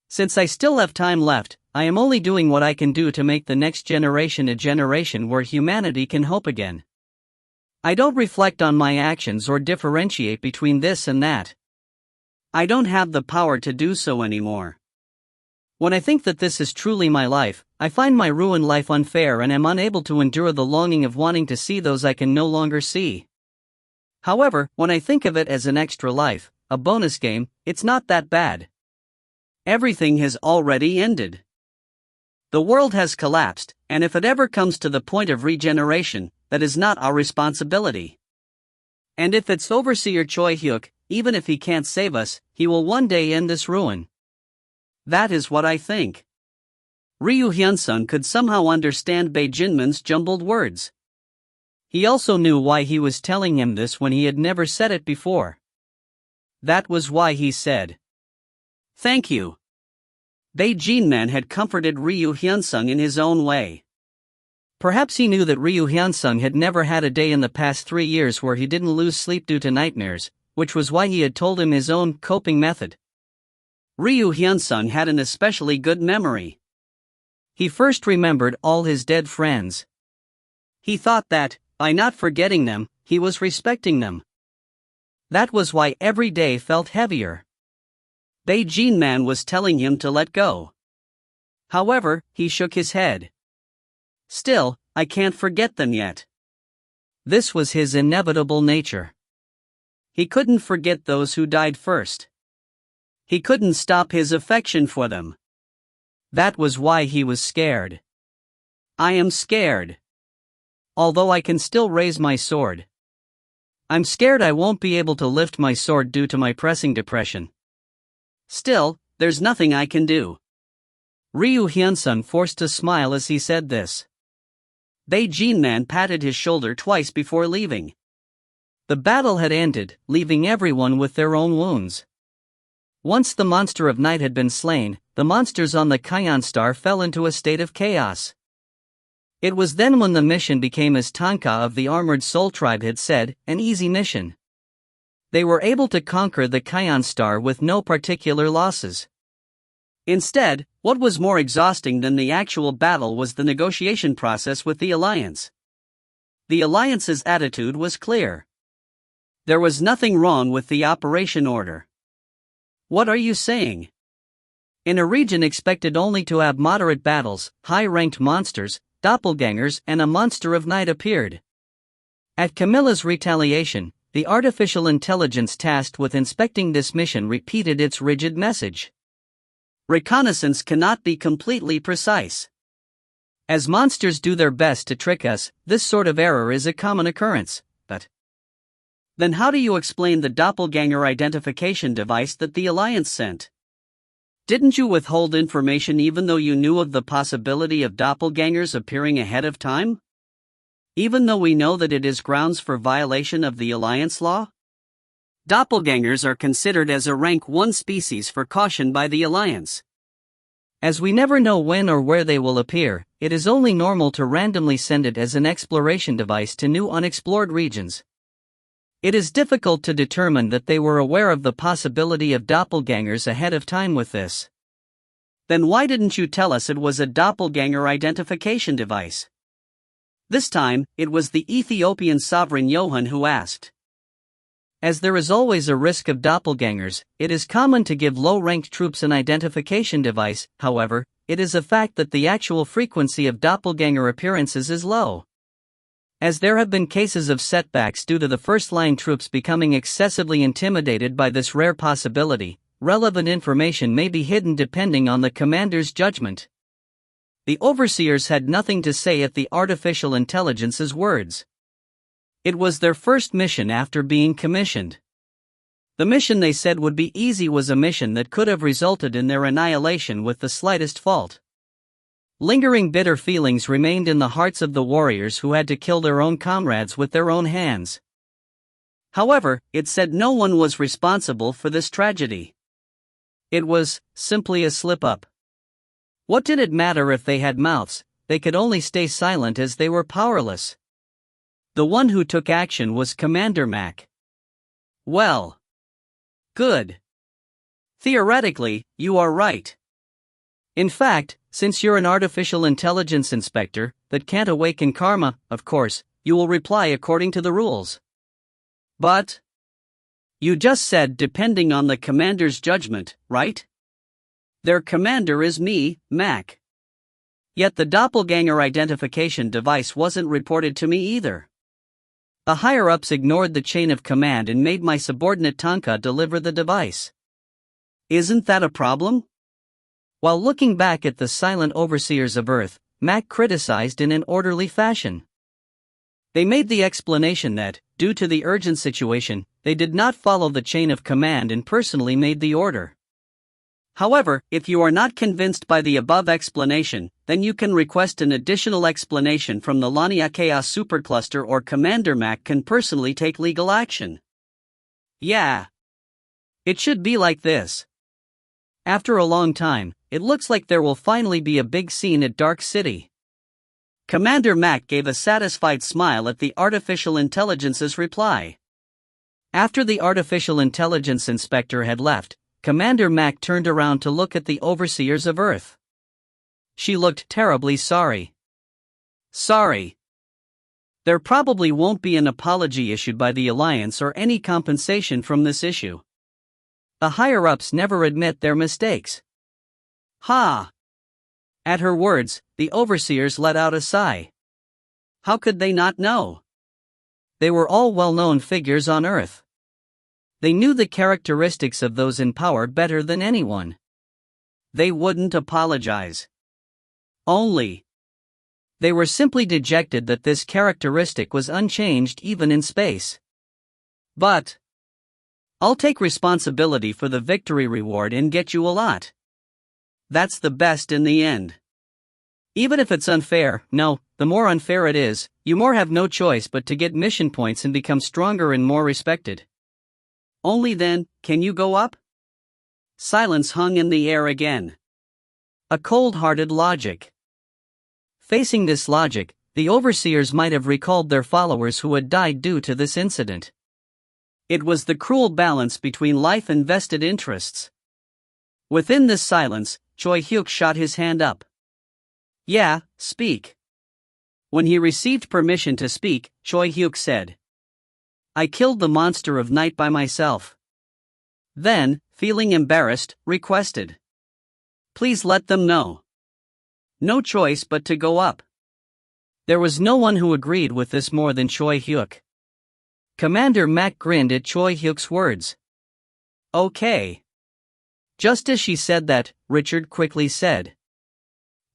Since I still have time left, I am only doing what I can do to make the next generation a generation where humanity can hope again. I don't reflect on my actions or differentiate between this and that. I don't have the power to do so anymore. When I think that this is truly my life, I find my ruined life unfair and am unable to endure the longing of wanting to see those I can no longer see. However, when I think of it as an extra life, a bonus game, it's not that bad. Everything has already ended. The world has collapsed, and if it ever comes to the point of regeneration, that is not our responsibility. And if it's Overseer Choi Hyuk, even if he can't save us, he will one day end this ruin. That is what I think. Ryu Hyunsung could somehow understand Beijinman's jumbled words. He also knew why he was telling him this when he had never said it before. That was why he said, "Thank you." Beijinman had comforted Ryu Hyunsung in his own way. Perhaps he knew that Ryu Hyunsung had never had a day in the past 3 years where he didn't lose sleep due to nightmares, which was why he had told him his own coping method. Ryu Hyunsung had an especially good memory. He first remembered all his dead friends. He thought that, by not forgetting them, he was respecting them. That was why every day felt heavier. Beijinman was telling him to let go. However, he shook his head. Still, I can't forget them yet. This was his inevitable nature. He couldn't forget those who died first. He couldn't stop his affection for them. That was why he was scared. I am scared. Although I can still raise my sword. I'm scared I won't be able to lift my sword due to my pressing depression. Still, there's nothing I can do. Ryu Hyunsung forced a smile as he said this. Beijinman patted his shoulder twice before leaving. The battle had ended, leaving everyone with their own wounds. Once the monster of night had been slain, the monsters on the Kion star fell into a state of chaos. It was then when the mission became, as Tanka of the Armored Soul Tribe had said, an easy mission. They were able to conquer the Kion star with no particular losses. Instead, what was more exhausting than the actual battle was the negotiation process with the Alliance. The Alliance's attitude was clear. There was nothing wrong with the operation order. What are you saying? In a region expected only to have moderate battles, high-ranked monsters, doppelgangers, and a monster of night appeared. At Camilla's retaliation, the artificial intelligence tasked with inspecting this mission repeated its rigid message. Reconnaissance cannot be completely precise. As monsters do their best to trick us, this sort of error is a common occurrence, but then how do you explain the doppelganger identification device that the Alliance sent? Didn't you withhold information even though you knew of the possibility of doppelgangers appearing ahead of time? Even though we know that it is grounds for violation of the Alliance law? Doppelgangers are considered as a rank 1 species for caution by the Alliance. As we never know when or where they will appear, it is only normal to randomly send it as an exploration device to new unexplored regions. It is difficult to determine that they were aware of the possibility of doppelgangers ahead of time with this. Then why didn't you tell us it was a doppelganger identification device? This time, it was the Ethiopian sovereign Johann who asked. As there is always a risk of doppelgangers, it is common to give low-ranked troops an identification device. However, it is a fact that the actual frequency of doppelganger appearances is low. As there have been cases of setbacks due to the first-line troops becoming excessively intimidated by this rare possibility, relevant information may be hidden depending on the commander's judgment. The overseers had nothing to say at the artificial intelligence's words. It was their first mission after being commissioned. The mission they said would be easy was a mission that could have resulted in their annihilation with the slightest fault. Lingering bitter feelings remained in the hearts of the warriors who had to kill their own comrades with their own hands. However, it said no one was responsible for this tragedy. It was simply a slip-up. What did it matter if they had mouths? They could only stay silent as they were powerless. The one who took action was Commander Mac. Well. Good. Theoretically, you are right. In fact, since you're an artificial intelligence inspector that can't awaken karma, of course, you will reply according to the rules. But you just said depending on the commander's judgment, right? Their commander is me, Mac. Yet the doppelganger identification device wasn't reported to me either. The higher-ups ignored the chain of command and made my subordinate Tonka deliver the device. Isn't that a problem? While looking back at the silent overseers of Earth, Mac criticized in an orderly fashion. They made the explanation that, due to the urgent situation, they did not follow the chain of command and personally made the order. However, if you are not convinced by the above explanation, then you can request an additional explanation from the Lania Chaos Supercluster or Commander Mac can personally take legal action. Yeah. It should be like this. After a long time, it looks like there will finally be a big scene at Dark City. Commander Mac gave a satisfied smile at the artificial intelligence's reply. After the artificial intelligence inspector had left, Commander Mac turned around to look at the overseers of Earth. She looked terribly sorry. Sorry. There probably won't be an apology issued by the Alliance or any compensation from this issue. The higher-ups never admit their mistakes. Ha! At her words, the overseers let out a sigh. How could they not know? They were all well-known figures on Earth. They knew the characteristics of those in power better than anyone. They wouldn't apologize. Only. They were simply dejected that this characteristic was unchanged even in space. But I'll take responsibility for the victory reward and get you a lot. That's the best in the end. Even if it's unfair, no, the more unfair it is, you more have no choice but to get mission points and become stronger and more respected. Only then, can you go up? Silence hung in the air again. A cold-hearted logic. Facing this logic, the overseers might have recalled their followers who had died due to this incident. It was the cruel balance between life and vested interests. Within this silence, Choi Hyuk shot his hand up. Yeah, speak. When he received permission to speak, Choi Hyuk said, I killed the monster of night by myself. Then, feeling embarrassed, requested. Please let them know. No choice but to go up. There was no one who agreed with this more than Choi Hyuk. Commander Mac grinned at Choi Hyuk's words. Okay. Just as she said that, Richard quickly said.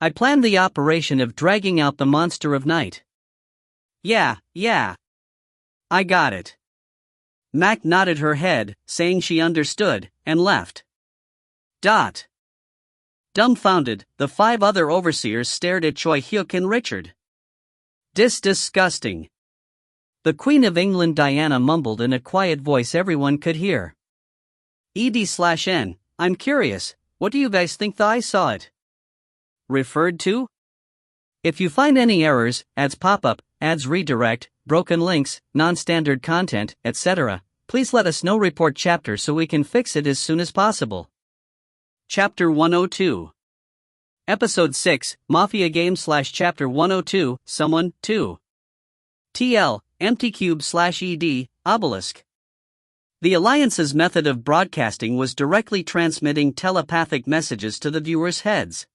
I planned the operation of dragging out the monster of night. Yeah. I got it. Mac nodded her head, saying she understood, and left. Dumbfounded, the 5 other overseers stared at Choi Hyuk and Richard. Disgusting. The Queen of England Diana mumbled in a quiet voice everyone could hear. ED/N, I'm curious, what do you guys think I saw it referred to? If you find any errors, ads pop up, ads redirect, broken links, non-standard content, etc., please let us know. Report chapter so we can fix it as soon as possible. Chapter 102. Episode 6, Mafia Game / Chapter 102, Someone, 2. TL, Empty Cube / ED, Obelisk. The Alliance's method of broadcasting was directly transmitting telepathic messages to the viewers' heads.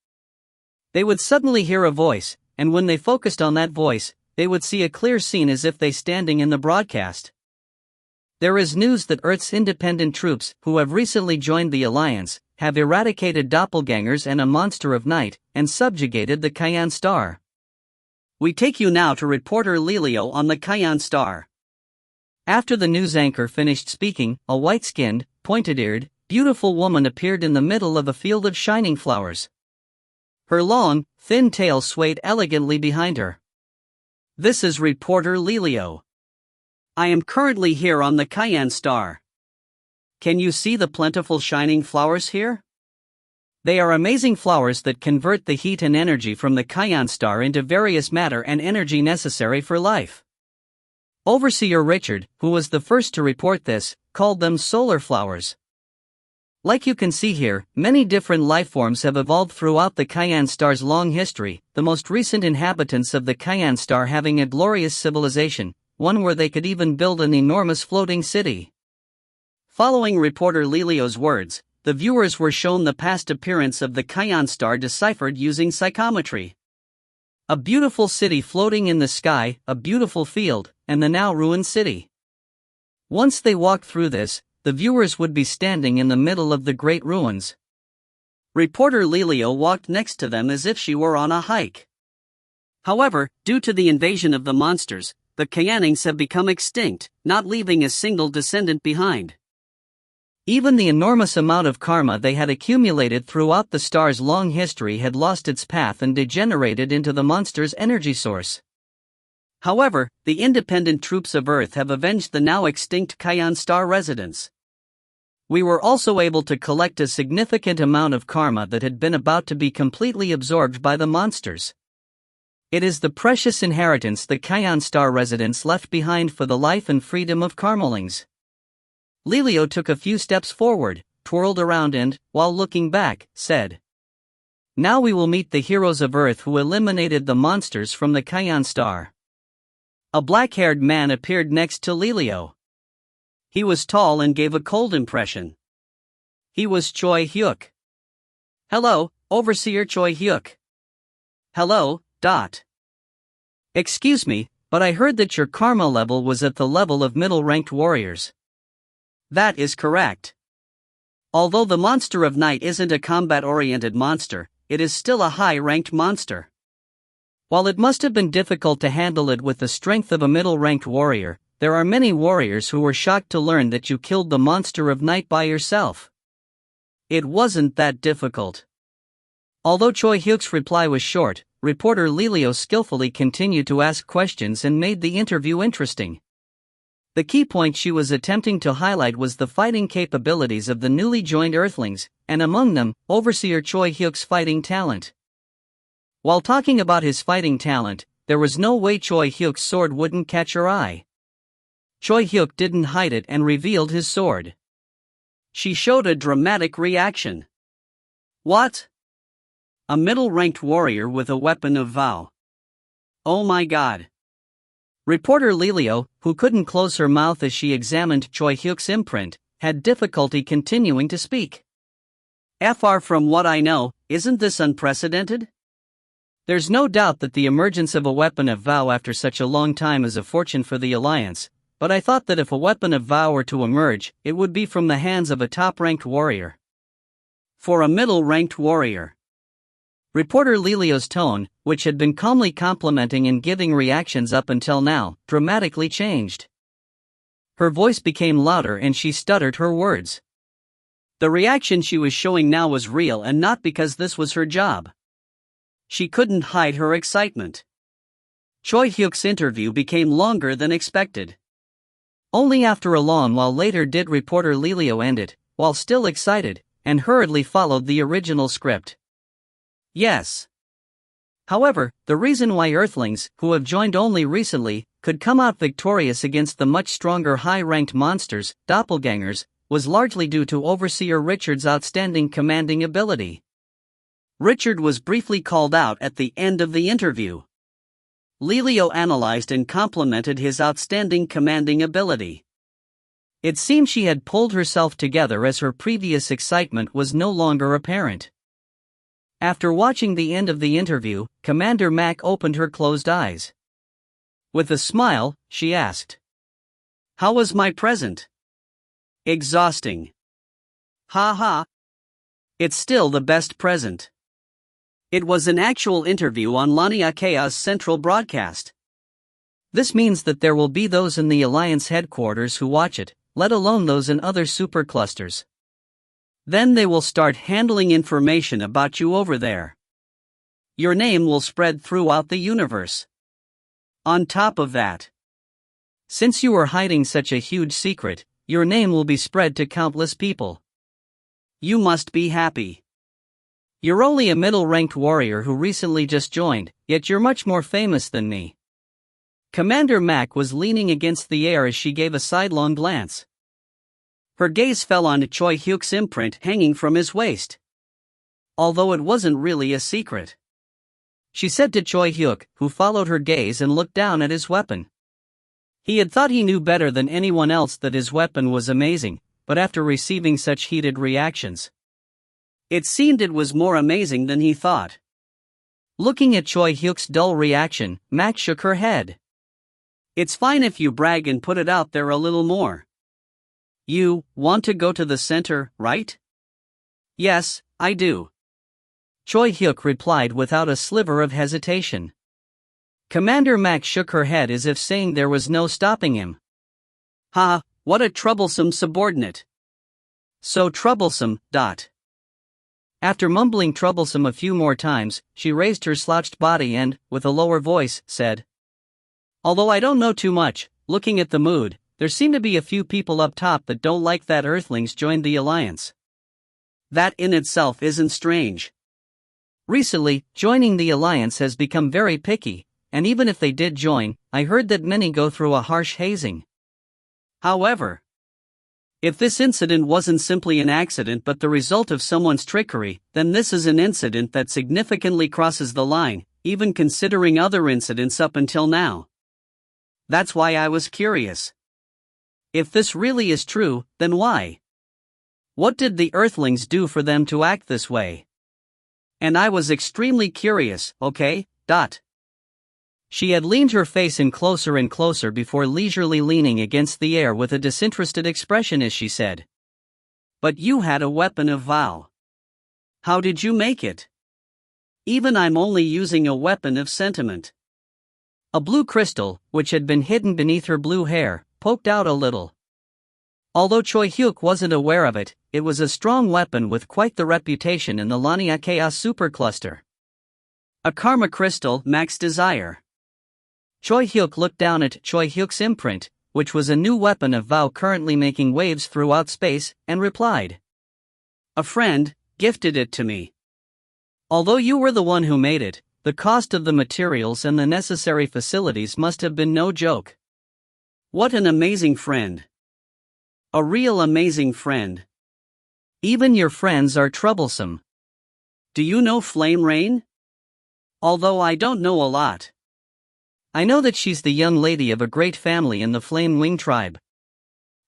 They would suddenly hear a voice, and when they focused on that voice, they would see a clear scene as if they standing in the broadcast. There is news that Earth's independent troops, who have recently joined the Alliance, have eradicated doppelgangers and a monster of night, and subjugated the Cayenne Star. We take you now to reporter Lelio on the Cayenne Star. After the news anchor finished speaking, a white-skinned, pointed-eared, beautiful woman appeared in the middle of a field of shining flowers. Her long, thin tail swayed elegantly behind her. This is reporter Lelio. I am currently here on the Cayenne Star. Can you see the plentiful shining flowers here? They are amazing flowers that convert the heat and energy from the Cayenne Star into various matter and energy necessary for life. Overseer Richard, who was the first to report this, called them solar flowers. Like you can see here, many different life forms have evolved throughout the Cayenne Star's long history, the most recent inhabitants of the Cayenne Star having a glorious civilization, one where they could even build an enormous floating city. Following reporter Lelio's words, the viewers were shown the past appearance of the Cayenne Star deciphered using psychometry. A beautiful city floating in the sky, a beautiful field, and the now ruined city. Once they walked through this, the viewers would be standing in the middle of the great ruins. Reporter Lelio walked next to them as if she were on a hike. However, due to the invasion of the monsters, the Cayennes have become extinct, not leaving a single descendant behind. Even the enormous amount of karma they had accumulated throughout the star's long history had lost its path and degenerated into the monster's energy source. However, the independent troops of Earth have avenged the now extinct Cayenne Star residents. We were also able to collect a significant amount of karma that had been about to be completely absorbed by the monsters. It is the precious inheritance the Cayenne Star residents left behind for the life and freedom of Carmelings. Lelio took a few steps forward, twirled around and, while looking back, said, "Now we will meet the heroes of Earth who eliminated the monsters from the Cayenne Star." A black-haired man appeared next to Lelio. He was tall and gave a cold impression. He was Choi Hyuk. "Hello, Overseer Choi Hyuk." "Hello, Dot. Excuse me, but I heard that your karma level was at the level of middle-ranked warriors." "That is correct. Although the monster of night isn't a combat-oriented monster, it is still a high-ranked monster. While it must have been difficult to handle it with the strength of a middle-ranked warrior, there are many warriors who were shocked to learn that you killed the monster of night by yourself. It wasn't that difficult." Although Choi Hyuk's reply was short, reporter Lelio skillfully continued to ask questions and made the interview interesting. The key point she was attempting to highlight was the fighting capabilities of the newly joined Earthlings, and among them, Overseer Choi Hyuk's fighting talent. While talking about his fighting talent, there was no way Choi Hyuk's sword wouldn't catch her eye. Choi Hyuk didn't hide it and revealed his sword. She showed a dramatic reaction. "What? A middle-ranked warrior with a weapon of vow. Oh my god." Reporter Lelio, who couldn't close her mouth as she examined Choi Hyuk's imprint, had difficulty continuing to speak. "Far from what I know, isn't this unprecedented? There's no doubt that the emergence of a weapon of vow after such a long time is a fortune for the Alliance, but I thought that if a weapon of vow were to emerge, it would be from the hands of a top-ranked warrior." "For a middle-ranked warrior." Reporter Lelio's tone, which had been calmly complimenting and giving reactions up until now, dramatically changed. Her voice became louder and she stuttered her words. The reaction she was showing now was real and not because this was her job. She couldn't hide her excitement. Choi Hyuk's interview became longer than expected. Only after a long while later did reporter Lelio end it, while still excited, and hurriedly followed the original script. "Yes. However, the reason why Earthlings, who have joined only recently, could come out victorious against the much stronger high-ranked monsters, doppelgangers, was largely due to Overseer Richard's outstanding commanding ability. Richard was briefly called out at the end of the interview. Lelio analyzed and complimented his outstanding commanding ability. It seemed she had pulled herself together as her previous excitement was no longer apparent. After watching the end of the interview, Commander Mac opened her closed eyes. With a smile, she asked, "How was my present?" "Exhausting." "Ha ha. It's still the best present." It was an actual interview on Laniakea's central broadcast. This means that there will be those in the Alliance headquarters who watch it, let alone those in other superclusters. Then they will start handling information about you over there. Your name will spread throughout the universe. On top of that, since you are hiding such a huge secret, your name will be spread to countless people. You must be happy. You're only a middle-ranked warrior who recently just joined, yet you're much more famous than me. Commander Mac was leaning against the air as she gave a sidelong glance. Her gaze fell on Choi Hyuk's imprint hanging from his waist. Although it wasn't really a secret. She said to Choi Hyuk, who followed her gaze and looked down at his weapon. He had thought he knew better than anyone else that his weapon was amazing, but after receiving such heated reactions, it seemed it was more amazing than he thought. Looking at Choi Hyuk's dull reaction, Mac shook her head. It's fine if you brag and put it out there a little more. You want to go to the center, right? Yes, I do. Choi Hyuk replied without a sliver of hesitation. Commander Mac shook her head as if saying there was no stopping him. Ha, what a troublesome subordinate. So troublesome, . After mumbling troublesome a few more times, she raised her slouched body and, with a lower voice, said, Although I don't know too much, looking at the mood, there seem to be a few people up top that don't like that Earthlings joined the Alliance. That in itself isn't strange. Recently, joining the Alliance has become very picky, and even if they did join, I heard that many go through a harsh hazing. However, if this incident wasn't simply an accident but the result of someone's trickery, then this is an incident that significantly crosses the line, even considering other incidents up until now. That's why I was curious. If this really is true, then why? What did the Earthlings do for them to act this way? And I was extremely curious, okay? She had leaned her face in closer and closer before leisurely leaning against the air with a disinterested expression as she said, But you had a weapon of vow. How did you make it? Even I'm only using a weapon of sentiment. A blue crystal, which had been hidden beneath her blue hair, poked out a little. Although Choi Hyuk wasn't aware of it, it was a strong weapon with quite the reputation in the Laniakea supercluster. A karma crystal, Max Desire. Choi Hyuk looked down at Choi Hyuk's imprint, which was a new weapon of vow currently making waves throughout space, and replied. A friend gifted it to me. Although you were the one who made it, the cost of the materials and the necessary facilities must have been no joke. What an amazing friend. A real amazing friend. Even your friends are troublesome. Do you know Flame Rain? Although I don't know a lot. I know that she's the young lady of a great family in the Flame Wing tribe.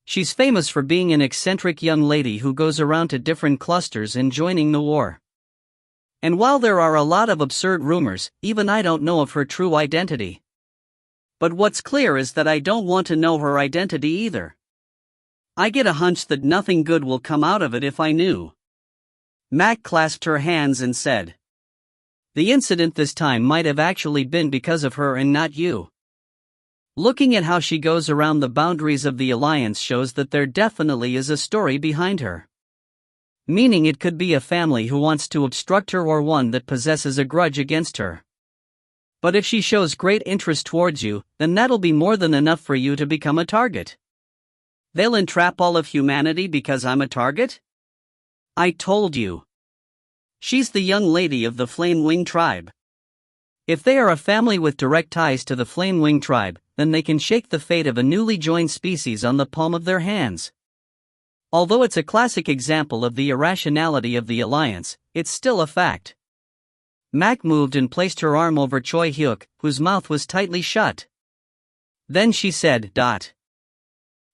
She's famous for being an eccentric young lady who goes around to different clusters and joining the war. And while there are a lot of absurd rumors, even I don't know of her true identity. But what's clear is that I don't want to know her identity either. I get a hunch that nothing good will come out of it if I knew. Mac clasped her hands and said. The incident this time might have actually been because of her and not you. Looking at how she goes around the boundaries of the Alliance shows that there definitely is a story behind her. Meaning it could be a family who wants to obstruct her or one that possesses a grudge against her. But if she shows great interest towards you, then that'll be more than enough for you to become a target. They'll entrap all of humanity because I'm a target? I told you. She's the young lady of the Flame Wing tribe. If they are a family with direct ties to the Flame Wing tribe, then they can shake the fate of a newly joined species on the palm of their hands. Although it's a classic example of the irrationality of the Alliance, it's still a fact. Mac moved and placed her arm over Choi Hyuk, whose mouth was tightly shut. Then she said,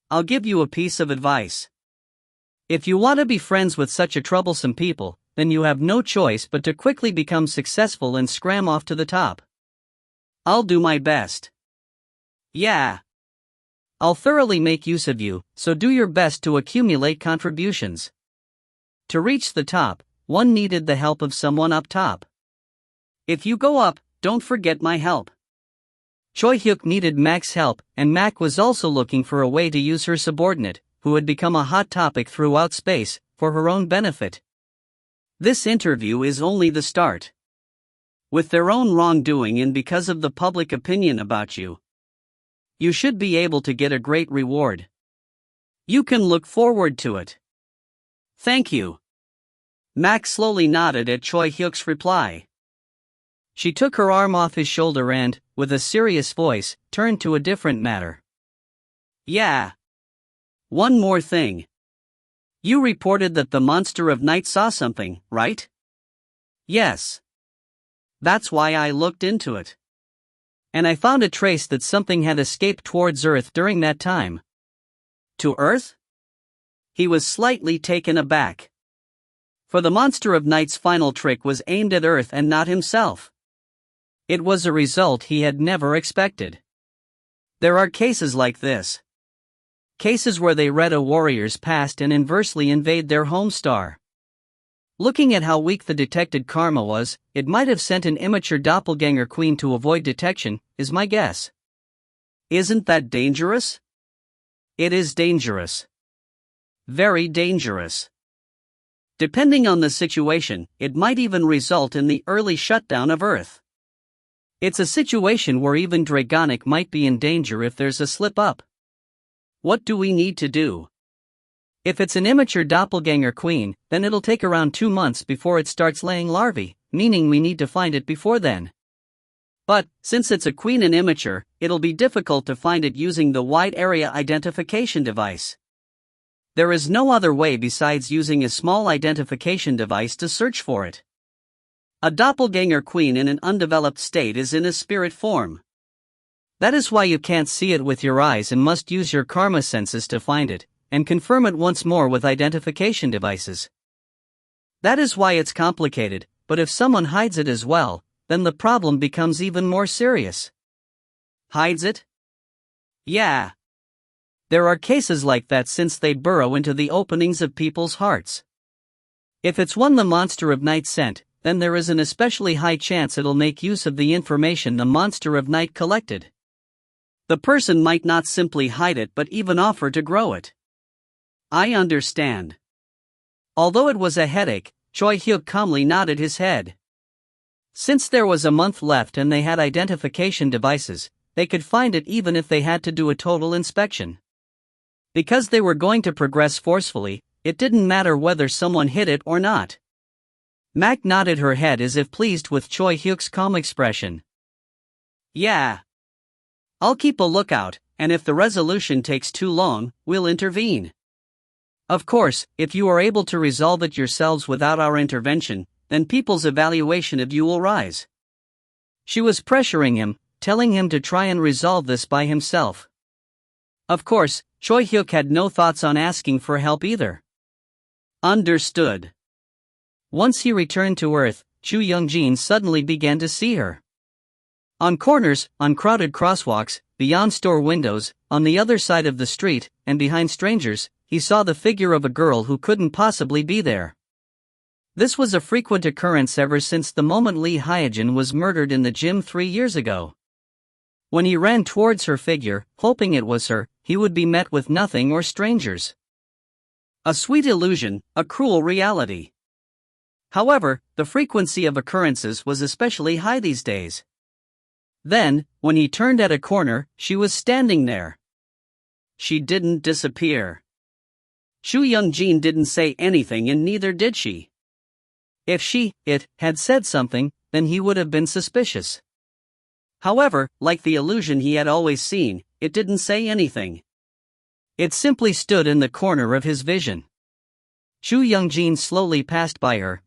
"I'll give you a piece of advice. If you want to be friends with such a troublesome people, then you have no choice but to quickly become successful and scram off to the top. I'll do my best. Yeah. I'll thoroughly make use of you, so do your best to accumulate contributions. To reach the top, one needed the help of someone up top. If you go up, don't forget my help." Choi Hyuk needed Mac's help, and Mac was also looking for a way to use her subordinate, who had become a hot topic throughout space, for her own benefit. This interview is only the start. With their own wrongdoing and because of the public opinion about you, you should be able to get a great reward. You can look forward to it. Thank you. Mac slowly nodded at Choi Hyuk's reply. She took her arm off his shoulder and, with a serious voice, turned to a different matter. Yeah. One more thing. You reported that the monster of night saw something, right? Yes. That's why I looked into it. And I found a trace that something had escaped towards Earth during that time. To Earth? He was slightly taken aback. For the monster of night's final trick was aimed at Earth and not himself. It was a result he had never expected. There are cases like this. Cases where they read a warrior's past and inversely invade their home star. Looking at how weak the detected karma was, it might have sent an immature doppelganger queen to avoid detection, is my guess. Isn't that dangerous? It is dangerous. Very dangerous. Depending on the situation, it might even result in the early shutdown of Earth. It's a situation where even Dragonic might be in danger if there's a slip-up. What do we need to do? If it's an immature doppelganger queen, then it'll take around 2 months before it starts laying larvae, meaning we need to find it before then. But, since it's a queen and immature, it'll be difficult to find it using the wide area identification device. There is no other way besides using a small identification device to search for it. A doppelganger queen in an undeveloped state is in a spirit form. That is why you can't see it with your eyes and must use your karma senses to find it, and confirm it once more with identification devices. That is why it's complicated, but if someone hides it as well, then the problem becomes even more serious. Hides it? Yeah. There are cases like that since they burrow into the openings of people's hearts. If it's one the monster of night sent, then there is an especially high chance it'll make use of the information the monster of night collected. The person might not simply hide it but even offer to grow it. I understand. Although it was a headache, Choi Hyuk calmly nodded his head. Since there was a month left and they had identification devices, they could find it even if they had to do a total inspection. Because they were going to progress forcefully, it didn't matter whether someone hid it or not. Mac nodded her head as if pleased with Choi Hyuk's calm expression. Yeah. I'll keep a lookout, and if the resolution takes too long, we'll intervene. Of course, if you are able to resolve it yourselves without our intervention, then people's evaluation of you will rise. She was pressuring him, telling him to try and resolve this by himself. Of course, Choi Hyuk had no thoughts on asking for help either. Understood. Once he returned to Earth, Chu Youngjin suddenly began to see her. On corners, on crowded crosswalks, beyond store windows, on the other side of the street, and behind strangers, he saw the figure of a girl who couldn't possibly be there. This was a frequent occurrence ever since the moment Lee Hyejin was murdered in the gym 3 years ago. When he ran towards her figure, hoping it was her, he would be met with nothing or strangers. A sweet illusion, a cruel reality. However, the frequency of occurrences was especially high these days. Then, when he turned at a corner, she was standing there. She didn't disappear. Chu Youngjin didn't say anything and neither did she. If it had said something, then he would have been suspicious. However, like the illusion he had always seen, it didn't say anything. It simply stood in the corner of his vision. Chu Youngjin slowly passed by her,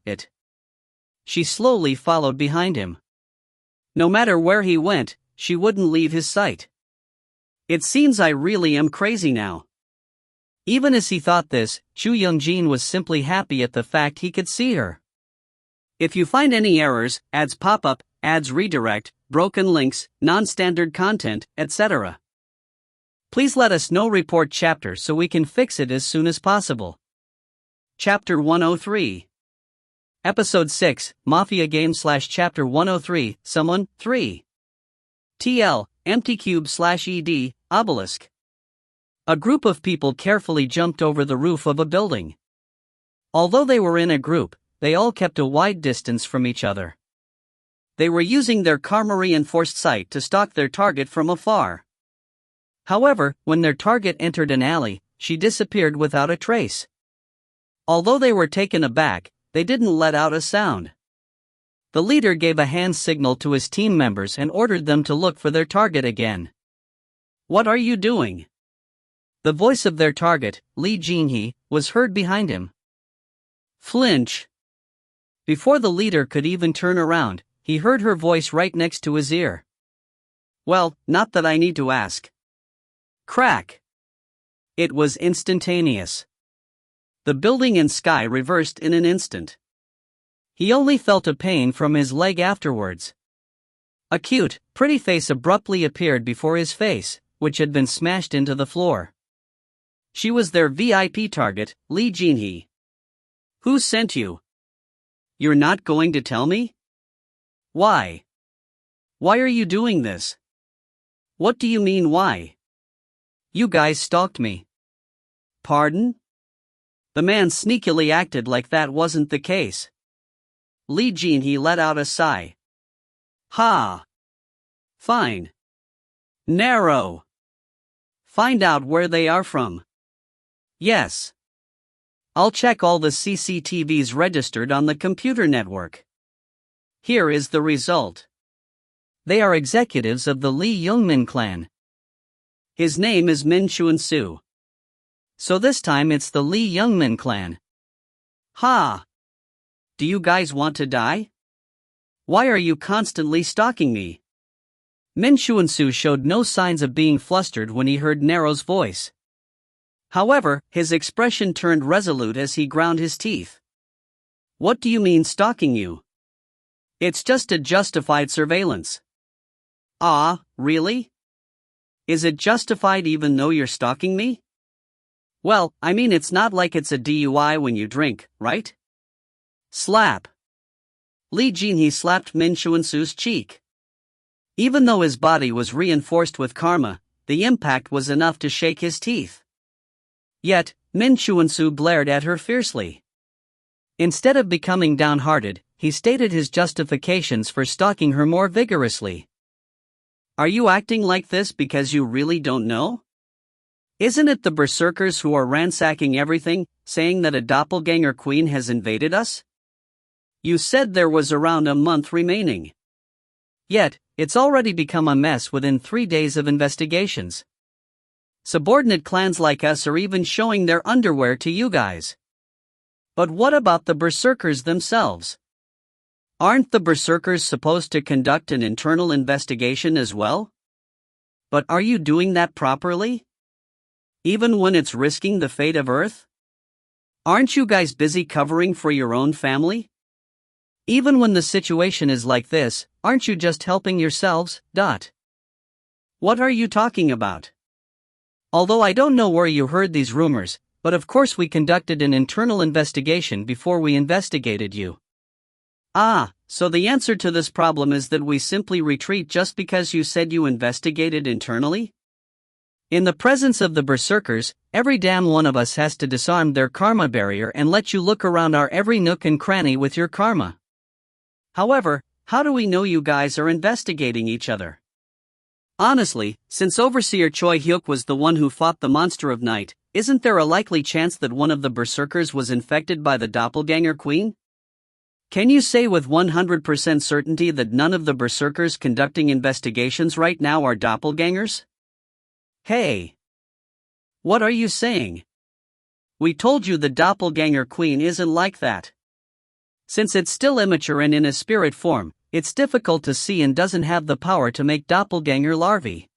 she slowly followed behind him. No matter where he went, she wouldn't leave his sight. It seems I really am crazy now. Even as he thought this, Chu Youngjin was simply happy at the fact he could see her. If you find any errors, ads pop up, ads redirect, broken links, non-standard content, etc., please let us know. Report chapter so we can fix it as soon as possible. Chapter 103. Episode 6, Mafia Game / Chapter 103, Someone, 3. TL, Empty Cube / ED, Obelisk. A group of people carefully jumped over the roof of a building. Although they were in a group, they all kept a wide distance from each other. They were using their karma-reinforced sight to stalk their target from afar. However, when their target entered an alley, she disappeared without a trace. Although they were taken aback, they didn't let out a sound. The leader gave a hand signal to his team members and ordered them to look for their target again. "What are you doing?" The voice of their target, Lee Jinhee, was heard behind him. Flinch. Before the leader could even turn around, he heard her voice right next to his ear. "Well, not that I need to ask." Crack. It was instantaneous. The building and sky reversed in an instant. He only felt a pain from his leg afterwards. A cute, pretty face abruptly appeared before his face, which had been smashed into the floor. She was their VIP target, Lee Jinhee. "Who sent you? You're not going to tell me? Why? Why are you doing this? What do you mean why? You guys stalked me." "Pardon?" The man sneakily acted like that wasn't the case. Lee Jinhee let out a sigh. "Ha! Fine. Narrow. Find out where they are from." "Yes. I'll check all the CCTVs registered on the computer network. Here is the result. They are executives of the Lee Youngmin clan. His name is Min Chuan-soo. So this time it's the Lee Youngmin clan. Ha! Do you guys want to die? Why are you constantly stalking me?" Min Chuan-soo showed no signs of being flustered when he heard Nero's voice. However, his expression turned resolute as he ground his teeth. "What do you mean stalking you? It's just a justified surveillance." "Ah, really? Is it justified even though you're stalking me?" "Well, I mean it's not like it's a DUI when you drink, right?" Slap. Lee Jinhee slapped Min Chuan-soo's cheek. Even though his body was reinforced with karma, the impact was enough to shake his teeth. Yet, Min Chuan-soo glared at her fiercely. Instead of becoming downhearted, he stated his justifications for stalking her more vigorously. "Are you acting like this because you really don't know? Isn't it the berserkers who are ransacking everything, saying that a doppelganger queen has invaded us? You said there was around a month remaining. Yet, it's already become a mess within 3 days of investigations. Subordinate clans like us are even showing their underwear to you guys. But what about the berserkers themselves? Aren't the berserkers supposed to conduct an internal investigation as well? But are you doing that properly? Even when it's risking the fate of Earth? Aren't you guys busy covering for your own family? Even when the situation is like this, aren't you just helping yourselves? What are you talking about? Although I don't know where you heard these rumors, but of course we conducted an internal investigation before we investigated you." "Ah, so the answer to this problem is that we simply retreat just because you said you investigated internally? In the presence of the berserkers, every damn one of us has to disarm their karma barrier and let you look around our every nook and cranny with your karma. However, how do we know you guys are investigating each other? Honestly, since Overseer Choi Hyuk was the one who fought the monster of night, isn't there a likely chance that one of the berserkers was infected by the doppelganger queen? Can you say with 100% certainty that none of the berserkers conducting investigations right now are doppelgangers? Hey! What are you saying? We told you the doppelganger queen isn't like that. Since it's still immature and in a spirit form, it's difficult to see and doesn't have the power to make doppelganger larvae.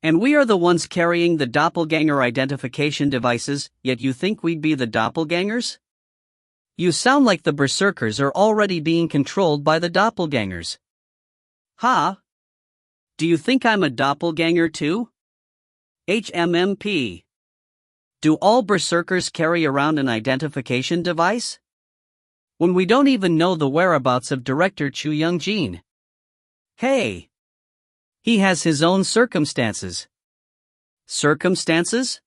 And we are the ones carrying the doppelganger identification devices, yet you think we'd be the doppelgangers? You sound like the berserkers are already being controlled by the doppelgangers. Ha! Do you think I'm a doppelganger too? HMMP. Do all berserkers carry around an identification device? When we don't even know the whereabouts of director Chu Young-jin. Hey! He has his own circumstances. Circumstances?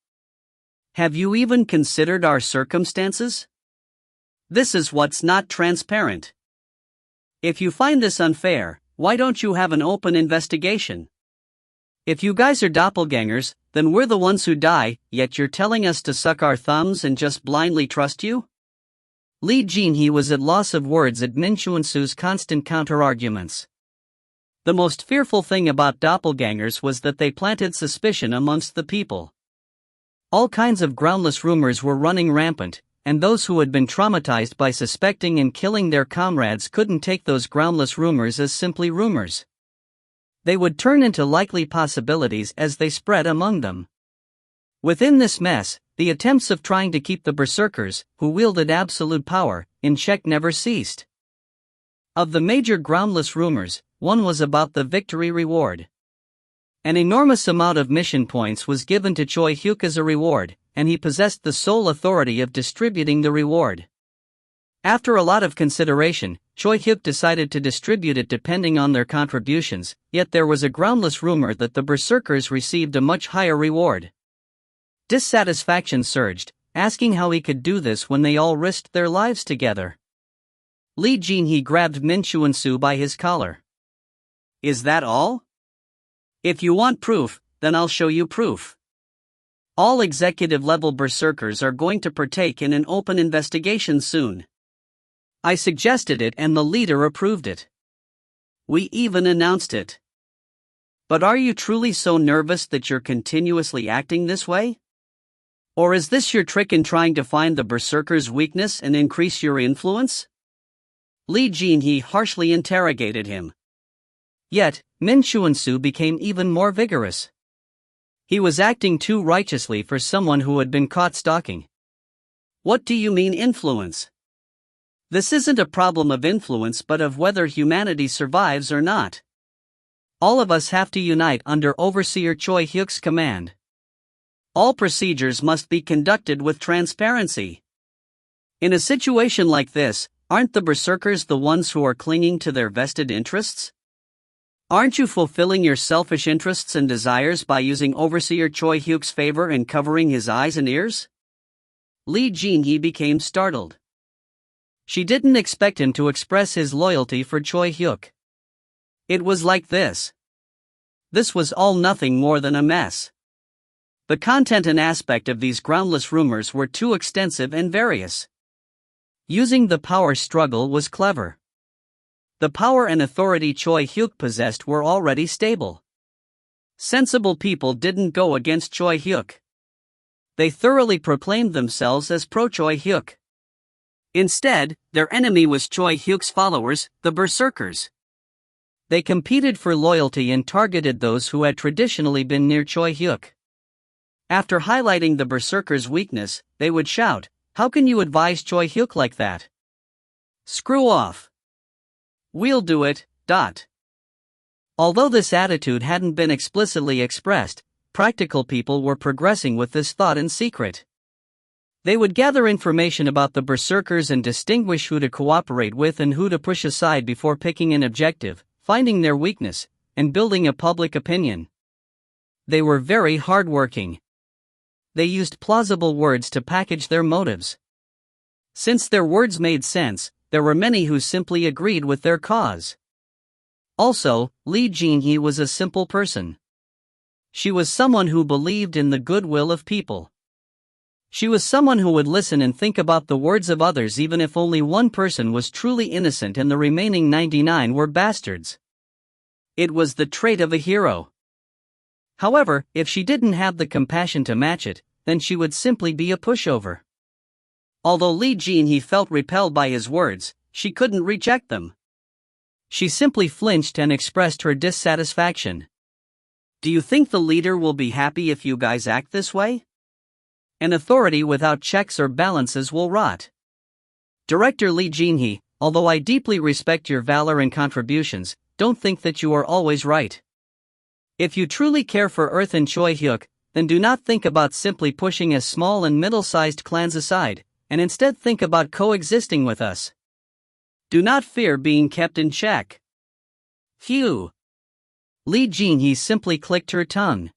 Have you even considered our circumstances? This is what's not transparent. If you find this unfair, why don't you have an open investigation? If you guys are doppelgangers, then we're the ones who die, yet you're telling us to suck our thumbs and just blindly trust you? Lee Jin-hee was at loss of words at Min Chuan-soo's constant counter-arguments. The most fearful thing about doppelgangers was that they planted suspicion amongst the people. All kinds of groundless rumors were running rampant, and those who had been traumatized by suspecting and killing their comrades couldn't take those groundless rumors as simply rumors. They would turn into likely possibilities as they spread among them. Within this mess, the attempts of trying to keep the berserkers, who wielded absolute power, in check never ceased. Of the major groundless rumors, one was about the victory reward. An enormous amount of mission points was given to Choi Hyuk as a reward, and he possessed the sole authority of distributing the reward. After a lot of consideration, Choi Hyuk decided to distribute it depending on their contributions, yet there was a groundless rumor that the berserkers received a much higher reward. Dissatisfaction surged, asking how he could do this when they all risked their lives together. Lee Jin-hee grabbed Min Chuan-soo by his collar. Is that all? If you want proof, then I'll show you proof. All executive-level berserkers are going to partake in an open investigation soon. I suggested it and the leader approved it. We even announced it. But are you truly so nervous that you're continuously acting this way? Or is this your trick in trying to find the berserker's weakness and increase your influence? Lee Jin-hee harshly interrogated him. Yet, Min Chuan-soo became even more vigorous. He was acting too righteously for someone who had been caught stalking. What do you mean influence? This isn't a problem of influence but of whether humanity survives or not. All of us have to unite under Overseer Choi Hyuk's command. All procedures must be conducted with transparency. In a situation like this, aren't the berserkers the ones who are clinging to their vested interests? Aren't you fulfilling your selfish interests and desires by using Overseer Choi Hyuk's favor and covering his eyes and ears? Lee Jin-hee became startled. She didn't expect him to express his loyalty for Choi Hyuk. It was like this. This was all nothing more than a mess. The content and aspect of these groundless rumors were too extensive and various. Using the power struggle was clever. The power and authority Choi Hyuk possessed were already stable. Sensible people didn't go against Choi Hyuk. They thoroughly proclaimed themselves as pro-Choi Hyuk. Instead, their enemy was Choi Hyuk's followers, the berserkers. They competed for loyalty and targeted those who had traditionally been near Choi Hyuk. After highlighting the berserkers' weakness, they would shout, "How can you advise Choi Hyuk like that? Screw off. We'll do it." Although this attitude hadn't been explicitly expressed, practical people were progressing with this thought in secret. They would gather information about the berserkers and distinguish who to cooperate with and who to push aside before picking an objective, finding their weakness, and building a public opinion. They were very hardworking. They used plausible words to package their motives. Since their words made sense, there were many who simply agreed with their cause. Also, Lee Jin-hee was a simple person. She was someone who believed in the goodwill of people. She was someone who would listen and think about the words of others even if only one person was truly innocent and the remaining 99 were bastards. It was the trait of a hero. However, if she didn't have the compassion to match it, then she would simply be a pushover. Although Lee Jin-hee felt repelled by his words, she couldn't reject them. She simply flinched and expressed her dissatisfaction. Do you think the leader will be happy if you guys act this way? An authority without checks or balances will rot. Director Lee Jin-hee, although I deeply respect your valor and contributions, don't think that you are always right. If you truly care for Earth and Choi Hyuk, then do not think about simply pushing as small and middle-sized clans aside, and instead think about coexisting with us. Do not fear being kept in check. Phew. Lee Jin-hee simply clicked her tongue.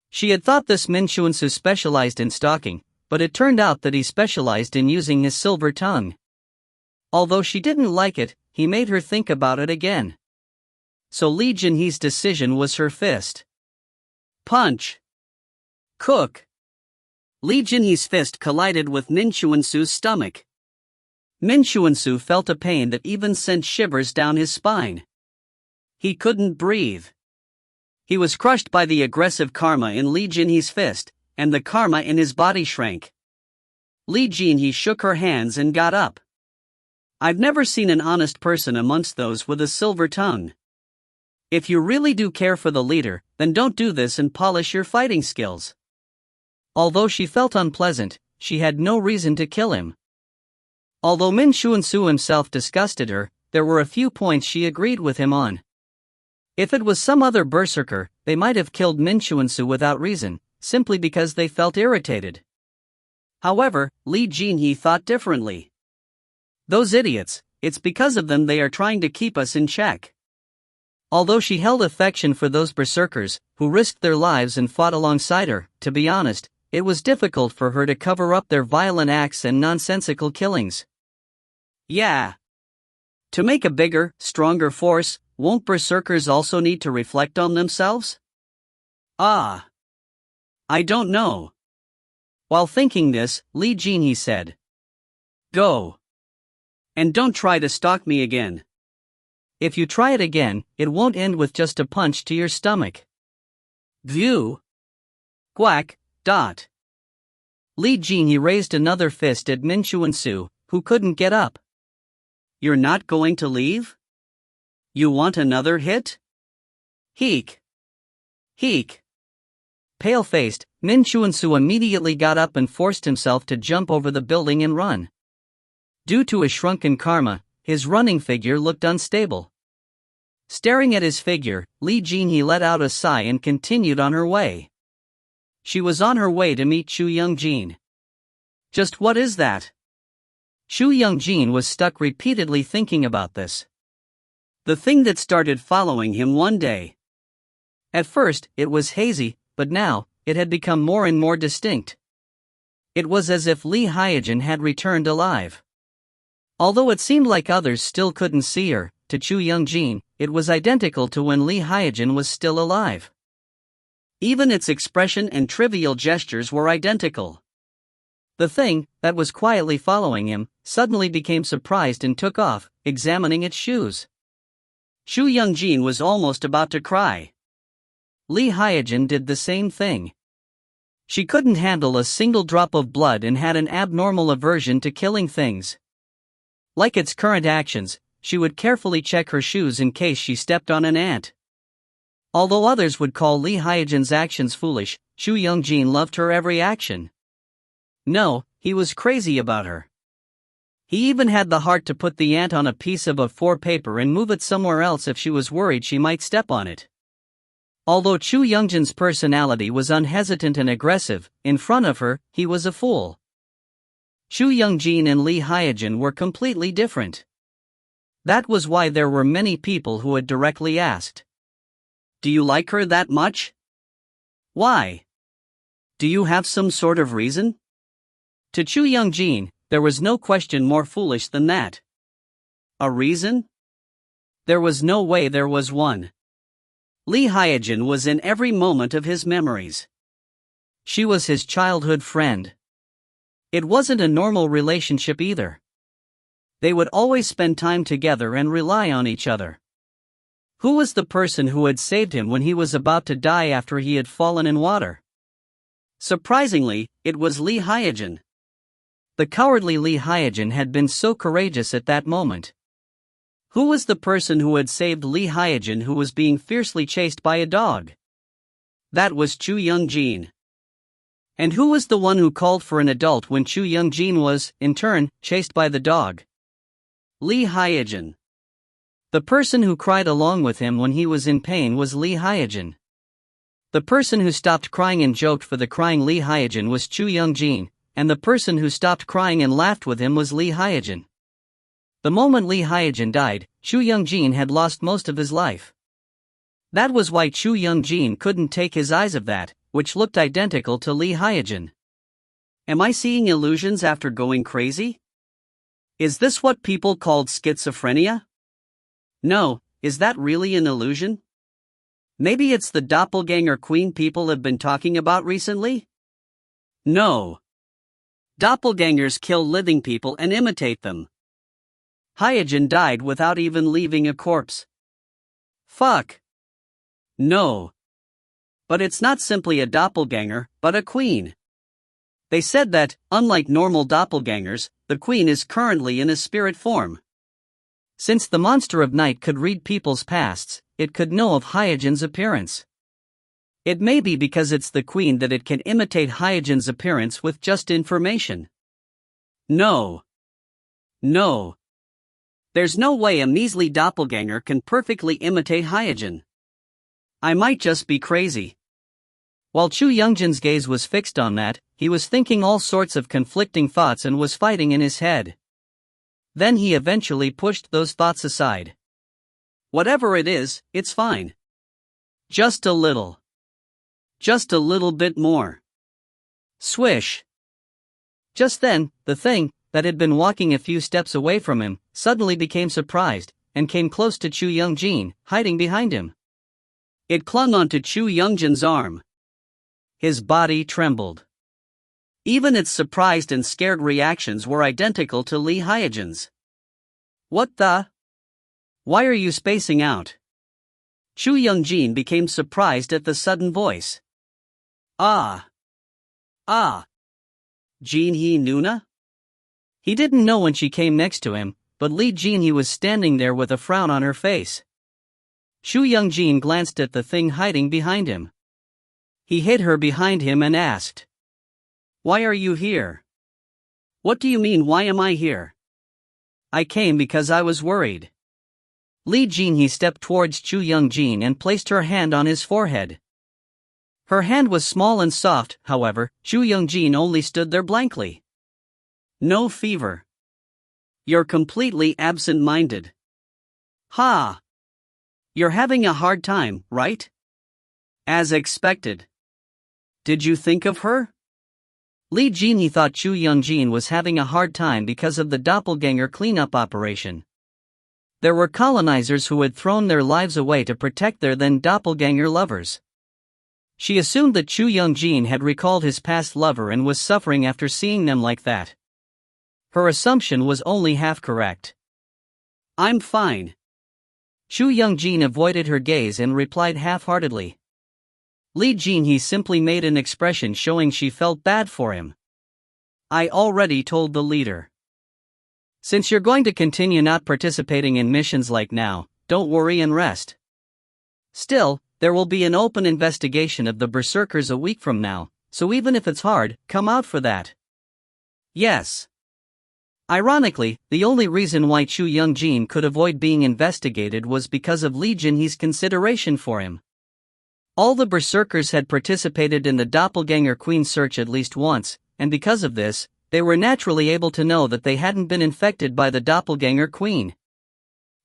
She had thought this Min Chuan-soo specialized in stalking, but it turned out that he specialized in using his silver tongue. Although she didn't like it, he made her think about it again. So Lee Jin-hee's decision was her fist. Punch. Cook. Lee Jin-hee's fist collided with Min Chuan-soo's stomach. Min Chuan-soo felt a pain that even sent shivers down his spine. He couldn't breathe. He was crushed by the aggressive karma in Lee Jin-hee's fist, and the karma in his body shrank. Lee Jin-hee shook her hands and got up. I've never seen an honest person amongst those with a silver tongue. If you really do care for the leader, then don't do this and polish your fighting skills. Although she felt unpleasant, she had no reason to kill him. Although Min Chuan-soo himself disgusted her, there were a few points she agreed with him on. If it was some other berserker, they might have killed Min Chuan-soo without reason, simply because they felt irritated. However, Lee Jin-hee thought differently. Those idiots, it's because of them they are trying to keep us in check. Although she held affection for those berserkers, who risked their lives and fought alongside her, to be honest, it was difficult for her to cover up their violent acts and nonsensical killings. Yeah. To make a bigger, stronger force, won't berserkers also need to reflect on themselves? I don't know. While thinking this, Lee Jin-hee said, Go. And don't try to stalk me again. If you try it again, it won't end with just a punch to your stomach. View. Quack. Lee Jin-hee raised another fist at Min Chuan-soo, who couldn't get up. You're not going to leave? You want another hit? Heek. Pale-faced, Min Chuan-soo immediately got up and forced himself to jump over the building and run. Due to his shrunken karma, his running figure looked unstable. Staring at his figure, Lee Jin-hee let out a sigh and continued on her way. She was on her way to meet Chu Young-jin. Just what is that? Chu Young-jin was stuck repeatedly thinking about this. The thing that started following him one day. At first, it was hazy, but now, it had become more and more distinct. It was as if Lee Hyuk had returned alive. Although it seemed like others still couldn't see her, to Chu Young-jin, it was identical to when Lee Hyuk was still alive. Even its expression and trivial gestures were identical. The thing, that was quietly following him, suddenly became surprised and took off, examining its shoes. Chu Young-jin was almost about to cry. Lee Hyuk did the same thing. She couldn't handle a single drop of blood and had an abnormal aversion to killing things. Like its current actions, she would carefully check her shoes in case she stepped on an ant. Although others would call Lee Hyuk's actions foolish, Chu Young-jin loved her every action. No, he was crazy about her. He even had the heart to put the ant on a piece of A4 paper and move it somewhere else if she was worried she might step on it. Although Chu Young-jin's personality was unhesitant and aggressive, in front of her, he was a fool. Chu Young-jin and Lee Hyuk were completely different. That was why there were many people who had directly asked, "Do you like her that much? Why? Do you have some sort of reason?" To Chu Young-jin, there was no question more foolish than that. A reason? There was no way there was one. Lee Hyuk was in every moment of his memories. She was his childhood friend. It wasn't a normal relationship either. They would always spend time together and rely on each other. Who was the person who had saved him when he was about to die after he had fallen in water? Surprisingly, it was Lee Hyuk. The cowardly Lee Hyojin had been so courageous at that moment. Who was the person who had saved Lee Hyojin, who was being fiercely chased by a dog? That was Chu Young-jin. And who was the one who called for an adult when Chu Young-jin was, in turn, chased by the dog? Lee Hyojin. The person who cried along with him when he was in pain was Lee Hyojin. The person who stopped crying and joked for the crying Lee Hyojin was Chu Young-jin, and the person who stopped crying and laughed with him was Lee Hyojin. The moment Lee Hyojin died, Chu Young-jin had lost most of his life. That was why Chu Young-jin couldn't take his eyes of that, which looked identical to Lee Hyojin. Am I seeing illusions after going crazy? Is this what people called schizophrenia? No, is that really an illusion? Maybe it's the doppelganger queen people have been talking about recently? No. Doppelgangers kill living people and imitate them. Hyojin died without even leaving a corpse. Fuck. No. But it's not simply a doppelganger, but a queen. They said that, unlike normal doppelgangers, the queen is currently in a spirit form. Since the monster of night could read people's pasts, it could know of Hyojin's appearance. It may be because it's the queen that it can imitate Hyojin's appearance with just information. No. No. There's no way a measly doppelganger can perfectly imitate Hyojin. I might just be crazy. While Chu Young-jin's gaze was fixed on that, he was thinking all sorts of conflicting thoughts and was fighting in his head. Then he eventually pushed those thoughts aside. Whatever it is, it's fine. Just a little. Just a little bit more. Swish. Just then, the thing, that had been walking a few steps away from him, suddenly became surprised, and came close to Chu Young-jin, hiding behind him. It clung onto Chu Young-jin's arm. His body trembled. Even its surprised and scared reactions were identical to Lee Hyojin's. What the? Why are you spacing out? Chu Young-jin became surprised at the sudden voice. Ah. Jin-hee Nuna? He didn't know when she came next to him, but Lee Jin-hee was standing there with a frown on her face. Chu Young-jin glanced at the thing hiding behind him. He hid her behind him and asked, "Why are you here?" "What do you mean, why am I here?" "I came because I was worried." Lee Jin-hee stepped towards Chu Young-jin and placed her hand on his forehead. Her hand was small and soft, however. Chu Young-jin only stood there blankly. No fever. You're completely absent-minded. Ha! You're having a hard time, right? As expected. Did you think of her? Lee Jin-hee thought Chu Young-jin was having a hard time because of the doppelganger cleanup operation. There were colonizers who had thrown their lives away to protect their then doppelganger lovers. She assumed that Chu Young-jin had recalled his past lover and was suffering after seeing them like that. Her assumption was only half correct. I'm fine. Chu Young-jin avoided her gaze and replied half-heartedly. Lee Jin-hee simply made an expression showing she felt bad for him. I already told the leader. Since you're going to continue not participating in missions like now, don't worry and rest. Still, there will be an open investigation of the berserkers a week from now, so even if it's hard, come out for that. Yes. Ironically, the only reason why Chu Young-jin could avoid being investigated was because of Lee Jin-hee's consideration for him. All the berserkers had participated in the doppelganger queen search at least once, and because of this, they were naturally able to know that they hadn't been infected by the doppelganger queen.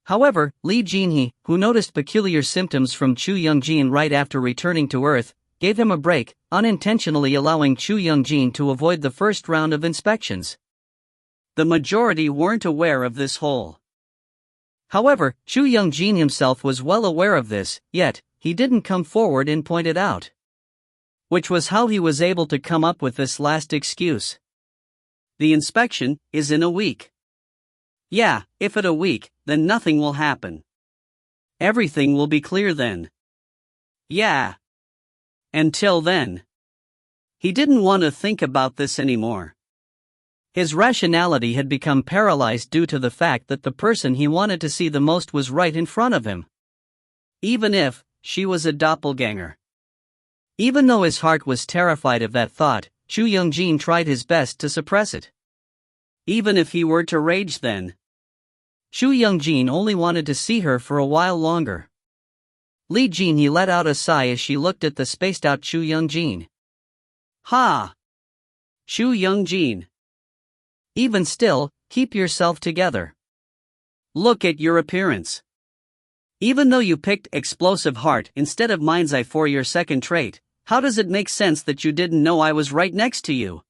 However, Lee Jin-hee, who noticed peculiar symptoms from Chu Young-jin right after returning to Earth, gave him a break, unintentionally allowing Chu Young-jin to avoid the first round of inspections. The majority weren't aware of this hole. However, Chu Young-jin himself was well aware of this, yet he didn't come forward and point it out. Which was how he was able to come up with this last excuse. The inspection is in a week. Yeah, if in a week, then nothing will happen. Everything will be clear then. Yeah. Until then. He didn't want to think about this anymore. His rationality had become paralyzed due to the fact that the person he wanted to see the most was right in front of him. Even if she was a doppelganger. Even though his heart was terrified of that thought, Chu Young-jin tried his best to suppress it. Even if he were to rage then. Chu Young-jin only wanted to see her for a while longer. Lee Jin-hee let out a sigh as she looked at the spaced-out Chu Young-jin. Ha! Chu Young-jin. Even still, keep yourself together. Look at your appearance. Even though you picked explosive heart instead of mind's eye for your second trait, how does it make sense that you didn't know I was right next to you?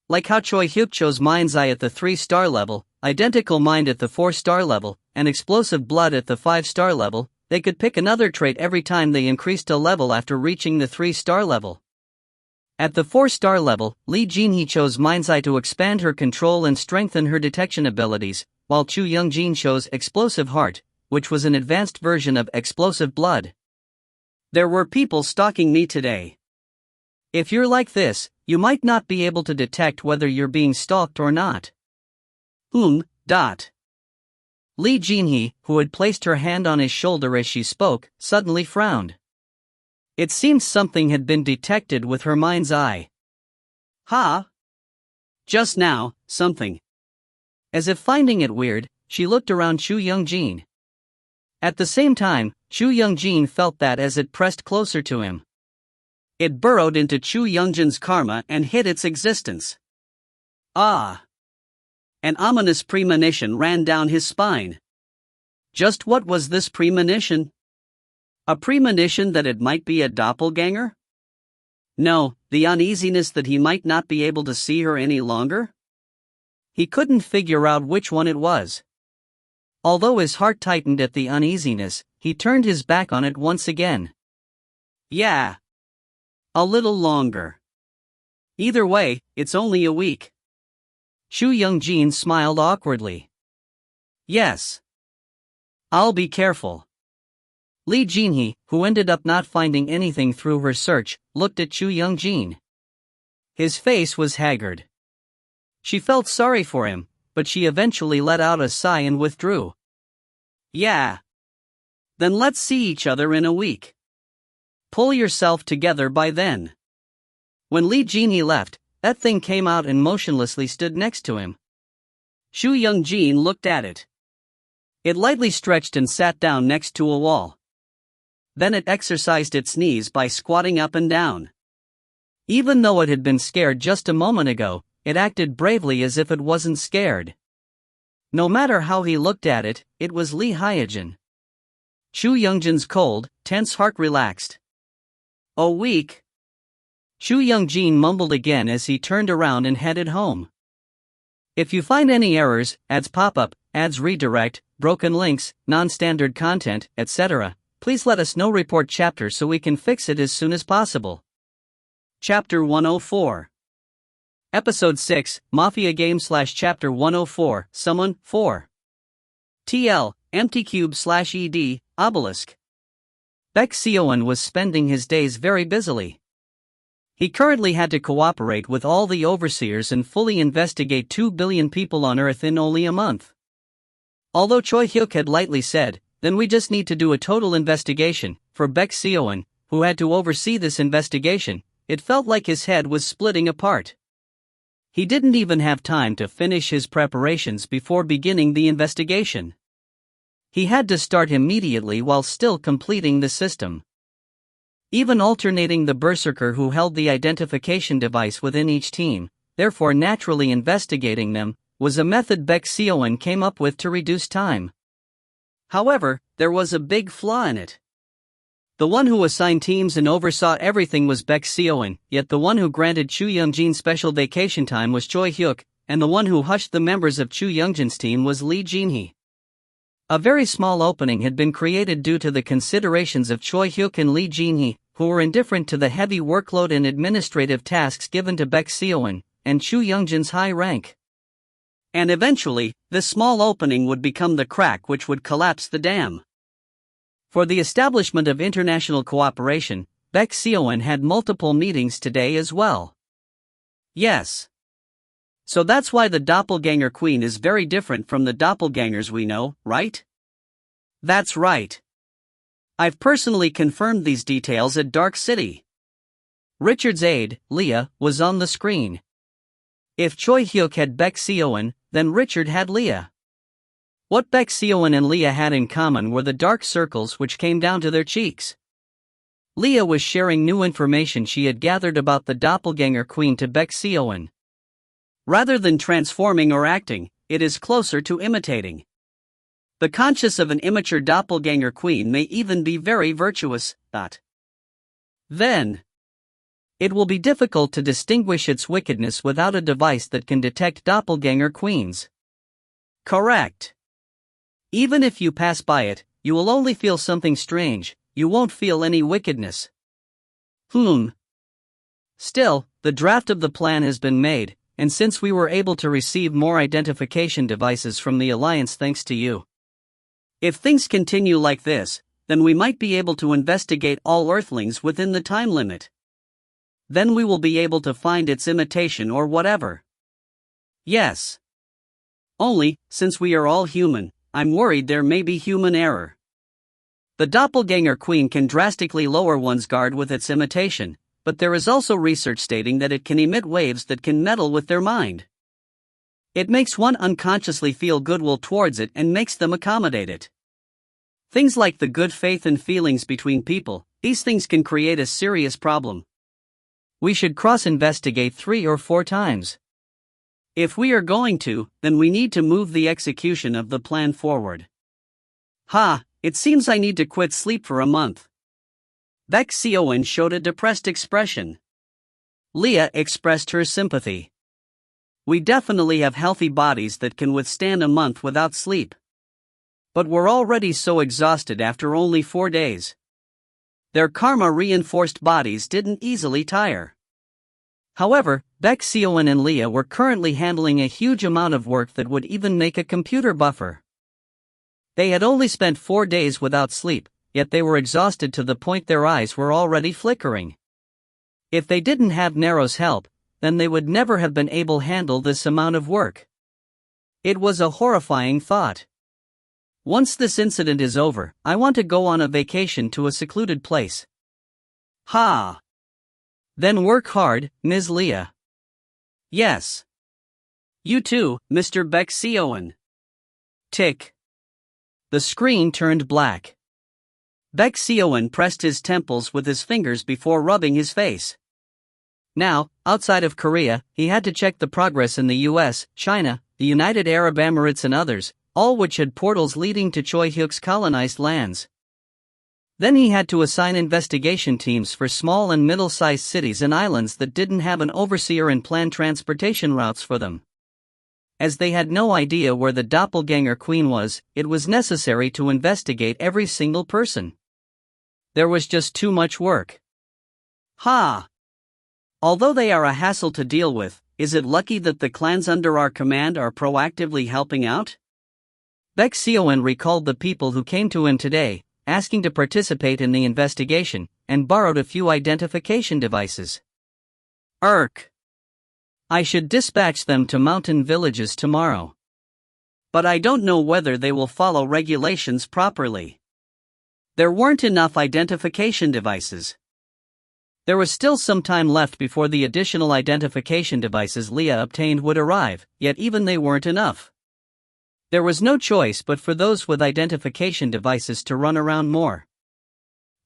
Like how Choi Hyuk chose mind's eye at the 3-star level, identical mind at the 4-star level, and explosive blood at the 5-star level, they could pick another trait every time they increased a level after reaching the 3-star level. At the 4-star level, Lee Jin-hee chose mind's eye to expand her control and strengthen her detection abilities, while Chu Young-jin chose explosive heart, which was an advanced version of explosive blood. There were people stalking me today. If you're like this, you might not be able to detect whether you're being stalked or not. Lee Jin-hee, who had placed her hand on his shoulder as she spoke, suddenly frowned. It seemed something had been detected with her mind's eye. Just now, something. As if finding it weird, she looked around Chu Young-jin. At the same time, Chu Young-jin felt that as it pressed closer to him. It burrowed into Chu Young-jin's karma and hid its existence. An ominous premonition ran down his spine. Just what was this premonition? A premonition that it might be a doppelganger? No, the uneasiness that he might not be able to see her any longer? He couldn't figure out which one it was. Although his heart tightened at the uneasiness, he turned his back on it once again. Yeah. A little longer. Either way, it's only a week. Chu Young-jin smiled awkwardly. Yes. I'll be careful. Lee Jin-hee, who ended up not finding anything through her search, looked at Chu Young-jin. His face was haggard. She felt sorry for him, but she eventually let out a sigh and withdrew. Yeah. Then let's see each other in a week. Pull yourself together by then. When Lee Jin-hee left, that thing came out and motionlessly stood next to him. Chu Young-jin looked at it. It lightly stretched and sat down next to a wall. Then it exercised its knees by squatting up and down. Even though it had been scared just a moment ago, it acted bravely as if it wasn't scared. No matter how he looked at it, it was Lee Hyuk. Chu Young-jin's cold, tense heart relaxed. A week? Chu Young-jin mumbled again as he turned around and headed home. If you find any errors, ads pop up, ads redirect, broken links, non-standard content, etc., please let us know. Report chapter so we can fix it as soon as possible. Chapter 104. Episode 6, Mafia Game / Chapter 104, Someone, 4. TL, Empty Cube / ED, Obelisk. Baek Seoin was spending his days very busily. He currently had to cooperate with all the overseers and fully investigate 2 billion people on Earth in only a month. Although Choi Hyuk had lightly said, then we just need to do a total investigation, for Baek Seoin, who had to oversee this investigation, it felt like his head was splitting apart. He didn't even have time to finish his preparations before beginning the investigation. He had to start immediately while still completing the system. Even alternating the berserker who held the identification device within each team, therefore naturally investigating them, was a method Baek Seoin came up with to reduce time. However, there was a big flaw in it. The one who assigned teams and oversaw everything was Baek Seoin, yet the one who granted Chu Young-jin special vacation time was Choi Hyuk, and the one who hushed the members of Chu Young-jin's team was Lee Jin-hee. A very small opening had been created due to the considerations of Choi Hyuk and Lee Jin-hee, who were indifferent to the heavy workload and administrative tasks given to Baek Seoin, and Chu Young-jin's high rank. And eventually, this small opening would become the crack which would collapse the dam. For the establishment of international cooperation, Baek Seoin had multiple meetings today as well. Yes. So that's why the doppelganger queen is very different from the doppelgangers we know, right? That's right. I've personally confirmed these details at Dark City. Richard's aide, Leah, was on the screen. If Choi Hyuk had Baek Seoin, then Richard had Leah. What Baek Seoin and Leah had in common were the dark circles which came down to their cheeks. Leah was sharing new information she had gathered about the doppelganger queen to Baek Seoin. Rather than transforming or acting, it is closer to imitating. The conscience of an immature doppelganger queen may even be very virtuous. Then, it will be difficult to distinguish its wickedness without a device that can detect doppelganger queens. Correct. Even if you pass by it, you will only feel something strange, you won't feel any wickedness. Still, the draft of the plan has been made, and since we were able to receive more identification devices from the Alliance thanks to you. If things continue like this, then we might be able to investigate all Earthlings within the time limit. Then we will be able to find its imitation or whatever. Yes. Only, since we are all human, I'm worried there may be human error. The doppelganger queen can drastically lower one's guard with its imitation, but there is also research stating that it can emit waves that can meddle with their mind. It makes one unconsciously feel goodwill towards it and makes them accommodate it. Things like the good faith and feelings between people, these things can create a serious problem. We should cross-investigate 3 or 4 times. If we are going to, then we need to move the execution of the plan forward. It seems I need to quit sleep for a month. Baek Seoin showed a depressed expression. Leah expressed her sympathy. We definitely have healthy bodies that can withstand a month without sleep. But we're already so exhausted after only 4 days. Their karma-reinforced bodies didn't easily tire. However, Baek Seoin and Leah were currently handling a huge amount of work that would even make a computer buffer. They had only spent 4 days without sleep, yet they were exhausted to the point their eyes were already flickering. If they didn't have Nero's help, then they would never have been able to handle this amount of work. It was a horrifying thought. Once this incident is over, I want to go on a vacation to a secluded place. Then work hard, Ms. Leah. Yes. You too, Mr. Baek Seoin. Tick. The screen turned black. Baek Seoin pressed his temples with his fingers before rubbing his face. Now, outside of Korea, he had to check the progress in the US, China, the United Arab Emirates and others, all which had portals leading to Choi Hyuk's colonized lands. Then he had to assign investigation teams for small and middle-sized cities and islands that didn't have an overseer and plan transportation routes for them. As they had no idea where the doppelganger queen was, it was necessary to investigate every single person. There was just too much work. Although they are a hassle to deal with, is it lucky that the clans under our command are proactively helping out? Baek Seoin recalled the people who came to him today, asking to participate in the investigation, and borrowed a few identification devices. I should dispatch them to mountain villages tomorrow. But I don't know whether they will follow regulations properly. There weren't enough identification devices. There was still some time left before the additional identification devices Leah obtained would arrive, yet even they weren't enough. There was no choice but for those with identification devices to run around more.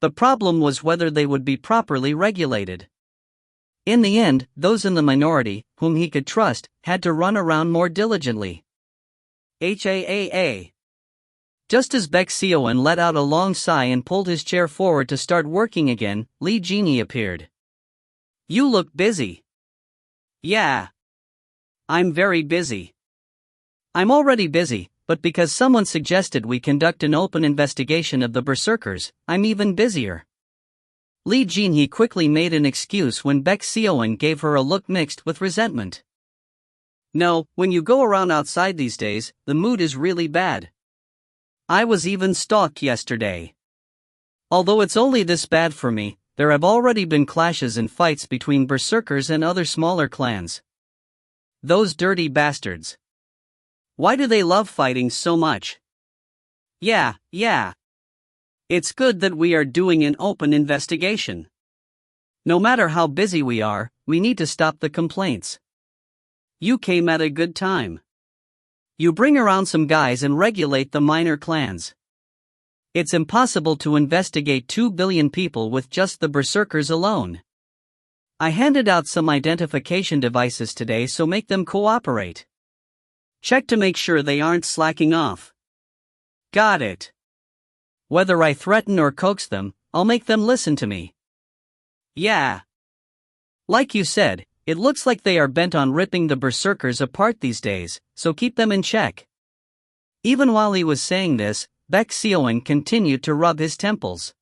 The problem was whether they would be properly regulated. In the end, those in the minority, whom he could trust, had to run around more diligently. Just as Baek Seoin let out a long sigh and pulled his chair forward to start working again, Lee Genie appeared. You look busy. Yeah. I'm very busy. I'm already busy, but because someone suggested we conduct an open investigation of the berserkers, I'm even busier. Lee Genie quickly made an excuse when Baek Seoin gave her a look mixed with resentment. No, when you go around outside these days, the mood is really bad. I was even stalked yesterday. Although it's only this bad for me, there have already been clashes and fights between berserkers and other smaller clans. Those dirty bastards. Why do they love fighting so much? Yeah. It's good that we are doing an open investigation. No matter how busy we are, we need to stop the complaints. You came at a good time. You bring around some guys and regulate the minor clans. It's impossible to investigate 2 billion people with just the berserkers alone. I handed out some identification devices today, so make them cooperate. Check to make sure they aren't slacking off. Got it. Whether I threaten or coax them, I'll make them listen to me. Yeah. Like you said, it looks like they are bent on ripping the berserkers apart these days, so keep them in check. Even while he was saying this, Baek Seoin continued to rub his temples.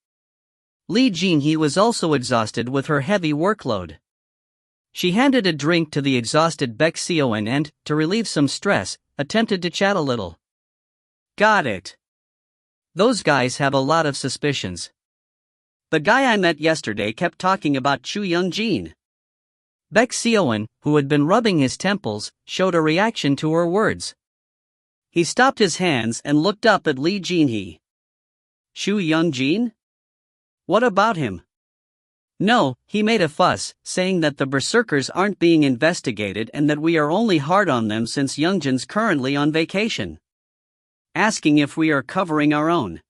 Lee Jin-hee was also exhausted with her heavy workload. She handed a drink to the exhausted Baek Seoin and, to relieve some stress, attempted to chat a little. Got it. Those guys have a lot of suspicions. The guy I met yesterday kept talking about Chu Young-jin. Baek Seoin, who had been rubbing his temples, showed a reaction to her words. He stopped his hands and looked up at Lee Jin-hee. Chu Young-jin? What about him? No, he made a fuss, saying that the berserkers aren't being investigated and that we are only hard on them since Youngjin's currently on vacation. Asking if we are covering our own.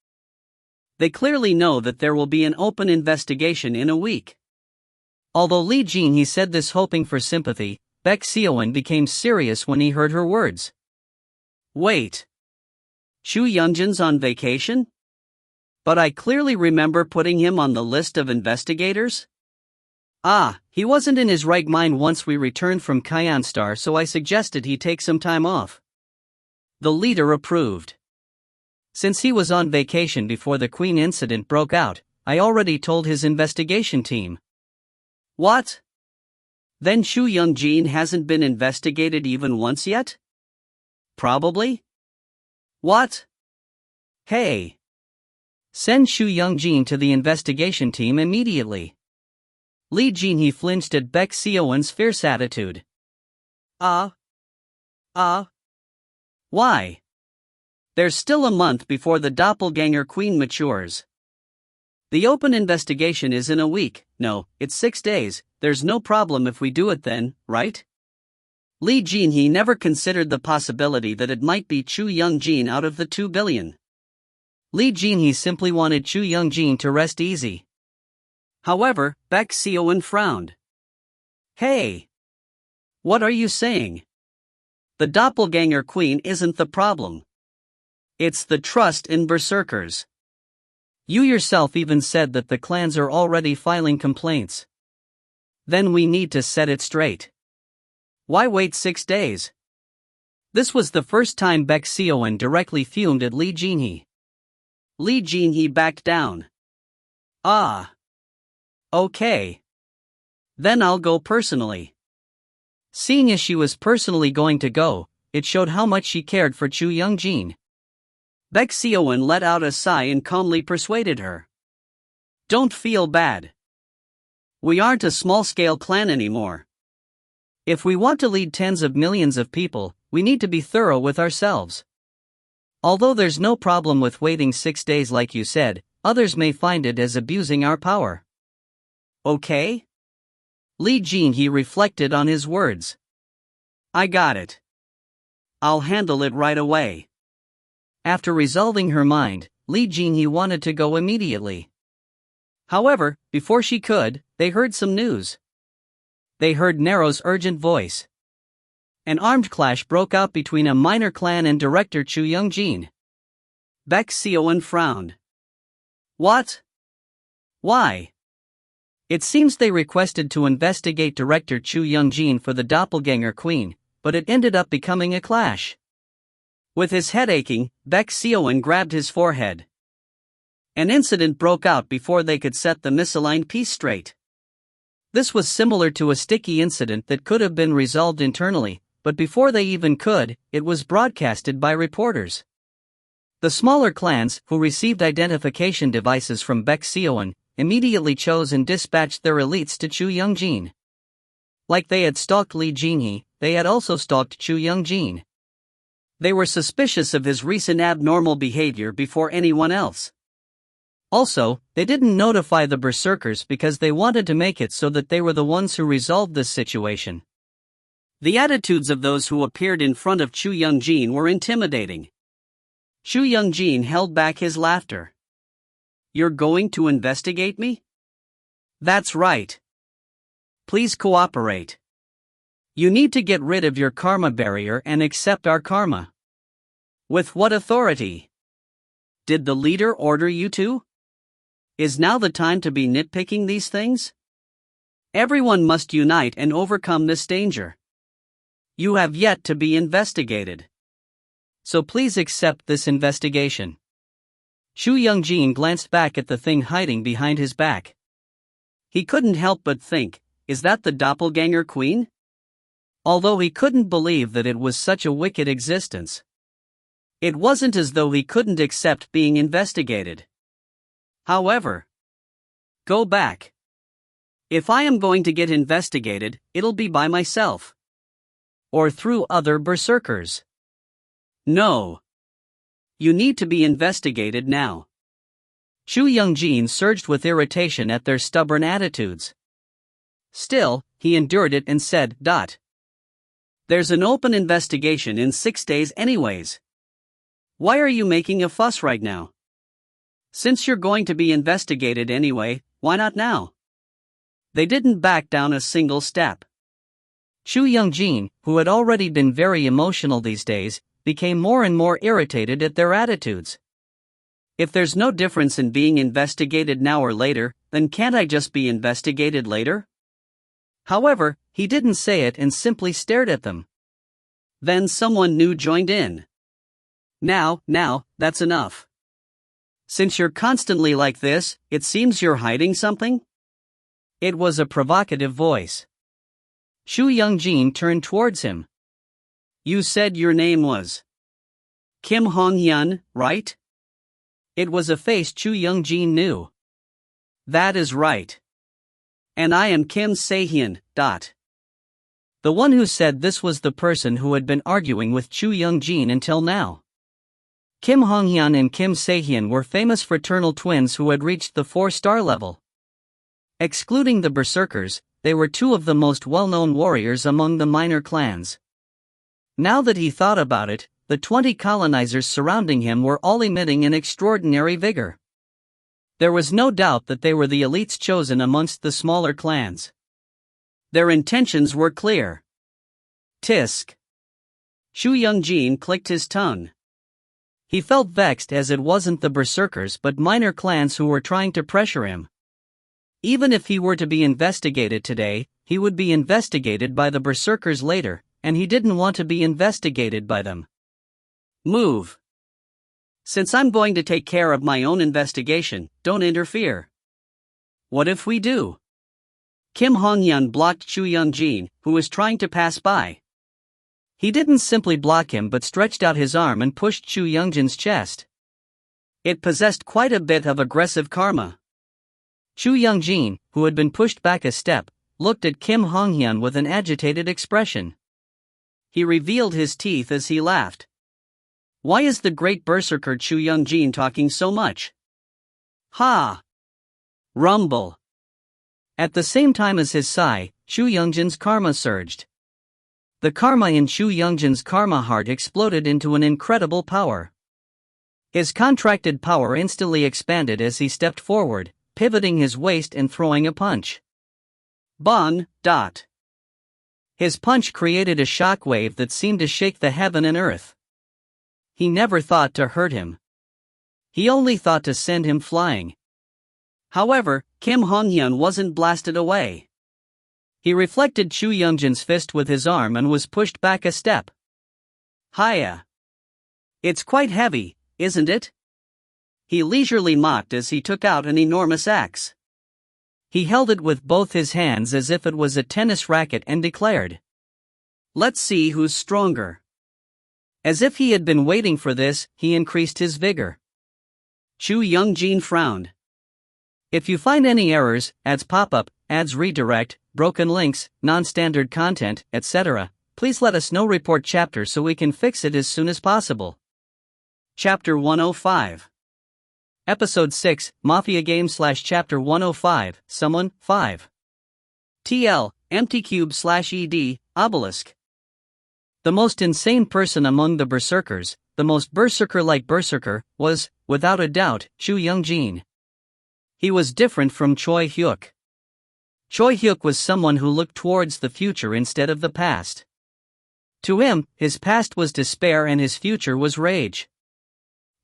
They clearly know that there will be an open investigation in a week. Although Lee Jin-hee said this hoping for sympathy, Baek Seoin became serious when he heard her words. Wait. Chu Youngjin's on vacation? But I clearly remember putting him on the list of investigators? He wasn't in his right mind once we returned from Kyanstar, so I suggested he take some time off. The leader approved. Since he was on vacation before the Queen incident broke out, I already told his investigation team. What? Then Chu Young-jin hasn't been investigated even once yet? Probably. What? Hey. Send Chu Young-jin to the investigation team immediately. Lee Jin-hee flinched at Baek Seoin's fierce attitude. Why? There's still a month before the doppelganger queen matures. The open investigation is in a week. No, it's 6 days. There's no problem if we do it then, right? Lee Jin-hee never considered the possibility that it might be Chu Young-jin out of the 2 billion. Lee Jin-hee simply wanted Chu Young-jin to rest easy. However, Baek Seoin frowned. Hey! What are you saying? The doppelganger queen isn't the problem. It's the trust in berserkers. You yourself even said that the clans are already filing complaints. Then we need to set it straight. Why wait 6 days? This was the first time Baek Seoin directly fumed at Lee Jin-hee. Lee Jin-hee backed down. Okay. Then I'll go personally. Seeing as she was personally going to go, it showed how much she cared for Chu Young-jin. Baek Seoin let out a sigh and calmly persuaded her. Don't feel bad. We aren't a small-scale clan anymore. If we want to lead tens of millions of people, we need to be thorough with ourselves. Although there's no problem with waiting 6 days like you said, others may find it as abusing our power. Okay? Lee Jin-hee reflected on his words. I got it. I'll handle it right away. After resolving her mind, Lee Jin-hee wanted to go immediately. However, before she could, they heard some news. They heard Nero's urgent voice. An armed clash broke out between a minor clan and director Chu Young-jin. Baek Seoin frowned. What? Why? It seems they requested to investigate director Chu Young-jin for the doppelganger queen, but it ended up becoming a clash. With his head aching, Baek Seoin grabbed his forehead. An incident broke out before they could set the misaligned piece straight. This was similar to a sticky incident that could have been resolved internally, but before they even could, it was broadcasted by reporters. The smaller clans, who received identification devices from Baek Seoin, immediately chose and dispatched their elites to Chu Young-jin. Like they had stalked Lee Jinhee, they had also stalked Chu Young-jin. They were suspicious of his recent abnormal behavior before anyone else. Also, they didn't notify the berserkers because they wanted to make it so that they were the ones who resolved this situation. The attitudes of those who appeared in front of Chu Young-jin were intimidating. Chu Young-jin held back his laughter. "You're going to investigate me?" "That's right. Please cooperate. You need to get rid of your karma barrier and accept our karma." "With what authority? Did the leader order you to? Is now the time to be nitpicking these things? Everyone must unite and overcome this danger. You have yet to be investigated. So please accept this investigation." Chu Young-jin glanced back at the thing hiding behind his back. He couldn't help but think, is that the doppelganger queen? Although he couldn't believe that it was such a wicked existence. It wasn't as though he couldn't accept being investigated. However, go back. If I am going to get investigated, it'll be by myself. Or through other berserkers. No. You need to be investigated now. Chu Young-jin surged with irritation at their stubborn attitudes. Still, he endured it and said, "There's an open investigation in 6 days anyways. Why are you making a fuss right now? Since you're going to be investigated anyway, why not now?" They didn't back down a single step. Chu Young-jin, who had already been very emotional these days, became more and more irritated at their attitudes. "If there's no difference in being investigated now or later, then can't I just be investigated later?" However, he didn't say it and simply stared at them. Then someone new joined in. Now, that's enough. Since you're constantly like this, it seems you're hiding something?" It was a provocative voice. Chu Young-jin turned towards him. "You said your name was Kim Hong-hyun, right?" It was a face Chu Young-jin knew. "That is right. And I am Kim Se-hyun. The one who said this was the person who had been arguing with Chu Young-jin until now. Kim Hong-hyun and Kim Se-hyun were famous fraternal twins who had reached the 4-star level. Excluding the berserkers, they were two of the most well-known warriors among the minor clans. Now that he thought about it, the 20 colonizers surrounding him were all emitting an extraordinary vigor. There was no doubt that they were the elites chosen amongst the smaller clans. Their intentions were clear. Tisk. Chu Young-jin clicked his tongue. He felt vexed as it wasn't the berserkers but minor clans who were trying to pressure him. Even if he were to be investigated today, he would be investigated by the berserkers later, and he didn't want to be investigated by them. Move. Since I'm going to take care of my own investigation, don't interfere. What if we do? Kim Hong-hyun blocked Chu Young-jin, who was trying to pass by. He didn't simply block him but stretched out his arm and pushed Chu Young-jin's chest. It possessed quite a bit of aggressive karma. Chu Young-jin, who had been pushed back a step, looked at Kim Hong-hyun with an agitated expression. He revealed his teeth as he laughed. Why is the great berserker Chu Young-jin talking so much? Ha! Rumble. At the same time as his sigh, Chu Young-jin's karma surged. The karma in Chu Young-jin's karma heart exploded into an incredible power. His contracted power instantly expanded as he stepped forward, pivoting his waist and throwing a punch. Bon. His punch created a shockwave that seemed to shake the heaven and earth. He never thought to hurt him. He only thought to send him flying. However, Kim Hong-hyun wasn't blasted away. He reflected Chu Young-jin's fist with his arm and was pushed back a step. Hiya. It's quite heavy, isn't it? He leisurely mocked as he took out an enormous axe. He held it with both his hands as if it was a tennis racket and declared, "Let's see who's stronger." As if he had been waiting for this, he increased his vigor. Chu Young-jin frowned. If you find any errors, ads pop up, ads redirect, broken links, non-standard content, etc., please let us know. Report chapter so we can fix it as soon as possible. Chapter 105. Episode 6, Mafia Game / Chapter 105, Someone, 5. TL, Empty Cube / ED, Obelisk. The most insane person among the berserkers, the most berserker-like berserker, was, without a doubt, Choi Hyuk. He was different from Choi Hyuk. Choi Hyuk was someone who looked towards the future instead of the past. To him, his past was despair and his future was rage.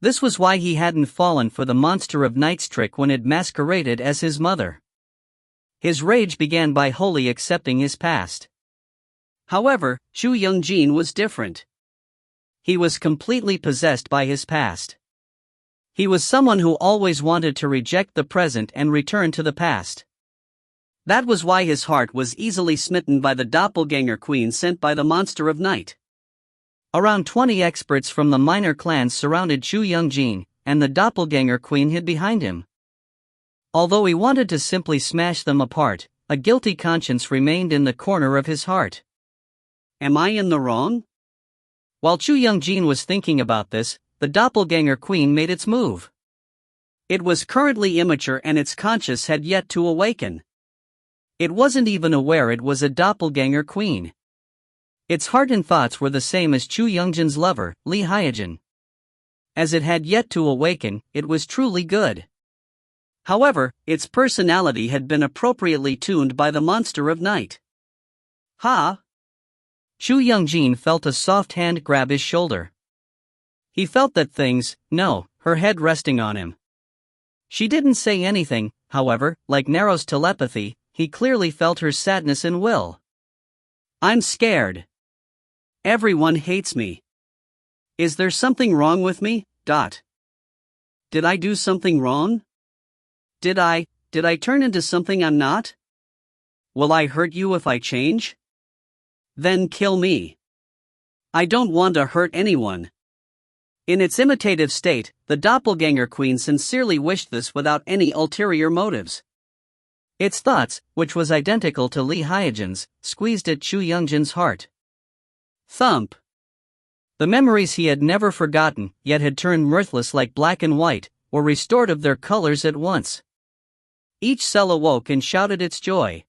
This was why he hadn't fallen for the monster of night's trick when it masqueraded as his mother. His rage began by wholly accepting his past. However, Choi Hyuk was different. He was completely possessed by his past. He was someone who always wanted to reject the present and return to the past. That was why his heart was easily smitten by the doppelganger queen sent by the monster of night. Around 20 experts from the minor clans surrounded Choi Hyuk, and the doppelganger queen hid behind him. Although he wanted to simply smash them apart, a guilty conscience remained in the corner of his heart. Am I in the wrong? While Choi Hyuk was thinking about this, the doppelganger queen made its move. It was currently immature and its conscience had yet to awaken. It wasn't even aware it was a doppelganger queen. Its heart and thoughts were the same as Choi Hyuk's lover, Lee Hyuk. As it had yet to awaken, it was truly good. However, its personality had been appropriately tuned by the monster of night. Ha! Choi Hyuk felt a soft hand grab his shoulder. He felt that things, her head resting on him. She didn't say anything, however, like Naro's telepathy, he clearly felt her sadness and will. I'm scared. Everyone hates me. Is there something wrong with me? Did I do something wrong? Did I turn into something I'm not? Will I hurt you if I change? Then kill me. I don't want to hurt anyone. In its imitative state, the doppelganger queen sincerely wished this without any ulterior motives. Its thoughts, which was identical to Lee Hyuk's, squeezed at Choi Hyuk's heart. Thump. The memories he had never forgotten, yet had turned mirthless like black and white, were restored of their colors at once. Each cell awoke and shouted its joy.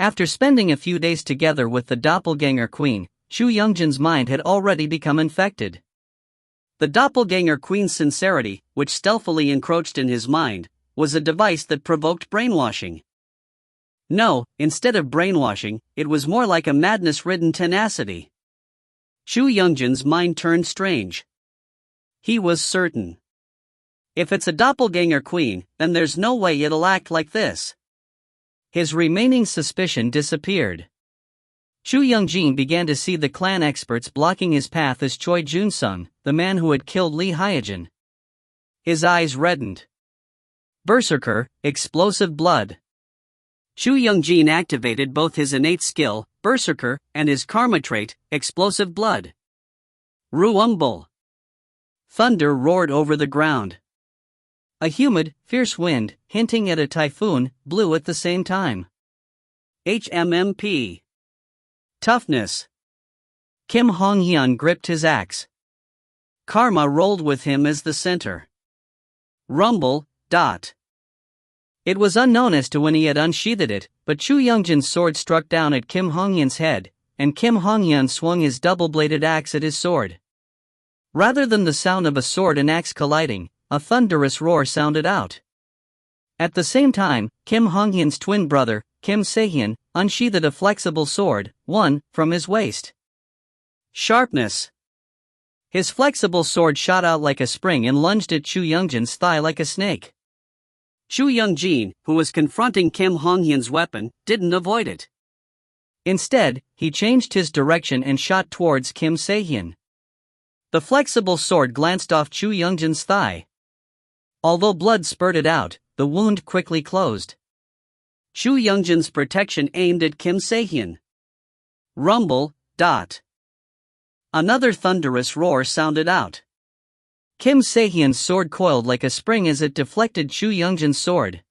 After spending a few days together with the doppelganger queen, Choi Hyuk's mind had already become infected. The doppelganger queen's sincerity, which stealthily encroached in his mind, was a device that provoked brainwashing. No, instead of brainwashing, it was more like a madness-ridden tenacity. Choi Hyuk's mind turned strange. He was certain. If it's a doppelganger queen, then there's no way it'll act like this. His remaining suspicion disappeared. Choi Hyuk began to see the clan experts blocking his path as Choi Jun-sung, the man who had killed Lee Hyuk. His eyes reddened. Berserker, explosive blood. Choi Hyuk activated both his innate skill, Berserker, and his karma trait, explosive blood. Rumble. Thunder roared over the ground. A humid, fierce wind, hinting at a typhoon, blew at the same time. HMMP. Toughness. Kim Hong-hyun gripped his axe. Karma rolled with him as the center. Rumble. It was unknown as to when he had unsheathed it, but Choi Hyuk's sword struck down at Kim Hong-hyun's head, and Kim Hong-hyun swung his double-bladed axe at his sword. Rather than the sound of a sword and axe colliding, a thunderous roar sounded out. At the same time, Kim Hong-hyun's twin brother, Kim Se-hyun, unsheathed a flexible sword, from his waist. Sharpness. His flexible sword shot out like a spring and lunged at Choi Hyuk's thigh like a snake. Choi Hyuk, who was confronting Kim Hong-hyun's weapon, didn't avoid it. Instead, he changed his direction and shot towards Kim Se-hyun. The flexible sword glanced off Choi Hyuk's thigh. Although blood spurted out, the wound quickly closed. Choi Hyuk's protection aimed at Kim Se-hyun. Rumble. Another thunderous roar sounded out. Kim Se-hyun's sword coiled like a spring as it deflected Choi Hyuk's sword.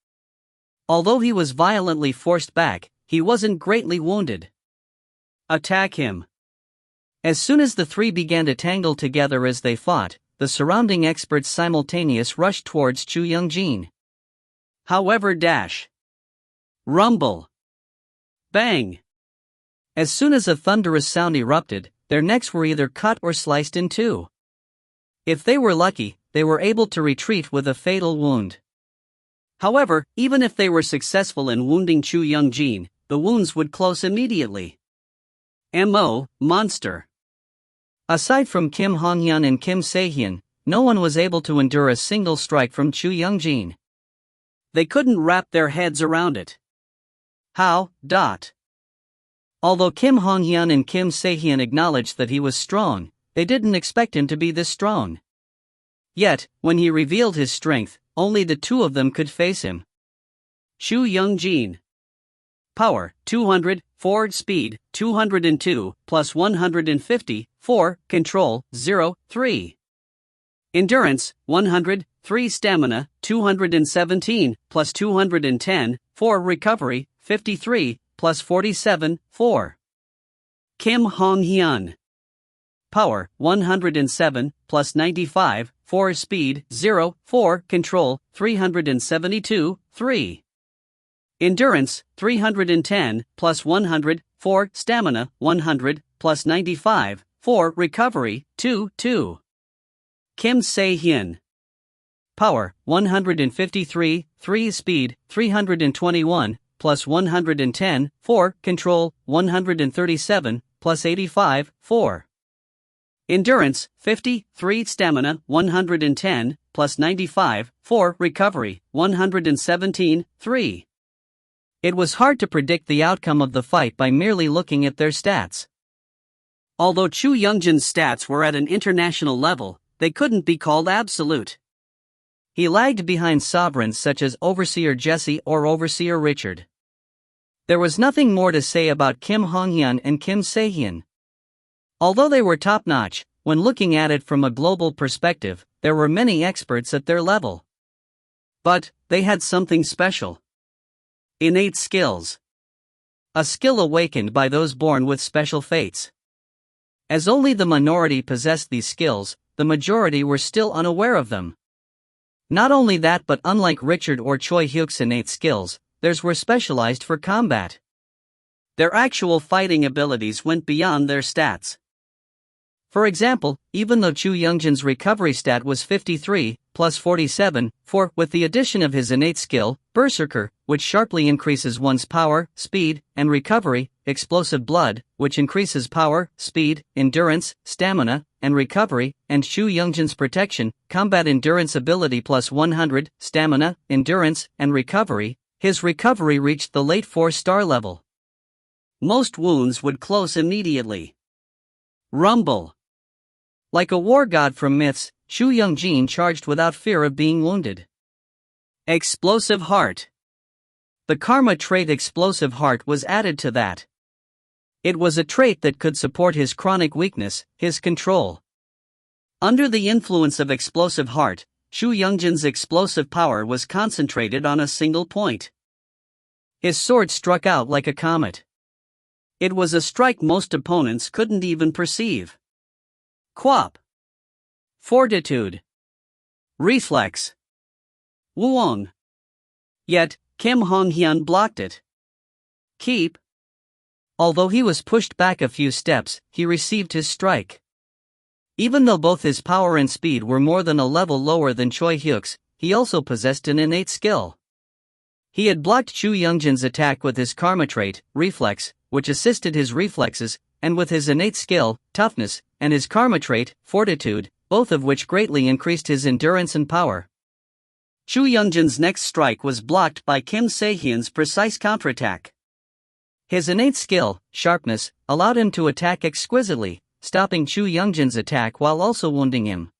Although he was violently forced back, he wasn't greatly wounded. Attack him. As soon as the three began to tangle together as they fought, the surrounding experts simultaneously rushed towards Chu Young-jin. However, rumble, bang. As soon as a thunderous sound erupted, their necks were either cut or sliced in two. If they were lucky, they were able to retreat with a fatal wound. However, even if they were successful in wounding Chu Young-jin, the wounds would close immediately. Monster. Aside from Kim Hong-hyun and Kim Se-hyun, no one was able to endure a single strike from Chu Young-jin. They couldn't wrap their heads around it. How? Although Kim Hong-hyun and Kim Se-hyun acknowledged that he was strong, they didn't expect him to be this strong. Yet, when he revealed his strength, only the two of them could face him. Chu Young-jin. Power, 200, forward speed, 202, plus 150, 4, control, 0, 3. Endurance, 100, 3 stamina, 217, plus 210, 4 recovery, 53, plus 47, 4. Kim Hong-hyun. Power, 107, plus 95, 4 speed, 0, 4 control, 372, 3. Endurance, 310, plus 100, 4 stamina, 100, plus 95, 4 recovery, 2. Kim Se-hyun. Power, 153, 3 speed, 321, plus 110, 4 control, 137, plus 85, 4. Endurance, 50, 3 stamina, 110, plus 95, 4 recovery, 117, 3. It was hard to predict the outcome of the fight by merely looking at their stats. Although Chu Young-jin's stats were at an international level, they couldn't be called absolute. He lagged behind sovereigns such as Overseer Jesse or Overseer Richard. There was nothing more to say about Kim Hong-hyun and Kim Se-hyun. Although they were top-notch, when looking at it from a global perspective, there were many experts at their level. But they had something special. Innate skills. A skill awakened by those born with special fates. As only the minority possessed these skills, the majority were still unaware of them. Not only that, but unlike Richard or Choi Hyuk's innate skills, theirs were specialized for combat. Their actual fighting abilities went beyond their stats. For example, even though Chu Young-jin's recovery stat was 53, plus 47, 4, with the addition of his innate skill, Berserker, which sharply increases one's power, speed, and recovery, Explosive Blood, which increases power, speed, endurance, stamina, and recovery, and Chu Young-jin's Protection, combat endurance ability plus 100, stamina, endurance, and recovery, his recovery reached the late 4-star level. Most wounds would close immediately. Rumble. Like a war god from myths, Chu Young-jin charged without fear of being wounded. Explosive Heart. The karma trait Explosive Heart was added to that. It was a trait that could support his chronic weakness, his control. Under the influence of Explosive Heart, Chu Young-jin's explosive power was concentrated on a single point. His sword struck out like a comet. It was a strike most opponents couldn't even perceive. Quap. Fortitude. Reflex. Wuong. Yet, Kim Hong-hyun blocked it. Keep. Although he was pushed back a few steps, he received his strike. Even though both his power and speed were more than a level lower than Choi Hyuk's, he also possessed an innate skill. He had blocked Chu Young-jin's attack with his karma trait, Reflex, which assisted his reflexes, and with his innate skill, Toughness, and his karma trait, Fortitude, both of which greatly increased his endurance and power. Chu Young-jin's next strike was blocked by Kim Se-hyun's precise counterattack. His innate skill, Sharpness, allowed him to attack exquisitely, stopping Chu Young-jin's attack while also wounding him.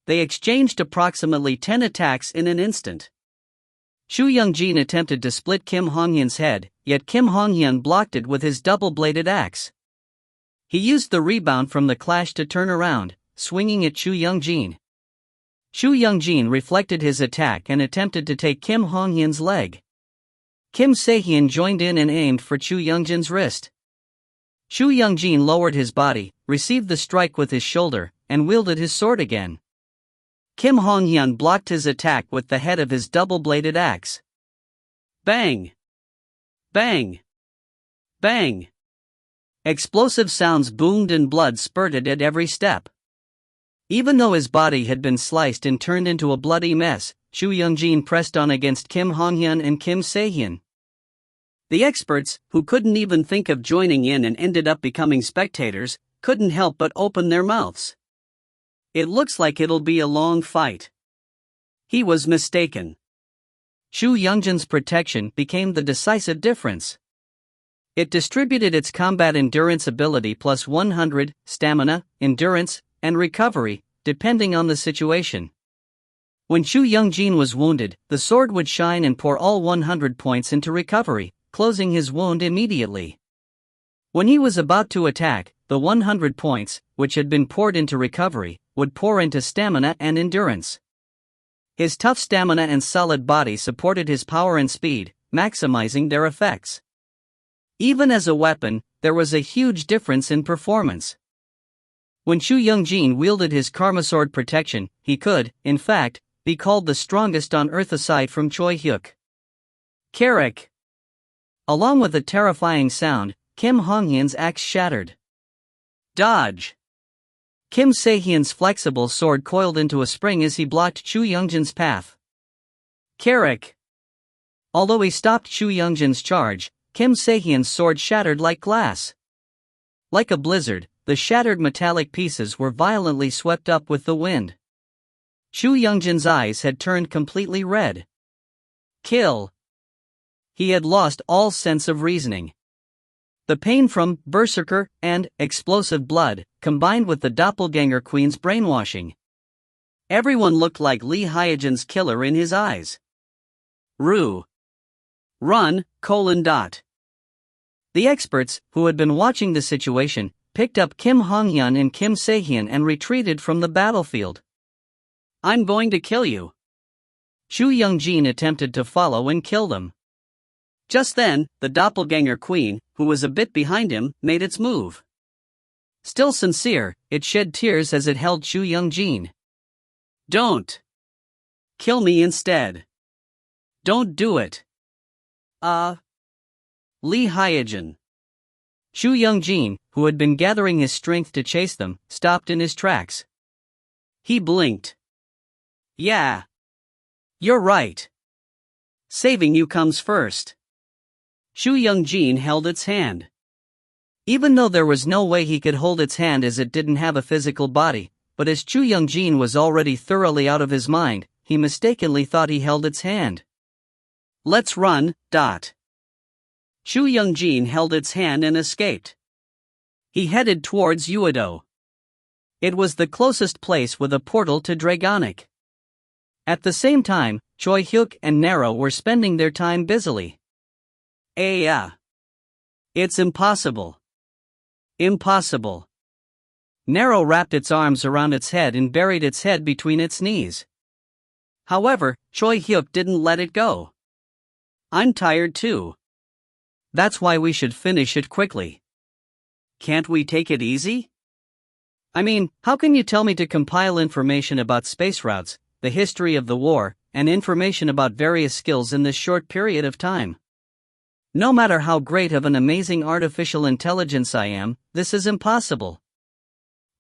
They exchanged approximately 10 attacks in an instant. Chu Young-jin attempted to split Kim Hong-hyun's head, yet Kim Hong-hyun blocked it with his double-bladed axe. He used the rebound from the clash to turn around, swinging at Chu Young-jin. Chu Young-jin reflected his attack and attempted to take Kim Hong-hyun's leg. Kim Se-hyun joined in and aimed for Chu Youngjin's wrist. Chu Youngjin lowered his body, received the strike with his shoulder, and wielded his sword again. Kim Hong-hyun blocked his attack with the head of his double-bladed axe. Bang! Bang! Bang! Explosive sounds boomed and blood spurted at every step. Even though his body had been sliced and turned into a bloody mess, Chu Youngjin pressed on against Kim Hong-hyun and Kim Se-hyun. The experts, who couldn't even think of joining in and ended up becoming spectators, couldn't help but open their mouths. It looks like it'll be a long fight. He was mistaken. Chu Youngjin's protection became the decisive difference. It distributed its combat endurance ability plus 100, stamina, endurance, and recovery, depending on the situation. When Chu Youngjin was wounded, the sword would shine and pour all 100 points into recovery, closing his wound immediately. When he was about to attack, the 100 points, which had been poured into recovery, would pour into stamina and endurance. His tough stamina and solid body supported his power and speed, maximizing their effects. Even as a weapon, there was a huge difference in performance. When Chu Youngjin wielded his Karma Sword protection, he could, in fact, be called the strongest on Earth aside from Choi Hyuk. Carrick! Along with a terrifying sound, Kim Hong-hyun's axe shattered. Dodge! Kim Se-hyun's flexible sword coiled into a spring as he blocked Chu Youngjin's path. Carrick! Although he stopped Chu Youngjin's charge, Kim Se-hyun's sword shattered like glass. Like a blizzard, the shattered metallic pieces were violently swept up with the wind. Chu Youngjin's eyes had turned completely red. Kill! He had lost all sense of reasoning. The pain from berserker and explosive blood, combined with the doppelganger queen's brainwashing. Everyone looked like Lee Hyejin's killer in his eyes. Rue. Run, : The experts, who had been watching the situation, picked up Kim Hong-hyun and Kim Se-hyun and retreated from the battlefield. I'm going to kill you. Chu Youngjin attempted to follow and kill them. Just then, the doppelganger queen, who was a bit behind him, made its move. Still sincere, it shed tears as it held Chu Youngjin. Don't. Kill me instead. Don't do it. Lee Hyejin. Chu Youngjin, who had been gathering his strength to chase them, stopped in his tracks. He blinked. Yeah. You're right. Saving you comes first. Chu Youngjin held its hand. Even though there was no way he could hold its hand as it didn't have a physical body, but as Chu Youngjin was already thoroughly out of his mind, he mistakenly thought he held its hand. Let's run. Chu Youngjin held its hand and escaped. He headed towards Uedo. It was the closest place with a portal to Dragonic. At the same time, Choi Hyuk and Nero were spending their time busily. It's impossible. Impossible. Nero wrapped its arms around its head and buried its head between its knees. However, Choi Hyuk didn't let it go. I'm tired too. That's why we should finish it quickly. Can't we take it easy? I mean, how can you tell me to compile information about space routes, the history of the war, and information about various skills in this short period of time? No matter how great of an amazing artificial intelligence I am, this is impossible.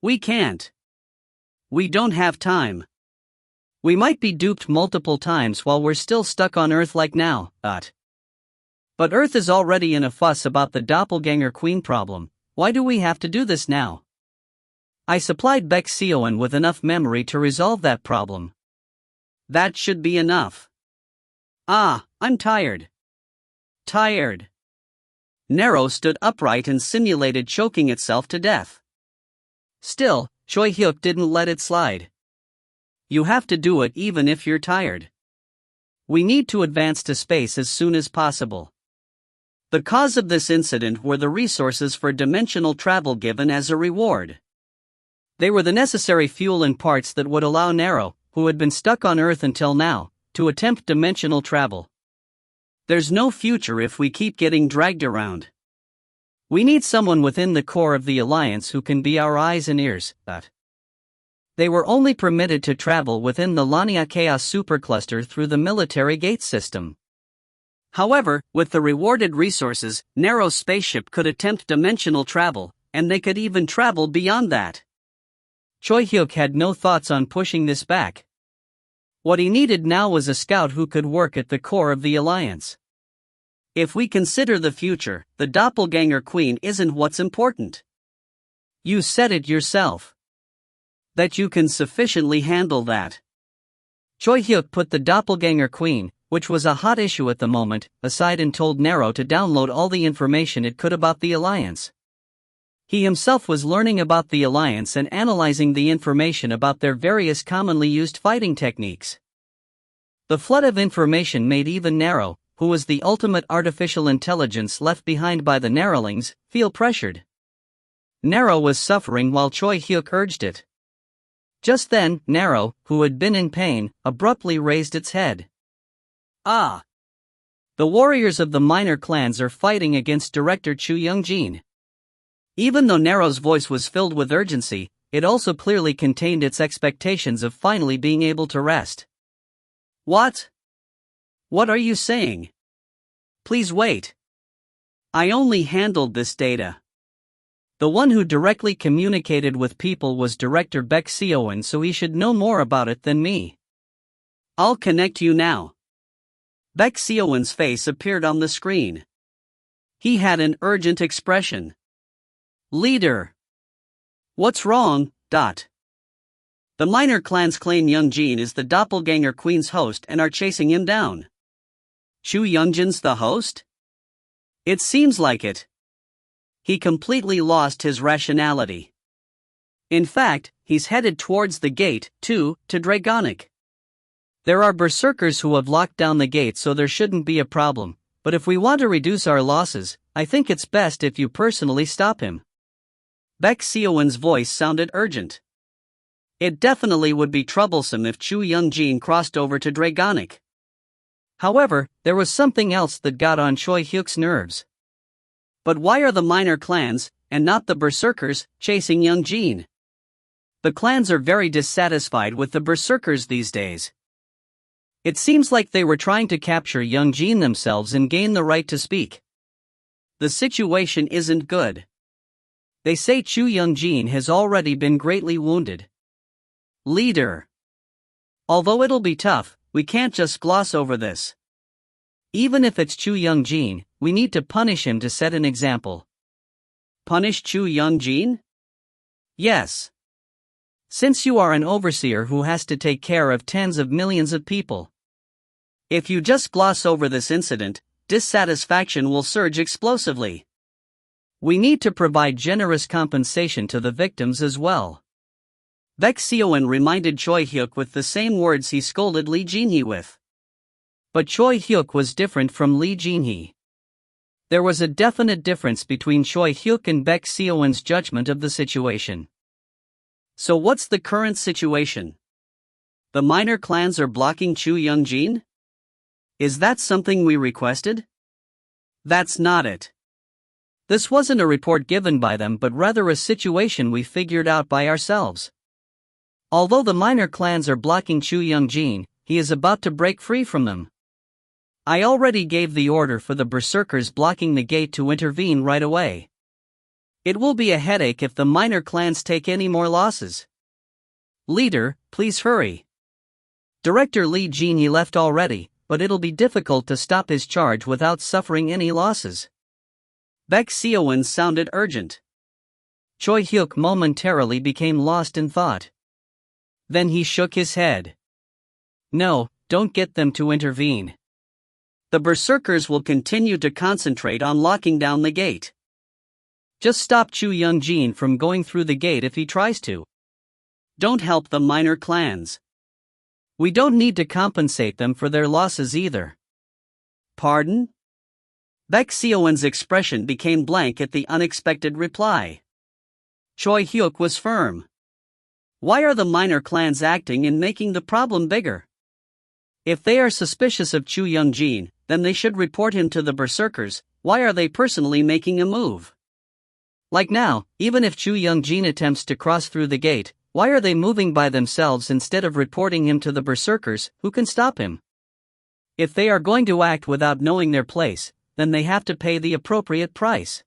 We can't. We don't have time. We might be duped multiple times while we're still stuck on Earth like now, But Earth is already in a fuss about the doppelganger queen problem. Why do we have to do this now? I supplied Baek Seoan with enough memory to resolve that problem. That should be enough. I'm tired. Tired. Nero stood upright and simulated choking itself to death. Still, Choi Hyuk didn't let it slide. You have to do it even if you're tired. We need to advance to space as soon as possible. The cause of this incident were the resources for dimensional travel given as a reward. They were the necessary fuel and parts that would allow Nero, who had been stuck on Earth until now, to attempt dimensional travel. There's no future if we keep getting dragged around. We need someone within the core of the Alliance who can be our eyes and ears. They were only permitted to travel within the Lania Chaos supercluster through the military gate system. However, with the rewarded resources, Nero's spaceship could attempt dimensional travel, and they could even travel beyond that. Choi Hyuk had no thoughts on pushing this back. What he needed now was a scout who could work at the core of the Alliance. If we consider the future, the doppelganger queen isn't what's important. You said it yourself. That you can sufficiently handle that. Choi Hyuk put the doppelganger queen, which was a hot issue at the moment, aside and told Nero to download all the information it could about the Alliance. He himself was learning about the Alliance and analyzing the information about their various commonly used fighting techniques. The flood of information made even Nero, who was the ultimate artificial intelligence left behind by the Nerolings, feel pressured. Nero was suffering while Choi Hyuk urged it. Just then, Nero, who had been in pain, abruptly raised its head. Ah! The warriors of the minor clans are fighting against Director Chu Young-jin. Even though Nero's voice was filled with urgency, it also clearly contained its expectations of finally being able to rest. What? What are you saying? Please wait. I only handled this data. The one who directly communicated with people was Director Baek Seoin, so he should know more about it than me. I'll connect you now. Baek Seoin's face appeared on the screen. He had an urgent expression. Leader. What's wrong? The minor clans claim Young-jin is the doppelganger queen's host and are chasing him down. Chu Young-jin's the host? It seems like it. He completely lost his rationality. In fact, he's headed towards the gate, to Dragonic. There are berserkers who have locked down the gate, so there shouldn't be a problem, but if we want to reduce our losses, I think it's best if you personally stop him. Baek Seoin's voice sounded urgent. It definitely would be troublesome if Chu Young-jin crossed over to Dragonic. However, there was something else that got on Choi Hyuk's nerves. But why are the minor clans, and not the berserkers, chasing Young-jin? The clans are very dissatisfied with the berserkers these days. It seems like they were trying to capture Young-jin themselves and gain the right to speak. The situation isn't good. They say Chu Young-jin has already been greatly wounded. Leader. Although it'll be tough, we can't just gloss over this. Even if it's Chu Young-jin, we need to punish him to set an example. Punish Chu Young-jin? Yes. Since you are an overseer who has to take care of tens of millions of people. If you just gloss over this incident, dissatisfaction will surge explosively. We need to provide generous compensation to the victims as well. Baek Seoin reminded Choi Hyuk with the same words he scolded Lee Jinhee with. But Choi Hyuk was different from Lee Jinhee. There was a definite difference between Choi Hyuk and Baek Seoin's judgment of the situation. So what's the current situation? The minor clans are blocking Chu Young-jin? Is that something we requested? That's not it. This wasn't a report given by them but rather a situation we figured out by ourselves. Although the minor clans are blocking Chu Young-jin, he is about to break free from them. I already gave the order for the berserkers blocking the gate to intervene right away. It will be a headache if the minor clans take any more losses. Leader, please hurry. Director Lee Jinhee left already, but it'll be difficult to stop his charge without suffering any losses. Baek Seoin sounded urgent. Choi Hyuk momentarily became lost in thought. Then he shook his head. No, don't get them to intervene. The berserkers will continue to concentrate on locking down the gate. Just stop Chu Young-jin from going through the gate if he tries to. Don't help the minor clans. We don't need to compensate them for their losses either. Pardon? Baek Seoin's expression became blank at the unexpected reply. Choi Hyuk was firm. Why are the minor clans acting and making the problem bigger? If they are suspicious of Chu Young-jin, then they should report him to the berserkers. Why are they personally making a move? Like now, even if Chu Young-jin attempts to cross through the gate, why are they moving by themselves instead of reporting him to the berserkers, who can stop him? If they are going to act without knowing their place, then they have to pay the appropriate price.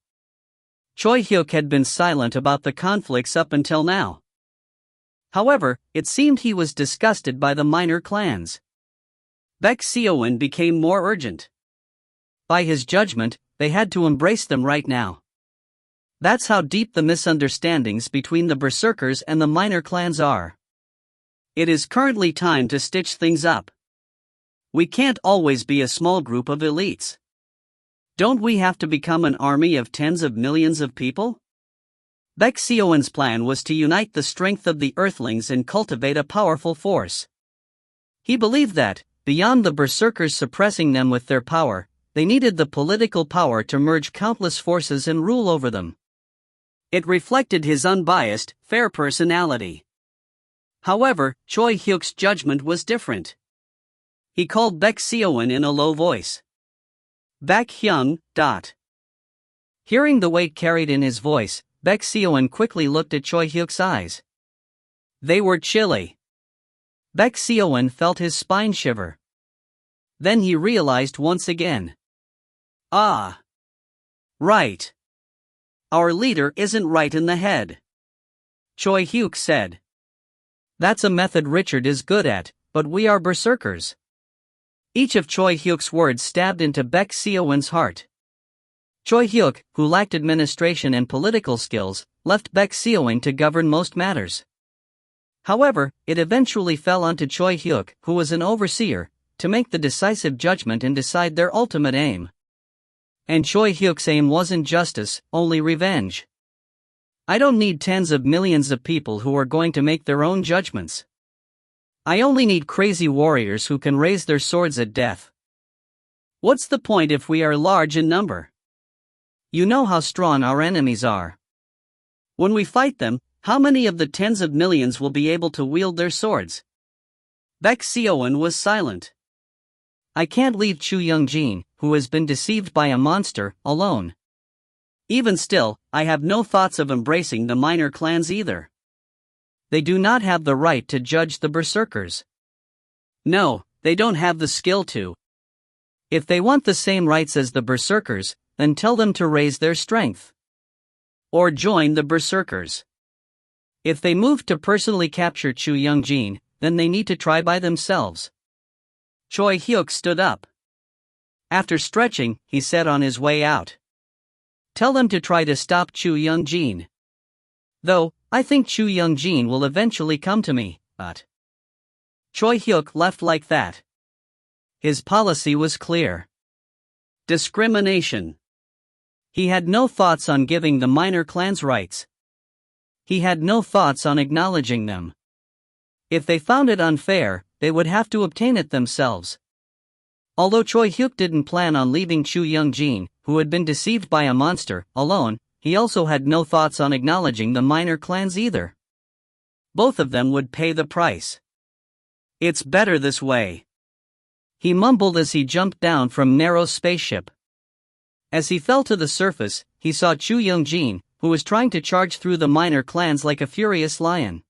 Choi Hyuk had been silent about the conflicts up until now. However, it seemed he was disgusted by the minor clans. Baek Seowon became more urgent. By his judgment, they had to embrace them right now. That's how deep the misunderstandings between the berserkers and the minor clans are. It is currently time to stitch things up. We can't always be a small group of elites. Don't we have to become an army of tens of millions of people? Baek Seowon's plan was to unite the strength of the Earthlings and cultivate a powerful force. He believed that, beyond the berserkers suppressing them with their power, they needed the political power to merge countless forces and rule over them. It reflected his unbiased, fair personality. However, Choi Hyuk's judgment was different. He called Baek Seowon in a low voice. Baek Hyung. Hearing the weight carried in his voice, Baek Seowon quickly looked at Choi Hyuk's eyes. They were chilly. Baek Seowon felt his spine shiver. Then he realized once again. Ah. Right. Our leader isn't right in the head. Choi Hyuk said. That's a method Richard is good at, but we are berserkers. Each of Choi Hyuk's words stabbed into Baek Seowon's heart. Choi Hyuk, who lacked administration and political skills, left Baek Seowon to govern most matters. However, it eventually fell onto Choi Hyuk, who was an overseer, to make the decisive judgment and decide their ultimate aim. And Choi Hyuk's aim wasn't justice, only revenge. I don't need tens of millions of people who are going to make their own judgments. I only need crazy warriors who can raise their swords at death. What's the point if we are large in number? You know how strong our enemies are. When we fight them, how many of the tens of millions will be able to wield their swords? Baek Seowon was silent. I can't leave Chu Young-jin, who has been deceived by a monster, alone. Even still, I have no thoughts of embracing the minor clans either. They do not have the right to judge the berserkers. No, they don't have the skill to. If they want the same rights as the berserkers, then tell them to raise their strength. Or join the berserkers. If they move to personally capture Chu Young-jin, then they need to try by themselves. Choi Hyuk stood up. After stretching, he said on his way out. Tell them to try to stop Chu Young-jin. Though, I think Chu Young-jin will eventually come to me, but... Choi Hyuk left like that. His policy was clear. Discrimination. He had no thoughts on giving the minor clans rights. He had no thoughts on acknowledging them. If they found it unfair, they would have to obtain it themselves. Although Choi Hyuk didn't plan on leaving Chu Young-jin, who had been deceived by a monster, alone, he also had no thoughts on acknowledging the minor clans either. Both of them would pay the price. It's better this way. He mumbled as he jumped down from Nero's spaceship. As he fell to the surface, he saw Chu Young-jin, who was trying to charge through the minor clans like a furious lion.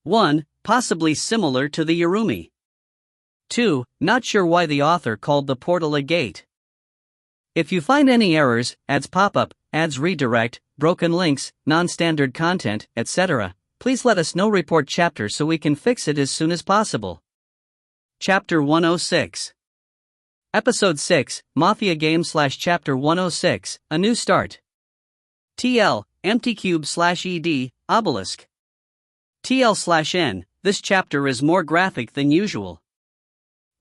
1. Possibly similar to the Yarumi. 2. Not sure why the author called the portal a gate. If you find any errors, ads pop-up, ads redirect, broken links, non-standard content, etc., please let us know. Report chapter so we can fix it as soon as possible. Chapter 106. Episode 6, Mafia Game / Chapter 106, A New Start. TL, empty cube /ED, obelisk. TL/N, this chapter is more graphic than usual.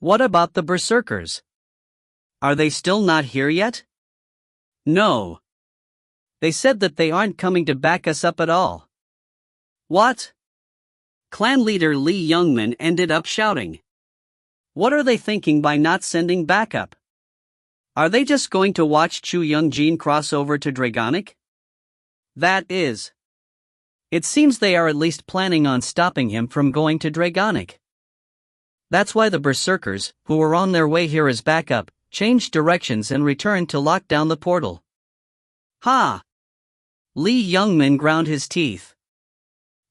What about the berserkers? Are they still not here yet? No. They said that they aren't coming to back us up at all. What? Clan leader Lee Youngmin ended up shouting. What are they thinking by not sending backup? Are they just going to watch Chu Young-jin cross over to Dragonic? That is. It seems they are at least planning on stopping him from going to Dragonic. That's why the berserkers, who were on their way here as backup, changed directions and returned to lock down the portal. Ha! Lee Youngmin ground his teeth.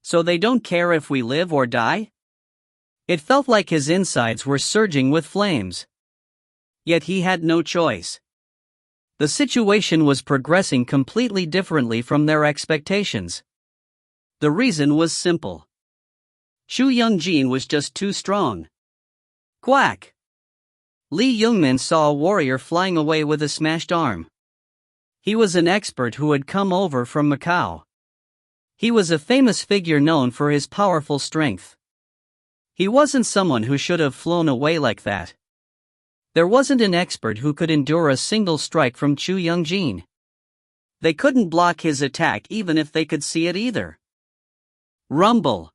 So they don't care if we live or die? It felt like his insides were surging with flames. Yet he had no choice. The situation was progressing completely differently from their expectations. The reason was simple. Chu Youngjin was just too strong. Quack! Lee Youngmin saw a warrior flying away with a smashed arm. He was an expert who had come over from Macau. He was a famous figure known for his powerful strength. He wasn't someone who should have flown away like that. There wasn't an expert who could endure a single strike from Chu Youngjin. They couldn't block his attack even if they could see it either. Rumble.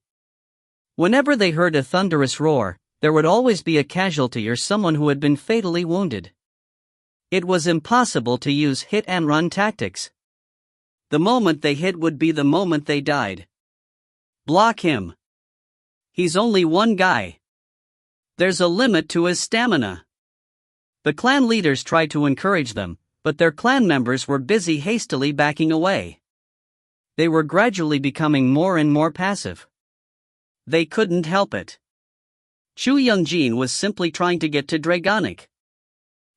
Whenever they heard a thunderous roar, there would always be a casualty or someone who had been fatally wounded. It was impossible to use hit-and-run tactics. The moment they hit would be the moment they died. Block him. He's only one guy. There's a limit to his stamina. The clan leaders tried to encourage them, but their clan members were busy hastily backing away. They were gradually becoming more and more passive. They couldn't help it. Chu Youngjin was simply trying to get to Dragonic.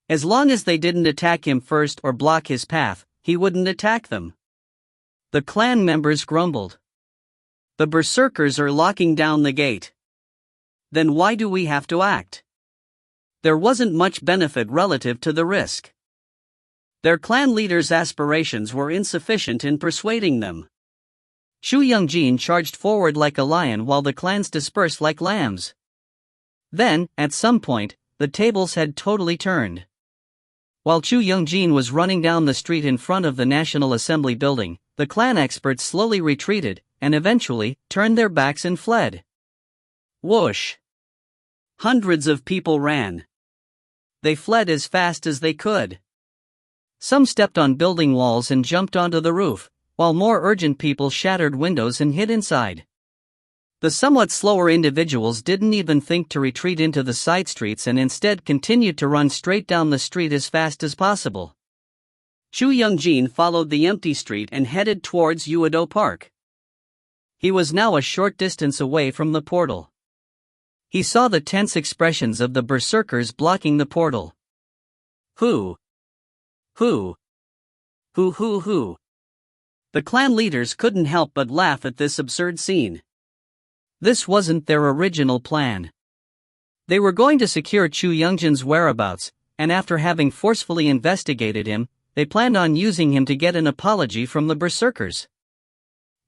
As long as they didn't attack him first or block his path, he wouldn't attack them. The clan members grumbled. The berserkers are locking down the gate. Then why do we have to act? There wasn't much benefit relative to the risk. Their clan leaders' aspirations were insufficient in persuading them. Chu Youngjin charged forward like a lion while the clans dispersed like lambs. Then, at some point, the tables had totally turned. While Chu Youngjin was running down the street in front of the National Assembly building, the clan experts slowly retreated, and eventually, turned their backs and fled. Whoosh! Hundreds of people ran. They fled as fast as they could. Some stepped on building walls and jumped onto the roof, while more urgent people shattered windows and hid inside. The somewhat slower individuals didn't even think to retreat into the side streets and instead continued to run straight down the street as fast as possible. Chu Youngjin followed the empty street and headed towards Uedo Park. He was now a short distance away from the portal. He saw the tense expressions of the berserkers blocking the portal. Who? The clan leaders couldn't help but laugh at this absurd scene. This wasn't their original plan. They were going to secure Chu Youngjin's whereabouts, and after having forcefully investigated him, they planned on using him to get an apology from the berserkers.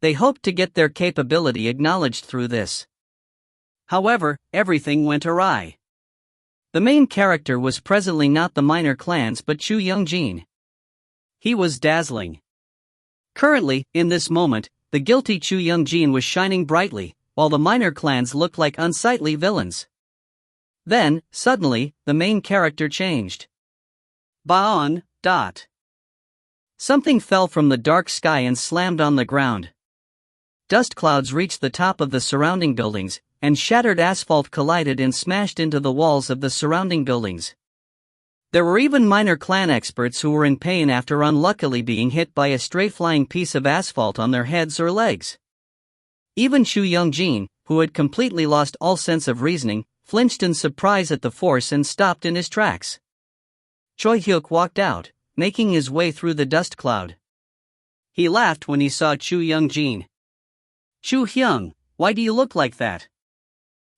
They hoped to get their capability acknowledged through this. However, everything went awry. The main character was presently not the minor clans but Chu Youngjin. He was dazzling. Currently, in this moment, the guilty Chu Youngjin was shining brightly, while the minor clans looked like unsightly villains. Then, suddenly, the main character changed. Baon. Something fell from the dark sky and slammed on the ground. Dust clouds reached the top of the surrounding buildings, and shattered asphalt collided and smashed into the walls of the surrounding buildings. There were even minor clan experts who were in pain after unluckily being hit by a stray flying piece of asphalt on their heads or legs. Even Chu Youngjin, who had completely lost all sense of reasoning, flinched in surprise at the force and stopped in his tracks. Choi Hyuk walked out, making his way through the dust cloud. He laughed when he saw Chu Youngjin. Chu Hyung, why do you look like that?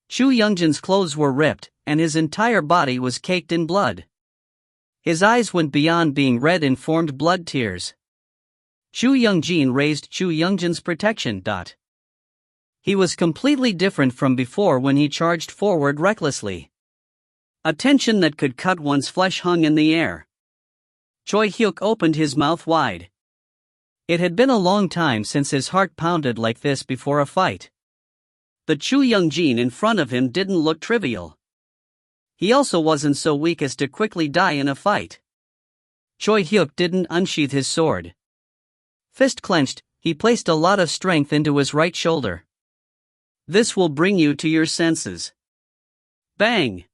Chu Youngjin's clothes were ripped, and his entire body was caked in blood. His eyes went beyond being red and formed blood tears. Chu Youngjin raised Chu Youngjin's protection. He was completely different from before when he charged forward recklessly. A tension that could cut one's flesh hung in the air. Choi Hyuk opened his mouth wide. It had been a long time since his heart pounded like this before a fight. The Chu Youngjin in front of him didn't look trivial. He also wasn't so weak as to quickly die in a fight. Choi Hyuk didn't unsheath his sword. Fist clenched, he placed a lot of strength into his right shoulder. This will bring you to your senses. Bang!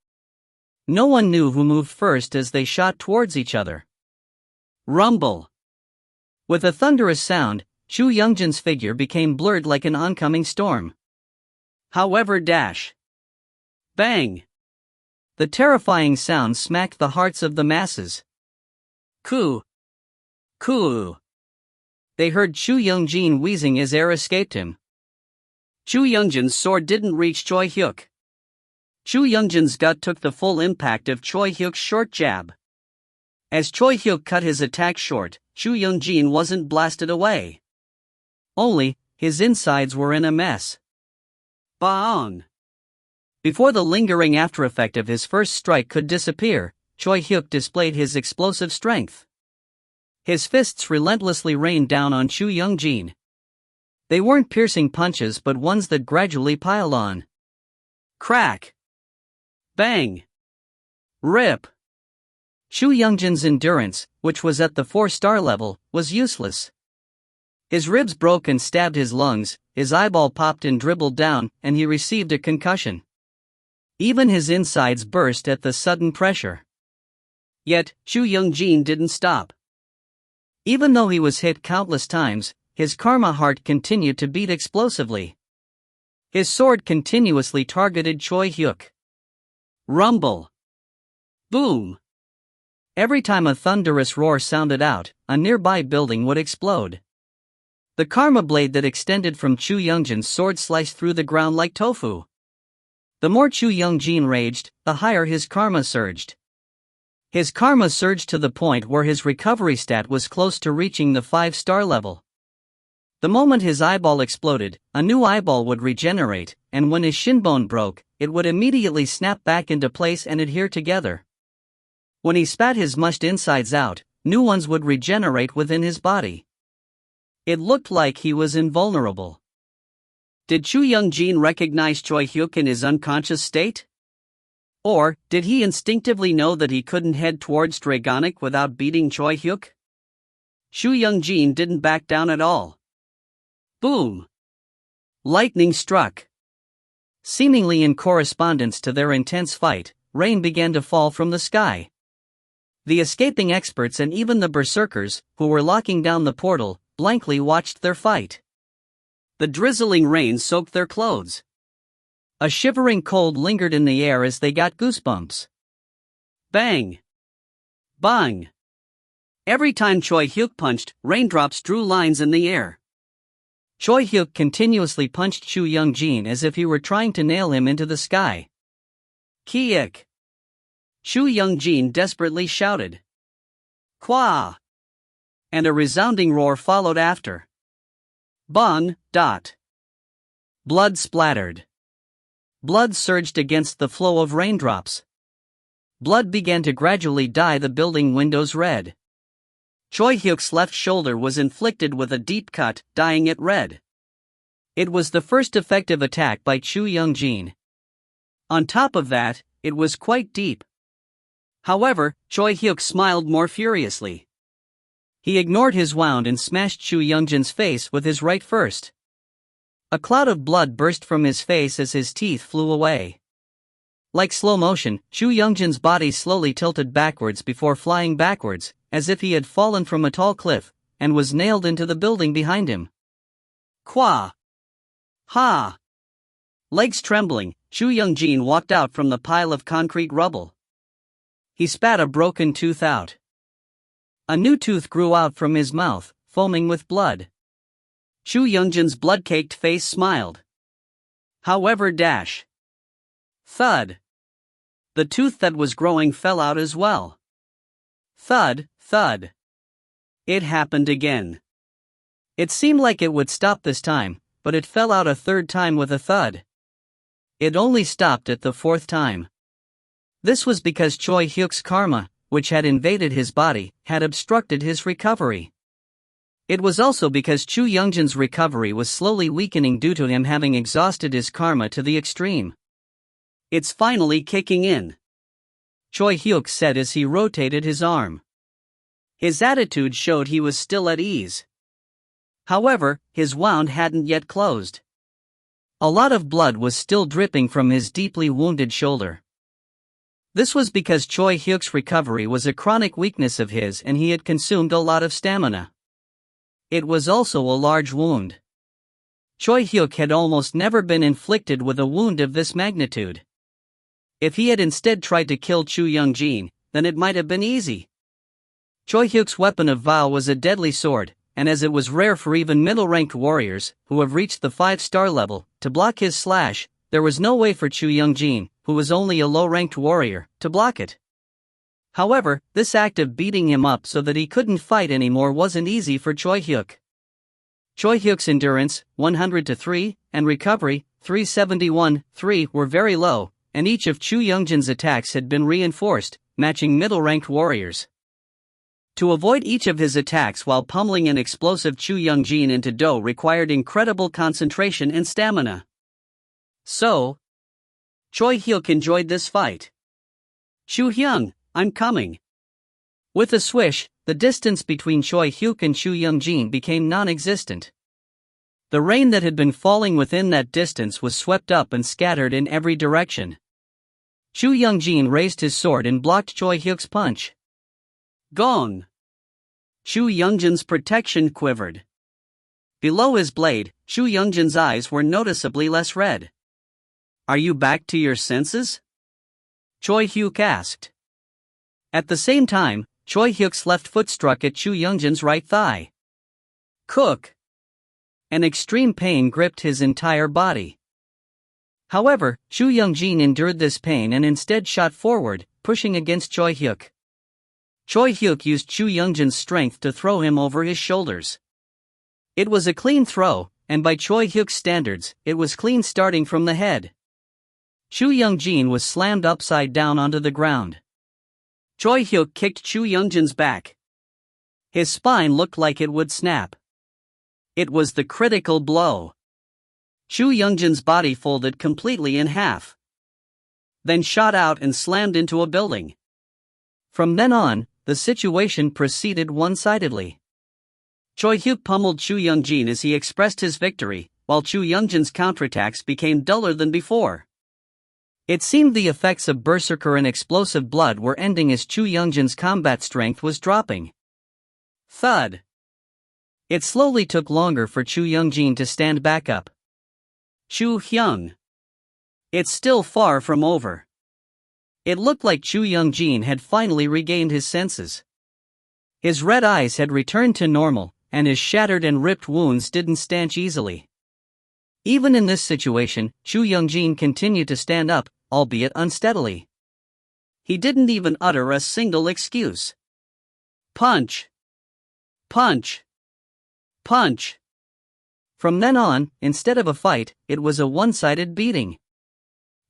No one knew who moved first as they shot towards each other. Rumble. With a thunderous sound, Chu Youngjin's figure became blurred like an oncoming storm. However, bang! The terrifying sound smacked the hearts of the masses. Coo! Coo! They heard Chu Youngjin wheezing as air escaped him. Chu Youngjin's sword didn't reach Choi Hyuk. Chu Youngjin's gut took the full impact of Choi Hyuk's short jab. As Choi Hyuk cut his attack short, Chu Youngjin wasn't blasted away. Only, his insides were in a mess. Bang! Before the lingering aftereffect of his first strike could disappear, Choi Hyuk displayed his explosive strength. His fists relentlessly rained down on Chu Youngjin. They weren't piercing punches but ones that gradually piled on. Crack! Bang! Rip! Chu Youngjin's endurance, which was at the 4-star level, was useless. His ribs broke and stabbed his lungs, his eyeball popped and dribbled down, and he received a concussion. Even his insides burst at the sudden pressure. Yet, Chu Youngjin didn't stop. Even though he was hit countless times, his karma heart continued to beat explosively. His sword continuously targeted Choi Hyuk. Rumble! Boom! Every time a thunderous roar sounded out, a nearby building would explode. The karma blade that extended from Chu Youngjin's sword sliced through the ground like tofu. The more Chu Youngjin raged, the higher his karma surged. His karma surged to the point where his recovery stat was close to reaching the 5-star level. The moment his eyeball exploded, a new eyeball would regenerate, and when his shinbone broke, it would immediately snap back into place and adhere together. When he spat his mushed insides out, new ones would regenerate within his body. It looked like he was invulnerable. Did Chu Youngjin recognize Choi Hyuk in his unconscious state? Or, did he instinctively know that he couldn't head towards Dragonic without beating Choi Hyuk? Chu Youngjin didn't back down at all. Boom! Lightning struck. Seemingly in correspondence to their intense fight, rain began to fall from the sky. The escaping experts and even the berserkers, who were locking down the portal, blankly watched their fight. The drizzling rain soaked their clothes. A shivering cold lingered in the air as they got goosebumps. Bang! Bang! Every time Choi Hyuk punched, raindrops drew lines in the air. Choi Hyuk continuously punched Chu Youngjin as if he were trying to nail him into the sky. Kiik! Chu Youngjin desperately shouted. Kwa! And a resounding roar followed after. Bang! Blood splattered. Blood surged against the flow of raindrops. Blood began to gradually dye the building windows red. Choi Hyuk's left shoulder was inflicted with a deep cut, dyeing it red. It was the first effective attack by Chu Youngjin. On top of that, it was quite deep. However, Choi Hyuk smiled more furiously. He ignored his wound and smashed Chu Youngjin's face with his right first. A cloud of blood burst from his face as his teeth flew away. Like slow motion, Chu Youngjin's body slowly tilted backwards before flying backwards, as if he had fallen from a tall cliff, and was nailed into the building behind him. Kwa! Ha! Legs trembling, Chu Youngjin walked out from the pile of concrete rubble. He spat a broken tooth out. A new tooth grew out from his mouth, foaming with blood. Chu Youngjin's blood-caked face smiled. However, thud! The tooth that was growing fell out as well. Thud, thud. It happened again. It seemed like it would stop this time, but it fell out a third time with a thud. It only stopped at the fourth time. This was because Choi Hyuk's karma, which had invaded his body, had obstructed his recovery. It was also because Chu Youngjin's recovery was slowly weakening due to him having exhausted his karma to the extreme. It's finally kicking in, Choi Hyuk said as he rotated his arm. His attitude showed he was still at ease. However, his wound hadn't yet closed. A lot of blood was still dripping from his deeply wounded shoulder. This was because Choi Hyuk's recovery was a chronic weakness of his and he had consumed a lot of stamina. It was also a large wound. Choi Hyuk had almost never been inflicted with a wound of this magnitude. If he had instead tried to kill Chu Young-jin, then it might have been easy. Choi Hyuk's weapon of vow was a deadly sword, and as it was rare for even middle-ranked warriors, who have reached the 5-star level, to block his slash, there was no way for Chu Young-jin, who was only a low-ranked warrior, to block it. However, this act of beating him up so that he couldn't fight anymore wasn't easy for Choi Hyuk. Choi Hyuk's endurance, 100-3, and recovery, 371-3, were very low, and each of Chu Young-jin's attacks had been reinforced, matching middle-ranked warriors. To avoid each of his attacks while pummeling an explosive Chu Young-jin into dough required incredible concentration and stamina. So, Choi Hyuk enjoyed this fight. "Chu Hyung, I'm coming." With a swish, the distance between Choi Hyuk and Chu Young-jin became non-existent. The rain that had been falling within that distance was swept up and scattered in every direction. Chu Young-jin raised his sword and blocked Choi Hyuk's punch. Gong! Chu Young-jin's protection quivered. Below his blade, Chu Young-jin's eyes were noticeably less red. "Are you back to your senses?" Choi Hyuk asked. At the same time, Choi Hyuk's left foot struck at Chu Young-jin's right thigh. Cook! An extreme pain gripped his entire body. However, Chu Young-jin endured this pain and instead shot forward, pushing against Choi Hyuk. Choi Hyuk used Chu Young-jin's strength to throw him over his shoulders. It was a clean throw, and by Choi Hyuk's standards, it was clean starting from the head. Chu Young-jin was slammed upside down onto the ground. Choi Hyuk kicked Chu Young-jin's back. His spine looked like it would snap. It was the critical blow. Chu Young-jin's body folded completely in half, then shot out and slammed into a building. From then on, the situation proceeded one-sidedly. Choi Hyuk pummeled Chu Young-jin as he expressed his victory, while Chu Young-jin's counterattacks became duller than before. It seemed the effects of berserker and explosive blood were ending as Chu Young-jin's combat strength was dropping. Thud! It slowly took longer for Chu Young-jin to stand back up. Chu Hyung. It's still far from over. It looked like Chu Young-jin had finally regained his senses. His red eyes had returned to normal, and his shattered and ripped wounds didn't stanch easily. Even in this situation, Chu Young-jin continued to stand up, albeit unsteadily. He didn't even utter a single excuse. Punch! Punch! Punch! From then on, instead of a fight, it was a one-sided beating.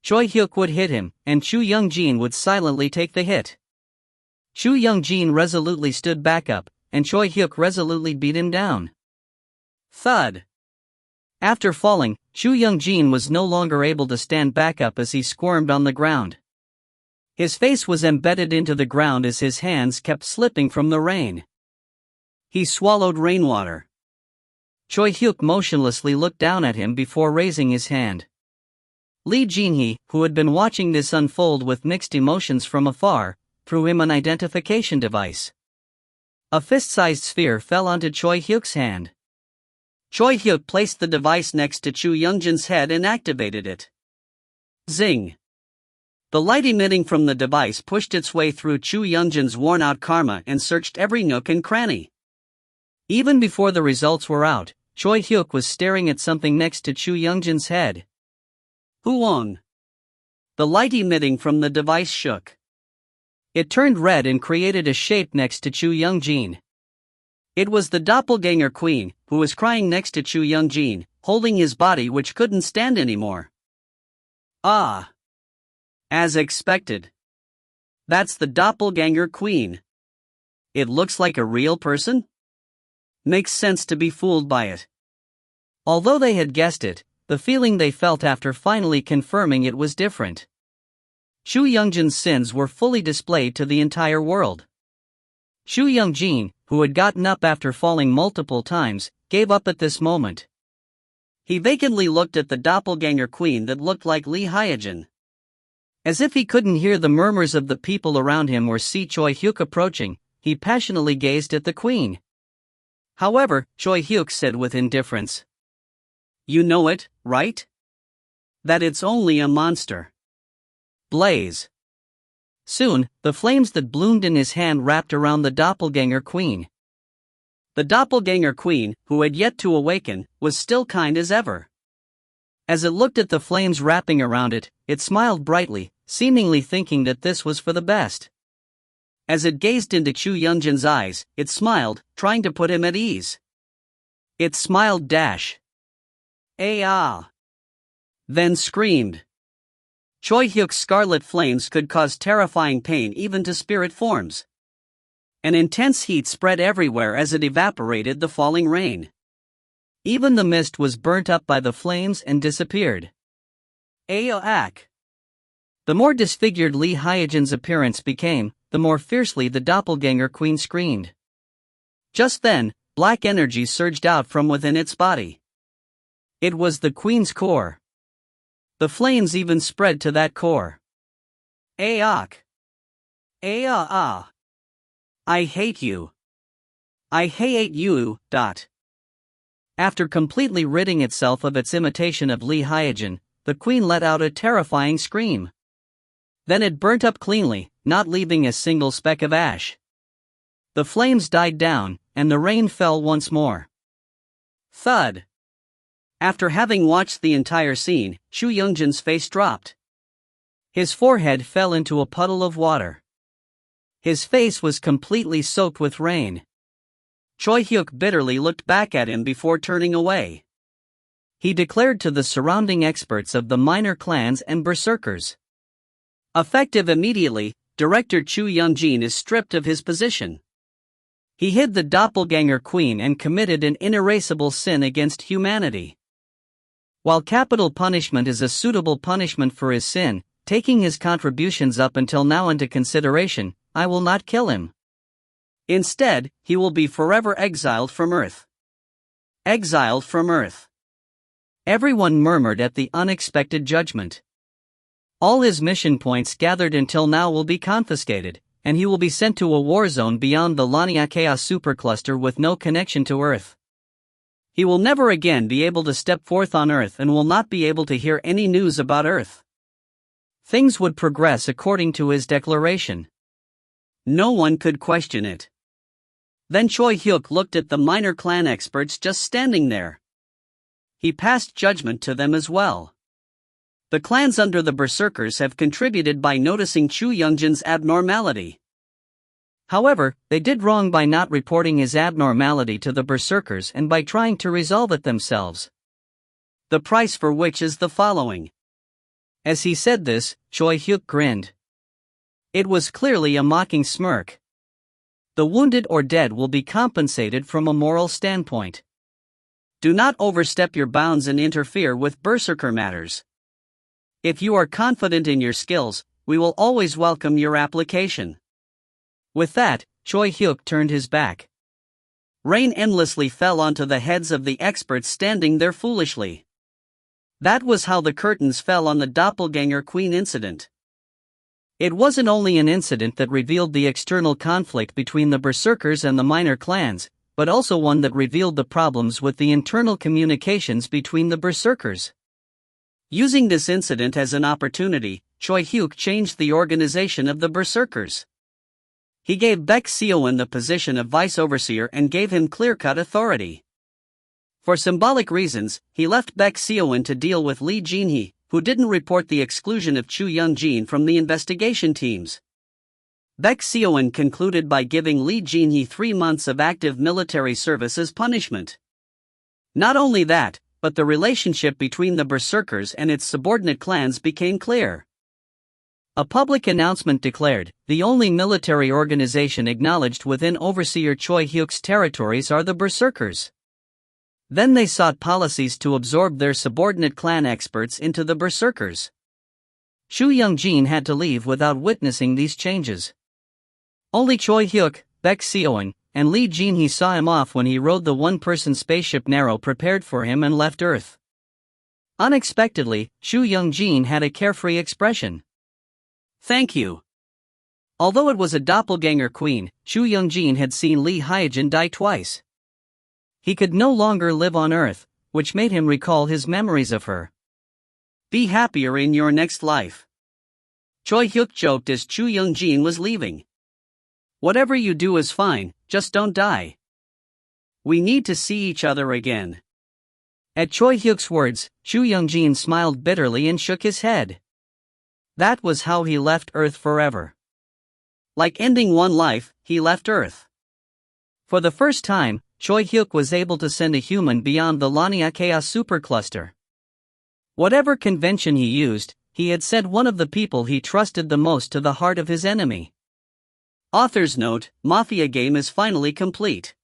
Choi Hyuk would hit him, and Chu Young-jin would silently take the hit. Chu Young-jin resolutely stood back up, and Choi Hyuk resolutely beat him down. Thud! After falling, Chu Young-jin was no longer able to stand back up as he squirmed on the ground. His face was embedded into the ground as his hands kept slipping from the rain. He swallowed rainwater. Choi Hyuk motionlessly looked down at him before raising his hand. Lee Jin-hee, who had been watching this unfold with mixed emotions from afar, threw him an identification device. A fist-sized sphere fell onto Choi Hyuk's hand. Choi Hyuk placed the device next to Chu Young-jin's head and activated it. Zing! The light emitting from the device pushed its way through Chu Young-jin's worn-out karma and searched every nook and cranny. Even before the results were out, Choi Hyuk was staring at something next to Chu Young-jin's head. Huong! The light emitting from the device shook. It turned red and created a shape next to Chu Young-jin. It was the doppelganger queen, who was crying next to Chu Young-jin, holding his body which couldn't stand anymore. Ah! As expected. That's the doppelganger queen. It looks like a real person? Makes sense to be fooled by it. Although they had guessed it, the feeling they felt after finally confirming it was different. Chu Young-jin's sins were fully displayed to the entire world. Chu Young-jin, who had gotten up after falling multiple times, gave up at this moment. He vacantly looked at the doppelganger queen that looked like Lee Hyojin. As if he couldn't hear the murmurs of the people around him or see Choi Hyuk approaching, he passionately gazed at the queen. However, Choi Hyuk said with indifference, "You know it, right? That it's only a monster." Blaze. Soon, the flames that bloomed in his hand wrapped around the doppelganger queen. The doppelganger queen, who had yet to awaken, was still kind as ever. As it looked at the flames wrapping around it, it smiled brightly, seemingly thinking that this was for the best. As it gazed into Chu Youngjin's eyes, it smiled, trying to put him at ease. It smiled dash. Then screamed. Choi Hyuk's scarlet flames could cause terrifying pain even to spirit forms. An intense heat spread everywhere as it evaporated the falling rain. Even the mist was burnt up by the flames and disappeared. The more disfigured Lee Hyojin's appearance became, the more fiercely the doppelganger queen screamed. Just then, black energy surged out from within its body. It was the queen's core. The flames even spread to that core. I hate you. I hate you. After completely ridding itself of its imitation of Lee Hyojin, the queen let out a terrifying scream. Then it burnt up cleanly, not leaving a single speck of ash. The flames died down, and the rain fell once more. Thud. After having watched the entire scene, Chu Youngjin's face dropped. His forehead fell into a puddle of water. His face was completely soaked with rain. Choi Hyuk bitterly looked back at him before turning away. He declared to the surrounding experts of the minor clans and berserkers. Effective immediately, Director Chu Youngjin is stripped of his position. He hid the doppelganger queen and committed an inerasable sin against humanity. While capital punishment is a suitable punishment for his sin, taking his contributions up until now into consideration, I will not kill him. Instead, he will be forever exiled from Earth. Exiled from Earth. Everyone murmured at the unexpected judgment. All his mission points gathered until now will be confiscated, and he will be sent to a war zone beyond the Laniakea supercluster with no connection to Earth. He will never again be able to step forth on Earth and will not be able to hear any news about Earth. Things would progress according to his declaration. No one could question it. Then Choi Hyuk looked at the minor clan experts just standing there. He passed judgment to them as well. The clans under the berserkers have contributed by noticing Chu Youngjin's abnormality. However, they did wrong by not reporting his abnormality to the berserkers and by trying to resolve it themselves. The price for which is the following. As he said this, Choi Hyuk grinned. It was clearly a mocking smirk. The wounded or dead will be compensated from a moral standpoint. Do not overstep your bounds and interfere with berserker matters. If you are confident in your skills, we will always welcome your application. With that, Choi Hyuk turned his back. Rain endlessly fell onto the heads of the experts standing there foolishly. That was how the curtains fell on the doppelganger queen incident. It wasn't only an incident that revealed the external conflict between the berserkers and the minor clans, but also one that revealed the problems with the internal communications between the berserkers. Using this incident as an opportunity, Choi Hyuk changed the organization of the berserkers. He gave Baek Seoin the position of vice overseer and gave him clear-cut authority. For symbolic reasons, he left Baek Seoin to deal with Lee Jinhee, who didn't report the exclusion of Chu Youngjin from the investigation teams. Baek Seoin concluded by giving Lee Jinhee 3 months of active military service as punishment. Not only that, but the relationship between the berserkers and its subordinate clans became clear. A public announcement declared, the only military organization acknowledged within Overseer Choi Hyuk's territories are the berserkers. Then they sought policies to absorb their subordinate clan experts into the berserkers. Chu Youngjin had to leave without witnessing these changes. Only Choi Hyuk, Baek Seoin, and Lee Jinhee saw him off when he rode the one-person spaceship Nero prepared for him and left Earth. Unexpectedly, Chu Youngjin had a carefree expression. Thank you. Although it was a doppelganger queen, Chu Youngjin had seen Li Haijin die twice. He could no longer live on Earth, which made him recall his memories of her. Be happier in your next life. Choi Hyuk joked as Chu Youngjin was leaving. Whatever you do is fine, just don't die. We need to see each other again. At Choi Hyuk's words, Chu Youngjin smiled bitterly and shook his head. That was how he left Earth forever. Like ending one life, he left Earth. For the first time, Choi Hyuk was able to send a human beyond the Lania Chaos supercluster. Whatever convention he used, he had sent one of the people he trusted the most to the heart of his enemy. Author's note: Mafia game is finally complete.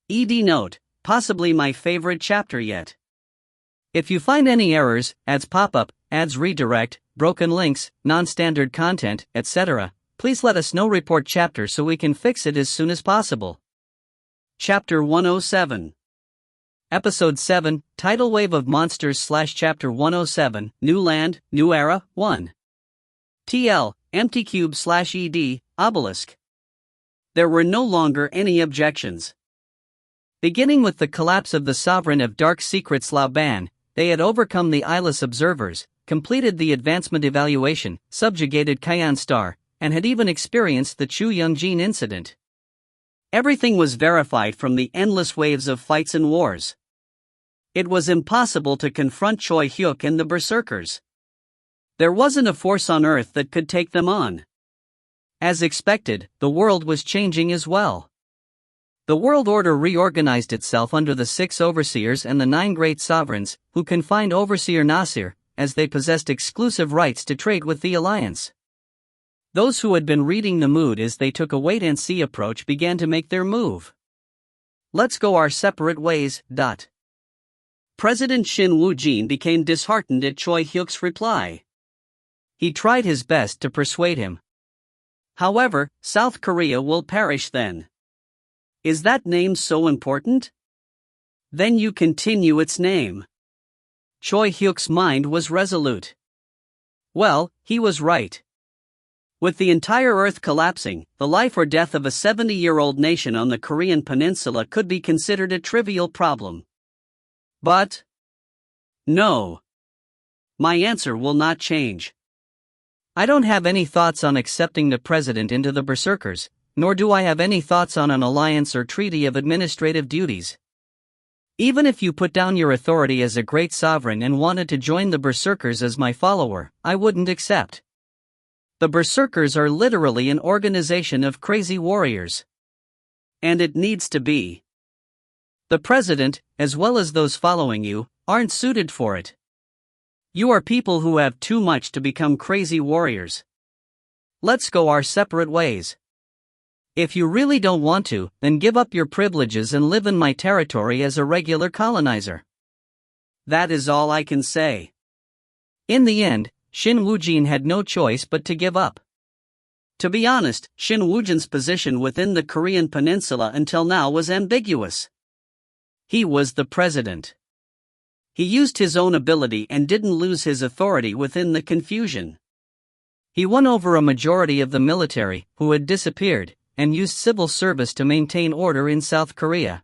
ED note: possibly my favorite chapter yet. If you find any errors, ads pop up, ads redirect, broken links, non-standard content, etc., please let us know. Report chapter so we can fix it as soon as possible. Chapter 107. Episode 7, Tidal Wave of Monsters / Chapter 107, New Land, New Era, 1. TL, Empty Cube / ED, Obelisk. There were no longer any objections. Beginning with the collapse of the Sovereign of Dark Secrets Lao Ban, they had overcome the eyeless observers, completed the advancement evaluation, subjugated Kyan Star, and had even experienced the Chu Youngjin incident. Everything was verified from the endless waves of fights and wars. It was impossible to confront Choi Hyuk and the Berserkers. There wasn't a force on Earth that could take them on. As expected, the world was changing as well. The world order reorganized itself under the 6 overseers and the 9 great sovereigns, who confined Overseer Nasir, as they possessed exclusive rights to trade with the Alliance. Those who had been reading the mood as they took a wait-and-see approach began to make their move. Let's go our separate ways. President Shin Woo-jin became disheartened at Choi Hyuk's reply. He tried his best to persuade him. However, South Korea will perish then. Is that name so important? Then you continue its name. Choi Hyuk's mind was resolute. Well, he was right. With the entire Earth collapsing, the life or death of a 70-year-old nation on the Korean peninsula could be considered a trivial problem. But no. My answer will not change. I don't have any thoughts on accepting the president into the Berserkers, nor do I have any thoughts on an alliance or treaty of administrative duties. Even if you put down your authority as a great sovereign and wanted to join the Berserkers as my follower, I wouldn't accept. The Berserkers are literally an organization of crazy warriors. And it needs to be. The president, as well as those following you, aren't suited for it. You are people who have too much to become crazy warriors. Let's go our separate ways. If you really don't want to, then give up your privileges and live in my territory as a regular colonizer. That is all I can say. In the end, Shin Woo-jin had no choice but to give up. To be honest, Shin Woo-jin's position within the Korean peninsula until now was ambiguous. He was the president. He used his own ability and didn't lose his authority within the confusion. He won over a majority of the military, who had disappeared, and used civil service to maintain order in South Korea.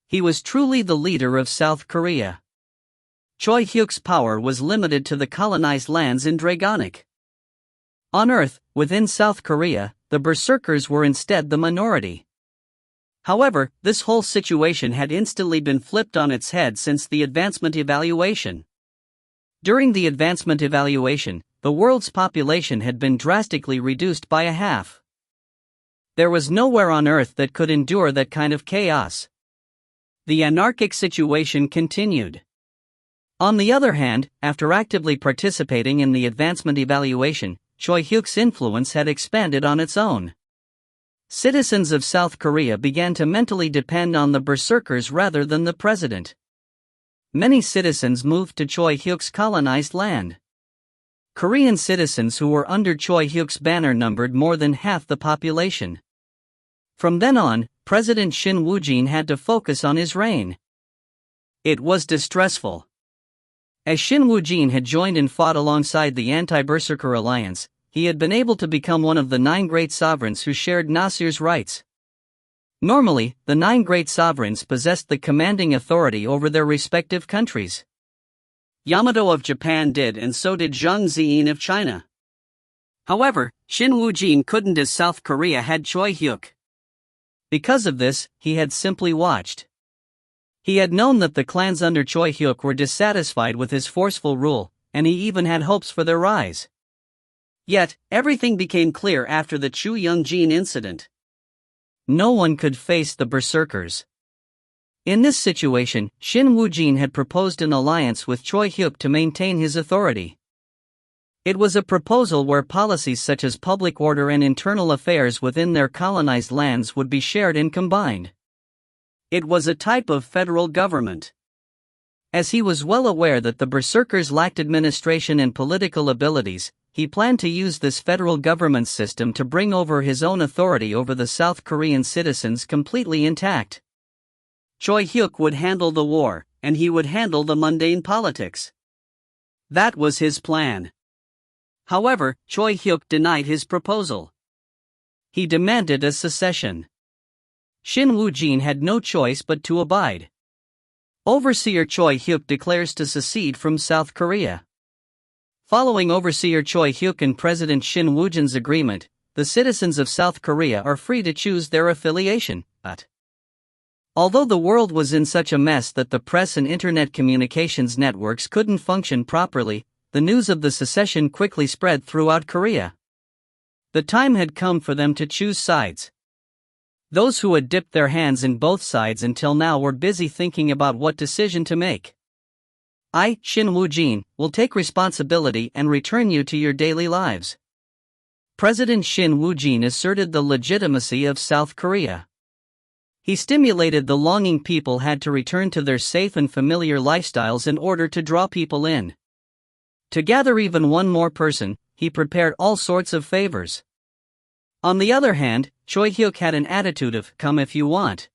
He was truly the leader of South Korea. Choi Hyuk's power was limited to the colonized lands in Dragonic. On Earth, within South Korea, the Berserkers were instead the minority. However, this whole situation had instantly been flipped on its head since the advancement evaluation. During the advancement evaluation, the world's population had been drastically reduced by a half. There was nowhere on Earth that could endure that kind of chaos. The anarchic situation continued. On the other hand, after actively participating in the advancement evaluation, Choi Hyuk's influence had expanded on its own. Citizens of South Korea began to mentally depend on the Berserkers rather than the president. Many citizens moved to Choi Hyuk's colonized land. Korean citizens who were under Choi Hyuk's banner numbered more than half the population. From then on, President Shin Woo-jin had to focus on his reign. It was distressful. As Shin Woo-jin had joined and fought alongside the anti-Berserker alliance, he had been able to become one of the 9 great sovereigns who shared Nasir's rights. Normally, the 9 great sovereigns possessed the commanding authority over their respective countries. Yamato of Japan did, and so did Zheng Ziyin of China. However, Shin Woo-jin couldn't, as South Korea had Choi Hyuk. Because of this, he had simply watched. He had known that the clans under Choi Hyuk were dissatisfied with his forceful rule, and he even had hopes for their rise. Yet, everything became clear after the Chu Young-jin incident. No one could face the berserkers. In this situation, Shin Woo-jin had proposed an alliance with Choi Hyuk to maintain his authority. It was a proposal where policies such as public order and internal affairs within their colonized lands would be shared and combined. It was a type of federal government. As he was well aware that the berserkers lacked administration and political abilities, he planned to use this federal government system to bring over his own authority over the South Korean citizens completely intact. Choi Hyuk would handle the war, and he would handle the mundane politics. That was his plan. However, Choi Hyuk denied his proposal. He demanded a secession. Shin Woo-jin had no choice but to abide. Overseer Choi Hyuk declares to secede from South Korea. Following Overseer Choi Hyuk and President Shin Woo-jin's agreement, the citizens of South Korea are free to choose their affiliation, but although the world was in such a mess that the press and internet communications networks couldn't function properly, the news of the secession quickly spread throughout Korea. The time had come for them to choose sides. Those who had dipped their hands in both sides until now were busy thinking about what decision to make. I, Shin Woo-jin, will take responsibility and return you to your daily lives. President Shin Woo-jin asserted the legitimacy of South Korea. He stimulated the longing people had to return to their safe and familiar lifestyles in order to draw people in. To gather even one more person, he prepared all sorts of favors. On the other hand, Choi Hyuk had an attitude of, come if you want.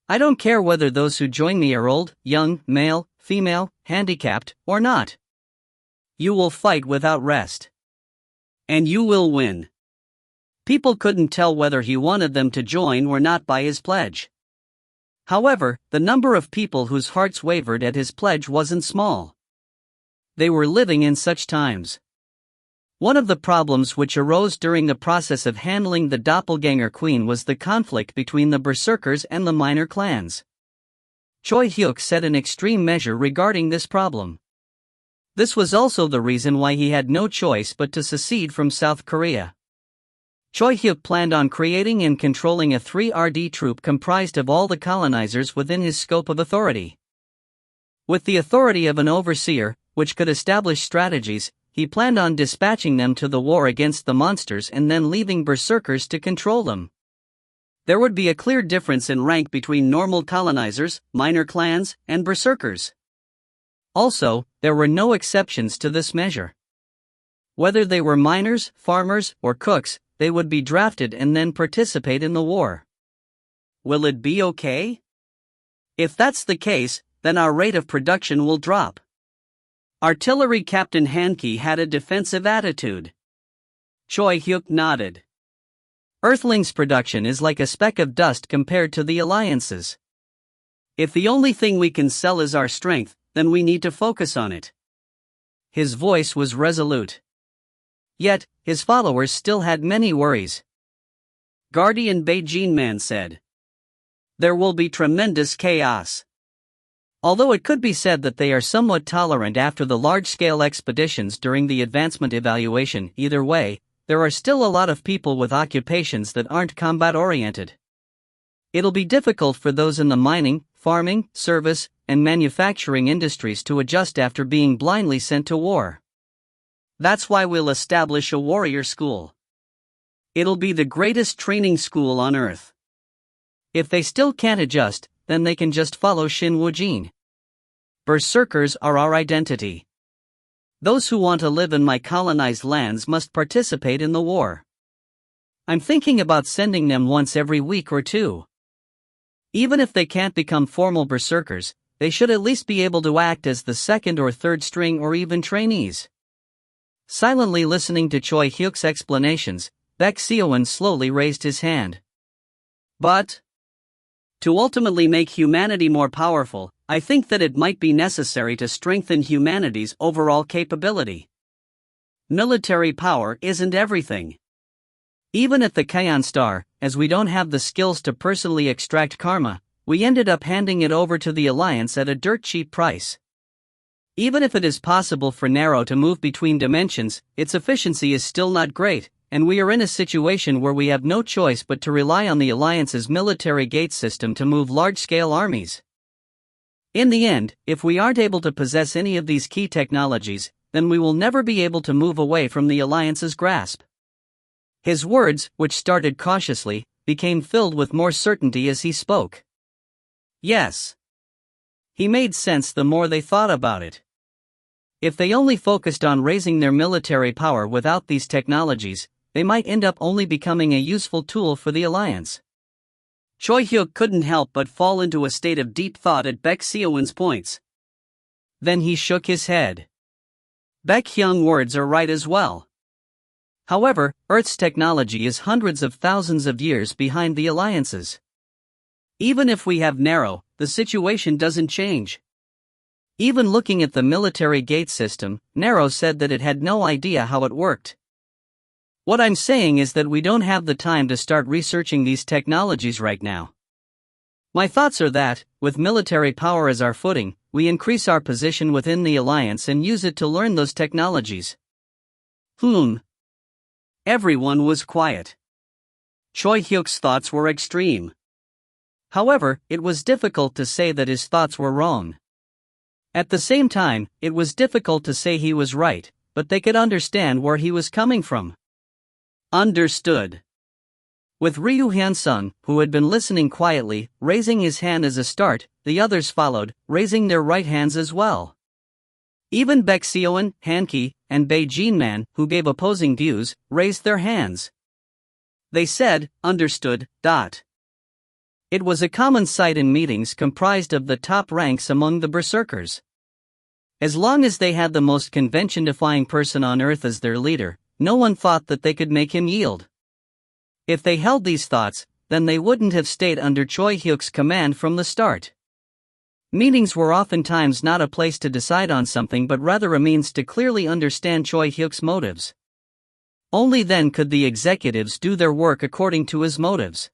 I don't care whether those who join me are old, young, male, female, handicapped, or not. You will fight without rest. And you will win. People couldn't tell whether he wanted them to join or not by his pledge. However, the number of people whose hearts wavered at his pledge wasn't small. They were living in such times. One of the problems which arose during the process of handling the doppelganger queen was the conflict between the berserkers and the minor clans. Choi Hyuk set an extreme measure regarding this problem. This was also the reason why he had no choice but to secede from South Korea. Choi Hyuk planned on creating and controlling a 3RD troop comprised of all the colonizers within his scope of authority. With the authority of an overseer, which could establish strategies, he planned on dispatching them to the war against the monsters and then leaving berserkers to control them. There would be a clear difference in rank between normal colonizers, minor clans, and berserkers. Also, there were no exceptions to this measure. Whether they were miners, farmers, or cooks, they would be drafted and then participate in the war. Will it be okay? If that's the case, then our rate of production will drop. Artillery Captain Hanki had a defensive attitude. Choi Hyuk nodded. Earthlings' production is like a speck of dust compared to the alliances. If the only thing we can sell is our strength, then we need to focus on it. His voice was resolute. Yet, his followers still had many worries. Guardian Beijing Man said, there will be tremendous chaos. Although it could be said that they are somewhat tolerant after the large-scale expeditions during the advancement evaluation, either way, there are still a lot of people with occupations that aren't combat-oriented. It'll be difficult for those in the mining, farming, service, and manufacturing industries to adjust after being blindly sent to war. That's why we'll establish a warrior school. It'll be the greatest training school on Earth. If they still can't adjust, then they can just follow Shin Woo-jin. Berserkers are our identity. Those who want to live in my colonized lands must participate in the war. I'm thinking about sending them once every week or two. Even if they can't become formal berserkers, they should at least be able to act as the second or third string or even trainees. Silently listening to Choi Hyuk's explanations, Baek Seowon slowly raised his hand. But to ultimately make humanity more powerful, I think that it might be necessary to strengthen humanity's overall capability. Military power isn't everything. Even at the Kaon Star, as we don't have the skills to personally extract karma, we ended up handing it over to the Alliance at a dirt cheap price. Even if it is possible for Narrow to move between dimensions, its efficiency is still not great, and we are in a situation where we have no choice but to rely on the Alliance's military gate system to move large-scale armies. In the end, if we aren't able to possess any of these key technologies, then we will never be able to move away from the Alliance's grasp. His words, which started cautiously, became filled with more certainty as he spoke. Yes. He made sense the more they thought about it. If they only focused on raising their military power without these technologies, they might end up only becoming a useful tool for the Alliance. Choi Hyuk couldn't help but fall into a state of deep thought at Baek Seowon's points. Then he shook his head. Baek Hyung's words are right as well. However, Earth's technology is hundreds of thousands of years behind the Alliance's. Even if we have Narrow, the situation doesn't change. Even looking at the military gate system, Narrow said that it had no idea how it worked. What I'm saying is that we don't have the time to start researching these technologies right now. My thoughts are that, with military power as our footing, we increase our position within the Alliance and use it to learn those technologies. Everyone was quiet. Choi Hyuk's thoughts were extreme. However, it was difficult to say that his thoughts were wrong. At the same time, it was difficult to say he was right, but they could understand where he was coming from. Understood. With Ryu Hyun-sung, who had been listening quietly, raising his hand as a start, the others followed, raising their right hands as well. Even Baek Seowon, Han-ki, and Bae Jin-man, who gave opposing views, raised their hands. They said, understood. It was a common sight in meetings comprised of the top ranks among the berserkers. As long as they had the most convention-defying person on Earth as their leader, no one thought that they could make him yield. If they held these thoughts, then they wouldn't have stayed under Choi Hyuk's command from the start. Meetings were oftentimes not a place to decide on something but rather a means to clearly understand Choi Hyuk's motives. Only then could the executives do their work according to his motives.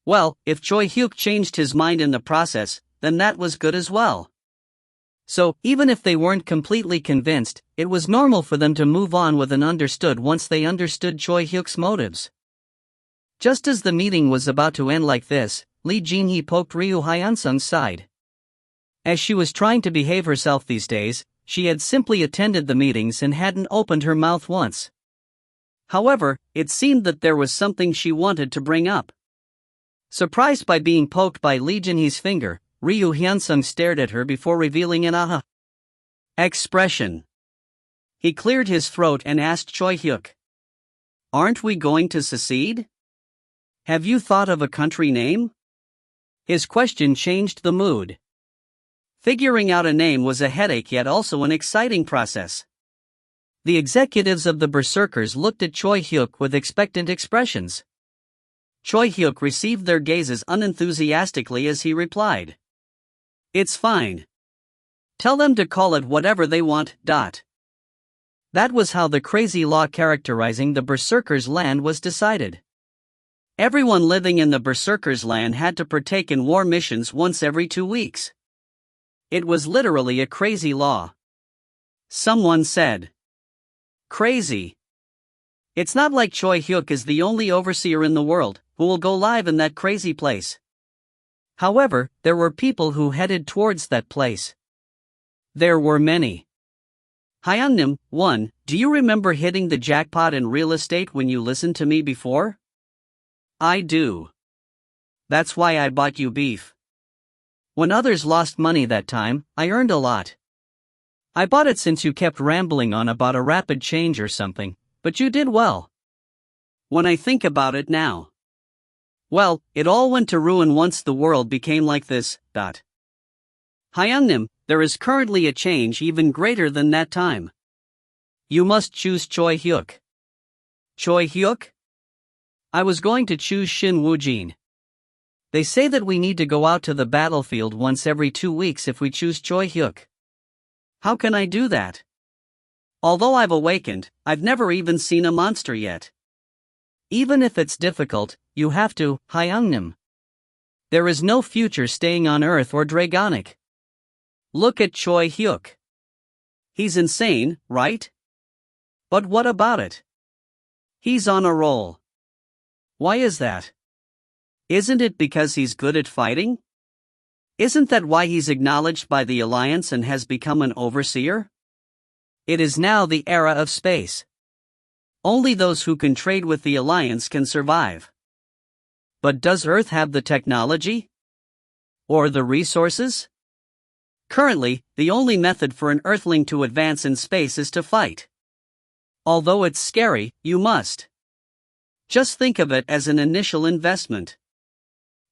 Well, if Choi Hyuk changed his mind in the process, then that was good as well. So, even if they weren't completely convinced, it was normal for them to move on with an understood once they understood Choi Hyuk's motives. Just as the meeting was about to end like this, Lee Jin-hee poked Ryu Hyun-sung's side. As she was trying to behave herself these days, she had simply attended the meetings and hadn't opened her mouth once. However, it seemed that there was something she wanted to bring up. Surprised by being poked by Lee Jin-hee's finger, Ryu Hyun-sung stared at her before revealing an aha expression. He cleared his throat and asked Choi Hyuk, "Aren't we going to secede? Have you thought of a country name?" His question changed the mood. Figuring out a name was a headache yet also an exciting process. The executives of the berserkers looked at Choi Hyuk with expectant expressions. Choi Hyuk received their gazes unenthusiastically as he replied, "It's fine. Tell them to call it whatever they want. That was how the crazy law characterizing the berserkers' land was decided. Everyone living in the berserkers' land had to partake in war missions once every 2 weeks. It was literally a crazy law. Someone said, "Crazy. It's not like Choi Hyuk is the only overseer in the world who will go live in that crazy place." However, there were people who headed towards that place. There were many. Hyungnim, 1, do you remember hitting the jackpot in real estate when you listened to me before? I do. That's why I bought you beef. When others lost money that time, I earned a lot. I bought it since you kept rambling on about a rapid change or something, but you did well. When I think about it now, well, it all went to ruin once the world became like this. Hyungnim, there is currently a change even greater than that time. You must choose Choi Hyuk. Choi Hyuk? I was going to choose Shin Woo-jin. They say that we need to go out to the battlefield once every 2 weeks if we choose Choi Hyuk. How can I do that? Although I've awakened, I've never even seen a monster yet. Even if it's difficult, you have to, Hyungnim. There is no future staying on Earth or Dragonic. Look at Choi Hyuk. He's insane, right? But what about it? He's on a roll. Why is that? Isn't it because he's good at fighting? Isn't that why he's acknowledged by the Alliance and has become an overseer? It is now the era of space. Only those who can trade with the Alliance can survive. But does Earth have the technology? Or the resources? Currently, the only method for an Earthling to advance in space is to fight. Although it's scary, you must. Just think of it as an initial investment.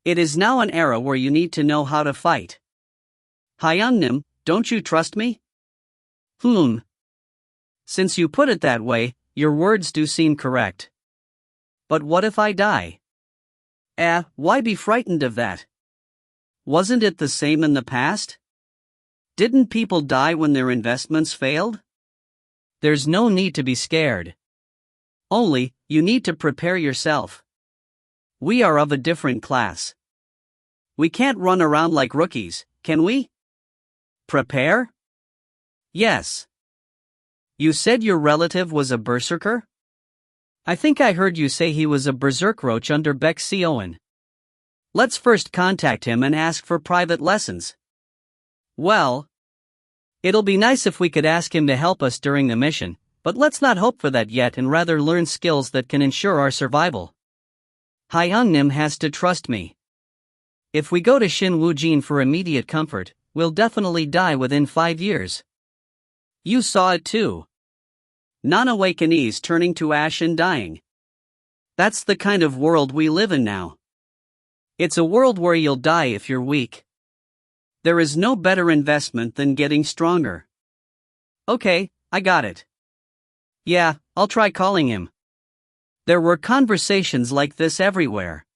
It is now an era where you need to know how to fight. Hyungnim, don't you trust me? Since you put it that way, your words do seem correct. But what if I die? Why be frightened of that? Wasn't it the same in the past? Didn't people die when their investments failed? There's no need to be scared. Only, you need to prepare yourself. We are of a different class. We can't run around like rookies, can we? Prepare? Yes. You said your relative was a berserker? I think I heard you say he was a berserk roach under Baek Seoin. Let's first contact him and ask for private lessons. Well, it'll be nice if we could ask him to help us during the mission, but let's not hope for that yet and rather learn skills that can ensure our survival. Hyungnim has to trust me. If we go to Shin Woo-jin for immediate comfort, we'll definitely die within 5 years. You saw it too. Non-awakenees turning to ash and dying. That's the kind of world we live in now. It's a world where you'll die if you're weak. There is no better investment than getting stronger. Okay, I got it. Yeah, I'll try calling him. There were conversations like this everywhere.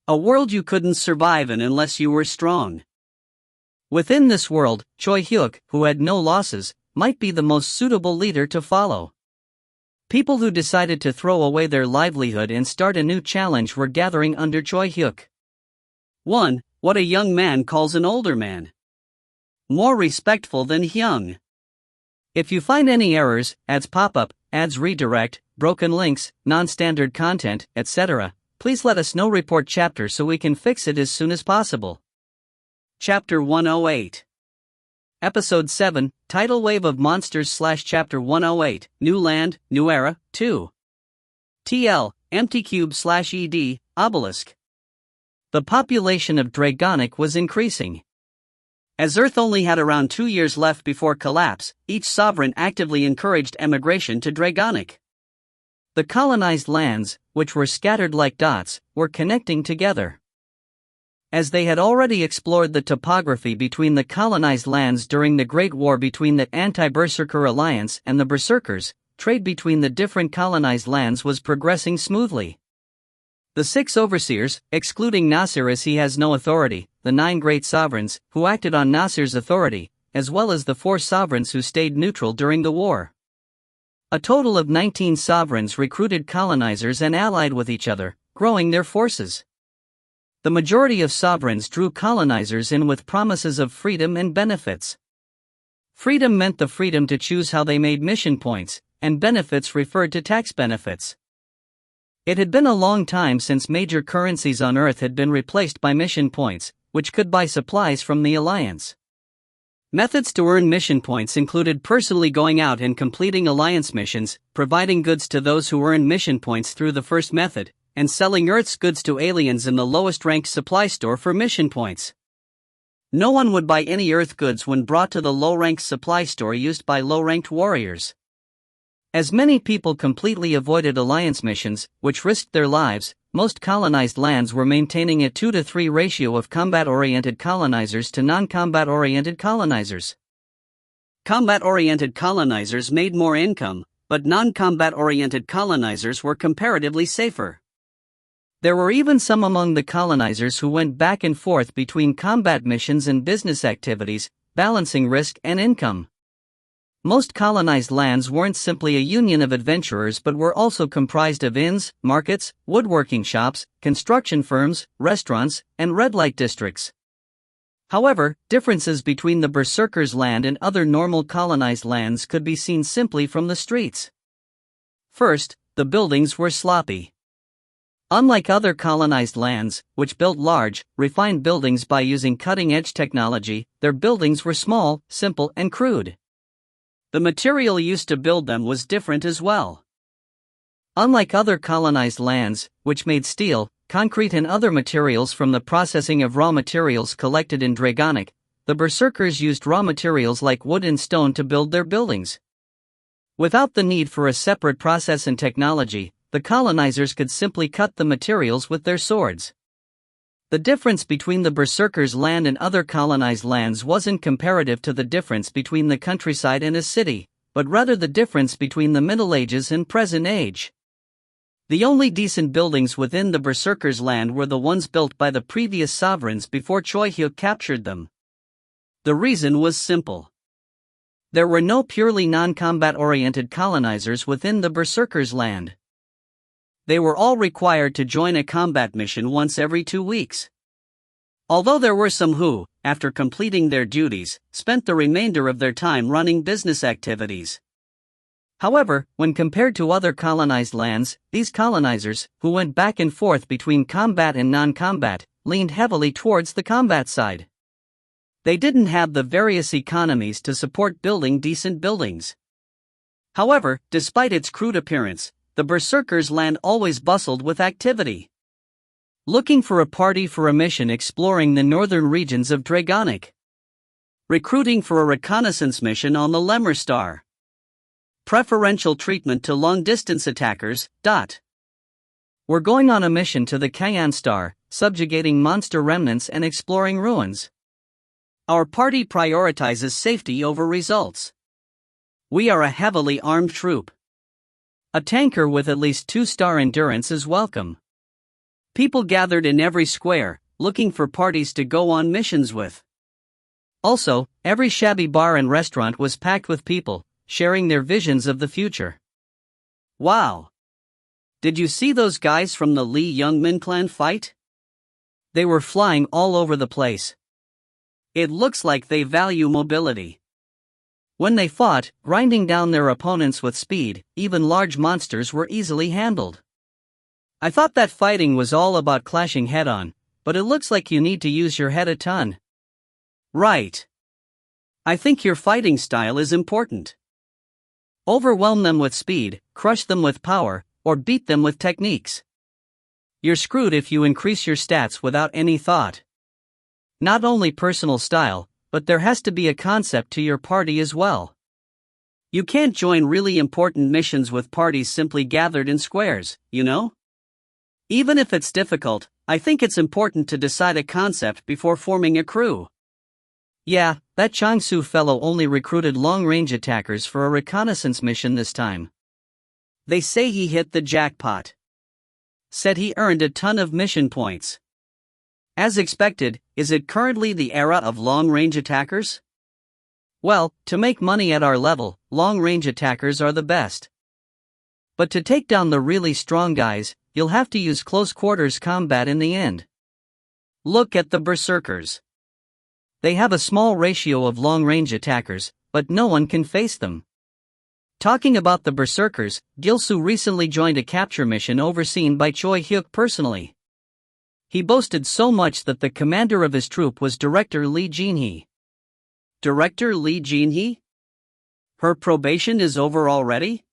A world you couldn't survive in unless you were strong. Within this world, Choi Hyuk, who had no losses, might be the most suitable leader to follow. People who decided to throw away their livelihood and start a new challenge were gathering under Choi Hyuk. 1. What a young man calls an older man. More respectful than Hyung. If you find any errors, ads pop up, ads redirect, broken links, non-standard content, etc., please let us know. Report chapter so we can fix it as soon as possible. Chapter 108. Episode 7, Tidal Wave of Monsters / Chapter 108, New Land, New Era, 2. TL, Empty Cube / ED, Obelisk. The population of Dragonic was increasing. As Earth only had around 2 years left before collapse, each sovereign actively encouraged emigration to Dragonic. The colonized lands, which were scattered like dots, were connecting together. As they had already explored the topography between the colonized lands during the Great War between the Anti-Berserker Alliance and the Berserkers, trade between the different colonized lands was progressing smoothly. The 6 overseers, excluding Nasir as he has no authority, the 9 great sovereigns, who acted on Nasir's authority, as well as the 4 sovereigns who stayed neutral during the war. A total of 19 sovereigns recruited colonizers and allied with each other, growing their forces. The majority of sovereigns drew colonizers in with promises of freedom and benefits. Freedom meant the freedom to choose how they made mission points, and benefits referred to tax benefits. It had been a long time since major currencies on Earth had been replaced by mission points, which could buy supplies from the Alliance. Methods to earn mission points included personally going out and completing Alliance missions, providing goods to those who earned mission points through the first method, and selling Earth's goods to aliens in the lowest-ranked supply store for mission points. No one would buy any Earth goods when brought to the low-ranked supply store used by low-ranked warriors. As many people completely avoided Alliance missions, which risked their lives, most colonized lands were maintaining a 2-to-3 ratio of combat-oriented colonizers to non-combat-oriented colonizers. Combat-oriented colonizers made more income, but non-combat-oriented colonizers were comparatively safer. There were even some among the colonizers who went back and forth between combat missions and business activities, balancing risk and income. Most colonized lands weren't simply a union of adventurers but were also comprised of inns, markets, woodworking shops, construction firms, restaurants, and red light districts. However, differences between the Berserkers' land and other normal colonized lands could be seen simply from the streets. First, the buildings were sloppy. Unlike other colonized lands, which built large, refined buildings by using cutting-edge technology, their buildings were small, simple, and crude. The material used to build them was different as well. Unlike other colonized lands, which made steel, concrete and other materials from the processing of raw materials collected in Dragonic, the Berserkers used raw materials like wood and stone to build their buildings. Without the need for a separate process and technology, the colonizers could simply cut the materials with their swords. The difference between the Berserkers' land and other colonized lands wasn't comparative to the difference between the countryside and a city, but rather the difference between the Middle Ages and present age. The only decent buildings within the Berserkers' land were the ones built by the previous sovereigns before Choi Hyuk captured them. The reason was simple. There were no purely non-combat-oriented colonizers within the Berserkers' land. They were all required to join a combat mission once every 2 weeks. Although there were some who, after completing their duties, spent the remainder of their time running business activities. However, when compared to other colonized lands, these colonizers, who went back and forth between combat and non-combat, leaned heavily towards the combat side. They didn't have the various economies to support building decent buildings. However, despite its crude appearance, the Berserkers' land always bustled with activity. Looking for a party for a mission exploring the northern regions of Dragonic. Recruiting for a reconnaissance mission on the Lemur Star. Preferential treatment to long-distance attackers. We're going on a mission to the Kayan Star, subjugating monster remnants and exploring ruins. Our party prioritizes safety over results. We are a heavily armed troop. A tanker with at least 2-star endurance is welcome. People gathered in every square, looking for parties to go on missions with. Also, every shabby bar and restaurant was packed with people, sharing their visions of the future. Wow! Did you see those guys from the Lee Youngmin clan fight? They were flying all over the place. It looks like they value mobility. When they fought, grinding down their opponents with speed, even large monsters were easily handled. I thought that fighting was all about clashing head-on, but it looks like you need to use your head a ton. Right. I think your fighting style is important. Overwhelm them with speed, crush them with power, or beat them with techniques. You're screwed if you increase your stats without any thought. Not only personal style, but there has to be a concept to your party as well. You can't join really important missions with parties simply gathered in squares, you know? Even if it's difficult, I think it's important to decide a concept before forming a crew. Yeah, that Changsu fellow only recruited long-range attackers for a reconnaissance mission this time. They say he hit the jackpot. Said he earned a ton of mission points. As expected, is it currently the era of long-range attackers? Well, to make money at our level, long-range attackers are the best. But to take down the really strong guys, you'll have to use close-quarters combat in the end. Look at the Berserkers. They have a small ratio of long-range attackers, but no one can face them. Talking about the Berserkers, Gilsu recently joined a capture mission overseen by Choi Hyuk personally. He boasted so much that the commander of his troop was Director Lee Jinhee. Director Lee Jinhee? Her probation is over already?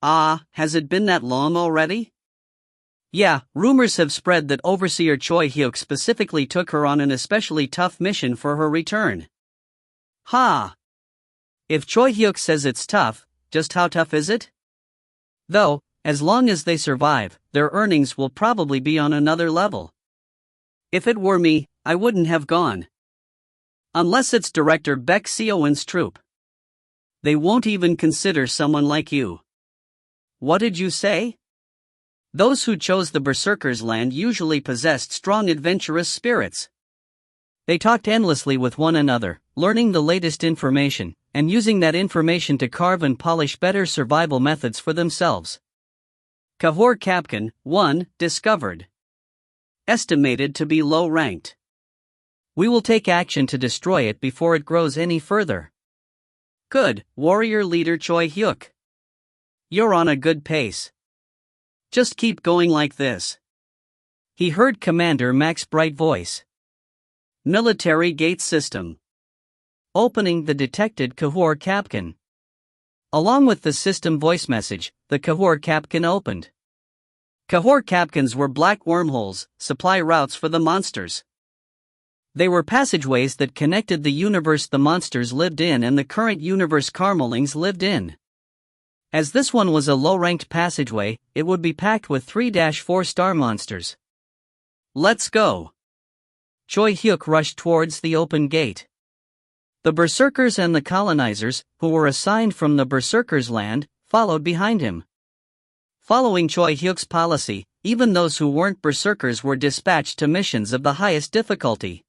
Has it been that long already? Yeah, rumors have spread that Overseer Choi Hyuk specifically took her on an especially tough mission for her return. If Choi Hyuk says it's tough, just how tough is it? Though, as long as they survive, their earnings will probably be on another level. If it were me, I wouldn't have gone. Unless it's Director Baek Seoin's troop. They won't even consider someone like you. What did you say? Those who chose the Berserkers' land usually possessed strong adventurous spirits. They talked endlessly with one another, learning the latest information, and using that information to carve and polish better survival methods for themselves. Cahor Capcan, 1, discovered. Estimated to be low-ranked. We will take action to destroy it before it grows any further. Good, warrior leader Choi Hyuk. You're on a good pace. Just keep going like this. He heard Commander Mac's bright voice. Military gate system. Opening the detected Cahor Capcan. Along with the system voice message, the Cahor Capcan opened. Cahor Capcans were black wormholes, supply routes for the monsters. They were passageways that connected the universe the monsters lived in and the current universe Carmelings lived in. As this one was a low-ranked passageway, it would be packed with 3-4-star monsters. Let's go. Choi Hyuk rushed towards the open gate. The Berserkers and the colonizers, who were assigned from the Berserkers' land, followed behind him. Following Choi Hyuk's policy, even those who weren't Berserkers were dispatched to missions of the highest difficulty.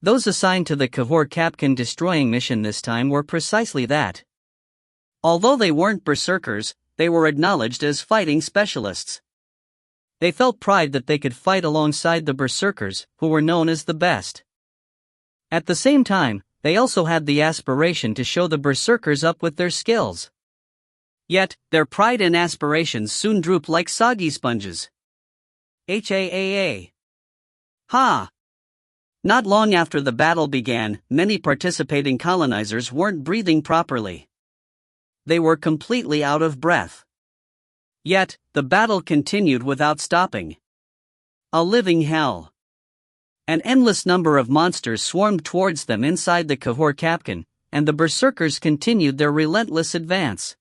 Those assigned to the Cahor Capcan destroying mission this time were precisely that. Although they weren't Berserkers, they were acknowledged as fighting specialists. They felt pride that they could fight alongside the Berserkers, who were known as the best. At the same time, they also had the aspiration to show the Berserkers up with their skills. Yet, their pride and aspirations soon drooped like soggy sponges. HAAA. Ha! Not long after the battle began, many participating colonizers weren't breathing properly. They were completely out of breath. Yet, the battle continued without stopping. A living hell. An endless number of monsters swarmed towards them inside the Cahor Capcan, and the Berserkers continued their relentless advance.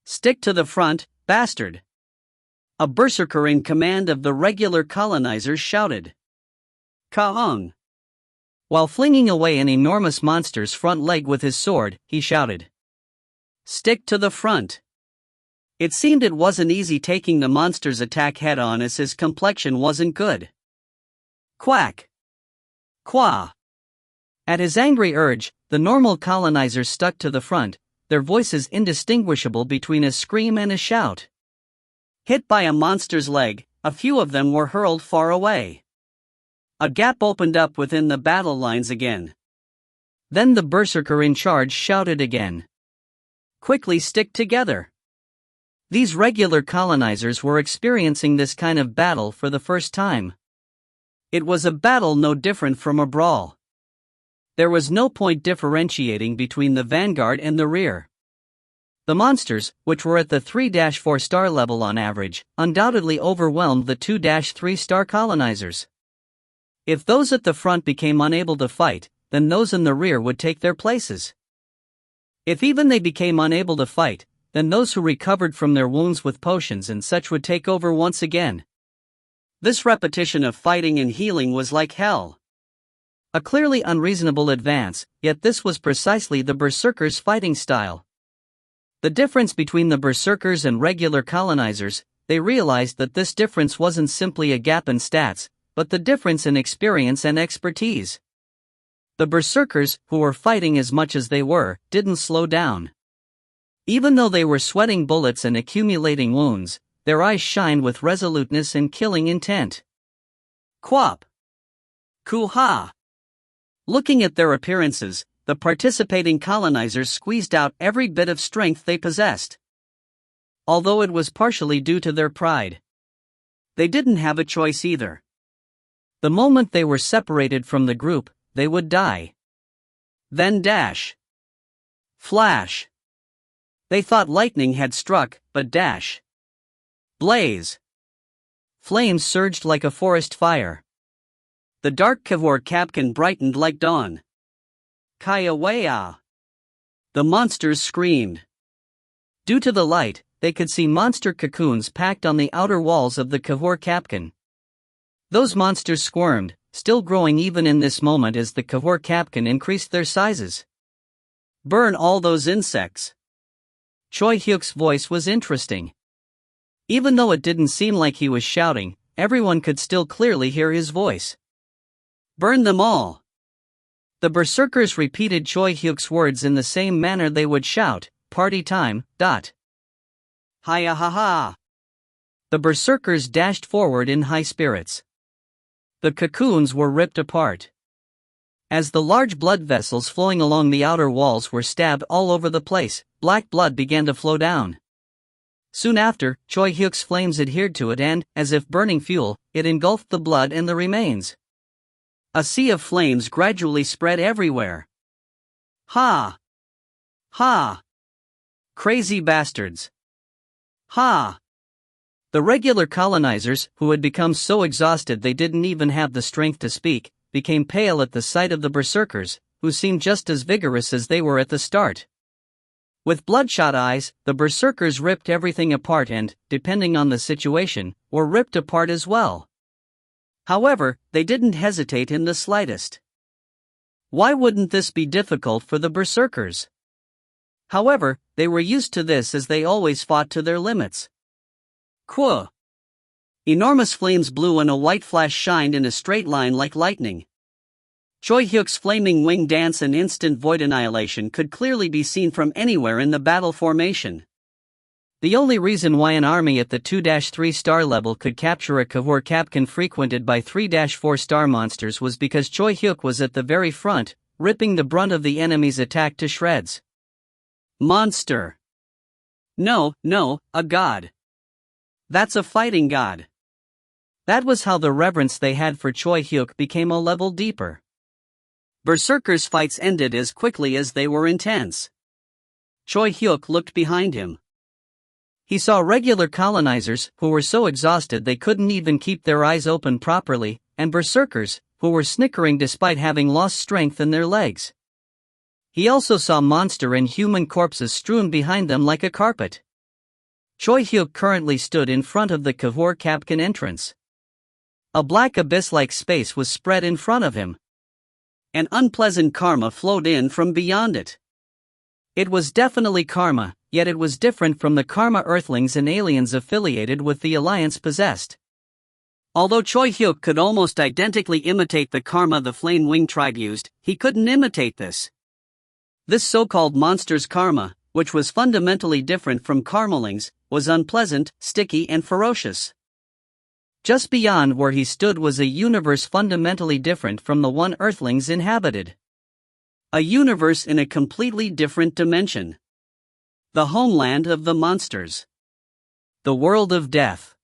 Stick to the front, bastard! A Berserker in command of the regular colonizers shouted. Kaong! While flinging away an enormous monster's front leg with his sword, he shouted. Stick to the front! It seemed it wasn't easy taking the monster's attack head-on as his complexion wasn't good. Quack! Qua! At his angry urge, the normal colonizers stuck to the front, their voices indistinguishable between a scream and a shout. Hit by a monster's leg, a few of them were hurled far away. A gap opened up within the battle lines again. Then the Berserker in charge shouted again. Quickly stick together! These regular colonizers were experiencing this kind of battle for the first time. It was a battle no different from a brawl. There was no point differentiating between the vanguard and the rear. The monsters, which were at the 3-4-star level on average, undoubtedly overwhelmed the 2-3-star colonizers. If those at the front became unable to fight, then those in the rear would take their places. If even they became unable to fight, then those who recovered from their wounds with potions and such would take over once again. This repetition of fighting and healing was like hell. A clearly unreasonable advance, yet this was precisely the Berserkers' fighting style. The difference between the Berserkers and regular colonizers, they realized that this difference wasn't simply a gap in stats, but the difference in experience and expertise. The Berserkers, who were fighting as much as they were, didn't slow down. Even though they were sweating bullets and accumulating wounds, their eyes shined with resoluteness and killing intent. Quap! Ku-ha! Looking at their appearances, the participating colonizers squeezed out every bit of strength they possessed. Although it was partially due to their pride. They didn't have a choice either. The moment they were separated from the group, they would die. Then dash. Flash. They thought lightning had struck, but dash. Blaze. Flames surged like a forest fire. The dark Cahor Capcan brightened like dawn. Kaya-waya. The monsters screamed. Due to the light, they could see monster cocoons packed on the outer walls of the Cahor Capcan. Those monsters squirmed, still growing even in this moment as the Cahor Capcan increased their sizes. Burn all those insects. Choi Hyuk's voice was interesting. Even though it didn't seem like he was shouting, everyone could still clearly hear his voice. Burn them all. The berserkers repeated Choi Hyuk's words in the same manner they would shout, "Party time, dot." Hiya ha ha. The berserkers dashed forward in high spirits. The cocoons were ripped apart. As the large blood vessels flowing along the outer walls were stabbed all over the place, black blood began to flow down. Soon after, Choi Hyuk's flames adhered to it and, as if burning fuel, it engulfed the blood and the remains. A sea of flames gradually spread everywhere. Ha! Ha! Crazy bastards! Ha! The regular colonizers, who had become so exhausted they didn't even have the strength to speak, became pale at the sight of the berserkers, who seemed just as vigorous as they were at the start. With bloodshot eyes, the berserkers ripped everything apart and, depending on the situation, were ripped apart as well. However, they didn't hesitate in the slightest. Why wouldn't this be difficult for the berserkers? However, they were used to this as they always fought to their limits. Quah! Enormous flames blew and a white flash shined in a straight line like lightning. Choi Hyuk's flaming wing dance and instant void annihilation could clearly be seen from anywhere in the battle formation. The only reason why an army at the 2-3 star level could capture a Cahor Capcan frequented by 3-4 star monsters was because Choi Hyuk was at the very front, ripping the brunt of the enemy's attack to shreds. Monster! No, a god. That's a fighting god. That was how the reverence they had for Choi Hyuk became a level deeper. Berserkers' fights ended as quickly as they were intense. Choi Hyuk looked behind him. He saw regular colonizers, who were so exhausted they couldn't even keep their eyes open properly, and berserkers, who were snickering despite having lost strength in their legs. He also saw monster and human corpses strewn behind them like a carpet. Choi Hyuk currently stood in front of the Cahor Capcan entrance. A black abyss-like space was spread in front of him. An unpleasant karma flowed in from beyond it. It was definitely karma, yet it was different from the karma earthlings and aliens affiliated with the alliance possessed. Although Choi Hyuk could almost identically imitate the karma the Flame Wing tribe used, he couldn't imitate this. This so-called monster's karma, which was fundamentally different from karmalings, was unpleasant, sticky and ferocious. Just beyond where he stood was a universe fundamentally different from the one Earthlings inhabited. A universe in a completely different dimension. The homeland of the monsters. The world of death.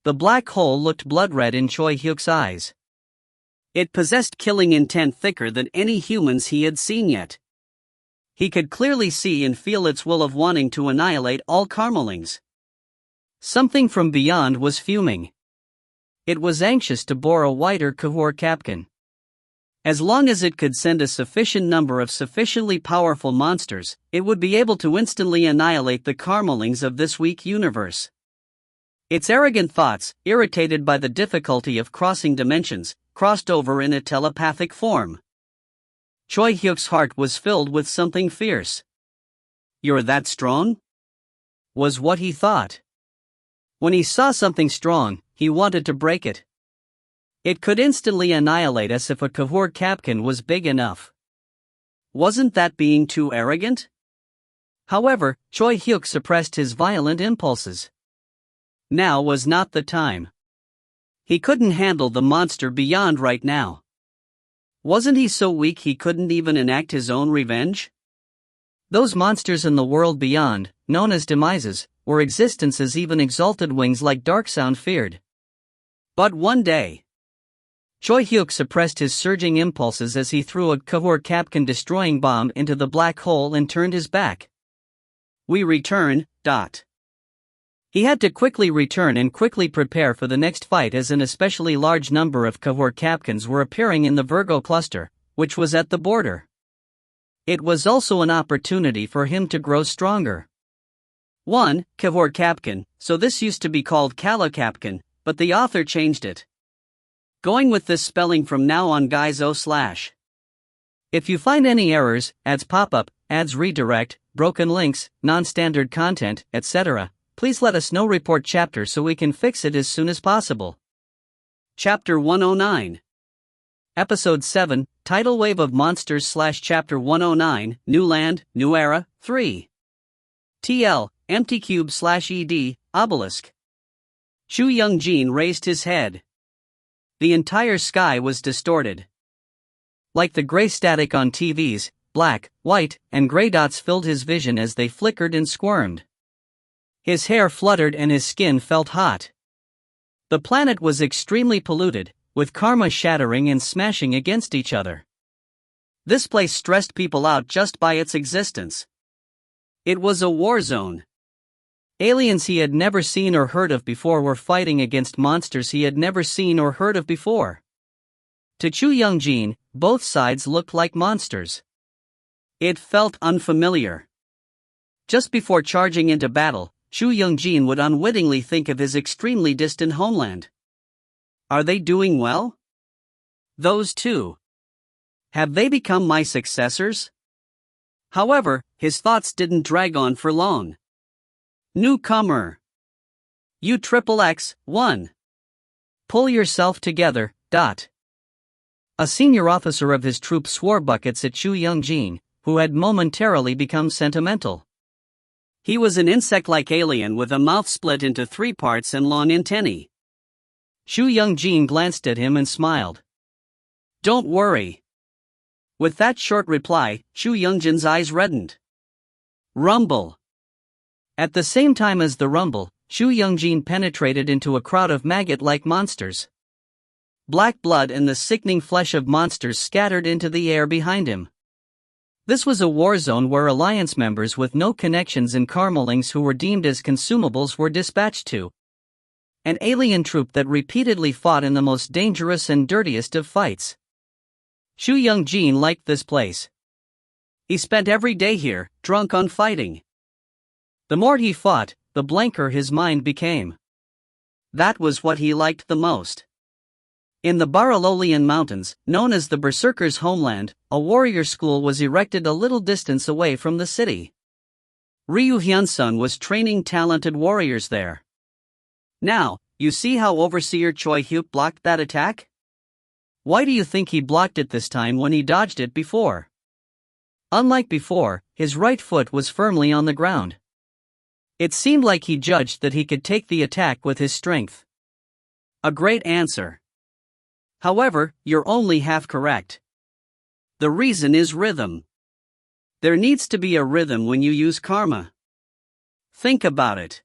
The black hole looked blood-red in Choi Hyuk's eyes. It possessed killing intent thicker than any humans he had seen yet. He could clearly see and feel its will of wanting to annihilate all karmalings. Something from beyond was fuming. It was anxious to bore a wider Cahor Capcan. As long as it could send a sufficient number of sufficiently powerful monsters, it would be able to instantly annihilate the karmalings of this weak universe. Its arrogant thoughts, irritated by the difficulty of crossing dimensions, crossed over in a telepathic form. Choi Hyuk's heart was filled with something fierce. "You're that strong?" was what he thought. When he saw something strong, he wanted to break it. It could instantly annihilate us if a Cahor Capcan was big enough. Wasn't that being too arrogant? However, Choi Hyuk suppressed his violent impulses. Now was not the time. He couldn't handle the monster beyond right now. Wasn't he so weak he couldn't even enact his own revenge? Those monsters in the world beyond, known as demises, were existences even exalted wings like Darksound feared. But one day, Choi Hyuk suppressed his surging impulses as he threw a Cahor Capcan destroying bomb into the black hole and turned his back. We return, dot. He had to quickly return and quickly prepare for the next fight as an especially large number of Cahor Capcans were appearing in the Virgo cluster, which was at the border. It was also an opportunity for him to grow stronger. 1. Cahor Capcan, so this used to be called Kala Capcan, but the author changed it. Going with this spelling from now on guys. If you find any errors, ads pop up, ads redirect, broken links, non-standard content, etc., please let us know. Report chapter so we can fix it as soon as possible. Chapter 109. Episode 7, Tidal Wave of Monsters / Chapter 109, New Land, New Era, 3. TL, Empty Cube / ED, Obelisk. Chu Young-jin raised his head. The entire sky was distorted. Like the gray static on TVs, black, white, and gray dots filled his vision as they flickered and squirmed. His hair fluttered and his skin felt hot. The planet was extremely polluted, with karma shattering and smashing against each other. This place stressed people out just by its existence. It was a war zone. Aliens he had never seen or heard of before were fighting against monsters he had never seen or heard of before. To Chu Young-jin, both sides looked like monsters. It felt unfamiliar. Just before charging into battle, Chu Young-jin would unwittingly think of his extremely distant homeland. Are they doing well? Those two. Have they become my successors? However, his thoughts didn't drag on for long. Newcomer. U-XXX-1. Pull yourself together, . A senior officer of his troop swore buckets at Chu Young-jin, who had momentarily become sentimental. He was an insect-like alien with a mouth split into 3 parts and long antennae. Chu Young-jin glanced at him and smiled. Don't worry. With that short reply, Chu Young-jin's eyes reddened. Rumble. At the same time as the rumble, Chu Young-jin penetrated into a crowd of maggot-like monsters. Black blood and the sickening flesh of monsters scattered into the air behind him. This was a war zone where alliance members with no connections and karmalings who were deemed as consumables were dispatched to. An alien troop that repeatedly fought in the most dangerous and dirtiest of fights. Chu Young-jin liked this place. He spent every day here, drunk on fighting. The more he fought, the blanker his mind became. That was what he liked the most. In the Baralolian Mountains, known as the Berserkers' homeland, a warrior school was erected a little distance away from the city. Ryu Hyun-sun was training talented warriors there. Now, you see how Overseer Choi Hyuk blocked that attack? Why do you think he blocked it this time when he dodged it before? Unlike before, his right foot was firmly on the ground. It seemed like he judged that he could take the attack with his strength. A great answer. However, you're only half correct. The reason is rhythm. There needs to be a rhythm when you use karma. Think about it.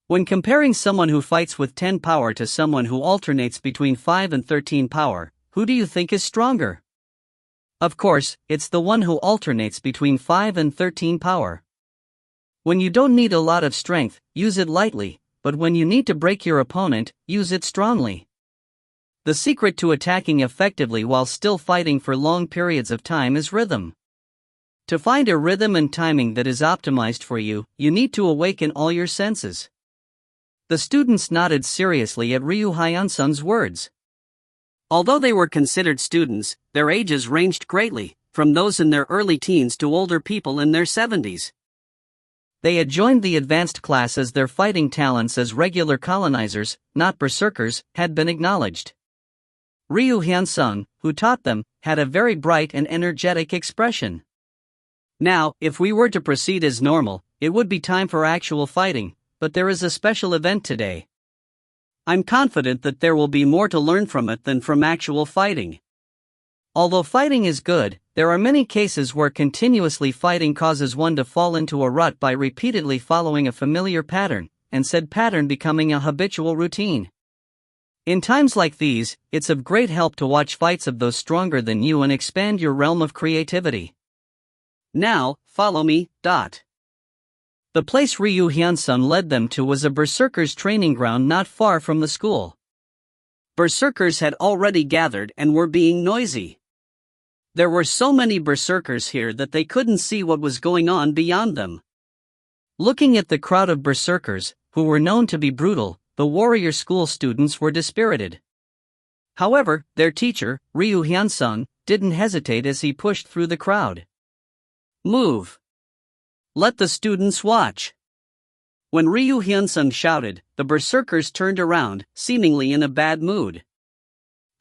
When comparing someone who fights with 10 power to someone who alternates between 5 and 13 power, who do you think is stronger? Of course, it's the one who alternates between 5 and 13 power. When you don't need a lot of strength, use it lightly, but when you need to break your opponent, use it strongly. The secret to attacking effectively while still fighting for long periods of time is rhythm. To find a rhythm and timing that is optimized for you, you need to awaken all your senses. The students nodded seriously at Ryu Hyun-sun's words. Although they were considered students, their ages ranged greatly, from those in their early teens to older people in their 70s. They had joined the advanced class as their fighting talents as regular colonizers, not berserkers, had been acknowledged. Ryu Hyun-sun, who taught them, had a very bright and energetic expression. Now, if we were to proceed as normal, it would be time for actual fighting, but there is a special event today. I'm confident that there will be more to learn from it than from actual fighting. Although fighting is good, there are many cases where continuously fighting causes one to fall into a rut by repeatedly following a familiar pattern, and said pattern becoming a habitual routine. In times like these, it's of great help to watch fights of those stronger than you and expand your realm of creativity. Now, follow me. The place Ryu Hyun-sun led them to was a berserkers training ground not far from the school. Berserkers had already gathered and were being noisy. There were so many berserkers here that they couldn't see what was going on beyond them. Looking at the crowd of berserkers, who were known to be brutal, the warrior school students were dispirited. However, their teacher, Ryu Hyun-sun, didn't hesitate as he pushed through the crowd. Move! Let the students watch! When Ryu Hyunsung shouted, the berserkers turned around, seemingly in a bad mood.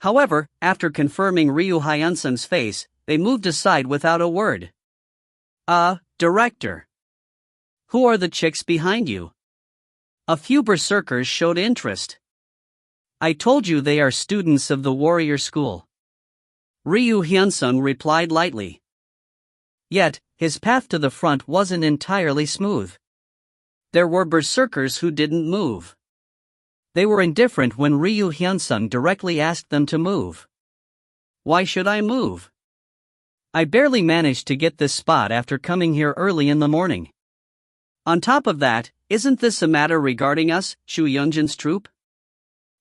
However, after confirming Ryu Hyunsung's face, they moved aside without a word. Director. Who are the chicks behind you? A few berserkers showed interest. I told you they are students of the warrior school. Ryu Hyunsung replied lightly. Yet, his path to the front wasn't entirely smooth. There were berserkers who didn't move. They were indifferent when Ryu Hyunsung directly asked them to move. Why should I move? I barely managed to get this spot after coming here early in the morning. On top of that, isn't this a matter regarding us, Chu Youngjin's troop?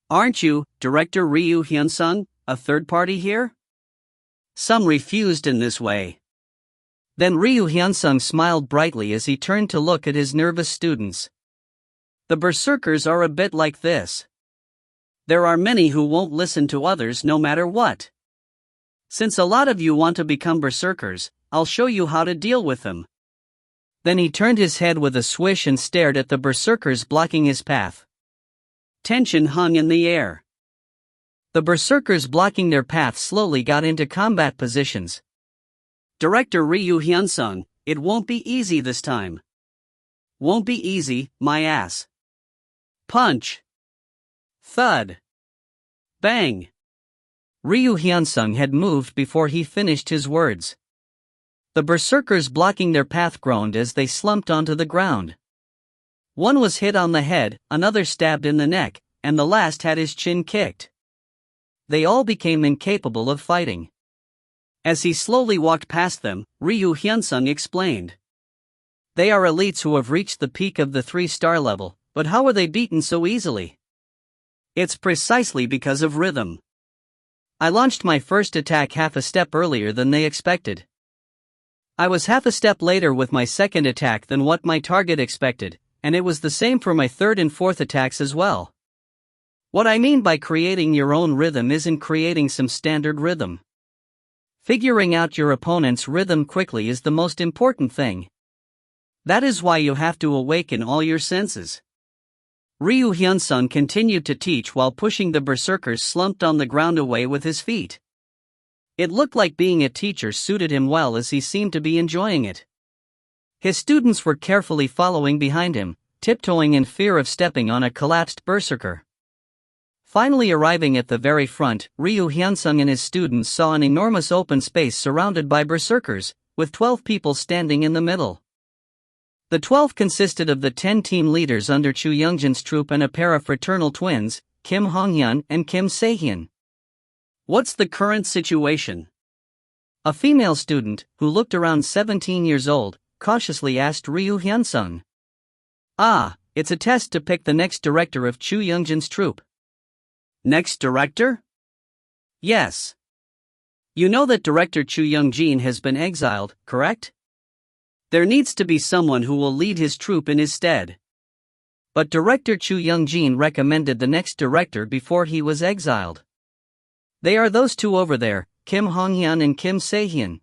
Aren't you, Director Ryu Hyunsung, a third party here? Some refused in this way. Then Ryu Hyunsung smiled brightly as he turned to look at his nervous students. The berserkers are a bit like this. There are many who won't listen to others no matter what. Since a lot of you want to become berserkers, I'll show you how to deal with them. Then he turned his head with a swish and stared at the berserkers blocking his path. Tension hung in the air. The berserkers blocking their path slowly got into combat positions. Director Ryu Hyunsung, it won't be easy this time. Won't be easy, my ass. Punch. Thud. Bang. Ryu Hyunsung had moved before he finished his words. The berserkers blocking their path groaned as they slumped onto the ground. One was hit on the head, another stabbed in the neck, and the last had his chin kicked. They all became incapable of fighting. As he slowly walked past them, Ryu Hyunsung explained. They are elites who have reached the peak of the 3-star level, but how are they beaten so easily? It's precisely because of rhythm. I launched my first attack half a step earlier than they expected. I was half a step later with my second attack than what my target expected, and it was the same for my third and fourth attacks as well. What I mean by creating your own rhythm isn't creating some standard rhythm. Figuring out your opponent's rhythm quickly is the most important thing. That is why you have to awaken all your senses. Ryu Hyunsung continued to teach while pushing the berserkers slumped on the ground away with his feet. It looked like being a teacher suited him well as he seemed to be enjoying it. His students were carefully following behind him, tiptoeing in fear of stepping on a collapsed berserker. Finally arriving at the very front, Ryu Hyunsung and his students saw an enormous open space surrounded by berserkers, with 12 people standing in the middle. The 12 consisted of the 10 team leaders under Chu Youngjin's troop and a pair of fraternal twins, Kim Honghyun and Kim Sehyun. What's the current situation? A female student, who looked around 17 years old, cautiously asked Ryu Hyunsung. It's a test to pick the next director of Chu Youngjin's troop. Next director? Yes. You know that Director Chu Youngjin has been exiled, correct? There needs to be someone who will lead his troop in his stead. But Director Chu Youngjin recommended the next director before he was exiled. They are those two over there, Kim Honghyun and Kim Sehyun.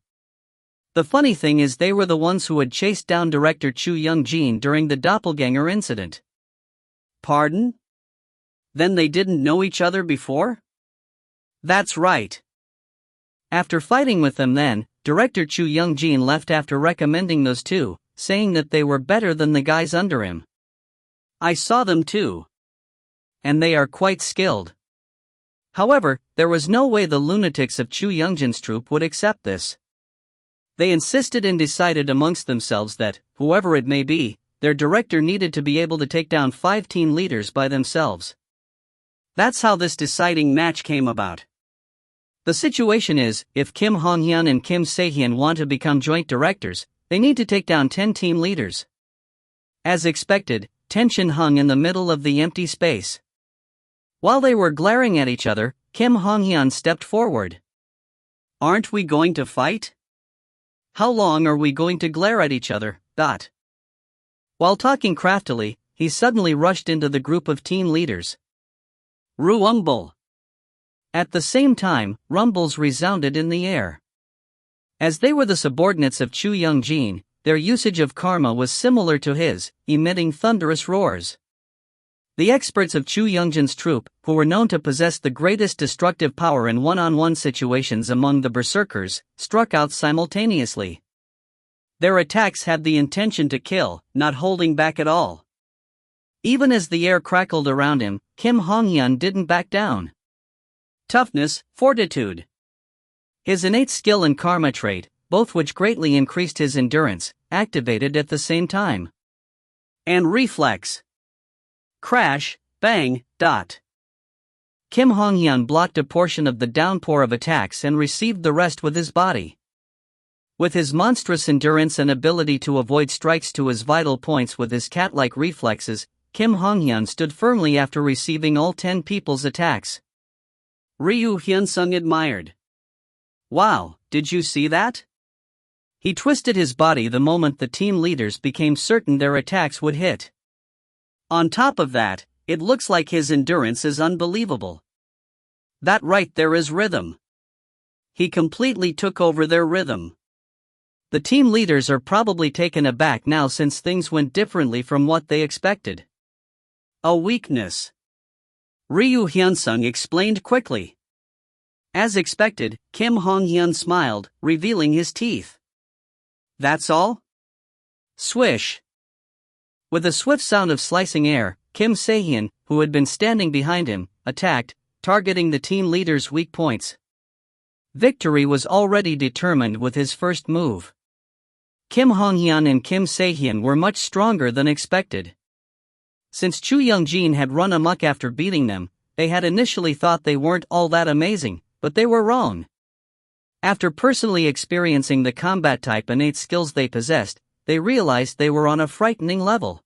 The funny thing is they were the ones who had chased down Director Chu Youngjin during the doppelganger incident. Pardon? Then they didn't know each other before? That's right. After fighting with them then, Director Chu Youngjin left after recommending those two, saying that they were better than the guys under him. I saw them too. And they are quite skilled. However, there was no way the lunatics of Chu Youngjin's troop would accept this. They insisted and decided amongst themselves that, whoever it may be, their director needed to be able to take down 5 team leaders by themselves. That's how this deciding match came about. The situation is, if Kim Honghyun and Kim Sehyun want to become joint directors, they need to take down 10 team leaders. As expected, tension hung in the middle of the empty space. While they were glaring at each other, Kim Honghyun stepped forward. Aren't we going to fight? How long are we going to glare at each other? While talking craftily, he suddenly rushed into the group of team leaders. Ruumbul. At the same time, rumbles resounded in the air. As they were the subordinates of Chu Young-jin, their usage of karma was similar to his, emitting thunderous roars. The experts of Chu Young-jin's troop, who were known to possess the greatest destructive power in one-on-one situations among the berserkers, struck out simultaneously. Their attacks had the intention to kill, not holding back at all. Even as the air crackled around him, Kim Hong-hyun didn't back down. Toughness, fortitude. His innate skill and karma trait, both which greatly increased his endurance, activated at the same time. And reflex. Crash, bang, dot. Kim Hong-hyun blocked a portion of the downpour of attacks and received the rest with his body. With his monstrous endurance and ability to avoid strikes to his vital points with his cat-like reflexes, Kim Hong-hyun stood firmly after receiving all 10 people's attacks. Ryu Hyun-sung admired. Wow, did you see that? He twisted his body the moment the team leaders became certain their attacks would hit. On top of that, it looks like his endurance is unbelievable. That right there is rhythm. He completely took over their rhythm. The team leaders are probably taken aback now since things went differently from what they expected. A weakness. Ryu Hyun-sung explained quickly. As expected, Kim Hong-hyun smiled, revealing his teeth. That's all? Swish. With a swift sound of slicing air, Kim Se-hyun, who had been standing behind him, attacked, targeting the team leader's weak points. Victory was already determined with his first move. Kim Hong-hyun and Kim Se-hyun were much stronger than expected. Since Chu Young-jin had run amok after beating them, they had initially thought they weren't all that amazing, but they were wrong. After personally experiencing the combat-type innate skills they possessed, they realized they were on a frightening level.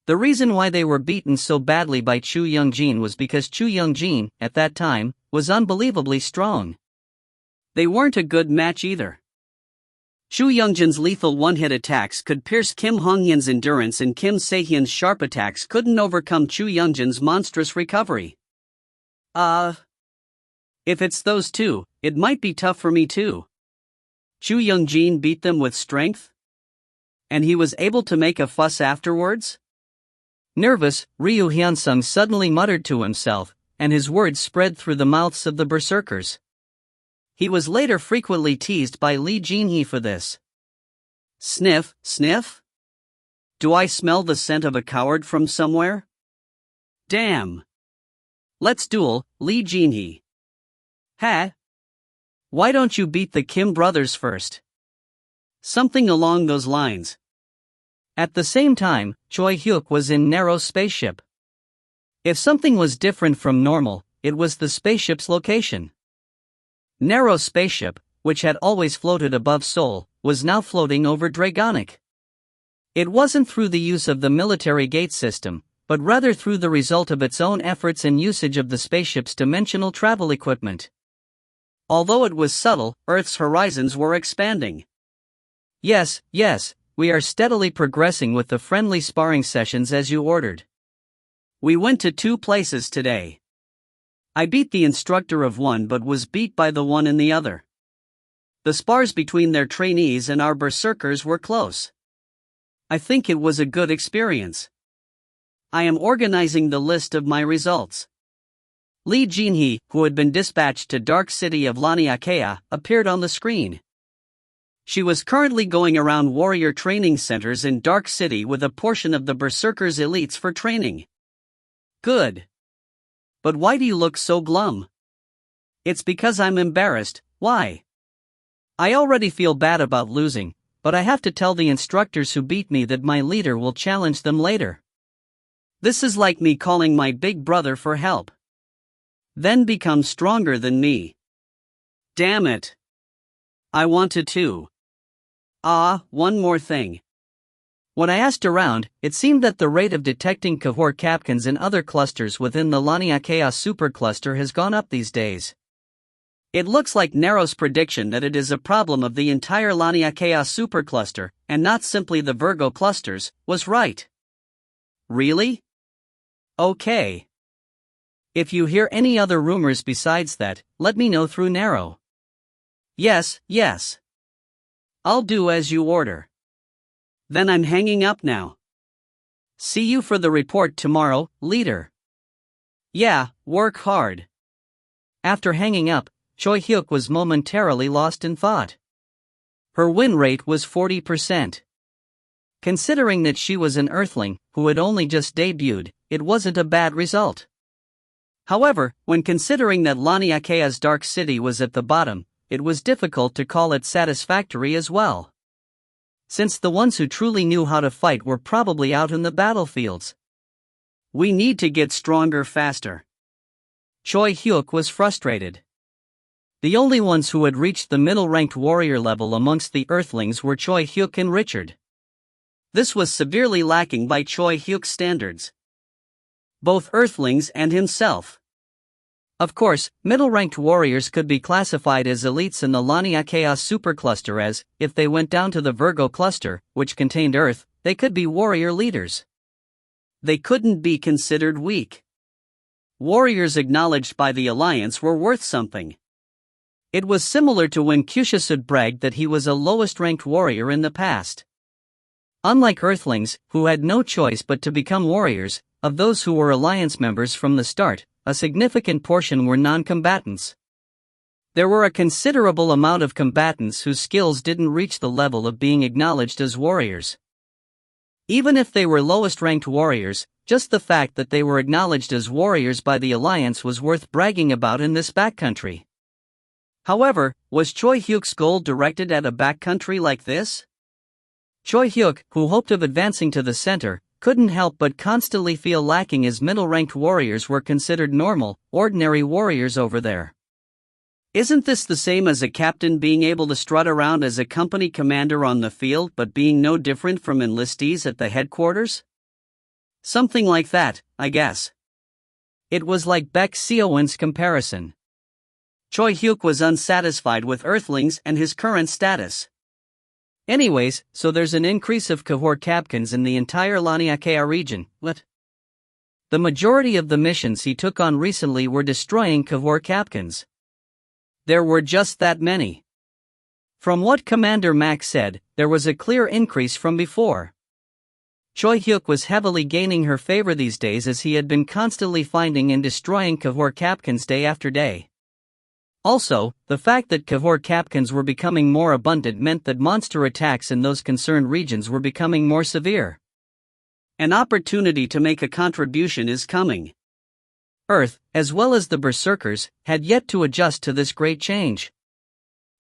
The reason why they were beaten so badly by Chu Young-jin was because Chu Young-jin, at that time, was unbelievably strong. They weren't a good match either. Chu Young-jin's lethal one-hit attacks could pierce Kim Hong-hyun's endurance, and Kim Se-hyun's sharp attacks couldn't overcome Chu Young-jin's monstrous recovery. If it's those two, it might be tough for me too. Chu Young-jin beat them with strength? And he was able to make a fuss afterwards? Nervous, Ryu Hyun-sung suddenly muttered to himself, and his words spread through the mouths of the berserkers. He was later frequently teased by Lee Jin-hee for this. Sniff, sniff? Do I smell the scent of a coward from somewhere? Damn. Let's duel, Lee Jin-hee. Ha? Why don't you beat the Kim brothers first? Something along those lines. At the same time, Choi Hyuk was in Narrow's spaceship. If something was different from normal, it was the spaceship's location. Narrow's spaceship, which had always floated above Seoul, was now floating over Dragonic. It wasn't through the use of the military gate system, but rather through the result of its own efforts and usage of the spaceship's dimensional travel equipment. Although it was subtle, Earth's horizons were expanding. Yes, we are steadily progressing with the friendly sparring sessions as you ordered. We went to 2 places today. I beat the instructor of one but was beat by the one in the other. The spars between their trainees and our berserkers were close. I think it was a good experience. I am organizing the list of my results. Lee Jin-hee, who had been dispatched to Dark City of Laniakea, appeared on the screen. She was currently going around warrior training centers in Dark City with a portion of the berserkers' elites for training. Good. But why do you look so glum? It's because I'm embarrassed. Why? I already feel bad about losing, but I have to tell the instructors who beat me that my leader will challenge them later. This is like me calling my big brother for help. Then become stronger than me. Damn it. I wanted to. One more thing. When I asked around, it seemed that the rate of detecting cohort capcans in other clusters within the Laniakea supercluster has gone up these days. It looks like Narrow's prediction that it is a problem of the entire Laniakea supercluster, and not simply the Virgo clusters, was right. Really? Okay. If you hear any other rumors besides that, let me know through Narrow. Yes, yes. I'll do as you order. Then I'm hanging up now. See you for the report tomorrow, leader. Yeah, work hard. After hanging up, Choi Hyuk was momentarily lost in thought. Her win rate was 40%. Considering that she was an Earthling who had only just debuted, it wasn't a bad result. However, when considering that Laniakea's Dark City was at the bottom, it was difficult to call it satisfactory as well. Since the ones who truly knew how to fight were probably out in the battlefields. We need to get stronger faster. Choi Hyuk was frustrated. The only ones who had reached the middle-ranked warrior level amongst the Earthlings were Choi Hyuk and Richard. This was severely lacking by Choi Hyuk's standards. Both Earthlings and himself. Of course, middle-ranked warriors could be classified as elites in the Laniakea supercluster as, if they went down to the Virgo cluster, which contained Earth, they could be warrior leaders. They couldn't be considered weak. Warriors acknowledged by the Alliance were worth something. It was similar to when Kyushisud bragged that he was a lowest-ranked warrior in the past. Unlike Earthlings, who had no choice but to become warriors, of those who were Alliance members from the start, a significant portion were non-combatants. There were a considerable amount of combatants whose skills didn't reach the level of being acknowledged as warriors. Even if they were lowest-ranked warriors, just the fact that they were acknowledged as warriors by the Alliance was worth bragging about in this backcountry. However, was Choi Hyuk's goal directed at a backcountry like this? Choi Hyuk, who hoped of advancing to the center, couldn't help but constantly feel lacking as middle-ranked warriors were considered normal, ordinary warriors over there. Isn't this the same as a captain being able to strut around as a company commander on the field but being no different from enlistees at the headquarters? Something like that, I guess. It was like Baek Seo-won's comparison. Choi Hyuk was unsatisfied with Earthlings and his current status. Anyways, so there's an increase of cohort captains in the entire Laniakea region, what? The majority of the missions he took on recently were destroying cohort captains. There were just that many. From what Commander Mack said, there was a clear increase from before. Choi Hyuk was heavily gaining her favor these days as he had been constantly finding and destroying cohort captains day after day. Also, the fact that cohort captains were becoming more abundant meant that monster attacks in those concerned regions were becoming more severe. An opportunity to make a contribution is coming. Earth, as well as the Berserkers, had yet to adjust to this great change.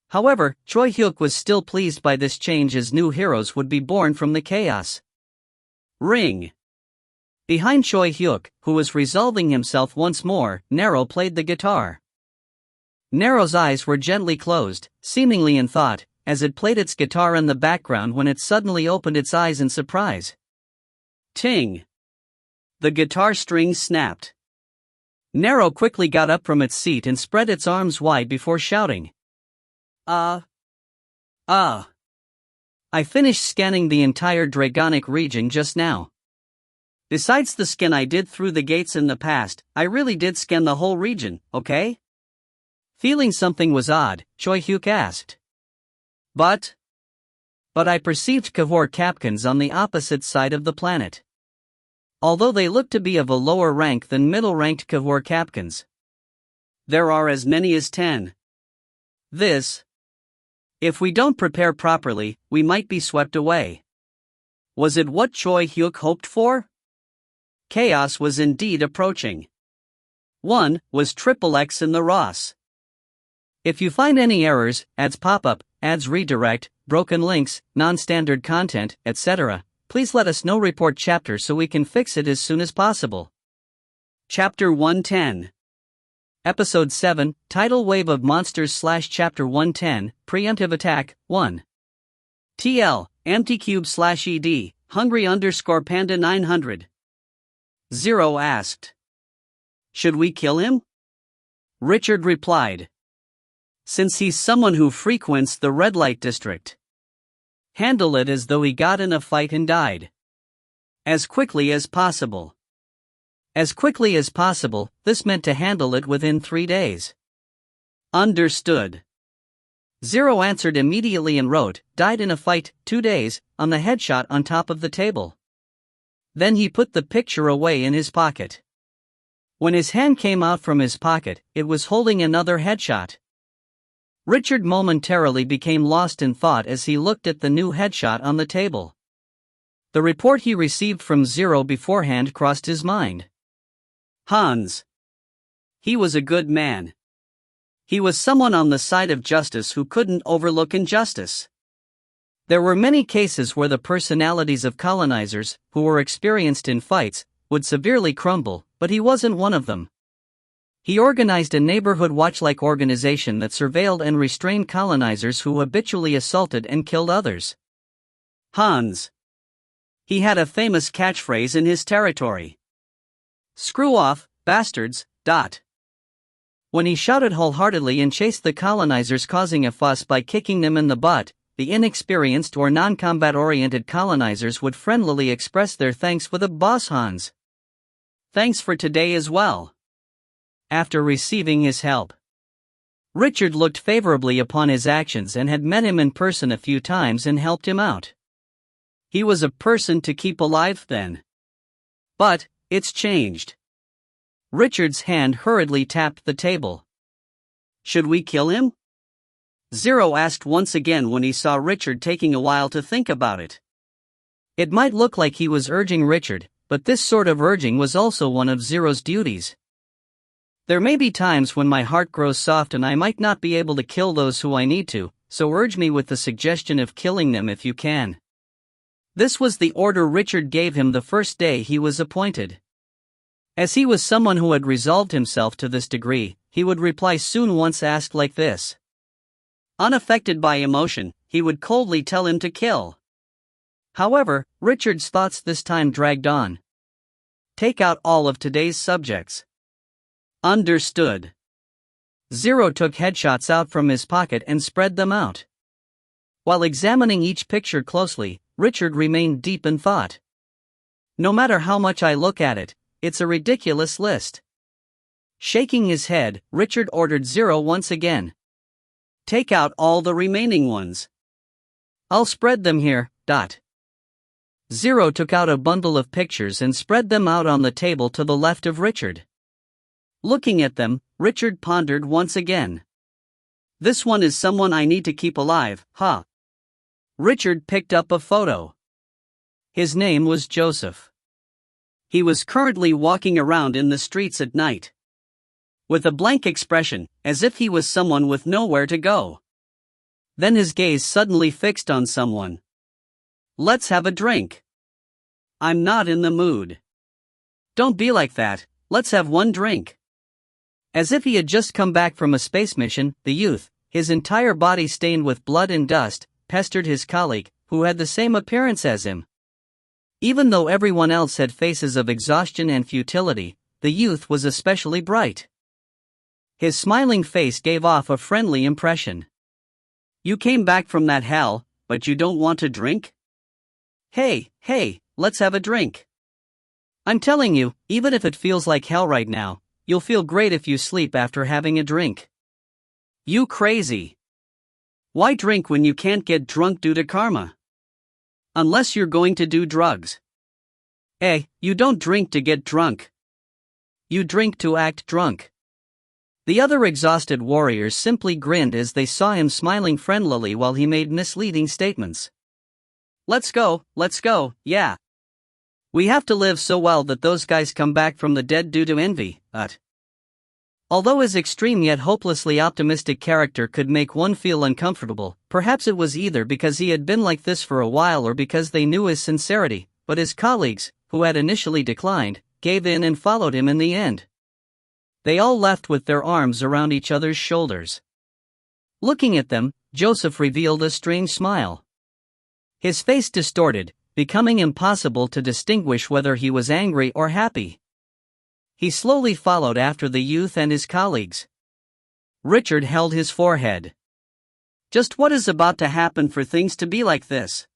However, Choi Hyuk was still pleased by this change as new heroes would be born from the chaos. Ring. Behind Choi Hyuk, who was resolving himself once more, Narrow played the guitar. Narrow's eyes were gently closed, seemingly in thought, as it played its guitar in the background when it suddenly opened its eyes in surprise. Ting! The guitar strings snapped. Narrow quickly got up from its seat and spread its arms wide before shouting. I finished scanning the entire Dragonic region just now. Besides the scan I did through the gates in the past, I really did scan the whole region, okay? Feeling something was odd, Choi Hyuk asked. But I perceived cohort captains on the opposite side of the planet. Although they look to be of a lower rank than middle-ranked cohort captains. There are as many as 10. If we don't prepare properly, we might be swept away. Was it what Choi Hyuk hoped for? Chaos was indeed approaching. 1 was XXX in the ROS. If you find any errors, ads pop up, ads redirect, broken links, non-standard content, etc., please let us know. Report chapter so we can fix it as soon as possible. Chapter 110. Episode 7, Tidal Wave of Monsters / Chapter 110, Preemptive Attack, 1. TL, AmtiCube /ED, Hungry_Panda 900. 0 asked. Should we kill him? Richard replied. Since he's someone who frequents the red light district. Handle it as though he got in a fight and died. As quickly as possible. As quickly as possible, this meant to handle it within 3 days. Understood. Zero answered immediately and wrote, "Died in a fight, 2 days," on the headshot on top of the table. Then he put the picture away in his pocket. When his hand came out from his pocket, it was holding another headshot. Richard momentarily became lost in thought as he looked at the new headshot on the table. The report he received from Zero beforehand crossed his mind. Hans. He was a good man. He was someone on the side of justice who couldn't overlook injustice. There were many cases where the personalities of colonizers, who were experienced in fights, would severely crumble, but he wasn't one of them. He organized a neighborhood watch-like organization that surveilled and restrained colonizers who habitually assaulted and killed others. Hans. He had a famous catchphrase in his territory. "Screw off, bastards." When he shouted wholeheartedly and chased the colonizers, causing a fuss by kicking them in the butt, the inexperienced or non-combat-oriented colonizers would friendlily express their thanks with a "Boss Hans. Thanks for today as well." After receiving his help, Richard looked favorably upon his actions and had met him in person a few times and helped him out. He was a person to keep alive then. But it's changed. Richard's hand hurriedly tapped the table. "Should we kill him?" Zero asked once again when he saw Richard taking a while to think about it. It might look like he was urging Richard, but this sort of urging was also one of Zero's duties. "There may be times when my heart grows soft and I might not be able to kill those who I need to, so urge me with the suggestion of killing them if you can." This was the order Richard gave him the first day he was appointed. As he was someone who had resolved himself to this degree, he would reply soon once asked like this. Unaffected by emotion, he would coldly tell him to kill. However, Richard's thoughts this time dragged on. "Take out all of today's subjects." Understood. Zero took headshots out from his pocket and spread them out. While examining each picture closely, Richard remained deep in thought. "No matter how much I look at it, it's a ridiculous list." Shaking his head, Richard ordered Zero once again. "Take out all the remaining ones. I'll spread them here." Zero took out a bundle of pictures and spread them out on the table to the left of Richard. Looking at them, Richard pondered once again. "This one is someone I need to keep alive, huh?" Richard picked up a photo. His name was Joseph. He was currently walking around in the streets at night, with a blank expression, as if he was someone with nowhere to go. Then his gaze suddenly fixed on someone. "Let's have a drink." "I'm not in the mood." "Don't be like that, let's have one drink." As if he had just come back from a space mission, the youth, his entire body stained with blood and dust, pestered his colleague, who had the same appearance as him. Even though everyone else had faces of exhaustion and futility, the youth was especially bright. His smiling face gave off a friendly impression. "You came back from that hell, but you don't want to drink? Hey, let's have a drink. I'm telling you, even if it feels like hell right now, you'll feel great if you sleep after having a drink." "You crazy. Why drink when you can't get drunk due to karma? Unless you're going to do drugs. You don't drink to get drunk. You drink to act drunk." The other exhausted warriors simply grinned as they saw him smiling friendlily while he made misleading statements. Let's go, yeah. We have to live so well that those guys come back from the dead due to envy, Although his extreme yet hopelessly optimistic character could make one feel uncomfortable, perhaps it was either because he had been like this for a while or because they knew his sincerity, but his colleagues, who had initially declined, gave in and followed him in the end. They all left with their arms around each other's shoulders. Looking at them, Joseph revealed a strange smile. His face distorted, becoming impossible to distinguish whether he was angry or happy. He slowly followed after the youth and his colleagues. Richard held his forehead. Just what is about to happen for things to be like this?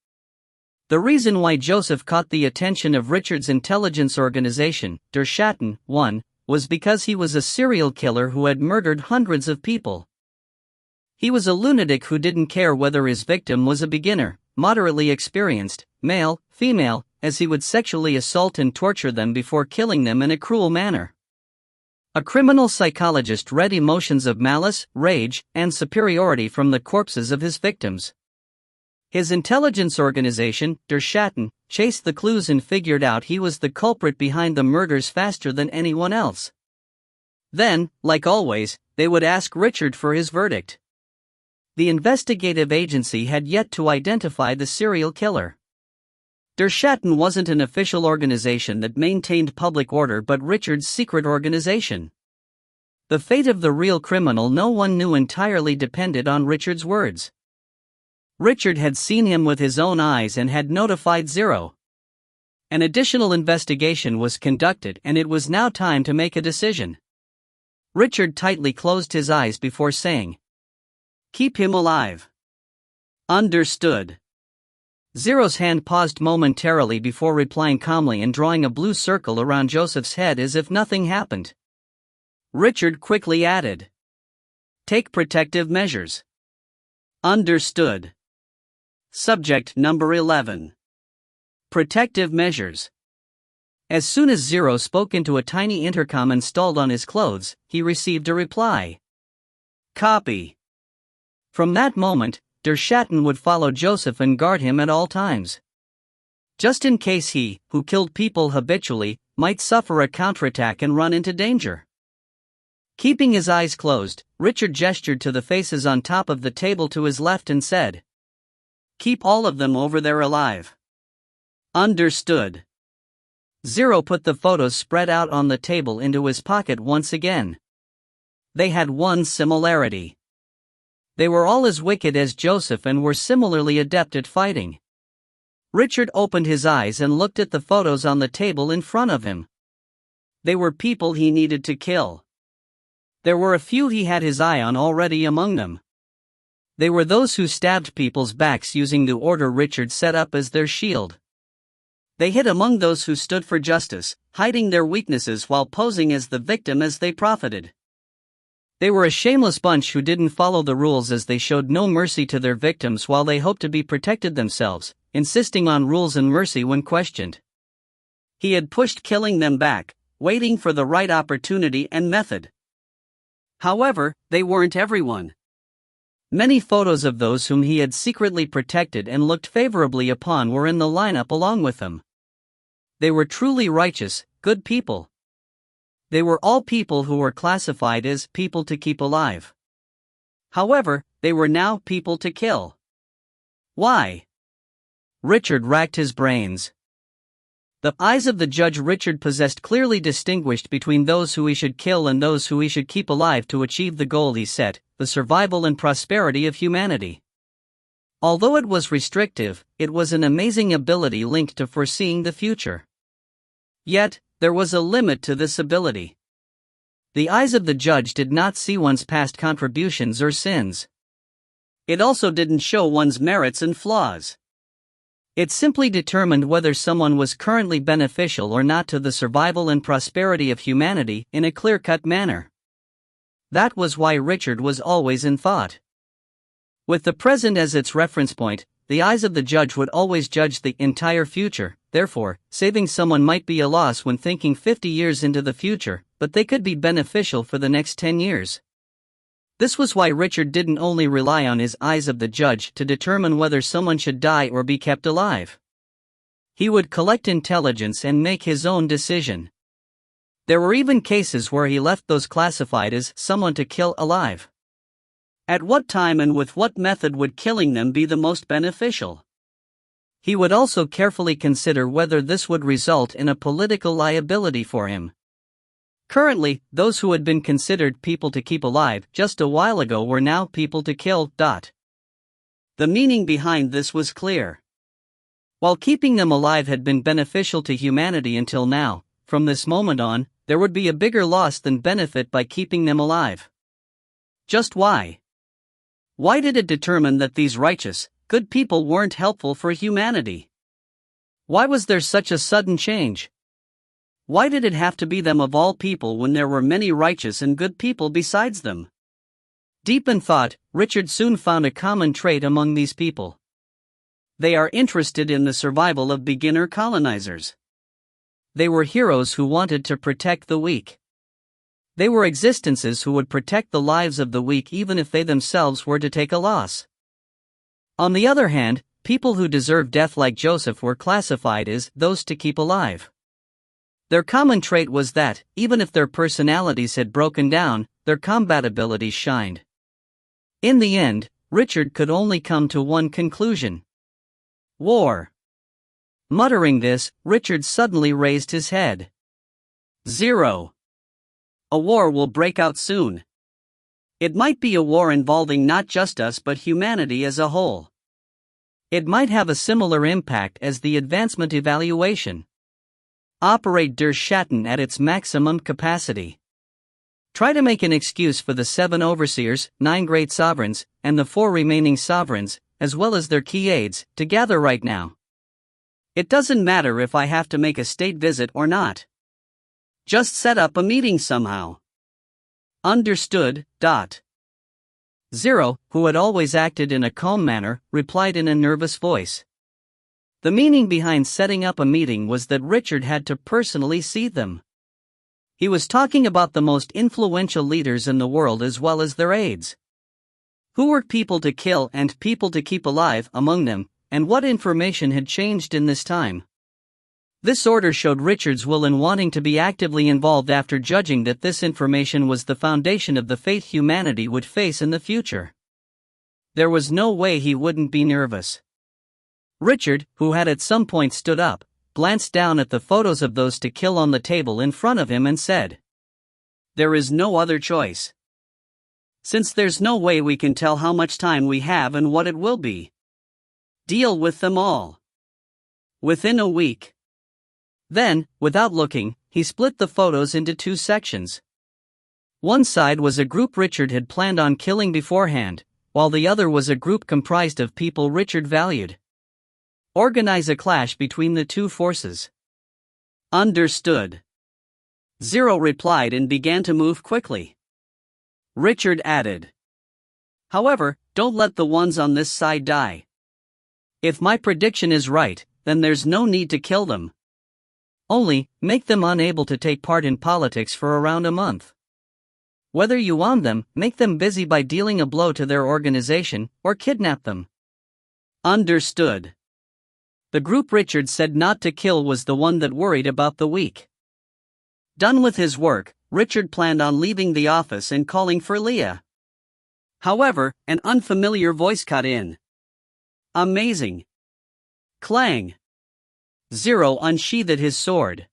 The reason why Joseph caught the attention of Richard's intelligence organization, Der Schatten 1, was because he was a serial killer who had murdered hundreds of people. He was a lunatic who didn't care whether his victim was a beginner, moderately experienced, male, female, as he would sexually assault and torture them before killing them in a cruel manner. A criminal psychologist read emotions of malice, rage, and superiority from the corpses of his victims. His intelligence organization, Der Schatten, chased the clues and figured out he was the culprit behind the murders faster than anyone else. Then, like always, they would ask Richard for his verdict. The investigative agency had yet to identify the serial killer. Der Schatten wasn't an official organization that maintained public order but Richard's secret organization. The fate of the real criminal no one knew entirely depended on Richard's words. Richard had seen him with his own eyes and had notified Zero. An additional investigation was conducted and it was now time to make a decision. Richard tightly closed his eyes before saying, "Keep him alive." "Understood." Zero's hand paused momentarily before replying calmly and drawing a blue circle around Joseph's head as if nothing happened. Richard quickly added, "Take protective measures." "Understood." Subject number 11. Protective measures. As soon as Zero spoke into a tiny intercom installed on his clothes, he received a reply. "Copy." From that moment, Der Schatten would follow Joseph and guard him at all times. Just in case he, who killed people habitually, might suffer a counterattack and run into danger. Keeping his eyes closed, Richard gestured to the faces on top of the table to his left and said, "Keep all of them over there alive." Understood. Zero put the photos spread out on the table into his pocket once again. They had one similarity. They were all as wicked as Joseph and were similarly adept at fighting. Richard opened his eyes and looked at the photos on the table in front of him. They were people he needed to kill. There were a few he had his eye on already among them. They were those who stabbed people's backs using the order Richard set up as their shield. They hid among those who stood for justice, hiding their weaknesses while posing as the victim as they profited. They were a shameless bunch who didn't follow the rules as they showed no mercy to their victims while they hoped to be protected themselves, insisting on rules and mercy when questioned. He had pushed killing them back, waiting for the right opportunity and method. However, they weren't everyone. Many photos of those whom he had secretly protected and looked favorably upon were in the lineup along with them. They were truly righteous, good people. They were all people who were classified as people to keep alive. However, they were now people to kill. Why? Richard racked his brains. The eyes of the judge Richard possessed clearly distinguished between those who he should kill and those who he should keep alive to achieve the goal he set, the survival and prosperity of humanity. Although it was restrictive, it was an amazing ability linked to foreseeing the future. Yet, there was a limit to this ability. The eyes of the judge did not see one's past contributions or sins. It also didn't show one's merits and flaws. It simply determined whether someone was currently beneficial or not to the survival and prosperity of humanity in a clear-cut manner. That was why Richard was always in thought. With the present as its reference point, the eyes of the judge would always judge the entire future. Therefore, saving someone might be a loss when thinking 50 years into the future, but they could be beneficial for the next 10 years. This was why Richard didn't only rely on his eyes of the judge to determine whether someone should die or be kept alive. He would collect intelligence and make his own decision. There were even cases where he left those classified as someone to kill alive. At what time and with what method would killing them be the most beneficial? He would also carefully consider whether this would result in a political liability for him. Currently, those who had been considered people to keep alive just a while ago were now people to kill. The meaning behind this was clear. While keeping them alive had been beneficial to humanity until now, from this moment on, there would be a bigger loss than benefit by keeping them alive. Just why? Why did it determine that these righteous, good people weren't helpful for humanity? Why was there such a sudden change? Why did it have to be them of all people when there were many righteous and good people besides them? Deep in thought, Richard soon found a common trait among these people. They are interested in the survival of beginner colonizers. They were heroes who wanted to protect the weak. They were existences who would protect the lives of the weak even if they themselves were to take a loss. On the other hand, people who deserved death like Joseph were classified as those to keep alive. Their common trait was that, even if their personalities had broken down, their combat abilities shined. In the end, Richard could only come to one conclusion: war. Muttering this, Richard suddenly raised his head. 0. A war will break out soon. It might be a war involving not just us but humanity as a whole. It might have a similar impact as the advancement evaluation. Operate der Schatten at its maximum capacity. Try to make an excuse for the 7 overseers, 9 great sovereigns, and the 4 remaining sovereigns, as well as their key aides, to gather right now. It doesn't matter if I have to make a state visit or not. Just set up a meeting somehow. Understood. 0, who had always acted in a calm manner, replied in a nervous voice. The meaning behind setting up a meeting was that Richard had to personally see them. He was talking about the most influential leaders in the world as well as their aides. Who were people to kill and people to keep alive among them, and what information had changed in this time? This order showed Richard's will in wanting to be actively involved after judging that this information was the foundation of the fate humanity would face in the future. There was no way he wouldn't be nervous. Richard, who had at some point stood up, glanced down at the photos of those to kill on the table in front of him and said, "There is no other choice. Since there's no way we can tell how much time we have and what it will be. Deal with them all. Within a week." Then, without looking, he split the photos into 2 sections. One side was a group Richard had planned on killing beforehand, while the other was a group comprised of people Richard valued. Organize a clash between the 2 forces. Understood. 0 replied and began to move quickly. Richard added, "However, don't let the ones on this side die. If my prediction is right, then there's no need to kill them. Only, make them unable to take part in politics for around a month. Whether you want them, make them busy by dealing a blow to their organization, or kidnap them." Understood. The group Richard said not to kill was the one that worried about the weak. Done with his work, Richard planned on leaving the office and calling for Leah. However, an unfamiliar voice cut in. "Amazing." Clang. 0 unsheathed his sword.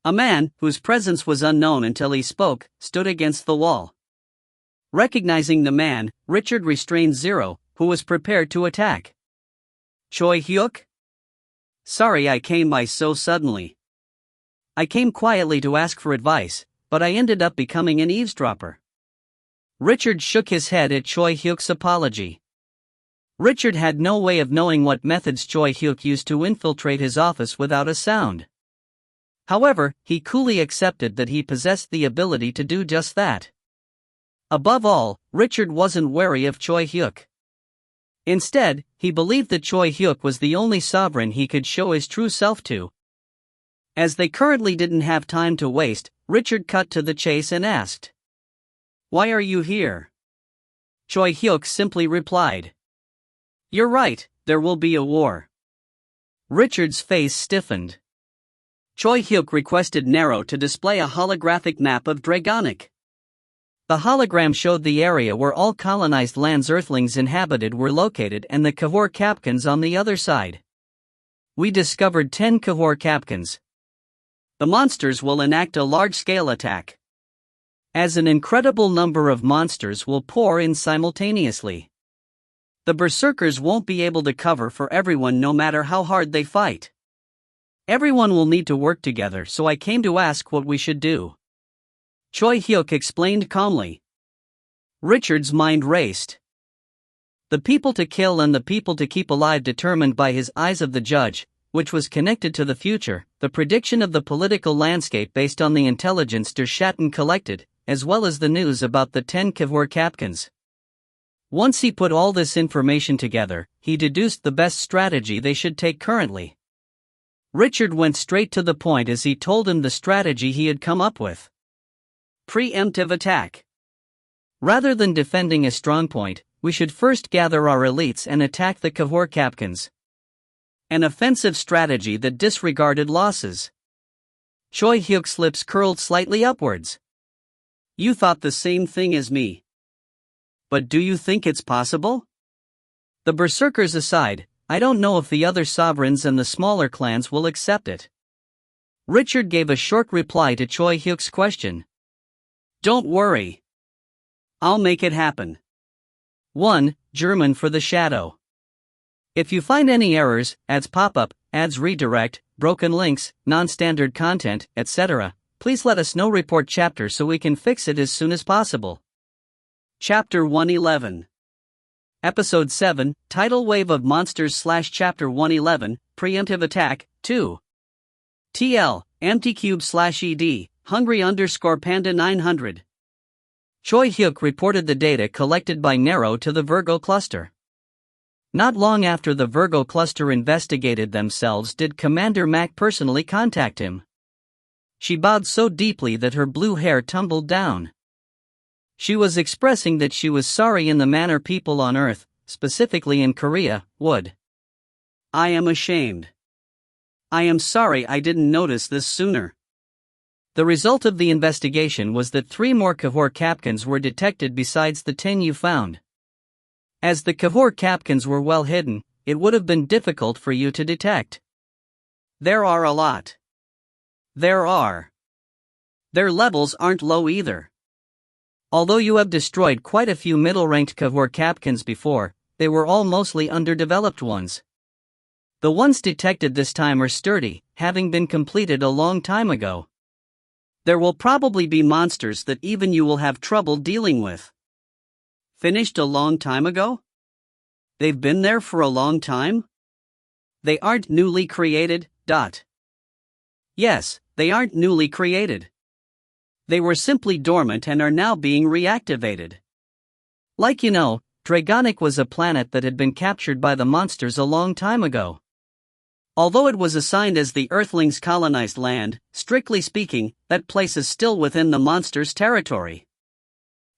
A man, whose presence was unknown until he spoke, stood against the wall. Recognizing the man, Richard restrained 0, who was prepared to attack. "Choi Hyuk? Sorry I came by so suddenly. I came quietly to ask for advice, but I ended up becoming an eavesdropper." Richard shook his head at Choi Hyuk's apology. Richard had no way of knowing what methods Choi Hyuk used to infiltrate his office without a sound. However, he coolly accepted that he possessed the ability to do just that. Above all, Richard wasn't wary of Choi Hyuk. Instead, he believed that Choi Hyuk was the only sovereign he could show his true self to. As they currently didn't have time to waste, Richard cut to the chase and asked, "Why are you here?" Choi Hyuk simply replied, "You're right, there will be a war." Richard's face stiffened. Choi Hyuk requested Nero to display a holographic map of Dragonic. The hologram showed the area where all colonized lands Earthlings inhabited were located and the Cahor Capkans on the other side. "We discovered 10 Cahor Capkans. The monsters will enact a large-scale attack. As an incredible number of monsters will pour in simultaneously. The berserkers won't be able to cover for everyone no matter how hard they fight. Everyone will need to work together, so I came to ask what we should do." Choi Hyuk explained calmly. Richard's mind raced. The people to kill and the people to keep alive determined by his eyes of the judge, which was connected to the future, the prediction of the political landscape based on the intelligence der Schatten collected, as well as the news about the 10 Cahors Capkans. Once he put all this information together, he deduced the best strategy they should take currently. Richard went straight to the point as he told him the strategy he had come up with. Preemptive attack. Rather than defending a strongpoint, we should first gather our elites and attack the Cahors Capkans. An offensive strategy that disregarded losses. Choi Hyuk's lips curled slightly upwards. You thought the same thing as me. But do you think it's possible? The berserkers aside, I don't know if the other sovereigns and the smaller clans will accept it. Richard gave a short reply to Choi Hyuk's question. Don't worry. I'll make it happen. 1. German for the shadow. If you find any errors, ads pop up, ads redirect, broken links, non-standard content, etc., please let us know. Report chapter so we can fix it as soon as possible. Chapter 111. Episode 7, Tidal Wave of Monsters / Chapter 111, Preemptive Attack, 2. TL, AmtiCube / ED, Hungry_Panda 900. Choi Hyuk reported the data collected by Nero to the Virgo cluster. Not long after the Virgo cluster investigated themselves did Commander Mac personally contact him. She bowed so deeply that her blue hair tumbled down. She was expressing that she was sorry in the manner people on Earth, specifically in Korea, would. I am ashamed. I am sorry I didn't notice this sooner. The result of the investigation was that 3 more Cahors Capkans were detected besides the 10 you found. As the Cahors Capkans were well hidden, it would have been difficult for you to detect. There are a lot. There are. Their levels aren't low either. Although you have destroyed quite a few middle-ranked Cahors Capkans before, they were all mostly underdeveloped ones. The ones detected this time are sturdy, having been completed a long time ago. There will probably be monsters that even you will have trouble dealing with. Finished a long time ago? They've been there for a long time? They aren't newly created. Yes, they aren't newly created. They were simply dormant and are now being reactivated. Like you know, Dragonic was a planet that had been captured by the monsters a long time ago. Although it was assigned as the Earthlings' colonized land, strictly speaking, that place is still within the monsters' territory.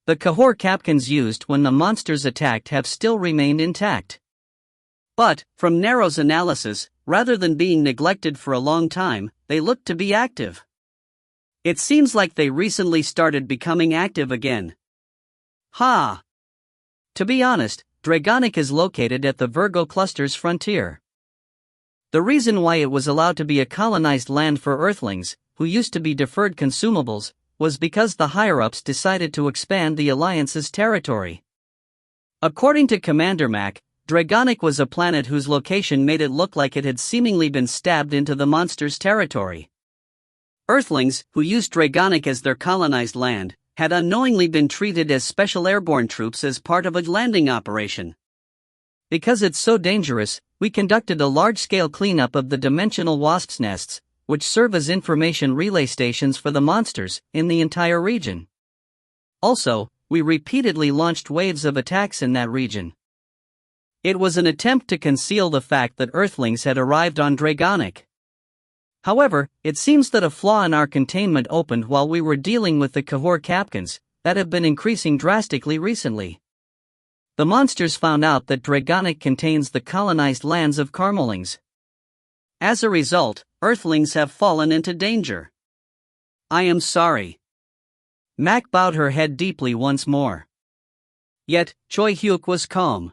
The Cahors Capkans used when the monsters attacked have still remained intact. But, from Nero's analysis, rather than being neglected for a long time, they look to be active. It seems like they recently started becoming active again. Ha! To be honest, Dragonic is located at the Virgo cluster's frontier. The reason why it was allowed to be a colonized land for Earthlings, who used to be deferred consumables, was because the higher-ups decided to expand the Alliance's territory. According to Commander Mac, Dragonic was a planet whose location made it look like it had seemingly been stabbed into the monster's territory. Earthlings, who used Dragonic as their colonized land, had unknowingly been treated as special airborne troops as part of a landing operation. Because it's so dangerous, we conducted a large-scale cleanup of the dimensional wasps' nests, which serve as information relay stations for the monsters in the entire region. Also, we repeatedly launched waves of attacks in that region. It was an attempt to conceal the fact that Earthlings had arrived on Dragonic. However, it seems that a flaw in our containment opened while we were dealing with the Cahors Capkans, that have been increasing drastically recently. The monsters found out that Dragonic contains the colonized lands of Carmelings. As a result, Earthlings have fallen into danger. I am sorry. Mac bowed her head deeply once more. Yet, Choi Hyuk was calm.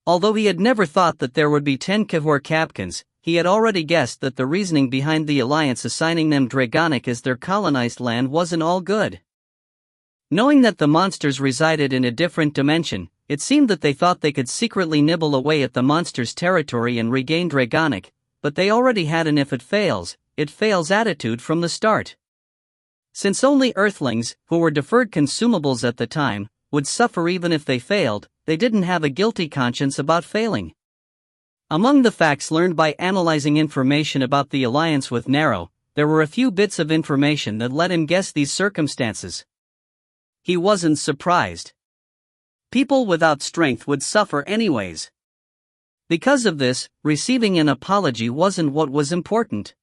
Although he had never thought that there would be 10 Cahors Capkans, he had already guessed that the reasoning behind the Alliance assigning them Dragonic as their colonized land wasn't all good. Knowing that the monsters resided in a different dimension, it seemed that they thought they could secretly nibble away at the monsters' territory and regain Dragonic, but they already had an if it fails attitude from the start. Since only Earthlings, who were deferred consumables at the time, would suffer even if they failed, they didn't have a guilty conscience about failing. Among the facts learned by analyzing information about the alliance with Nero, there were a few bits of information that let him guess these circumstances. He wasn't surprised. People without strength would suffer anyways. Because of this, receiving an apology wasn't what was important.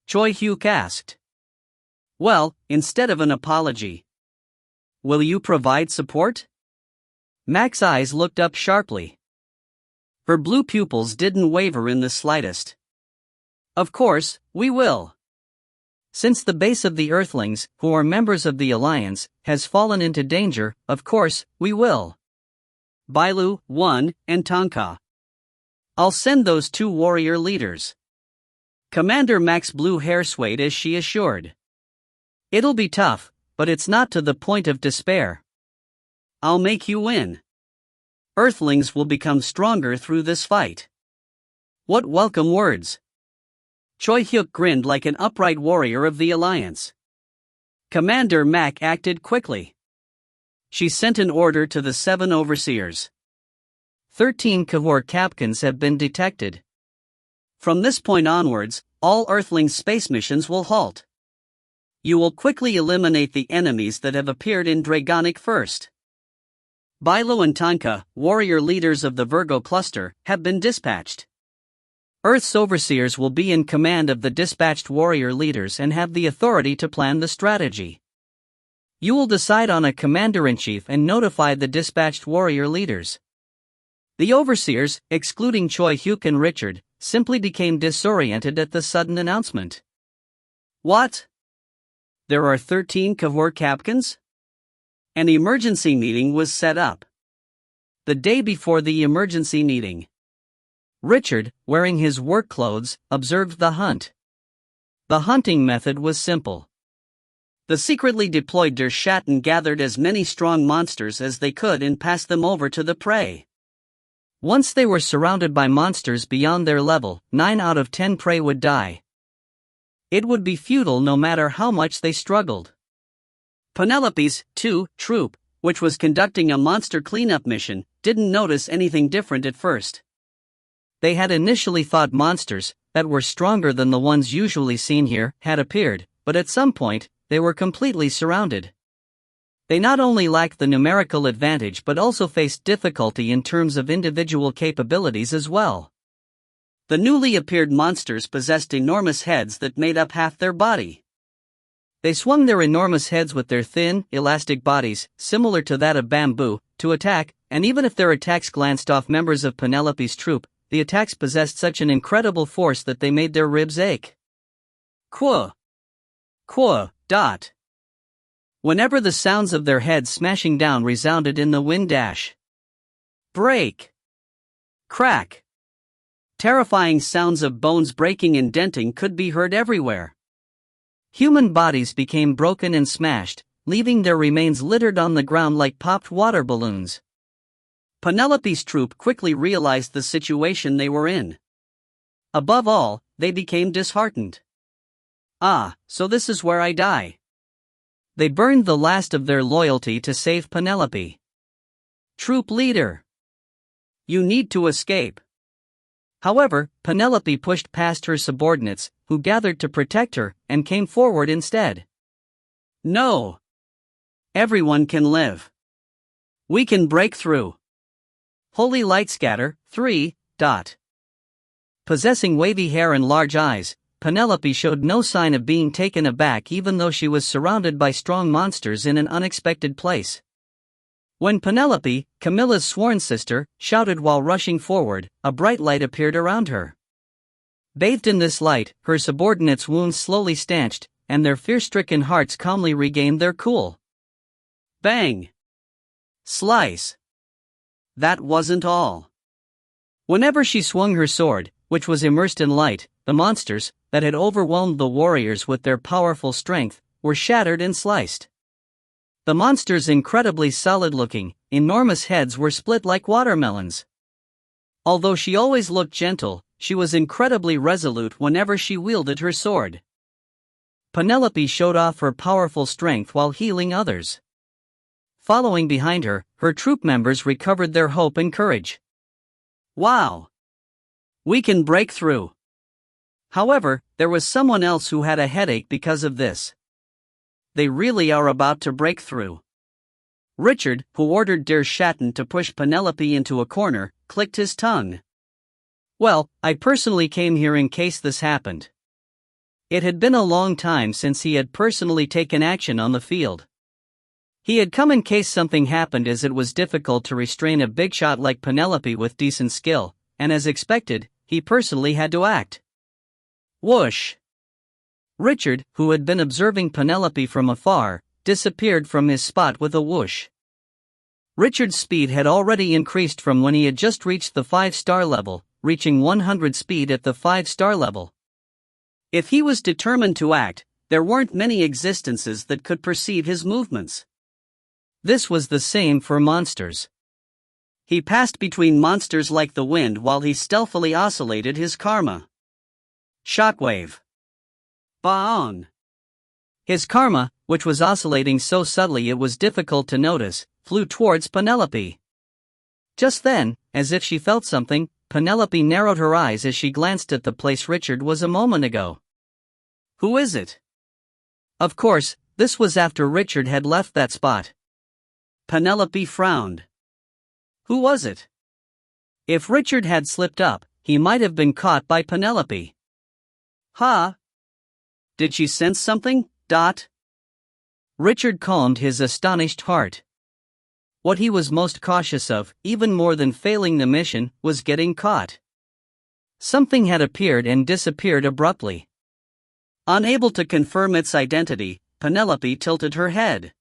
Choi Hyuk asked. Well, instead of an apology, will you provide support? Mac's eyes looked up sharply. Her blue pupils didn't waver in the slightest. Of course, we will. Since the base of the Earthlings, who are members of the Alliance, has fallen into danger, of course, we will. Bailu, 1, and Tonka. I'll send those 2 warrior leaders. Commander Mac's blue hair swayed as she assured. It'll be tough, but it's not to the point of despair. I'll make you win. Earthlings will become stronger through this fight. What welcome words. Choi Hyuk grinned like an upright warrior of the Alliance. Commander Mac acted quickly. She sent an order to the 7 overseers. 13 Cahor captains have been detected. From this point onwards, all Earthling space missions will halt. You will quickly eliminate the enemies that have appeared in Dragonic first. Bilo and Tonka, warrior leaders of the Virgo cluster, have been dispatched. Earth's overseers will be in command of the dispatched warrior leaders and have the authority to plan the strategy. You will decide on a commander-in-chief and notify the dispatched warrior leaders. The overseers, excluding Choi Hyuk and Richard, simply became disoriented at the sudden announcement. What? There are 13 Cahor captains? An emergency meeting was set up. The day before the emergency meeting, Richard, wearing his work clothes, observed the hunt. The hunting method was simple. The secretly deployed Der Schatten gathered as many strong monsters as they could and passed them over to the prey. Once they were surrounded by monsters beyond their level, 9 out of 10 prey would die. It would be futile no matter how much they struggled. Penelope's, troop, which was conducting a monster cleanup mission, didn't notice anything different at first. They had initially thought monsters, that were stronger than the ones usually seen here, had appeared, but at some point, they were completely surrounded. They not only lacked the numerical advantage but also faced difficulty in terms of individual capabilities as well. The newly appeared monsters possessed enormous heads that made up half their body. They swung their enormous heads with their thin, elastic bodies, similar to that of bamboo, to attack, and even if their attacks glanced off members of Penelope's troop, the attacks possessed such an incredible force that they made their ribs ache. Quah! Quah! Dot! Whenever the sounds of their heads smashing down resounded in the wind dash. Break! Crack! Terrifying sounds of bones breaking and denting could be heard everywhere. Human bodies became broken and smashed, leaving their remains littered on the ground like popped water balloons. Penelope's troop quickly realized the situation they were in. Above all, they became disheartened. Ah, so this is where I die. They burned the last of their loyalty to save Penelope. Troop leader, you need to escape. However, Penelope pushed past her subordinates, who gathered to protect her, and came forward instead. No. Everyone can live. We can break through. Holy Light Scatter, 3. Possessing wavy hair and large eyes, Penelope showed no sign of being taken aback even though she was surrounded by strong monsters in an unexpected place. When Penelope, Camilla's sworn sister, shouted while rushing forward, a bright light appeared around her. Bathed in this light, her subordinates' wounds slowly stanched, and their fear-stricken hearts calmly regained their cool. Bang! Slice! That wasn't all. Whenever she swung her sword, which was immersed in light, the monsters, that had overwhelmed the warriors with their powerful strength, were shattered and sliced. The monsters' incredibly solid-looking, enormous heads were split like watermelons. Although she always looked gentle, she was incredibly resolute whenever she wielded her sword. Penelope showed off her powerful strength while healing others. Following behind her, her troop members recovered their hope and courage. Wow! We can break through. However, there was someone else who had a headache because of this. They really are about to break through. Richard, who ordered Der Schatten to push Penelope into a corner, clicked his tongue. Well, I personally came here in case this happened. It had been a long time since he had personally taken action on the field. He had come in case something happened, as it was difficult to restrain a big shot like Penelope with decent skill, and as expected, he personally had to act. Whoosh! Richard, who had been observing Penelope from afar, disappeared from his spot with a whoosh. Richard's speed had already increased from when he had just reached the 5-star level, reaching 100 speed at the 5-star level. If he was determined to act, there weren't many existences that could perceive his movements. This was the same for monsters. He passed between monsters like the wind while he stealthily oscillated his karma. Shockwave. Baon. His karma, which was oscillating so subtly it was difficult to notice, flew towards Penelope. Just then, as if she felt something, Penelope narrowed her eyes as she glanced at the place Richard was a moment ago. Who is it? Of course, this was after Richard had left that spot. Penelope frowned. Who was it? If Richard had slipped up, he might have been caught by Penelope. Ha! Did she sense something? Richard calmed his astonished heart. What he was most cautious of, even more than failing the mission, was getting caught. Something had appeared and disappeared abruptly. Unable to confirm its identity, Penelope tilted her head.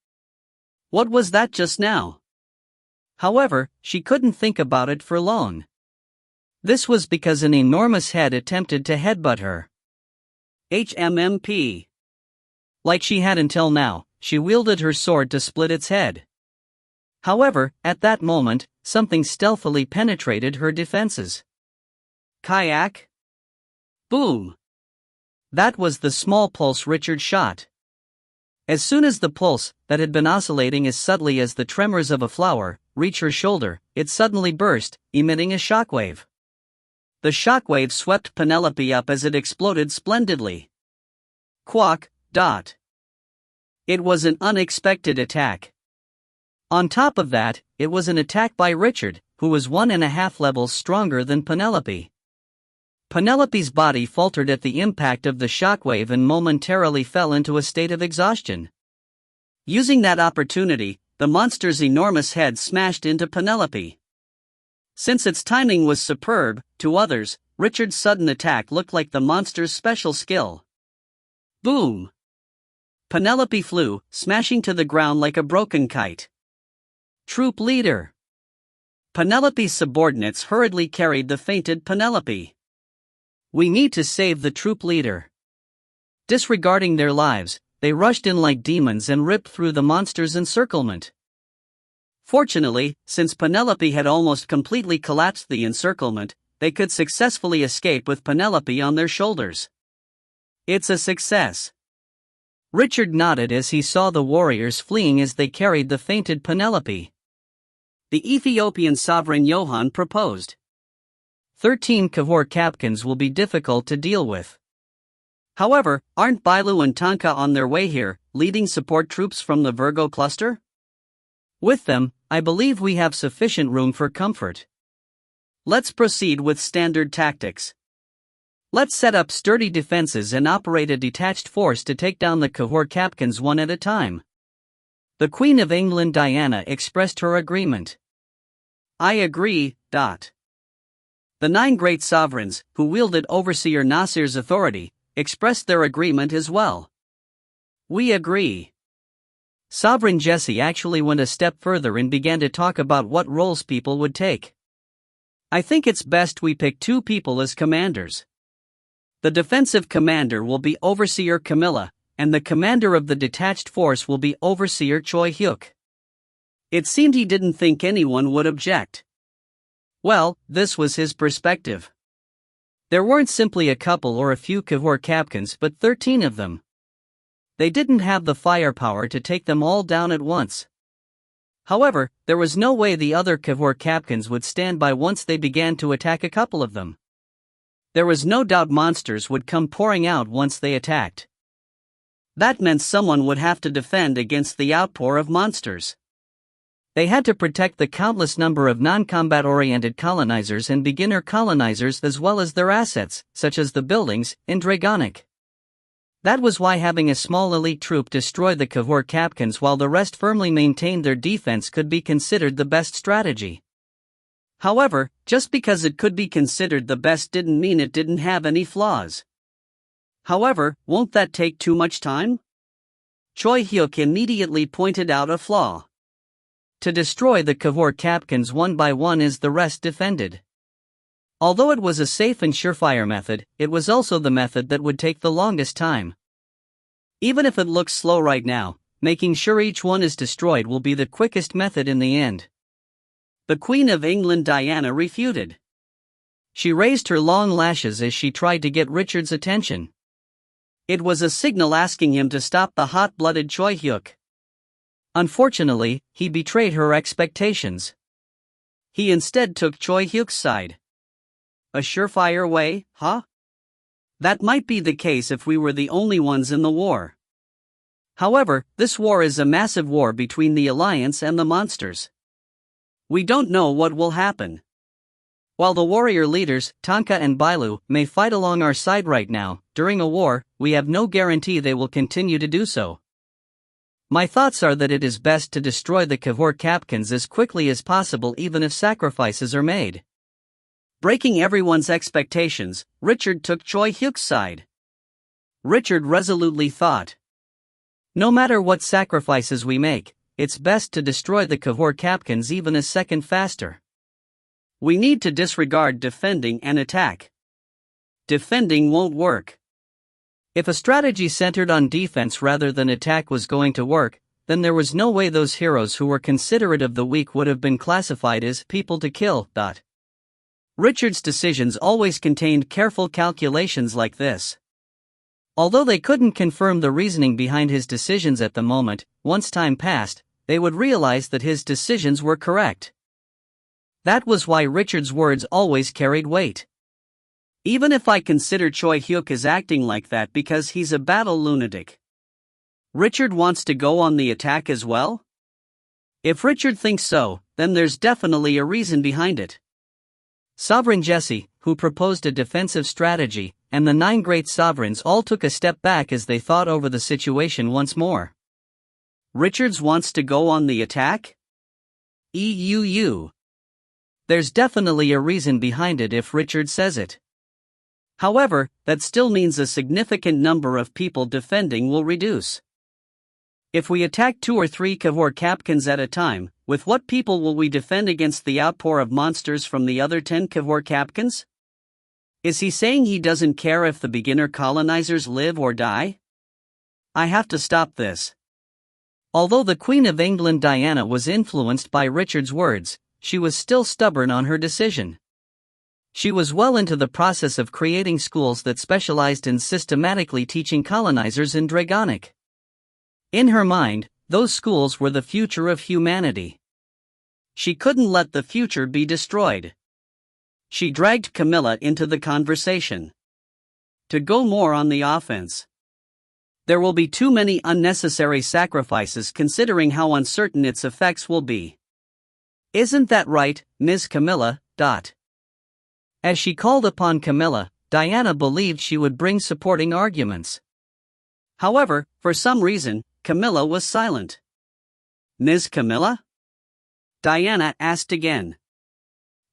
What was that just now? However, she couldn't think about it for long. This was because an enormous head attempted to headbutt her. HMMP. Like she had until now, she wielded her sword to split its head. However, at that moment, something stealthily penetrated her defenses. Kayak? Boom! That was the small pulse Richard shot. As soon as the pulse, that had been oscillating as subtly as the tremors of a flower, reached her shoulder, it suddenly burst, emitting a shockwave. The shockwave swept Penelope up as it exploded splendidly. Quack. It was an unexpected attack. On top of that, it was an attack by Richard, who was 1.5 levels stronger than Penelope. Penelope's body faltered at the impact of the shockwave and momentarily fell into a state of exhaustion. Using that opportunity, the monster's enormous head smashed into Penelope. Since its timing was superb, to others, Richard's sudden attack looked like the monster's special skill. Boom! Penelope flew, smashing to the ground like a broken kite. Troop leader. Penelope's subordinates hurriedly carried the fainted Penelope. We need to save the troop leader. Disregarding their lives, they rushed in like demons and ripped through the monster's encirclement. Fortunately, since Penelope had almost completely collapsed the encirclement, they could successfully escape with Penelope on their shoulders. It's a success. Richard nodded as he saw the warriors fleeing as they carried the fainted Penelope. The Ethiopian sovereign Johann proposed. 13 Cahors captains will be difficult to deal with. However, aren't Bailu and Tanka on their way here, leading support troops from the Virgo cluster? With them, I believe we have sufficient room for comfort. Let's proceed with standard tactics. Let's set up sturdy defenses and operate a detached force to take down the Cahors captains one at a time. The Queen of England Diana expressed her agreement. I agree. The 9 great sovereigns, who wielded Overseer Nasir's authority, expressed their agreement as well. We agree. Sovereign Jesse actually went a step further and began to talk about what roles people would take. I think it's best we pick 2 people as commanders. The defensive commander will be Overseer Camilla, and the commander of the detached force will be Overseer Choi Hyuk. It seemed he didn't think anyone would object. Well, this was his perspective. There weren't simply a couple or a few Cahors captains but 13 of them. They didn't have the firepower to take them all down at once. However, there was no way the other Cahors captains would stand by once they began to attack a couple of them. There was no doubt monsters would come pouring out once they attacked. That meant someone would have to defend against the outpour of monsters. They had to protect the countless number of non-combat-oriented colonizers and beginner colonizers as well as their assets, such as the buildings, in Dragonic. That was why having a small elite troop destroy the Cahors Capcans while the rest firmly maintained their defense could be considered the best strategy. However, just because it could be considered the best didn't mean it didn't have any flaws. However, won't that take too much time? Choi Hyuk immediately pointed out a flaw. To destroy the Cahors Capcans one by one is the rest defended. Although it was a safe and surefire method, it was also the method that would take the longest time. Even if it looks slow right now, making sure each one is destroyed will be the quickest method in the end. The Queen of England Diana refuted. She raised her long lashes as she tried to get Richard's attention. It was a signal asking him to stop the hot-blooded Choi Hyuk. Unfortunately, he betrayed her expectations. He instead took Choi Hyuk's side. A surefire way, huh? That might be the case if we were the only ones in the war. However, this war is a massive war between the Alliance and the monsters. We don't know what will happen. While the warrior leaders, Tonka and Bailu, may fight along our side right now, during a war, we have no guarantee they will continue to do so. My thoughts are that it is best to destroy the Cahors Capcans as quickly as possible even if sacrifices are made. Breaking everyone's expectations, Richard took Choi Hyuk's side. Richard resolutely thought, no matter what sacrifices we make, it's best to destroy the Cahors Capcans even a second faster. We need to disregard defending and attack. Defending won't work. If a strategy centered on defense rather than attack was going to work, then there was no way those heroes who were considerate of the weak would have been classified as people to kill. Richard's decisions always contained careful calculations like this. Although they couldn't confirm the reasoning behind his decisions at the moment, once time passed, they would realize that his decisions were correct. That was why Richard's words always carried weight. Even if I consider Choi Hyuk as acting like that because he's a battle lunatic. Richard wants to go on the attack as well? If Richard thinks so, then there's definitely a reason behind it. Sovereign Jesse, who proposed a defensive strategy, and the 9 great sovereigns all took a step back as they thought over the situation once more. Richards wants to go on the attack? There's definitely a reason behind it if Richard says it. However, that still means a significant number of people defending will reduce. If we attack 2 or 3 Cahors Capcans at a time, with what people will we defend against the outpour of monsters from the other 10 Cahors Capcans? Is he saying he doesn't care if the beginner colonizers live or die? I have to stop this. Although the Queen of England Diana was influenced by Richard's words, she was still stubborn on her decision. She was well into the process of creating schools that specialized in systematically teaching colonizers in Dragonic. In her mind, those schools were the future of humanity. She couldn't let the future be destroyed. She dragged Camilla into the conversation. To go more on the offense. There will be too many unnecessary sacrifices considering how uncertain its effects will be. Isn't that right, Ms. Camilla? As she called upon Camilla, Diana believed she would bring supporting arguments. However, for some reason, Camilla was silent. Ms. Camilla? Diana asked again.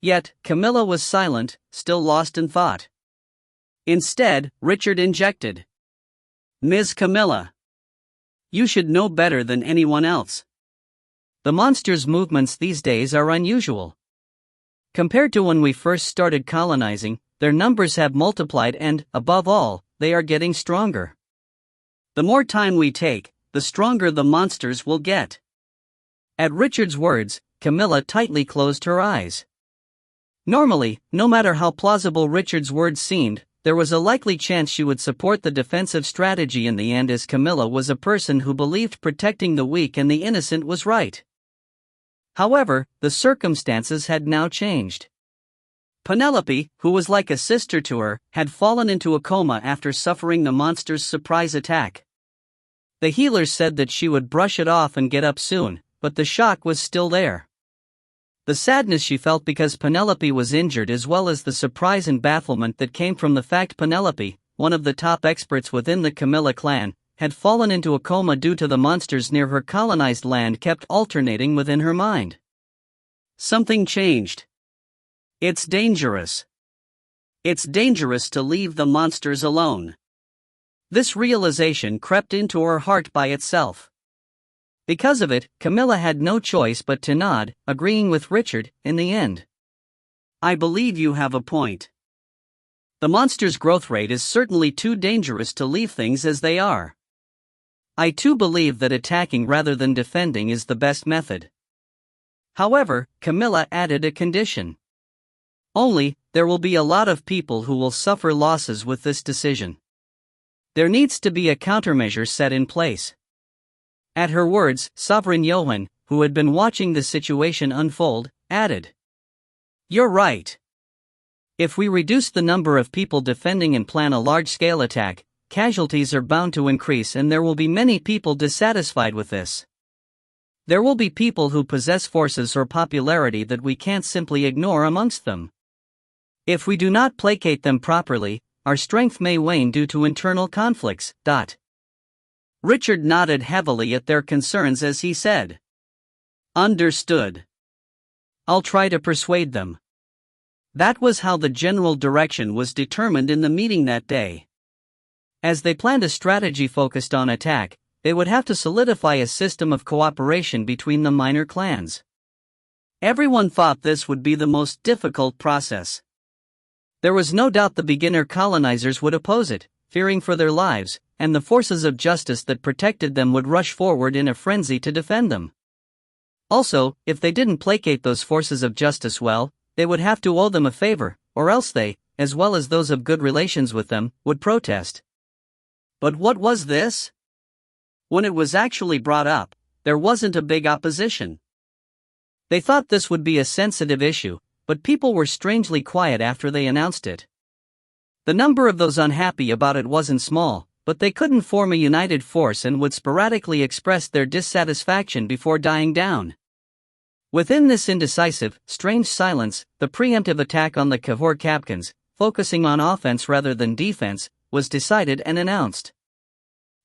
Yet, Camilla was silent, still lost in thought. Instead, Richard injected. Ms. Camilla. You should know better than anyone else. The monsters' movements these days are unusual. Compared to when we first started colonizing, their numbers have multiplied and, above all, they are getting stronger. The more time we take, the stronger the monsters will get. At Richard's words, Camilla tightly closed her eyes. Normally, no matter how plausible Richard's words seemed, there was a likely chance she would support the defensive strategy in the end, as Camilla was a person who believed protecting the weak and the innocent was right. However, the circumstances had now changed. Penelope, who was like a sister to her, had fallen into a coma after suffering the monster's surprise attack. The healers said that she would brush it off and get up soon, but the shock was still there. The sadness she felt because Penelope was injured, as well as the surprise and bafflement that came from the fact Penelope, one of the top experts within the Camilla clan, had fallen into a coma due to the monsters near her colonized land, kept alternating within her mind. Something changed. It's dangerous. It's dangerous to leave the monsters alone. This realization crept into her heart by itself. Because of it, Camilla had no choice but to nod, agreeing with Richard in the end. I believe you have a point. The monster's growth rate is certainly too dangerous to leave things as they are. I too believe that attacking rather than defending is the best method. However, Camilla added a condition. Only, there will be a lot of people who will suffer losses with this decision. There needs to be a countermeasure set in place. At her words, Sovereign Johann, who had been watching the situation unfold, added, "You're right. If we reduce the number of people defending and plan a large-scale attack, casualties are bound to increase, and there will be many people dissatisfied with this. There will be people who possess forces or popularity that we can't simply ignore amongst them. If we do not placate them properly, our strength may wane due to internal conflicts." Richard nodded heavily at their concerns as he said, "Understood. I'll try to persuade them." That was how the general direction was determined in the meeting that day. As they planned a strategy focused on attack, they would have to solidify a system of cooperation between the minor clans. Everyone thought this would be the most difficult process. There was no doubt the beginner colonizers would oppose it, fearing for their lives, and the forces of justice that protected them would rush forward in a frenzy to defend them. Also, if they didn't placate those forces of justice well, they would have to owe them a favor, or else they, as well as those of good relations with them, would protest. But what was this? When it was actually brought up, there wasn't a big opposition. They thought this would be a sensitive issue, but people were strangely quiet after they announced it. The number of those unhappy about it wasn't small, but they couldn't form a united force and would sporadically express their dissatisfaction before dying down. Within this indecisive, strange silence, the preemptive attack on the Cahors Capkans, focusing on offense rather than defense, was decided and announced.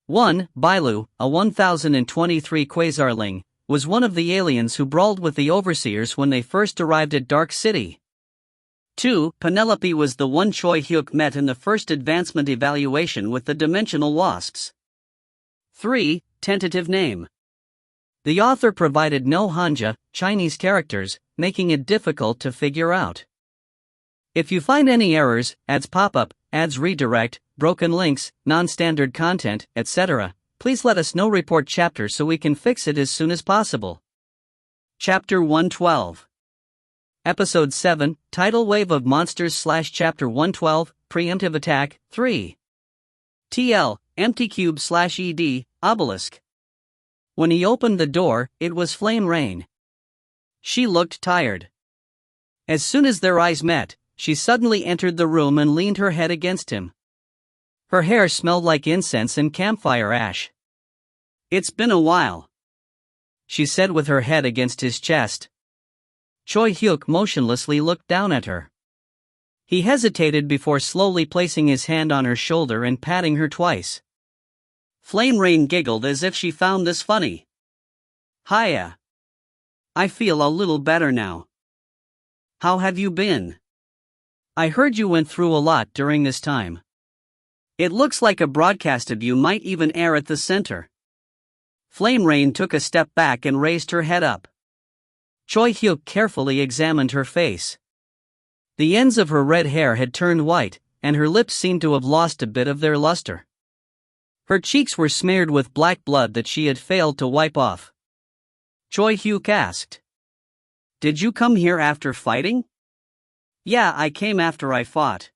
1. Bailu, a 1023 Quasarling, was one of the aliens who brawled with the overseers when they first arrived at Dark City. 2. Penelope was the one Choi Hyuk met in the first advancement evaluation with the dimensional wasps. 3. Tentative name. The author provided no Hanja, Chinese characters, making it difficult to figure out. If you find any errors, ads pop up, ads redirect, broken links, non-standard content, etc., please let us know. Report chapter so we can fix it as soon as possible. Chapter 112. Episode 7, Tidal Wave of Monsters / Chapter 112, Preemptive Attack, 3. TL, Empty Cube / ED, Obelisk. When he opened the door, it was Flame Rain. She looked tired. As soon as their eyes met, she suddenly entered the room and leaned her head against him. Her hair smelled like incense and campfire ash. "It's been a while," she said with her head against his chest. Choi Hyuk motionlessly looked down at her. He hesitated before slowly placing his hand on her shoulder and patting her twice. Flame Rain giggled as if she found this funny. "Hiya. I feel a little better now. How have you been? I heard you went through a lot during this time. It looks like a broadcast of you might even air at the center." Flame Rain took a step back and raised her head up. Choi Hyuk carefully examined her face. The ends of her red hair had turned white, and her lips seemed to have lost a bit of their luster. Her cheeks were smeared with black blood that she had failed to wipe off. Choi Hyuk asked, "Did you come here after fighting?" "Yeah, I came after I fought,"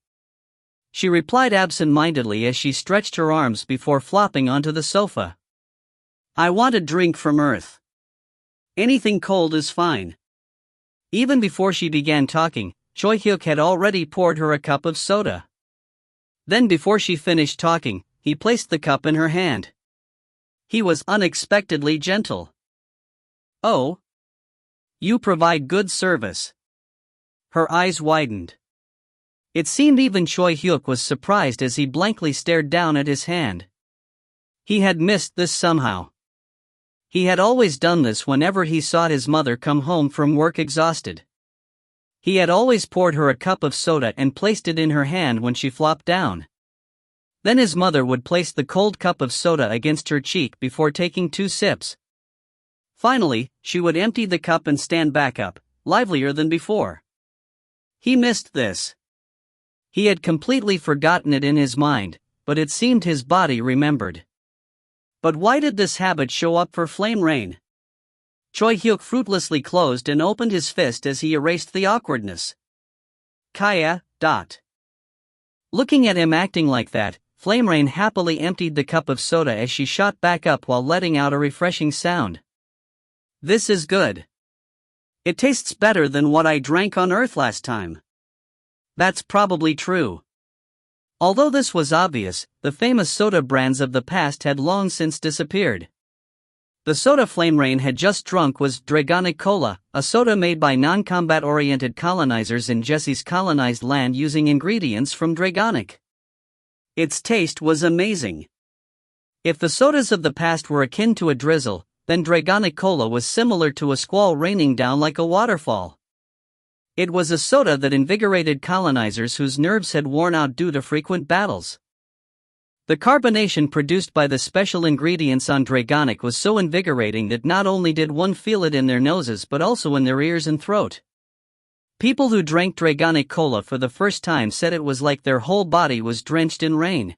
she replied absent-mindedly as she stretched her arms before flopping onto the sofa. "I want a drink from Earth. Anything cold is fine." Even before she began talking, Choi Hyuk had already poured her a cup of soda. Then before she finished talking, he placed the cup in her hand. He was unexpectedly gentle. "Oh. You provide good service." Her eyes widened. It seemed even Choi Hyuk was surprised as he blankly stared down at his hand. He had missed this somehow. He had always done this whenever he saw his mother come home from work exhausted. He had always poured her a cup of soda and placed it in her hand when she flopped down. Then his mother would place the cold cup of soda against her cheek before taking 2 sips. Finally, she would empty the cup and stand back up, livelier than before. He missed this. He had completely forgotten it in his mind, but it seemed his body remembered. But why did this habit show up for Flame Rain? Choi Hyuk fruitlessly closed and opened his fist as he erased the awkwardness. Kaya. Looking at him acting like that, Flame Rain happily emptied the cup of soda as she shot back up while letting out a refreshing sound. "This is good. It tastes better than what I drank on Earth last time." That's probably true. Although this was obvious, the famous soda brands of the past had long since disappeared. The soda Flame Rain had just drunk was Dragonic Cola, a soda made by non-combat-oriented colonizers in Jesse's colonized land using ingredients from Dragonic. Its taste was amazing. If the sodas of the past were akin to a drizzle, then Dragonic Cola was similar to a squall raining down like a waterfall. It was a soda that invigorated colonizers whose nerves had worn out due to frequent battles. The carbonation produced by the special ingredients on Dragonic was so invigorating that not only did one feel it in their noses but also in their ears and throat. People who drank Dragonic Cola for the first time said it was like their whole body was drenched in rain.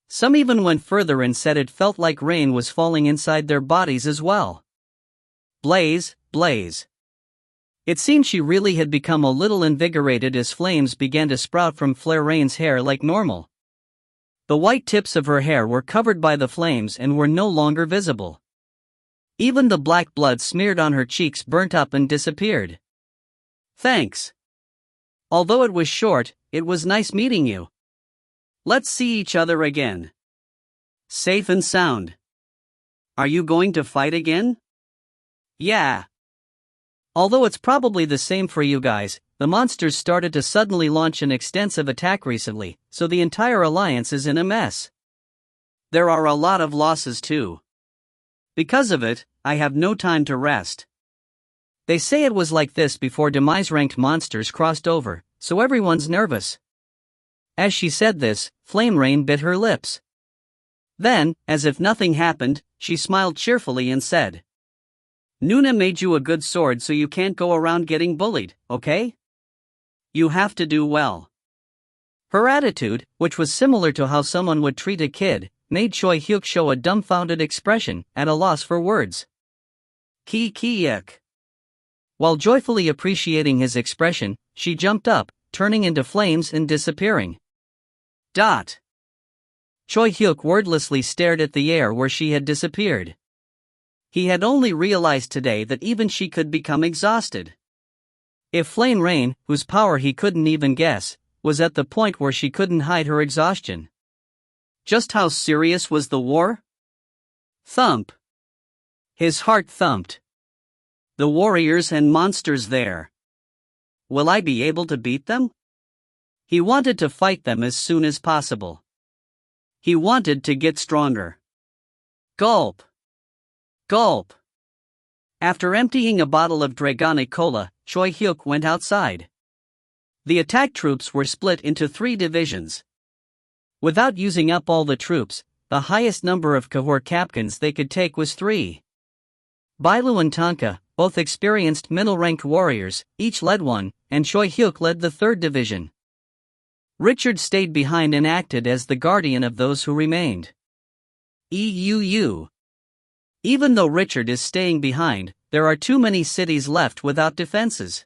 Some even went further and said it felt like rain was falling inside their bodies as well. Blaze. It seemed she really had become a little invigorated as flames began to sprout from Flare Rain's hair like normal. The white tips of her hair were covered by the flames and were no longer visible. Even the black blood smeared on her cheeks burnt up and disappeared. "Thanks. Although it was short, it was nice meeting you. Let's see each other again. Safe and sound. Are you going to fight again?" "Yeah. Although it's probably the same for you guys, the monsters started to suddenly launch an extensive attack recently, so the entire alliance is in a mess. There are a lot of losses too. Because of it, I have no time to rest. They say it was like this before demise-ranked monsters crossed over, so everyone's nervous." As she said this, Flame Rain bit her lips. Then, as if nothing happened, she smiled cheerfully and said, "Nuna made you a good sword so you can't go around getting bullied, okay? You have to do well." Her attitude, which was similar to how someone would treat a kid, made Choi Hyuk show a dumbfounded expression, at a loss for words. Yuck. While joyfully appreciating his expression, she jumped up, turning into flames and disappearing. Choi Hyuk wordlessly stared at the air where she had disappeared. He had only realized today that even she could become exhausted. If Flame Rain, whose power he couldn't even guess, was at the point where she couldn't hide her exhaustion. Just how serious was the war? Thump. His heart thumped. The warriors and monsters there. Will I be able to beat them? He wanted to fight them as soon as possible. He wanted to get stronger. Gulp. After emptying a bottle of Dragonic Cola, Choi Hyuk went outside. The attack troops were split into 3 divisions. Without using up all the troops, the highest number of Kahor captains they could take was 3. Bailu and Tonka, both experienced middle-ranked warriors, each led one, and Choi Hyuk led the 3rd division. Richard stayed behind and acted as the guardian of those who remained. Even though Richard is staying behind, there are too many cities left without defenses.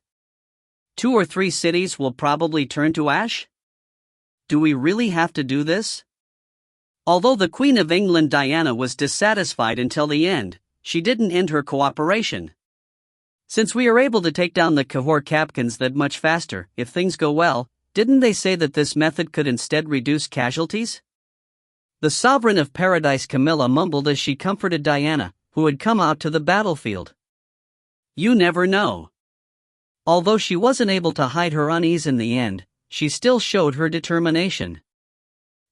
2 or 3 cities will probably turn to ash? Do we really have to do this? Although the Queen of England Diana was dissatisfied until the end, she didn't end her cooperation. Since we are able to take down the Cahors Capkans that much faster, if things go well, didn't they say that this method could instead reduce casualties? The sovereign of paradise Camilla mumbled as she comforted Diana, who had come out to the battlefield. You never know. Although she wasn't able to hide her unease in the end, she still showed her determination.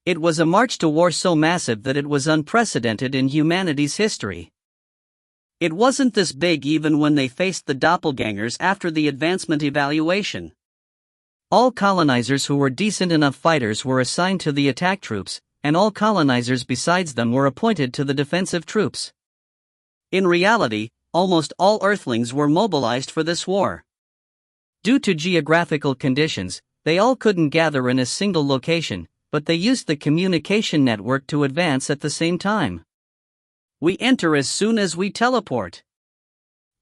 It was a march to war so massive that it was unprecedented in humanity's history. It wasn't this big even when they faced the doppelgangers after the advancement evaluation. All colonizers who were decent enough fighters were assigned to the attack troops, and all colonizers besides them were appointed to the defensive troops. In reality, almost all Earthlings were mobilized for this war. Due to geographical conditions, they all couldn't gather in a single location, but they used the communication network to advance at the same time. We enter as soon as we teleport.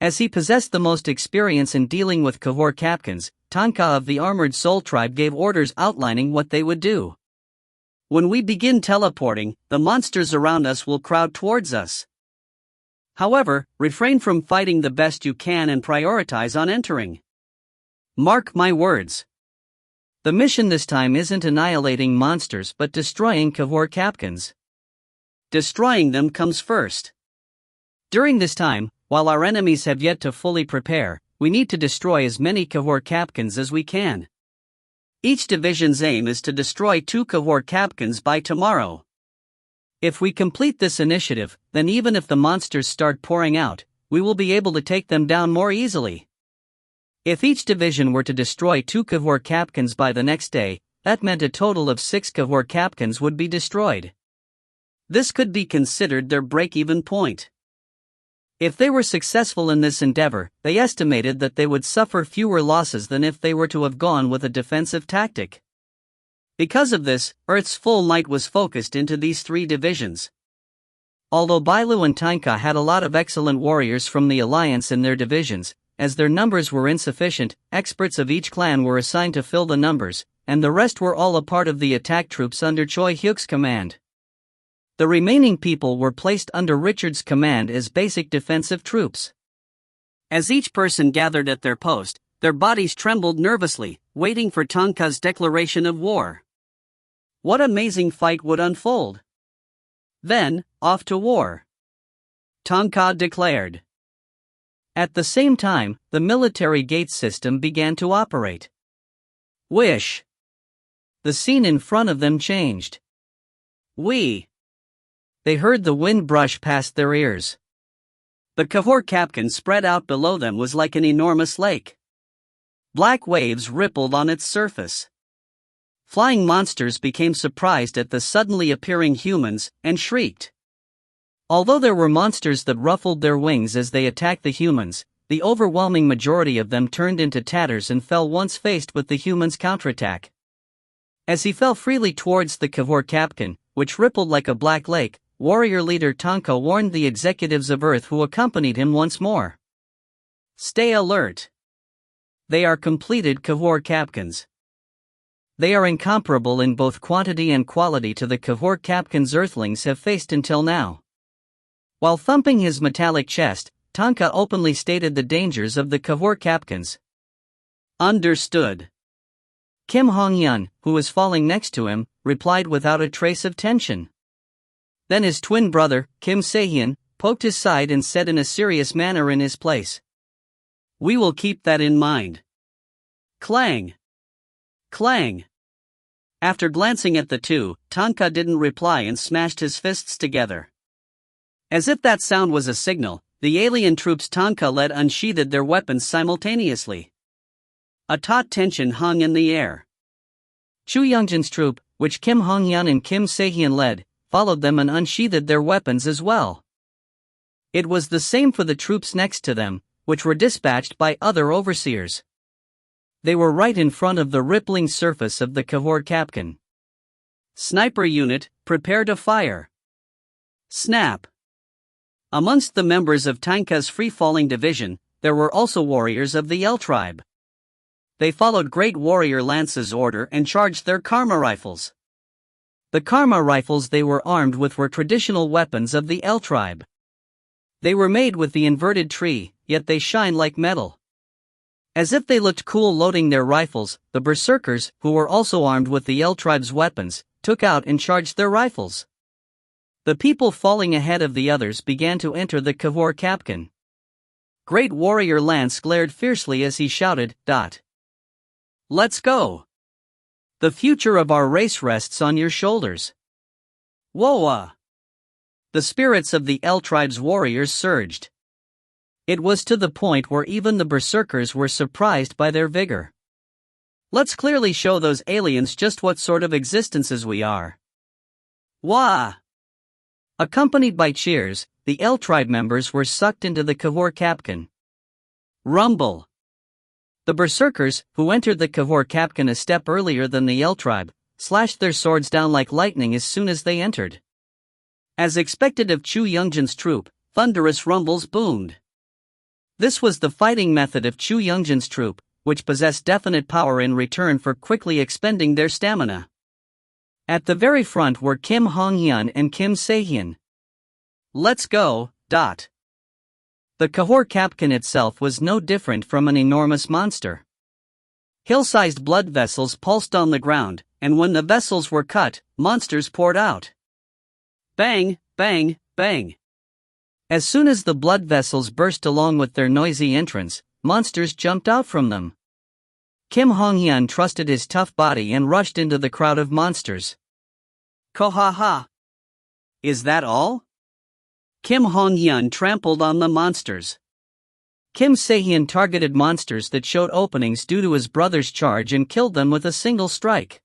As he possessed the most experience in dealing with Cahors Capkans, Tanka of the Armored Soul Tribe gave orders outlining what they would do. When we begin teleporting, the monsters around us will crowd towards us. However, refrain from fighting the best you can and prioritize on entering. Mark my words. The mission this time isn't annihilating monsters but destroying Cahors Capkans. Destroying them comes first. During this time, while our enemies have yet to fully prepare, we need to destroy as many Cahors Capkans as we can. Each division's aim is to destroy 2 Cahors Capkans by tomorrow. If we complete this initiative, then even if the monsters start pouring out, we will be able to take them down more easily. If each division were to destroy 2 Cahors Capkans by the next day, that meant a total of 6 Cahors Capkans would be destroyed. This could be considered their break-even point. If they were successful in this endeavor, they estimated that they would suffer fewer losses than if they were to have gone with a defensive tactic. Because of this, Earth's full might was focused into these 3 divisions. Although Bailu and Tanka had a lot of excellent warriors from the Alliance in their divisions, as their numbers were insufficient, experts of each clan were assigned to fill the numbers, and the rest were all a part of the attack troops under Choi Hyuk's command. The remaining people were placed under Richard's command as basic defensive troops. As each person gathered at their post, their bodies trembled nervously, waiting for Tanka's declaration of war. What amazing fight would unfold? Then, off to war. Tanka declared. At the same time, the military gate system began to operate. Wish. The scene in front of them changed. They heard the wind brush past their ears. The Cahors Capkan spread out below them was like an enormous lake. Black waves rippled on its surface. Flying monsters became surprised at the suddenly appearing humans, and shrieked. Although there were monsters that ruffled their wings as they attacked the humans, the overwhelming majority of them turned into tatters and fell once faced with the humans' counterattack. As he fell freely towards the Cahors Capkan, which rippled like a black lake, warrior leader Tanka warned the executives of Earth who accompanied him once more. Stay alert. They are completed Cahors Capkans. They are incomparable in both quantity and quality to the Cahors Capkans Earthlings have faced until now. While thumping his metallic chest, Tanka openly stated the dangers of the Cahors Capkans. Understood. Kim Hong-yeon, who was falling next to him, replied without a trace of tension. Then his twin brother, Kim Se-hyun, poked his side and said in a serious manner in his place. We will keep that in mind. Clang. Clang. After glancing at the two, Tanka didn't reply and smashed his fists together. As if that sound was a signal, the alien troops Tanka led unsheathed their weapons simultaneously. A taut tension hung in the air. Chu Youngjin's troop, which Kim Hong-yeon and Kim Se-hyun led, followed them and unsheathed their weapons as well. It was the same for the troops next to them, which were dispatched by other overseers. They were right in front of the rippling surface of the Cahors Capkan. Sniper unit, prepare to fire. Snap. Amongst the members of Tanka's free-falling division, there were also warriors of the L tribe. They followed Great Warrior Lance's order and charged their Karma rifles. The Karma rifles they were armed with were traditional weapons of the L tribe. They were made with the inverted tree, yet they shine like metal. As if they looked cool loading their rifles, the berserkers, who were also armed with the L tribe's weapons, took out and charged their rifles. The people falling ahead of the others began to enter the Cahor Capcan. Great warrior Lance glared fiercely as he shouted, "Let's go! The future of our race rests on your shoulders." Woa! The spirits of the L tribe's warriors surged. It was to the point where even the berserkers were surprised by their vigor. Let's clearly show those aliens just what sort of existences we are. Wah! Accompanied by cheers, the L tribe members were sucked into the Cahor Capcan. Rumble! The berserkers, who entered the Cahor Capcan a step earlier than the L tribe, slashed their swords down like lightning as soon as they entered. As expected of Chu Youngjin's troop, thunderous rumbles boomed. This was the fighting method of Chu Youngjin's troop, which possessed definite power in return for quickly expending their stamina. At the very front were Kim Hong-hyun and Kim Se-hyun. Let's go, The Cahor Capcan itself was no different from an enormous monster. Hill-sized blood vessels pulsed on the ground, and when the vessels were cut, monsters poured out. Bang, bang, bang. As soon as the blood vessels burst along with their noisy entrance, monsters jumped out from them. Kim Hong-hyun trusted his tough body and rushed into the crowd of monsters. Kohaha! Is that all? Kim Hong-hyun trampled on the monsters. Kim Se-hyun targeted monsters that showed openings due to his brother's charge and killed them with a single strike.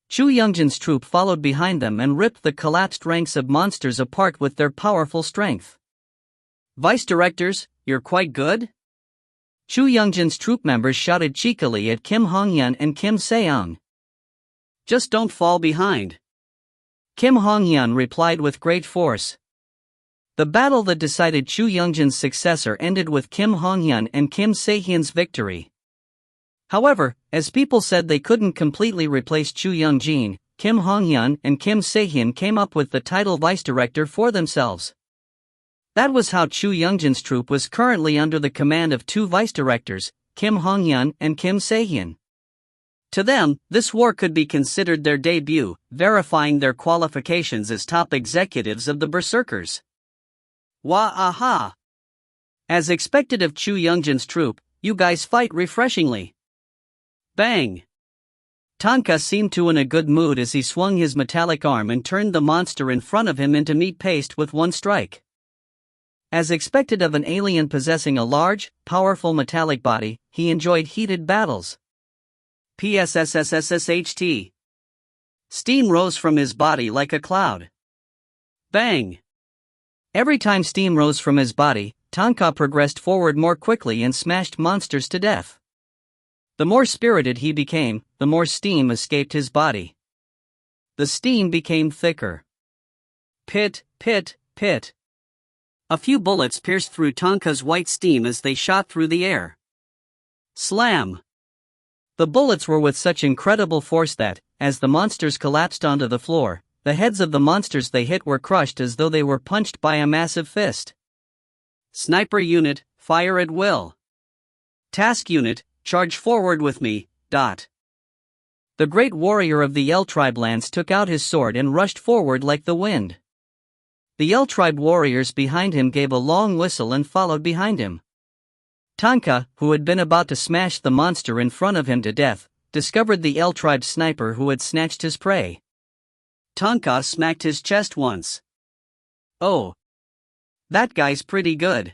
Chu Youngjin's troop followed behind them and ripped the collapsed ranks of monsters apart with their powerful strength. Vice directors, you're quite good? Chu Youngjin's troop members shouted cheekily at Kim Hong-hyun and Kim Se-hyun. Just don't fall behind. Kim Hong-hyun replied with great force. The battle that decided Chu Youngjin's successor ended with Kim Hong-hyun and Kim Se-hyun's victory. However, as people said they couldn't completely replace Chu Youngjin, Kim Hong-hyun and Kim Se-hyun came up with the title vice director for themselves. That was how Chu Youngjin's troop was currently under the command of two vice directors, Kim Hong-hyun and Kim Se-hyun. To them, this war could be considered their debut, verifying their qualifications as top executives of the berserkers. Wah-aha! As expected of Chu Youngjin's troop, you guys fight refreshingly. Bang! Tonka seemed in a good mood as he swung his metallic arm and turned the monster in front of him into meat paste with one strike. As expected of an alien possessing a large, powerful metallic body, he enjoyed heated battles. PSSSSSHT. Steam rose from his body like a cloud. Bang! Every time steam rose from his body, Tonka progressed forward more quickly and smashed monsters to death. The more spirited he became, the more steam escaped his body. The steam became thicker. Pit, pit, pit. A few bullets pierced through Tonka's white steam as they shot through the air. Slam! The bullets were with such incredible force that, as the monsters collapsed onto the floor, the heads of the monsters they hit were crushed as though they were punched by a massive fist. Sniper unit, fire at will. Task unit, charge forward with me. The great warrior of the L tribe Lance took out his sword and rushed forward like the wind. The L tribe warriors behind him gave a long whistle and followed behind him. Tonka, who had been about to smash the monster in front of him to death, discovered the L tribe sniper who had snatched his prey. Tonka smacked his chest once. Oh! That guy's pretty good.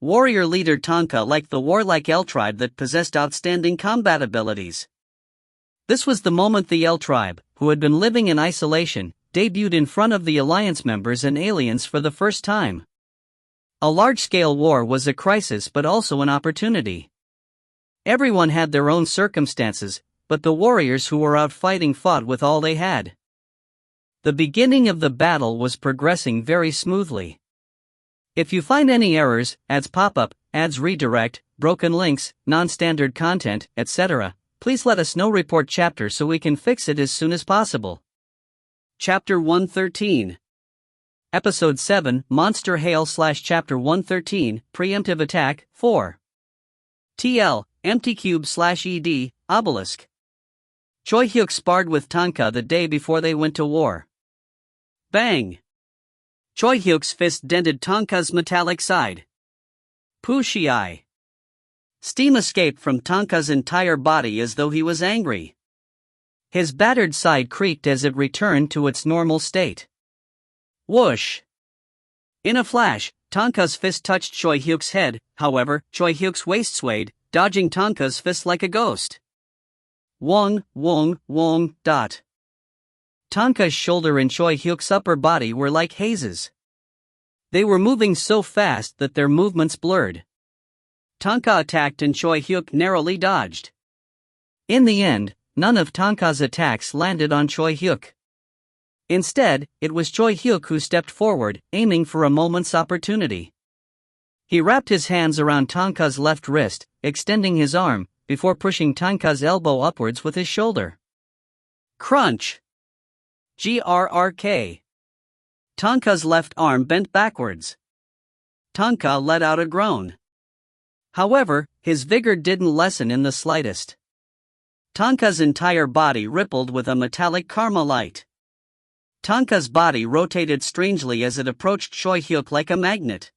Warrior leader Tonka liked the warlike L tribe that possessed outstanding combat abilities. This was the moment the L tribe, who had been living in isolation, debuted in front of the alliance members and aliens for the first time. A large-scale war was a crisis but also an opportunity. Everyone had their own circumstances, but the warriors who were out fighting fought with all they had. The beginning of the battle was progressing very smoothly. If you find any errors, ads pop up, ads redirect, broken links, non-standard content, etc., please let us know. Report chapter so we can fix it as soon as possible. Chapter 113. Episode 7, Monster Hail / Chapter 113, Preemptive Attack, 4. TL, Empty Cube / ED, Obelisk. Choi Hyuk sparred with Tanka the day before they went to war. Bang! Choi Hyuk's fist dented Tanka's metallic side. Poo-shi-ai. Steam escaped from Tanka's entire body as though he was angry. His battered side creaked as it returned to its normal state. Whoosh! In a flash, Tanka's fist touched Choi Hyuk's head, however, Choi Hyuk's waist swayed, dodging Tanka's fist like a ghost. Wong, wong, wong, dot. Tanka's shoulder and Choi Hyuk's upper body were like hazes. They were moving so fast that their movements blurred. Tanka attacked and Choi Hyuk narrowly dodged. In the end, none of Tanka's attacks landed on Choi Hyuk. Instead, it was Choi Hyuk who stepped forward, aiming for a moment's opportunity. He wrapped his hands around Tanka's left wrist, extending his arm, before pushing Tanka's elbow upwards with his shoulder. Crunch! GRRK. Tanka's left arm bent backwards. Tanka let out a groan. However, his vigor didn't lessen in the slightest. Tanka's entire body rippled with a metallic karma light. Tanka's body rotated strangely as it approached Choi Hyuk like a magnet.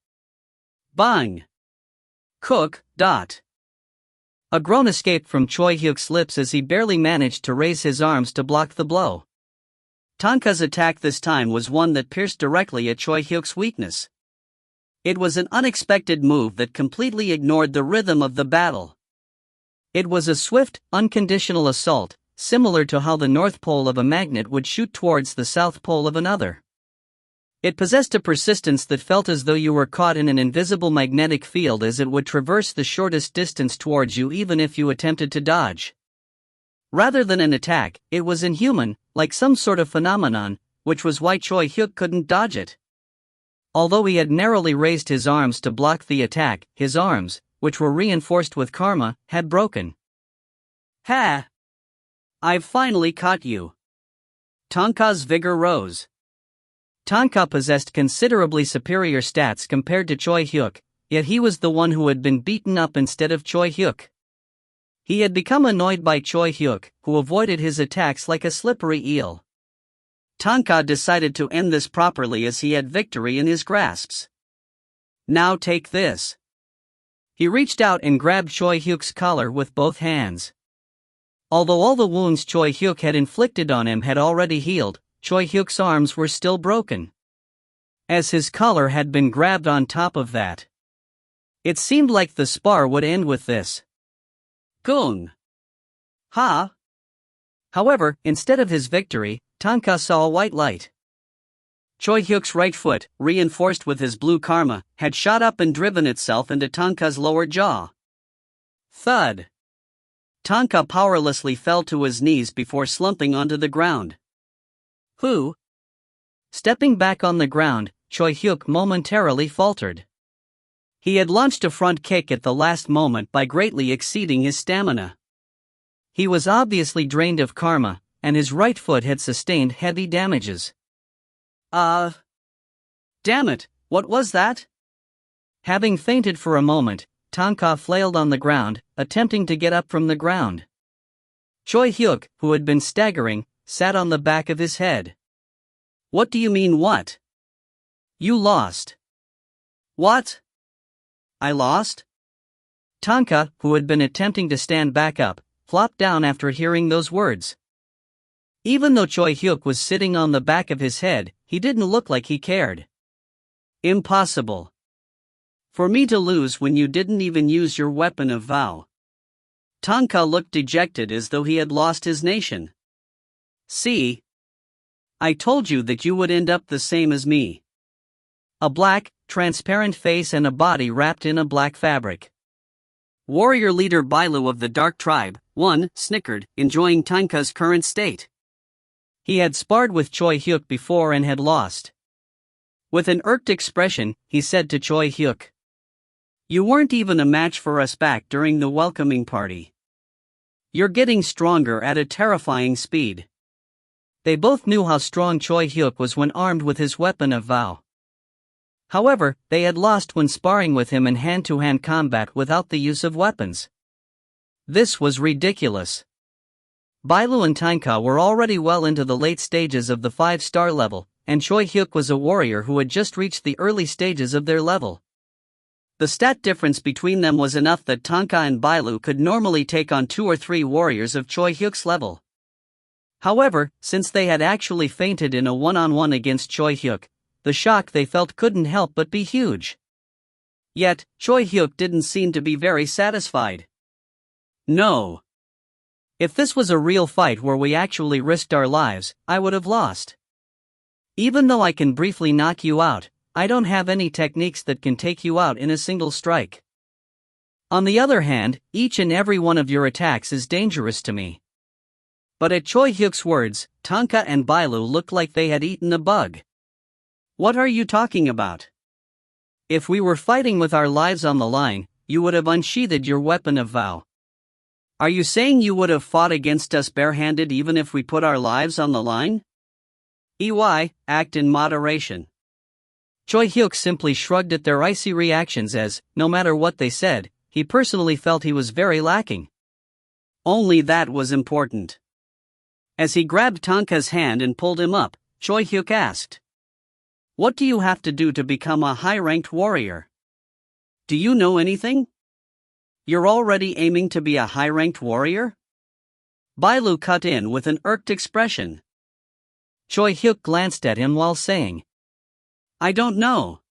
Bang! Cook, dot. A groan escaped from Choi Hyuk's lips as he barely managed to raise his arms to block the blow. Tanka's attack this time was one that pierced directly at Choi Hyuk's weakness. It was an unexpected move that completely ignored the rhythm of the battle. It was a swift, unconditional assault, similar to how the north pole of a magnet would shoot towards the south pole of another. It possessed a persistence that felt as though you were caught in an invisible magnetic field as it would traverse the shortest distance towards you even if you attempted to dodge. Rather than an attack, it was inhuman, like some sort of phenomenon, which was why Choi Hyuk couldn't dodge it. Although he had narrowly raised his arms to block the attack, his arms, which were reinforced with karma, had broken. Ha! I've finally caught you. Tanka's vigor rose. Tanka possessed considerably superior stats compared to Choi Hyuk, yet he was the one who had been beaten up instead of Choi Hyuk. He had become annoyed by Choi Hyuk, who avoided his attacks like a slippery eel. Tanka decided to end this properly as he had victory in his grasps. Now take this. He reached out and grabbed Choi Hyuk's collar with both hands. Although all the wounds Choi Hyuk had inflicted on him had already healed, Choi Hyuk's arms were still broken. As his collar had been grabbed on top of that. It seemed like the spar would end with this. Gung! Ha! However, instead of his victory, Tanka saw a white light. Choi Hyuk's right foot, reinforced with his blue karma, had shot up and driven itself into Tanka's lower jaw. Thud! Tanka powerlessly fell to his knees before slumping onto the ground. Who? Stepping back on the ground, Choi Hyuk momentarily faltered. He had launched a front kick at the last moment by greatly exceeding his stamina. He was obviously drained of karma, and his right foot had sustained heavy damages. Damn it, what was that? Having fainted for a moment, Tanka flailed on the ground, attempting to get up from the ground. Choi Hyuk, who had been staggering, sat on the back of his head. What do you mean what? You lost. What? I lost? Tanka, who had been attempting to stand back up, flopped down after hearing those words. Even though Choi Hyuk was sitting on the back of his head, he didn't look like he cared. Impossible. For me to lose when you didn't even use your weapon of vow. Tanka looked dejected as though he had lost his nation. See? I told you that you would end up the same as me. A black, transparent face and a body wrapped in a black fabric. Warrior leader Bailu of the Dark Tribe, 1, snickered, enjoying Tanka's current state. He had sparred with Choi Hyuk before and had lost. With an irked expression, he said to Choi Hyuk, "You weren't even a match for us back during the welcoming party. You're getting stronger at a terrifying speed. They both knew how strong Choi Hyuk was when armed with his weapon of vow. However, they had lost when sparring with him in hand-to-hand combat without the use of weapons. This was ridiculous. Bailu and Tanka were already well into the late stages of the 5-star level, and Choi Hyuk was a warrior who had just reached the early stages of their level. The stat difference between them was enough that Tanka and Bailu could normally take on 2 or 3 warriors of Choi Hyuk's level. However, since they had actually fainted in a one-on-one against Choi Hyuk, the shock they felt couldn't help but be huge. Yet, Choi Hyuk didn't seem to be very satisfied. No. If this was a real fight where we actually risked our lives, I would have lost. Even though I can briefly knock you out, I don't have any techniques that can take you out in a single strike. On the other hand, each and every one of your attacks is dangerous to me. But at Choi Hyuk's words, Tanka and Bailu looked like they had eaten a bug. What are you talking about? If we were fighting with our lives on the line, you would have unsheathed your weapon of vow. Are you saying you would have fought against us barehanded even if we put our lives on the line? Act in moderation. Choi Hyuk simply shrugged at their icy reactions as, no matter what they said, he personally felt he was very lacking. Only that was important. As he grabbed Tanka's hand and pulled him up, Choi Hyuk asked, "What do you have to do to become a high-ranked warrior? Do you know anything? You're already aiming to be a high-ranked warrior?" Bailu cut in with an irked expression. Choi Hyuk glanced at him while saying, "I don't know.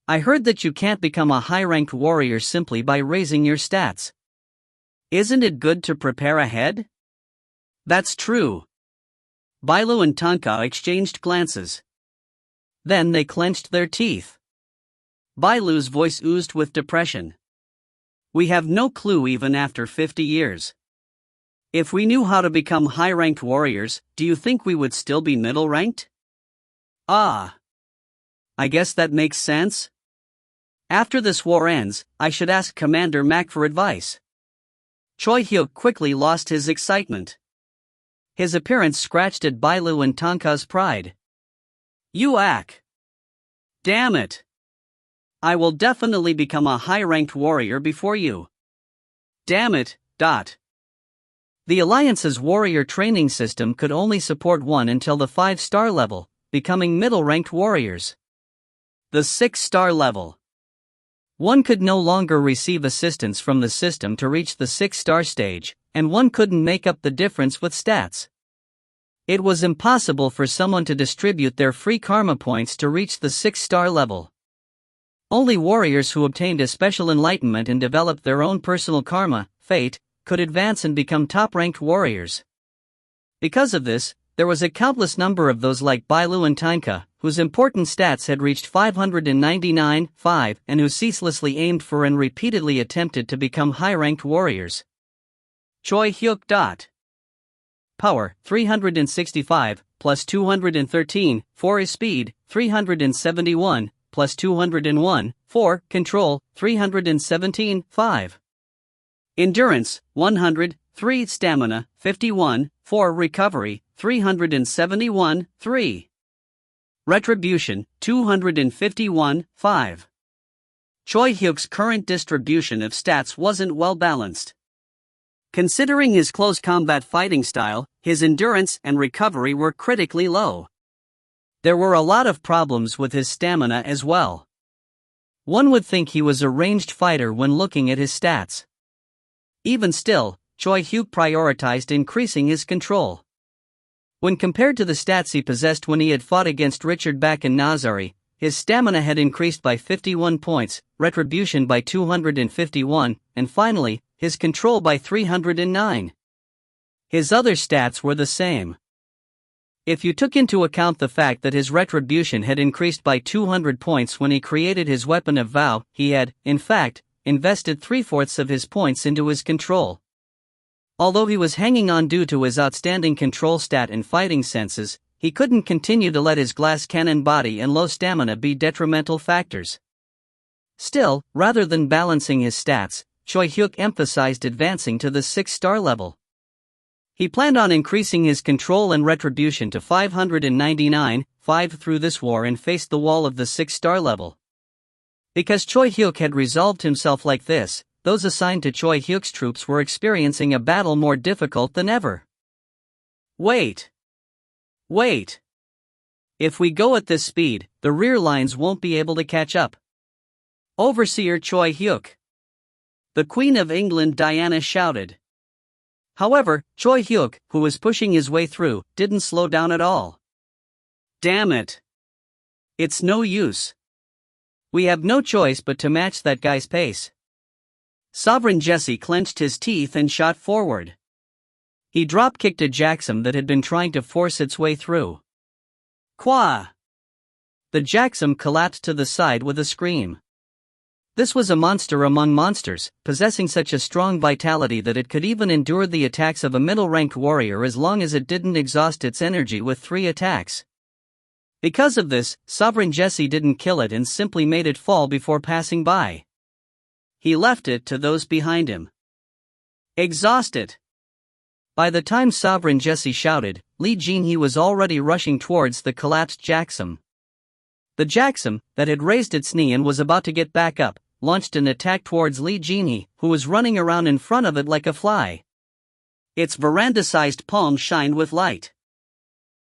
I heard that you can't become a high-ranked warrior simply by raising your stats. Isn't it good to prepare ahead?" "That's true." Bailu and Tanka exchanged glances. Then they clenched their teeth. Bailu's voice oozed with depression. "We have no clue even after 50 years. If we knew how to become high-ranked warriors, do you think we would still be middle-ranked?" "Ah. I guess that makes sense. After this war ends, I should ask Commander Mac for advice." Choi Hyuk quickly lost his excitement. His appearance scratched at Bailu and Tanka's pride. "You act. Damn it. I will definitely become a high-ranked warrior before you. Damn it. The Alliance's warrior training system could only support one until the 5-star level, becoming middle-ranked warriors. The 6-star level. One could no longer receive assistance from the system to reach the 6-star stage, and one couldn't make up the difference with stats. It was impossible for someone to distribute their free karma points to reach the 6-star level. Only warriors who obtained a special enlightenment and developed their own personal karma, fate, could advance and become top-ranked warriors. Because of this, there was a countless number of those like Bailu and Tanka, whose important stats had reached 599.5 and who ceaselessly aimed for and repeatedly attempted to become high-ranked warriors. Choi Hyuk. Power, 365, plus 213, 4 is speed, 371, plus 201, 4, control, 317, 5. Endurance, 100, 3 stamina, 51, 4 recovery, 371, 3. Retribution, 251, 5. Choi Hyuk's current distribution of stats wasn't well balanced. Considering his close combat fighting style, his endurance and recovery were critically low. There were a lot of problems with his stamina as well. One would think he was a ranged fighter when looking at his stats. Even still, Choi Hyuk prioritized increasing his control. When compared to the stats he possessed when he had fought against Richard Back and Nazari, his stamina had increased by 51 points, retribution by 251, and finally, his control by 309. His other stats were the same. If you took into account the fact that his retribution had increased by 200 points when he created his weapon of vow, he had, in fact, invested 3/4 of his points into his control. Although he was hanging on due to his outstanding control stat and fighting senses, he couldn't continue to let his glass cannon body and low stamina be detrimental factors. Still, rather than balancing his stats, Choi Hyuk emphasized advancing to the 6-star level. He planned on increasing his control and retribution to 599, 5 through this war, and faced the wall of the 6-star level. Because Choi Hyuk had resolved himself like this, those assigned to Choi Hyuk's troops were experiencing a battle more difficult than ever. Wait. If we go at this speed, the rear lines won't be able to catch up. Overseer Choi Hyuk. The Queen of England Diana shouted. However, Choi Hyuk, who was pushing his way through, didn't slow down at all. Damn it. It's no use. We have no choice but to match that guy's pace. Sovereign Jesse clenched his teeth and shot forward. He drop-kicked a Jackson that had been trying to force its way through. Qua! The Jackson collapsed to the side with a scream. This was a monster among monsters, possessing such a strong vitality that it could even endure the attacks of a middle-ranked warrior as long as it didn't exhaust its energy with 3 attacks. Because of this, Sovereign Jesse didn't kill it and simply made it fall before passing by. He left it to those behind him. Exhausted. By the time Sovereign Jesse shouted, Li Jinhe was already rushing towards the collapsed Jackson. The Jackson, that had raised its knee and was about to get back up, launched an attack towards Li Jinhe, who was running around in front of it like a fly. Its veranda-sized palm shined with light.